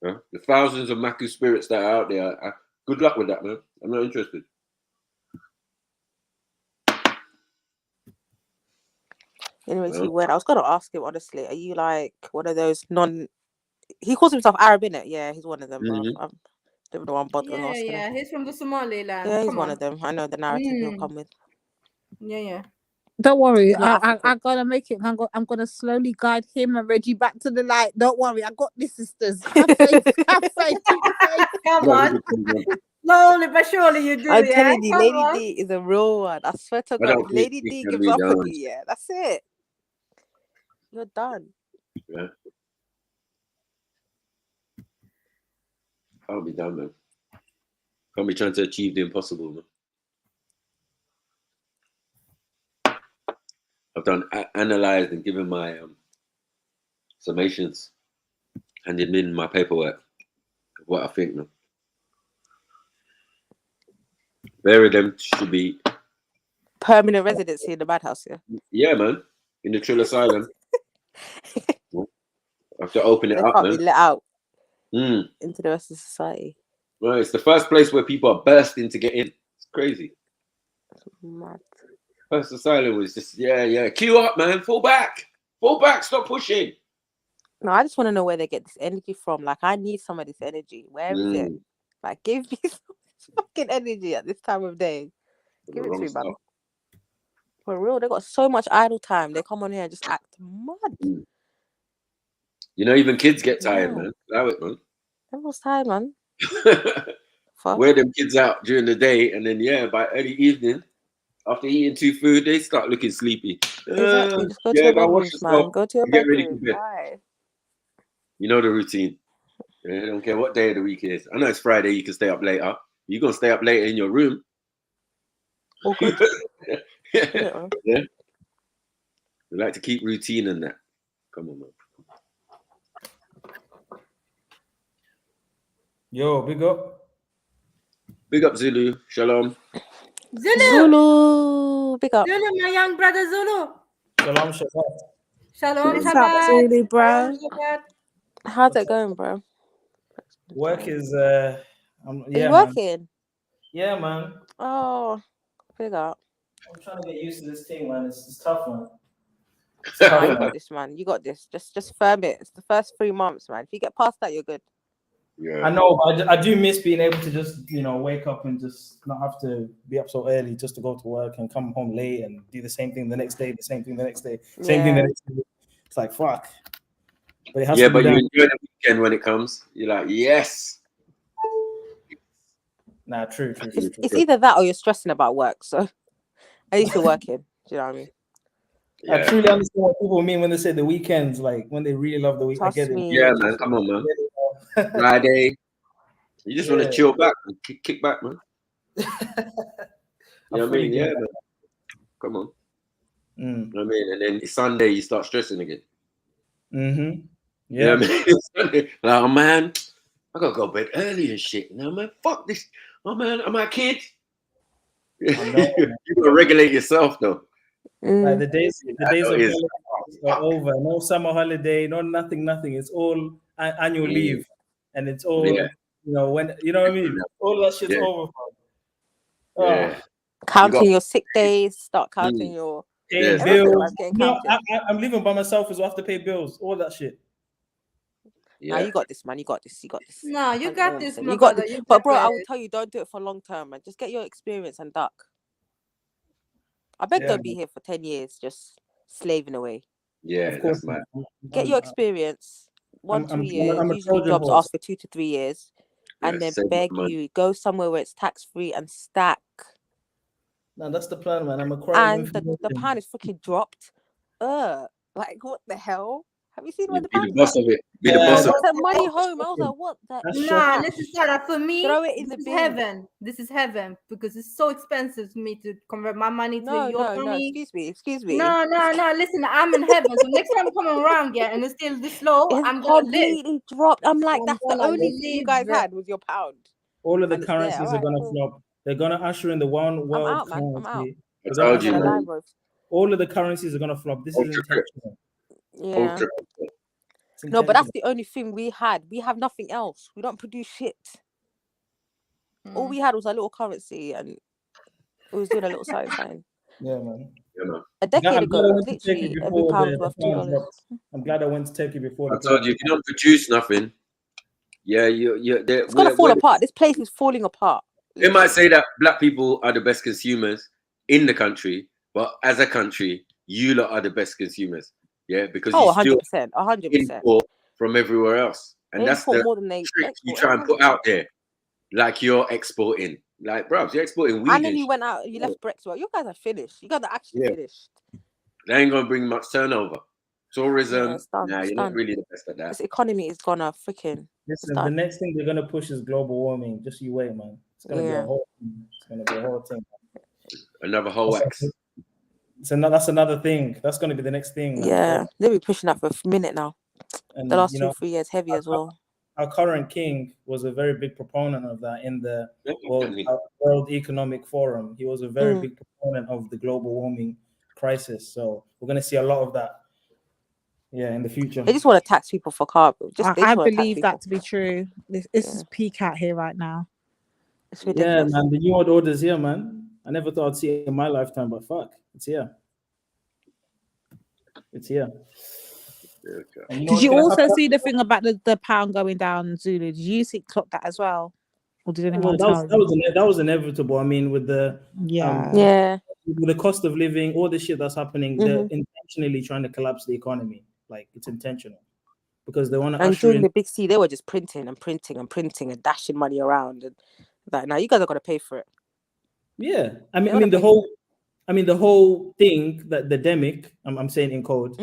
The thousands of Maku spirits that are out there. Good luck with that, man. I'm not interested. Anyway, too weird. I was gonna ask him honestly. Are you like one of those He calls himself Arab, innit? Yeah, he's one of them, bro. I don't know why I'm bothering asking him. He's from the Somaliland. Yeah, he's Come one on. of them. I know the narrative he'll come with. Yeah. Don't worry, He's not I'm gonna make it. I'm gonna slowly guide him and Reggie back to the light. Don't worry, I got this, sisters. Have faith. Have faith. Keep the faith. Come on. Slowly but surely you do. I'm Yeah? telling you, Come Lady on. D is a real one. I swear to God, if Lady D gives up on you, yeah, that's it. You're done. Yeah. I'll be done, man. Can't be trying to achieve the impossible, man. I've done analyzed and given my summations, handed in my paperwork of what I think, man. There of them should be permanent residency in the madhouse, yeah. Yeah, man. In the Trill Asylum. I have to open it They up, can't man. be let out into the rest of society. Right, it's the first place where people are bursting to get in. It's crazy. Mad. First Asylum was just, yeah. Queue up, man. Fall back. Fall back. Stop pushing. No, I just want to know where they get this energy from. Like, I need some of this energy. Where is it? Like, give me some fucking energy at this time of day. Give it to me, man. For real, they got so much idle time. They come on here and just act mad. You know, even kids get tired, man. Allow it, man. Everyone's tired, man. Wear them kids out during the day, and then, by early evening, after eating 2 food, they start looking sleepy. Exactly. Just go to your bedrooms, man. Go to your get ready for bedroom. bed. Bye. You know the routine. I don't care what day of the week it is. I know it's Friday, you can stay up later. You're going to stay up later in your room. All good. Yeah. We like to keep routine and that. Come on, man. Yo, big up. Big up, Zulu. Shalom. Zulu. Big up. Zulu, my young brother Zulu. Shalom, Shabbat. Shalom, What's up, Shabbat. Zulu, bro? Shalom, Shabbat. How's it going, bro? Work is Are yeah, you man. working? Yeah, man. Oh, big up. I'm trying to get used to this thing, man. It's tough, man. No, you got this, man. You got this. Just firm it. It's the first 3 months, man. If you get past that, you're good. Yeah. I know, but I do miss being able to just, wake up and just not have to be up so early just to go to work and come home late and do the same thing the next day, same thing the next day. It's like, fuck. But it has to be done. You enjoy the weekend when it comes. You're like, yes. Nah, true. It's either that or you're stressing about work. So at least you're working. Do you know what I mean? Yeah. I truly understand what people mean when they say the weekends, like when they really love the week. I get it. Yeah, man. Come on, man. Friday. You just want to chill back and kick back, man. You know what I mean? Yeah, man. Come on. You know what I mean? And then Sunday, you start stressing again. Mm-hmm. Yeah. You know what I mean? Sunday, like, oh, man, I got to go to bed early and shit. Now, man, fuck this. Oh, man, am I a kid? You got to regulate yourself, though. Like the days are over. No summer holiday, no nothing. It's all annual leave, and it's all when you know what I mean. All that shit's over. Counting your sick days. Start counting your bills. I'm living by myself as well. I have to pay bills. All that shit. Nah, you got this, man. You got this. No, you got this, you got this. But bro, I will tell you, don't do it for long term, man. Just get your experience and duck. I beg don't be here for 10 years just slaving away. Yeah, of course, man. Get your experience. 1-2 years. Usually jobs ask for 2 to 3 years. And then beg you, go somewhere where it's tax-free and stack. No, that's the plan, man. I'm a and the pound is freaking dropped. Like what the hell? Have you seen where the pound is? Be the boss of it. That money home. I was like, what the? Nah, listen, Sarah, for me, throw it in the bin. Heaven. This is heaven because it's so expensive for me to convert my money to your money. Excuse me. No. Listen, I'm in heaven. So next time I'm coming around, and it's still this low, I'm gonna completely dropped. I'm like, that's the only thing you guys had was your pound. All of the currencies are gonna flop. They're gonna usher in the one world currency. All of the currencies are gonna flop. This is intentional. Yeah. No, but that's the only thing we had. We have nothing else. We don't produce shit. All we had was a little currency, and it was doing a little something. Yeah, man. A decade ago, it was literally every pound was worth $2. I'm glad I went to Turkey before. I told you, if you don't produce nothing, it's gonna fall apart. This place is falling apart. They might say that black people are the best consumers in the country, but as a country, you lot are the best consumers. Yeah, because you 100%, 100% import from everywhere else, and that's the trick you try and put out there, like you're exporting. Like, bro, you're exporting weed. And then you went out, you left Brexit. You guys are finished. You guys are actually finished. They ain't gonna bring much turnover. Tourism, you're not really the best at that. This economy is gonna freaking. Listen, the next thing they're gonna push is global warming. Just you wait, man. It's gonna be a whole. It's gonna be a whole thing. Another whole X. That's another thing. That's gonna be the next thing. Yeah, they'll be pushing that for a minute now. And the last 2-3 years, heavy as well. Our current king was a very big proponent of that in the World Economic Forum. He was a very big proponent of the global warming crisis. So we're gonna see a lot of that. Yeah, in the future. They just want to tax people for carbon. I believe that to be true. This is peak out here right now. It's ridiculous. Yeah, man. The New World Order's here, man. I never thought I'd see it in my lifetime, but fuck, it's here. It's here. Did you also see the thing about the pound going down, Zulu? Did you clock that as well? Or did anyone tell you? That was inevitable. I mean, with the with the cost of living, all the shit that's happening, they're intentionally trying to collapse the economy. Like, it's intentional because they want to. And during the big C, they were just printing and printing and printing and dashing money around, and like, now you guys are gonna pay for it. Yeah, I mean the whole thing, that the demic, I'm saying in code,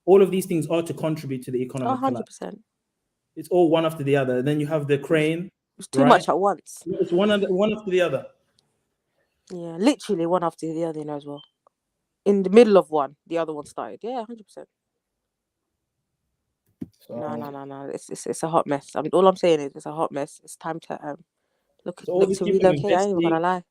all of these things are to contribute to the economic 100%. It's all one after the other. Then you have the crane. It's too much at once. It's one after the other. Yeah, literally one after the other, as well. In the middle of one, the other one started. Yeah, 100%. So, no. It's a hot mess. I mean, all I'm saying is it's a hot mess. It's time to look to relocate. I ain't even gonna lie.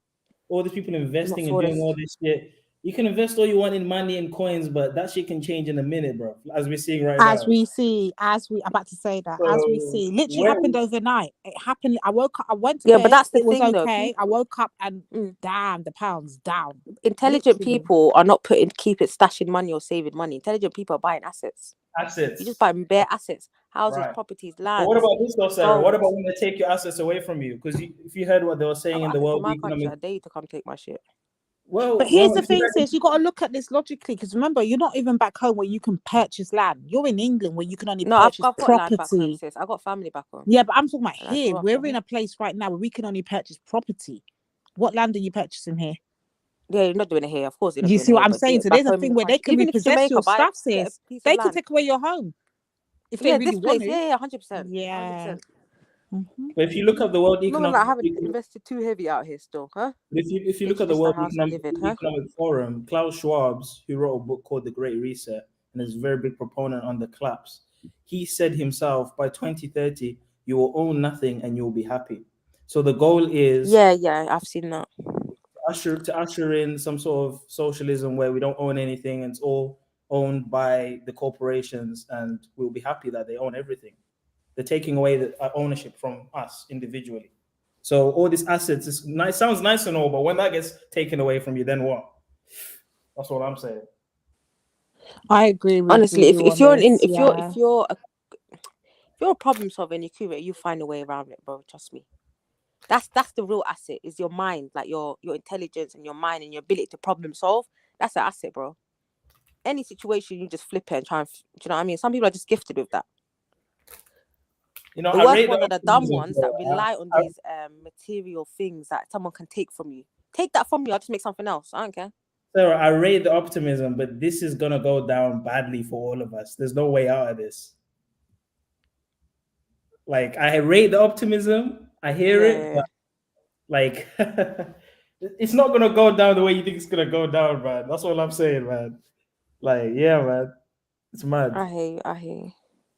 All these people investing and doing all this shit. You can invest all you want in money and coins, but that shit can change in a minute, bro. As we're seeing right now. I'm about to say that. As we see, literally happened overnight. It happened. I woke up. I went to bed. But that's the thing. Was okay. I woke up and damn, the pound's down. Intelligent people are not stashing money or saving money. Intelligent people are buying assets. You just buy bare assets, houses, properties, land. But what about this though, Sarah? What about when they take your assets away from you? Because if you heard what they were saying in the World Economic, I dare you to come take my shit. Well, but here's the thing, sis, you got to look at this logically, because remember, you're not even back home where you can purchase land. You're in England where you can only purchase I've got property. Land back home, sis. I got family back home. Yeah, but I'm talking about here. We're in a place right now where we can only purchase property. What land are you purchasing here? Yeah, you're not doing it here, of course. You see what I'm saying? So there's a thing where they can repossess your stuff, sis. They can take away your home if they really want to. Yeah, 100%. Yeah. 100%. But if you look at the World Economic, I haven't invested too heavy out here still, huh? If you look at the World Economic Forum, Klaus Schwab, who wrote a book called The Great Reset and is a very big proponent on the collapse, he said himself, by 2030, you will own nothing and you will be happy. So the goal is I've seen that. To usher in some sort of socialism where we don't own anything and it's all owned by the corporations, and we'll be happy that they own everything. They're taking away the ownership from us individually. So all these assets, is nice, sounds nice and all, but when that gets taken away from you, then what? That's what I'm saying. I agree with honestly. You if you're a problem solver and you're curious, you find a way around it, bro. Trust me. That's the real asset. Is your mind, like your intelligence and your mind and your ability to problem solve. That's an asset, bro. Any situation, you just flip it and try and. Do you know what I mean? Some people are just gifted with that. The worst ones are the dumb ones that rely on these material things that someone can take from you. Take that from you, I'll just make something else. I don't care. Sarah, I rate the optimism, but this is gonna go down badly for all of us. There's no way out of this. Like, I rate the optimism, I hear it, but like it's not gonna go down the way you think it's gonna go down, man. That's all I'm saying, man. Like, yeah, man. It's mad. I hear you.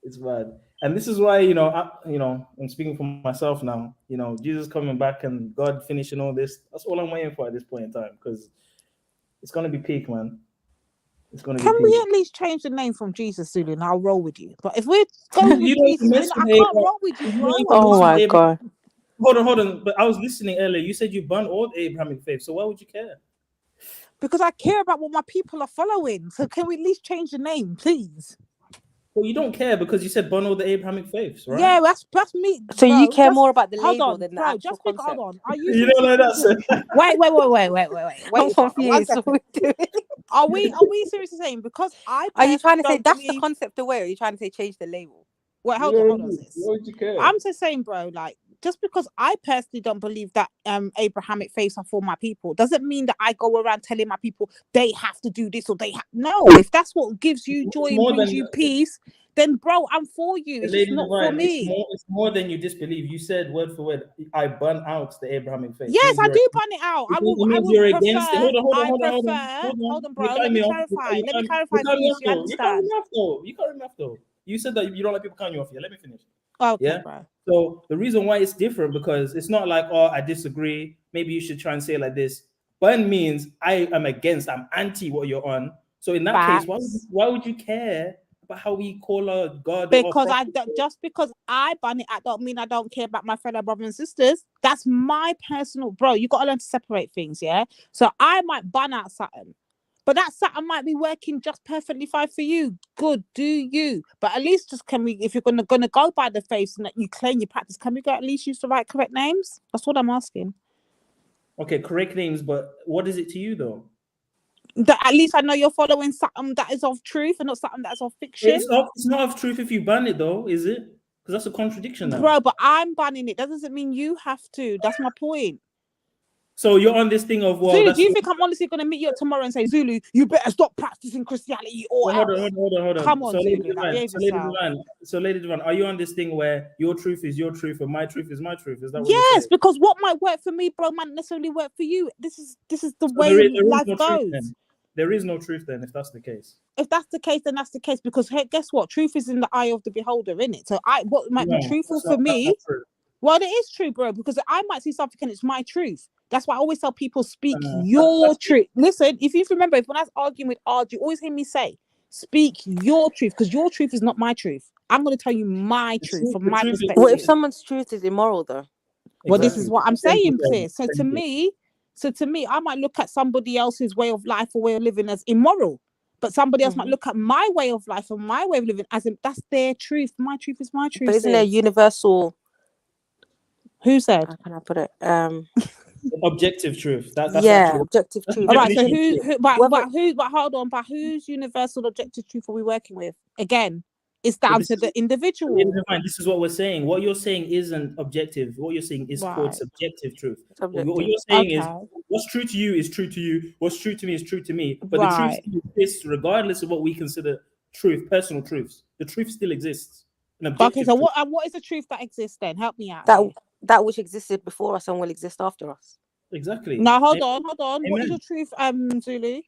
It's mad. And this is why, I'm speaking for myself now, Jesus coming back and God finishing all this. That's all I'm waiting for at this point in time, because it's going to be peak, man. Can we at least change the name from Jesus, Zulu, and I'll roll with you. But if we're going with Jesus, I can't roll with you, bro. Oh my God. Hold on. But I was listening earlier. You said you burn all the Abrahamic faith. So why would you care? Because I care about what my people are following. So can we at least change the name, please? Well, you don't care because you said burn all the Abrahamic faiths, right? Yeah, that's me. So bro, you care more about the label than the bro, actual hold concept. on. Are you? You don't know that. Wait. I'm confused. What are we doing? Are we seriously saying because Are you trying to say that's believe... the concept away? Or are you trying to say change the label? Wait, hold on, sis. Why would you care? I'm just saying, bro, like just because I personally don't believe that Abrahamic faiths are for my people doesn't mean that I go around telling my people they have to do this or they have no. If that's what gives you joy and brings you peace, then bro, I'm for you. It's just not for me. It's more than you disbelieve. You said word for word, I burn out the Abrahamic faith. Yes, I do burn it out. I would against it. Hold on. Bro, let me clarify. Let me clarify for you so you understand. You can't enough though. You said that you don't let people cut you off here. Let me finish. Okay, yeah? bro. So the reason why it's different because it's not like, oh, I disagree. Maybe you should try and say it like this. Burn means I am against, I'm anti what you're on. So in that case, why would you care about how we call a God? Because just because I burn it, I don't mean I don't care about my fellow brothers and sisters. That's my personal, bro. You got to learn to separate things, yeah? So I might burn out something, but that something might be working just perfectly fine for you. Good, do you? But at least just can we, if you're gonna go by the faiths and that you claim your practice, can we go at least use the right correct names? That's what I'm asking. Okay, correct names, but what is it to you though? That at least I know you're following something that is of truth and not something that's of fiction. It's not of truth if you ban it though, is it? Because that's a contradiction now. Bro, but I'm banning it. That doesn't mean you have to. That's my point. So you're on this thing of, well, Zulu, do you think I'm honestly going to meet you up tomorrow and say, Zulu, you better stop practicing Christianity or hold on. Come on, so Zulu. So Lady Divine, are you on this thing where your truth is your truth and my truth is my truth? Is that what yes, because what might work for me, bro, might necessarily work for you. This is the way life goes. There is no truth then, if that's the case. If that's the case, then that's the case. Because hey, guess what? Truth is in the eye of the beholder, innit? So what might be truthful for me? Well, it is true, bro, because I might see something and it's my truth. That's why I always tell people, speak your truth. Listen, if you remember, when I was arguing with RG, you always hear me say, speak your truth, because your truth is not my truth. I'm going to tell you my truth from my perspective. What if someone's truth is immoral, though? Well, this is what I'm saying, sis. So to me, I might look at somebody else's way of life or way of living as immoral, but somebody else might look at my way of life and my way of living as that's their truth. My truth is my truth. But isn't there universal? Who said? How can I put it? Objective truth. That's objective truth. All right. So but hold on. But whose universal objective truth are we working with? Again, it's down to the individual. This is what we're saying. What you're saying isn't objective. What you're saying is called subjective truth. What you're saying is what's true to you is true to you. What's true to me is true to me. But the truth exists regardless of what we consider truth, personal truths. The truth still exists. Okay, so what is the truth that exists then? Help me out. That which existed before us and will exist after us. Exactly. Now hold on. What is your truth, Zulu?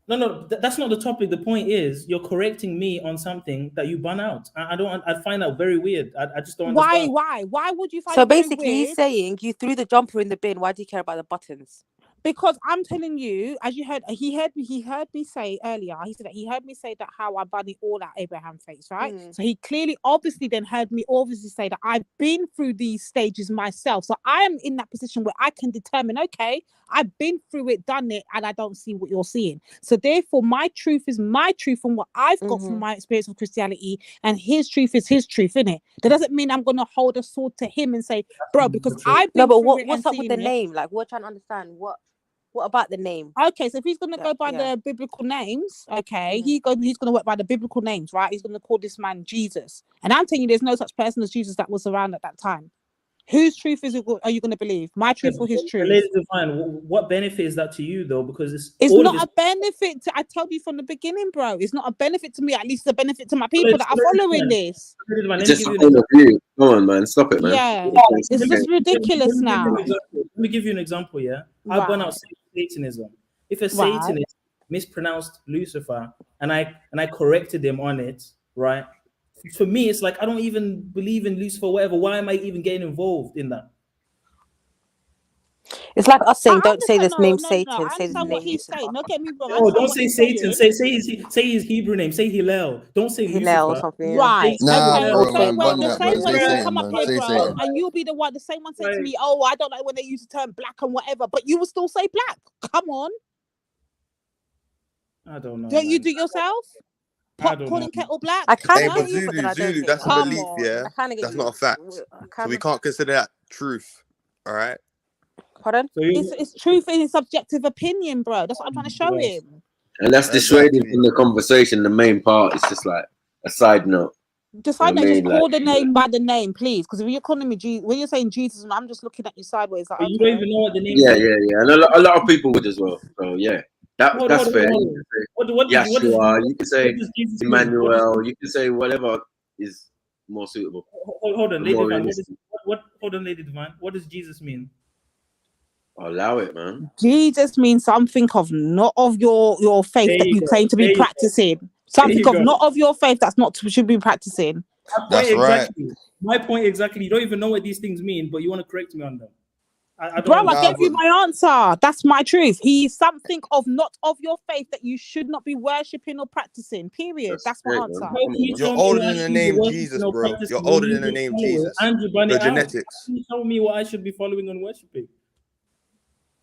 No, that's not the topic. The point is you're correcting me on something that you ban out. I find that very weird. I just don't understand. Why would you find so it very basically weird? He's saying you threw the jumper in the bin. Why do you care about the buttons? Because I'm telling you, as you heard, he heard me say earlier, he said that he heard me say that how I bunny all that Abraham face, right? So he clearly, obviously then heard me obviously say that I've been through these stages myself. So I am in that position where I can determine, okay, I've been through it, done it, and I don't see what you're seeing. So therefore, my truth is my truth from what I've got from my experience of Christianity, and his truth is his truth, innit? That doesn't mean I'm going to hold a sword to him and say, bro, because I've been what's up with the name? Like, we're trying to understand what about the name? Okay, so if he's going to go by the biblical names, okay, he's going to work by the biblical names, right? He's going to call this man Jesus. And I'm telling you, there's no such person as Jesus that was around at that time. Whose truth are you going to believe? My truth or his truth? Lady Divine, what benefit is that to you, though? Because it's not a benefit to, I told you from the beginning, bro. It's not a benefit to me. At least it's a benefit to my people that are following this. It's just a point of view. Come on, man. Stop it, man. Yeah, it's just ridiculous now. Let me give you an example, yeah? I burn out Satanism. If a Satanist mispronounced Lucifer and I corrected him on it, right? For me, it's like I don't even believe in Lucifer, whatever. Why am I even getting involved in that? It's like us saying, don't say understand, this name no, Satan, I say the understand what name he's Lucifer. saying. Don't get me wrong. I Oh, understand don't what say he's Satan. saying. Say his Hebrew name. Say Hillel. Don't say Hillel or Lucifer. something. Right. Nah, Okay. bro, The same man, way, bun the that, bro. same way Say you Satan, come up man. here, Say bro, Satan. and you'll be the one. The same one say to me, "Oh, I don't like when they use the term black and whatever," but you will still say black. Come on. I don't know. Don't you do it yourself? Calling kettle black. I kind Hey, of but get you, but then I don't Zulu, get that's a you. belief, on. yeah? I kind of get That's you. not a fact. So we can't consider that truth. All right? Pardon? It's truth in his subjective opinion, bro. That's what I'm trying to show him. And that's dissuaded from the conversation. The main part is just like a side note. Just You know I what know, I just mean? call Like, the name by the name, please. Because if you're calling me Jesus, when you're saying Jesus, I'm just looking at you sideways. Like, You don't even know what the name yeah, is. yeah. And a lot of people would as well. So yeah, that's fair. You can say Yeshua, you can say Emmanuel, you can say whatever is more suitable. Hold on, Lady more Divine. realistic. Hold on, Lady Divine. What does Jesus mean? Allow it, man. Jesus means something of not of your faith that you claim to be practicing. Something of not of your faith that's not should be practicing. That's right. My point exactly. You don't even know what these things mean, but you want to correct me on them. I Bro, don't I gave you my answer. That's my truth. He is something of not of your faith that you should not be worshipping or practicing. Period. That's my answer. You're older than the name Jesus, bro. You're older than the name Jesus. Your genetics. You tell me what I should be following and worshiping.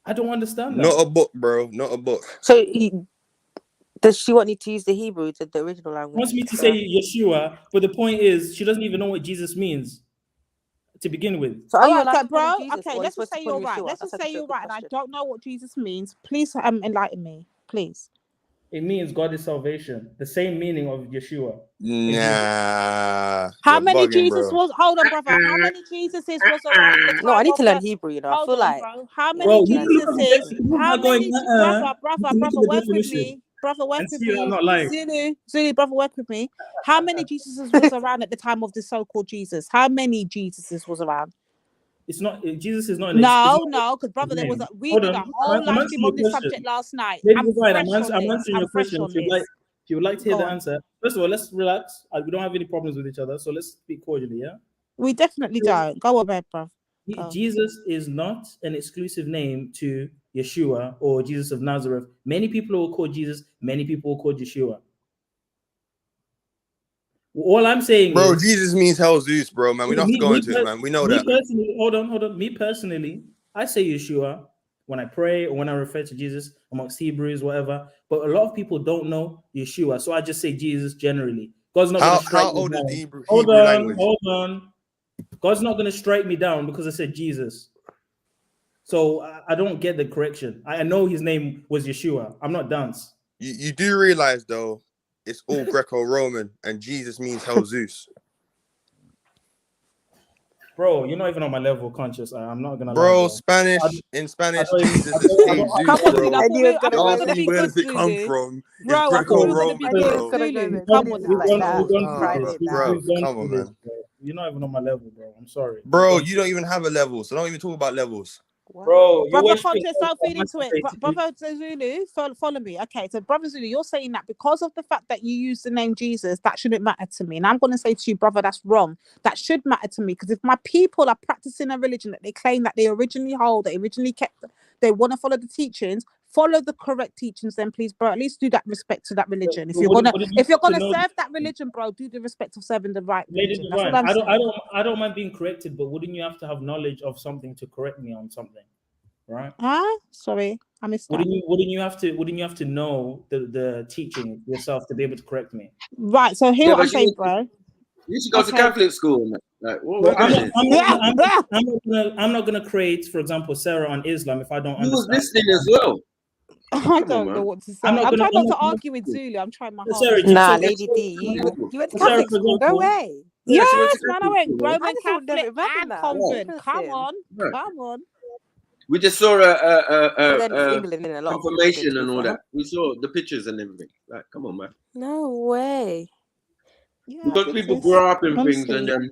I don't understand that. Not a book, bro. Not a book. So does she want you to use the Hebrew, the original language? She wants me to say Yeshua, but the point is she doesn't even know what Jesus means to begin with. So are you right, bro? Jesus, Okay, let's just say you're right. Let's just say you're right, and I don't know what Jesus means. Please enlighten me, please. It means God is salvation. The same meaning of Yeshua. Nah. How many Jesus was? Hold on, brother. How many Jesuses was around at the time? No, I need to learn Hebrew. You know, I feel like. Bro. How many Jesuses? How many? Brother, work with me. Brother, work with me. Zulu, brother, work with me. How many Jesuses was around at the time of the so-called Jesus? How many Jesuses was around? It's not Jesus is not. No, because brother, we did a whole live stream on this subject last night. I'm answering your question. If you would like to hear the answer, first of all, let's relax. We don't have any problems with each other, so let's speak cordially. Yeah, we definitely don't. Go ahead, bro. Jesus is not an exclusive name to Yeshua or Jesus of Nazareth. Many people will call Jesus. Many people will call Yeshua. All I'm saying bro, is, Jesus means hell Zeus, bro, man. We don't have to go into it, man. We know that. Hold on. Me personally, I say Yeshua when I pray or when I refer to Jesus amongst Hebrews, whatever. But a lot of people don't know Yeshua, so I just say Jesus generally. God's not going to strike me down. Hold on. God's not going to strike me down because I said Jesus. So I don't get the correction. I know his name was Yeshua. I'm not dance. You do realize though, it's all Greco-Roman, and Jesus means hell Zeus. Bro, you're not even on my level of conscious. I'm not gonna. Bro, lie, Spanish Jesus is King Zeus, bro. Ask me where does it come from? It's Greco-Roman, bro. Come on, bro. Come on, man. You're not even on my level, bro. I'm sorry, bro. You don't even have a level, so don't even talk about levels. Bro, brother conscious, don't feed into it. Brother Zulu, follow me. Okay, so brother Zulu, you're saying that because of the fact that you use the name Jesus, that shouldn't matter to me. And I'm going to say to you, brother, that's wrong. That should matter to me, because if my people are practicing a religion that they claim that they originally hold, they originally kept, they want to follow the teachings, follow the correct teachings, then please, bro, at least do that respect to that religion. If you're gonna serve that religion, bro, do the respect of serving the right religion. That's what I'm saying. I don't mind being corrected, but wouldn't you have to have knowledge of something to correct me on something, right? Sorry, I missed that. Wouldn't you have to know the teaching yourself to be able to correct me? Right. So here's what I'm saying, bro. You should go to Catholic school. Like, I'm not gonna create, for example, Sarah on Islam if I don't understand. You was listening as well. I don't know what to say. I'm trying not to argue with Zulu. I'm trying my hardest. Nah, Lady D, you went to Catholic school. No way. Yes, man, I went Roman Catholic and convent. Come on. We just saw a confirmation and all that. We saw the pictures and everything. Like, come on, man. No way. Because people grow up in things and then.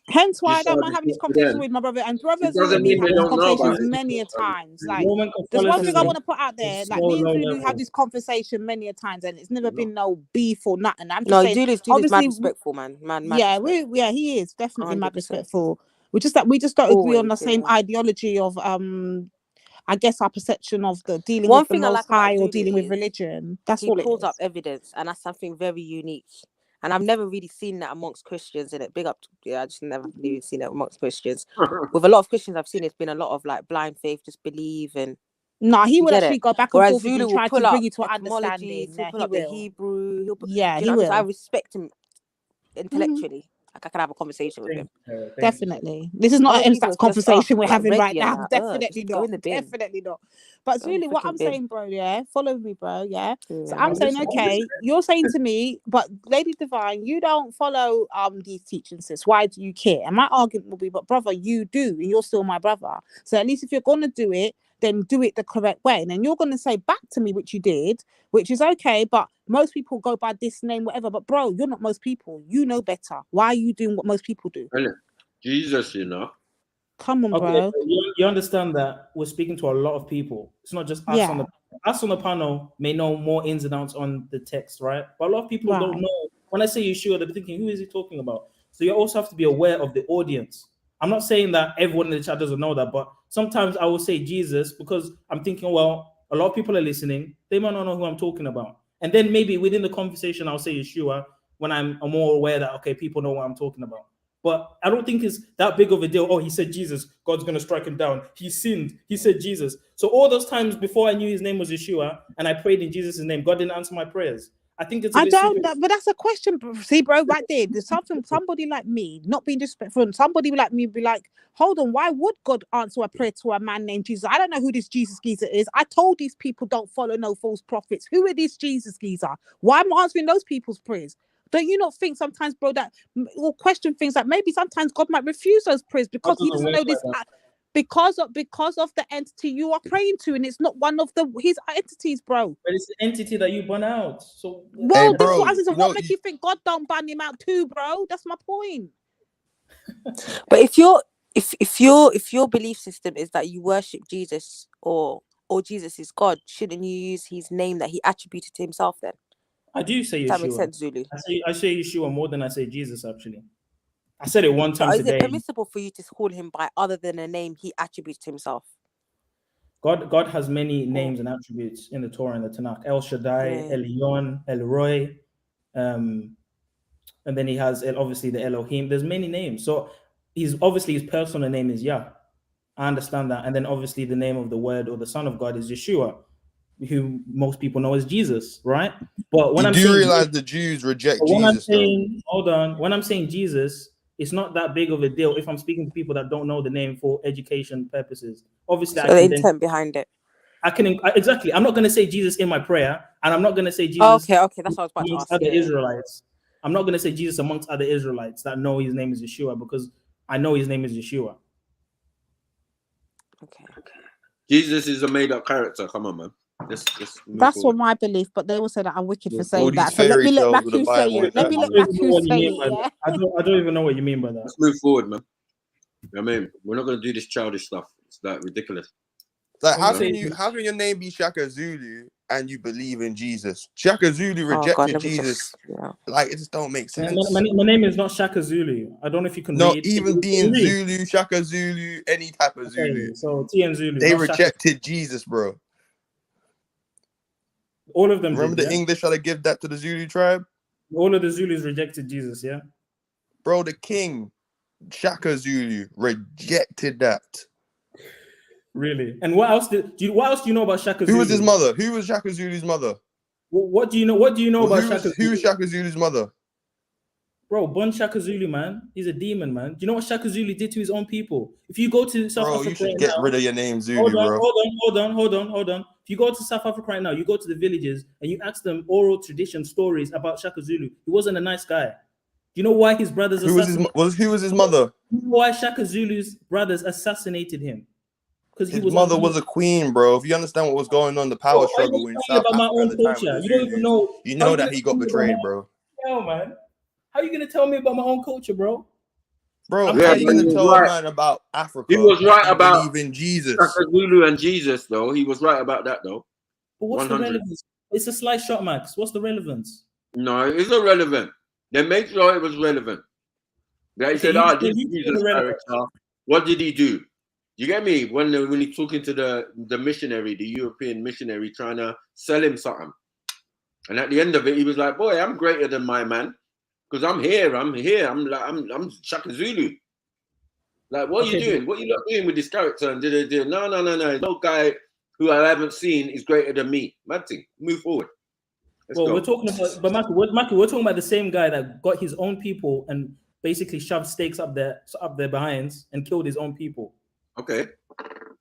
Hence why I don't mind having this conversation with my brother, and brothers and me have these conversations many a times. Like, there's one thing I want to put out there. Like, me and Zulu have this conversation many a times, and it's never been no beef or nothing. I'm just saying, Zulu's mad respectful, man. He is definitely 100%. Mad respectful. We just don't agree on the same ideology of I guess our perception of the dealing One with the thing I Most like about High or Zulu dealing with is religion. That's he all it pulls is. up evidence, and that's something very unique. And I've never really seen that amongst Christians. In it, big up, I just never really seen it amongst Christians. With a lot of Christians, I've seen it's been a lot of like blind faith, just believe and. No, he you will get actually it? go back and Whereas forth with Zulu you, will try pull to bring up you to etymologies, understanding. he'll pull He up the will. Hebrew. Yeah, do he you know what I mean? So I will. respect him intellectually. Like I can have a conversation with him. Definitely. This is not Other an people MStats are just conversation we're like having right Reggie and now. that. Definitely Just go not. in the bin. Definitely not. But Go in the Zulu, what freaking I'm bin. saying, bro, yeah, follow me, bro, yeah. So Yeah. I'm saying, okay, you're saying to me, but Lady Divine, you don't follow these teachings, sis. Why do you care? And my argument will be, but brother, you do, and you're still my brother. So at least if you're gonna do it, then do it the correct way. And then you're gonna say back to me, which you did, which is okay, but most people go by this name, whatever. But bro, you're not most people. You know better. Why are you doing what most people do? Jesus, you know. Come on, Okay, bro. you understand that we're speaking to a lot of people. It's not just us on the panel may know more ins and outs on the text, right? But a lot of people don't know. When I say Yeshua, they're thinking, who is he talking about? So you also have to be aware of the audience. I'm not saying that everyone in the chat doesn't know that, but sometimes I will say Jesus because I'm thinking, well, a lot of people are listening. They might not know who I'm talking about. And then maybe within the conversation, I'll say Yeshua when I'm more aware that, okay, people know what I'm talking about. But I don't think it's that big of a deal. Oh, he said Jesus, God's going to strike him down. He sinned. He said Jesus. So all those times before I knew his name was Yeshua and I prayed in Jesus' name, God didn't answer my prayers. I think it's a bit don't, but that's a question. See, bro, right there. There's somebody like me, not being disrespectful, somebody like me be like, hold on, why would God answer a prayer to a man named Jesus? I don't know who this Jesus geezer is. I told these people don't follow no false prophets. Who are these Jesus geezer? Why am I answering those people's prayers? Don't you not think sometimes, bro, that or question things like maybe sometimes God might refuse those prayers because he doesn't know this because of the entity you are praying to, and it's not one of his entities, bro. But it's the entity that you burn out. So well, this is what I said. So what makes you think God don't ban him out too, bro? That's my point. But if your belief system is that you worship Jesus or Jesus is God, shouldn't you use his name that he attributed to himself then? I do say Yeshua. That makes sense, Zulu. I say Yeshua more than I say Jesus, actually. I said it one time today. Is it permissible for you to call him by other than a name he attributes to himself? God has many names and attributes in the Torah and the Tanakh. El Shaddai, Elyon, El Roy, and then he has obviously the Elohim. There's many names. So his personal name is Yah. I understand that. And then obviously the name of the Word or the Son of God is Yeshua, who most people know as Jesus, right? But when you realize the Jews reject Jesus, when I'm saying Jesus, it's not that big of a deal if I'm speaking to people that don't know the name for education purposes. Obviously, so the intent behind it. Exactly. I'm not going to say Jesus in my prayer, and I'm not going to say Jesus. Okay, that's what I was about to ask. Other Israelites. I'm not going to say Jesus amongst other Israelites that know his name is Yeshua because I know his name is Yeshua. Okay. Jesus is a made-up character. Come on, man. That's what my belief, but they will say that I'm wicked for saying that. So let me let Maku say it. Let me let Maku say it. Yeah. I don't even know what you mean by that. Let's move forward, man. I mean, we're not going to do this childish stuff. It's like ridiculous. Like, how can your name be Shaka Zulu and you believe in Jesus? Shaka Zulu rejected Jesus. Like, it just don't make sense. My name is not Shaka Zulu. I don't know if you can read. Even being Zulu, Shaka Zulu, any type of Zulu. So TN Zulu. They rejected Jesus, bro. All of them. Remember the English trying to give that to the Zulu tribe? All of the Zulus rejected Jesus, yeah? Bro, the king, Shaka Zulu, rejected that. Really? And what else do you know about Shaka Zulu? Who was his mother? Who was Shaka Zulu's mother? What do you know about Shaka Zulu? Who was Shaka Zulu's mother? Bro, Bon Shaka Zulu, man. He's a demon, man. Do you know what Shaka Zulu did to his own people? If you go to South Africa you should get rid of your name Zulu, bro. Hold on. If you go to South Africa right now, you go to the villages and you ask them oral tradition stories about Shaka Zulu. He wasn't a nice guy. Do you know why his brothers assassinated him? Who was his mother? You know why Shaka Zulu's brothers assassinated him? Because his mother was a queen, bro. If you understand what was going on, the power struggle in South Africa at the time of the Zulus, you know that he got betrayed, bro. Hell, man. How are you going to tell me about my own culture, bro? Bro, how are you going to tell a man about Africa? He was right about believe in Jesus. Zulu and Jesus, though. He was right about that, though. But what's 100. The relevance? It's a slight shot, Max. What's the relevance? No, it's irrelevant. They make sure it was relevant. They said, this is Jesus' character. What did he do? You get me? When he's talking to the missionary, the European missionary, trying to sell him something. And at the end of it, he was like, boy, I'm greater than my man. Because I'm here. I'm Shaka Zulu. Like, what are you doing? What are you not doing with this character? And no. No guy who I haven't seen is greater than me. Mad thing. Move forward. We're talking about, but Maki, we're talking about the same guy that got his own people and basically shoved stakes up their behinds and killed his own people. Okay.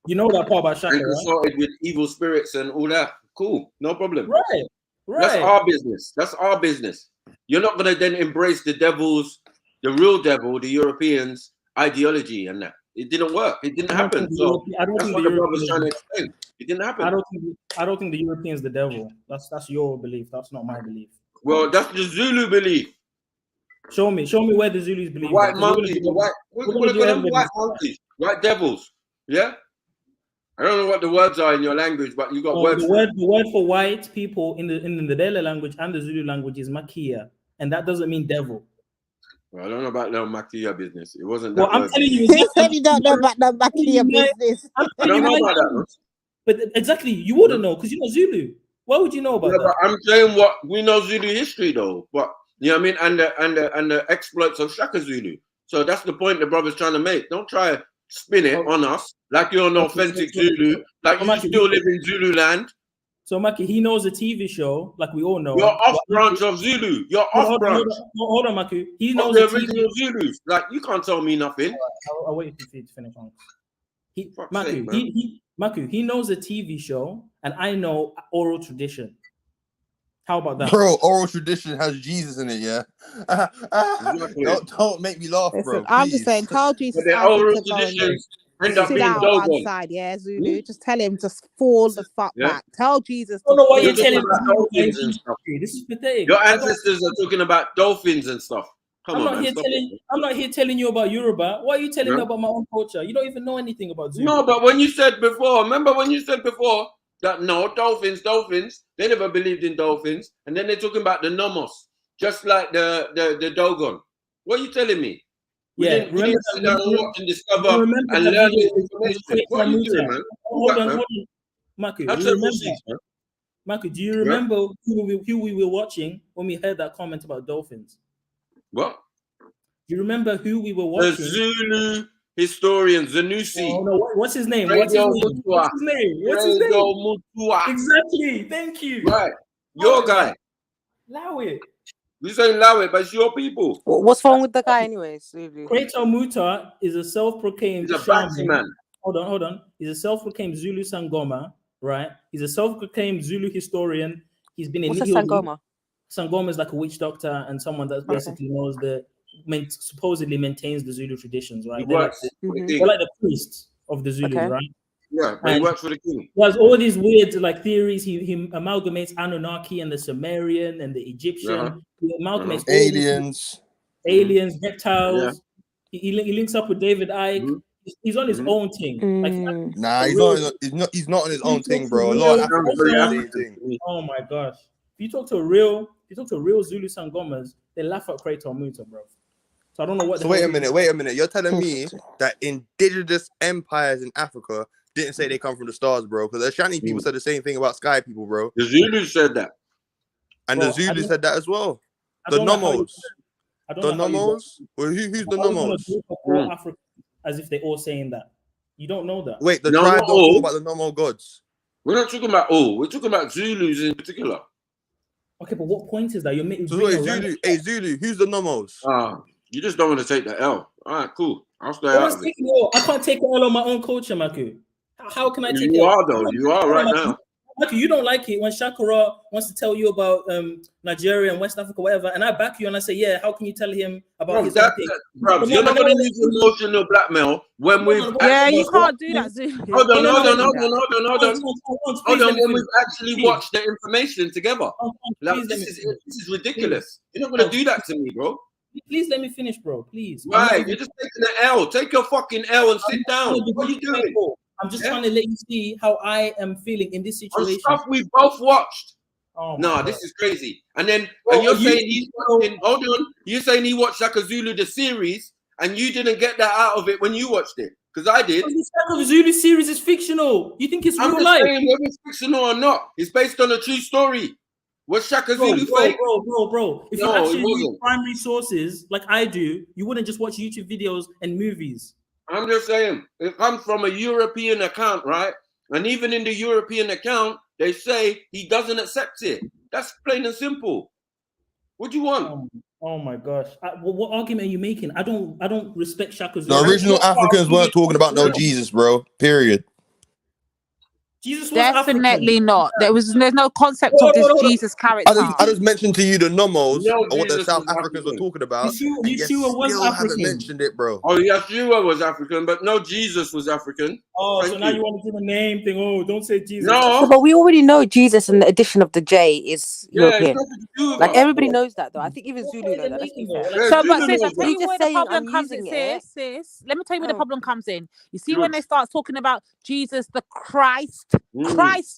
You know that part about Shaka, and consorted with evil spirits and all that. Cool. No problem. Right. That's our business. That's our business. You're not going to then embrace the real devil, the Europeans' ideology and that. It didn't work. It didn't happen. So that's what the brother's trying to explain. It didn't happen. I don't think the Europeans the devil. That's your belief. That's not my belief. Well, that's the Zulu belief. Show me where the Zulus believe. White monkeys, white monkeys, white devils. Yeah. I don't know what the words are in your language, but you got words. The word for white people in the Dele language and the Zulu language is makia, and that doesn't mean devil. Well, I don't know about no makia business. It wasn't that. Well, I'm telling you, he said you don't know about the makia business. I don't know about that. But exactly, you wouldn't know because you're not Zulu. Why would you know about that? But I'm saying what we know Zulu history though. But you know what I mean, and the exploits of Shaka Zulu. So that's the point the brother's trying to make. Don't try to spin it on us like you're an authentic Zulu, like you still live in Zulu land. So Maki, he knows a TV show, like we all know. You're off branch of Zulu. You're off branch. Hold on, Maki. He knows the original Zulus. Like you can't tell me nothing. I'll wait for you to finish on. Maki, he knows a TV show, and I know oral tradition. How about that, bro? Oral tradition has Jesus in it, yeah. Don't make me laugh, bro. I'm just saying, tell Jesus oral traditions end up being one side, yeah, Zulu. Just tell him to fall the fuck back. Tell Jesus. I don't know why you're telling me. This is pathetic. Your ancestors are talking about dolphins and stuff. I'm not here telling you about Yoruba. Why are you telling me about my own culture? You don't even know anything about Zulu. No, but when you said before, remember when you said before that no, dolphins, they never believed in dolphins, and then they're talking about the nomos, just like the Dogon. What are you telling me? We didn't sit down and watch and discover and learn this information. What are you doing, man? Hold on. Maki, do you remember who we were watching when we heard that comment about dolphins? What? Do you remember who we were watching? The Zulu historian, Zanusi. Oh, no, what's his name? What's his name? Exactly. Thank you. Right. Your guy. Allow it. We say allow it, but it's your people. What's wrong with the guy, anyways? Kreto Muta is a self-proclaimed man. Hold on. He's a self-proclaimed Zulu Sangoma, right? He's a self-proclaimed Zulu historian. He's been in. What's a Sangoma? Sangoma is like a witch doctor and someone that basically knows supposedly maintains the Zulu traditions, right? They're like the priests of the Zulus, right? Yeah, but he works for the king. He has all these weird theories. He amalgamates Anunnaki and the Sumerian and the Egyptian. He amalgamates aliens, reptiles. Yeah. He links up with David Icke. He's on his own thing. Nah, he's not on his own thing, bro. Oh my gosh! If you talk to a real Zulu Sangomas, they laugh at Kreto Muta, bro. So I don't know what. So wait a minute. You're telling me that indigenous empires in Africa didn't say they come from the stars, bro? Because the Ashanti people said the same thing about sky people, bro. The Zulus said that, and the Zulus said that as well. The Nomos. The Nomos. Well, who's the Nomos? Africa, as if they're all saying that. You don't know that. Wait, the tribe don't talk about the Nomo gods. We're not talking about all. We're talking about Zulus in particular. Okay, but what point is that you're making? Zulu, who's the Nomos? You just don't want to take the L. All right, cool. I'll stay out of it. I can't take an L on my own culture, Maku. How can I take it? You are, though. You are right now. Maku, you don't like it when Shakara wants to tell you about Nigeria and West Africa, whatever, and I back you and I say, yeah, how can you tell him about his own thing? Bro, you're not going to use emotional blackmail when we've... Yeah, you can't do that, Zulu. Hold on. When we've actually watched the information together. Like, this is ridiculous. You're not going to do that to me, bro. Please let me finish, bro. Please. Right, you're just taking an L. Take your fucking L and sit down. What are you doing? I'm just trying to let you see how I am feeling in this situation. On stuff we both watched. This is crazy. And then you're saying he's watching. Hold on. You're saying he watched Shaka Zulu the series, and you didn't get that out of it when you watched it. Because I did. The Zulu series is fictional. You think it's I'm real just life? saying whether it's fictional or not. It's based on a true story. Was Shaka Zulu fake? Bro. If you No, actually it use wasn't. primary sources like I do, you wouldn't just watch YouTube videos and movies. I'm just saying, it comes from a European account, right? And even in the European account, they say he doesn't accept it. That's plain and simple. What do you want? Oh my gosh! What argument are you making? I don't respect Shaka The Zulu. original Africans weren't talking about no Jesus, bro. Period. Jesus was Definitely African. not. There's no concept of this Jesus character. I just mentioned to you the nomos No, and what the Jesus South was Africans were African. talking about, and you Yeshua was still haven't African. mentioned it, bro. Oh, Yeshua was African, but no, Jesus was African. Oh, so now you want to do the name thing? Oh, don't say Jesus. No. So, but we already know Jesus and the addition of the J is European. it's nothing to do with Like that. everybody knows that, though. I think even Zulu knows that. Let's be fair. So, but sis, I tell you just where the saying problem I'm comes in, using it. sis. Let me tell you where the Oh. problem comes in. You see, Good. when they start talking about Jesus the Christ,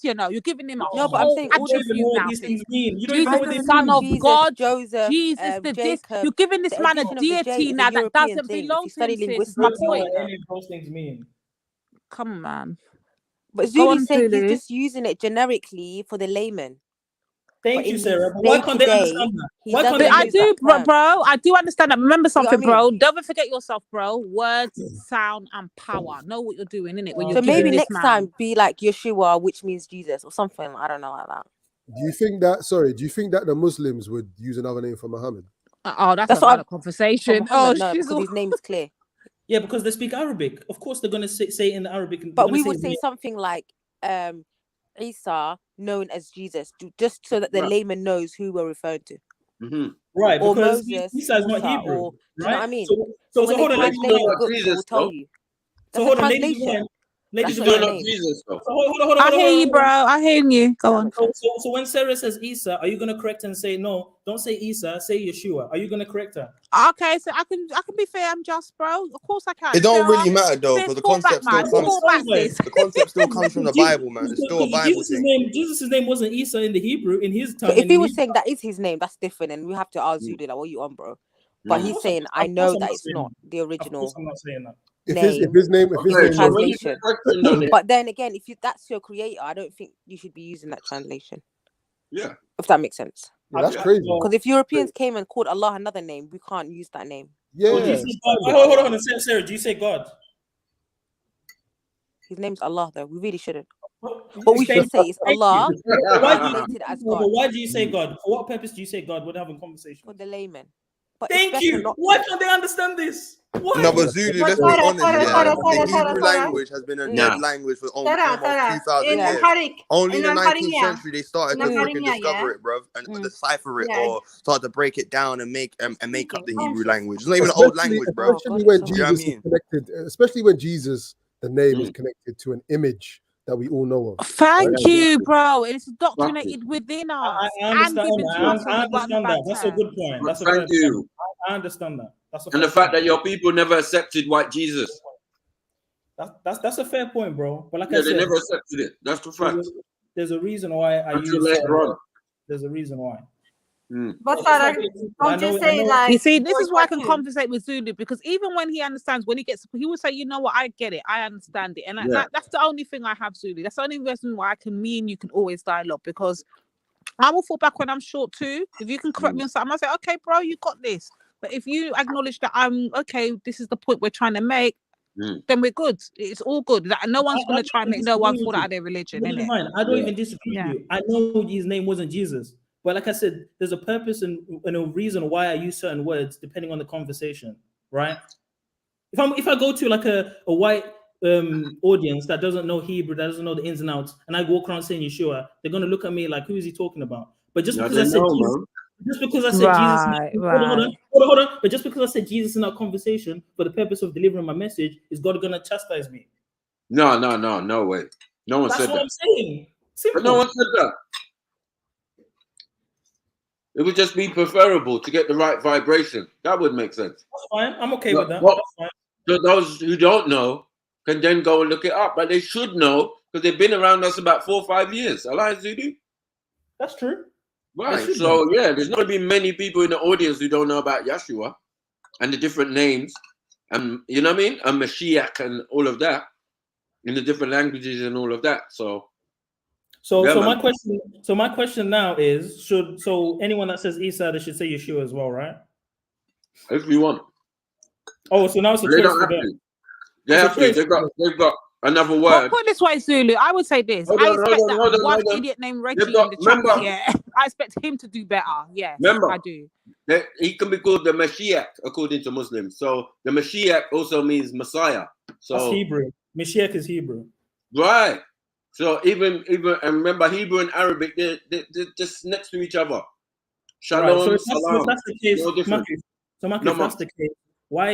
you know, you're giving him a No, but I'm whole saying all don't even know attribute what now. these sis. things mean. You don't Jesus even know what the they Son mean. of Jesus, God, Joseph, Jesus the this. Jacob. You're giving this The man a addition of the J deity is a now that European doesn't thing. belong If you to him, study sis. linguistics, Is my You don't know point. what any of those things mean. Come on, man. But Go Zulu's on, saying he's Zulu. just using it generically for the layman. Thank But you, in Sarah. his But why can't they day-to-day, understand that? he Why can't doesn't they I use do, that term. bro. I do understand that. Remember See what I something, bro. mean? Don't forget yourself, bro. Words, sound, and power. Know what you're doing, innit? When you're So maybe giving this next man. time be like Yeshua, which means Jesus, or something. I don't know, like that. Do you think that? Sorry, do you think that the Muslims would use another name for Muhammad? Oh, that's what another conversation. For Muhammad, Oh, no, she's because his name's clear. Yeah, because they speak Arabic. Of course, they're gonna say it in the Arabic. But we would say something like Isa, known as Jesus, just so that the layman knows who we're referring to. Right, Or because Moses, Isa is not Musa, Hebrew, or do you know what I mean? So when hold they on, ladies and translate the gentlemen. books, they will tell you. So That's hold a on, ladies and translation. gentlemen. Ladies That's and not gentlemen. your name. Jesus, though. So hold I hear you, on. bro. I hear you. Go on. So when Sarah says Isa, are you gonna correct and say no? Don't say Isa, say Yeshua. Are you gonna correct her? Okay, so I can be fair and just, bro. Of course I can. It don't Sarah, really matter though, sis, because the fall back, concept still man. comes. Fall back, sis. The concept still comes from the Bible, man. It's still a Bible thing. Jesus' name wasn't Isa in the Hebrew, in his tongue. So if he was saying that is his name, that's different, and we have to ask Zulu, like, what you on, bro? But he's saying, I know that it's not the original. I'm not saying that. If his name was translation. But then again, if that's your creator, I don't think you should be using that translation. Yeah. If that makes sense. Yeah, that's crazy. Because if Europeans came and called Allah another name, we can't use that name. Yeah. Well, do you say God? Hold on, Sarah. Do you say God? His name's Allah, though. We really shouldn't. What we should say is Allah, translated as God. But why do you say God? For what purpose do you say God? We're having a conversation. For the layman. But thank you. Why can't they understand this? Why? No, but Zulu, let's be honest, yeah. The Hebrew language has been a dead language for almost 2,000 years. Only in the 19th century they started to freaking discover it, bruv, and decipher it or start to break it down and make up the Hebrew language. It's not even an old language, bro. Especially when Do you know what I Jesus mean? is connected, especially when Jesus, the name is connected to an image that we all know of. Thank you, bro. It's indoctrinated within us I understand and given to us. I understand that. That's a good point. That's a Thank you. I understand that. That's a And the fact that your people never accepted white Jesus. That's a fair point, bro. But like I Yeah, said, they never accepted it. That's the fact. There's a reason why I Until use. later on. There's a reason why. But Sarah, don't you say like? You see, this is why I can conversate with Zulu, because even when he understands, when he will say, you know what, I get it, I understand it, and that's the only thing I have, Zulu. That's the only reason why me and you can always dialogue, because I will fall back when I'm short too. If you can correct me on something, I say, okay, bro, you got this. But if you acknowledge that I'm okay, this is the point we're trying to make, then we're good. It's all good. Like, no one's going to try and make no one fall out of their religion. Innit? I don't even disagree with you. I know his name wasn't Jesus. But like I said, there's a purpose and a reason why I use certain words depending on the conversation, right? If I go to like a white audience that doesn't know Hebrew, that doesn't know the ins and outs, and I walk around saying Yeshua, they're gonna look at me like, who is he talking about? But just because I said Jesus, just because I said Jesus, hold on. But just because I said Jesus in that conversation for the purpose of delivering my message, is God gonna chastise me? No way. No one said that. That's what I'm saying. Simple. But no one said that. It would just be preferable to get the right vibration. That would make sense. That's fine. I'm okay with that. That's fine. So those who don't know can then go and look it up, but they should know because they've been around us about 4 or 5 years. Alive, Zulu? That's true. Right. So yeah, there's not going to be many people in the audience who don't know about Yeshua and the different names and you know what I mean, and Mashiach and all of that in the different languages and all of that. So my question now is, anyone that says Isa, they should say Yeshua as well, right? If you want. Oh, so now it's a They choice don't for have them. to. They have to. They've got another word. Put it this way, Zulu. I would say this. Hold I on, expect hold on, that hold on, one hold on. idiot named Reggie They've got- in the chat. remember- Yeah, I expect him to do better. Yes, Remember, I do. He can be called the Mashiach according to Muslims. So the Mashiach also means Messiah. So That's Hebrew. Mashiach is Hebrew. right. So even and remember, Hebrew and Arabic, they're just next to each other. Shalom, Right. So if salam. that's the case, No difference. Marcus, No if that's more. the case, why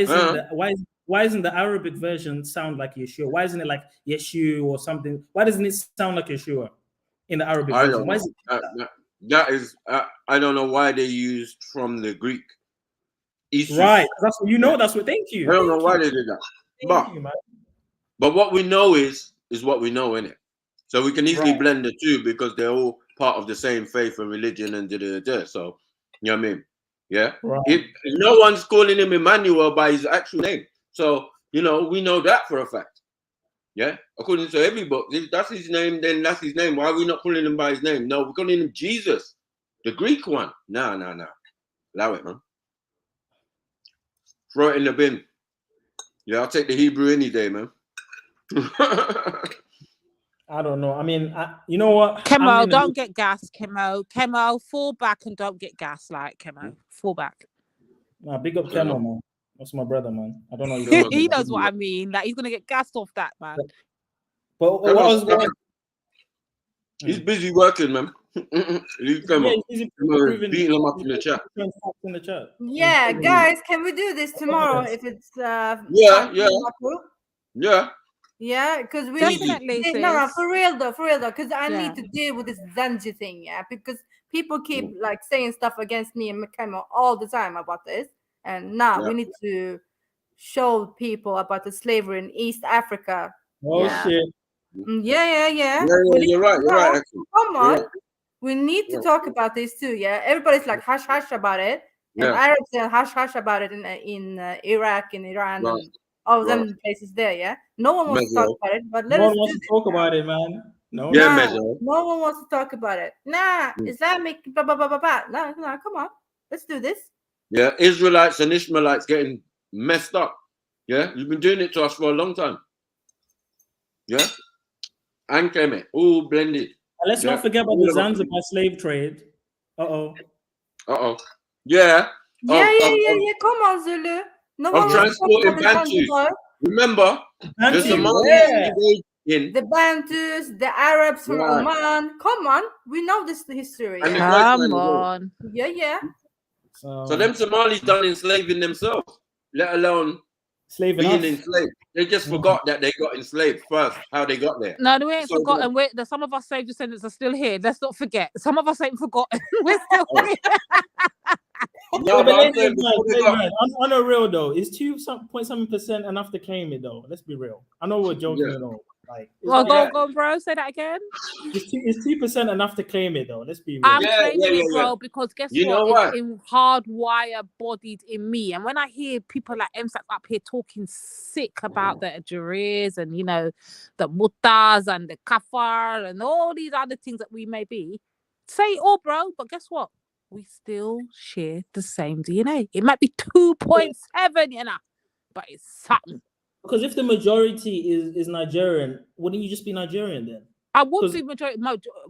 isn't the Arabic version sound like Yeshua? Why isn't it like Yeshu or something? Why doesn't it sound like Yeshua in the Arabic I version? don't Why know. is it That is, I don't know why they used from the Greek. Isus. right? That's what you know. That's what. Thank you. I don't know Thank why you. they did that. Thank you, man. But what we know is what we know, innit? So we can easily Right. blend the two because they're all part of the same faith and religion and da. So, you know what I mean? Yeah? Right. If no one's calling him Emmanuel by his actual name. So, you know, we know that for a fact. Yeah? According to every book, if that's his name, then that's his name. Why are we not calling him by his name? No, we're calling him Jesus, the Greek one. No. Allow it, man. Throw it in the bin. Yeah, I'll take the Hebrew any day, man. I don't know. I mean, you know what? Chemo, don't get gas. Chemo, fall back and don't get gas. Like Chemo, fall back. Nah, big up Chemo, man. That's my brother, man. I don't know. He knows what I mean. Like he's gonna get gassed off that, man. But what I was going. He's busy working, man. He's beating him up in the chat. Yeah, guys, can we do this tomorrow if it's Yeah, because we Definitely, need no, for real though, because I need to deal with this Zanji thing, because people keep like saying stuff against me and Mekemo all the time about this, and now we need to show people about the slavery in East Africa. Shit. Yeah. You're right. Actually. Come on. We need to talk about this too, Everybody's like hush hush about it, and Arabs are hush hush about it in Iraq, in Iran, and all of them places there, No one wants to talk about it, but let us wants to talk about it, man. No one wants to talk about it. Nah, Islamic, blah blah blah blah blah. No, come on, let's do this. Yeah, Israelites and Ishmaelites getting messed up. Yeah, you've been doing it to us for a long time. Yeah, and Kemet, all blended. And let's not forget about the Zanzibar slave trade. Yeah. Yeah. Come on, Zulu. No one transporting Bantus. Remember, the Somali the Bantus, the Arabs from Oman. Come on, we know this history. Come on. Yeah. So them Somalis done enslaving themselves, let alone being enslaved. They just forgot that they got enslaved first, how they got there. No, we ain't forgotten. Some of our slave descendants are still here. Let's not forget. Some of us ain't forgotten. We're still here. No, but on a real though, is 2.7% enough to claim it though? Let's be real. I know we're joking and all. Like, go on, bro. Say that again. Is 2% enough to claim it though? Let's be real. I'm claiming it, bro, because guess what? It's hardwired bodied in me. And when I hear people like MSAC up here talking sick about the Jareers and the Muttas and the Kafar and all these other things that we may be, say it all, bro. But guess what? We still share the same DNA. It might be 2.7, but it's something. Because if the majority is Nigerian, wouldn't you just be Nigerian then? I would be majority,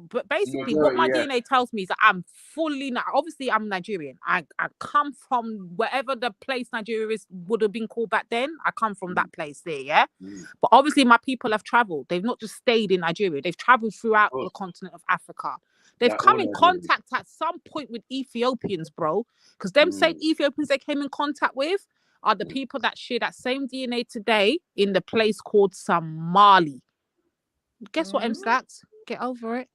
but basically what my DNA tells me is that I'm fully, obviously I'm Nigerian. I come from wherever the place Nigeria would have been called back then. I come from that place there, But obviously my people have traveled. They've not just stayed in Nigeria. They've traveled throughout the continent of Africa. They've come in contact at some point with Ethiopians, bro. Because them same Ethiopians they came in contact with are the people that share that same DNA today in the place called Somali. Guess what, M-Stacks? Get over it.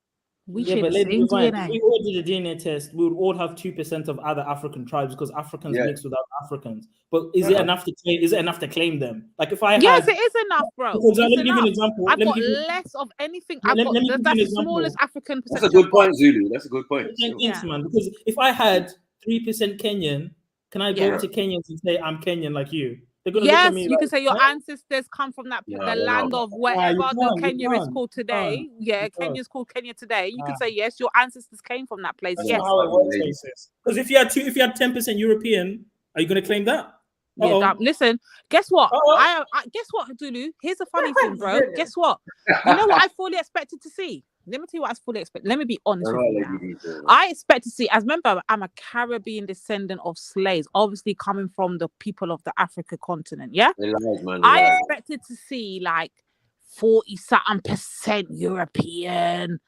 We share the same DNA. If we all did a DNA test, we would all have 2% of other African tribes because Africans mix with other Africans. But is it enough to claim? Is it enough to claim them? Like if I yes, it is enough, bro. Let me give you an example. I've got less of anything. I've got the smallest African percentage. That's a good point, Zulu. That's a good point. Thanks, man. Because if I had 3% Kenyan, can I go to Kenyans and say I'm Kenyan like you? They're gonna yes, look at me you like, can say your huh? ancestors come from that No, the they're land not. of Nah, wherever you Kenya is can't. called today. Yeah, You can't. Kenya's called Kenya today. You can Nah. say yes, your ancestors came from that place. That's Yes. not how it works, faces. Because if you had 10% European, are you gonna claim that? Yeah, Uh-oh. listen, guess what? Uh-oh. I guess what, Zulu? Here's the funny thing, bro. Guess what? You know what I fully expected to see? Let me tell you what I fully expected. Let me be honest with you now. I expect to see, as remember, I'm a Caribbean descendant of slaves, obviously coming from the people of the Africa continent. Yeah, I expected to see like 40-something% European,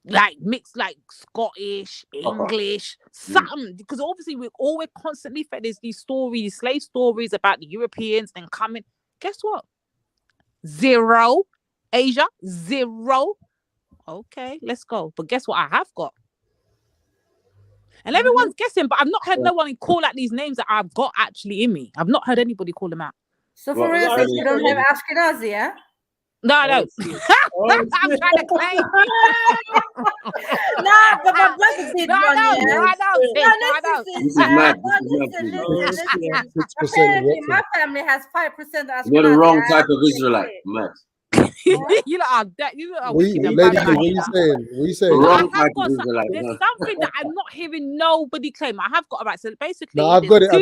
like mixed like Scottish, English, something, because obviously we're constantly fed these stories, slave stories about the Europeans and coming. Guess what? 0 Asia, 0. Okay, let's go. But guess what I have got? And everyone's guessing, but I've not heard no one call out these names that I've got actually in me. I've not heard anybody call them out. So for instance, you don't have Ashkenazi, yeah? No, I don't. I'm trying to claim. Nah, but my brother did No, I don't. This is mad. Listen. Apparently, my family has 5% Ashkenazi. You're the wrong type of Israelite, mad. You know, Lady, what are you saying? What are you saying? Wrong type got of Israelite. there's something that I'm not hearing nobody claim. I have got, all right, so basically, No, I've got it.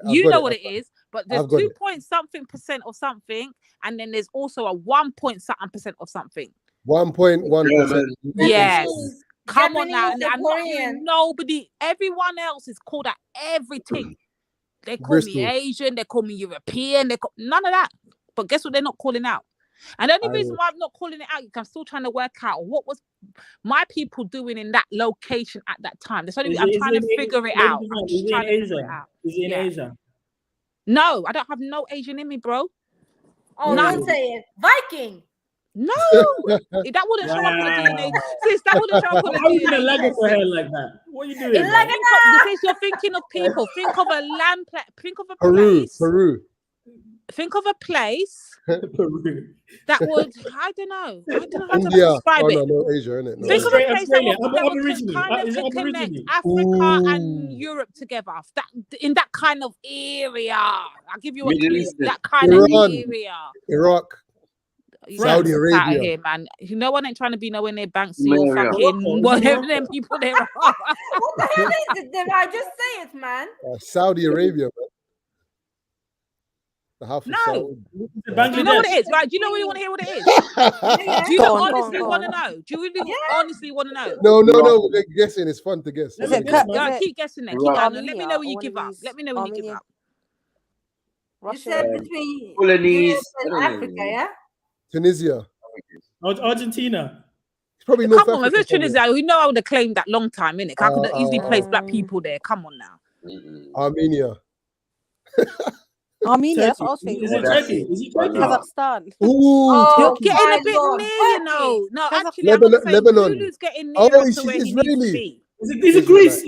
You know what it is, but there's 2-point-something% of something, and then there's also a 1-point-something% of something. 1.1%. Yes. Come on now. And I'm not hearing nobody. Everyone else is called out everything. They call me Asian, they call me European, none of that. But guess what they're not calling out? And the only reason why I'm not calling it out, I'm still trying to work out what was my people doing in that location at that time. That's only I'm trying to figure it out. I'm just trying to figure it out. Is it in Asia? No, I don't have no Asian in me, bro. Oh, don't say it. Viking. No, that wouldn't show up on the DNA. Sis, that wouldn't show up on the DNA. How are you gonna lag it for her like that? What are you doing? Since you're thinking of people, think of a land, think of a place. Peru. Think of a place that would, I don't know how India. to describe it. No, Asia, innit? No, think of a place that Is it would connect Aborigine? Africa and Europe together. In that kind of area. I'll give you a clue. That kind of area. Iraq. Saudi Arabia. Out of here, man. No one ain't trying to be nowhere near Banksy or fucking whatever them people there are. What the hell is it? I just say it, man. Saudi Arabia, man. No. Do you know what it is, right? Do you know what you want to hear what it is? Do you honestly want to know? Do you really honestly want to know? No. We're guessing. It's fun to guess. Keep guessing there. Keep going. Let me know when you give up. Let me know when you give up. You said between Europe and Africa, yeah? Tunisia. Argentina. It's probably North Africa. Come on, if it's Tunisia, we know I would have claimed that long time, innit? I could have easily placed black people there. Come on now. Armenia. Armenia, that's what I was thinking. Is it Turkey? Is it Turkey? Kazakhstan. Ooh, you're getting a bit near, you know. No, actually, Lebanon. Zulu's getting near to where he Israeli. needs to be. Is it Greece?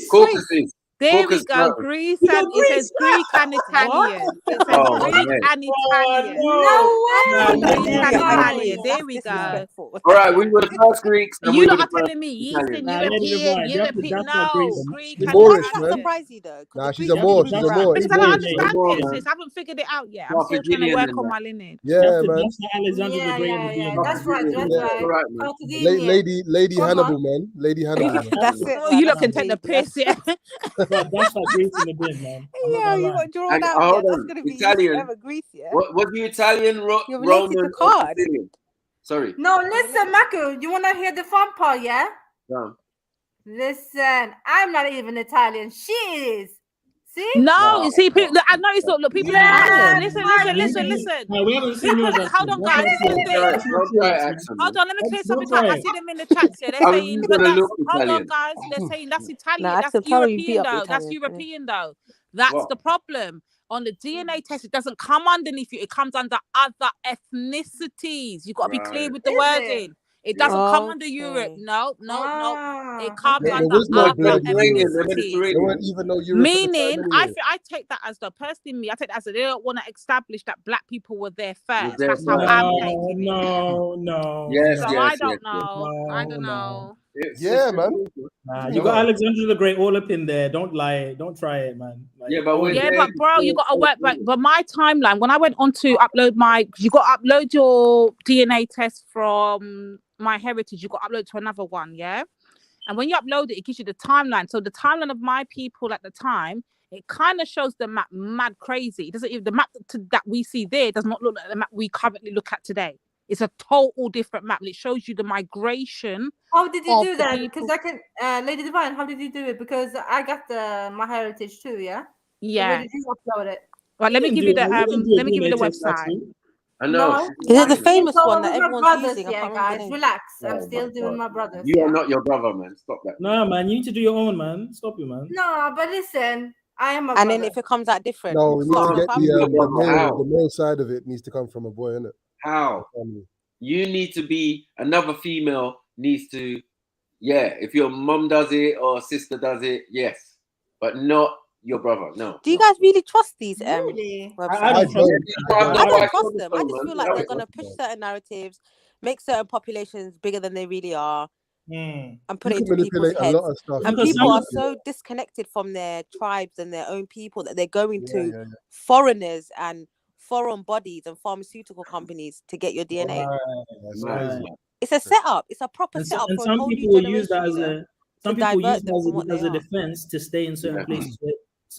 Caucasus. There we go. Greece and it says Greek and Italian. It says Greek and Italian. No way. Greek and Italian. There we go. All right, we were the first Greeks. You lot are telling me Eastern European. No, Greek and Moorish, I'm man. not surprised though. Nah, she's a Moor. Because I don't understand this. I haven't figured it out yet. I'm still trying to work on my lineage. Yeah, man. Yeah. That's right. Lady Hannibal, man. Lady Hannibal. That's it. Oh, you lot can take the piss, yeah. That's like Greece in the bin, man. Yeah, you got drawn out. Yeah, that's gonna be Italian. Greece, yeah. What was the Italian, You're related Roman, to card. Sicilian? Sorry. No, listen, Maku, you want to hear the fun part, yeah? No. Listen, I'm not even Italian. She is. See? No, you see, people. I know it's not. Look, people. Listen. No, we haven't seen yours. Hold on, guys. Hold on, let me clear something up. I see them in the chat here. They're saying, but that's, hold on, guys. They're saying that's Italian. That's European, though. That's European, though. That's the problem. On the DNA test, it doesn't come underneath you. It comes under other ethnicities. You've got to be clear with the wording. It doesn't come under Europe. No. It comes under other ethnicities. Meaning, I take that as personally, I take that as they don't want to establish that black people were there first. That's how I'm taking it. No. Yes, I don't know. I don't know. Yeah, man. You got Alexander the Great all up in there. Don't lie. Don't try it, man. Like, but bro, you got to work back. But my timeline, when I went on to upload you got to upload your DNA test from My Heritage. You got to upload to another one, yeah. And when you upload it, it gives you the timeline. So the timeline of my people at the time, it kind of shows the map mad crazy. It doesn't even the map that we see there does not look like the map we currently look at today. It's a total different map. It shows you the migration. How did you do that? Because I can, Lady Divine, how did you do it? Because I got My Heritage too, yeah. Yeah. So where did you upload it? Right, let me give you the website. I know. Is it the famous So one that with my everyone's brothers, using? I yeah, can't remember the guys, name. relax. Oh I'm still my doing God. my brothers. You are not your brother, man. Stop that. No, man, you need to do your own, man. Stop it, man. No, but listen, I am a And brother. then if it comes out different, No, we need to get How? the male side of it needs to come from a boy, innit? How? You need to be another female needs to, if your mom does it or sister does it, yes, but not your brother. No. do you guys really trust these Really? websites? I don't trust I don't trust them. I just feel like they're gonna push certain narratives, make certain populations bigger than they really are, and put it into people's heads. And people are so disconnected from their tribes and their own people that they're going to foreigners and foreign bodies and pharmaceutical companies to get your DNA. It's a setup. It's a proper setup and for some a whole people new will generation. use that as a to divert them from what they as a are. defense to stay in certain places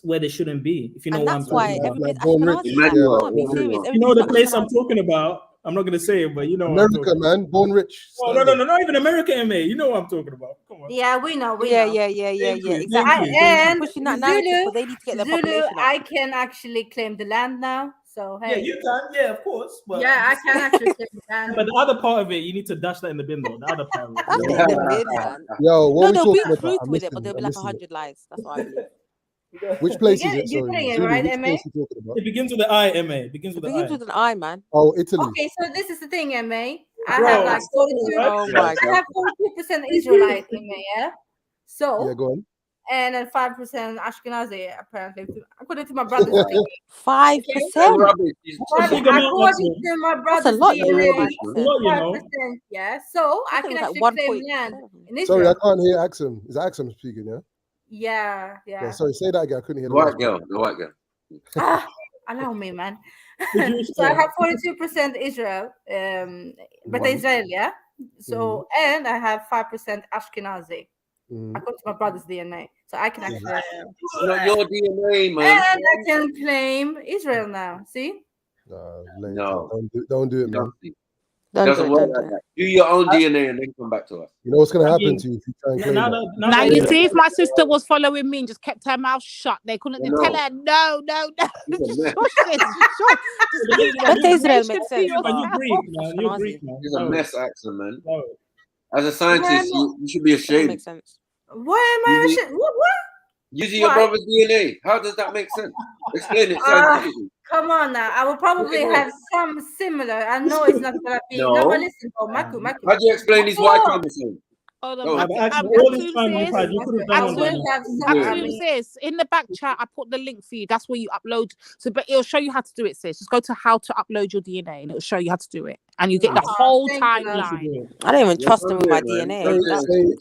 where they shouldn't be. If you know And what I'm that's why talking about. everybody's Ashkenazi. Yeah. I can't be serious. You know the Everybody's place I'm Ashkenazi. talking about. I'm not gonna say it, but you know America, what I'm man, born rich. Oh no, not even America, MA. You know what I'm talking about. Come on. Yeah, we know. Yeah, know. exactly. And Pushing that narrative Zulu, because they need to get their Zulu, population up. I can actually claim the land now. So hey. Yeah, you can. Yeah, of course. But yeah, I can actually claim the land. But the other part of it, you need to dash that in the bin, though. The other part of it. Dash it in the bin, man. Yo, what No, are they'll we beat talking the about? truth with it, but they'll be like 100 lies. That's what I believe. Which place is it? You're Sorry, putting it Zulu, right, which MA? place you talking about? It begins with the I, MA. It begins with an I, man. Oh, Italy. Okay, so this is the thing, MA. I Bro, have like 42. Oh my I have 42% Israelite in me, yeah. So yeah, go on. And then 5% Ashkenazi, apparently, according to my brother's thing. 5%. According to my brother's DNA, 5%. Yeah, so I can actually claim land in Israel. Sorry, I can't hear Axum. Is that Axum speaking? Yeah. Yeah. Yeah. Sorry, say that again. I couldn't hear the white girl. The white girl. Allow me, man. So I have 42% Israel, but Israel, yeah. So and I have 5% Ashkenazi. According to my brother's DNA, so I can actually. It's not your DNA, man. And I can claim Israel now. See? No, don't do it, man. It doesn't work like that. Do your own DNA and then come back to us. You know what's going to happen to you if you try and claim that? Now you see, if my sister was following me and just kept her mouth shut, they couldn't tell her no. Okay, Israel makes sense. You're Greek, man. It's a mess, accent, man. As a scientist, you should be ashamed. Makes sense. Why am I ashamed? What? Using your brother's DNA. How does that make sense? Explain it scientifically. Come on now. I will probably have some similar. I know it's not gonna be. No. But listen, Maku. How do you explain these white chromosome? Hold No, on. Sis, in the back chat, I put the link for you. That's where you upload. So, but it'll show you how to do it, sis. Just go to how to upload your DNA, and it'll show you how to do it, and you get the whole timeline. I don't even trust them with my DNA.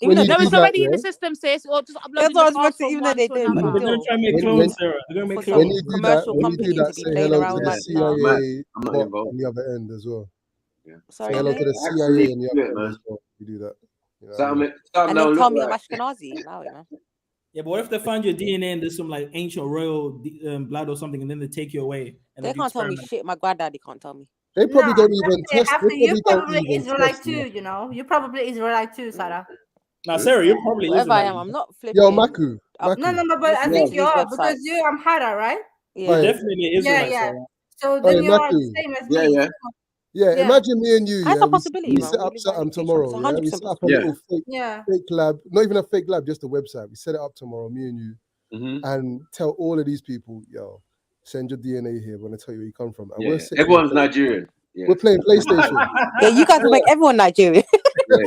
Even though it's already in the system, sis, or just upload it. That's what even though they do. They're going to try and make clones, Sarah. They're going to make clones. When you do that, say hello to the CIA on the other end as well. Say hello to the CIA on the other end as well. You do that. And then tell me I'm Ashkenazi. Allow it, man. Yeah, but what if they find your DNA and there's some like ancient royal blood or something, and then they take you away? And they can't tell me shit. My granddaddy can't tell me. They probably don't even test. You're probably Israelite too, you know. You're probably Israelite too, Sarah. Now, Sarah, you're probably whatever I am. I'm not flipping. Yo, Maku. No, but I think you are because you're Amhara, right? Yeah, definitely Israelite. Yeah. So then you are the same as me. Yeah, imagine me and you. That's a possibility. We set up something tomorrow. Yeah? We set up a little fake lab, not even a fake lab, just a website. We set it up tomorrow, me and you, and tell all of these people, yo, send your DNA here. We're gonna tell you where you come from. And everyone's Nigerian. Yeah. We're playing PlayStation. Yeah, you guys will make everyone Nigerian. No.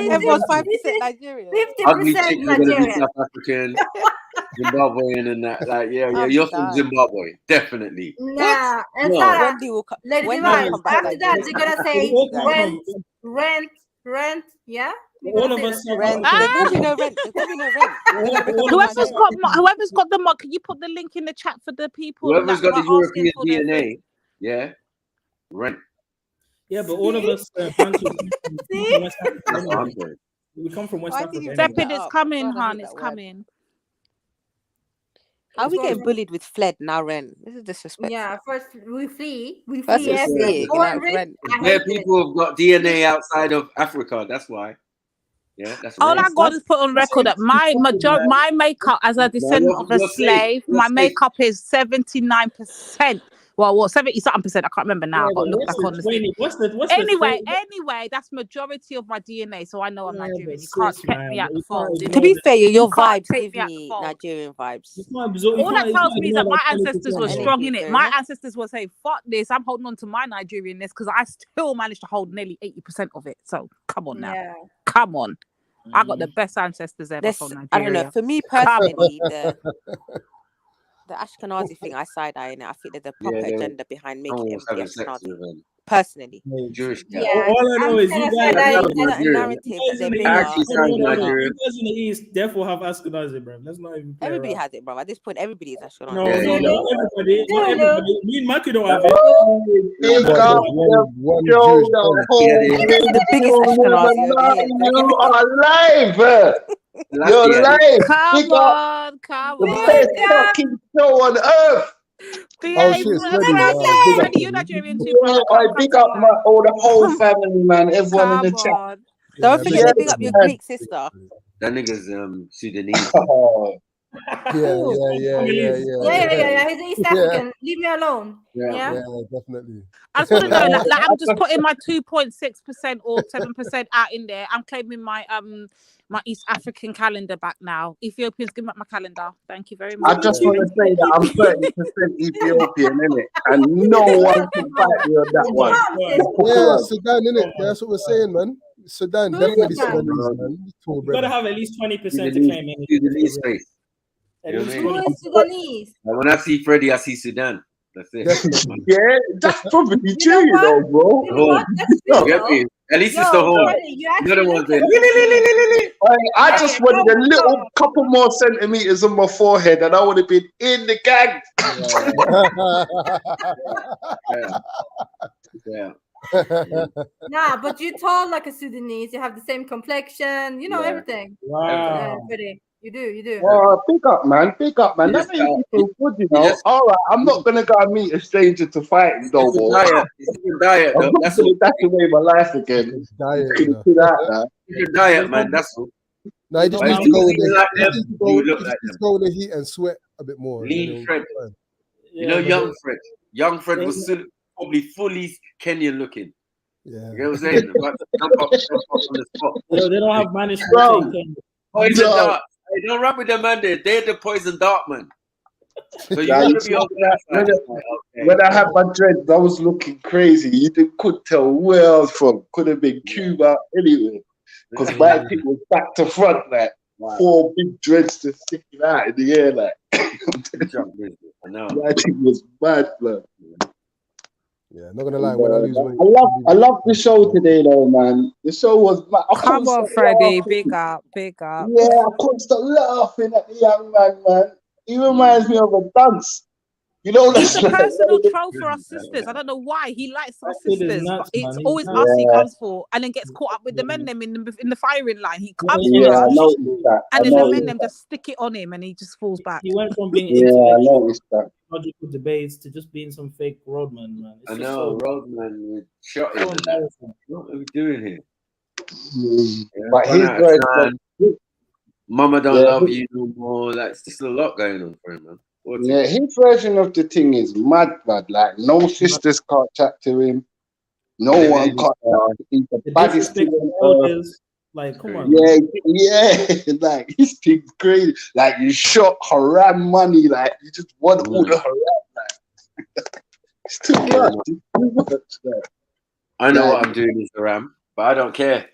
Everyone's 5% Nigerian. 50% Nigerian. South African, Zimbabwean, and that. Like, you're from Zimbabwe, definitely. Nah, and Sarah, Lady Divine. After that, they're gonna say rent. Yeah. All of us. Rent. There's gonna be no rent. There's gonna be no rent. Whoever's got the can you put the link in the chat for the people? Whoever's got the European DNA, yeah, rent. Yeah, but all of us we come from West Africa. Stepid, it's coming, hon. It's coming. How are we getting bullied with fled now rent? This is disrespectful. Yeah, first we flee. We First flee. rent. Where people have got DNA outside of Africa, that's why. Yeah, that's all rent. I got is put on record that my makeup as a descendant of a slave, my makeup is 79%. Well, 70-something%. I can't remember now. Yeah, look back on the Anyway, that's majority of my DNA, so I know I'm Nigerian. You can't take me out the fold. To be fair, your vibes give me Nigerian vibes. All that tells me is that my ancestors were strong in it. My ancestors were saying, "Fuck this! I'm holding on to my Nigerianness because I still managed to hold nearly 80% of it." So come on now, come on. I got the best ancestors ever from Nigeria. I don't know. For me personally, the Ashkenazi thing, I side eye in it. I think there's a proper agenda behind making everybody Ashkenazi. Personally, Jewish. All I know is you guys in the East therefore have Ashkenazi, bro. Let's not even. Everybody has it, bro. At this point, everybody is Ashkenazi. No, everybody. Not everybody. Me and Maki don't have it. The biggest Ashkenazi over here. You are live. You're live. Come on. The best fucking show on earth. You Nigerian too, bro. I big up the whole family, man. Everyone in the chat. Don't forget to big up your Greek sister. That nigga's Sudanese. Yeah. He's East African. Leave me alone. Yeah, definitely. I just want to know, like I'm just putting my 2.6% or 7% out in there. I'm claiming my my East African calendar back now. Ethiopians, give me my calendar. Thank you very much. I just want to say that I'm 30% Ethiopian, innit? And no one can fight me on that one. Yeah, Sudan, innit? That's what we're saying, man. Sudan, definitely Sudan, man. You gotta have at least 20% to claim anything. Sudanese. When I see Freddie, I see Sudan. That's it. Yeah, that's probably true, you know, bro. At least it's the home. I just wanted a little couple more centimeters on my forehead, and I would have been in the gang. Nah, but you tall like a Sudanese. You have the same complexion. You know everything. Wow. Pretty. You do. Well, pick up, man. That makes me feel good, you know. All right, I'm not gonna go and meet a stranger to fight no more. It's a diet. That's away my life again. It's diet. It's a diet, man. That's all. No, you just need to go in the heat and sweat a bit more. Lean Fred. You know, young Fred. Young Fred was still probably fully Kenyan looking. Yeah. You know what I'm saying? Jump up on the spot. They don't have managed. Poison dart. Hey, don't rap with them, man. They're the poison dart, man. So you gotta be on that. When I had my dreads, I was looking crazy. You couldn't tell where I was from. Could have been Cuba anyway. Because my thing was back to front, like 4 big dreads just sticking out in the air, like. My thing was mad, man. Yeah, not gonna lie. When I lose weight, I love the show today, though, man. The show was. Come on, Freddie, big up. Yeah, I couldn't stop laughing at the young man. He reminds me of a dance. You know, he's a personal troll for us sisters. I don't know why he likes our sisters, but it's always us he comes for, and then gets caught up with the men them in the firing line. He comes for us, and then the men them just stick it on him, and he just falls back. He went from being logical debates to just being some fake roadman, man. I know, roadman with shot in. What are we doing here? But his Mama don't love you no more. That's just a lot going on for him, man. His version of the thing is mad. Like, no sisters can't chat to him. No one can't chat to him. He's the baddest thing on earth. Like, come on. Yeah. Like, his thing's crazy. Like, you shot haram money. Like, you just want all the haram. Like, it's too much. I know what I'm doing is haram, but I don't care.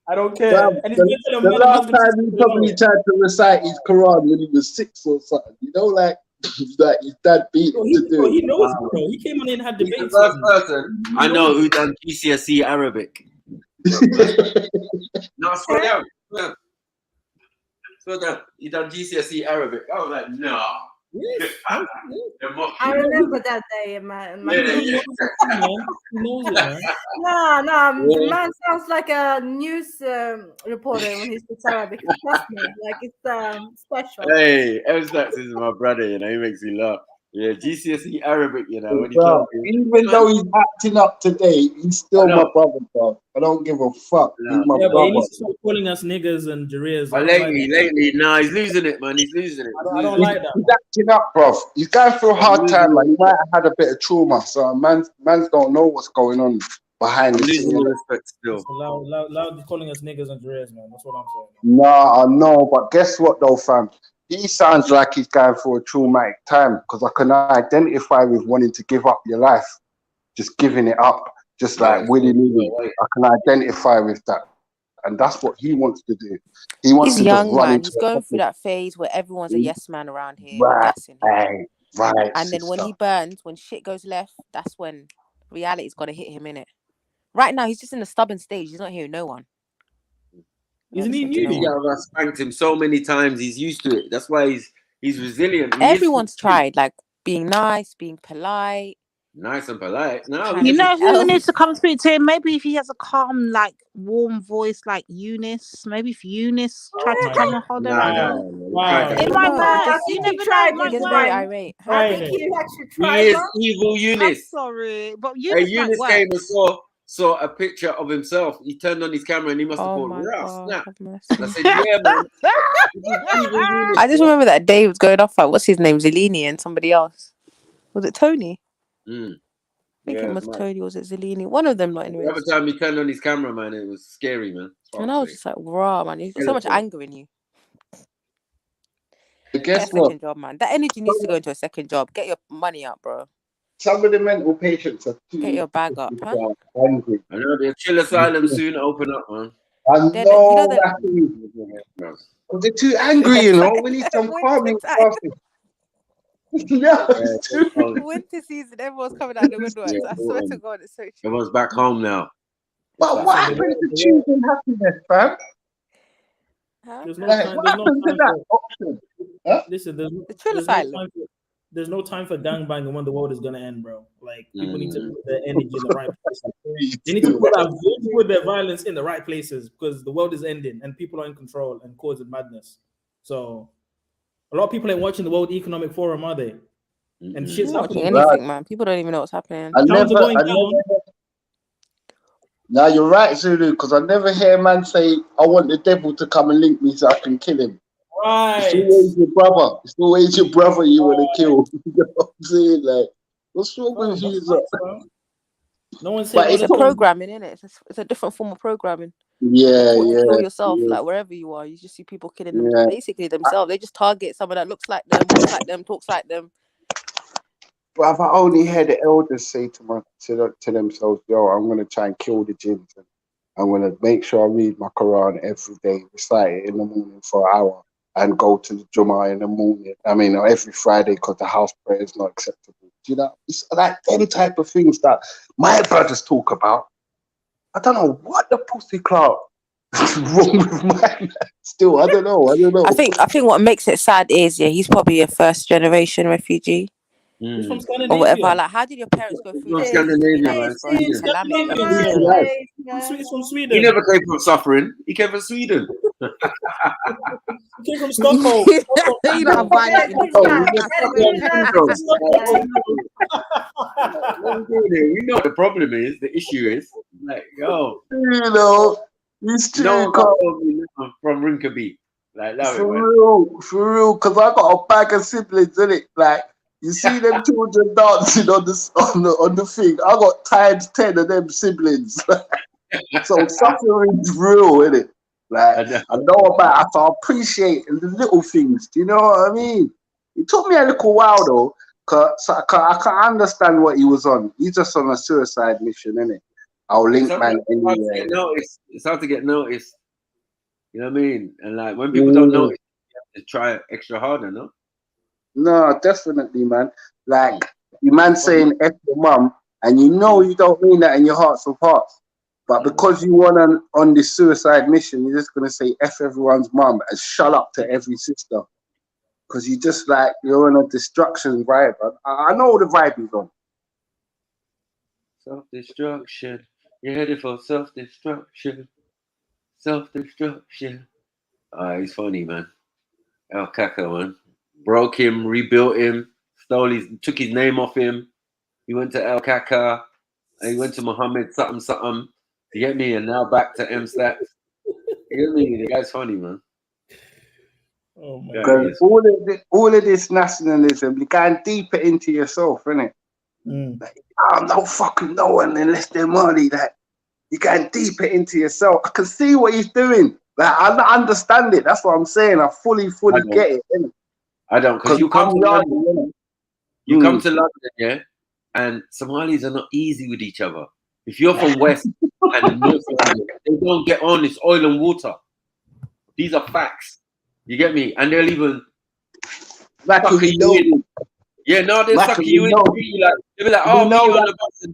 I don't care. The last time he probably tried to recite his Quran when he was 6 or something. You know, like his dad beat him to do it. He knows, bro. He came on in and had debates. He's the first person I know who done GCSE Arabic. No, swear down. So that you done GCSE Arabic. I was like, no. Yes. I remember that day, man. He knows it, man. No, the man sounds like a news reporter when he speaks Arabic. Trust me, like it's special. Hey, Elsax is my brother, you know, he makes me laugh. Yeah, GCSE Arabic, you know, when he Bro, even though he's acting up today, he's still my brother, bro. I don't give a fuck. He's my But he brother. needs to stop calling us niggas and Jareers. But lately, no, he's losing it, man. He's losing it. I don't like that. He's acting up, bro. He's going through a hard time. Like, he might have had a bit of trauma, so man's don't know what's going on behind the losing scene. the respect still. So loud calling us niggas and Jareers, man. That's what I'm saying. Nah, I know, but guess what though, fam? He sounds like he's going through a traumatic time because I can identify with wanting to give up your life, just giving it up, just like willy-nilly. I can identify with that. And that's what he wants to do. He wants He's to young, just run man. into He's going through that phase where everyone's a yes man around here, Right, gassing him. right. And then when he burns, when shit goes left, that's when reality's got to hit him, innit? Right now, he's just in a stubborn stage. He's not hearing no one. Isn't he new? I've spanked him so many times. He's used to it. That's why he's resilient. Everyone's tried, like being nice, being polite. Nice and polite. No, You know who needs to come speak to him? Maybe if he has a calm, like warm voice, like Eunice. Maybe if Eunice tried to come and hold him. It might work. You never know. He gets very irate. I think he actually tried. He is evil Eunice. I'm sorry, but Eunice Eunice might came work. and saw a picture of himself. He turned on his camera and he must have thought, "Wow, snap!" I said, "Yeah, man." I just remember that Dave was going off at what's his name, Zellini, and somebody else. Was it Tony? I think it was Tony. Was it Zellini? One of them, not anyway. Every time he turned on his camera, man, it was scary, man. And I was just like, "Raw, man! You've got so much anger in you." Guess Get a second job, man. That energy needs to go into a second job. Get your money out, bro. Some of the mental patients are too Get your bag up, huh? angry. I know the chill asylum soon open up, man. I know that. They're too angry, you know. We need some calming classes. Winter season, everyone's coming out the woodworks. I swear to God, it's so true. Everyone's back home now. But what happened to choosing happiness, fam? There's no Like, time. what happened to that option? Huh? Listen, asylum. There's no time for gangbanging when the world is gonna end, bro. Like people need to put their energy in the right places. They need to put their violence in the right places because the world is ending and people are in control and causing madness. So a lot of people ain't watching the World Economic Forum, are they? And shit's not watching happening. anything, man. People don't even know what's happening. Now you're right, Zulu, because I never hear a man say, "I want the devil to come and link me so I can kill him." Right. It's always your brother. It's always your brother you want to kill. You know what I'm saying? Like, what's wrong with you? No one said It's a programming, isn't it? It's a different form of programming. Yeah, Kill yourself, like wherever you are. You just see people killing them, basically themselves. They just target someone that looks like them, walks like them, talks like them. But I've only heard the elders say to themselves, "Yo, I'm gonna try and kill the jinns. And I'm gonna make sure I read my Quran every day, recite it in the morning for an hour, and go to the Jummah in the morning. I mean, every Friday because the house prayer is not acceptable." Do you know? It's like them type of things that my brothers talk about. I don't know what the pussy clout is wrong with my man. Still, I don't know. I think what makes it sad is he's probably a first generation refugee. He's from Or Scandinavia. whatever. Like, how did your parents go through this? Scandinavia, man. He's from Sweden. He never came from suffering. He came from Sweden. He came from Stockholm. We know what the problem is. The issue is, like, yo, you know, he's too from Rinkeby. Like, for real, because I got a bag of siblings in it. Like, you see them children dancing on the thing. I got times 10 of them siblings. So suffering's real, isn't it? Like, I know about it, so I appreciate the little things. Do you know what I mean? It took me a little while though, cause I can't understand what he was on. He's just on a suicide mission, isn't it? I'll link man anywhere. It's hard to get noticed. You know what I mean? And like when people don't notice, you have to try extra harder, no? No, definitely, man. Like, you man saying F your mum, and you know you don't mean that in your hearts of hearts. But because you want on this suicide mission, you're just gonna say F everyone's mum and shut up to every sister. Because you just like you're on a destruction vibe. I know the vibe is on. Self-destruction. You're headed for self-destruction. Self-destruction. He's funny, man. El Caca, man. Broke him, rebuilt him, took his name off him. He went to El Caca. He went to Muhammad something. You get me? And now back to M Stacks. You get me? The guy's funny, man. Oh my God. All of this nationalism, you can't deep it into yourself, innit? Like, I don't fucking know one unless they're money. That you can't deep it into yourself. I can see what he's doing. Like I don't understand it. That's what I'm saying. I fully get it. Innit? I don't, because you come to London. You come to London, yeah, and Somalis are not easy with each other. If you're from West and North London, they don't get on. It's oil and water. These are facts. You get me? And they'll even sucker you in. Yeah, no, they'll sucker you in. They'll be like, oh, me on the bus.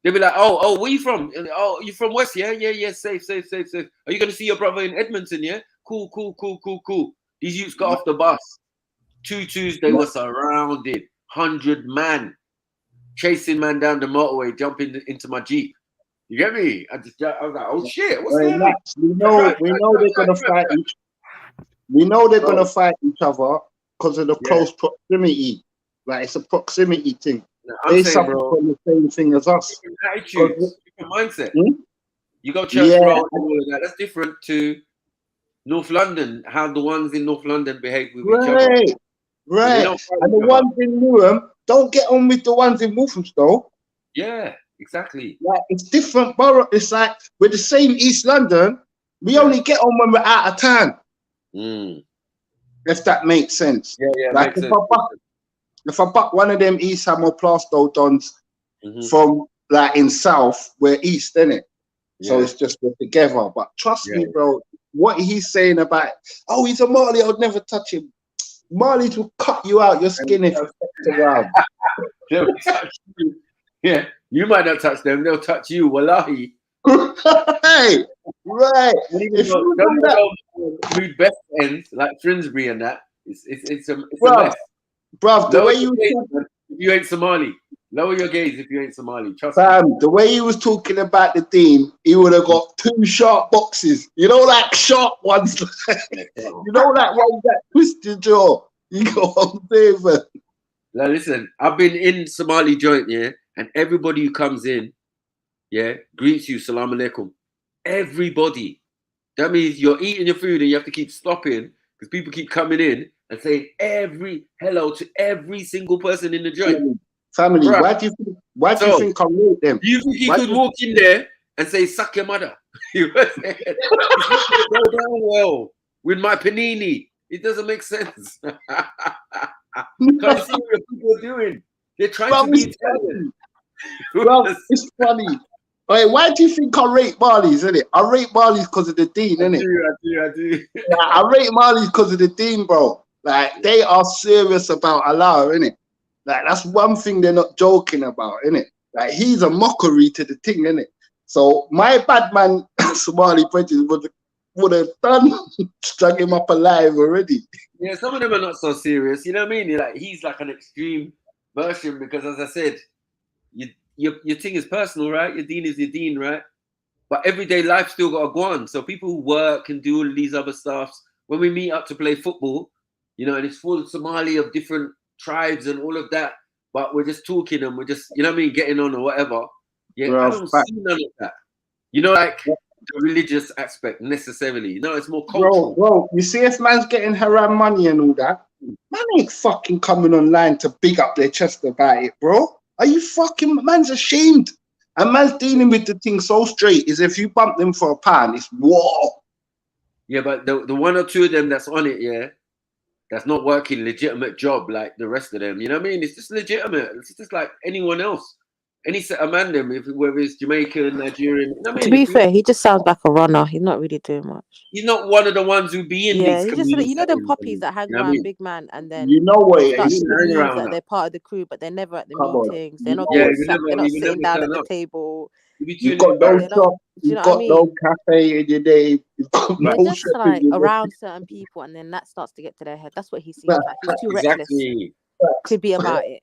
They'll be like, oh, where you from? Oh, you from West? Yeah, safe. Are you going to see your brother in Edmonton? Yeah, cool. These youths got off the bus. 2-2s, they were surrounded. 100 man chasing man down the motorway, jumping into my Jeep. You get me? I was like, oh shit, what's going on? We know they're gonna fight. We know they're gonna fight each other because of the close proximity. Like it's a proximity thing. They suffer from the same thing as us. Different attitudes, different mindset. You go church road and all of that. That's different to North London. How the ones in North London behave with each other. Right. And the ones in Newham don't get on with the ones in Walthamstow. Yeah, exactly. Like it's different borough. It's like we're the same East London. We only get on when we're out of town. If that makes sense. Yeah, like if I buck one of them East Ham or Plasto dons from like in South, we're East, innit? So it's just we're together. But trust me, bro, what he's saying about he's a Marley, I would never touch him. Marleys will cut you out your skin if you touch around. They'll touch you. Yeah, you might not touch them, they'll touch you, wallahi. Right. If you don't read best ends like Finsbury and that, it's a mess. Bruv, the way you if you ain't Somali, lower your gaze if you ain't Somali. Trust me. The way he was talking about the Dean, he would have got 2 sharp boxes. You know, like sharp ones. You know, like ones that twist your jaw. You go on there. Now listen, I've been in Somali joint, yeah, and everybody who comes in, yeah, greets you, salam alaikum. Everybody. That means you're eating your food and you have to keep stopping because people keep coming in and saying hello to every single person in the joint. Family, bruh. Why do you think I wrote them? Do you think he could walk in there and say, suck your mother? You know what I'm saying? It's not go down well with my panini. It doesn't make sense. Can't you see what people are doing? They're trying to be Italian. Well, it's funny. Wait, why do you think I rate Marley's, innit? I rate Marley's because of the Dean, innit? I do. I rate Marley's because of the Dean, bro. Like, they are serious about Allah, innit? Like, that's one thing they're not joking about, innit? Like, he's a mockery to the thing, innit? So, my bad man, Somali prejudice, would have done, strung him up alive already. Yeah, some of them are not so serious, you know what I mean? Like, he's like an extreme version because, as I said, your thing is personal, right? Your Deen is your Deen, right? But everyday life still got to go on. So people who work and do all of these other stuffs, when we meet up to play football, you know, and it's full of Somali of different tribes and all of that, but we're just talking and we're just, you know what I mean, getting on or whatever. Yeah, I don't see none of that. You know, like the religious aspect necessarily. No, it's more cultural. Bro, you see if man's getting haram money and all that, man ain't fucking coming online to big up their chest about it, bro. Are you fucking, man's ashamed. And man's dealing with the thing so straight is if you bump them for a pound, it's war. Yeah, but the one or two of them that's on it, yeah, that's not working legitimate job like the rest of them. You know what I mean? It's just legitimate. It's just like anyone else. any set of man them, whether it's Jamaican, Nigerian. I mean, to be fair, he just sounds like a runner. He's not really doing much. He's not one of the ones who be in Yeah, these he's just community you know them settings puppies and- that hang you know what I around mean? big man and then You know what it start is? to hang believe around that that. they're part of the crew, but they're never at the Come on. meetings. They're not Yeah, getting you sat. They're not you sitting never down at turn the up. table. You be You've tuning got in no back. shop, Do you you've know what I got no mean? cafe in your day, you've got They're no just shop in like your day. around certain people, and then that starts to get to their head. That's what he seems like. He's too reckless Exactly. to be about it.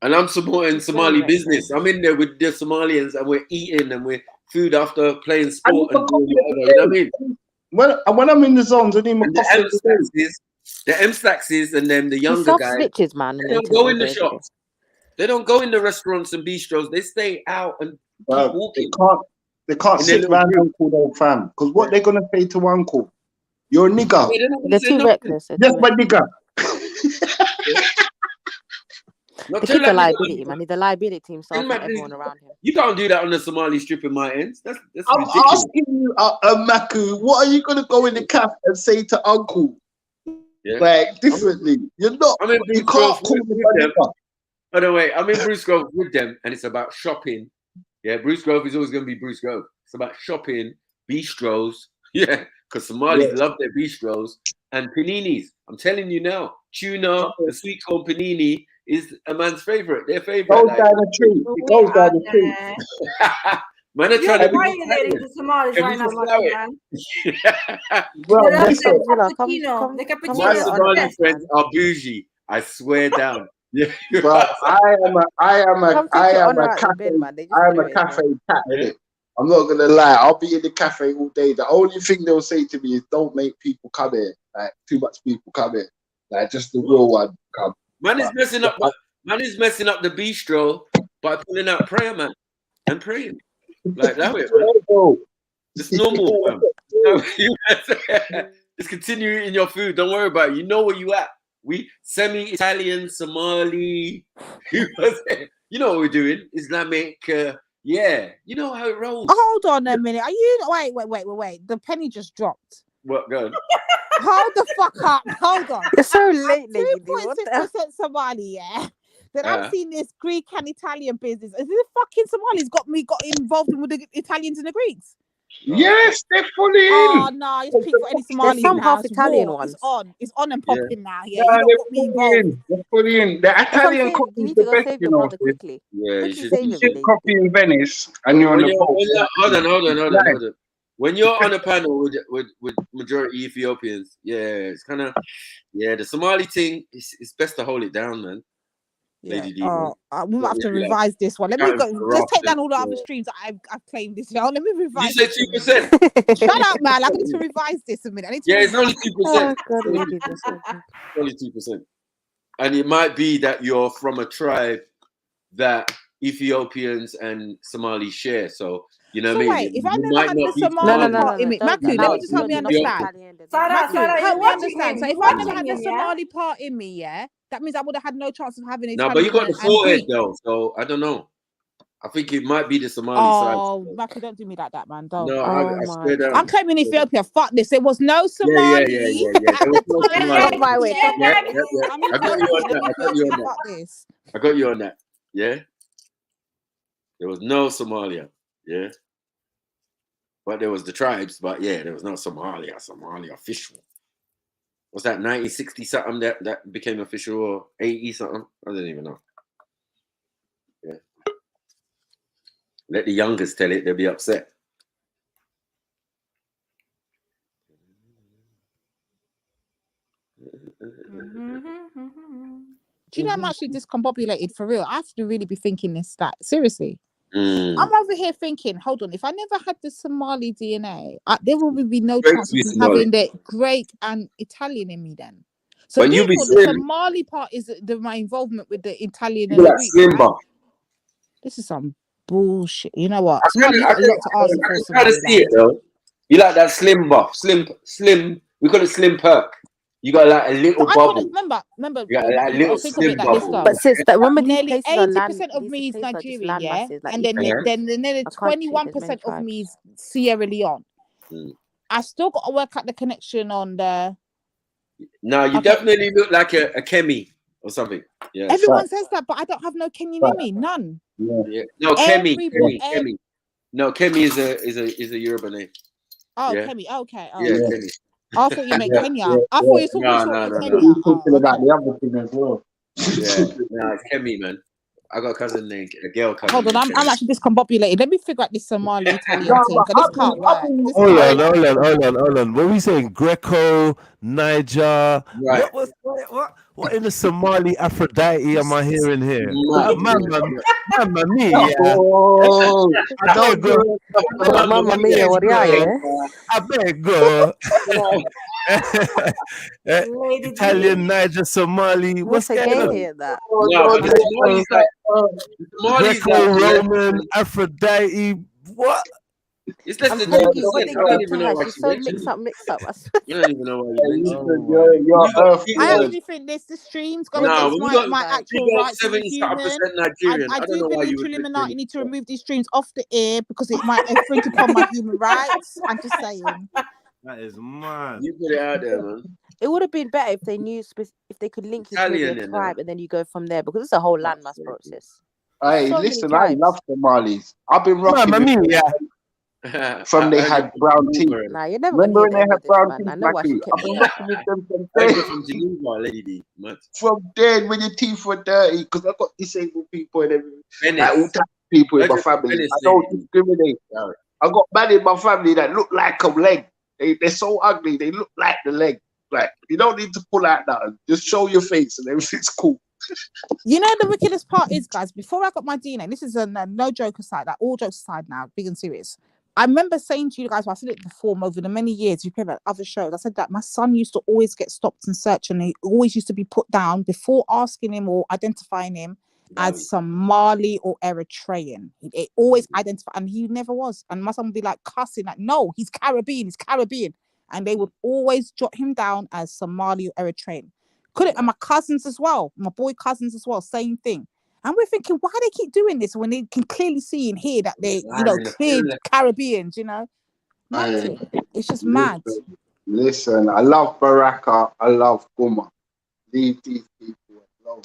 And I'm supporting He's very Somali reckless. business. I'm in there with the Somalians and we're eating and we're food after playing I need sport my and doing coffee whatever. every You know what I day. mean? When I'm in the zones, I need my And the coffee every day. M-Staxes and them, the He younger self guys, snitches, man, on they the don't go internet in the every day. shops. They don't go in the restaurants and bistros. They stay out and keep walking. They can't in their sit little round group. Uncle though, fam. Because what they're gonna say to Uncle? You're a nigger. Yeah, they're not gonna They're say too nothing. reckless. They're Yes, too my reckless. nigger. Not They tell keep the that nigga, liability, man. He's the liability himself and everyone around him. you can't do that on the Somali strip in my ends. That's I'm ridiculous. asking you, Maku, what are you gonna go in the cafe and say to Uncle? Yeah. Like differently. You're not. I'm in You Bruce can't Grove call with me them. my nigger. By the way, I'm in Bruce Grove with them, and it's about shopping. Yeah, Bruce Grove is always going to be Bruce Grove. It's about shopping, bistros. Yeah, because Somalis love their bistros and paninis. I'm telling you now, tuna, the sweet corn panini is a man's favorite. Their favorite. Goes Like, down the tree. It goes down the tree. man, are trying to be violating the Somalis Can right we now, just allow man. Bro, They love listen. the cappuccino. The My cappuccino is the Somali best. friends are bougie. I swear down. Yeah. But I am a cafe cat, innit? I'm not gonna lie, I'll be in the cafe all day. The only thing they'll say to me is don't make people come here. Like too much people come here. Like just the real one come. Man is messing up the bistro by pulling out prayer, man, and praying. Like that way, man. It's normal, man. Just continue eating your food. Don't worry about it. You know where you at. We semi-Italian, Somali. You know what we're doing. Islamic. Yeah. You know how it rolls. Hold on a minute. Are you wait. The penny just dropped. What, go on. Hold the fuck up. Hold on. It's so late, lady. 2.6% Somali, yeah. Then I'm seeing this Greek and Italian business. Is this fucking Somalis got involved with the Italians and the Greeks? Yes, they're fully in. Oh no, it's peak for any Somalis. There's some now. half Italian ones. It's on and popping now. Yeah, Nah, you don't got me involved. They're fully in. The Italian coffee You is need the to go best, save you your know. brother quickly. Yeah, you should. You get coffee in Venice and you're on the boat. Hold on. When you're on a panel with majority Ethiopians, it's kind of the Somali thing. It's best to hold it down, man. Lady D. We might have to revise this one. Let me go. Let's take down all the other streams that I've claimed this year. Let me revise. You said 2%. Shut up, man. I need to revise this a minute. I need to it's only 2%. Oh, Only 2%. And it might be that you're from a tribe that Ethiopians and Somalis share. So you know what I mean. Wait, if I never had the Somali part in me, Maku, let me just help me understand. Help me understand. So if I never had the Somali part in me, that means I would have had no chance of having Italian. No, but you got the and forehead Greek. though, so I don't know. I think it might be the Somali side. Oh, Maku, don't do me like that, man. Don't. No, I swear down. I'm claiming Ethiopia. Fuck this. There was no Somali. Yeah. There was no Somali. I got you on that. Yeah. There was no Somalia. Yeah. But there was the tribes. But there was no Somalia. Somalia official. Was that 1960 something that became official, or 80 something? I don't even know. Yeah. Let the youngest tell it, they'll be upset. Do you know I'm actually discombobulated for real? I have to really be thinking this. Like seriously. I'm over here thinking, hold on, if I never had the Somali DNA, there will be no chance of having the Greek and Italian in me then. So but therefore, the Somali part is my involvement with the Italian and the Greek. Right? This is some bullshit. You know what? Somali got a lot to answer for. I try to see it though. You like that slim buff, slim. We call it slim perk. You got like a little bubble. Remember. You got like a little slim bubble. But sis, that remember nearly 80% of me is Nigerian, and then nearly 21% of me is Sierra Leone. I still got to work out the connection on the. No, you definitely look like a Kemi or something. Yeah. Everyone says that, but I don't have no Kenyan in me. None. Yeah. No, Kemi. No, Kemi is a Yoruba name. Oh, yeah. Kemi. Okay. Oh, Yeah, okay. Kemi. I thought you meant Yeah, Kenya. yeah, I thought you were talking No. Kenya. He's talking Oh, about okay. the other thing as well. Yeah, no, it's Kemi, man. I got a cousin named a girl cousin. Hold on, I'm actually discombobulated. Let me figure out this Somali Italian No, thing. but Cause this can't work. This Hold can't work. on. What are we saying? Greco, Niger. Right. What in the Somali Aphrodite am I hearing here? Mamma mia. Oh, I beg go. Mamma mia, what are you? I beg go. Italian, Niger, Somali. What's What's a going gay on? here that? No, but the Somali's like Greco-Roman, Aphrodite. What? It's I'm less telling you, what I they don't did even to know her, why she's she so mentioned mixed up. it. I don't even know why you mentioned it. You're Earth I boy. actually think this stream's going No, against when you my got actual rights as a 70 something human. percent Nigerian, I I don't do know why believe you would Trilluminati need to remove these streams off the air because it might infringe upon my human rights. I'm just saying. That is mad. You put it out there, man. It would have been better if they knew if they could link you to Italian, maybe a you know. tribe and then you go from there because it's a whole landmass process. Hey, So many listen, I tribes. love Somalis. I've been rocking Mamma with mia. from they had brown teeth. Nah, you're never gonna Remember hear when the they end of had this, brown man. I teeth, know why she Mackie? kept I've been rocking with them from I then. go from Geneva, lady. From then, when your teeth were dirty, because I got disabled people and everything, Venice. like all types of people in I my go from family. Venice, I don't lady. discriminate. I got man in my family that look like a leg. They're so ugly. They look like the leg. Like you don't need to pull out nothing. Just show your face and everything's cool. You know the wickedest part is, guys, before I got my DNA, this is a no joke aside, like all jokes aside now, big and serious. I remember saying to you guys, well, I said it before over the many years, you heard about other shows. I said that my son used to always get stopped and searched, and he always used to be put down before asking him or identifying him as Somali or Eritrean. It always identified, and he never was. And my son would be like cussing, like, no, he's Caribbean. And they would always jot him down as Somali or Eritrean. And my cousins as well, my boy cousins as well, same thing. And we're thinking, why they keep doing this when they can clearly see and hear that they, cleared Caribbeans, Mad. It's just mad. Listen, I love Baraka. I love Guma. Leave these people alone.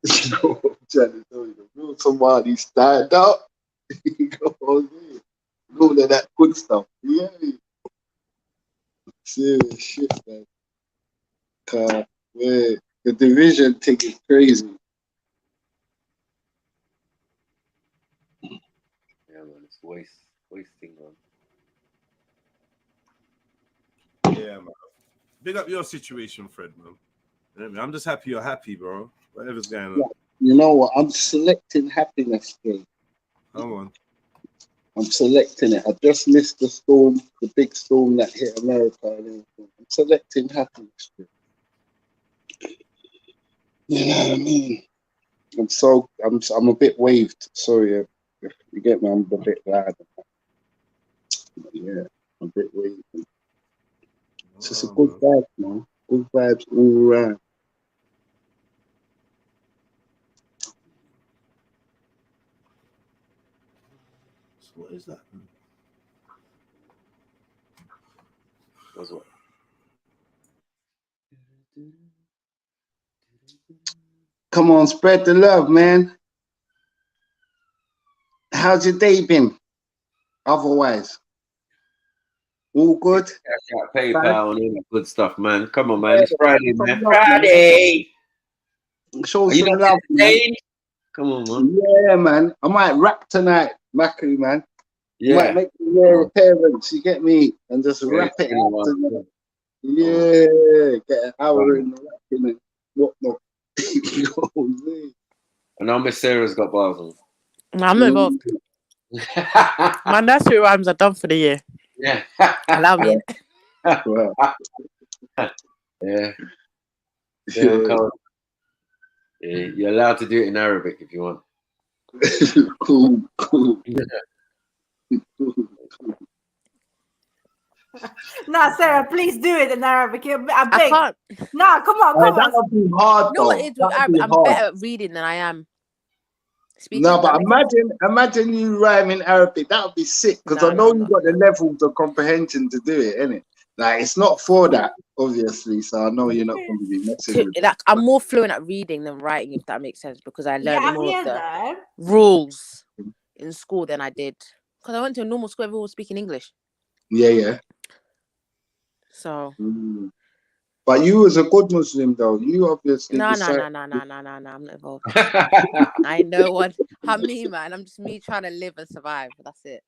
You know what I'm trying to tell you? The real Somali stand up. You know what I'm saying? All of that good stuff. Yeah. Serious shit, man. The division thing is crazy. Yeah, man, it's wasting, man. Yeah, man. Big up your situation, Fred, man. I'm just happy you're happy, bro. Whatever's going on. Yeah. You know what? I'm selecting happiness, Jay. Come on. I'm selecting it. I just missed the storm, the big storm that hit America and everything. I'm selecting happiness. You know what I mean? I'm a bit waved. Sorry, if you get me, I'm a bit loud. But yeah, I'm a bit waved. It's just a good vibe, man. Good vibes all around. So what is that? What's what? Come on, spread the love, man. How's your day been? Otherwise, all good? PayPal and all that good stuff, man. Come on, man. It's Friday, man. Friday. Show some love, man. Come on, man. Yeah, man. I might rap tonight, Mackie, man. Yeah. Might make you wear appearance, you get me? And just rap it out tonight. Yeah, get an hour in the rapping and whatnot. You know what I'm saying? And now Miss Sarah's got bars on. No, I'm not involved. My nursery rhymes are done for the year. Yeah. Allow me. Yeah. Yeah. You're allowed to do it in Arabic if you want. Cool. Nah, Sarah, please do it in Arabic. I beg. I can't. Nah, come on. That would be hard, You know what though. it is with Arabic? I'm better at reading than I am speaking. No, but imagine you rhyme in Arabic. That would be sick because I know you got the levels of comprehension to do it, innit? Like, it's not for that, obviously. So I know you're not going to be messing with Like, I'm more fluent at reading than writing, if that makes sense, because I learned more of the that. rules in school than I did. Because I went to a normal school, everyone was speaking English. Yeah. So. But you was a good Muslim, though. You obviously No, decided... I'm not involved. I know what I'm me, man. I'm just me trying to live and survive. That's it.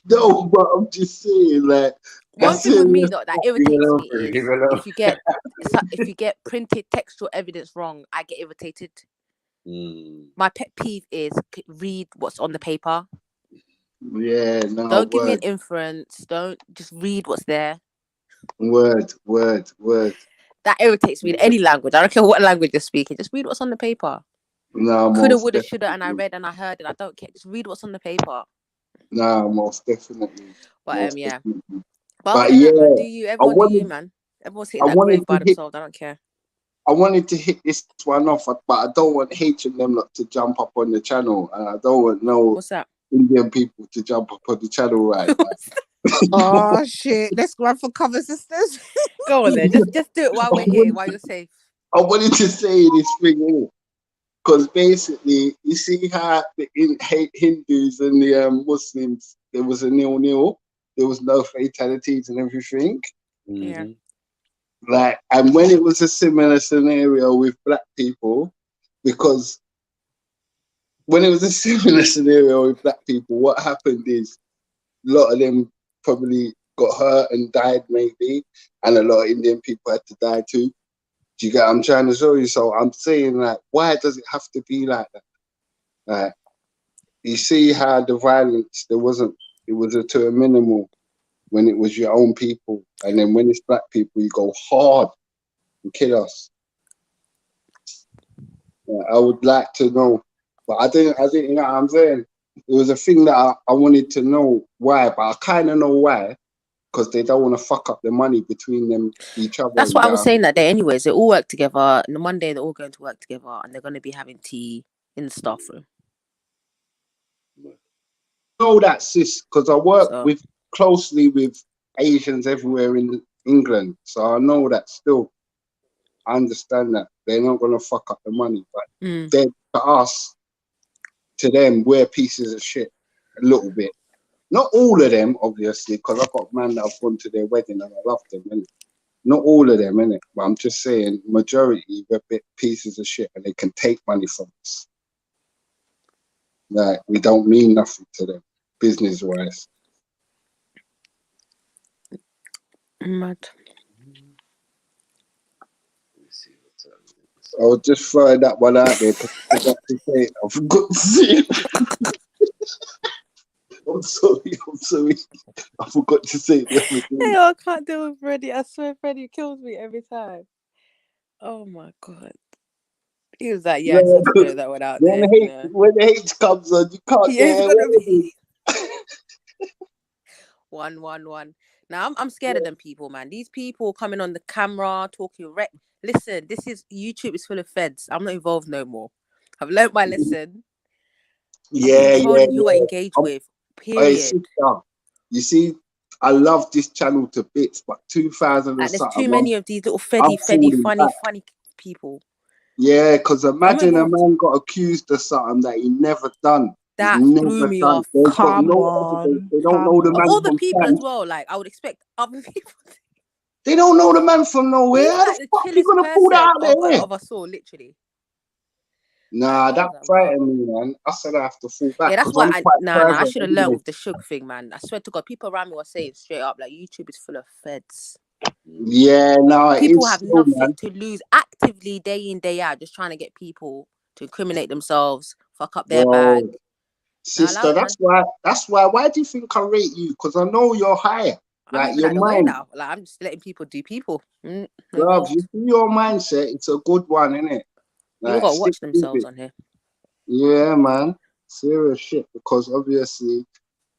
No, but I'm just saying, like, one thing with me though that irritates me is if you get printed textual evidence wrong, I get irritated. My pet peeve is read what's on the paper. Yeah, no. Don't give me an inference. Don't just read what's there. Word. That irritates me in any language. I don't care what language you're speaking. Just read what's on the paper. No, coulda, woulda, shoulda, and I read and I heard and I don't care. Just read what's on the paper. No, most definitely. But yeah. But yeah, man, do you? Everyone do you, man. Everyone's hitting that grave by themselves. I don't care. I wanted to hit this one off, but I don't want H and them lot to jump up on the channel, and I don't want What's that? Indian people to jump up on the channel, right? Oh shit! Let's grab for cover, sisters. Go on then. Just do it while we're here, while you're safe. I wanted to say this thing here. Because basically, you see how the Hindus and the Muslims, there was a nil-nil. There was no fatalities and everything. Yeah. Like, and when it was a similar scenario with black people, because when it was a similar scenario with black people, what happened is a lot of them probably got hurt and died maybe, and a lot of Indian people had to die too. Do you get what I'm trying to show you? So I'm saying, like, why does it have to be like that? Like, you see how the violence, it was to a minimal when it was your own people. And then when it's black people, you go hard and kill us. Yeah, I would like to know, but I didn't you know what I'm saying? It was a thing that I wanted to know why, but I kind of know why. Because they don't want to fuck up the money between them, each other. That's what I was saying that day. Anyways, they all work together. On the Monday, they're all going to work together, and they're going to be having tea in the staff room. Know that, sis, because I work closely with Asians everywhere in England, so I know that still. I understand that they're not going to fuck up the money, but then to us, to them, we're pieces of shit a little bit. Not all of them, obviously, because I've got man that I've gone to their wedding and I love them, innit? Not all of them, innit? But I'm just saying, majority, we're bit pieces of shit and they can take money from us. Like, we don't mean nothing to them, business-wise. Mad. I was just throwing that one out there because I forgot to say it. I forgot to say it. I'm sorry. I forgot to say it the other day. Hey, I can't deal with Freddie. I swear Freddie kills me every time. Oh my God. He was like, yeah, I just had to throw that one out there. When the hate comes on, you can't get away. 111. Now I'm scared of them people, man. These people coming on the camera talking listen, this is YouTube is full of feds. I'm not involved no more. I've learned my lesson. Yeah. Who I engage with. Period. You see, I love this channel to bits, but 2000 like, there's too many of these little funny people. Yeah, because imagine a man got accused of something that he never done. That threw me off. They don't know the man. All the people as well. Like, I would expect other people. They don't know the man from nowhere. He's like the chillest person of us all, literally. Nah, that frightened me, man. I said I have to fall back. Yeah, that's why I should have learned with the Suge thing, man. I swear to God, people around me were saying straight up, like, YouTube is full of feds. Yeah, no, people have nothing to lose actively day in, day out, just trying to get people to incriminate themselves, fuck up their bag. Sister, that's why. Why do you think I rate you? Because I know you're higher. Like, your mind. Now. Like, I'm just letting people do people. Love, you see your mindset. It's a good one, isn't it? Like, you gotta watch themselves on here. Yeah, man. Serious shit. Because obviously,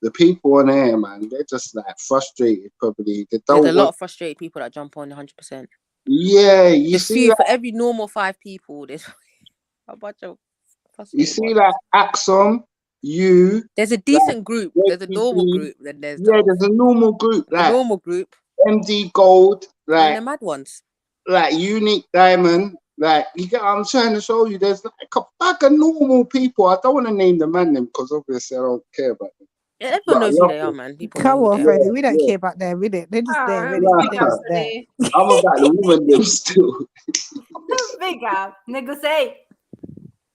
the people on here, man, they're just like frustrated. Probably there's a lot of frustrated people that jump on 100%. Yeah, you see, for every normal 5 people, there's a bunch of frustrated. You see, like Axon. There's a decent group. There's a normal group. Then there's there's a normal group. Like, a normal group. MD Gold, And like the mad ones. like Unique Diamond. Like, you get what I'm trying to show you, there's like a bag of normal people. I don't want to name the man them because obviously I don't care about them. Yeah, everyone knows who they are, man. People Come know on, who they Freddie. are. We don't care about them, innit? They're just there, innit? Nah, They're just there. I'm about the woman them still. Big up, negotiate.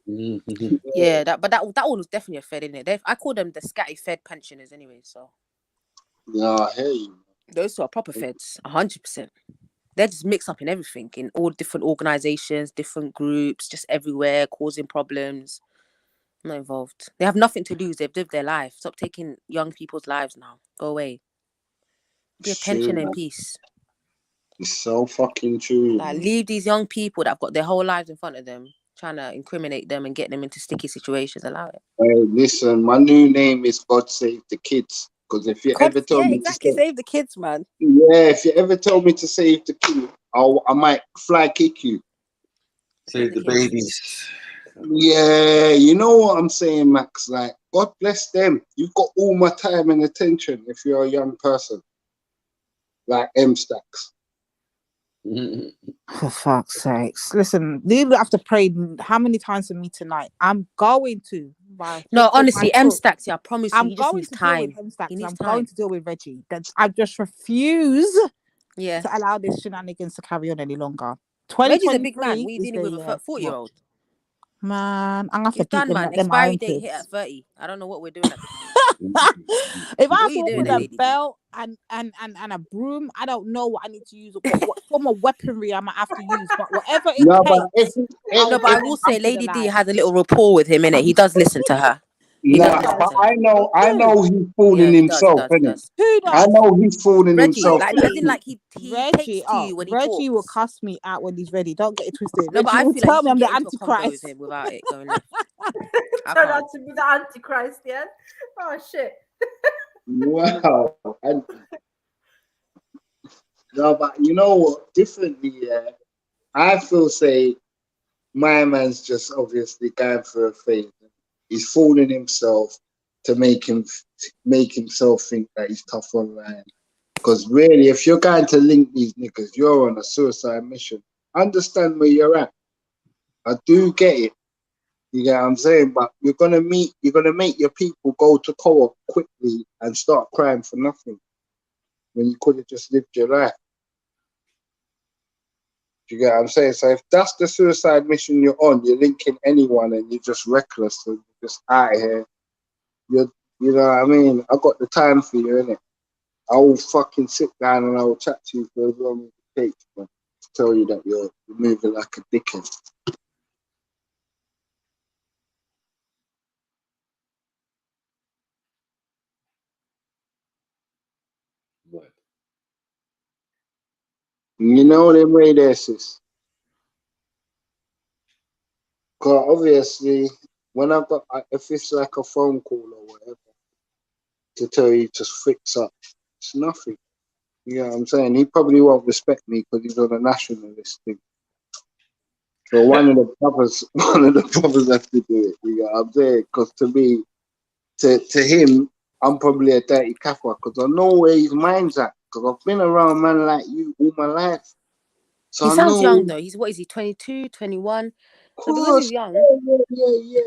Yeah, that one was definitely a Fed, innit? I call them the scatty Fed pensioners anyway, so. Yeah, hey. Those two are proper Feds, 100%. They're just mixed up in everything, in all different organizations, different groups, just everywhere, causing problems. I'm not involved. They have nothing to lose. They've lived their life. Stop taking young people's lives now. Go away. Be a pension in peace. It's so fucking true. Like, leave these young people that have got their whole lives in front of them, trying to incriminate them and get them into sticky situations. Allow it. Hey, listen, my new name is God Save the Kids. Because if you ever told me exactly, to save the kids, man. Yeah, if you ever told me to save the kid, I might fly kick you. Save the babies. Yeah, you know what I'm saying, Max? Like, God bless them. You've got all my time and attention if you're a young person. Like M-Stacks. For fuck's sakes. Listen, you have to pray how many times for me tonight? I'm going to. No, honestly, M-Stacks, I promise you, I'm he just going needs to time. deal with M-Stacks. He needs I'm time. going to deal with Reggie. I just refuse to allow this shenanigans to carry on any longer. Reggie's a big man. What are you dealing with a 40-year-old? Man, I'm going to have to He's beat done, them man. like them Expiry iron date hit kids. at 30. I don't know what we're doing at this point. If I What have are to you walk doing with there, a lady? belt and a broom, I don't know what I need to use, what form of weaponry I might have to use, but whatever it takes. No, but I will say, Lady D has a little rapport with him, innit? He does listen to her. Nah, but I know he's fooling himself, innit? Who does? I know he's fooling Reggie, himself. like, as in, like, he Reggie, takes to you when he Reggie will talks. cuss me out when he's ready. Don't get it twisted. No, but Reggie I will feel like tell you me I'm can the get into a convo with Antichrist. him without it going left. Turn out to be the Antichrist, yeah? Oh, shit. Wow. No, but you know what? Differently, yeah. I feel say my man's just obviously going for a phase. He's fooling himself to make himself think that he's tough online. Because really, if you're going to link these niggas, you're on a suicide mission. Understand where you're at. I do get it. You get what I'm saying? But you're gonna make your people go to co-op quickly and start crying for nothing when you could have just lived your life. Do you get what I'm saying? So if that's the suicide mission you're on, you're linking anyone and you're just reckless and you're just out here. You know what I mean? I got the time for you, innit? I will fucking sit down and I will chat to you for as long as it takes, man, to tell you that you're moving like a dickhead. What? You know them way there, sis. Because obviously, when I've got, if it's like a phone call or whatever, to tell you to fix up, it's nothing. You know what I'm saying? He probably won't respect me because he's on a nationalist thing. So one of the brothers have to do it. You know what I'm saying? Because to me, to him, I'm probably a dirty kafir because I know where his mind's at. Because I've been around man like you all my life. So he I sounds know, young though. What is he, 22, 21? So because he's young. Yeah.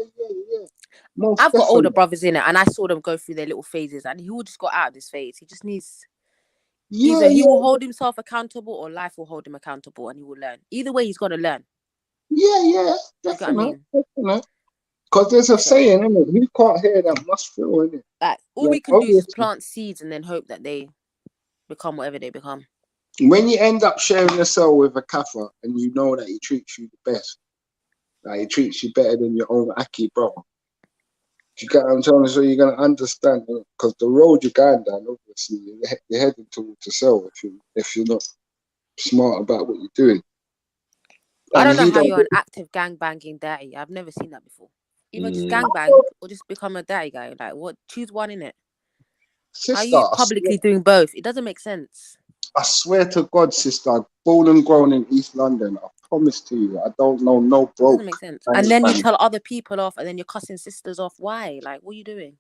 Most I've got definitely. older brothers in it, and I saw them go through their little phases, and he all just got out of this phase. He just needs either he will hold himself accountable or life will hold him accountable, and he will learn. Either way, he's got to learn. Yeah, definitely. Because there's a saying, isn't it? Who can't hear that must feel, isn't it? Like, all we can do is plant seeds and then hope that they become whatever they become. When you end up sharing a cell with a kafir and you know that he treats you the best, like he treats you better than your own Aki brother, you get what I'm trying to say? You're going to understand, because the road you're going down, obviously, you're heading towards the cell if you're not smart about what you're doing. I don't know how you're an active gangbanging daddy. I've never seen that before. Either just gangbang or just become a daddy guy. Like, what? Choose one, innit? How are you publicly doing both? It doesn't make sense. I swear to God, sister, born and grown in East London, I promise to you, I don't know no broke. Doesn't make sense. And then you tell other people off, and then you're cussing sisters off. Why? Like, what are you doing?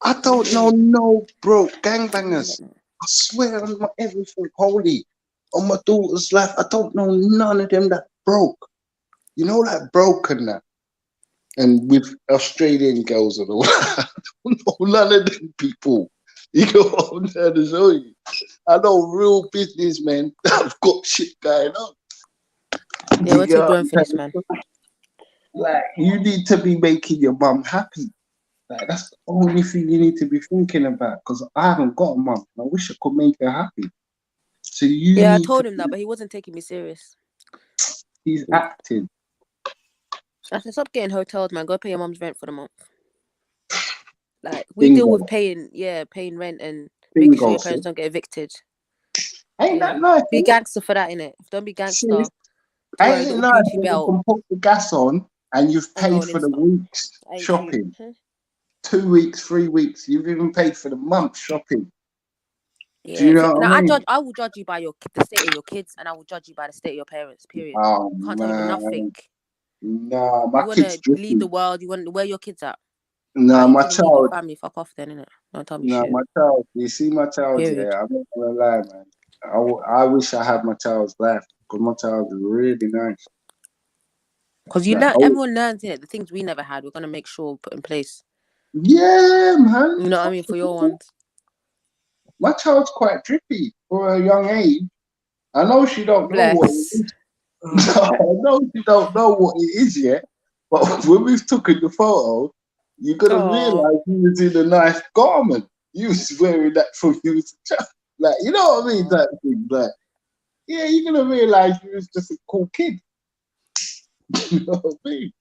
I don't know no broke gangbangers. swear on my everything holy, on my daughter's life, I don't know none of them that broke. You know, like broken that. And with Australian girls and all that, I don't know none of them people. You know what I'm trying to show you? I know real businessmen that have got shit going on. Yeah, we're too grown for this, man. Like, you need to be making your mum happy. Like, that's the only thing you need to be thinking about. Because I haven't got a mum. I wish I could make her happy. So you Yeah, I need told him that, but he wasn't taking me serious. He's acting. I said, stop getting hotels, man. Go pay your mum's rent for the month. Like, we deal with paying rent and making sure your parents don't get evicted. Ain't that nice? Be gangster for that, innit? Don't be gangster. Ain't it nice when you can put the gas on and you've paid for the week's shopping? 2 weeks, 3 weeks. You've even paid for the month shopping. Yeah, do you know what I mean? I will judge you by the state of your kids, and I will judge you by the state of your parents. Period. Oh, you can't tell me nothing. No, my you kids want to lead the world. You want where your kids at? No, my child. Your family, fuck off, then, innit? Don't tell me shit. My child. You see my child. Period. Yeah, I'm not gonna lie, man. I wish I had my child's life because my child is really nice. Because everyone learns it. The things we never had, we're gonna make sure we put in place. Yeah, man. You know what I mean? For your ones. My child's quite trippy for a young age. I know she don't know what it is. I know she don't know what it is yet. But when we've taken the photo, you're gonna realise he was in a nice garment. You was wearing that from you was a child. Like, you know what I mean? That thing. Like, yeah, you're gonna realise you was just a cool kid. You know what I mean?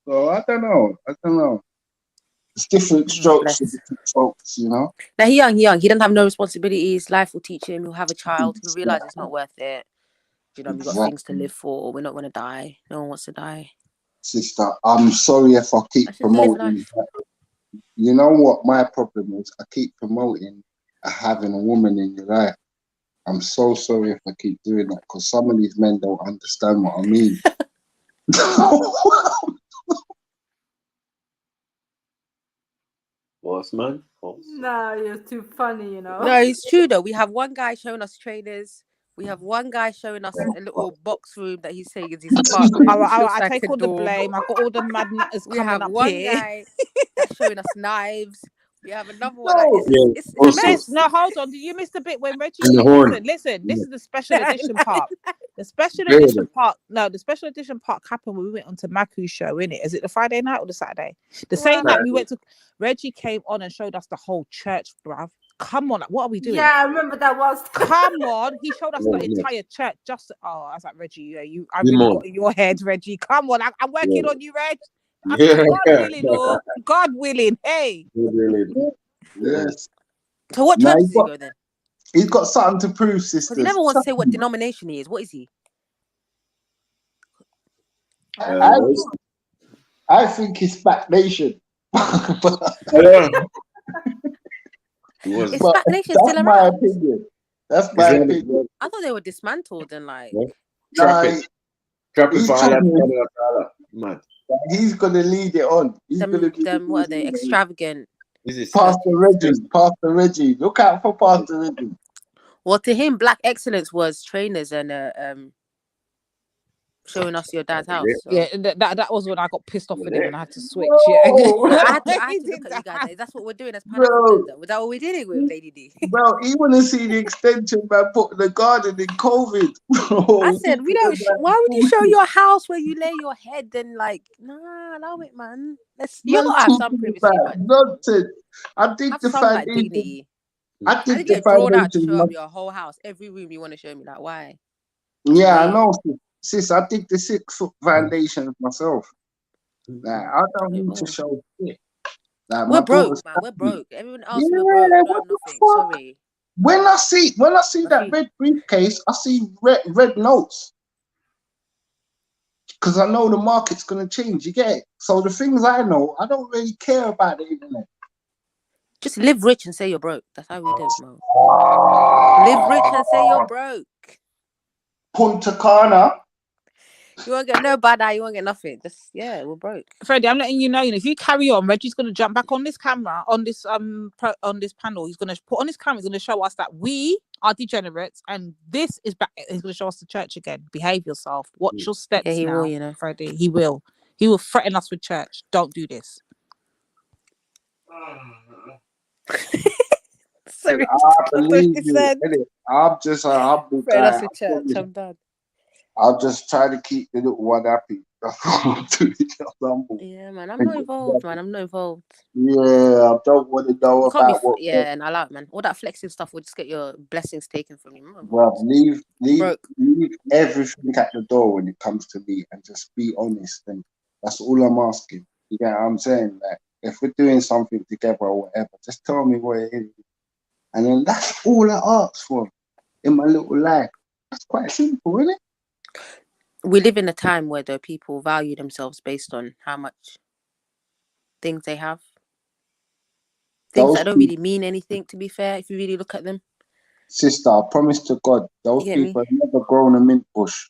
So I don't know. It's different strokes for different folks, you know. Now he's young. He doesn't have no responsibilities. Life will teach him. He'll have a child. He'll realise it's not worth it. You know, we've got things to live for. We're not gonna die. No one wants to die. Sister, I'm sorry if I keep promoting. You know what my problem is? I keep promoting having a woman in your life. I'm so sorry if I keep doing that because some of these men don't understand what I mean. Boss man. No, you're too funny, you know. No, it's true though. We have one guy showing us trainers. We have one guy showing us a little box room that he's saying is his apartment. I take all the blame. I've got all the mad nutters coming up here. We have one guy that's showing us knives. We have another one. It's a mess. No, hold on. Did you miss the bit when Reggie? Listen. This is the special edition part. The special edition part. No, the special edition part happened when we went on to Maku's show. Innit? Is it the Friday night or the Saturday? The same night we went to. Reggie came on and showed us the whole church, bruv. Come on, what are we doing? Yeah, I remember that was. Come on, he showed us the entire church. I was like, Reggie, I really got in your head, Reggie. Come on, I'm working on you, Reg. I said, God willing, Lord. God willing. Hey. Yes. So what church does he go then? He's got something to prove, sister. Because he never wants to say what denomination he is. What is he? I think it's Back Nation. Is Back Nation still around? My opinion. That's my opinion. I thought they were dismantled and like. Trapping for Allah. He's gonna lead it on. What are they? Extravagant. Pastor Reggie. Look out for Pastor Reggie. Well, to him, black excellence was trainers and showing us your dad's house. So. Yeah, that was when I got pissed off with him and I had to switch. No, I had to look at you guys. That's what we're doing as Pan-Africans. Was that what we're dealing with, Lady D? Bro, he want to see the extension man put in the garden in COVID. Bro. I said, we don't. Why would you show your house where you lay your head? Then like, nah, allow it, man. You gotta have some privacy, man. Nonsense. I think have the foundation. I think the foundation out to show up your whole house, every room you want to show me. Like, why? Yeah, I know. Sis, I think the 6 foot foundation myself. Like, I don't need to show shit. Like, we're broke, man. We're broke. Everyone else, we're broke. We don't have nothing. Sorry. When I see that red briefcase, I see red notes. Because I know the market's gonna change. You get it? So the things I know, I don't really care about the internet. Just live rich and say you're broke. That's how we live, man. Live rich and say you're broke. Punta Cana. You won't get no bad eye. You won't get nothing. Just we're broke. Freddie, I'm letting you know. If you carry on, Reggie's gonna jump back on this camera, on this on this panel. He's gonna put on his camera. He's gonna show us that we are degenerates, and this is back. He's gonna show us the church again. Behave yourself. Watch your steps he now, will, you know. Freddie. He will. He will threaten us with church. Don't do this. Sorry, I believe you. I'm just a humble guy. I'll just try to keep the little one happy. That's all I'm doing. Yeah, man. I'm not involved, man. I'm not involved. Yeah, I don't want to know about what. Yeah, and I like, man. All that flexing stuff will just get your blessings taken from you. Well, leave everything at the door when it comes to me, and just be honest. And that's all I'm asking. You get what I'm saying? Like, if we're doing something together or whatever, just tell me what it is. And then that's all I ask for in my little life. That's quite simple, isn't it? We live in a time where the people value themselves based on how much things they have. Things that don't really mean anything, to be fair, if you really look at them. Sister, I promise to God, those people have never grown a mint bush.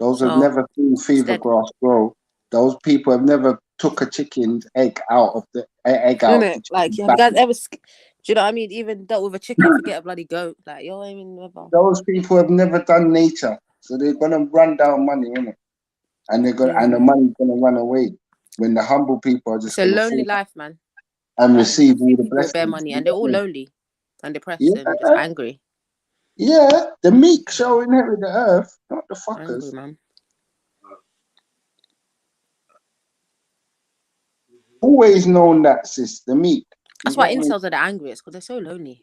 Those have never seen fever grass grow. Those people have never took a chicken's egg out of the egg out. Like, have you guys ever? Do you know what I mean? Even dealt with a chicken, forget a bloody goat. Like, yo, I mean, never. Those people have never done nature, so they're gonna run down money, innit? And they're gonna, and the money's gonna run away. When the humble people are just. It's a lonely life, man. And receive all the blessings. Bare money, and they're all lonely and depressed and just angry. Yeah, the meek shall inherit the earth, not the fuckers. Angry, man. Always known that, sis, the meek. That's why incels are the angriest, because they're so lonely.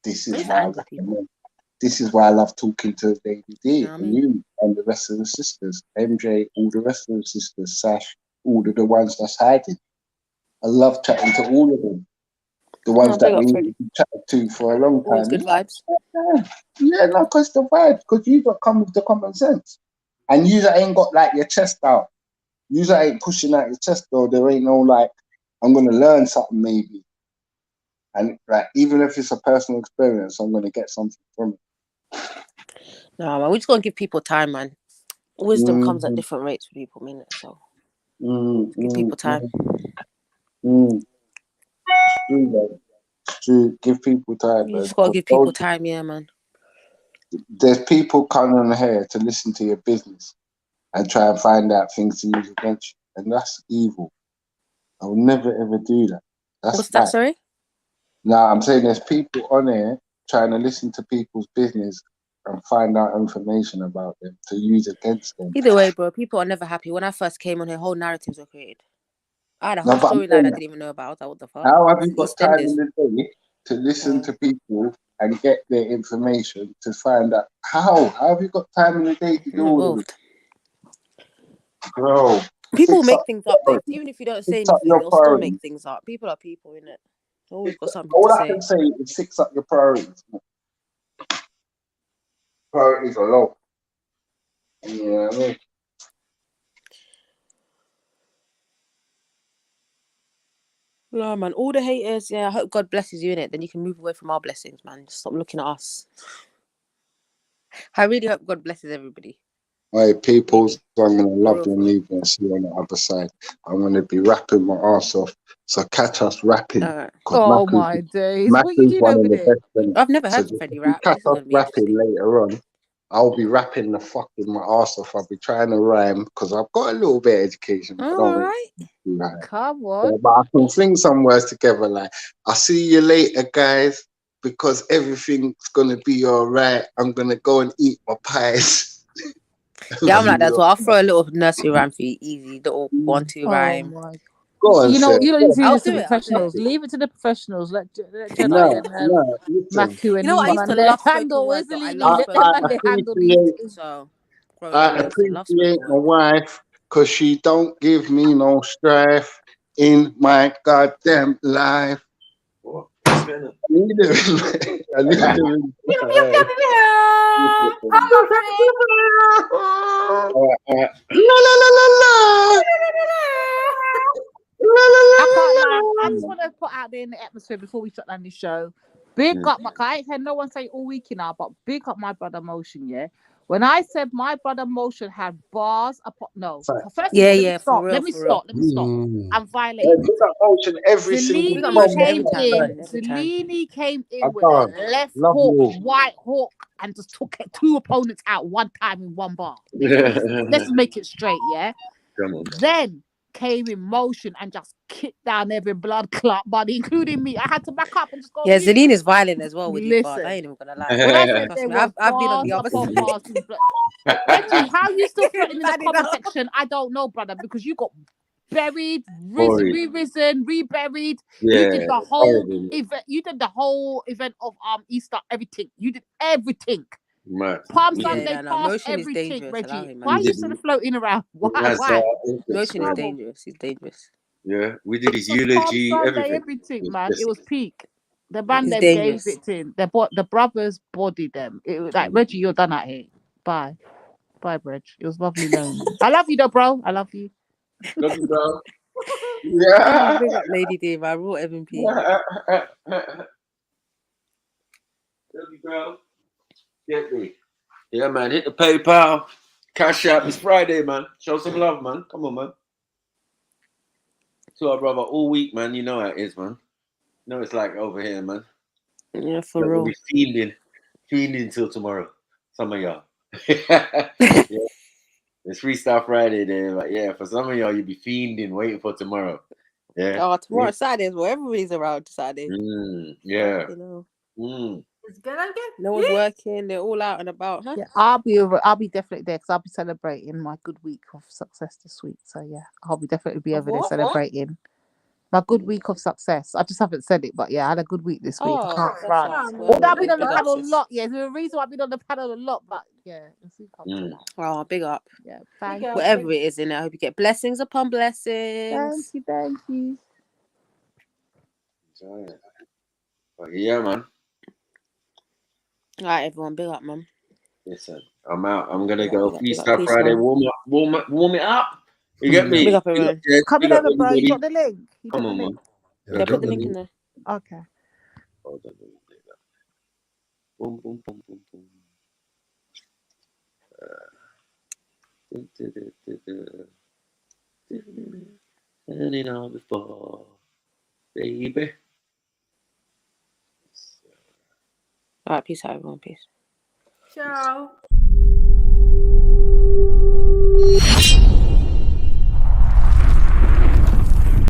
This is why I love talking to Lady D and you and the rest of the sisters, MJ, all the rest of the sisters, Sash, all of the ones that's hiding. I love chatting to all of them. The ones that we chatted to for a long time. Always good vibes. Yeah, no, because the vibes, because you got come with the common sense. And you ain't got like your chest out. You ain't pushing out your chest though. There ain't no like, I'm gonna learn something maybe. And like, even if it's a personal experience, I'm gonna get something from it. No, man, we just gotta give people time, man. Wisdom comes at different rates for people, mean it? So give people time. It's true, man. It's true. Give people time. You just gotta give people time, yeah, man. There's people coming on here to listen to your business and try and find out things to use against you, and that's evil. I will never ever do that. What's that? Sorry. No, I'm saying there's people on here trying to listen to people's business and find out information about them to use against them. Either way, bro, people are never happy. When I first came on here, whole narratives were created. I had a whole storyline I didn't even know about. I was like, what the fuck? How have you got time in the day to listen to people and get their information to find out? How have you got time in the day to do all of it? Bro. People make things up. Even if you don't say anything, they'll still make things up. People are people, innit? Always got something to say. All I can say is fix up your priorities. Priorities are low. You know what I mean? No, man. All the haters, I hope God blesses you in it. Then you can move away from our blessings, man. Just stop looking at us. I really hope God blesses everybody. Hey, people, I'm going to love you and leave you and see you on the other side. I'm going to be rapping my ass off. So catch us rapping. Oh, my days. What are you doing over there? I've never heard of Freddie rap. Catch us rapping later on. I'll be rapping the fucking my ass off. I'll be trying to rhyme because I've got a little bit of education. All right. Come on. Yeah, but I can fling some words together like, I'll see you later, guys, because everything's going to be all right. I'm going to go and eat my pies. Yeah, I'm like that. So I'll throw a little nursery rhyme for you, easy little 1-2 rhyme. Go on, you don't need to leave it to do the it. professionals. Leave it to the professionals. Let Jedi and Maku and Nima handle easily. Let them handle these. I appreciate my wife because she don't give me no strife in my goddamn life. I need it. I need it. I just want to put out there in the atmosphere before we shut down this show. Big up, I ain't had no one say all week now, but big up my brother Motion, yeah. When I said my brother Motion had bars upon Fact. first Yeah, of all, yeah, for real, let me for real. stop. I'm Yeah, violating. big up Motion every single Big up time. Motion I every time, say. man, every time. Zellini came I in with can't. a left Love hook, you all. white hook, and just took two opponents out one time in one bar. Let's make it straight, yeah? Come on. Then came in Motion and just kicked down every blood clot body, including me. I had to back up and just go. Yeah, Zellini is violent as well with his bars. I Listen, ain't even gonna lie. when I said Trust there me, were I've been on bars the other upon side. bars, Reggie, how you still threatening in the Bad comment enough. section? I don't know, brother, because you got buried, Horrid. re-risen, reburied. Yeah, You did the it's whole horrible. event. You did the whole event of Easter, everything. You did everything. Mad. Palm We Sunday did- No, past Motion is everything, dangerous. Allow Reggie. him, Why man. are you still floating around? Why? Has, Why? Motion is Come on. dangerous. He's dangerous. yeah, we did his Palm eulogy, Sunday, everything. everything, man. It was peak. The man He's them gave dangerous. it in. The brothers bodied them. It was like Reggie, you're done out here. Bye, Reg. It was lovely knowing you. I love you, though, bro. I love you. Love you, bro. Big up Lady D, my raw MVP. Love you, bro. Get me. Yeah, man. Hit the PayPal. Cash App. It's Friday, man. Show some love, man. Come on, man. To our brother all week, man. You know how it is, man. You know it's like over here, man. Yeah, for We'll real. be fiending till tomorrow. Some of y'all. Yeah. It's Freestyle Friday there, but yeah, for some of y'all, you'll be fiending, waiting for tomorrow. Yeah. Oh, tomorrow Saturday, well, everybody's around Saturday. Yeah. You know. It's gonna get No one's working. They're all out and about, huh? Yeah, I'll be definitely there because I'll be celebrating my good week of success this week. So yeah, I'll be definitely be over there celebrating my good week of success. I just haven't said it, but yeah, I had a good week this week. I can't front. Although I've been on the panel a lot, yeah, there's a reason why I've been on the panel a lot, but yeah, Oh, big up. Yeah, thank you. Whatever it is in there, I hope you get blessings upon blessings. Thank you. Yeah, man. All right, everyone, big up, man. Listen, I'm out. I'm gonna Big go up, Freestyle peace, Friday. man. Warm it up. You get me? Big up, everyone. Coming over, bro. You got the link. Come on, man. Yeah, put the link in there. Okay. Hold on, let me do that. Boom, boom, boom, boom, boom. Turn it on before, baby. All right, peace out, everyone. Peace. Ciao.